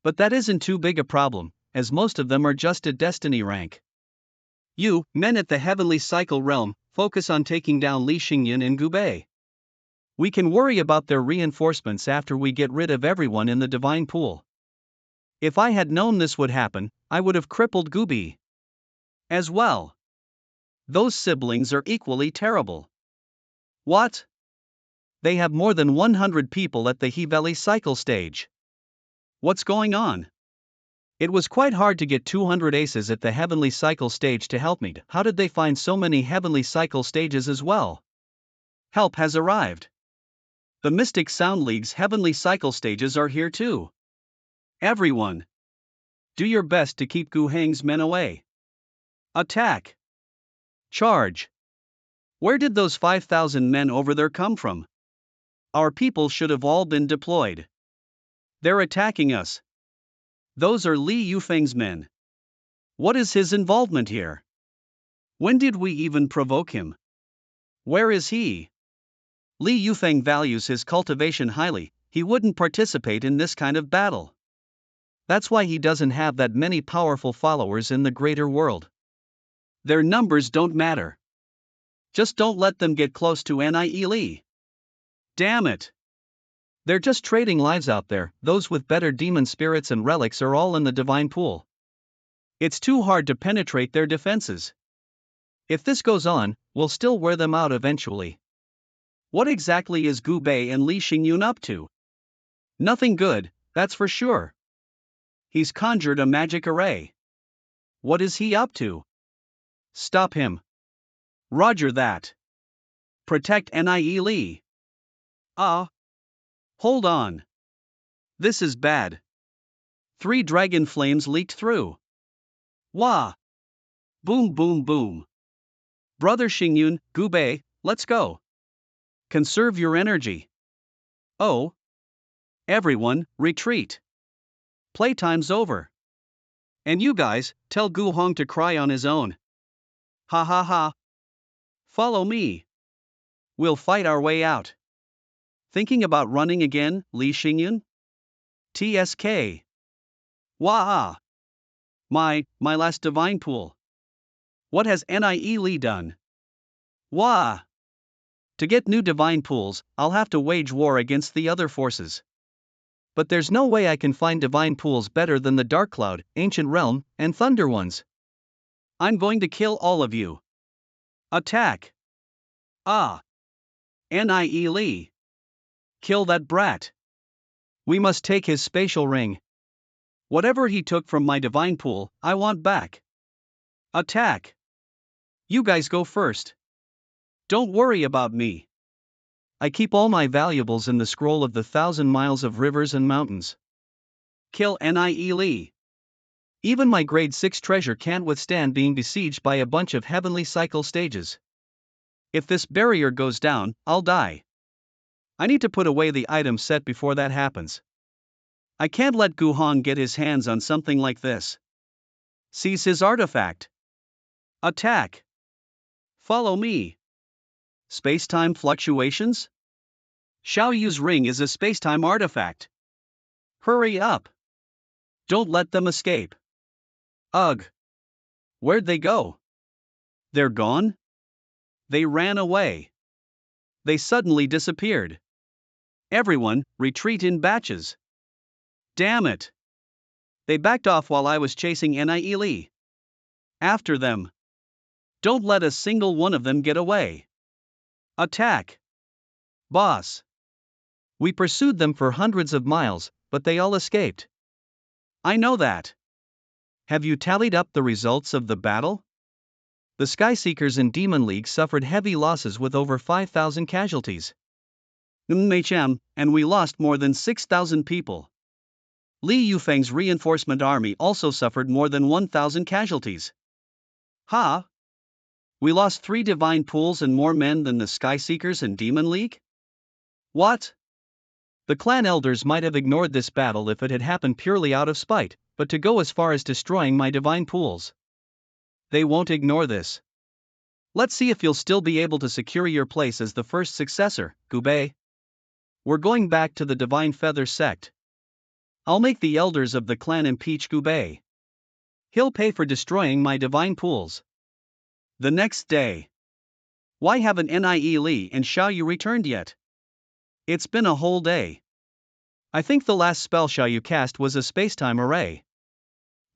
A: But that isn't too big a problem, as most of them are just at Destiny rank. You, men at the Heavenly Cycle realm, focus on taking down Li Xingyan and Gubei. We can worry about their reinforcements after we get rid of everyone in the Divine Pool. If I had known this would happen, I would have crippled Gubei as well. Those siblings are equally terrible. What? They have more than 100 people at the Heavenly Cycle stage. What's going on? It was quite hard to get 200 aces at the Heavenly Cycle stage to help me. How did they find so many Heavenly Cycle stages as well? Help has arrived. The Mystic Sound League's Heavenly Cycle stages are here too. Everyone, do your best to keep Gu Hang's men away. Attack. Charge. Where did those 5,000 men over there come from? Our people should have all been deployed. They're attacking us. Those are Li Yufeng's men. What is his involvement here? When did we even provoke him? Where is he? Li Yufeng values his cultivation highly, he wouldn't participate in this kind of battle. That's why he doesn't have that many powerful followers in the greater world. Their numbers don't matter. Just don't let them get close to Nie. Damn it. They're just trading lives out there. Those with better demon spirits and relics are all in the Divine Pool. It's too hard to penetrate their defenses. If this goes on, we'll still wear them out eventually. What exactly is Gubei and Li Xingyun up to? Nothing good, that's for sure. He's conjured a magic array. What is he up to? Stop him. Roger that. Protect Nie. Ah. Hold on. This is bad. 3 dragon flames leaked through. Wah. Boom boom boom. Brother Xingyun, Gubei, let's go. Conserve your energy. Oh. Everyone, retreat. Playtime's over. And you guys, tell Gu Hong to cry on his own. Ha ha ha. Follow me. We'll fight our way out. Thinking about running again, Li Xingyun? TSK. Wah. My last Divine Pool. What has Nie Li done? Wah. To get new Divine Pools, I'll have to wage war against the other forces. But there's no way I can find Divine Pools better than the Dark Cloud, Ancient Realm, and Thunder ones. I'm going to kill all of you. Attack. Ah. Nie Li. Kill that brat. We must take his spatial ring. Whatever he took from my Divine Pool, I want back. Attack. You guys go first. Don't worry about me. I keep all my valuables in the scroll of the 1,000 miles of rivers and mountains. Kill Nie Li. Even my grade 6 treasure can't withstand being besieged by a bunch of Heavenly Cycle stages. If this barrier goes down, I'll die. I need to put away the item set before that happens. I can't let Gu Hong get his hands on something like this. Seize his artifact. Attack. Follow me. Space-time fluctuations? Xiao Yu's ring is a space-time artifact. Hurry up. Don't let them escape. Ugh. Where'd they go? They're gone? They ran away. They suddenly disappeared. Everyone, retreat in batches. Damn it. They backed off while I was chasing Nie. After them. Don't let a single one of them get away. Attack. Boss. We pursued them for hundreds of miles, but they all escaped. I know that. Have you tallied up the results of the battle? The Skyseekers in Demon League suffered heavy losses with over 5,000 casualties. And we lost more than 6,000 people. Li Yufeng's reinforcement army also suffered more than 1,000 casualties. Ha! We lost 3 divine pools and more men than the Skyseekers in Demon League? What? The clan elders might have ignored this battle if it had happened purely out of spite, but to go as far as destroying my divine pools. They won't ignore this. Let's see if you'll still be able to secure your place as the first successor, Gubei. We're going back to the Divine Feather sect. I'll make the elders of the clan impeach Gubei. He'll pay for destroying my divine pools. The next day. Why haven't Nie Li and Xiaoyu returned yet? It's been a whole day. I think the last spell Xiaoyu cast was a spacetime array.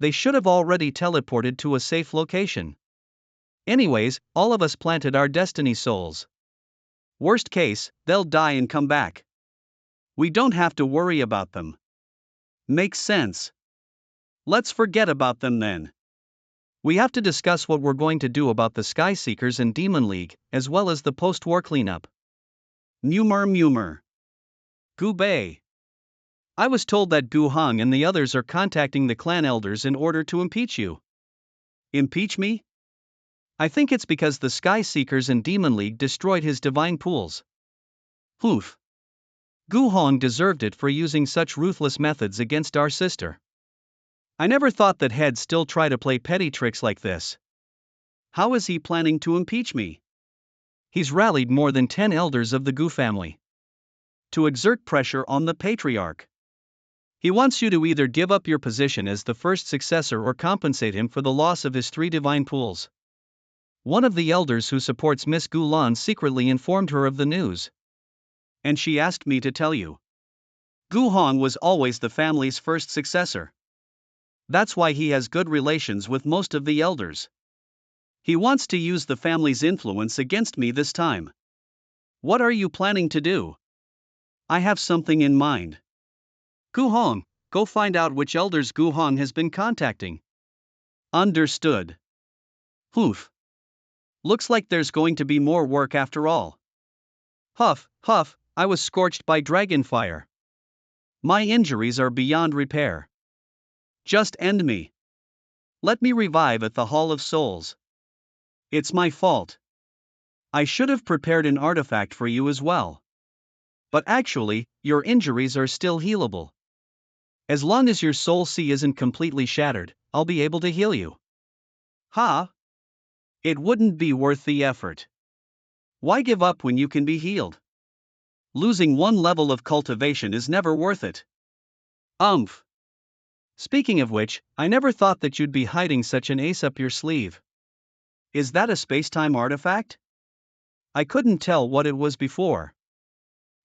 A: They should have already teleported to a safe location. Anyways, all of us planted our destiny souls. Worst case, they'll die and come back. We don't have to worry about them. Makes sense. Let's forget about them then. We have to discuss what we're going to do about the Skyseekers and Demon League, as well as the post-war cleanup. Mumur. Gubei. I was told that Gu Hong and the others are contacting the clan elders in order to impeach you. Impeach me? I think it's because the Skyseekers and Demon League destroyed his divine pools. Oof. Gu Hong deserved it for using such ruthless methods against our sister. I never thought that he'd still try to play petty tricks like this. How is he planning to impeach me? He's rallied more than 10 elders of the Gu family to exert pressure on the patriarch. He wants you to either give up your position as the first successor or compensate him for the loss of his 3 divine pools. One of the elders who supports Miss Gulan secretly informed her of the news. And she asked me to tell you. Gu Hong was always the family's first successor. That's why he has good relations with most of the elders. He wants to use the family's influence against me this time. What are you planning to do? I have something in mind. Gu Hong, go find out which elders Gu Hong has been contacting. Understood. Oof. Looks like there's going to be more work after all. Huff, I was scorched by dragon fire. My injuries are beyond repair. Just end me. Let me revive at the Hall of Souls. It's my fault. I should have prepared an artifact for you as well. But actually, your injuries are still healable. As long as your soul sea isn't completely shattered, I'll be able to heal you. Ha! It wouldn't be worth the effort. Why give up when you can be healed? Losing 1 level of cultivation is never worth it. Speaking of which, I never thought that you'd be hiding such an ace up your sleeve. Is that a spacetime artifact? I couldn't tell what it was before.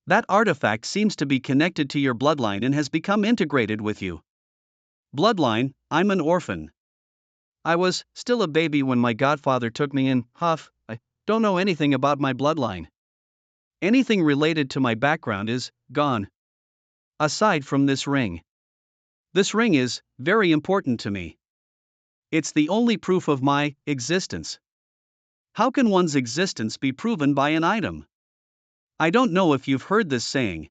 A: That artifact seems to be connected to your bloodline and has become integrated with you. Bloodline, I'm an orphan. I was still a baby when my godfather took me in. I don't know anything about my bloodline. Anything related to my background is gone. Aside from this ring. This ring is very important to me. It's the only proof of my existence. How can one's existence be proven by an item? I don't know if you've heard this saying.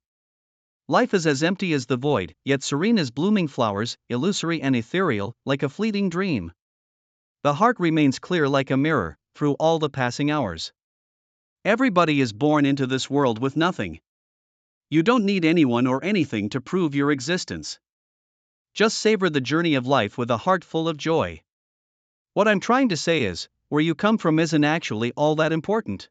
A: Life is as empty as the void, yet serene as blooming flowers, illusory and ethereal, like a fleeting dream. The heart remains clear like a mirror, through all the passing hours. Everybody is born into this world with nothing. You don't need anyone or anything to prove your existence. Just savor the journey of life with a heart full of joy. What I'm trying to say is, where you come from isn't actually all that important.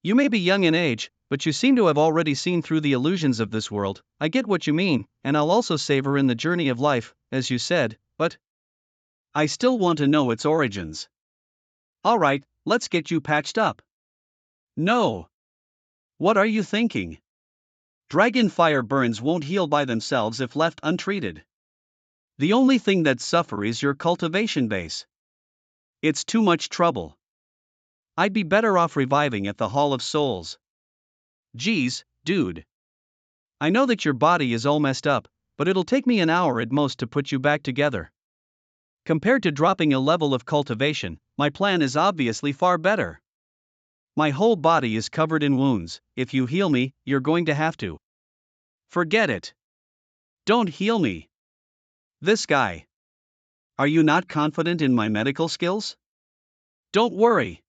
A: You may be young in age, but you seem to have already seen through the illusions of this world. I get what you mean, and I'll also savor in the journey of life, as you said, but I still want to know its origins. Alright, let's get you patched up. No. What are you thinking? Dragon fire burns won't heal by themselves if left untreated. The only thing that suffer is your cultivation base. It's too much trouble. I'd be better off reviving at the Hall of Souls. Geez, dude. I know that your body is all messed up, but it'll take me an hour at most to put you back together. Compared to dropping a level of cultivation, my plan is obviously far better. My whole body is covered in wounds. If you heal me, you're going to have to. Forget it. Don't heal me. This guy. Are you not confident in my medical skills? Don't worry.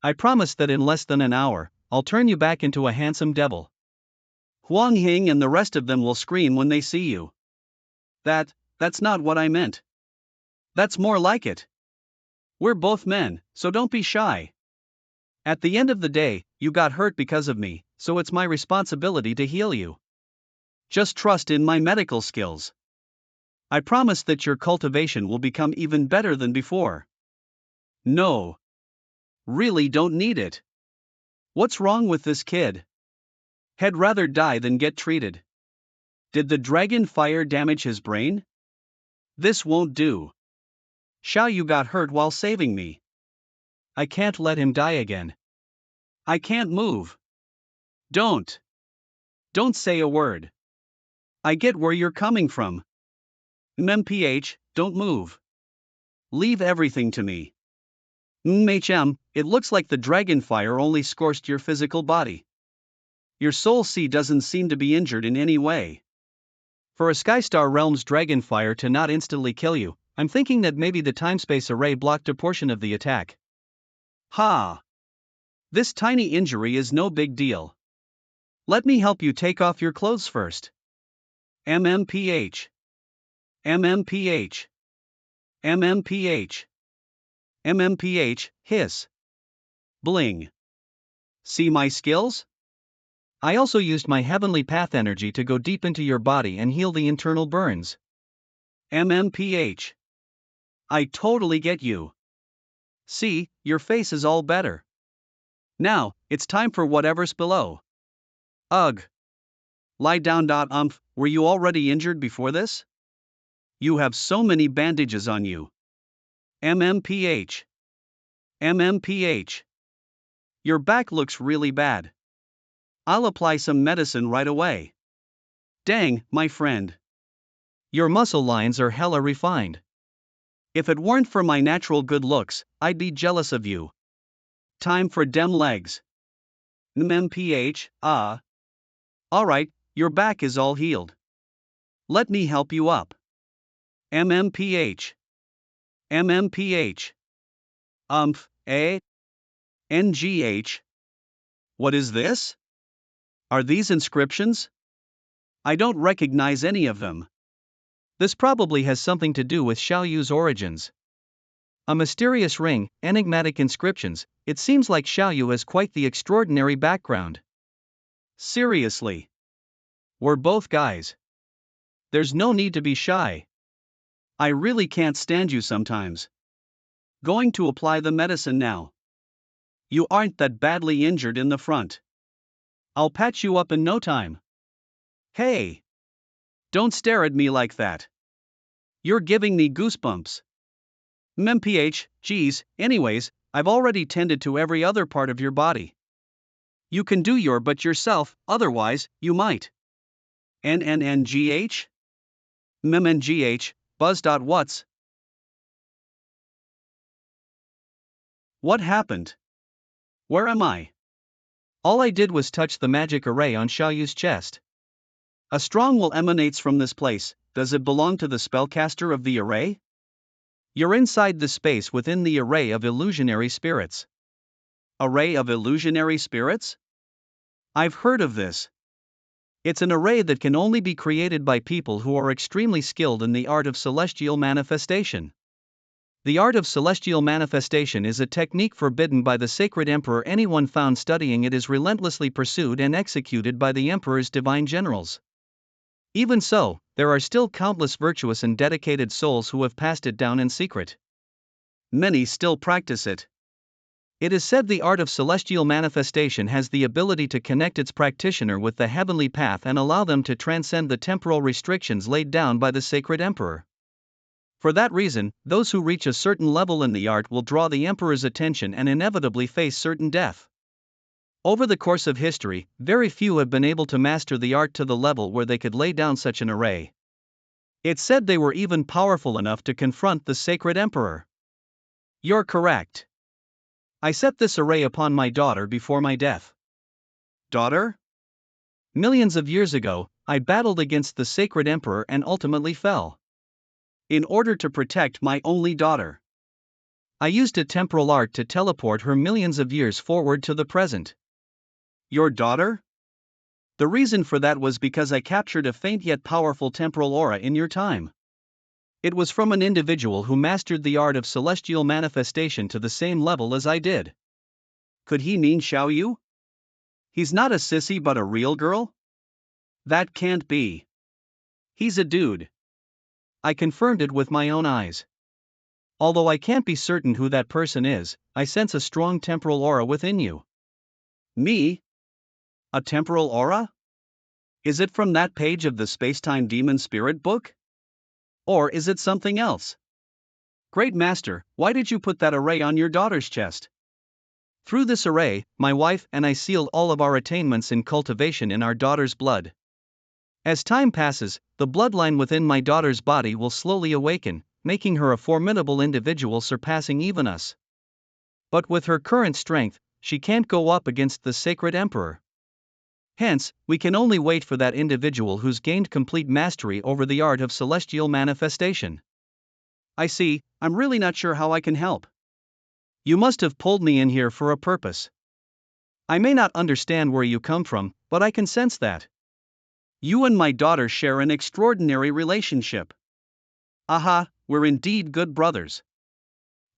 A: I promise that in less than an hour, I'll turn you back into a handsome devil. Huang Hing and the rest of them will scream when they see you. That's not what I meant. That's more like it. We're both men, so don't be shy. At the end of the day, you got hurt because of me, so it's my responsibility to heal you. Just trust in my medical skills. I promise that your cultivation will become even better than before. No. Really don't need it. What's wrong with this kid? He'd rather die than get treated. Did the dragon fire damage his brain? This won't do. Xiaoyu got hurt while saving me. I can't let him die again. I can't move. Don't say a word. I get where you're coming from. MPH, don't move. Leave everything to me. It looks like the dragon fire only scorched your physical body. Your soul C doesn't seem to be injured in any way. For a Skystar Realm's dragon fire to not instantly kill you, I'm thinking that maybe the time-space array blocked a portion of the attack. Ha! This tiny injury is no big deal. Let me help you take off your clothes first. MMPH. MMPH. MMPH. MMPH, hiss. Bling. See my skills? I also used my heavenly path energy to go deep into your body and heal the internal burns. MMPH. I totally get you. See, your face is all better. Now, it's time for whatever's below. Ugh. Lie down. Were you already injured before this? You have so many bandages on you. MMPH. MMPH. Your back looks really bad. I'll apply some medicine right away. Dang, my friend. Your muscle lines are hella refined. If it weren't for my natural good looks, I'd be jealous of you. Time for dem legs. MMPH, Alright, your back is all healed. Let me help you up. MMPH. MMPH. NGH. What is this? Are these inscriptions? I don't recognize any of them. This probably has something to do with Xiaoyu's origins. A mysterious ring, enigmatic inscriptions, it seems like Xiaoyu has quite the extraordinary background. Seriously. We're both guys. There's no need to be shy. I really can't stand you sometimes. Going to apply the medicine now. You aren't that badly injured in the front. I'll patch you up in no time. Hey! Don't stare at me like that. You're giving me goosebumps. MPH, geez, anyways, I've already tended to every other part of your body. You can do your but yourself, otherwise, you might. NNNGH? MMNGH, buzz. What's? What happened? Where am I? All I did was touch the magic array on Xiaoyu's chest. A strong will emanates from this place. Does it belong to the spellcaster of the array? You're inside the space within the array of illusionary spirits. Array of illusionary spirits? I've heard of this. It's an array that can only be created by people who are extremely skilled in the art of celestial manifestation. The art of celestial manifestation is a technique forbidden by the sacred emperor. Anyone found studying it is relentlessly pursued and executed by the emperor's divine generals. Even so, there are still countless virtuous and dedicated souls who have passed it down in secret. Many still practice it. It is said the art of celestial manifestation has the ability to connect its practitioner with the heavenly path and allow them to transcend the temporal restrictions laid down by the sacred emperor. For that reason, those who reach a certain level in the art will draw the emperor's attention and inevitably face certain death. Over the course of history, very few have been able to master the art to the level where they could lay down such an array. It's said they were even powerful enough to confront the sacred emperor. You're correct. I set this array upon my daughter before my death. Daughter? Millions of years ago, I battled against the sacred emperor and ultimately fell. In order to protect my only daughter, I used a temporal art to teleport her millions of years forward to the present. Your daughter? The reason for that was because I captured a faint yet powerful temporal aura in your time. It was from an individual who mastered the art of celestial manifestation to the same level as I did. Could he mean Xiaoyu? He's not a sissy but a real girl? That can't be. He's a dude. I confirmed it with my own eyes. Although I can't be certain who that person is, I sense a strong temporal aura within you. Me? A temporal aura? Is it from that page of the Spacetime Demon Spirit book? Or is it something else? Great Master, why did you put that array on your daughter's chest? Through this array, my wife and I sealed all of our attainments in cultivation in our daughter's blood. As time passes, the bloodline within my daughter's body will slowly awaken, making her a formidable individual surpassing even us. But with her current strength, she can't go up against the sacred emperor. Hence, we can only wait for that individual who's gained complete mastery over the art of celestial manifestation. I see, I'm really not sure how I can help. You must have pulled me in here for a purpose. I may not understand where you come from, but I can sense that. You and my daughter share an extraordinary relationship. Aha, we're indeed good brothers.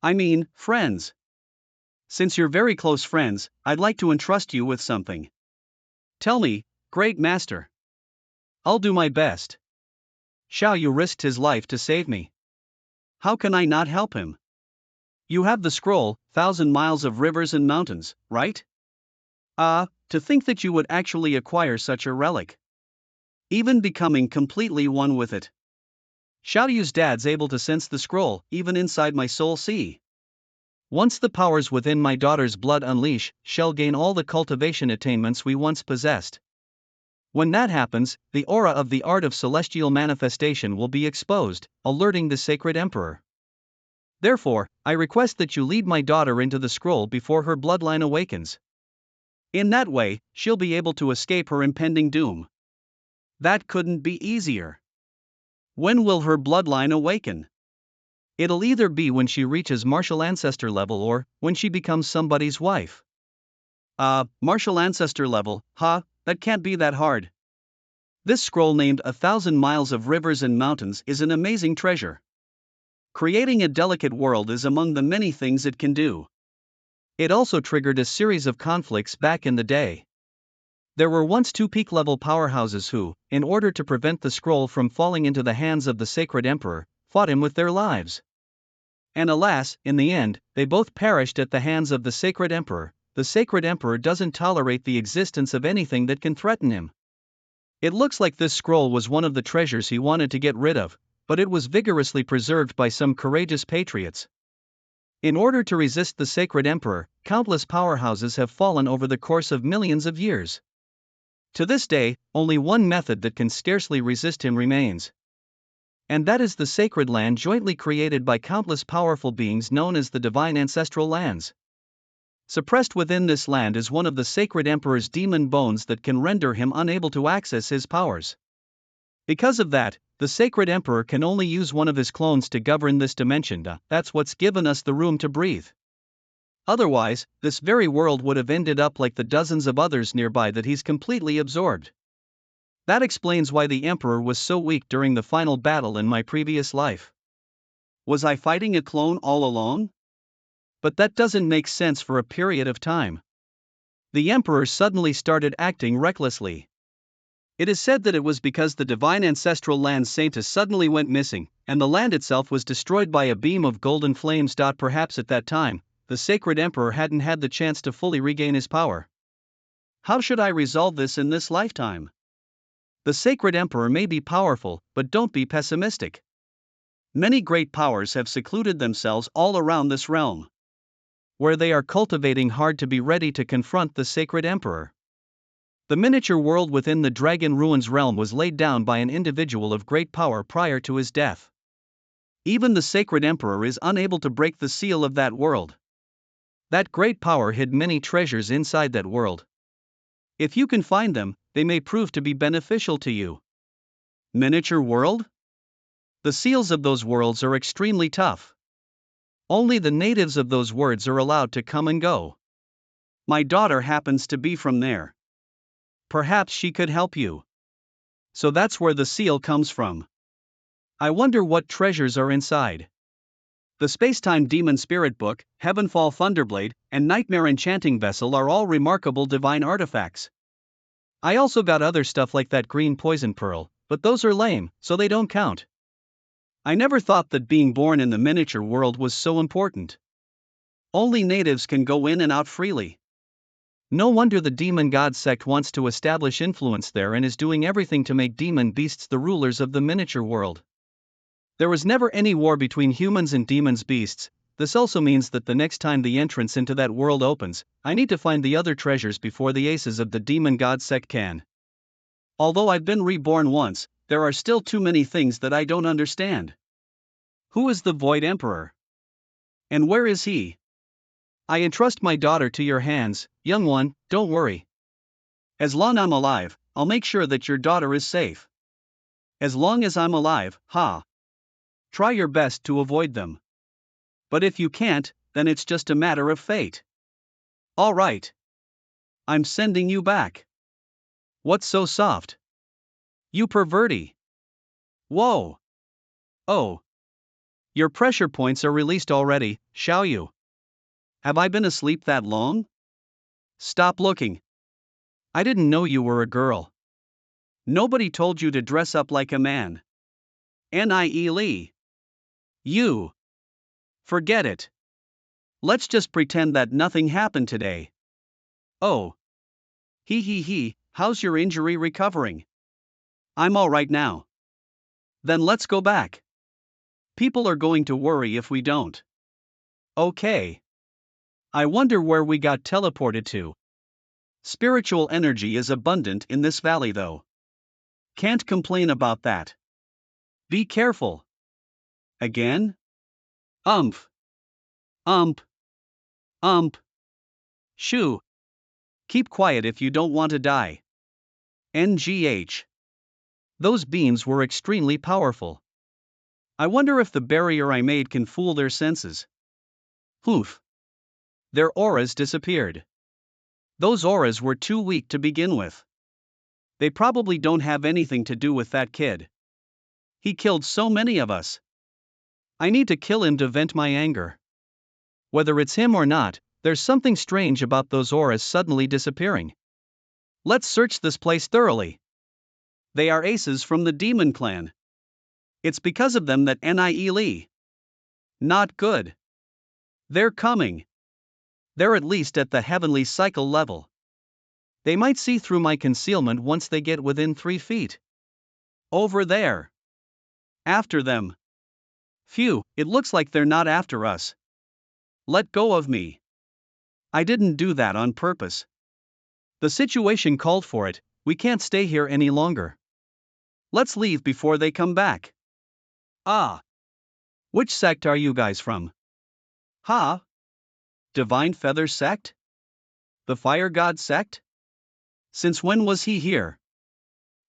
A: I mean, friends. Since you're very close friends, I'd like to entrust you with something. Tell me, Great Master. I'll do my best. Xiaoyu risked his life to save me. How can I not help him? You have the scroll, 1,000 miles of rivers and mountains, right? To think that you would actually acquire such a relic. Even becoming completely one with it. Xiaoyu's dad's able to sense the scroll, even inside my soul sea. Once the powers within my daughter's blood unleash, shall gain all the cultivation attainments we once possessed. When that happens, the aura of the art of celestial manifestation will be exposed, alerting the sacred emperor. Therefore, I request that you lead my daughter into the scroll before her bloodline awakens. In that way, she'll be able to escape her impending doom. That couldn't be easier. When will her bloodline awaken? It'll either be when she reaches martial ancestor level or when she becomes somebody's wife. Martial ancestor level, that can't be that hard. This scroll named 1,000 Miles of Rivers and Mountains is an amazing treasure. Creating a delicate world is among the many things it can do. It also triggered a series of conflicts back in the day. There were once two peak-level powerhouses who, in order to prevent the scroll from falling into the hands of the sacred emperor, fought him with their lives. And alas, in the end, they both perished at the hands of the sacred emperor. The sacred emperor doesn't tolerate the existence of anything that can threaten him. It looks like this scroll was one of the treasures he wanted to get rid of, but it was vigorously preserved by some courageous patriots. In order to resist the sacred emperor, countless powerhouses have fallen over the course of millions of years. To this day, only one method that can scarcely resist him remains. And that is the sacred land jointly created by countless powerful beings known as the divine ancestral lands. Suppressed within this land is one of the sacred emperor's demon bones that can render him unable to access his powers. Because of that, the sacred emperor can only use one of his clones to govern this dimension. That's what's given us the room to breathe. Otherwise, this very world would have ended up like the dozens of others nearby that he's completely absorbed. That explains why the emperor was so weak during the final battle in my previous life. Was I fighting a clone all alone? But that doesn't make sense for a period of time. The emperor suddenly started acting recklessly. It is said that it was because the divine ancestral land Saintus suddenly went missing, and the land itself was destroyed by a beam of golden flames. Perhaps at that time, the sacred emperor hadn't had the chance to fully regain his power. How should I resolve this in this lifetime? The sacred emperor may be powerful, but don't be pessimistic. Many great powers have secluded themselves all around this realm, where they are cultivating hard to be ready to confront the sacred emperor. The miniature world within the Dragon Ruins realm was laid down by an individual of great power prior to his death. Even the sacred emperor is unable to break the seal of that world. That great power hid many treasures inside that world. If you can find them, they may prove to be beneficial to you. Miniature world? The seals of those worlds are extremely tough. Only the natives of those worlds are allowed to come and go. My daughter happens to be from there. Perhaps she could help you. So that's where the seal comes from. I wonder what treasures are inside. The Spacetime Demon Spirit Book, Heavenfall Thunderblade, and Nightmare Enchanting Vessel are all remarkable divine artifacts. I also got other stuff like that green poison pearl, but those are lame, so they don't count. I never thought that being born in the miniature world was so important. Only natives can go in and out freely. No wonder the demon god sect wants to establish influence there and is doing everything to make demon beasts the rulers of the miniature world. There was never any war between humans and demons beasts. This also means that the next time the entrance into that world opens, I need to find the other treasures before the aces of the demon god sect can. Although I've been reborn once, there are still too many things that I don't understand. Who is the Void Emperor? And where is he? I entrust my daughter to your hands, young one, don't worry. As long as I'm alive, I'll make sure that your daughter is safe. As long as I'm alive, ha. Try your best to avoid them. But if you can't, then it's just a matter of fate. All right. I'm sending you back. What's so soft? You perverty. Whoa. Oh. Your pressure points are released already, shall you? Have I been asleep that long? Stop looking. I didn't know you were a girl. Nobody told you to dress up like a man. Nie. You. Forget it. Let's just pretend that nothing happened today. Oh. He, how's your injury recovering? I'm alright now. Then let's go back. People are going to worry if we don't. Okay. I wonder where we got teleported to. Spiritual energy is abundant in this valley though. Can't complain about that. Be careful. Again? Umph. Ump. Ump. Shoo. Keep quiet if you don't want to die. NGH. Those beams were extremely powerful. I wonder if the barrier I made can fool their senses. Poof. Their auras disappeared. Those auras were too weak to begin with. They probably don't have anything to do with that kid. He killed so many of us. I need to kill him to vent my anger. Whether it's him or not, there's something strange about those auras suddenly disappearing. Let's search this place thoroughly. They are aces from the demon clan. It's because of them that Nie. Not good. They're coming. They're at least at the heavenly cycle level. They might see through my concealment once they get within 3 feet. Over there. After them. Phew, it looks like they're not after us. Let go of me. I didn't do that on purpose. The situation called for it, we can't stay here any longer. Let's leave before they come back. Ah. Which sect are you guys from? Ha? Divine Feather sect? The Fire God sect? Since when was he here?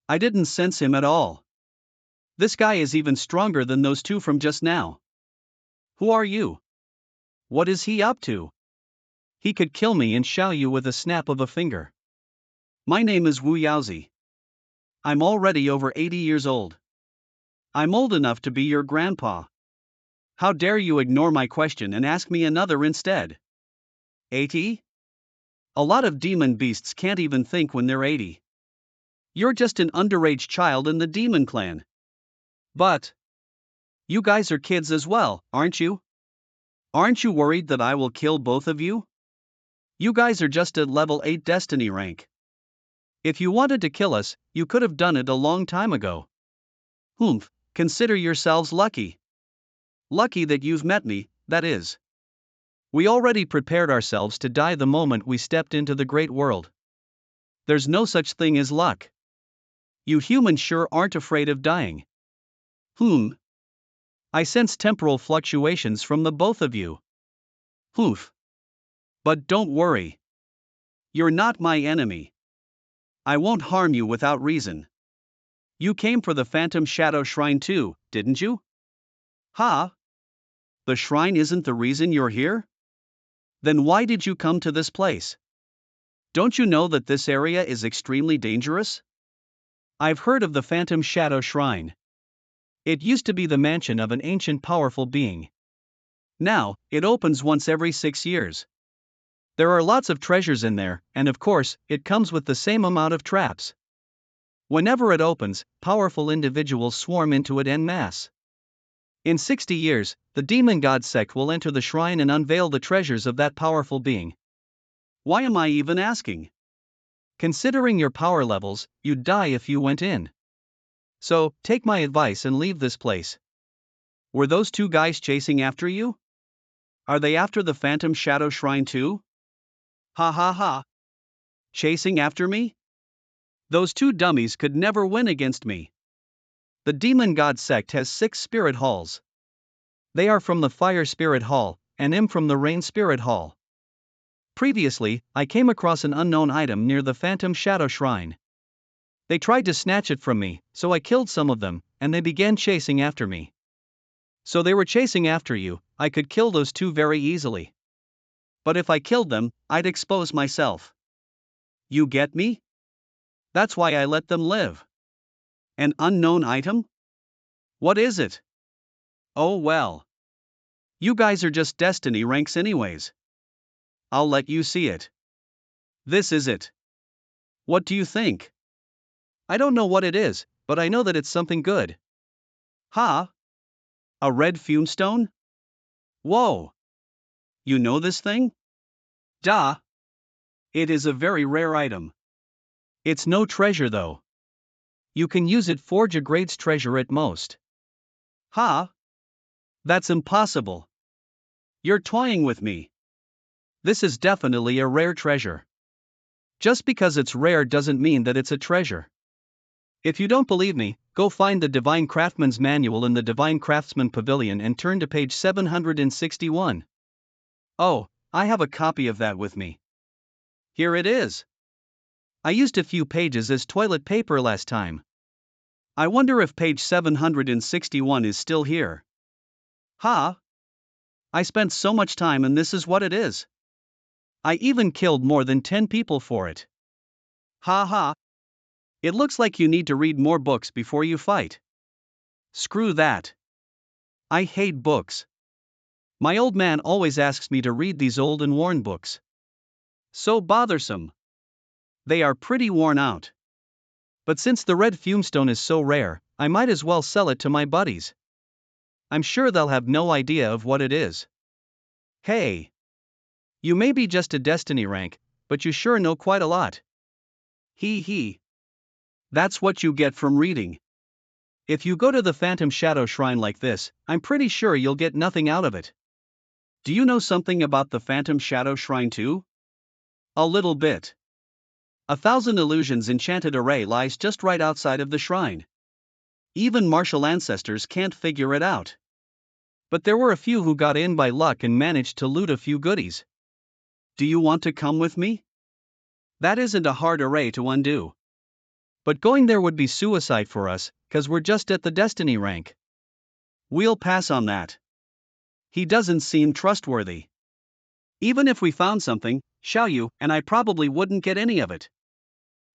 A: I didn't sense him at all. This guy is even stronger than those two from just now. Who are you? What is he up to? He could kill me and shao you with a snap of a finger. My name is Wu Yaozi. I'm already over 80 years old. I'm old enough to be your grandpa. How dare you ignore my question and ask me another instead? 80? A lot of demon beasts can't even think when they're 80. You're just an underage child in the demon clan. But you guys are kids as well, aren't you? Aren't you worried that I will kill both of you? You guys are just at level 8 destiny rank. If you wanted to kill us, you could have done it a long time ago. Humph, consider yourselves lucky. Lucky that you've met me, that is. We already prepared ourselves to die the moment we stepped into the great world. There's no such thing as luck. You humans sure aren't afraid of dying. I sense temporal fluctuations from the both of you. Humph. But don't worry. You're not my enemy. I won't harm you without reason. You came for the Phantom Shadow Shrine too, didn't you? Ha? The shrine isn't the reason you're here? Then why did you come to this place? Don't you know that this area is extremely dangerous? I've heard of the Phantom Shadow Shrine. It used to be the mansion of an ancient powerful being. Now, it opens once every 6 years. There are lots of treasures in there, and of course, it comes with the same amount of traps. Whenever it opens, powerful individuals swarm into it en masse. In 60 years, the demon god sect will enter the shrine and unveil the treasures of that powerful being. Why am I even asking? Considering your power levels, you'd die if you went in. So, take my advice and leave this place. Were those two guys chasing after you? Are they after the Phantom Shadow Shrine too? Ha ha ha. Chasing after me? Those two dummies could never win against me. The Demon God sect has 6 spirit halls. They are from the Fire Spirit Hall, and I'm from the Rain Spirit Hall. Previously, I came across an unknown item near the Phantom Shadow Shrine. They tried to snatch it from me, so I killed some of them, and they began chasing after me. So they were chasing after you, I could kill those two very easily. But if I killed them, I'd expose myself. You get me? That's why I let them live. An unknown item? What is it? Oh well. You guys are just destiny ranks anyways. I'll let you see it. This is it. What do you think? I don't know what it is, but I know that it's something good. Ha? A red fume stone? Whoa. You know this thing? Duh. It is a very rare item. It's no treasure though. You can use it forge a grades treasure at most. Ha? That's impossible. You're toying with me. This is definitely a rare treasure. Just because it's rare doesn't mean that it's a treasure. If you don't believe me, go find the Divine Craftsman's Manual in the Divine Craftsman Pavilion and turn to page 761. Oh, I have a copy of that with me. Here it is. I used a few pages as toilet paper last time. I wonder if page 761 is still here. Ha! I spent so much time and this is what it is. I even killed more than 10 people for it. Ha ha! It looks like you need to read more books before you fight. Screw that. I hate books. My old man always asks me to read these old and worn books. So bothersome. They are pretty worn out. But since the red fumestone is so rare, I might as well sell it to my buddies. I'm sure they'll have no idea of what it is. Hey! You may be just a destiny rank, but you sure know quite a lot. Hee hee. That's what you get from reading. If you go to the Phantom Shadow Shrine like this, I'm pretty sure you'll get nothing out of it. Do you know something about the Phantom Shadow Shrine too? A little bit. 1,000 Illusions Enchanted Array lies just right outside of the shrine. Even martial ancestors can't figure it out. But there were a few who got in by luck and managed to loot a few goodies. Do you want to come with me? That isn't a hard array to undo. But going there would be suicide for us, 'cause we're just at the destiny rank. We'll pass on that. He doesn't seem trustworthy. Even if we found something, Xiaoyu and I probably wouldn't get any of it.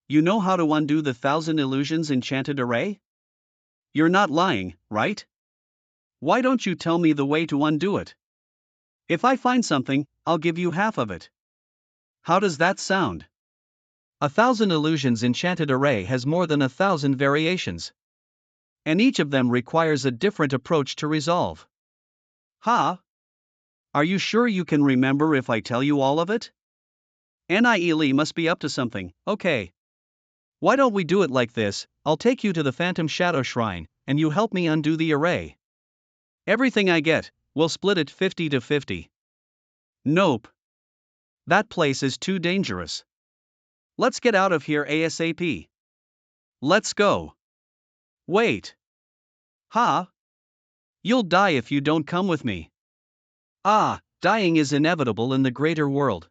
A: You know how to undo the 1,000 Illusions Enchanted Array? You're not lying, right? Why don't you tell me the way to undo it? If I find something, I'll give you half of it. How does that sound? 1,000 illusions enchanted array has more than 1,000 variations. And each of them requires a different approach to resolve. Huh? Are you sure you can remember if I tell you all of it? Lee must be up to something. Okay. Why don't we do it like this? I'll take you to the Phantom Shadow Shrine, and you help me undo the array. Everything I get, we'll split it 50-50. Nope. That place is too dangerous. Let's get out of here ASAP. Let's go. Wait. Huh? You'll die if you don't come with me. Dying is inevitable in the greater world.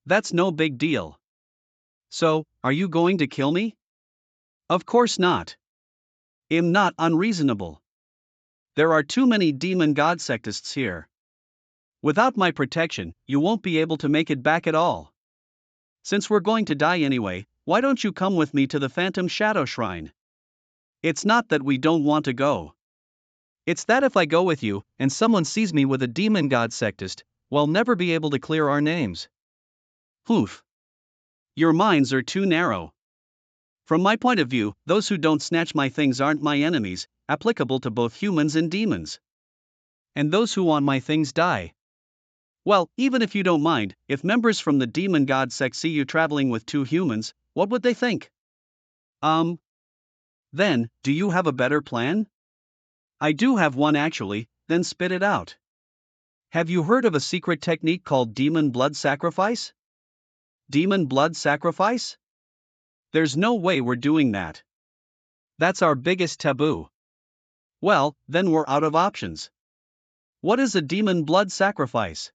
A: That's no big deal. So, are you going to kill me? Of course not. I'm not unreasonable. There are too many demon god sectists here. Without my protection, you won't be able to make it back at all. Since we're going to die anyway, why don't you come with me to the Phantom Shadow Shrine? It's not that we don't want to go. It's that if I go with you, and someone sees me with a demon god sectist, we'll never be able to clear our names. Oof. Your minds are too narrow. From my point of view, those who don't snatch my things aren't my enemies, applicable to both humans and demons. And those who want my things die. Well, even if you don't mind, if members from the demon god sect see you traveling with two humans, what would they think? Then, do you have a better plan? I do have one actually, then spit it out. Have you heard of a secret technique called demon blood sacrifice? Demon blood sacrifice? There's no way we're doing that. That's our biggest taboo. Well, then we're out of options. What is a demon blood sacrifice?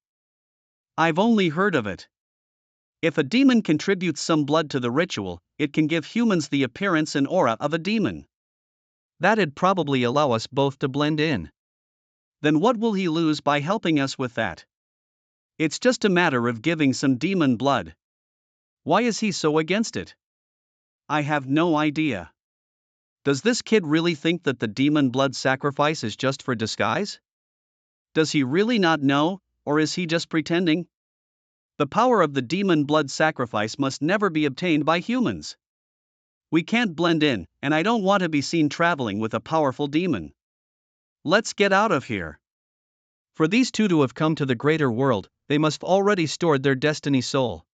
A: I've only heard of it. If a demon contributes some blood to the ritual, it can give humans the appearance and aura of a demon. That'd probably allow us both to blend in. Then what will he lose by helping us with that? It's just a matter of giving some demon blood. Why is he so against it? I have no idea. Does this kid really think that the demon blood sacrifice is just for disguise? Does he really not know, or is he just pretending? The power of the demon blood sacrifice must never be obtained by humans. We can't blend in, and I don't want to be seen traveling with a powerful demon. Let's get out of here. For these two to have come to the greater world, they must have already stored their destiny soul.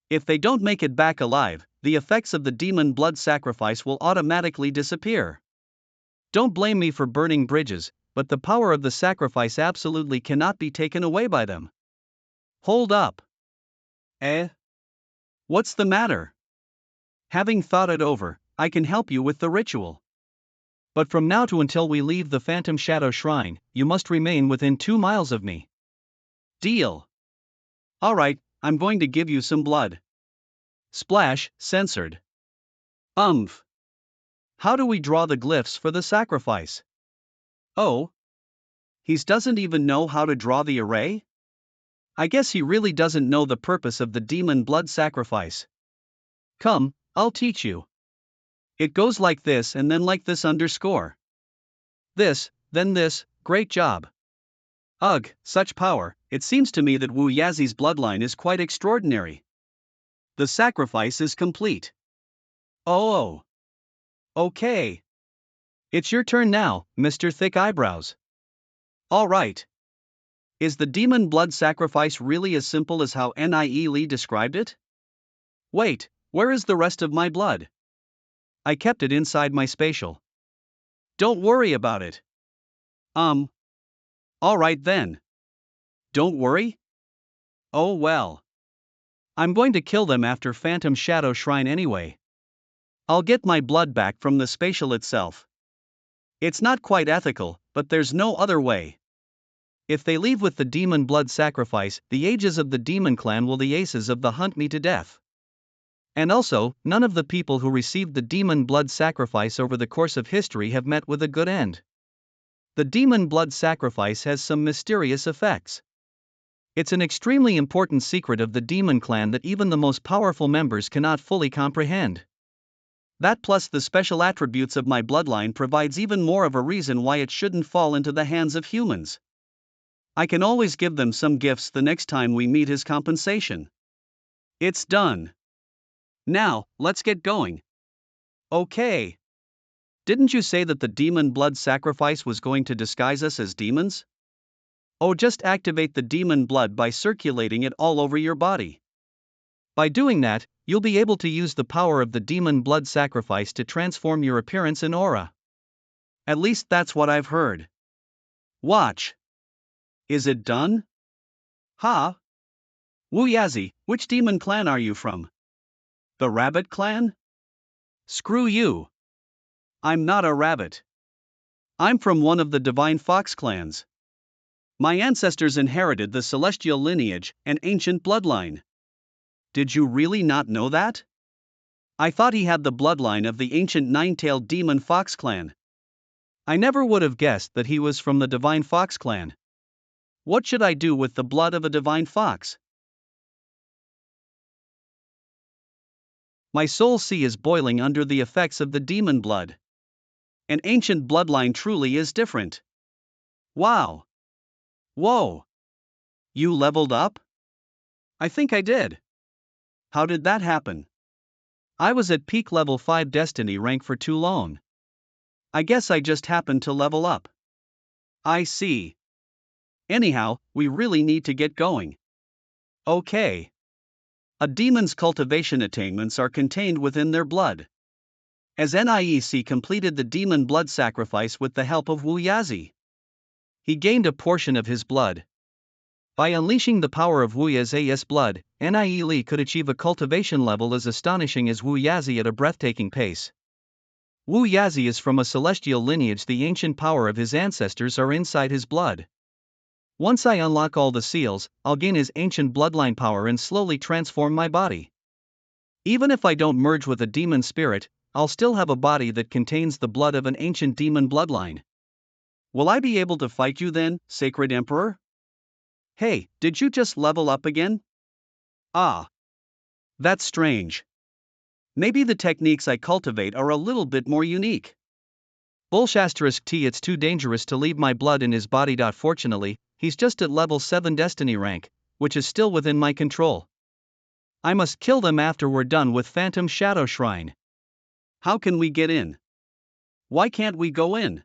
A: If they don't make it back alive, the effects of the demon blood sacrifice will automatically disappear. Don't blame me for burning bridges, but the power of the sacrifice absolutely cannot be taken away by them. Hold up. What's the matter? Having thought it over, I can help you with the ritual. But from now to until we leave the Phantom Shadow Shrine, you must remain within 2 miles of me. Deal. Alright, I'm going to give you some blood. Splash, censored. How do we draw the glyphs for the sacrifice? Oh. He doesn't even know how to draw the array? I guess he really doesn't know the purpose of the demon blood sacrifice. Come, I'll teach you. It goes like this and then like this underscore. This, then this, great job. Ugh, such power, it seems to me that Wu Yazi's bloodline is quite extraordinary. The sacrifice is complete. Oh. Okay. It's your turn now, Mr. Thick Eyebrows. Alright. Is the demon blood sacrifice really as simple as how Lee described it? Wait, where is the rest of my blood? I kept it inside my spatial. Don't worry about it. Alright then. Don't worry? Oh well. I'm going to kill them after Phantom Shadow Shrine anyway. I'll get my blood back from the spatial itself. It's not quite ethical, but there's no other way. If they leave with the demon blood sacrifice, the ages of the demon clan will the aces of the hunt me to death. And also, none of the people who received the demon blood sacrifice over the course of history have met with a good end. The demon blood sacrifice has some mysterious effects. It's an extremely important secret of the demon clan that even the most powerful members cannot fully comprehend. That plus the special attributes of my bloodline provides even more of a reason why it shouldn't fall into the hands of humans. I can always give them some gifts the next time we meet as compensation. It's done. Now, let's get going. Okay. Didn't you say that the demon blood sacrifice was going to disguise us as demons? Oh, just activate the demon blood by circulating it all over your body. By doing that, you'll be able to use the power of the demon blood sacrifice to transform your appearance and aura. At least that's what I've heard. Watch. Is it done? Ha? Wuyazi, which demon clan are you from? The rabbit clan? Screw you. I'm not a rabbit. I'm from one of the divine fox clans. My ancestors inherited the celestial lineage and ancient bloodline. Did you really not know that? I thought he had the bloodline of the ancient nine-tailed demon fox clan. I never would have guessed that he was from the divine fox clan. What should I do with the blood of a divine fox? My soul sea is boiling under the effects of the demon blood. An ancient bloodline truly is different. Wow. Whoa. You leveled up? I think I did. How did that happen? I was at peak level 5 destiny rank for too long. I guess I just happened to level up. I see. Anyhow, we really need to get going. Okay. A demon's cultivation attainments are contained within their blood. As NIEC completed the demon blood sacrifice with the help of Wuyazi, he gained a portion of his blood. By unleashing the power of Wuyazi's blood, Nie could achieve a cultivation level as astonishing as Wuyazi at a breathtaking pace. Wuyazi is from a celestial lineage. The ancient power of his ancestors are inside his blood. Once I unlock all the seals, I'll gain his ancient bloodline power and slowly transform my body. Even if I don't merge with a demon spirit, I'll still have a body that contains the blood of an ancient demon bloodline. Will I be able to fight you then, Sacred Emperor? Hey, did you just level up again? Ah. That's strange. Maybe the techniques I cultivate are a little bit more unique. Bullshasterisk it's too dangerous to leave my blood in his body. Fortunately, he's just at level 7 destiny rank, which is still within my control. I must kill them after we're done with Phantom Shadow Shrine. How can we get in? Why can't we go in?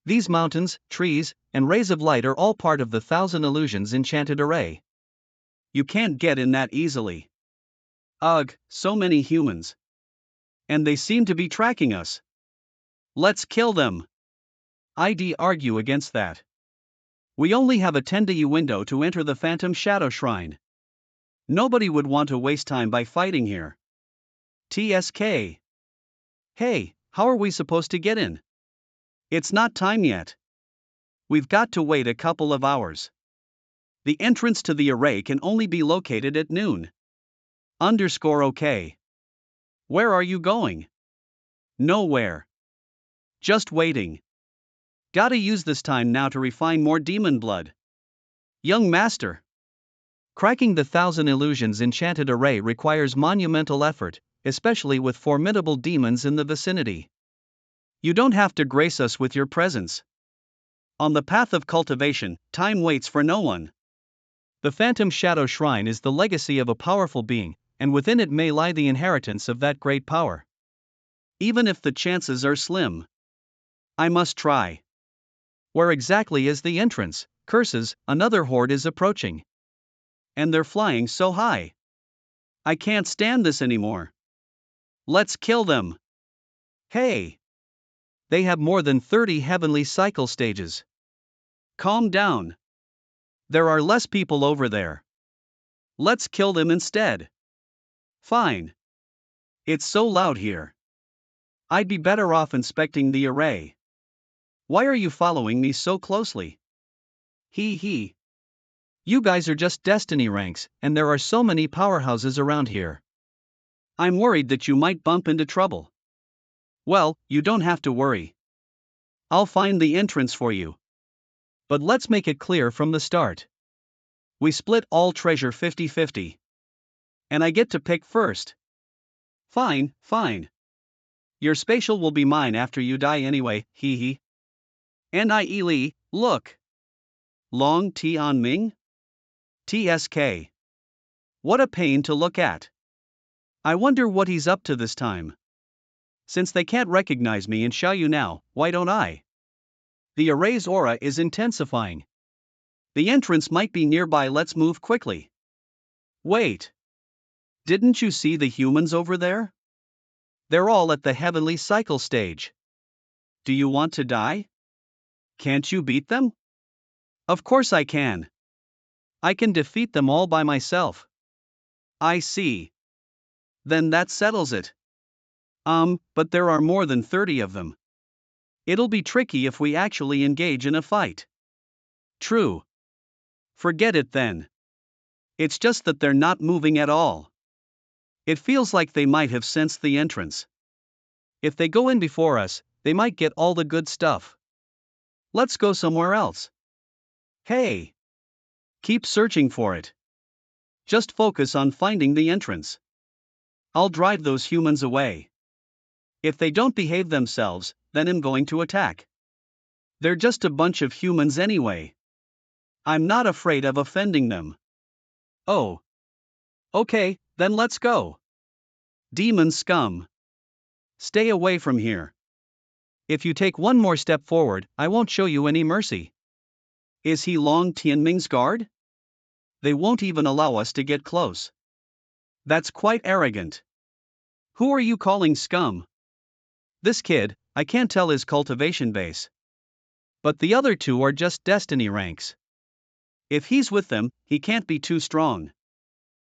A: These mountains, trees, and rays of light are all part of the 1,000 illusions enchanted array. You can't get in that easily. Ugh, so many humans. And they seem to be tracking us. Let's kill them. I'd argue against that. We only have a 10-day window to enter the Phantom Shadow Shrine. Nobody would want to waste time by fighting here. TSK. Hey, how are we supposed to get in? It's not time yet. We've got to wait a couple of hours. The entrance to the array can only be located at noon. _OK. Where are you going? Nowhere. Just waiting. Gotta use this time now to refine more demon blood. Young master. Cracking the 1,000 illusions enchanted array requires monumental effort, especially with formidable demons in the vicinity. You don't have to grace us with your presence. On the path of cultivation, time waits for no one. The Phantom Shadow Shrine is the legacy of a powerful being, and within it may lie the inheritance of that great power. Even if the chances are slim. I must try. Where exactly is the entrance? Curses, another horde is approaching. And they're flying so high. I can't stand this anymore. Let's kill them. Hey! They have more than 30 heavenly cycle stages. Calm down. There are less people over there. Let's kill them instead. Fine. It's so loud here. I'd be better off inspecting the array. Why are you following me so closely? Hee. You guys are just destiny ranks, and there are so many powerhouses around here. I'm worried that you might bump into trouble. Well, you don't have to worry. I'll find the entrance for you. But let's make it clear from the start. We split all treasure 50-50. And I get to pick first. Fine. Your spatial will be mine after you die anyway, hee. Nie, look. Long Tian Ming? TSK. What a pain to look at. I wonder what he's up to this time. Since they can't recognize me in Xiaoyu now, why don't I? The array's aura is intensifying. The entrance might be nearby, let's move quickly. Wait. Didn't you see the humans over there? They're all at the heavenly cycle stage. Do you want to die? Can't you beat them? Of course I can. I can defeat them all by myself. I see. Then that settles it. But there are more than 30 of them. It'll be tricky if we actually engage in a fight. True. Forget it then. It's just that they're not moving at all. It feels like they might have sensed the entrance. If they go in before us, they might get all the good stuff. Let's go somewhere else. Hey! Keep searching for it. Just focus on finding the entrance. I'll drive those humans away. If they don't behave themselves, then I'm going to attack. They're just a bunch of humans anyway. I'm not afraid of offending them. Oh. Okay, then let's go. Demon scum. Stay away from here. If you take one more step forward, I won't show you any mercy. Is he Long Tianming's guard? They won't even allow us to get close. That's quite arrogant. Who are you calling scum? This kid, I can't tell his cultivation base. But the other two are just destiny ranks. If he's with them, he can't be too strong.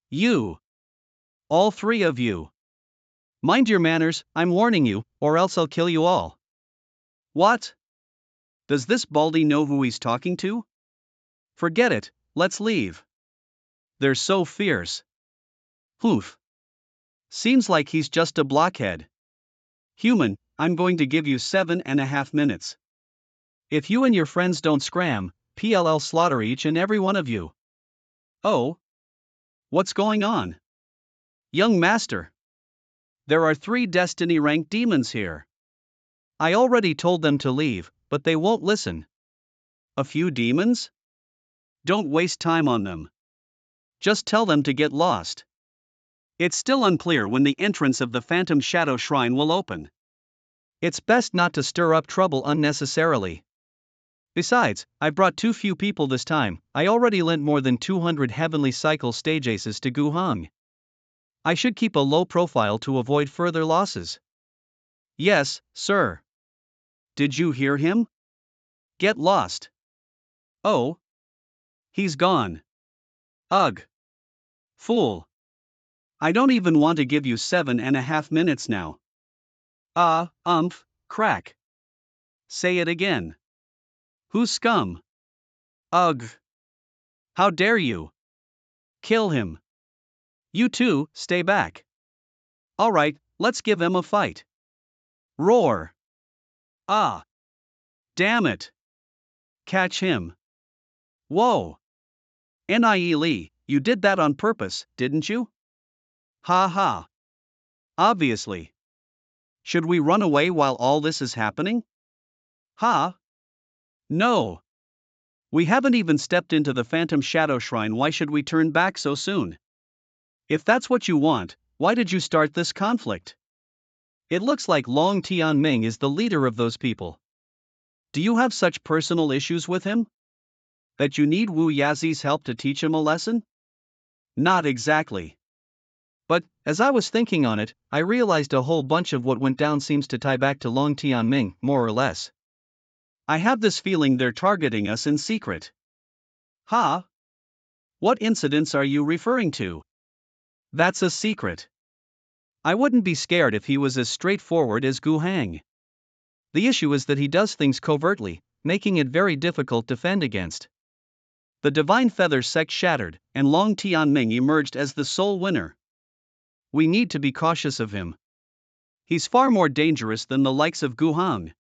A: You. All three of you. Mind your manners, I'm warning you, or else I'll kill you all. What? Does this baldy know who he's talking to? Forget it, let's leave. They're so fierce. Poof. Seems like he's just a blockhead. Human, I'm going to give you 7.5 minutes. If you and your friends don't scram, PLL slaughter each and every one of you. Oh? What's going on? Young master. There are 3 destiny ranked demons here. I already told them to leave, but they won't listen. A few demons? Don't waste time on them. Just tell them to get lost. It's still unclear when the entrance of the Phantom Shadow Shrine will open. It's best not to stir up trouble unnecessarily. Besides, I brought too few people this time. I already lent more than 200 Heavenly Cycle stage aces to Gu Hong. I should keep a low profile to avoid further losses. Yes, sir. Did you hear him? Get lost. Oh. He's gone. Ugh. Fool. I don't even want to give you 7.5 minutes now. Crack. Say it again. Who's scum? Ugh. How dare you? Kill him. You two, stay back. Alright, let's give him a fight. Roar. Ah. Damn it. Catch him. Whoa. Nie, you did that on purpose, didn't you? Ha ha. Obviously. Should we run away while all this is happening? Ha. No. We haven't even stepped into the Phantom Shadow Shrine, why should we turn back so soon? If that's what you want, why did you start this conflict? It looks like Long Tianming is the leader of those people. Do you have such personal issues with him? That you need Wu Yazi's help to teach him a lesson? Not exactly. But, as I was thinking on it, I realized a whole bunch of what went down seems to tie back to Long Tianming, more or less. I have this feeling they're targeting us in secret. Ha? What incidents are you referring to? That's a secret. I wouldn't be scared if he was as straightforward as Gu Hang. The issue is that he does things covertly, making it very difficult to fend against. The Divine Feather sect shattered, and Long Tianming emerged as the sole winner. We need to be cautious of him. He's far more dangerous than the likes of Gu Hang.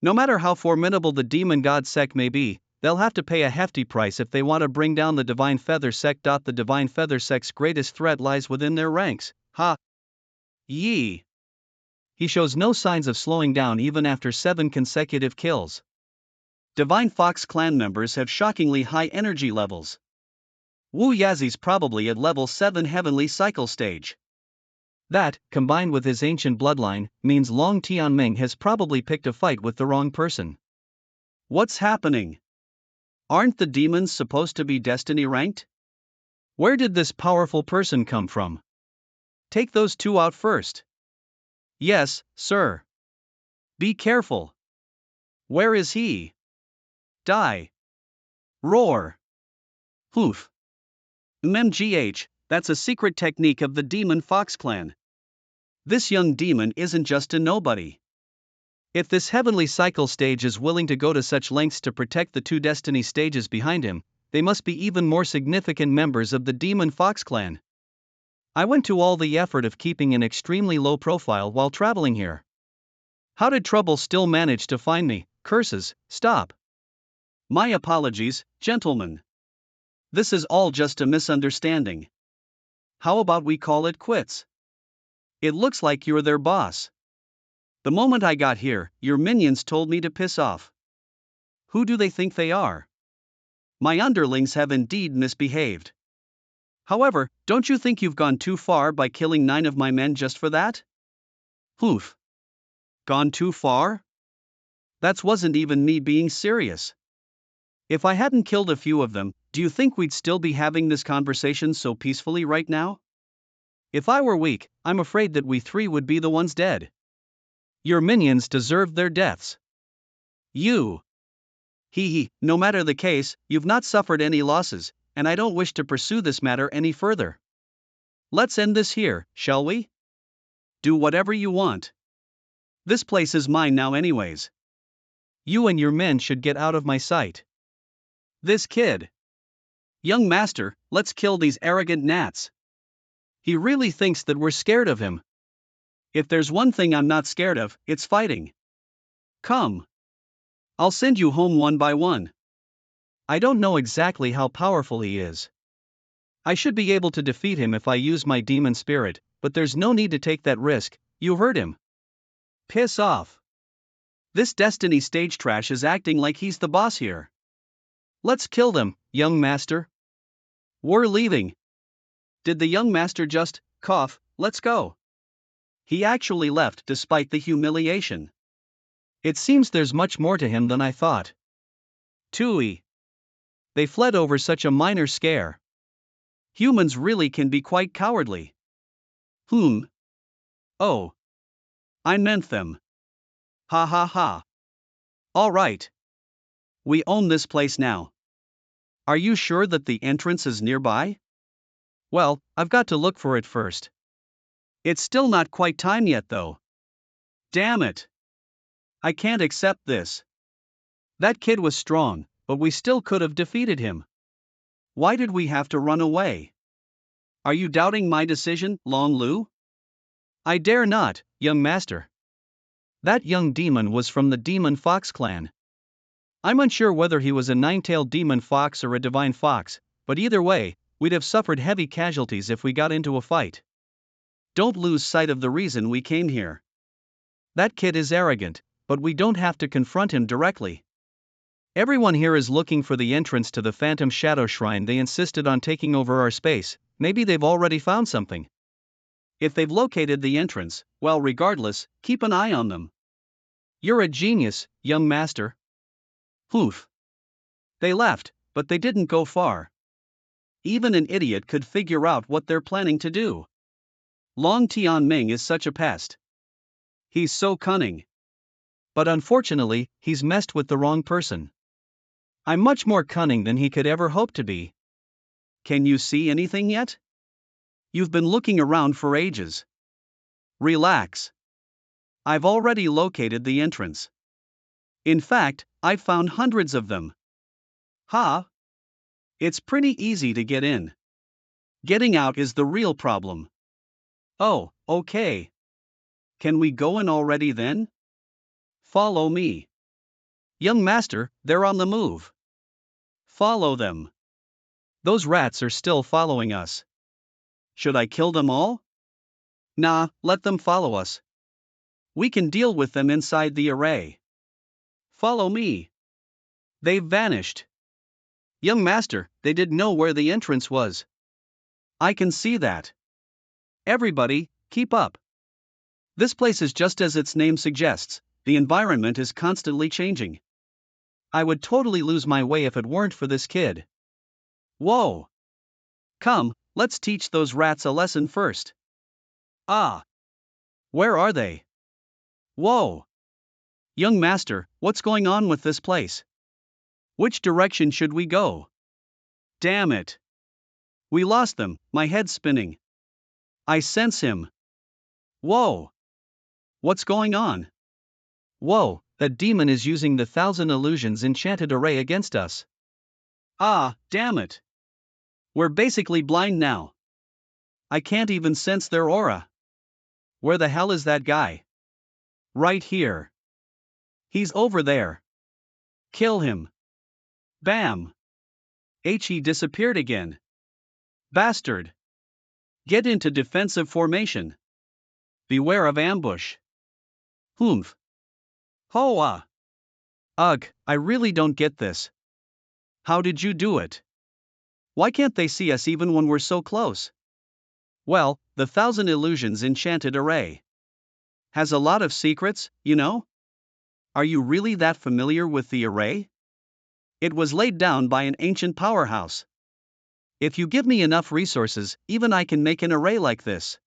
A: No matter how formidable the Demon God sect may be, they'll have to pay a hefty price if they want to bring down the Divine Feather sect. The Divine Feather sect's greatest threat lies within their ranks. Ha! Yee! He shows no signs of slowing down even after 7 consecutive kills. Divine Fox clan members have shockingly high energy levels. Wu Yazi's probably at level 7 Heavenly Cycle stage. That, combined with his ancient bloodline, means Long Tianming has probably picked a fight with the wrong person. What's happening? Aren't the demons supposed to be destiny ranked? Where did this powerful person come from? Take those two out first. Yes, sir. Be careful. Where is he? Die. Roar. Hoof. MGH, that's a secret technique of the demon fox clan. This young demon isn't just a nobody. If this heavenly cycle stage is willing to go to such lengths to protect the two destiny stages behind him, they must be even more significant members of the demon fox clan. I went to all the effort of keeping an extremely low profile while traveling here. How did trouble still manage to find me? Curses, stop. My apologies, gentlemen. This is all just a misunderstanding. How about we call it quits? It looks like you're their boss. The moment I got here, your minions told me to piss off. Who do they think they are? My underlings have indeed misbehaved. However, don't you think you've gone too far by killing 9 of my men just for that? Oof. Gone too far? That wasn't even me being serious. If I hadn't killed a few of them, do you think we'd still be having this conversation so peacefully right now? If I were weak, I'm afraid that we 3 would be the ones dead. Your minions deserved their deaths. You. No matter the case, you've not suffered any losses, and I don't wish to pursue this matter any further. Let's end this here, shall we? Do whatever you want. This place is mine now anyways. You and your men should get out of my sight. This kid. Young master, let's kill these arrogant gnats. He really thinks that we're scared of him. If there's one thing I'm not scared of, it's fighting. Come. I'll send you home one by one. I don't know exactly how powerful he is. I should be able to defeat him if I use my demon spirit, but there's no need to take that risk. You heard him. Piss off. This destiny stage trash is acting like he's the boss here. Let's kill them, young master. We're leaving. Did the young master just cough? Let's go. He actually left despite the humiliation. It seems there's much more to him than I thought. Tui. They fled over such a minor scare. Humans really can be quite cowardly. Oh. I meant them. Ha ha ha. All right. We own this place now. Are you sure that the entrance is nearby? Well, I've got to look for it first. It's still not quite time yet though. Damn it. I can't accept this. That kid was strong, but we still could have defeated him. Why did we have to run away? Are you doubting my decision, Long Lu? I dare not, young master. That young demon was from the Demon Fox clan. I'm unsure whether he was a 9-tailed demon fox or a divine fox, but either way, we'd have suffered heavy casualties if we got into a fight. Don't lose sight of the reason we came here. That kid is arrogant, but we don't have to confront him directly. Everyone here is looking for the entrance to the Phantom Shadow Shrine. They insisted on taking over our space. Maybe they've already found something. If they've located the entrance, well, regardless, keep an eye on them. You're a genius, young master. Oof. They left, but they didn't go far. Even an idiot could figure out what they're planning to do. Long Tianming is such a pest. He's so cunning. But unfortunately, he's messed with the wrong person. I'm much more cunning than he could ever hope to be. Can you see anything yet? You've been looking around for ages. Relax. I've already located the entrance. In fact, I've found hundreds of them. Ha! It's pretty easy to get in. Getting out is the real problem. Oh, okay. Can we go in already then? Follow me. Young master, they're on the move. Follow them. Those rats are still following us. Should I kill them all? Nah, let them follow us. We can deal with them inside the array. Follow me. They've vanished. Young master, they didn't know where the entrance was. I can see that. Everybody, keep up. This place is just as its name suggests, the environment is constantly changing. I would totally lose my way if it weren't for this kid. Whoa! Come, let's teach those rats a lesson first. Ah! Where are they? Whoa! Young master, what's going on with this place? Which direction should we go? Damn it! We lost them, my head's spinning. I sense him. Whoa! What's going on? Whoa, that demon is using the 1,000 illusions enchanted array against us. Ah, damn it! We're basically blind now. I can't even sense their aura. Where the hell is that guy? Right here. He's over there. Kill him. Bam! He disappeared again. Bastard! Get into defensive formation. Beware of ambush. Humph. Hoa! Ugh, I really don't get this. How did you do it? Why can't they see us even when we're so close? Well, the 1,000 illusions enchanted array has a lot of secrets, you know? Are you really that familiar with the array? It was laid down by an ancient powerhouse. If you give me enough resources, even I can make an array like this.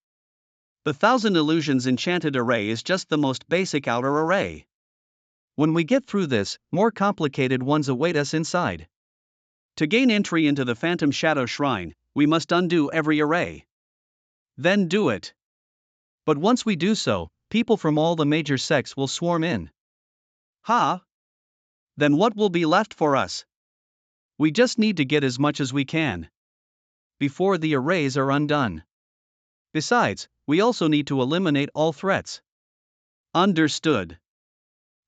A: The 1,000 illusions enchanted array is just the most basic outer array. When we get through this, more complicated ones await us inside. To gain entry into the Phantom Shadow Shrine, we must undo every array. Then do it. But once we do so, people from all the major sects will swarm in. Ha! Then what will be left for us? We just need to get as much as we can before the arrays are undone. Besides, we also need to eliminate all threats. Understood.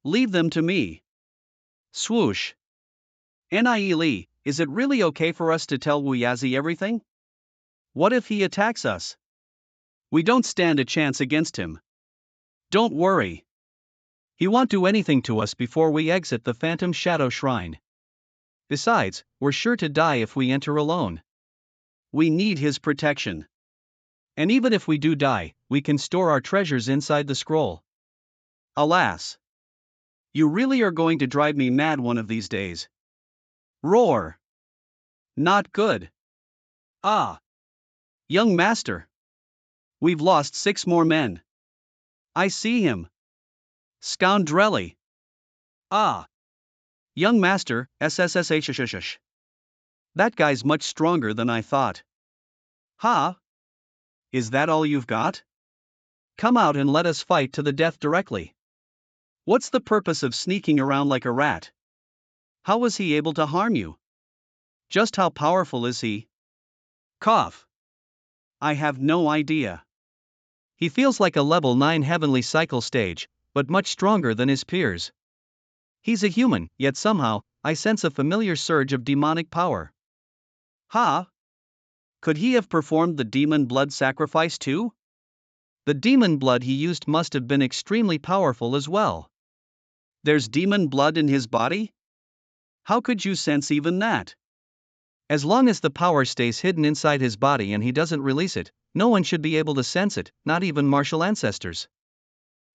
A: Leave them to me. Swoosh. Nie, is it really okay for us to tell Wuyazi everything? What if he attacks us? We don't stand a chance against him. Don't worry. He won't do anything to us before we exit the Phantom Shadow Shrine. Besides, we're sure to die if we enter alone. We need his protection. And even if we do die, we can store our treasures inside the scroll. Alas. You really are going to drive me mad one of these days. Roar. Not good. Ah. Young master. We've lost 6 more men. I see him. Scoundrelly. Ah. Young master, SSSHSH. That guy's much stronger than I thought. Ha? Is that all you've got? Come out and let us fight to the death directly. What's the purpose of sneaking around like a rat? How was he able to harm you? Just how powerful is he? Cough. I have no idea. He feels like a level 9 heavenly cycle stage, but much stronger than his peers. He's a human, yet somehow, I sense a familiar surge of demonic power. Ha? Could he have performed the demon blood sacrifice too? The demon blood he used must have been extremely powerful as well. There's demon blood in his body? How could you sense even that? As long as the power stays hidden inside his body and he doesn't release it, no one should be able to sense it, not even martial ancestors.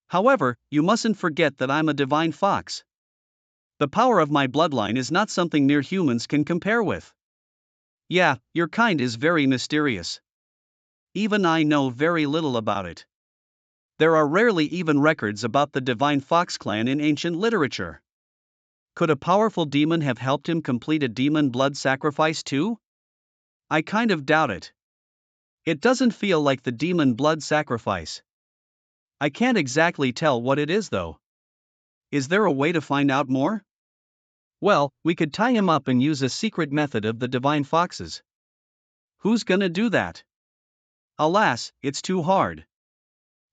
A: However, you mustn't forget that I'm a divine fox. The power of my bloodline is not something mere humans can compare with. Yeah, your kind is very mysterious. Even I know very little about it. There are rarely even records about the divine fox clan in ancient literature. Could a powerful demon have helped him complete a demon blood sacrifice too? I kind of doubt it. It doesn't feel like the demon blood sacrifice. I can't exactly tell what it is though. Is there a way to find out more? Well, we could tie him up and use a secret method of the divine foxes. Who's gonna do that? Alas, it's too hard.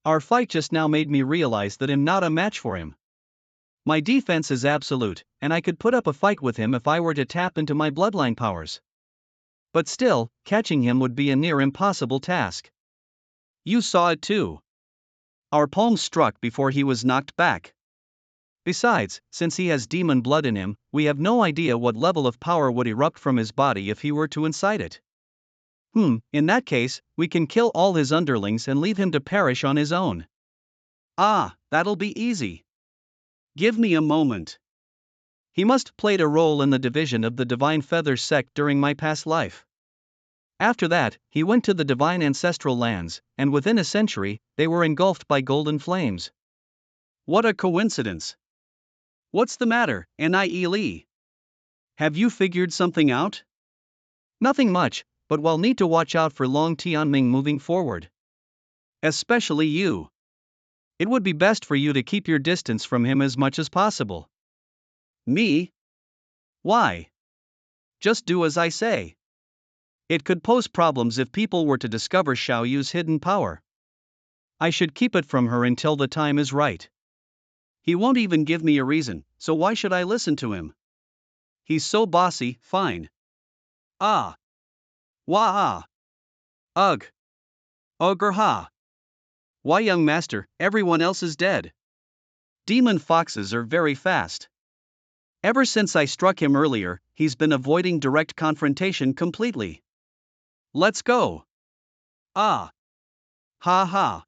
A: Our fight just now made me realize that I'm not a match for him. My defense is absolute, and I could put up a fight with him if I were to tap into my bloodline powers. But still, catching him would be a near impossible task. You saw it too. Our palms struck before he was knocked back. Besides, since he has demon blood in him, we have no idea what level of power would erupt from his body if he were to incite it. In that case, we can kill all his underlings and leave him to perish on his own. Ah, that'll be easy. Give me a moment. He must have played a role in the division of the Divine Feather sect during my past life. After that, he went to the divine ancestral lands, and within a century, they were engulfed by golden flames. What a coincidence. What's the matter, Nie? Have you figured something out? Nothing much, but we'll need to watch out for Long Tianming moving forward. Especially you. It would be best for you to keep your distance from him as much as possible. Me? Why? Just do as I say. It could pose problems if people were to discover Xiao Yu's hidden power. I should keep it from her until the time is right. He won't even give me a reason, so why should I listen to him? He's so bossy. Fine. Ah. Wah. Ugh. Ogre ha. Why, young master, everyone else is dead. Demon foxes are very fast. Ever since I struck him earlier, he's been avoiding direct confrontation completely. Let's go. Ah. Ha ha.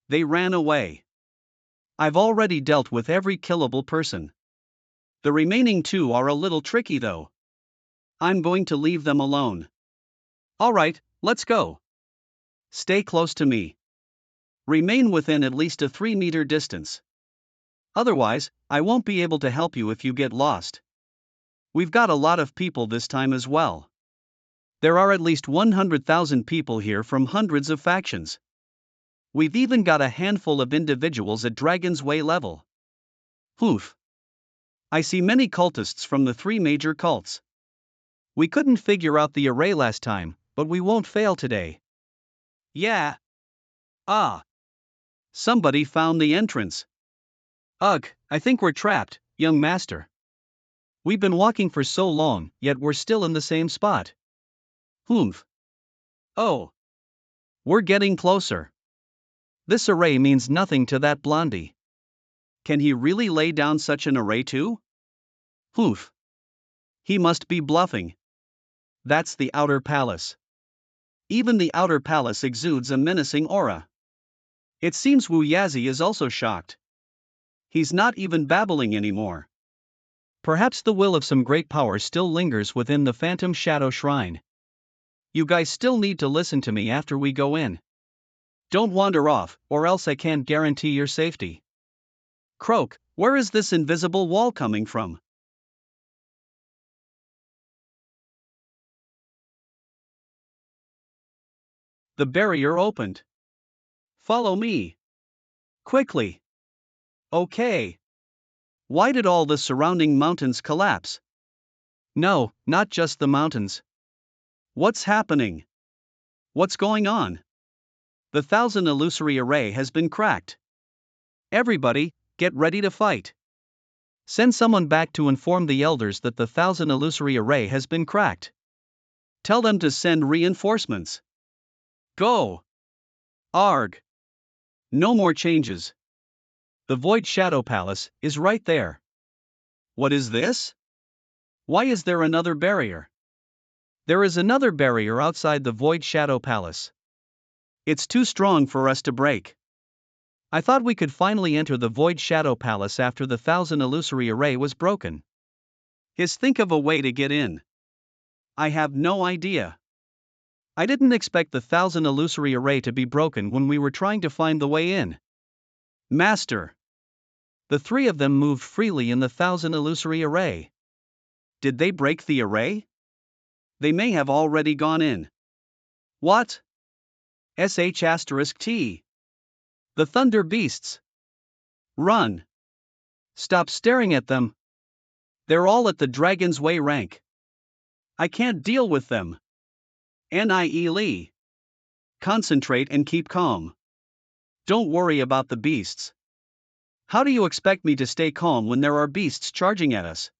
A: They ran away. I've already dealt with every killable person. The remaining two are a little tricky though. I'm going to leave them alone. Alright, let's go. Stay close to me. Remain within at least a 3-meter distance. Otherwise, I won't be able to help you if you get lost. We've got a lot of people this time as well. There are at least 100,000 people here from hundreds of factions. We've even got a handful of individuals at Dragon's Way level. Oof. I see many cultists from the 3 major cults. We couldn't figure out the array last time, but we won't fail today. Yeah. Ah. Somebody found the entrance. Ugh, I think we're trapped, young master. We've been walking for so long, yet we're still in the same spot. Oomph. Oh. We're getting closer. This array means nothing to that blondie. Can he really lay down such an array too? Oof. He must be bluffing. That's the outer palace. Even the outer palace exudes a menacing aura. It seems Wu Yazi is also shocked. He's not even babbling anymore. Perhaps the will of some great power still lingers within the Phantom Shadow Shrine. You guys still need to listen to me after we go in. Don't wander off, or else I can't guarantee your safety. Croak, where is this invisible wall coming from? The barrier opened. Follow me. Quickly. Okay. Why did all the surrounding mountains collapse? No, not just the mountains. What's happening? What's going on? The 1,000 illusory array has been cracked. Everybody, get ready to fight. Send someone back to inform the elders that the 1,000 illusory array has been cracked. Tell them to send reinforcements. Go. Arg. No more changes. The Void Shadow Palace is right there. What is this? Why is there another barrier? There is another barrier outside the Void Shadow Palace. It's too strong for us to break. I thought we could finally enter the Void Shadow Palace after the 1,000 illusory array was broken. Think of a way to get in. I have no idea. I didn't expect the 1,000 illusory array to be broken when we were trying to find the way in. Master. The 3 of them moved freely in the 1,000 illusory array. Did they break the array? They may have already gone in. What? *T. The Thunder Beasts. Run. Stop staring at them. They're all at the Dragon's Way rank. I can't deal with them. Nie. Concentrate and keep calm. Don't worry about the beasts. How do you expect me to stay calm when there are beasts charging at us?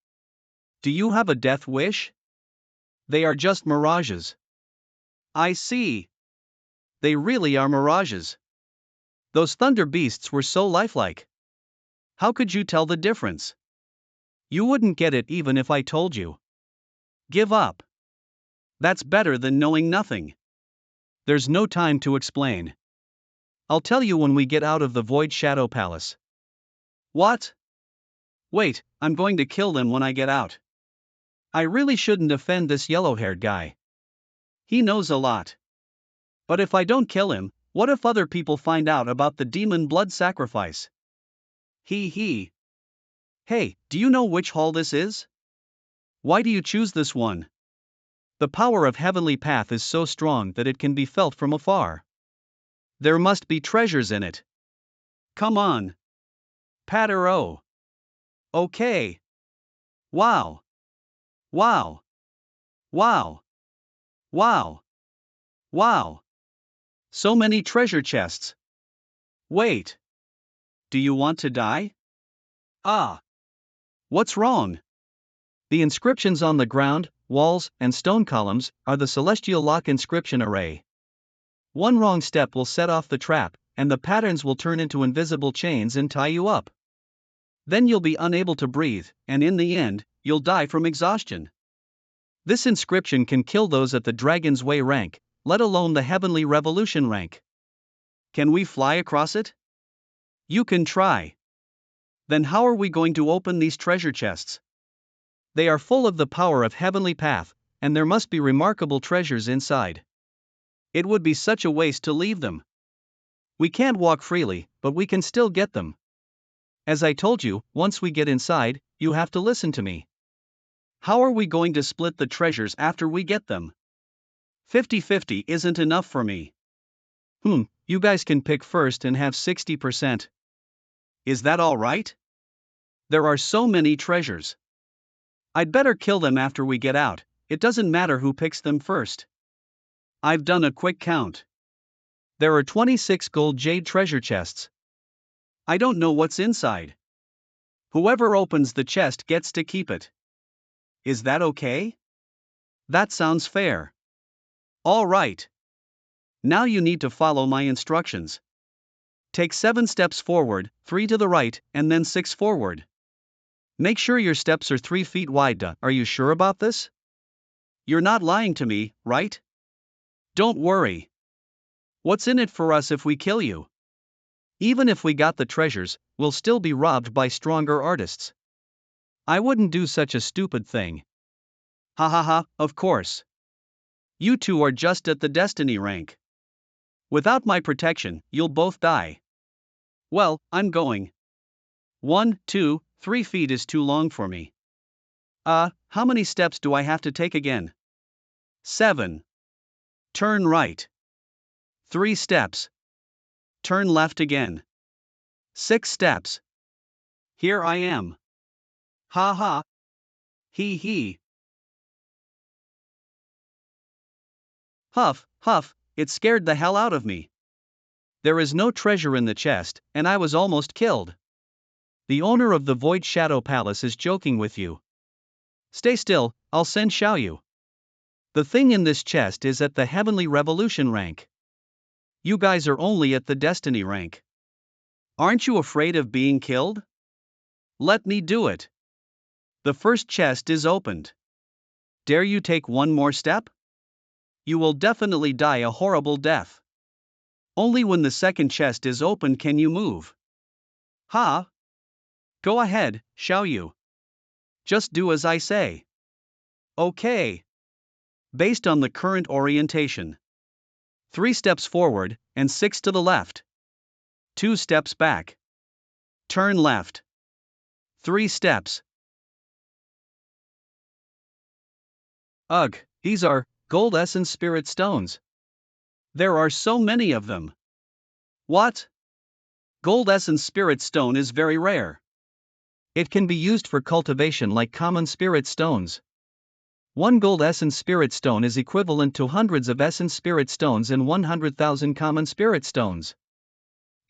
A: Do you have a death wish? They are just mirages. I see. They really are mirages. Those thunder beasts were so lifelike. How could you tell the difference? You wouldn't get it even if I told you. Give up. That's better than knowing nothing. There's no time to explain. I'll tell you when we get out of the Void Shadow Palace. What? Wait, I'm going to kill them when I get out. I really shouldn't offend this yellow-haired guy. He knows a lot. But if I don't kill him, what if other people find out about the demon blood sacrifice? He. Hey, do you know which hall this is? Why do you choose this one? The power of Heavenly Path is so strong that it can be felt from afar. There must be treasures in it. Come on. Patero. Okay. Wow. Wow. Wow. Wow. Wow. So many treasure chests. Wait. Do you want to die? Ah. What's wrong? The inscriptions on the ground, walls, and stone columns are the Celestial Lock inscription array. One wrong step will set off the trap, and the patterns will turn into invisible chains and tie you up. Then you'll be unable to breathe, and in the end, you'll die from exhaustion. This inscription can kill those at the Dragon's Way rank, let alone the Heavenly Revolution rank. Can we fly across it? You can try. Then how are we going to open these treasure chests? They are full of the power of Heavenly Path, and there must be remarkable treasures inside. It would be such a waste to leave them. We can't walk freely, but we can still get them. As I told you, once we get inside, you have to listen to me. How are we going to split the treasures after we get them? 50-50 isn't enough for me. You guys can pick first and have 60%. Is that all right? There are so many treasures. I'd better kill them after we get out, it doesn't matter who picks them first. I've done a quick count. There are 26 gold jade treasure chests. I don't know what's inside. Whoever opens the chest gets to keep it. Is that okay? That sounds fair. All right. Now you need to follow my instructions. Take 7 steps forward, 3 to the right, and then 6 forward. Make sure your steps are 3 feet wide. Are you sure about this? You're not lying to me, right? Don't worry. What's in it for us if we kill you? Even if we got the treasures, we'll still be robbed by stronger artists. I wouldn't do such a stupid thing. Ha ha ha, of course. You two are just at the destiny rank. Without my protection, you'll both die. Well, I'm going. 1, 2, 3 feet is too long for me. How many steps do I have to take again? 7. Turn right. 3 steps. Turn left again. 6 steps. Here I am. Ha ha. He. Huff, huff, it scared the hell out of me. There is no treasure in the chest, and I was almost killed. The owner of the Void Shadow Palace is joking with you. Stay still, I'll send Xiaoyu. The thing in this chest is at the Heavenly Revolution rank. You guys are only at the Destiny rank. Aren't you afraid of being killed? Let me do it. The first chest is opened. Dare you take one more step? You will definitely die a horrible death. Only when the second chest is opened can you move. Ha! Go ahead, Xiaoyu. Just do as I say. Okay. Based on the current orientation. 3 steps forward, and 6 to the left. 2 steps back. Turn left. 3 steps. Ugh, these are gold essence spirit stones. There are so many of them. What? Gold essence spirit stone is very rare. It can be used for cultivation like common spirit stones. 1 gold essence spirit stone is equivalent to hundreds of essence spirit stones and 100,000 common spirit stones.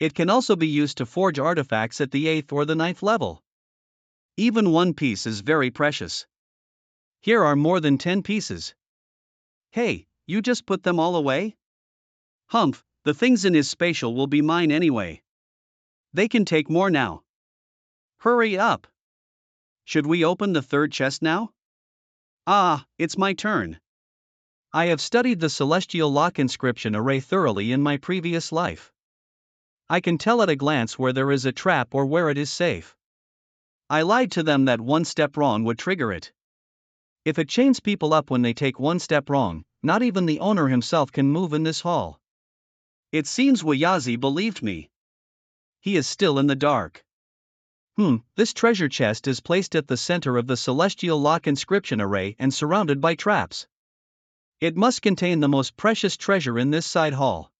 A: It can also be used to forge artifacts at the 8th or the 9th level. Even 1 piece is very precious. Here are more than 10 pieces. Hey, you just put them all away? Humph, the things in his spatial will be mine anyway. They can take more now. Hurry up. Should we open the 3rd chest now? It's my turn. I have studied the celestial lock inscription array thoroughly in my previous life. I can tell at a glance where there is a trap or where it is safe. I lied to them that one step wrong would trigger it. If it chains people up when they take one step wrong, not even the owner himself can move in this hall. It seems Wayazi believed me. He is still in the dark. This treasure chest is placed at the center of the celestial lock inscription array and surrounded by traps. It must contain the most precious treasure in this side hall.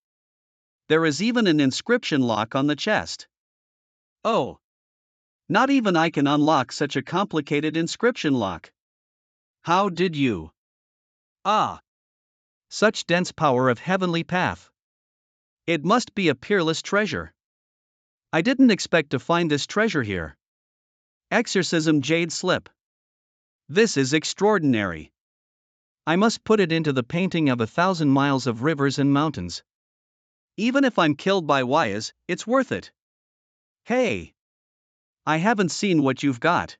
A: There is even an inscription lock on the chest. Oh! Not even I can unlock such a complicated inscription lock. How did you? Ah! Such dense power of heavenly path. It must be a peerless treasure. I didn't expect to find this treasure here. Exorcism jade slip. This is extraordinary. I must put it into the painting of 1,000 miles of rivers and mountains. Even if I'm killed by Wayas, it's worth it. Hey! I haven't seen what you've got.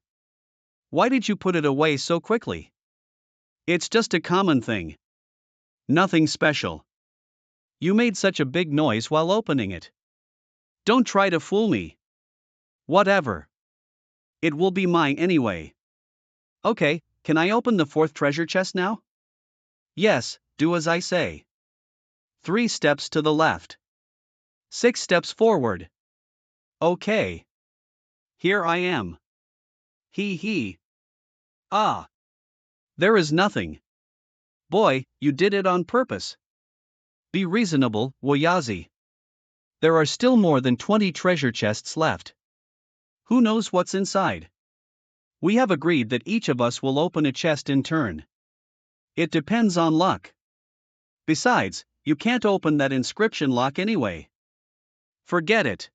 A: Why did you put it away so quickly? It's just a common thing. Nothing special. You made such a big noise while opening it. Don't try to fool me. Whatever. It will be mine anyway. Okay, can I open the fourth treasure chest now? Yes, do as I say. 3 steps to the left. 6 steps forward. Okay. Here I am. He. Ah. There is nothing. Boy, you did it on purpose. Be reasonable, Wayazi. There are still more than 20 treasure chests left. Who knows what's inside? We have agreed that each of us will open a chest in turn. It depends on luck. Besides, you can't open that inscription lock anyway. Forget it.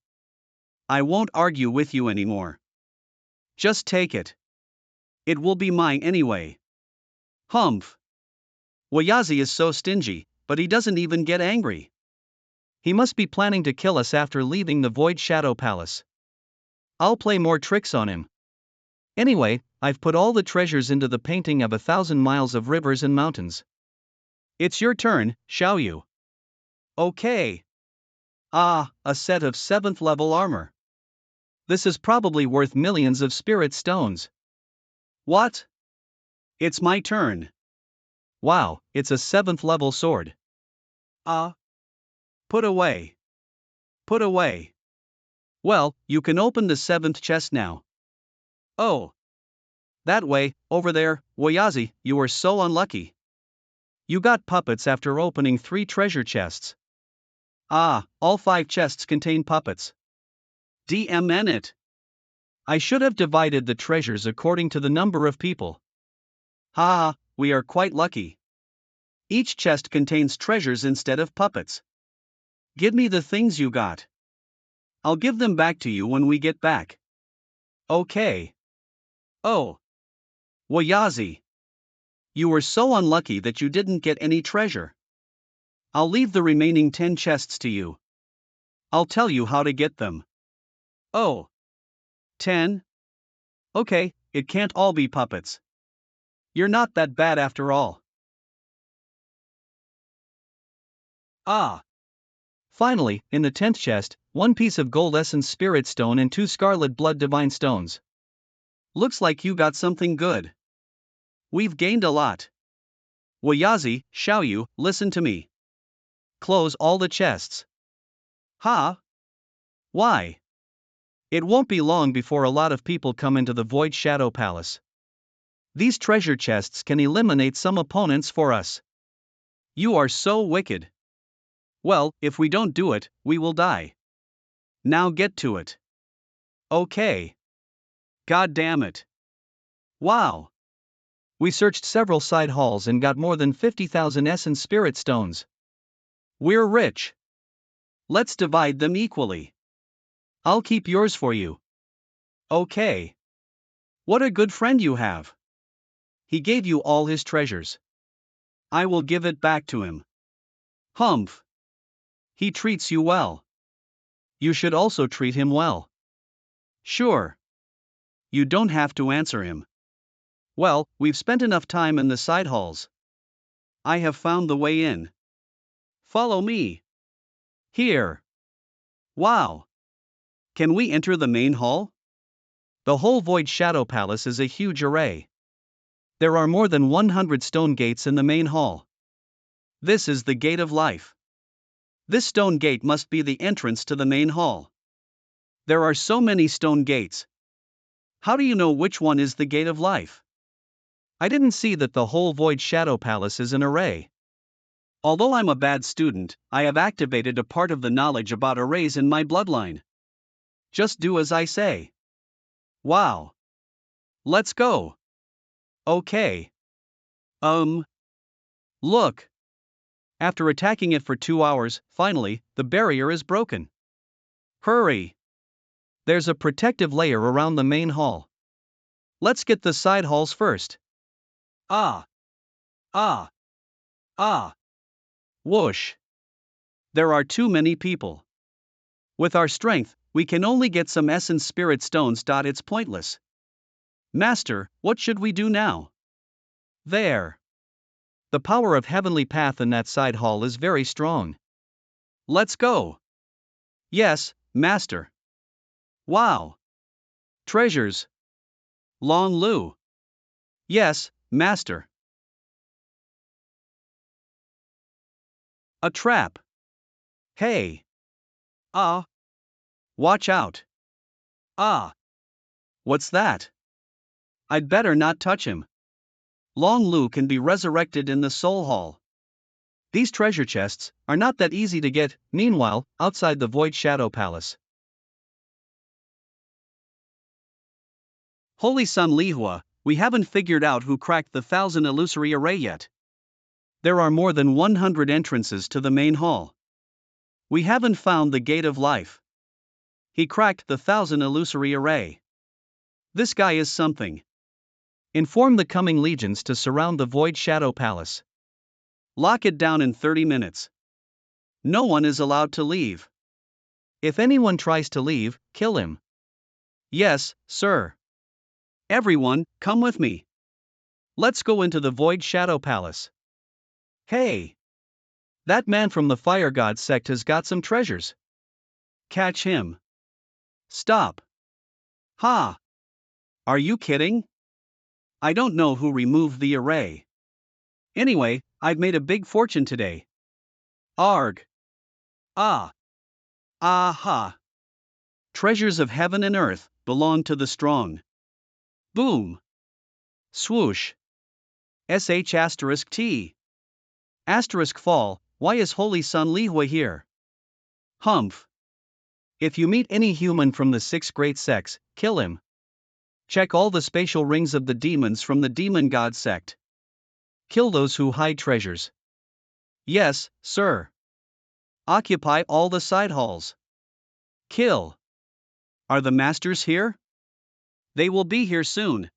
A: I won't argue with you anymore. Just take it. It will be mine anyway. Humph. Wayazi is so stingy, but he doesn't even get angry. He must be planning to kill us after leaving the Void Shadow Palace. I'll play more tricks on him. Anyway, I've put all the treasures into the painting of 1,000 miles of rivers and mountains. It's your turn, Xiaoyu. Okay. Ah, a set of 7th level armor. This is probably worth millions of spirit stones. What? It's my turn. Wow, it's a 7th level sword. Put away. Put away. Well, you can open the 7th chest now. Oh. That way, over there, Wayazi, you were so unlucky. You got puppets after opening 3 treasure chests. All 5 chests contain puppets. DMN it. I should have divided the treasures according to the number of people. We are quite lucky. Each chest contains treasures instead of puppets. Give me the things you got. I'll give them back to you when we get back. Okay. Oh. Wayazi. You were so unlucky that you didn't get any treasure. I'll leave the remaining 10 chests to you. I'll tell you how to get them. Oh. 10? Okay, it can't all be puppets. You're not that bad after all. Finally, in the 10th chest, 1 piece of gold essence spirit stone and 2 scarlet blood divine stones. Looks like you got something good. We've gained a lot. Wayazi, Xiaoyu, listen to me. Close all the chests. Why? It won't be long before a lot of people come into the Void Shadow Palace. These treasure chests can eliminate some opponents for us. You are so wicked. Well, if we don't do it, we will die. Now get to it. Okay. God damn it. Wow. We searched several side halls and got more than 50,000 essence spirit stones. We're rich. Let's divide them equally. I'll keep yours for you. Okay. What a good friend you have. He gave you all his treasures. I will give it back to him. Humph. He treats you well. You should also treat him well. Sure. You don't have to answer him. Well, we've spent enough time in the side halls. I have found the way in. Follow me. Here. Wow. Can we enter the main hall? The whole Void Shadow Palace is a huge array. There are more than 100 stone gates in the main hall. This is the Gate of Life. This stone gate must be the entrance to the main hall. There are so many stone gates. How do you know which one is the Gate of Life? I didn't see that the whole Void Shadow Palace is an array. Although I'm a bad student, I have activated a part of the knowledge about arrays in my bloodline. Just do as I say. Wow. Let's go. Okay. Look. After attacking it for 2 hours, finally, the barrier is broken. Hurry. There's a protective layer around the main hall. Let's get the side halls first. Ah. Ah. Ah. Whoosh. There are too many people. With our strength, we can only get some essence spirit stones. It's pointless. Master, what should we do now? There. The power of heavenly path in that side hall is very strong. Let's go. Yes, Master. Wow. Treasures. Long Lu. Yes, Master. A trap. Hey. Ah. Watch out. Ah. What's that? I'd better not touch him. Long Lu can be resurrected in the Soul Hall. These treasure chests are not that easy to get. Meanwhile, outside the Void Shadow Palace. Holy Sun Lihua, we haven't figured out who cracked the 1,000 illusory array yet. There are more than 100 entrances to the main hall. We haven't found the Gate of Life. He cracked the 1,000 illusory array. This guy is something. Inform the coming legions to surround the Void Shadow Palace. Lock it down in 30 minutes. No one is allowed to leave. If anyone tries to leave, kill him. Yes, sir. Everyone, come with me. Let's go into the Void Shadow Palace. Hey! That man from the Fire God sect has got some treasures. Catch him. Stop. Ha! Are you kidding? I don't know who removed the array. Anyway, I've made a big fortune today. Arg. Ah. Aha. Treasures of heaven and earth belong to the strong. Boom. Swoosh. SH asterisk T. Asterisk fall, why is Holy Sun Lihua here? Humph. If you meet any human from the 6 great sects, kill him. Check all the spatial rings of the demons from the demon god sect. Kill those who hide treasures. Yes, sir. Occupy all the side halls. Kill. Are the masters here? They will be here soon.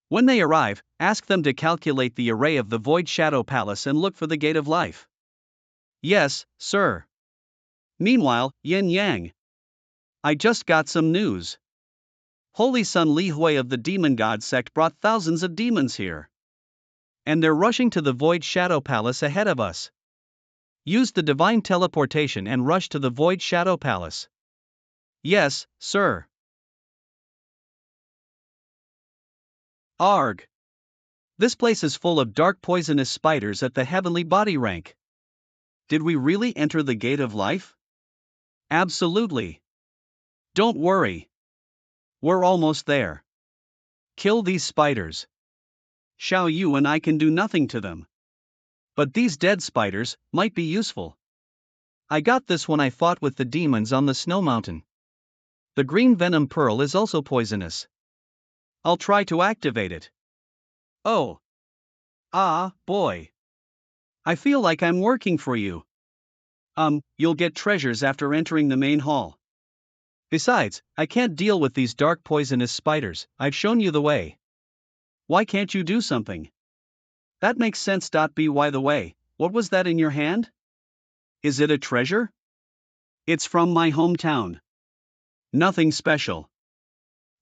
A: When they arrive, ask them to calculate the array of the Void Shadow Palace and look for the Gate of Life. Yes, sir. Meanwhile, Yin Yang. I just got some news. Holy Sun Lihua of the Demon God sect brought thousands of demons here. And they're rushing to the Void Shadow Palace ahead of us. Use the divine teleportation and rush to the Void Shadow Palace. Yes, sir. Arg. This place is full of dark poisonous spiders at the heavenly body rank. Did we really enter the Gate of Life? Absolutely. Don't worry. We're almost there. Kill these spiders. Xiao Yu and I can do nothing to them. But these dead spiders might be useful. I got this when I fought with the demons on the snow mountain. The green venom pearl is also poisonous. I'll try to activate it. Oh. Ah, boy. I feel like I'm working for you. You'll get treasures after entering the main hall. Besides, I can't deal with these dark poisonous spiders. I've shown you the way. Why can't you do something? That makes sense. By the way, what was that in your hand? Is it a treasure? It's from my hometown. Nothing special.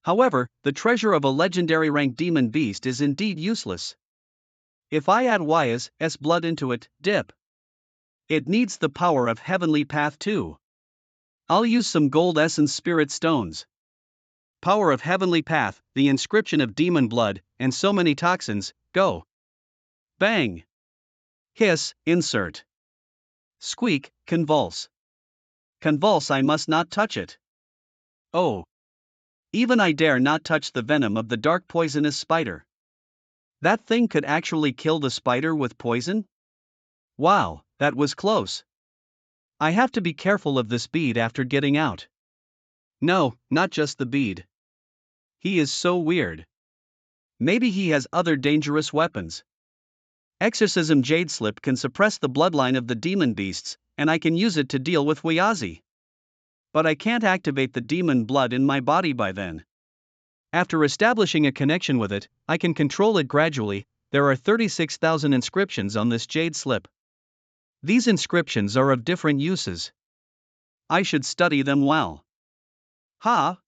A: However, the treasure of a legendary rank demon beast is indeed useless. If I add Y's blood into it, dip. It needs the power of heavenly path too. I'll use some gold essence spirit stones. Power of heavenly path, the inscription of demon blood, and so many toxins, go. Bang. Hiss, insert. Squeak, convulse. Convulse, I must not touch it. Oh. Even I dare not touch the venom of the dark poisonous spider. That thing could actually kill the spider with poison? Wow, that was close. I have to be careful of this bead after getting out. No, not just the bead. He is so weird. Maybe he has other dangerous weapons. Exorcism Jade Slip can suppress the bloodline of the demon beasts, and I can use it to deal with Wyazi. But I can't activate the demon blood in my body by then. After establishing a connection with it, I can control it gradually. There are 36,000 inscriptions on this Jade Slip. These inscriptions are of different uses. I should study them well. Ha!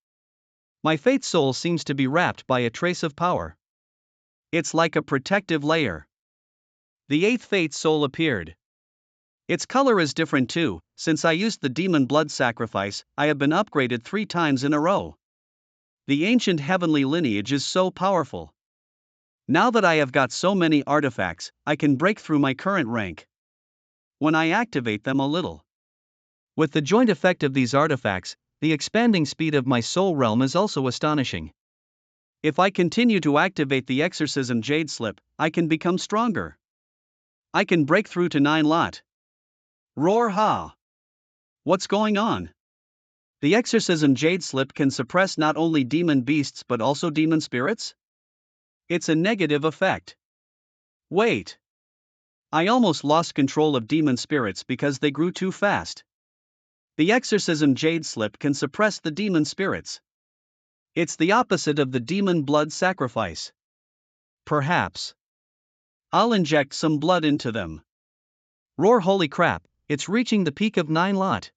A: My faith soul seems to be wrapped by a trace of power. It's like a protective layer. The 8th faith soul appeared. Its color is different too. Since I used the demon blood sacrifice, I have been upgraded 3 times in a row. The ancient heavenly lineage is so powerful. Now that I have got so many artifacts, I can break through my current rank. When I activate them a little. With the joint effect of these artifacts, the expanding speed of my soul realm is also astonishing. If I continue to activate the Exorcism Jade Slip, I can become stronger. I can break through to 9 lot. Roar ha! What's going on? The Exorcism Jade Slip can suppress not only demon beasts but also demon spirits? It's a negative effect. Wait. I almost lost control of demon spirits because they grew too fast. The Exorcism Jade Slip can suppress the demon spirits. It's the opposite of the demon blood sacrifice. Perhaps. I'll inject some blood into them. Roar, holy crap, it's reaching the peak of 9 lot.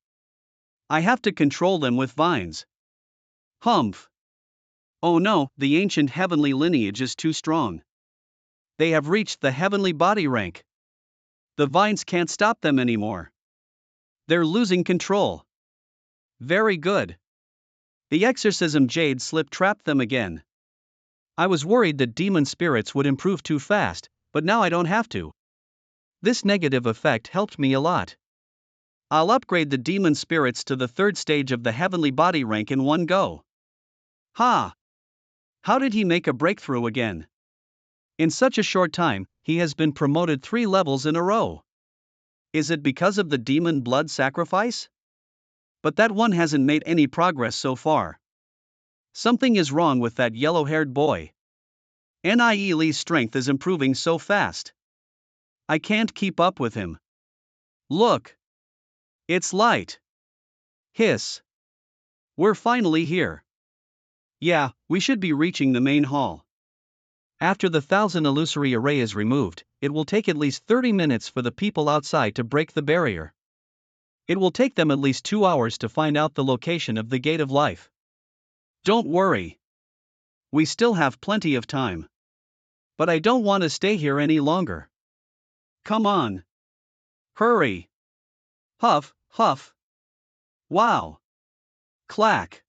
A: I have to control them with vines. Humph. Oh no, the ancient heavenly lineage is too strong. They have reached the heavenly body rank. The vines can't stop them anymore. They're losing control. Very good. The Exorcism Jade Slip trapped them again. I was worried that demon spirits would improve too fast, but now I don't have to. This negative effect helped me a lot. I'll upgrade the demon spirits to the 3rd stage of the heavenly body rank in one go. Ha! How did he make a breakthrough again? In such a short time, he has been promoted 3 levels in a row. Is it because of the demon blood sacrifice? But that one hasn't made any progress so far. Something is wrong with that yellow-haired boy. Lee's strength is improving so fast. I can't keep up with him. Look. It's light. Hiss. We're finally here. Yeah, we should be reaching the main hall. After the 1,000 illusory array is removed, it will take at least 30 minutes for the people outside to break the barrier. It will take them at least 2 hours to find out the location of the Gate of Life. Don't worry. We still have plenty of time. But I don't want to stay here any longer. Come on. Hurry. Huff, huff. Wow. Clack.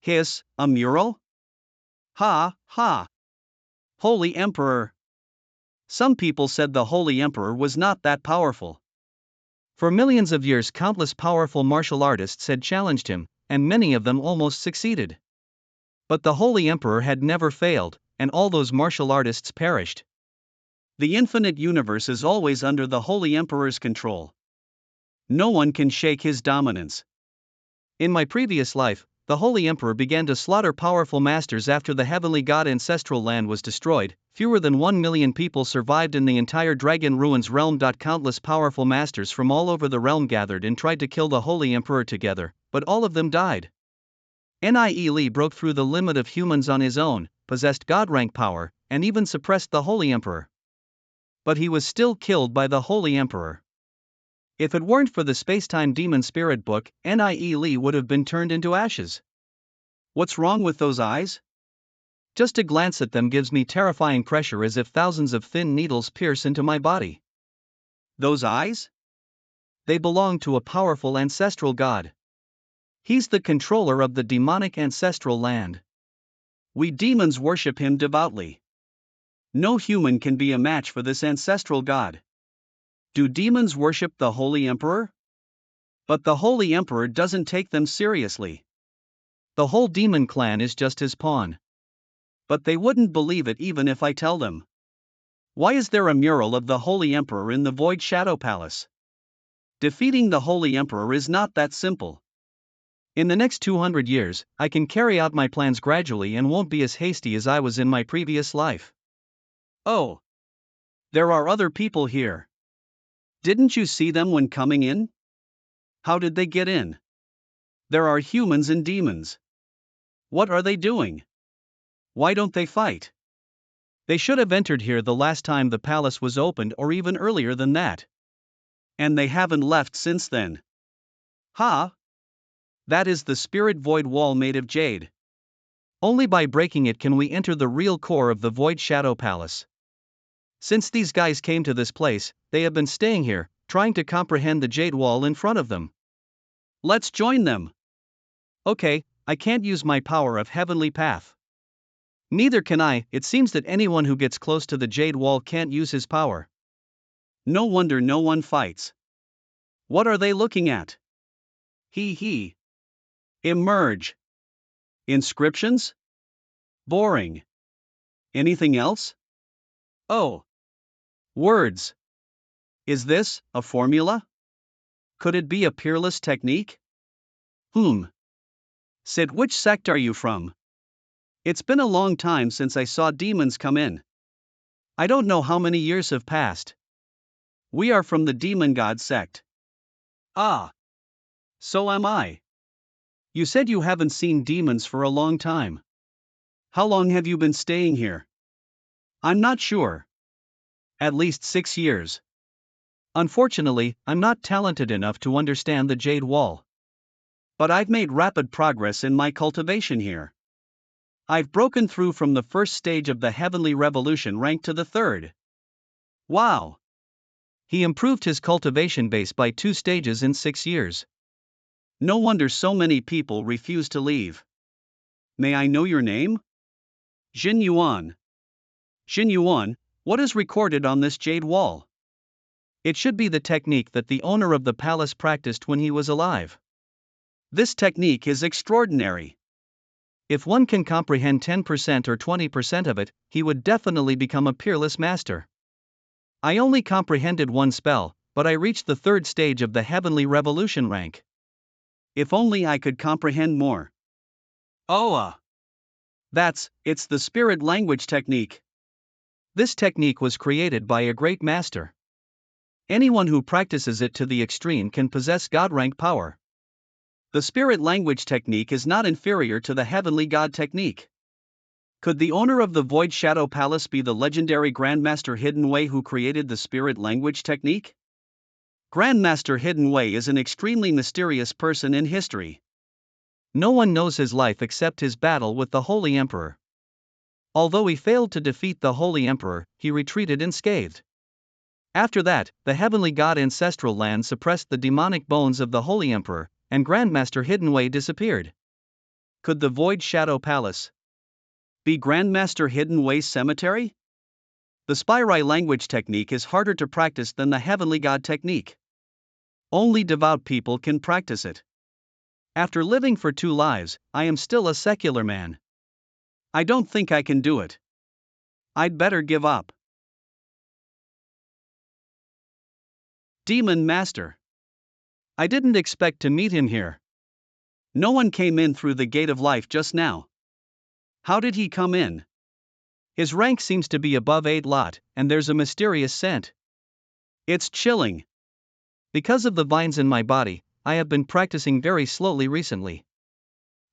A: Hiss, a mural? Ha, ha. Holy Emperor. Some people said the Holy Emperor was not that powerful. For millions of years, countless powerful martial artists had challenged him, and many of them almost succeeded. But the Holy Emperor had never failed, and all those martial artists perished. The infinite universe is always under the Holy Emperor's control. No one can shake his dominance. In my previous life, the Holy Emperor began to slaughter powerful masters after the heavenly god ancestral land was destroyed. Fewer than 1 million people survived in the entire Dragon Ruins realm. Countless powerful masters from all over the realm gathered and tried to kill the Holy Emperor together, but all of them died. Lee broke through the limit of humans on his own, possessed god-rank power, and even suppressed the Holy Emperor. But he was still killed by the Holy Emperor. If it weren't for the Spacetime Demon Spirit book, Lee would have been turned into ashes. What's wrong with those eyes? Just to glance at them gives me terrifying pressure, as if thousands of thin needles pierce into my body. Those eyes? They belong to a powerful ancestral god. He's the controller of the demonic ancestral land. We demons worship him devoutly. No human can be a match for this ancestral god. Do demons worship the Holy Emperor? But the Holy Emperor doesn't take them seriously. The whole demon clan is just his pawn. But they wouldn't believe it even if I tell them. Why is there a mural of the Holy Emperor in the Void Shadow Palace? Defeating the Holy Emperor is not that simple. In the next 200 years, I can carry out my plans gradually and won't be as hasty as I was in my previous life. Oh. There are other people here. Didn't you see them when coming in? How did they get in? There are humans and demons. What are they doing? Why don't they fight? They should have entered here the last time the palace was opened, or even earlier than that. And they haven't left since then. Ha! That is the spirit void wall made of jade. Only by breaking it can we enter the real core of the Void Shadow Palace. Since these guys came to this place, they have been staying here, trying to comprehend the jade wall in front of them. Let's join them. Okay, I can't use my power of heavenly path. Neither can I. It seems that anyone who gets close to the jade wall can't use his power. No wonder no one fights. What are they looking at? He. Emerge. Inscriptions? Boring. Anything else? Oh. Words. Is this a formula? Could it be a peerless technique? Sid, which sect are you from? It's been a long time since I saw demons come in. I don't know how many years have passed. We are from the demon god sect. Ah. So am I. You said you haven't seen demons for a long time. How long have you been staying here? I'm not sure. At least 6 years. Unfortunately, I'm not talented enough to understand the jade wall. But I've made rapid progress in my cultivation here. I've broken through from the first stage of the Heavenly Revolution rank to the third. Wow! He improved his cultivation base by 2 stages in 6 years. No wonder so many people refuse to leave. May I know your name? Jin Yuan. Jin Yuan, what is recorded on this jade wall? It should be the technique that the owner of the palace practiced when he was alive. This technique is extraordinary. If one can comprehend 10% or 20% of it, he would definitely become a peerless master. I only comprehended 1 spell, but I reached the 3rd stage of the Heavenly Revolution rank. If only I could comprehend more. Oh, it's the spirit language technique. This technique was created by a great master. Anyone who practices it to the extreme can possess God rank power. The spirit language technique is not inferior to the heavenly god technique. Could the owner of the Void Shadow Palace be the legendary Grandmaster Hidden Way who created the spirit language technique? Grandmaster Hidden Way is an extremely mysterious person in history. No one knows his life except his battle with the Holy Emperor. Although he failed to defeat the Holy Emperor, he retreated unscathed. After that, the heavenly god ancestral land suppressed the demonic bones of the Holy Emperor, and Grandmaster Hidden Way disappeared. Could the Void Shadow Palace be Grandmaster Hidden Way's cemetery? The Spirai language technique is harder to practice than the heavenly god technique. Only devout people can practice it. After living for 2 lives, I am still a secular man. I don't think I can do it. I'd better give up. Demon Master. I didn't expect to meet him here. No one came in through the gate of life just now. How did he come in? His rank seems to be above 8 lot, and there's a mysterious scent. It's chilling. Because of the vines in my body, I have been practicing very slowly recently.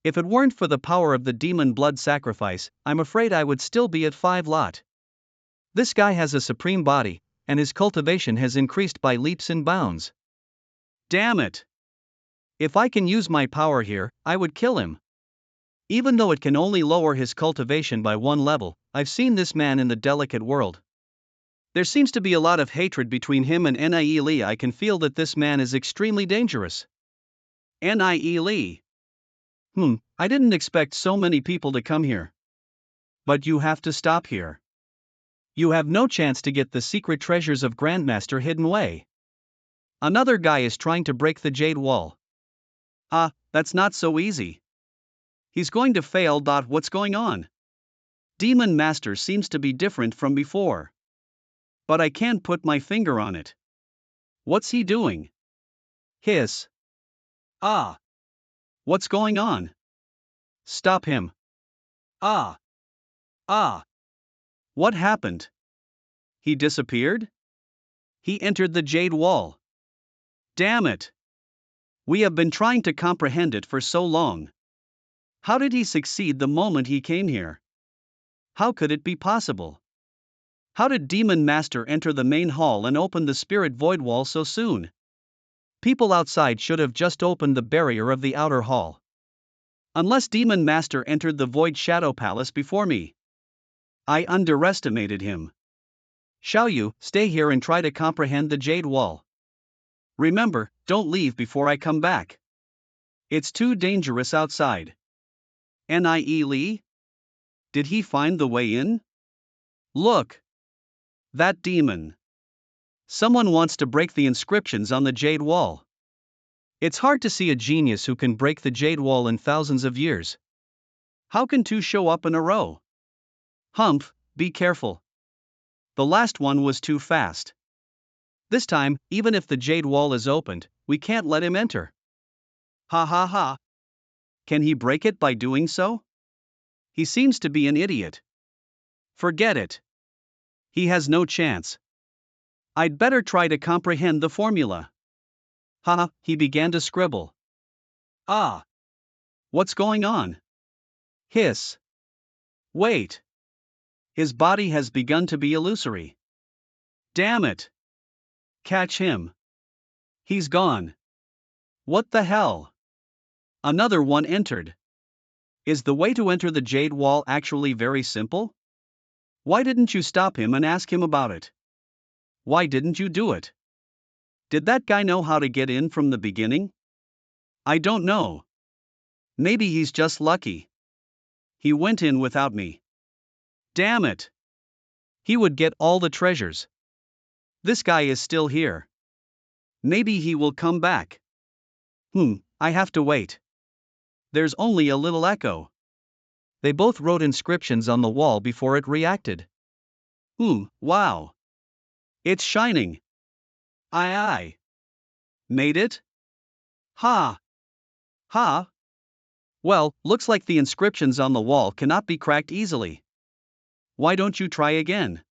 A: If it weren't for the power of the demon blood sacrifice, I'm afraid I would still be at 5 lot. This guy has a supreme body, and his cultivation has increased by leaps and bounds. Damn it! If I can use my power here, I would kill him. Even though it can only lower his cultivation by one level, I've seen this man in the delicate world. There seems to be a lot of hatred between him and Nie Li. I can feel that this man is extremely dangerous. Nie Li. I didn't expect so many people to come here. But you have to stop here. You have no chance to get the secret treasures of Grandmaster hidden away. Another guy is trying to break the jade wall. That's not so easy. He's going to fail. What's going on? Demon Master seems to be different from before. But I can't put my finger on it. What's he doing? Hiss. What's going on? Stop him. What happened? He disappeared? He entered the jade wall. Damn it. We have been trying to comprehend it for so long. How did he succeed the moment he came here? How could it be possible? How did Demon Master enter the main hall and open the spirit void wall so soon? People outside should have just opened the barrier of the outer hall. Unless Demon Master entered the Void Shadow Palace before me. I underestimated him. Xiaoyu, stay here and try to comprehend the Jade Wall. Remember, don't leave before I come back. It's too dangerous outside. Nie Li? Did he find the way in? Look! That demon. Someone wants to break the inscriptions on the Jade Wall. It's hard to see a genius who can break the Jade Wall in thousands of years. How can two show up in a row? Humph, be careful. The last one was too fast. This time, even if the Jade Wall is opened, we can't let him enter. Ha ha ha. Can he break it by doing so? He seems to be an idiot. Forget it. He has no chance. I'd better try to comprehend the formula. He began to scribble. What's going on? Hiss. Wait. His body has begun to be illusory. Damn it. Catch him. He's gone. What the hell? Another one entered. Is the way to enter the Jade Wall actually very simple? Why didn't you stop him and ask him about it? Why didn't you do it? Did that guy know how to get in from the beginning? I don't know. Maybe he's just lucky. He went in without me. Damn it. He would get all the treasures. This guy is still here. Maybe he will come back. I have to wait. There's only a little echo. They both wrote inscriptions on the wall before it reacted. Wow. It's shining. I made it? Ha. Well, looks like the inscriptions on the wall cannot be cracked easily. Why don't you try again?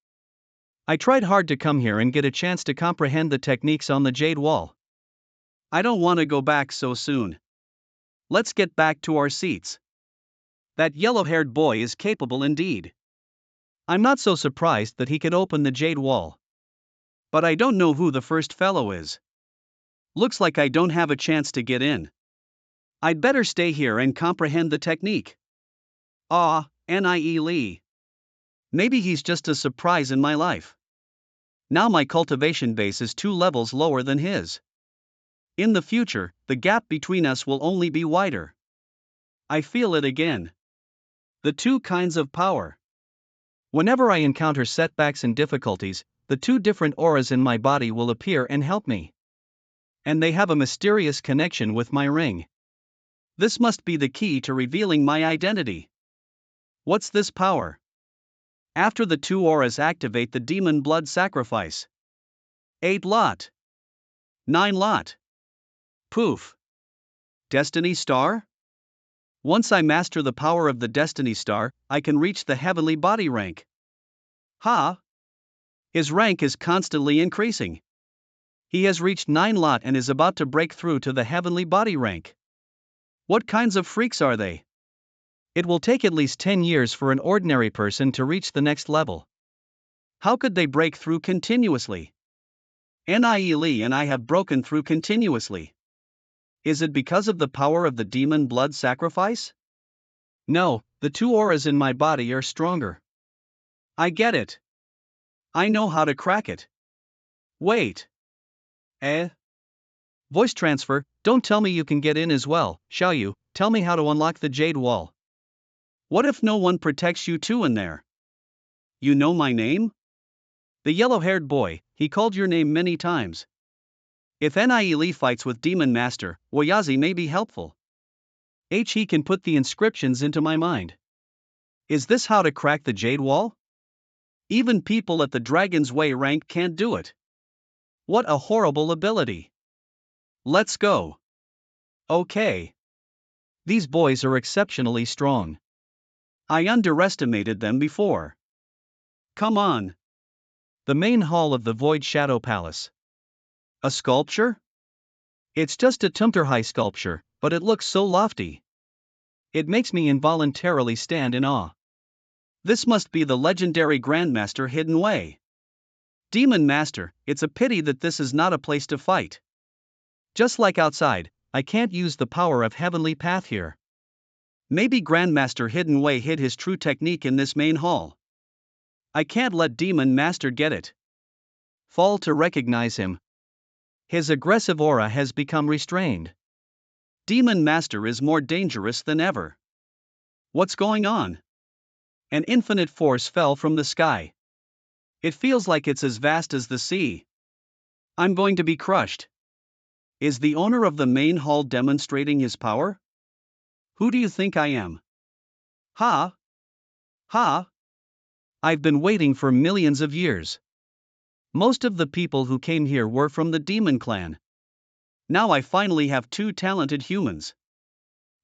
A: I tried hard to come here and get a chance to comprehend the techniques on the Jade Wall. I don't want to go back so soon. Let's get back to our seats. That yellow-haired boy is capable indeed. I'm not so surprised that he could open the Jade Wall. But I don't know who the first fellow is. Looks like I don't have a chance to get in. I'd better stay here and comprehend the technique. Nie Li. Maybe he's just a surprise in my life. Now my cultivation base is 2 levels lower than his. In the future, the gap between us will only be wider. I feel it again. The 2 kinds of power. Whenever I encounter setbacks and difficulties, the 2 different auras in my body will appear and help me. And they have a mysterious connection with my ring. This must be the key to revealing my identity. What's this power? After the 2 auras activate the demon blood sacrifice. 8 lot. 9 lot. Poof. Destiny Star? Once I master the power of the Destiny Star, I can reach the heavenly body rank. His rank is constantly increasing. He has reached 9 lot and is about to break through to the heavenly body rank. What kinds of freaks are they? It will take at least 10 years for an ordinary person to reach the next level. How could they break through continuously? Nie Li and I have broken through continuously. Is it because of the power of the demon blood sacrifice? No, the two auras in my body are stronger. I get it. I know how to crack it. Wait. Eh? Voice transfer, don't tell me you can get in as well, shall you? Tell me how to unlock the jade wall. What if no one protects you too in there? You know my name? The yellow-haired boy, he called your name many times. If Nile fights with Demon Master, Wayazi may be helpful. He can put the inscriptions into my mind. Is this how to crack the jade wall? Even people at the Dragon's Way rank can't do it. What a horrible ability. Let's go. Okay. These boys are exceptionally strong. I underestimated them before. Come on. The main hall of the Void Shadow Palace. A sculpture? It's just a Tumterhai sculpture, but it looks so lofty. It makes me involuntarily stand in awe. This must be the legendary Grandmaster Hidden Way. Demon Master, it's a pity that this is not a place to fight. Just like outside, I can't use the power of Heavenly Path here. Maybe Grandmaster Hidden Way hid his true technique in this main hall. I can't let Demon Master get it. Fall to recognize him. His aggressive aura has become restrained. Demon Master is more dangerous than ever. What's going on? An infinite force fell from the sky. It feels like it's as vast as the sea. I'm going to be crushed. Is the owner of the main hall demonstrating his power? Who do you think I am? Ha? Ha? I've been waiting for millions of years. Most of the people who came here were from the Demon Clan. Now I finally have two talented humans.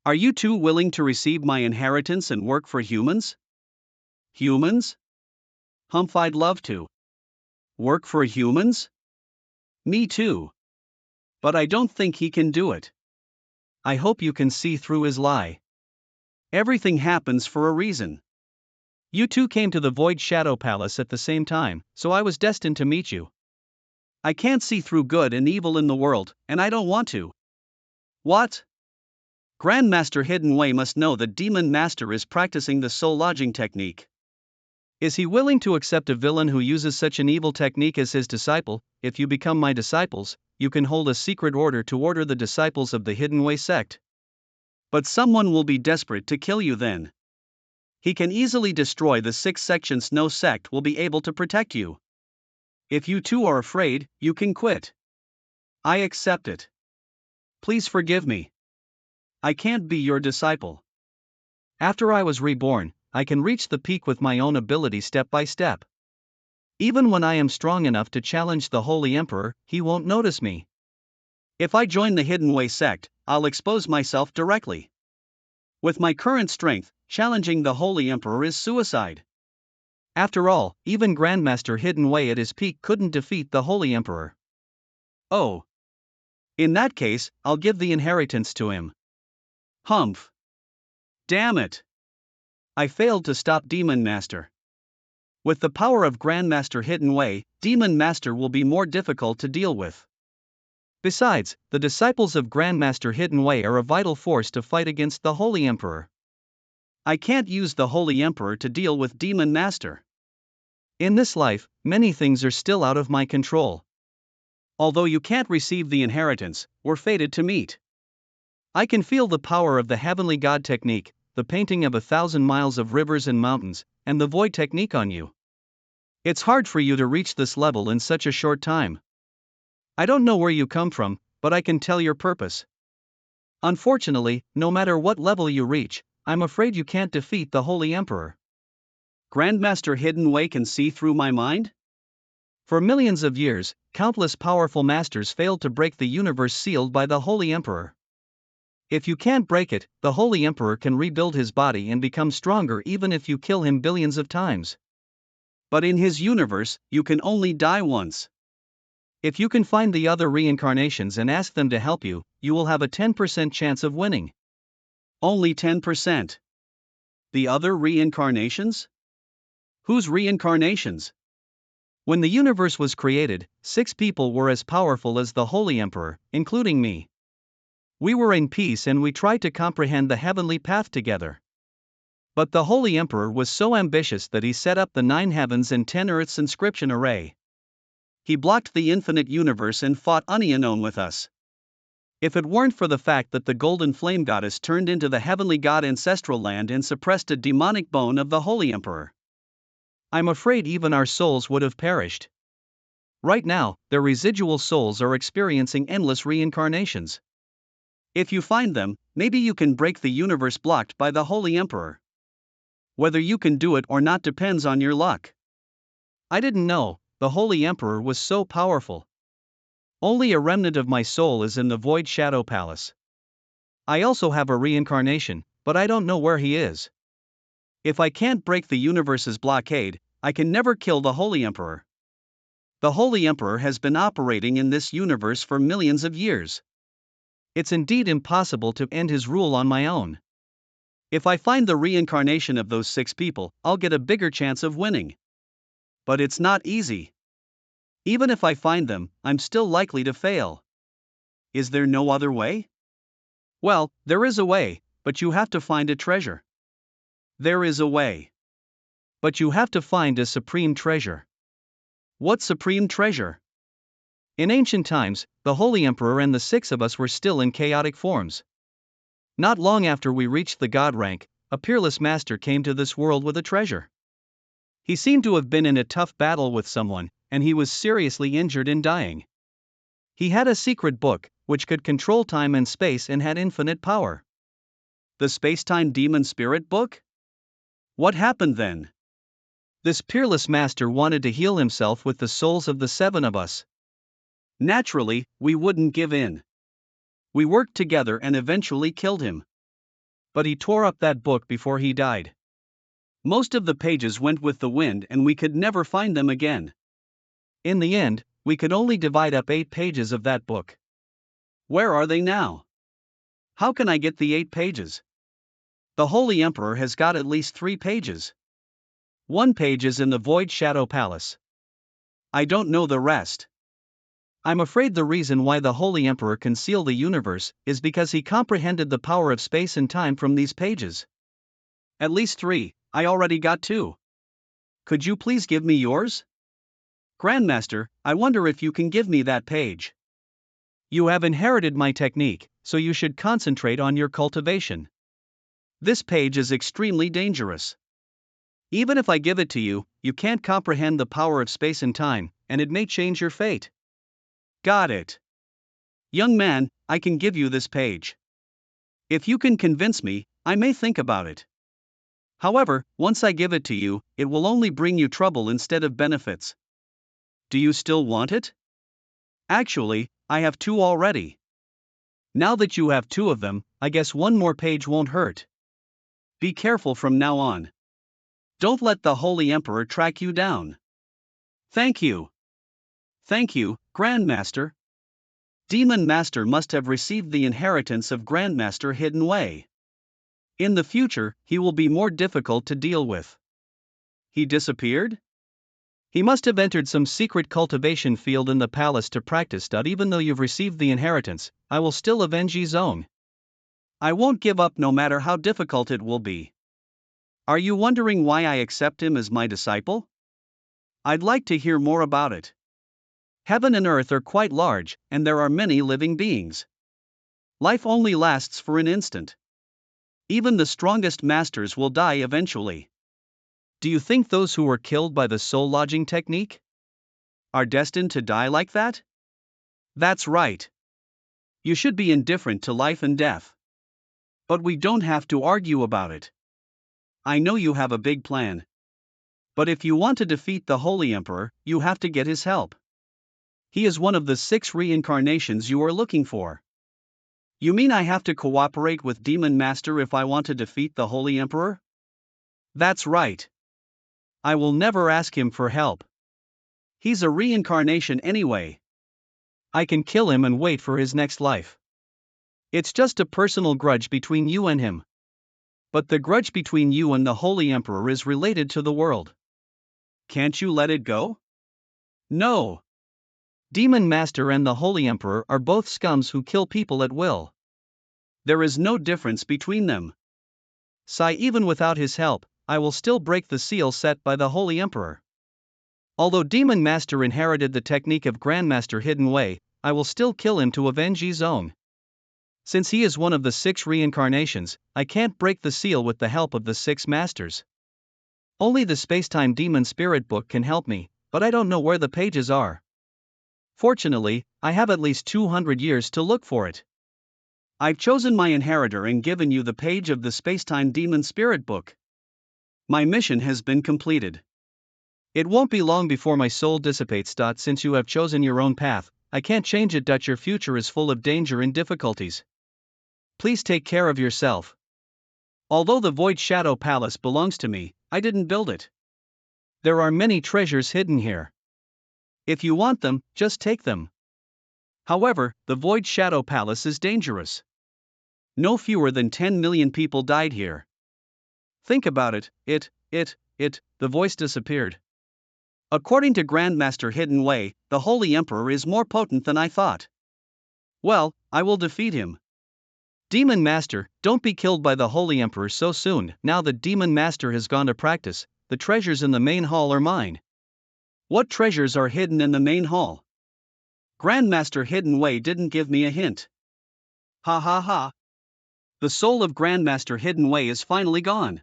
A: Are you two willing to receive my inheritance and work for humans? Humans? Humph, I'd love to. Work for humans? Me too. But I don't think he can do it. I hope you can see through his lie. Everything happens for a reason. You two came to the Void Shadow Palace at the same time, so I was destined to meet you. I can't see through good and evil in the world, and I don't want to. What? Grandmaster Hidden Way must know that Demon Master is practicing the soul lodging technique. Is he willing to accept a villain who uses such an evil technique as his disciple? If you become my disciples, you can hold a secret order to order the disciples of the Hidden Way sect. But someone will be desperate to kill you then. He can easily destroy the 6 sections. No sect will be able to protect you. If you two are afraid, you can quit. I accept it. Please forgive me. I can't be your disciple. After I was reborn, I can reach the peak with my own ability step by step. Even when I am strong enough to challenge the Holy Emperor, he won't notice me. If I join the Hidden Way sect, I'll expose myself directly. With my current strength, challenging the Holy Emperor is suicide. After all, even Grandmaster Hidden Way at his peak couldn't defeat the Holy Emperor. Oh. In that case, I'll give the inheritance to him. Humph. Damn it. I failed to stop Demon Master. With the power of Grandmaster Hidden Way, Demon Master will be more difficult to deal with. Besides, the disciples of Grandmaster Hidden Way are a vital force to fight against the Holy Emperor. I can't use the Holy Emperor to deal with Demon Master. In this life, many things are still out of my control. Although you can't receive the inheritance, we're fated to meet. I can feel the power of the Heavenly God technique, the painting of 1,000 miles of rivers and mountains, and the void technique on you. It's hard for you to reach this level in such a short time. I don't know where you come from, but I can tell your purpose. Unfortunately, no matter what level you reach, I'm afraid you can't defeat the Holy Emperor. Grandmaster Hidden Way can see through my mind? For millions of years, countless powerful masters failed to break the universe sealed by the Holy Emperor. If you can't break it, the Holy Emperor can rebuild his body and become stronger even if you kill him billions of times. But in his universe, you can only die once. If you can find the other reincarnations and ask them to help you, you will have a 10% chance of winning. Only 10%. The other reincarnations? Whose reincarnations? When the universe was created, 6 people were as powerful as the Holy Emperor, including me. We were in peace and we tried to comprehend the heavenly path together. But the Holy Emperor was so ambitious that he set up the 9 heavens and 10 earths inscription array. He blocked the infinite universe and fought unknown with us. If it weren't for the fact that the golden flame goddess turned into the heavenly god ancestral land and suppressed a demonic bone of the Holy Emperor, I'm afraid even our souls would have perished. Right now, their residual souls are experiencing endless reincarnations. If you find them, maybe you can break the universe blocked by the Holy Emperor. Whether you can do it or not depends on your luck. I didn't know the Holy Emperor was so powerful. Only a remnant of my soul is in the Void Shadow Palace. I also have a reincarnation, but I don't know where he is. If I can't break the universe's blockade, I can never kill the Holy Emperor. The Holy Emperor has been operating in this universe for millions of years. It's indeed impossible to end his rule on my own. If I find the reincarnation of those 6 people, I'll get a bigger chance of winning. But it's not easy. Even if I find them, I'm still likely to fail. Is there no other way? Well, there is a way, but you have to find a treasure. There is a way. But you have to find a supreme treasure. What supreme treasure? In ancient times, the Holy Emperor and the 6 of us were still in chaotic forms. Not long after we reached the god rank, a peerless master came to this world with a treasure. He seemed to have been in a tough battle with someone, and he was seriously injured and dying. He had a secret book, which could control time and space and had infinite power. The space-time demon spirit book? What happened then? This peerless master wanted to heal himself with the souls of the 7 of us. Naturally, we wouldn't give in. We worked together and eventually killed him. But he tore up that book before he died. Most of the pages went with the wind and we could never find them again. In the end, we could only divide up 8 pages of that book. Where are they now? How can I get the 8 pages? The Holy Emperor has got at least 3 pages. 1 page is in the Void Shadow Palace. I don't know the rest. I'm afraid the reason why the Holy Emperor concealed the universe is because he comprehended the power of space and time from these pages. At least 3, I already got 2. Could you please give me yours? Grandmaster, I wonder if you can give me that page. You have inherited my technique, so you should concentrate on your cultivation. This page is extremely dangerous. Even if I give it to you, you can't comprehend the power of space and time, and it may change your fate. Got it. Young man, I can give you this page. If you can convince me, I may think about it. However, once I give it to you, it will only bring you trouble instead of benefits. Do you still want it? Actually, I have 2 already. Now that you have 2 of them, I guess 1 more page won't hurt. Be careful from now on. Don't let the Holy Emperor track you down. Thank you. Thank you, Grandmaster. Demon Master must have received the inheritance of Grandmaster hidden way. In the future, he will be more difficult to deal with. He disappeared? He must have entered some secret cultivation field in the palace to practice. Even though you've received the inheritance, I will still avenge his own. I won't give up no matter how difficult it will be. Are you wondering why I accept him as my disciple? I'd like to hear more about it. Heaven and earth are quite large, and there are many living beings. Life only lasts for an instant. Even the strongest masters will die eventually. Do you think those who were killed by the soul lodging technique are destined to die like that? That's right. You should be indifferent to life and death. But we don't have to argue about it. I know you have a big plan. But if you want to defeat the Holy Emperor, you have to get his help. He is one of the 6 reincarnations you are looking for. You mean I have to cooperate with Demon Master if I want to defeat the Holy Emperor? That's right. I will never ask him for help. He's a reincarnation anyway. I can kill him and wait for his next life. It's just a personal grudge between you and him. But the grudge between you and the Holy Emperor is related to the world. Can't you let it go? No. Demon Master and the Holy Emperor are both scums who kill people at will. There is no difference between them. Sigh, even without his help, I will still break the seal set by the Holy Emperor. Although Demon Master inherited the technique of Grandmaster Hidden Way, I will still kill him to avenge his own. Since he is one of the 6 reincarnations, I can't break the seal with the help of the 6 masters. Only the Spacetime Demon Spirit book can help me, but I don't know where the pages are. Fortunately, I have at least 200 years to look for it. I've chosen my inheritor and given you the page of the Spacetime Demon Spirit book. My mission has been completed. It won't be long before my soul dissipates. Since you have chosen your own path, I can't change it. Your future is full of danger and difficulties. Please take care of yourself. Although the Void Shadow Palace belongs to me, I didn't build it. There are many treasures hidden here. If you want them, just take them. However, the Void Shadow Palace is dangerous. No fewer than 10 million people died here. Think about it, the voice disappeared. According to Grandmaster Hidden Way, the Holy Emperor is more potent than I thought. Well, I will defeat him. Demon Master, don't be killed by the Holy Emperor so soon. Now that Demon Master has gone to practice, the treasures in the main hall are mine. What treasures are hidden in the main hall? Grandmaster Hidden Way didn't give me a hint. Ha ha ha. The soul of Grandmaster Hidden Way is finally gone.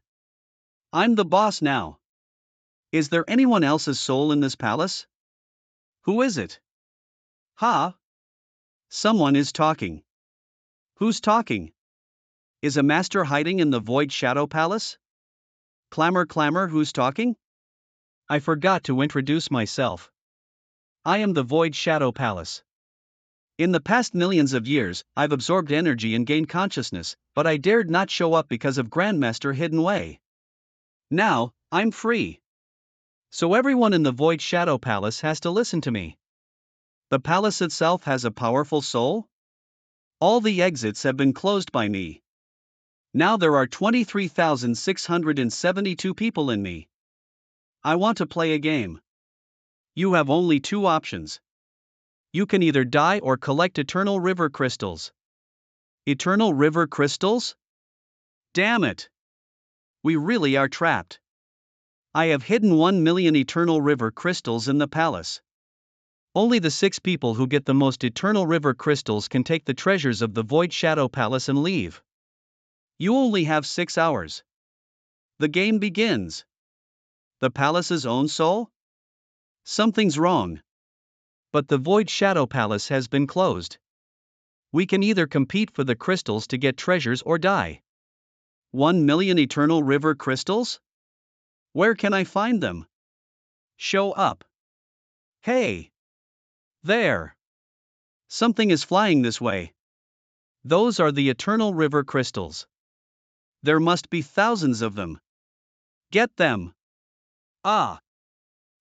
A: I'm the boss now. Is there anyone else's soul in this palace? Who is it? Ha? Someone is talking. Who's talking? Is a master hiding in the Void Shadow Palace? Clamor, clamor, who's talking? I forgot to introduce myself. I am the Void Shadow Palace. In the past millions of years, I've absorbed energy and gained consciousness, but I dared not show up because of Grandmaster Hidden Way. Now, I'm free. So everyone in the Void Shadow Palace has to listen to me. The palace itself has a powerful soul? All the exits have been closed by me. Now there are 23,672 people in me. I want to play a game. You have only 2 options. You can either die or collect Eternal River Crystals. Eternal River Crystals? Damn it! We really are trapped. I have hidden 1 million Eternal River Crystals in the palace. Only the 6 people who get the most Eternal River Crystals can take the treasures of the Void Shadow Palace and leave. You only have 6 hours. The game begins. The palace's own soul? Something's wrong. But the Void Shadow Palace has been closed. We can either compete for the crystals to get treasures or die. 1 million Eternal River Crystals? Where can I find them? Show up. Hey! There! Something is flying this way. Those are the Eternal River Crystals. There must be thousands of them. Get them! Ah!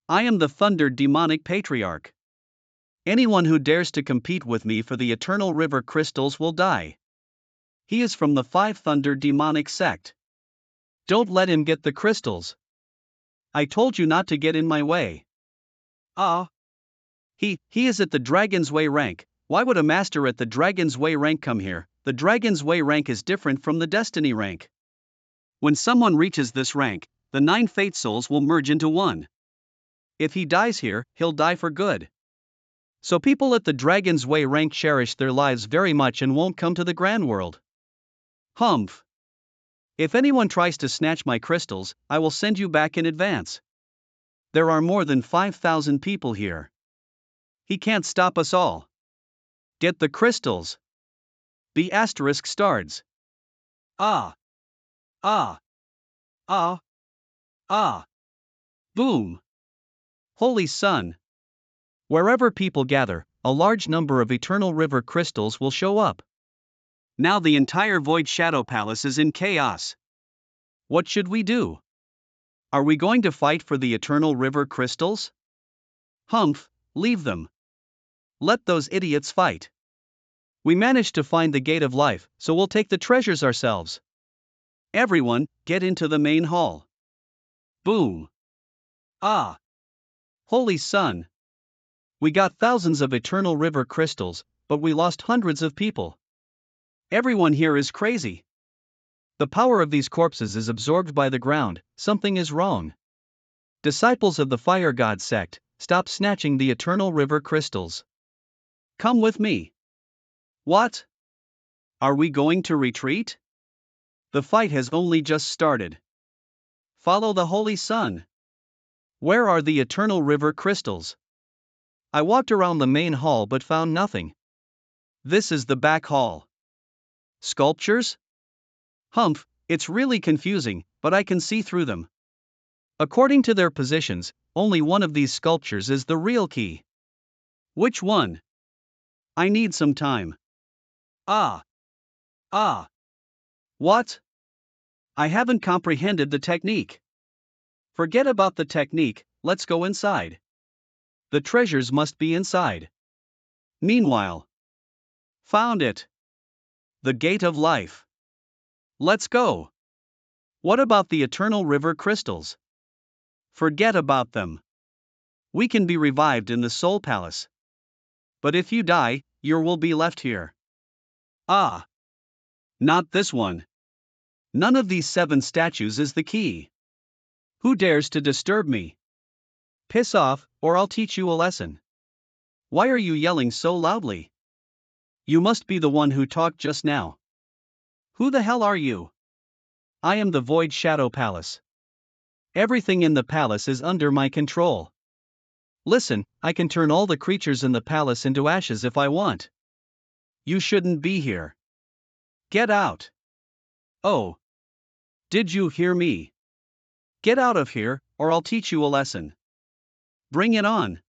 A: I am the Thunder Demonic Patriarch. Anyone who dares to compete with me for the Eternal River Crystals will die. He is from the 5 Thunder Demonic sect. Don't let him get the crystals. I told you not to get in my way. Ah! He is at the Dragon's Way rank. Why would a master at the Dragon's Way rank come here? The Dragon's Way rank is different from the Destiny rank. When someone reaches this rank, the 9 Fate Souls will merge into one. If he dies here, he'll die for good. So people at the Dragon's Way rank cherish their lives very much and won't come to the Grand World. Humph! If anyone tries to snatch my crystals, I will send you back in advance. There are more than 5,000 people here. He can't stop us all. Get the crystals. B** stards. Ah! Ah! Ah! Ah! Boom! Holy sun! Wherever people gather, a large number of Eternal River Crystals will show up. Now the entire Void Shadow Palace is in chaos. What should we do? Are we going to fight for the Eternal River Crystals? Humph, leave them. Let those idiots fight. We managed to find the Gate of Life, so we'll take the treasures ourselves. Everyone, get into the main hall. Boom! Ah! Holy sun! We got thousands of Eternal River Crystals, but we lost hundreds of people. Everyone here is crazy. The power of these corpses is absorbed by the ground, something is wrong. Disciples of the Fire God sect, stop snatching the eternal river crystals. Come with me. What? Are we going to retreat? The fight has only just started. Follow the holy sun. Where are the eternal river crystals? I walked around the main hall but found nothing. This is the back hall. Sculptures? Humph, it's really confusing, but I can see through them. According to their positions, only one of these sculptures is the real key. Which one? I need some time. Ah. What? I haven't comprehended the technique. Forget about the technique, let's go inside. The treasures must be inside. Meanwhile. Found it. The gate of life. Let's go. What about the eternal river crystals? Forget about them. We can be revived in the Soul Palace. But if you die, you will be left here. Ah. Not this one. None of these 7 statues is the key. Who dares to disturb me? Piss off, or I'll teach you a lesson. Why are you yelling so loudly? You must be the one who talked just now. Who the hell are you? I am the Void Shadow Palace. Everything in the palace is under my control. Listen, I can turn all the creatures in the palace into ashes if I want. You shouldn't be here. Get out. Oh. Did you hear me? Get out of here, or I'll teach you a lesson. Bring it on.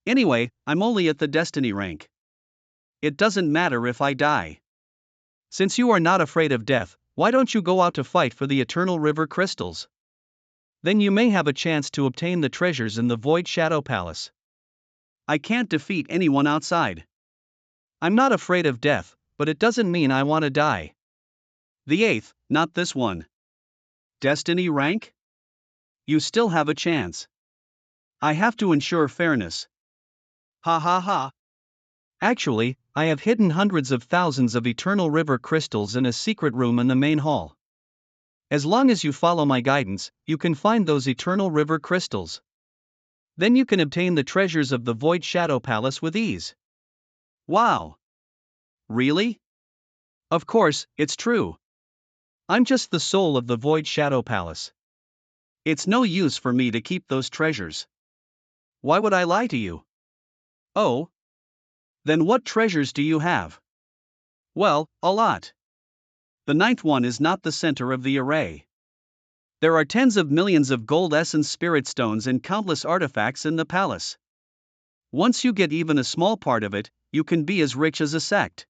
A: Anyway, I'm only at the destiny rank. It doesn't matter if I die. Since you are not afraid of death, why don't you go out to fight for the eternal river crystals? Then you may have a chance to obtain the treasures in the Void Shadow Palace. I can't defeat anyone outside. I'm not afraid of death, but it doesn't mean I want to die. The 8th, not this one. Destiny rank? You still have a chance. I have to ensure fairness. Ha ha ha. Actually, I have hidden hundreds of thousands of eternal river crystals in a secret room in the main hall. As long as you follow my guidance, you can find those eternal river crystals. Then you can obtain the treasures of the Void Shadow Palace with ease. Wow. Really? Of course, it's true. I'm just the soul of the Void Shadow Palace. It's no use for me to keep those treasures. Why would I lie to you? Oh. Then what treasures do you have? Well, a lot. The 9th one is not the center of the array. There are tens of millions of gold essence spirit stones and countless artifacts in the palace. Once you get even a small part of it, you can be as rich as a sect.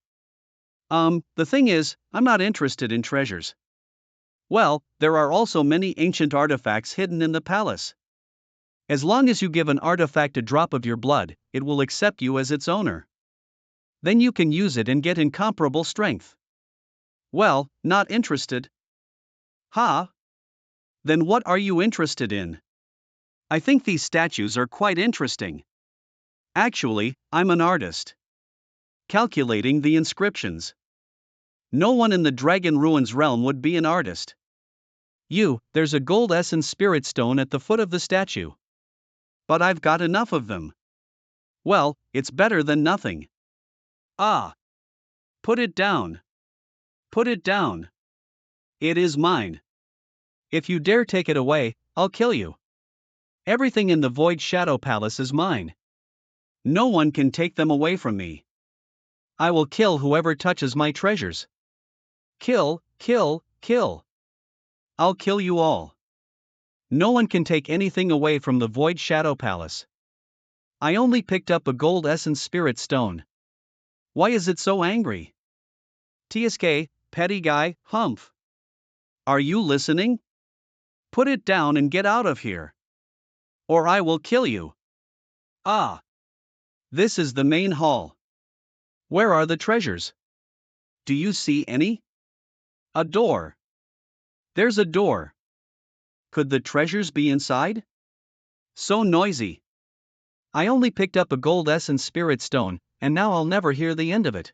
A: The thing is, I'm not interested in treasures. Well, there are also many ancient artifacts hidden in the palace. As long as you give an artifact a drop of your blood, it will accept you as its owner. Then you can use it and get incomparable strength. Well, not interested. Ha? Then what are you interested in? I think these statues are quite interesting. Actually, I'm an artist. Calculating the inscriptions. No one in the Dragon Ruins realm would be an artist. There's a gold essence spirit stone at the foot of the statue. But I've got enough of them. Well, it's better than nothing. Ah. Put it down. Put it down. It is mine. If you dare take it away, I'll kill you. Everything in the Void Shadow Palace is mine. No one can take them away from me. I will kill whoever touches my treasures. Kill, kill, kill. I'll kill you all. No one can take anything away from the Void Shadow Palace. I only picked up a gold essence spirit stone. Why is it so angry? TSK, petty guy, humph. Are you listening? Put it down and get out of here. Or I will kill you. Ah. This is the main hall. Where are the treasures? Do you see any? A door. There's a door. Could the treasures be inside? So noisy. I only picked up a gold essence spirit stone, and now I'll never hear the end of it.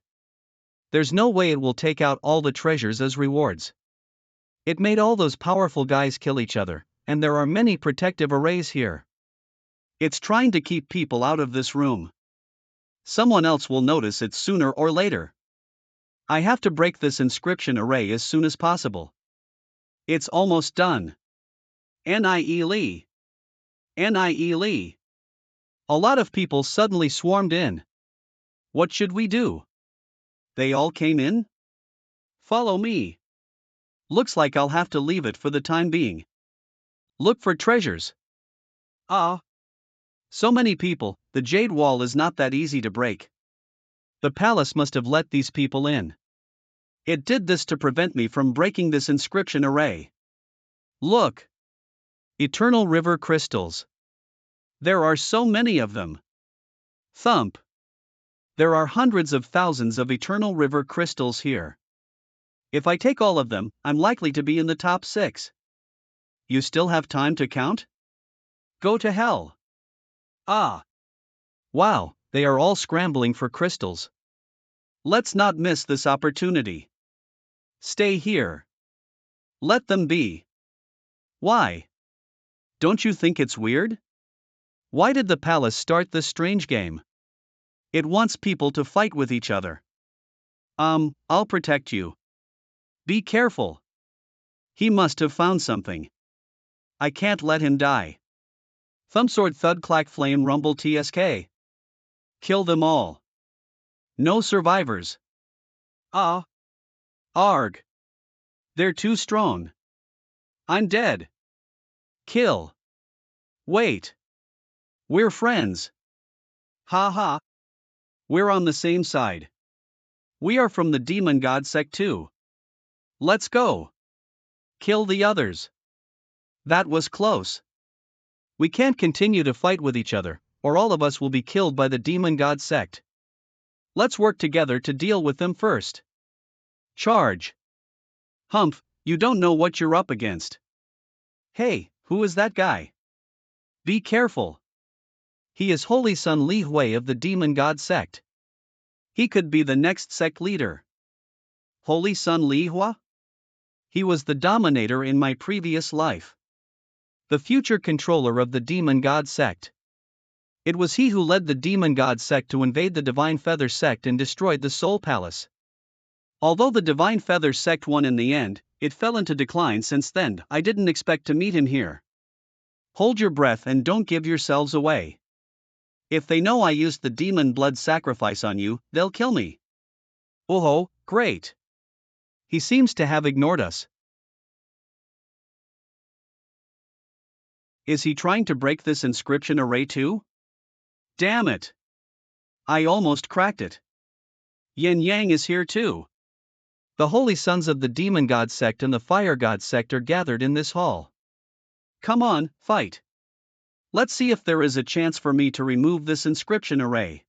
A: There's no way it will take out all the treasures as rewards. It made all those powerful guys kill each other, and there are many protective arrays here. It's trying to keep people out of this room. Someone else will notice it sooner or later. I have to break this inscription array as soon as possible. It's almost done. Nie Lee. Nie Lee. A lot of people suddenly swarmed in. What should we do? They all came in? Follow me. Looks like I'll have to leave it for the time being. Look for treasures. Ah. So many people, the jade wall is not that easy to break. The palace must have let these people in. It did this to prevent me from breaking this inscription array. Look. Eternal river crystals. There are so many of them. Thump. There are hundreds of thousands of eternal river crystals here. If I take all of them, I'm likely to be in the top 6. You still have time to count? Go to hell. Ah. Wow, they are all scrambling for crystals. Let's not miss this opportunity. Stay here. Let them be. Why? Don't you think it's weird? Why did the palace start this strange game? It wants people to fight with each other. I'll protect you. Be careful. He must have found something. I can't let him die. Thumb sword thud clack flame rumble tsk. Kill them all. No survivors. Ah. Arg. They're too strong. I'm dead. Kill. Wait. We're friends. Ha ha. We're on the same side. We are from the demon god sect too. Let's go. Kill the others. That was close. We can't continue to fight with each other, or all of us will be killed by the demon god sect. Let's work together to deal with them first. Charge. Humph, you don't know what you're up against. Hey, who is that guy? Be careful. He is Holy Son Li Hui of the demon god sect. He could be the next sect leader. Holy Son Li Hui? He was the dominator in my previous life. The future controller of the demon god sect. It was he who led the demon god sect to invade the divine feather sect and destroyed the soul palace. Although the divine feather sect won in the end, it fell into decline since then. I didn't expect to meet him here. Hold your breath and don't give yourselves away. If they know I used the demon blood sacrifice on you, they'll kill me. Oh, great. He seems to have ignored us. Is he trying to break this inscription array too? Damn it. I almost cracked it. Yin Yang is here too. The holy sons of the demon god sect and the fire god sect are gathered in this hall. Come on, fight. Let's see if there is a chance for me to remove this inscription array.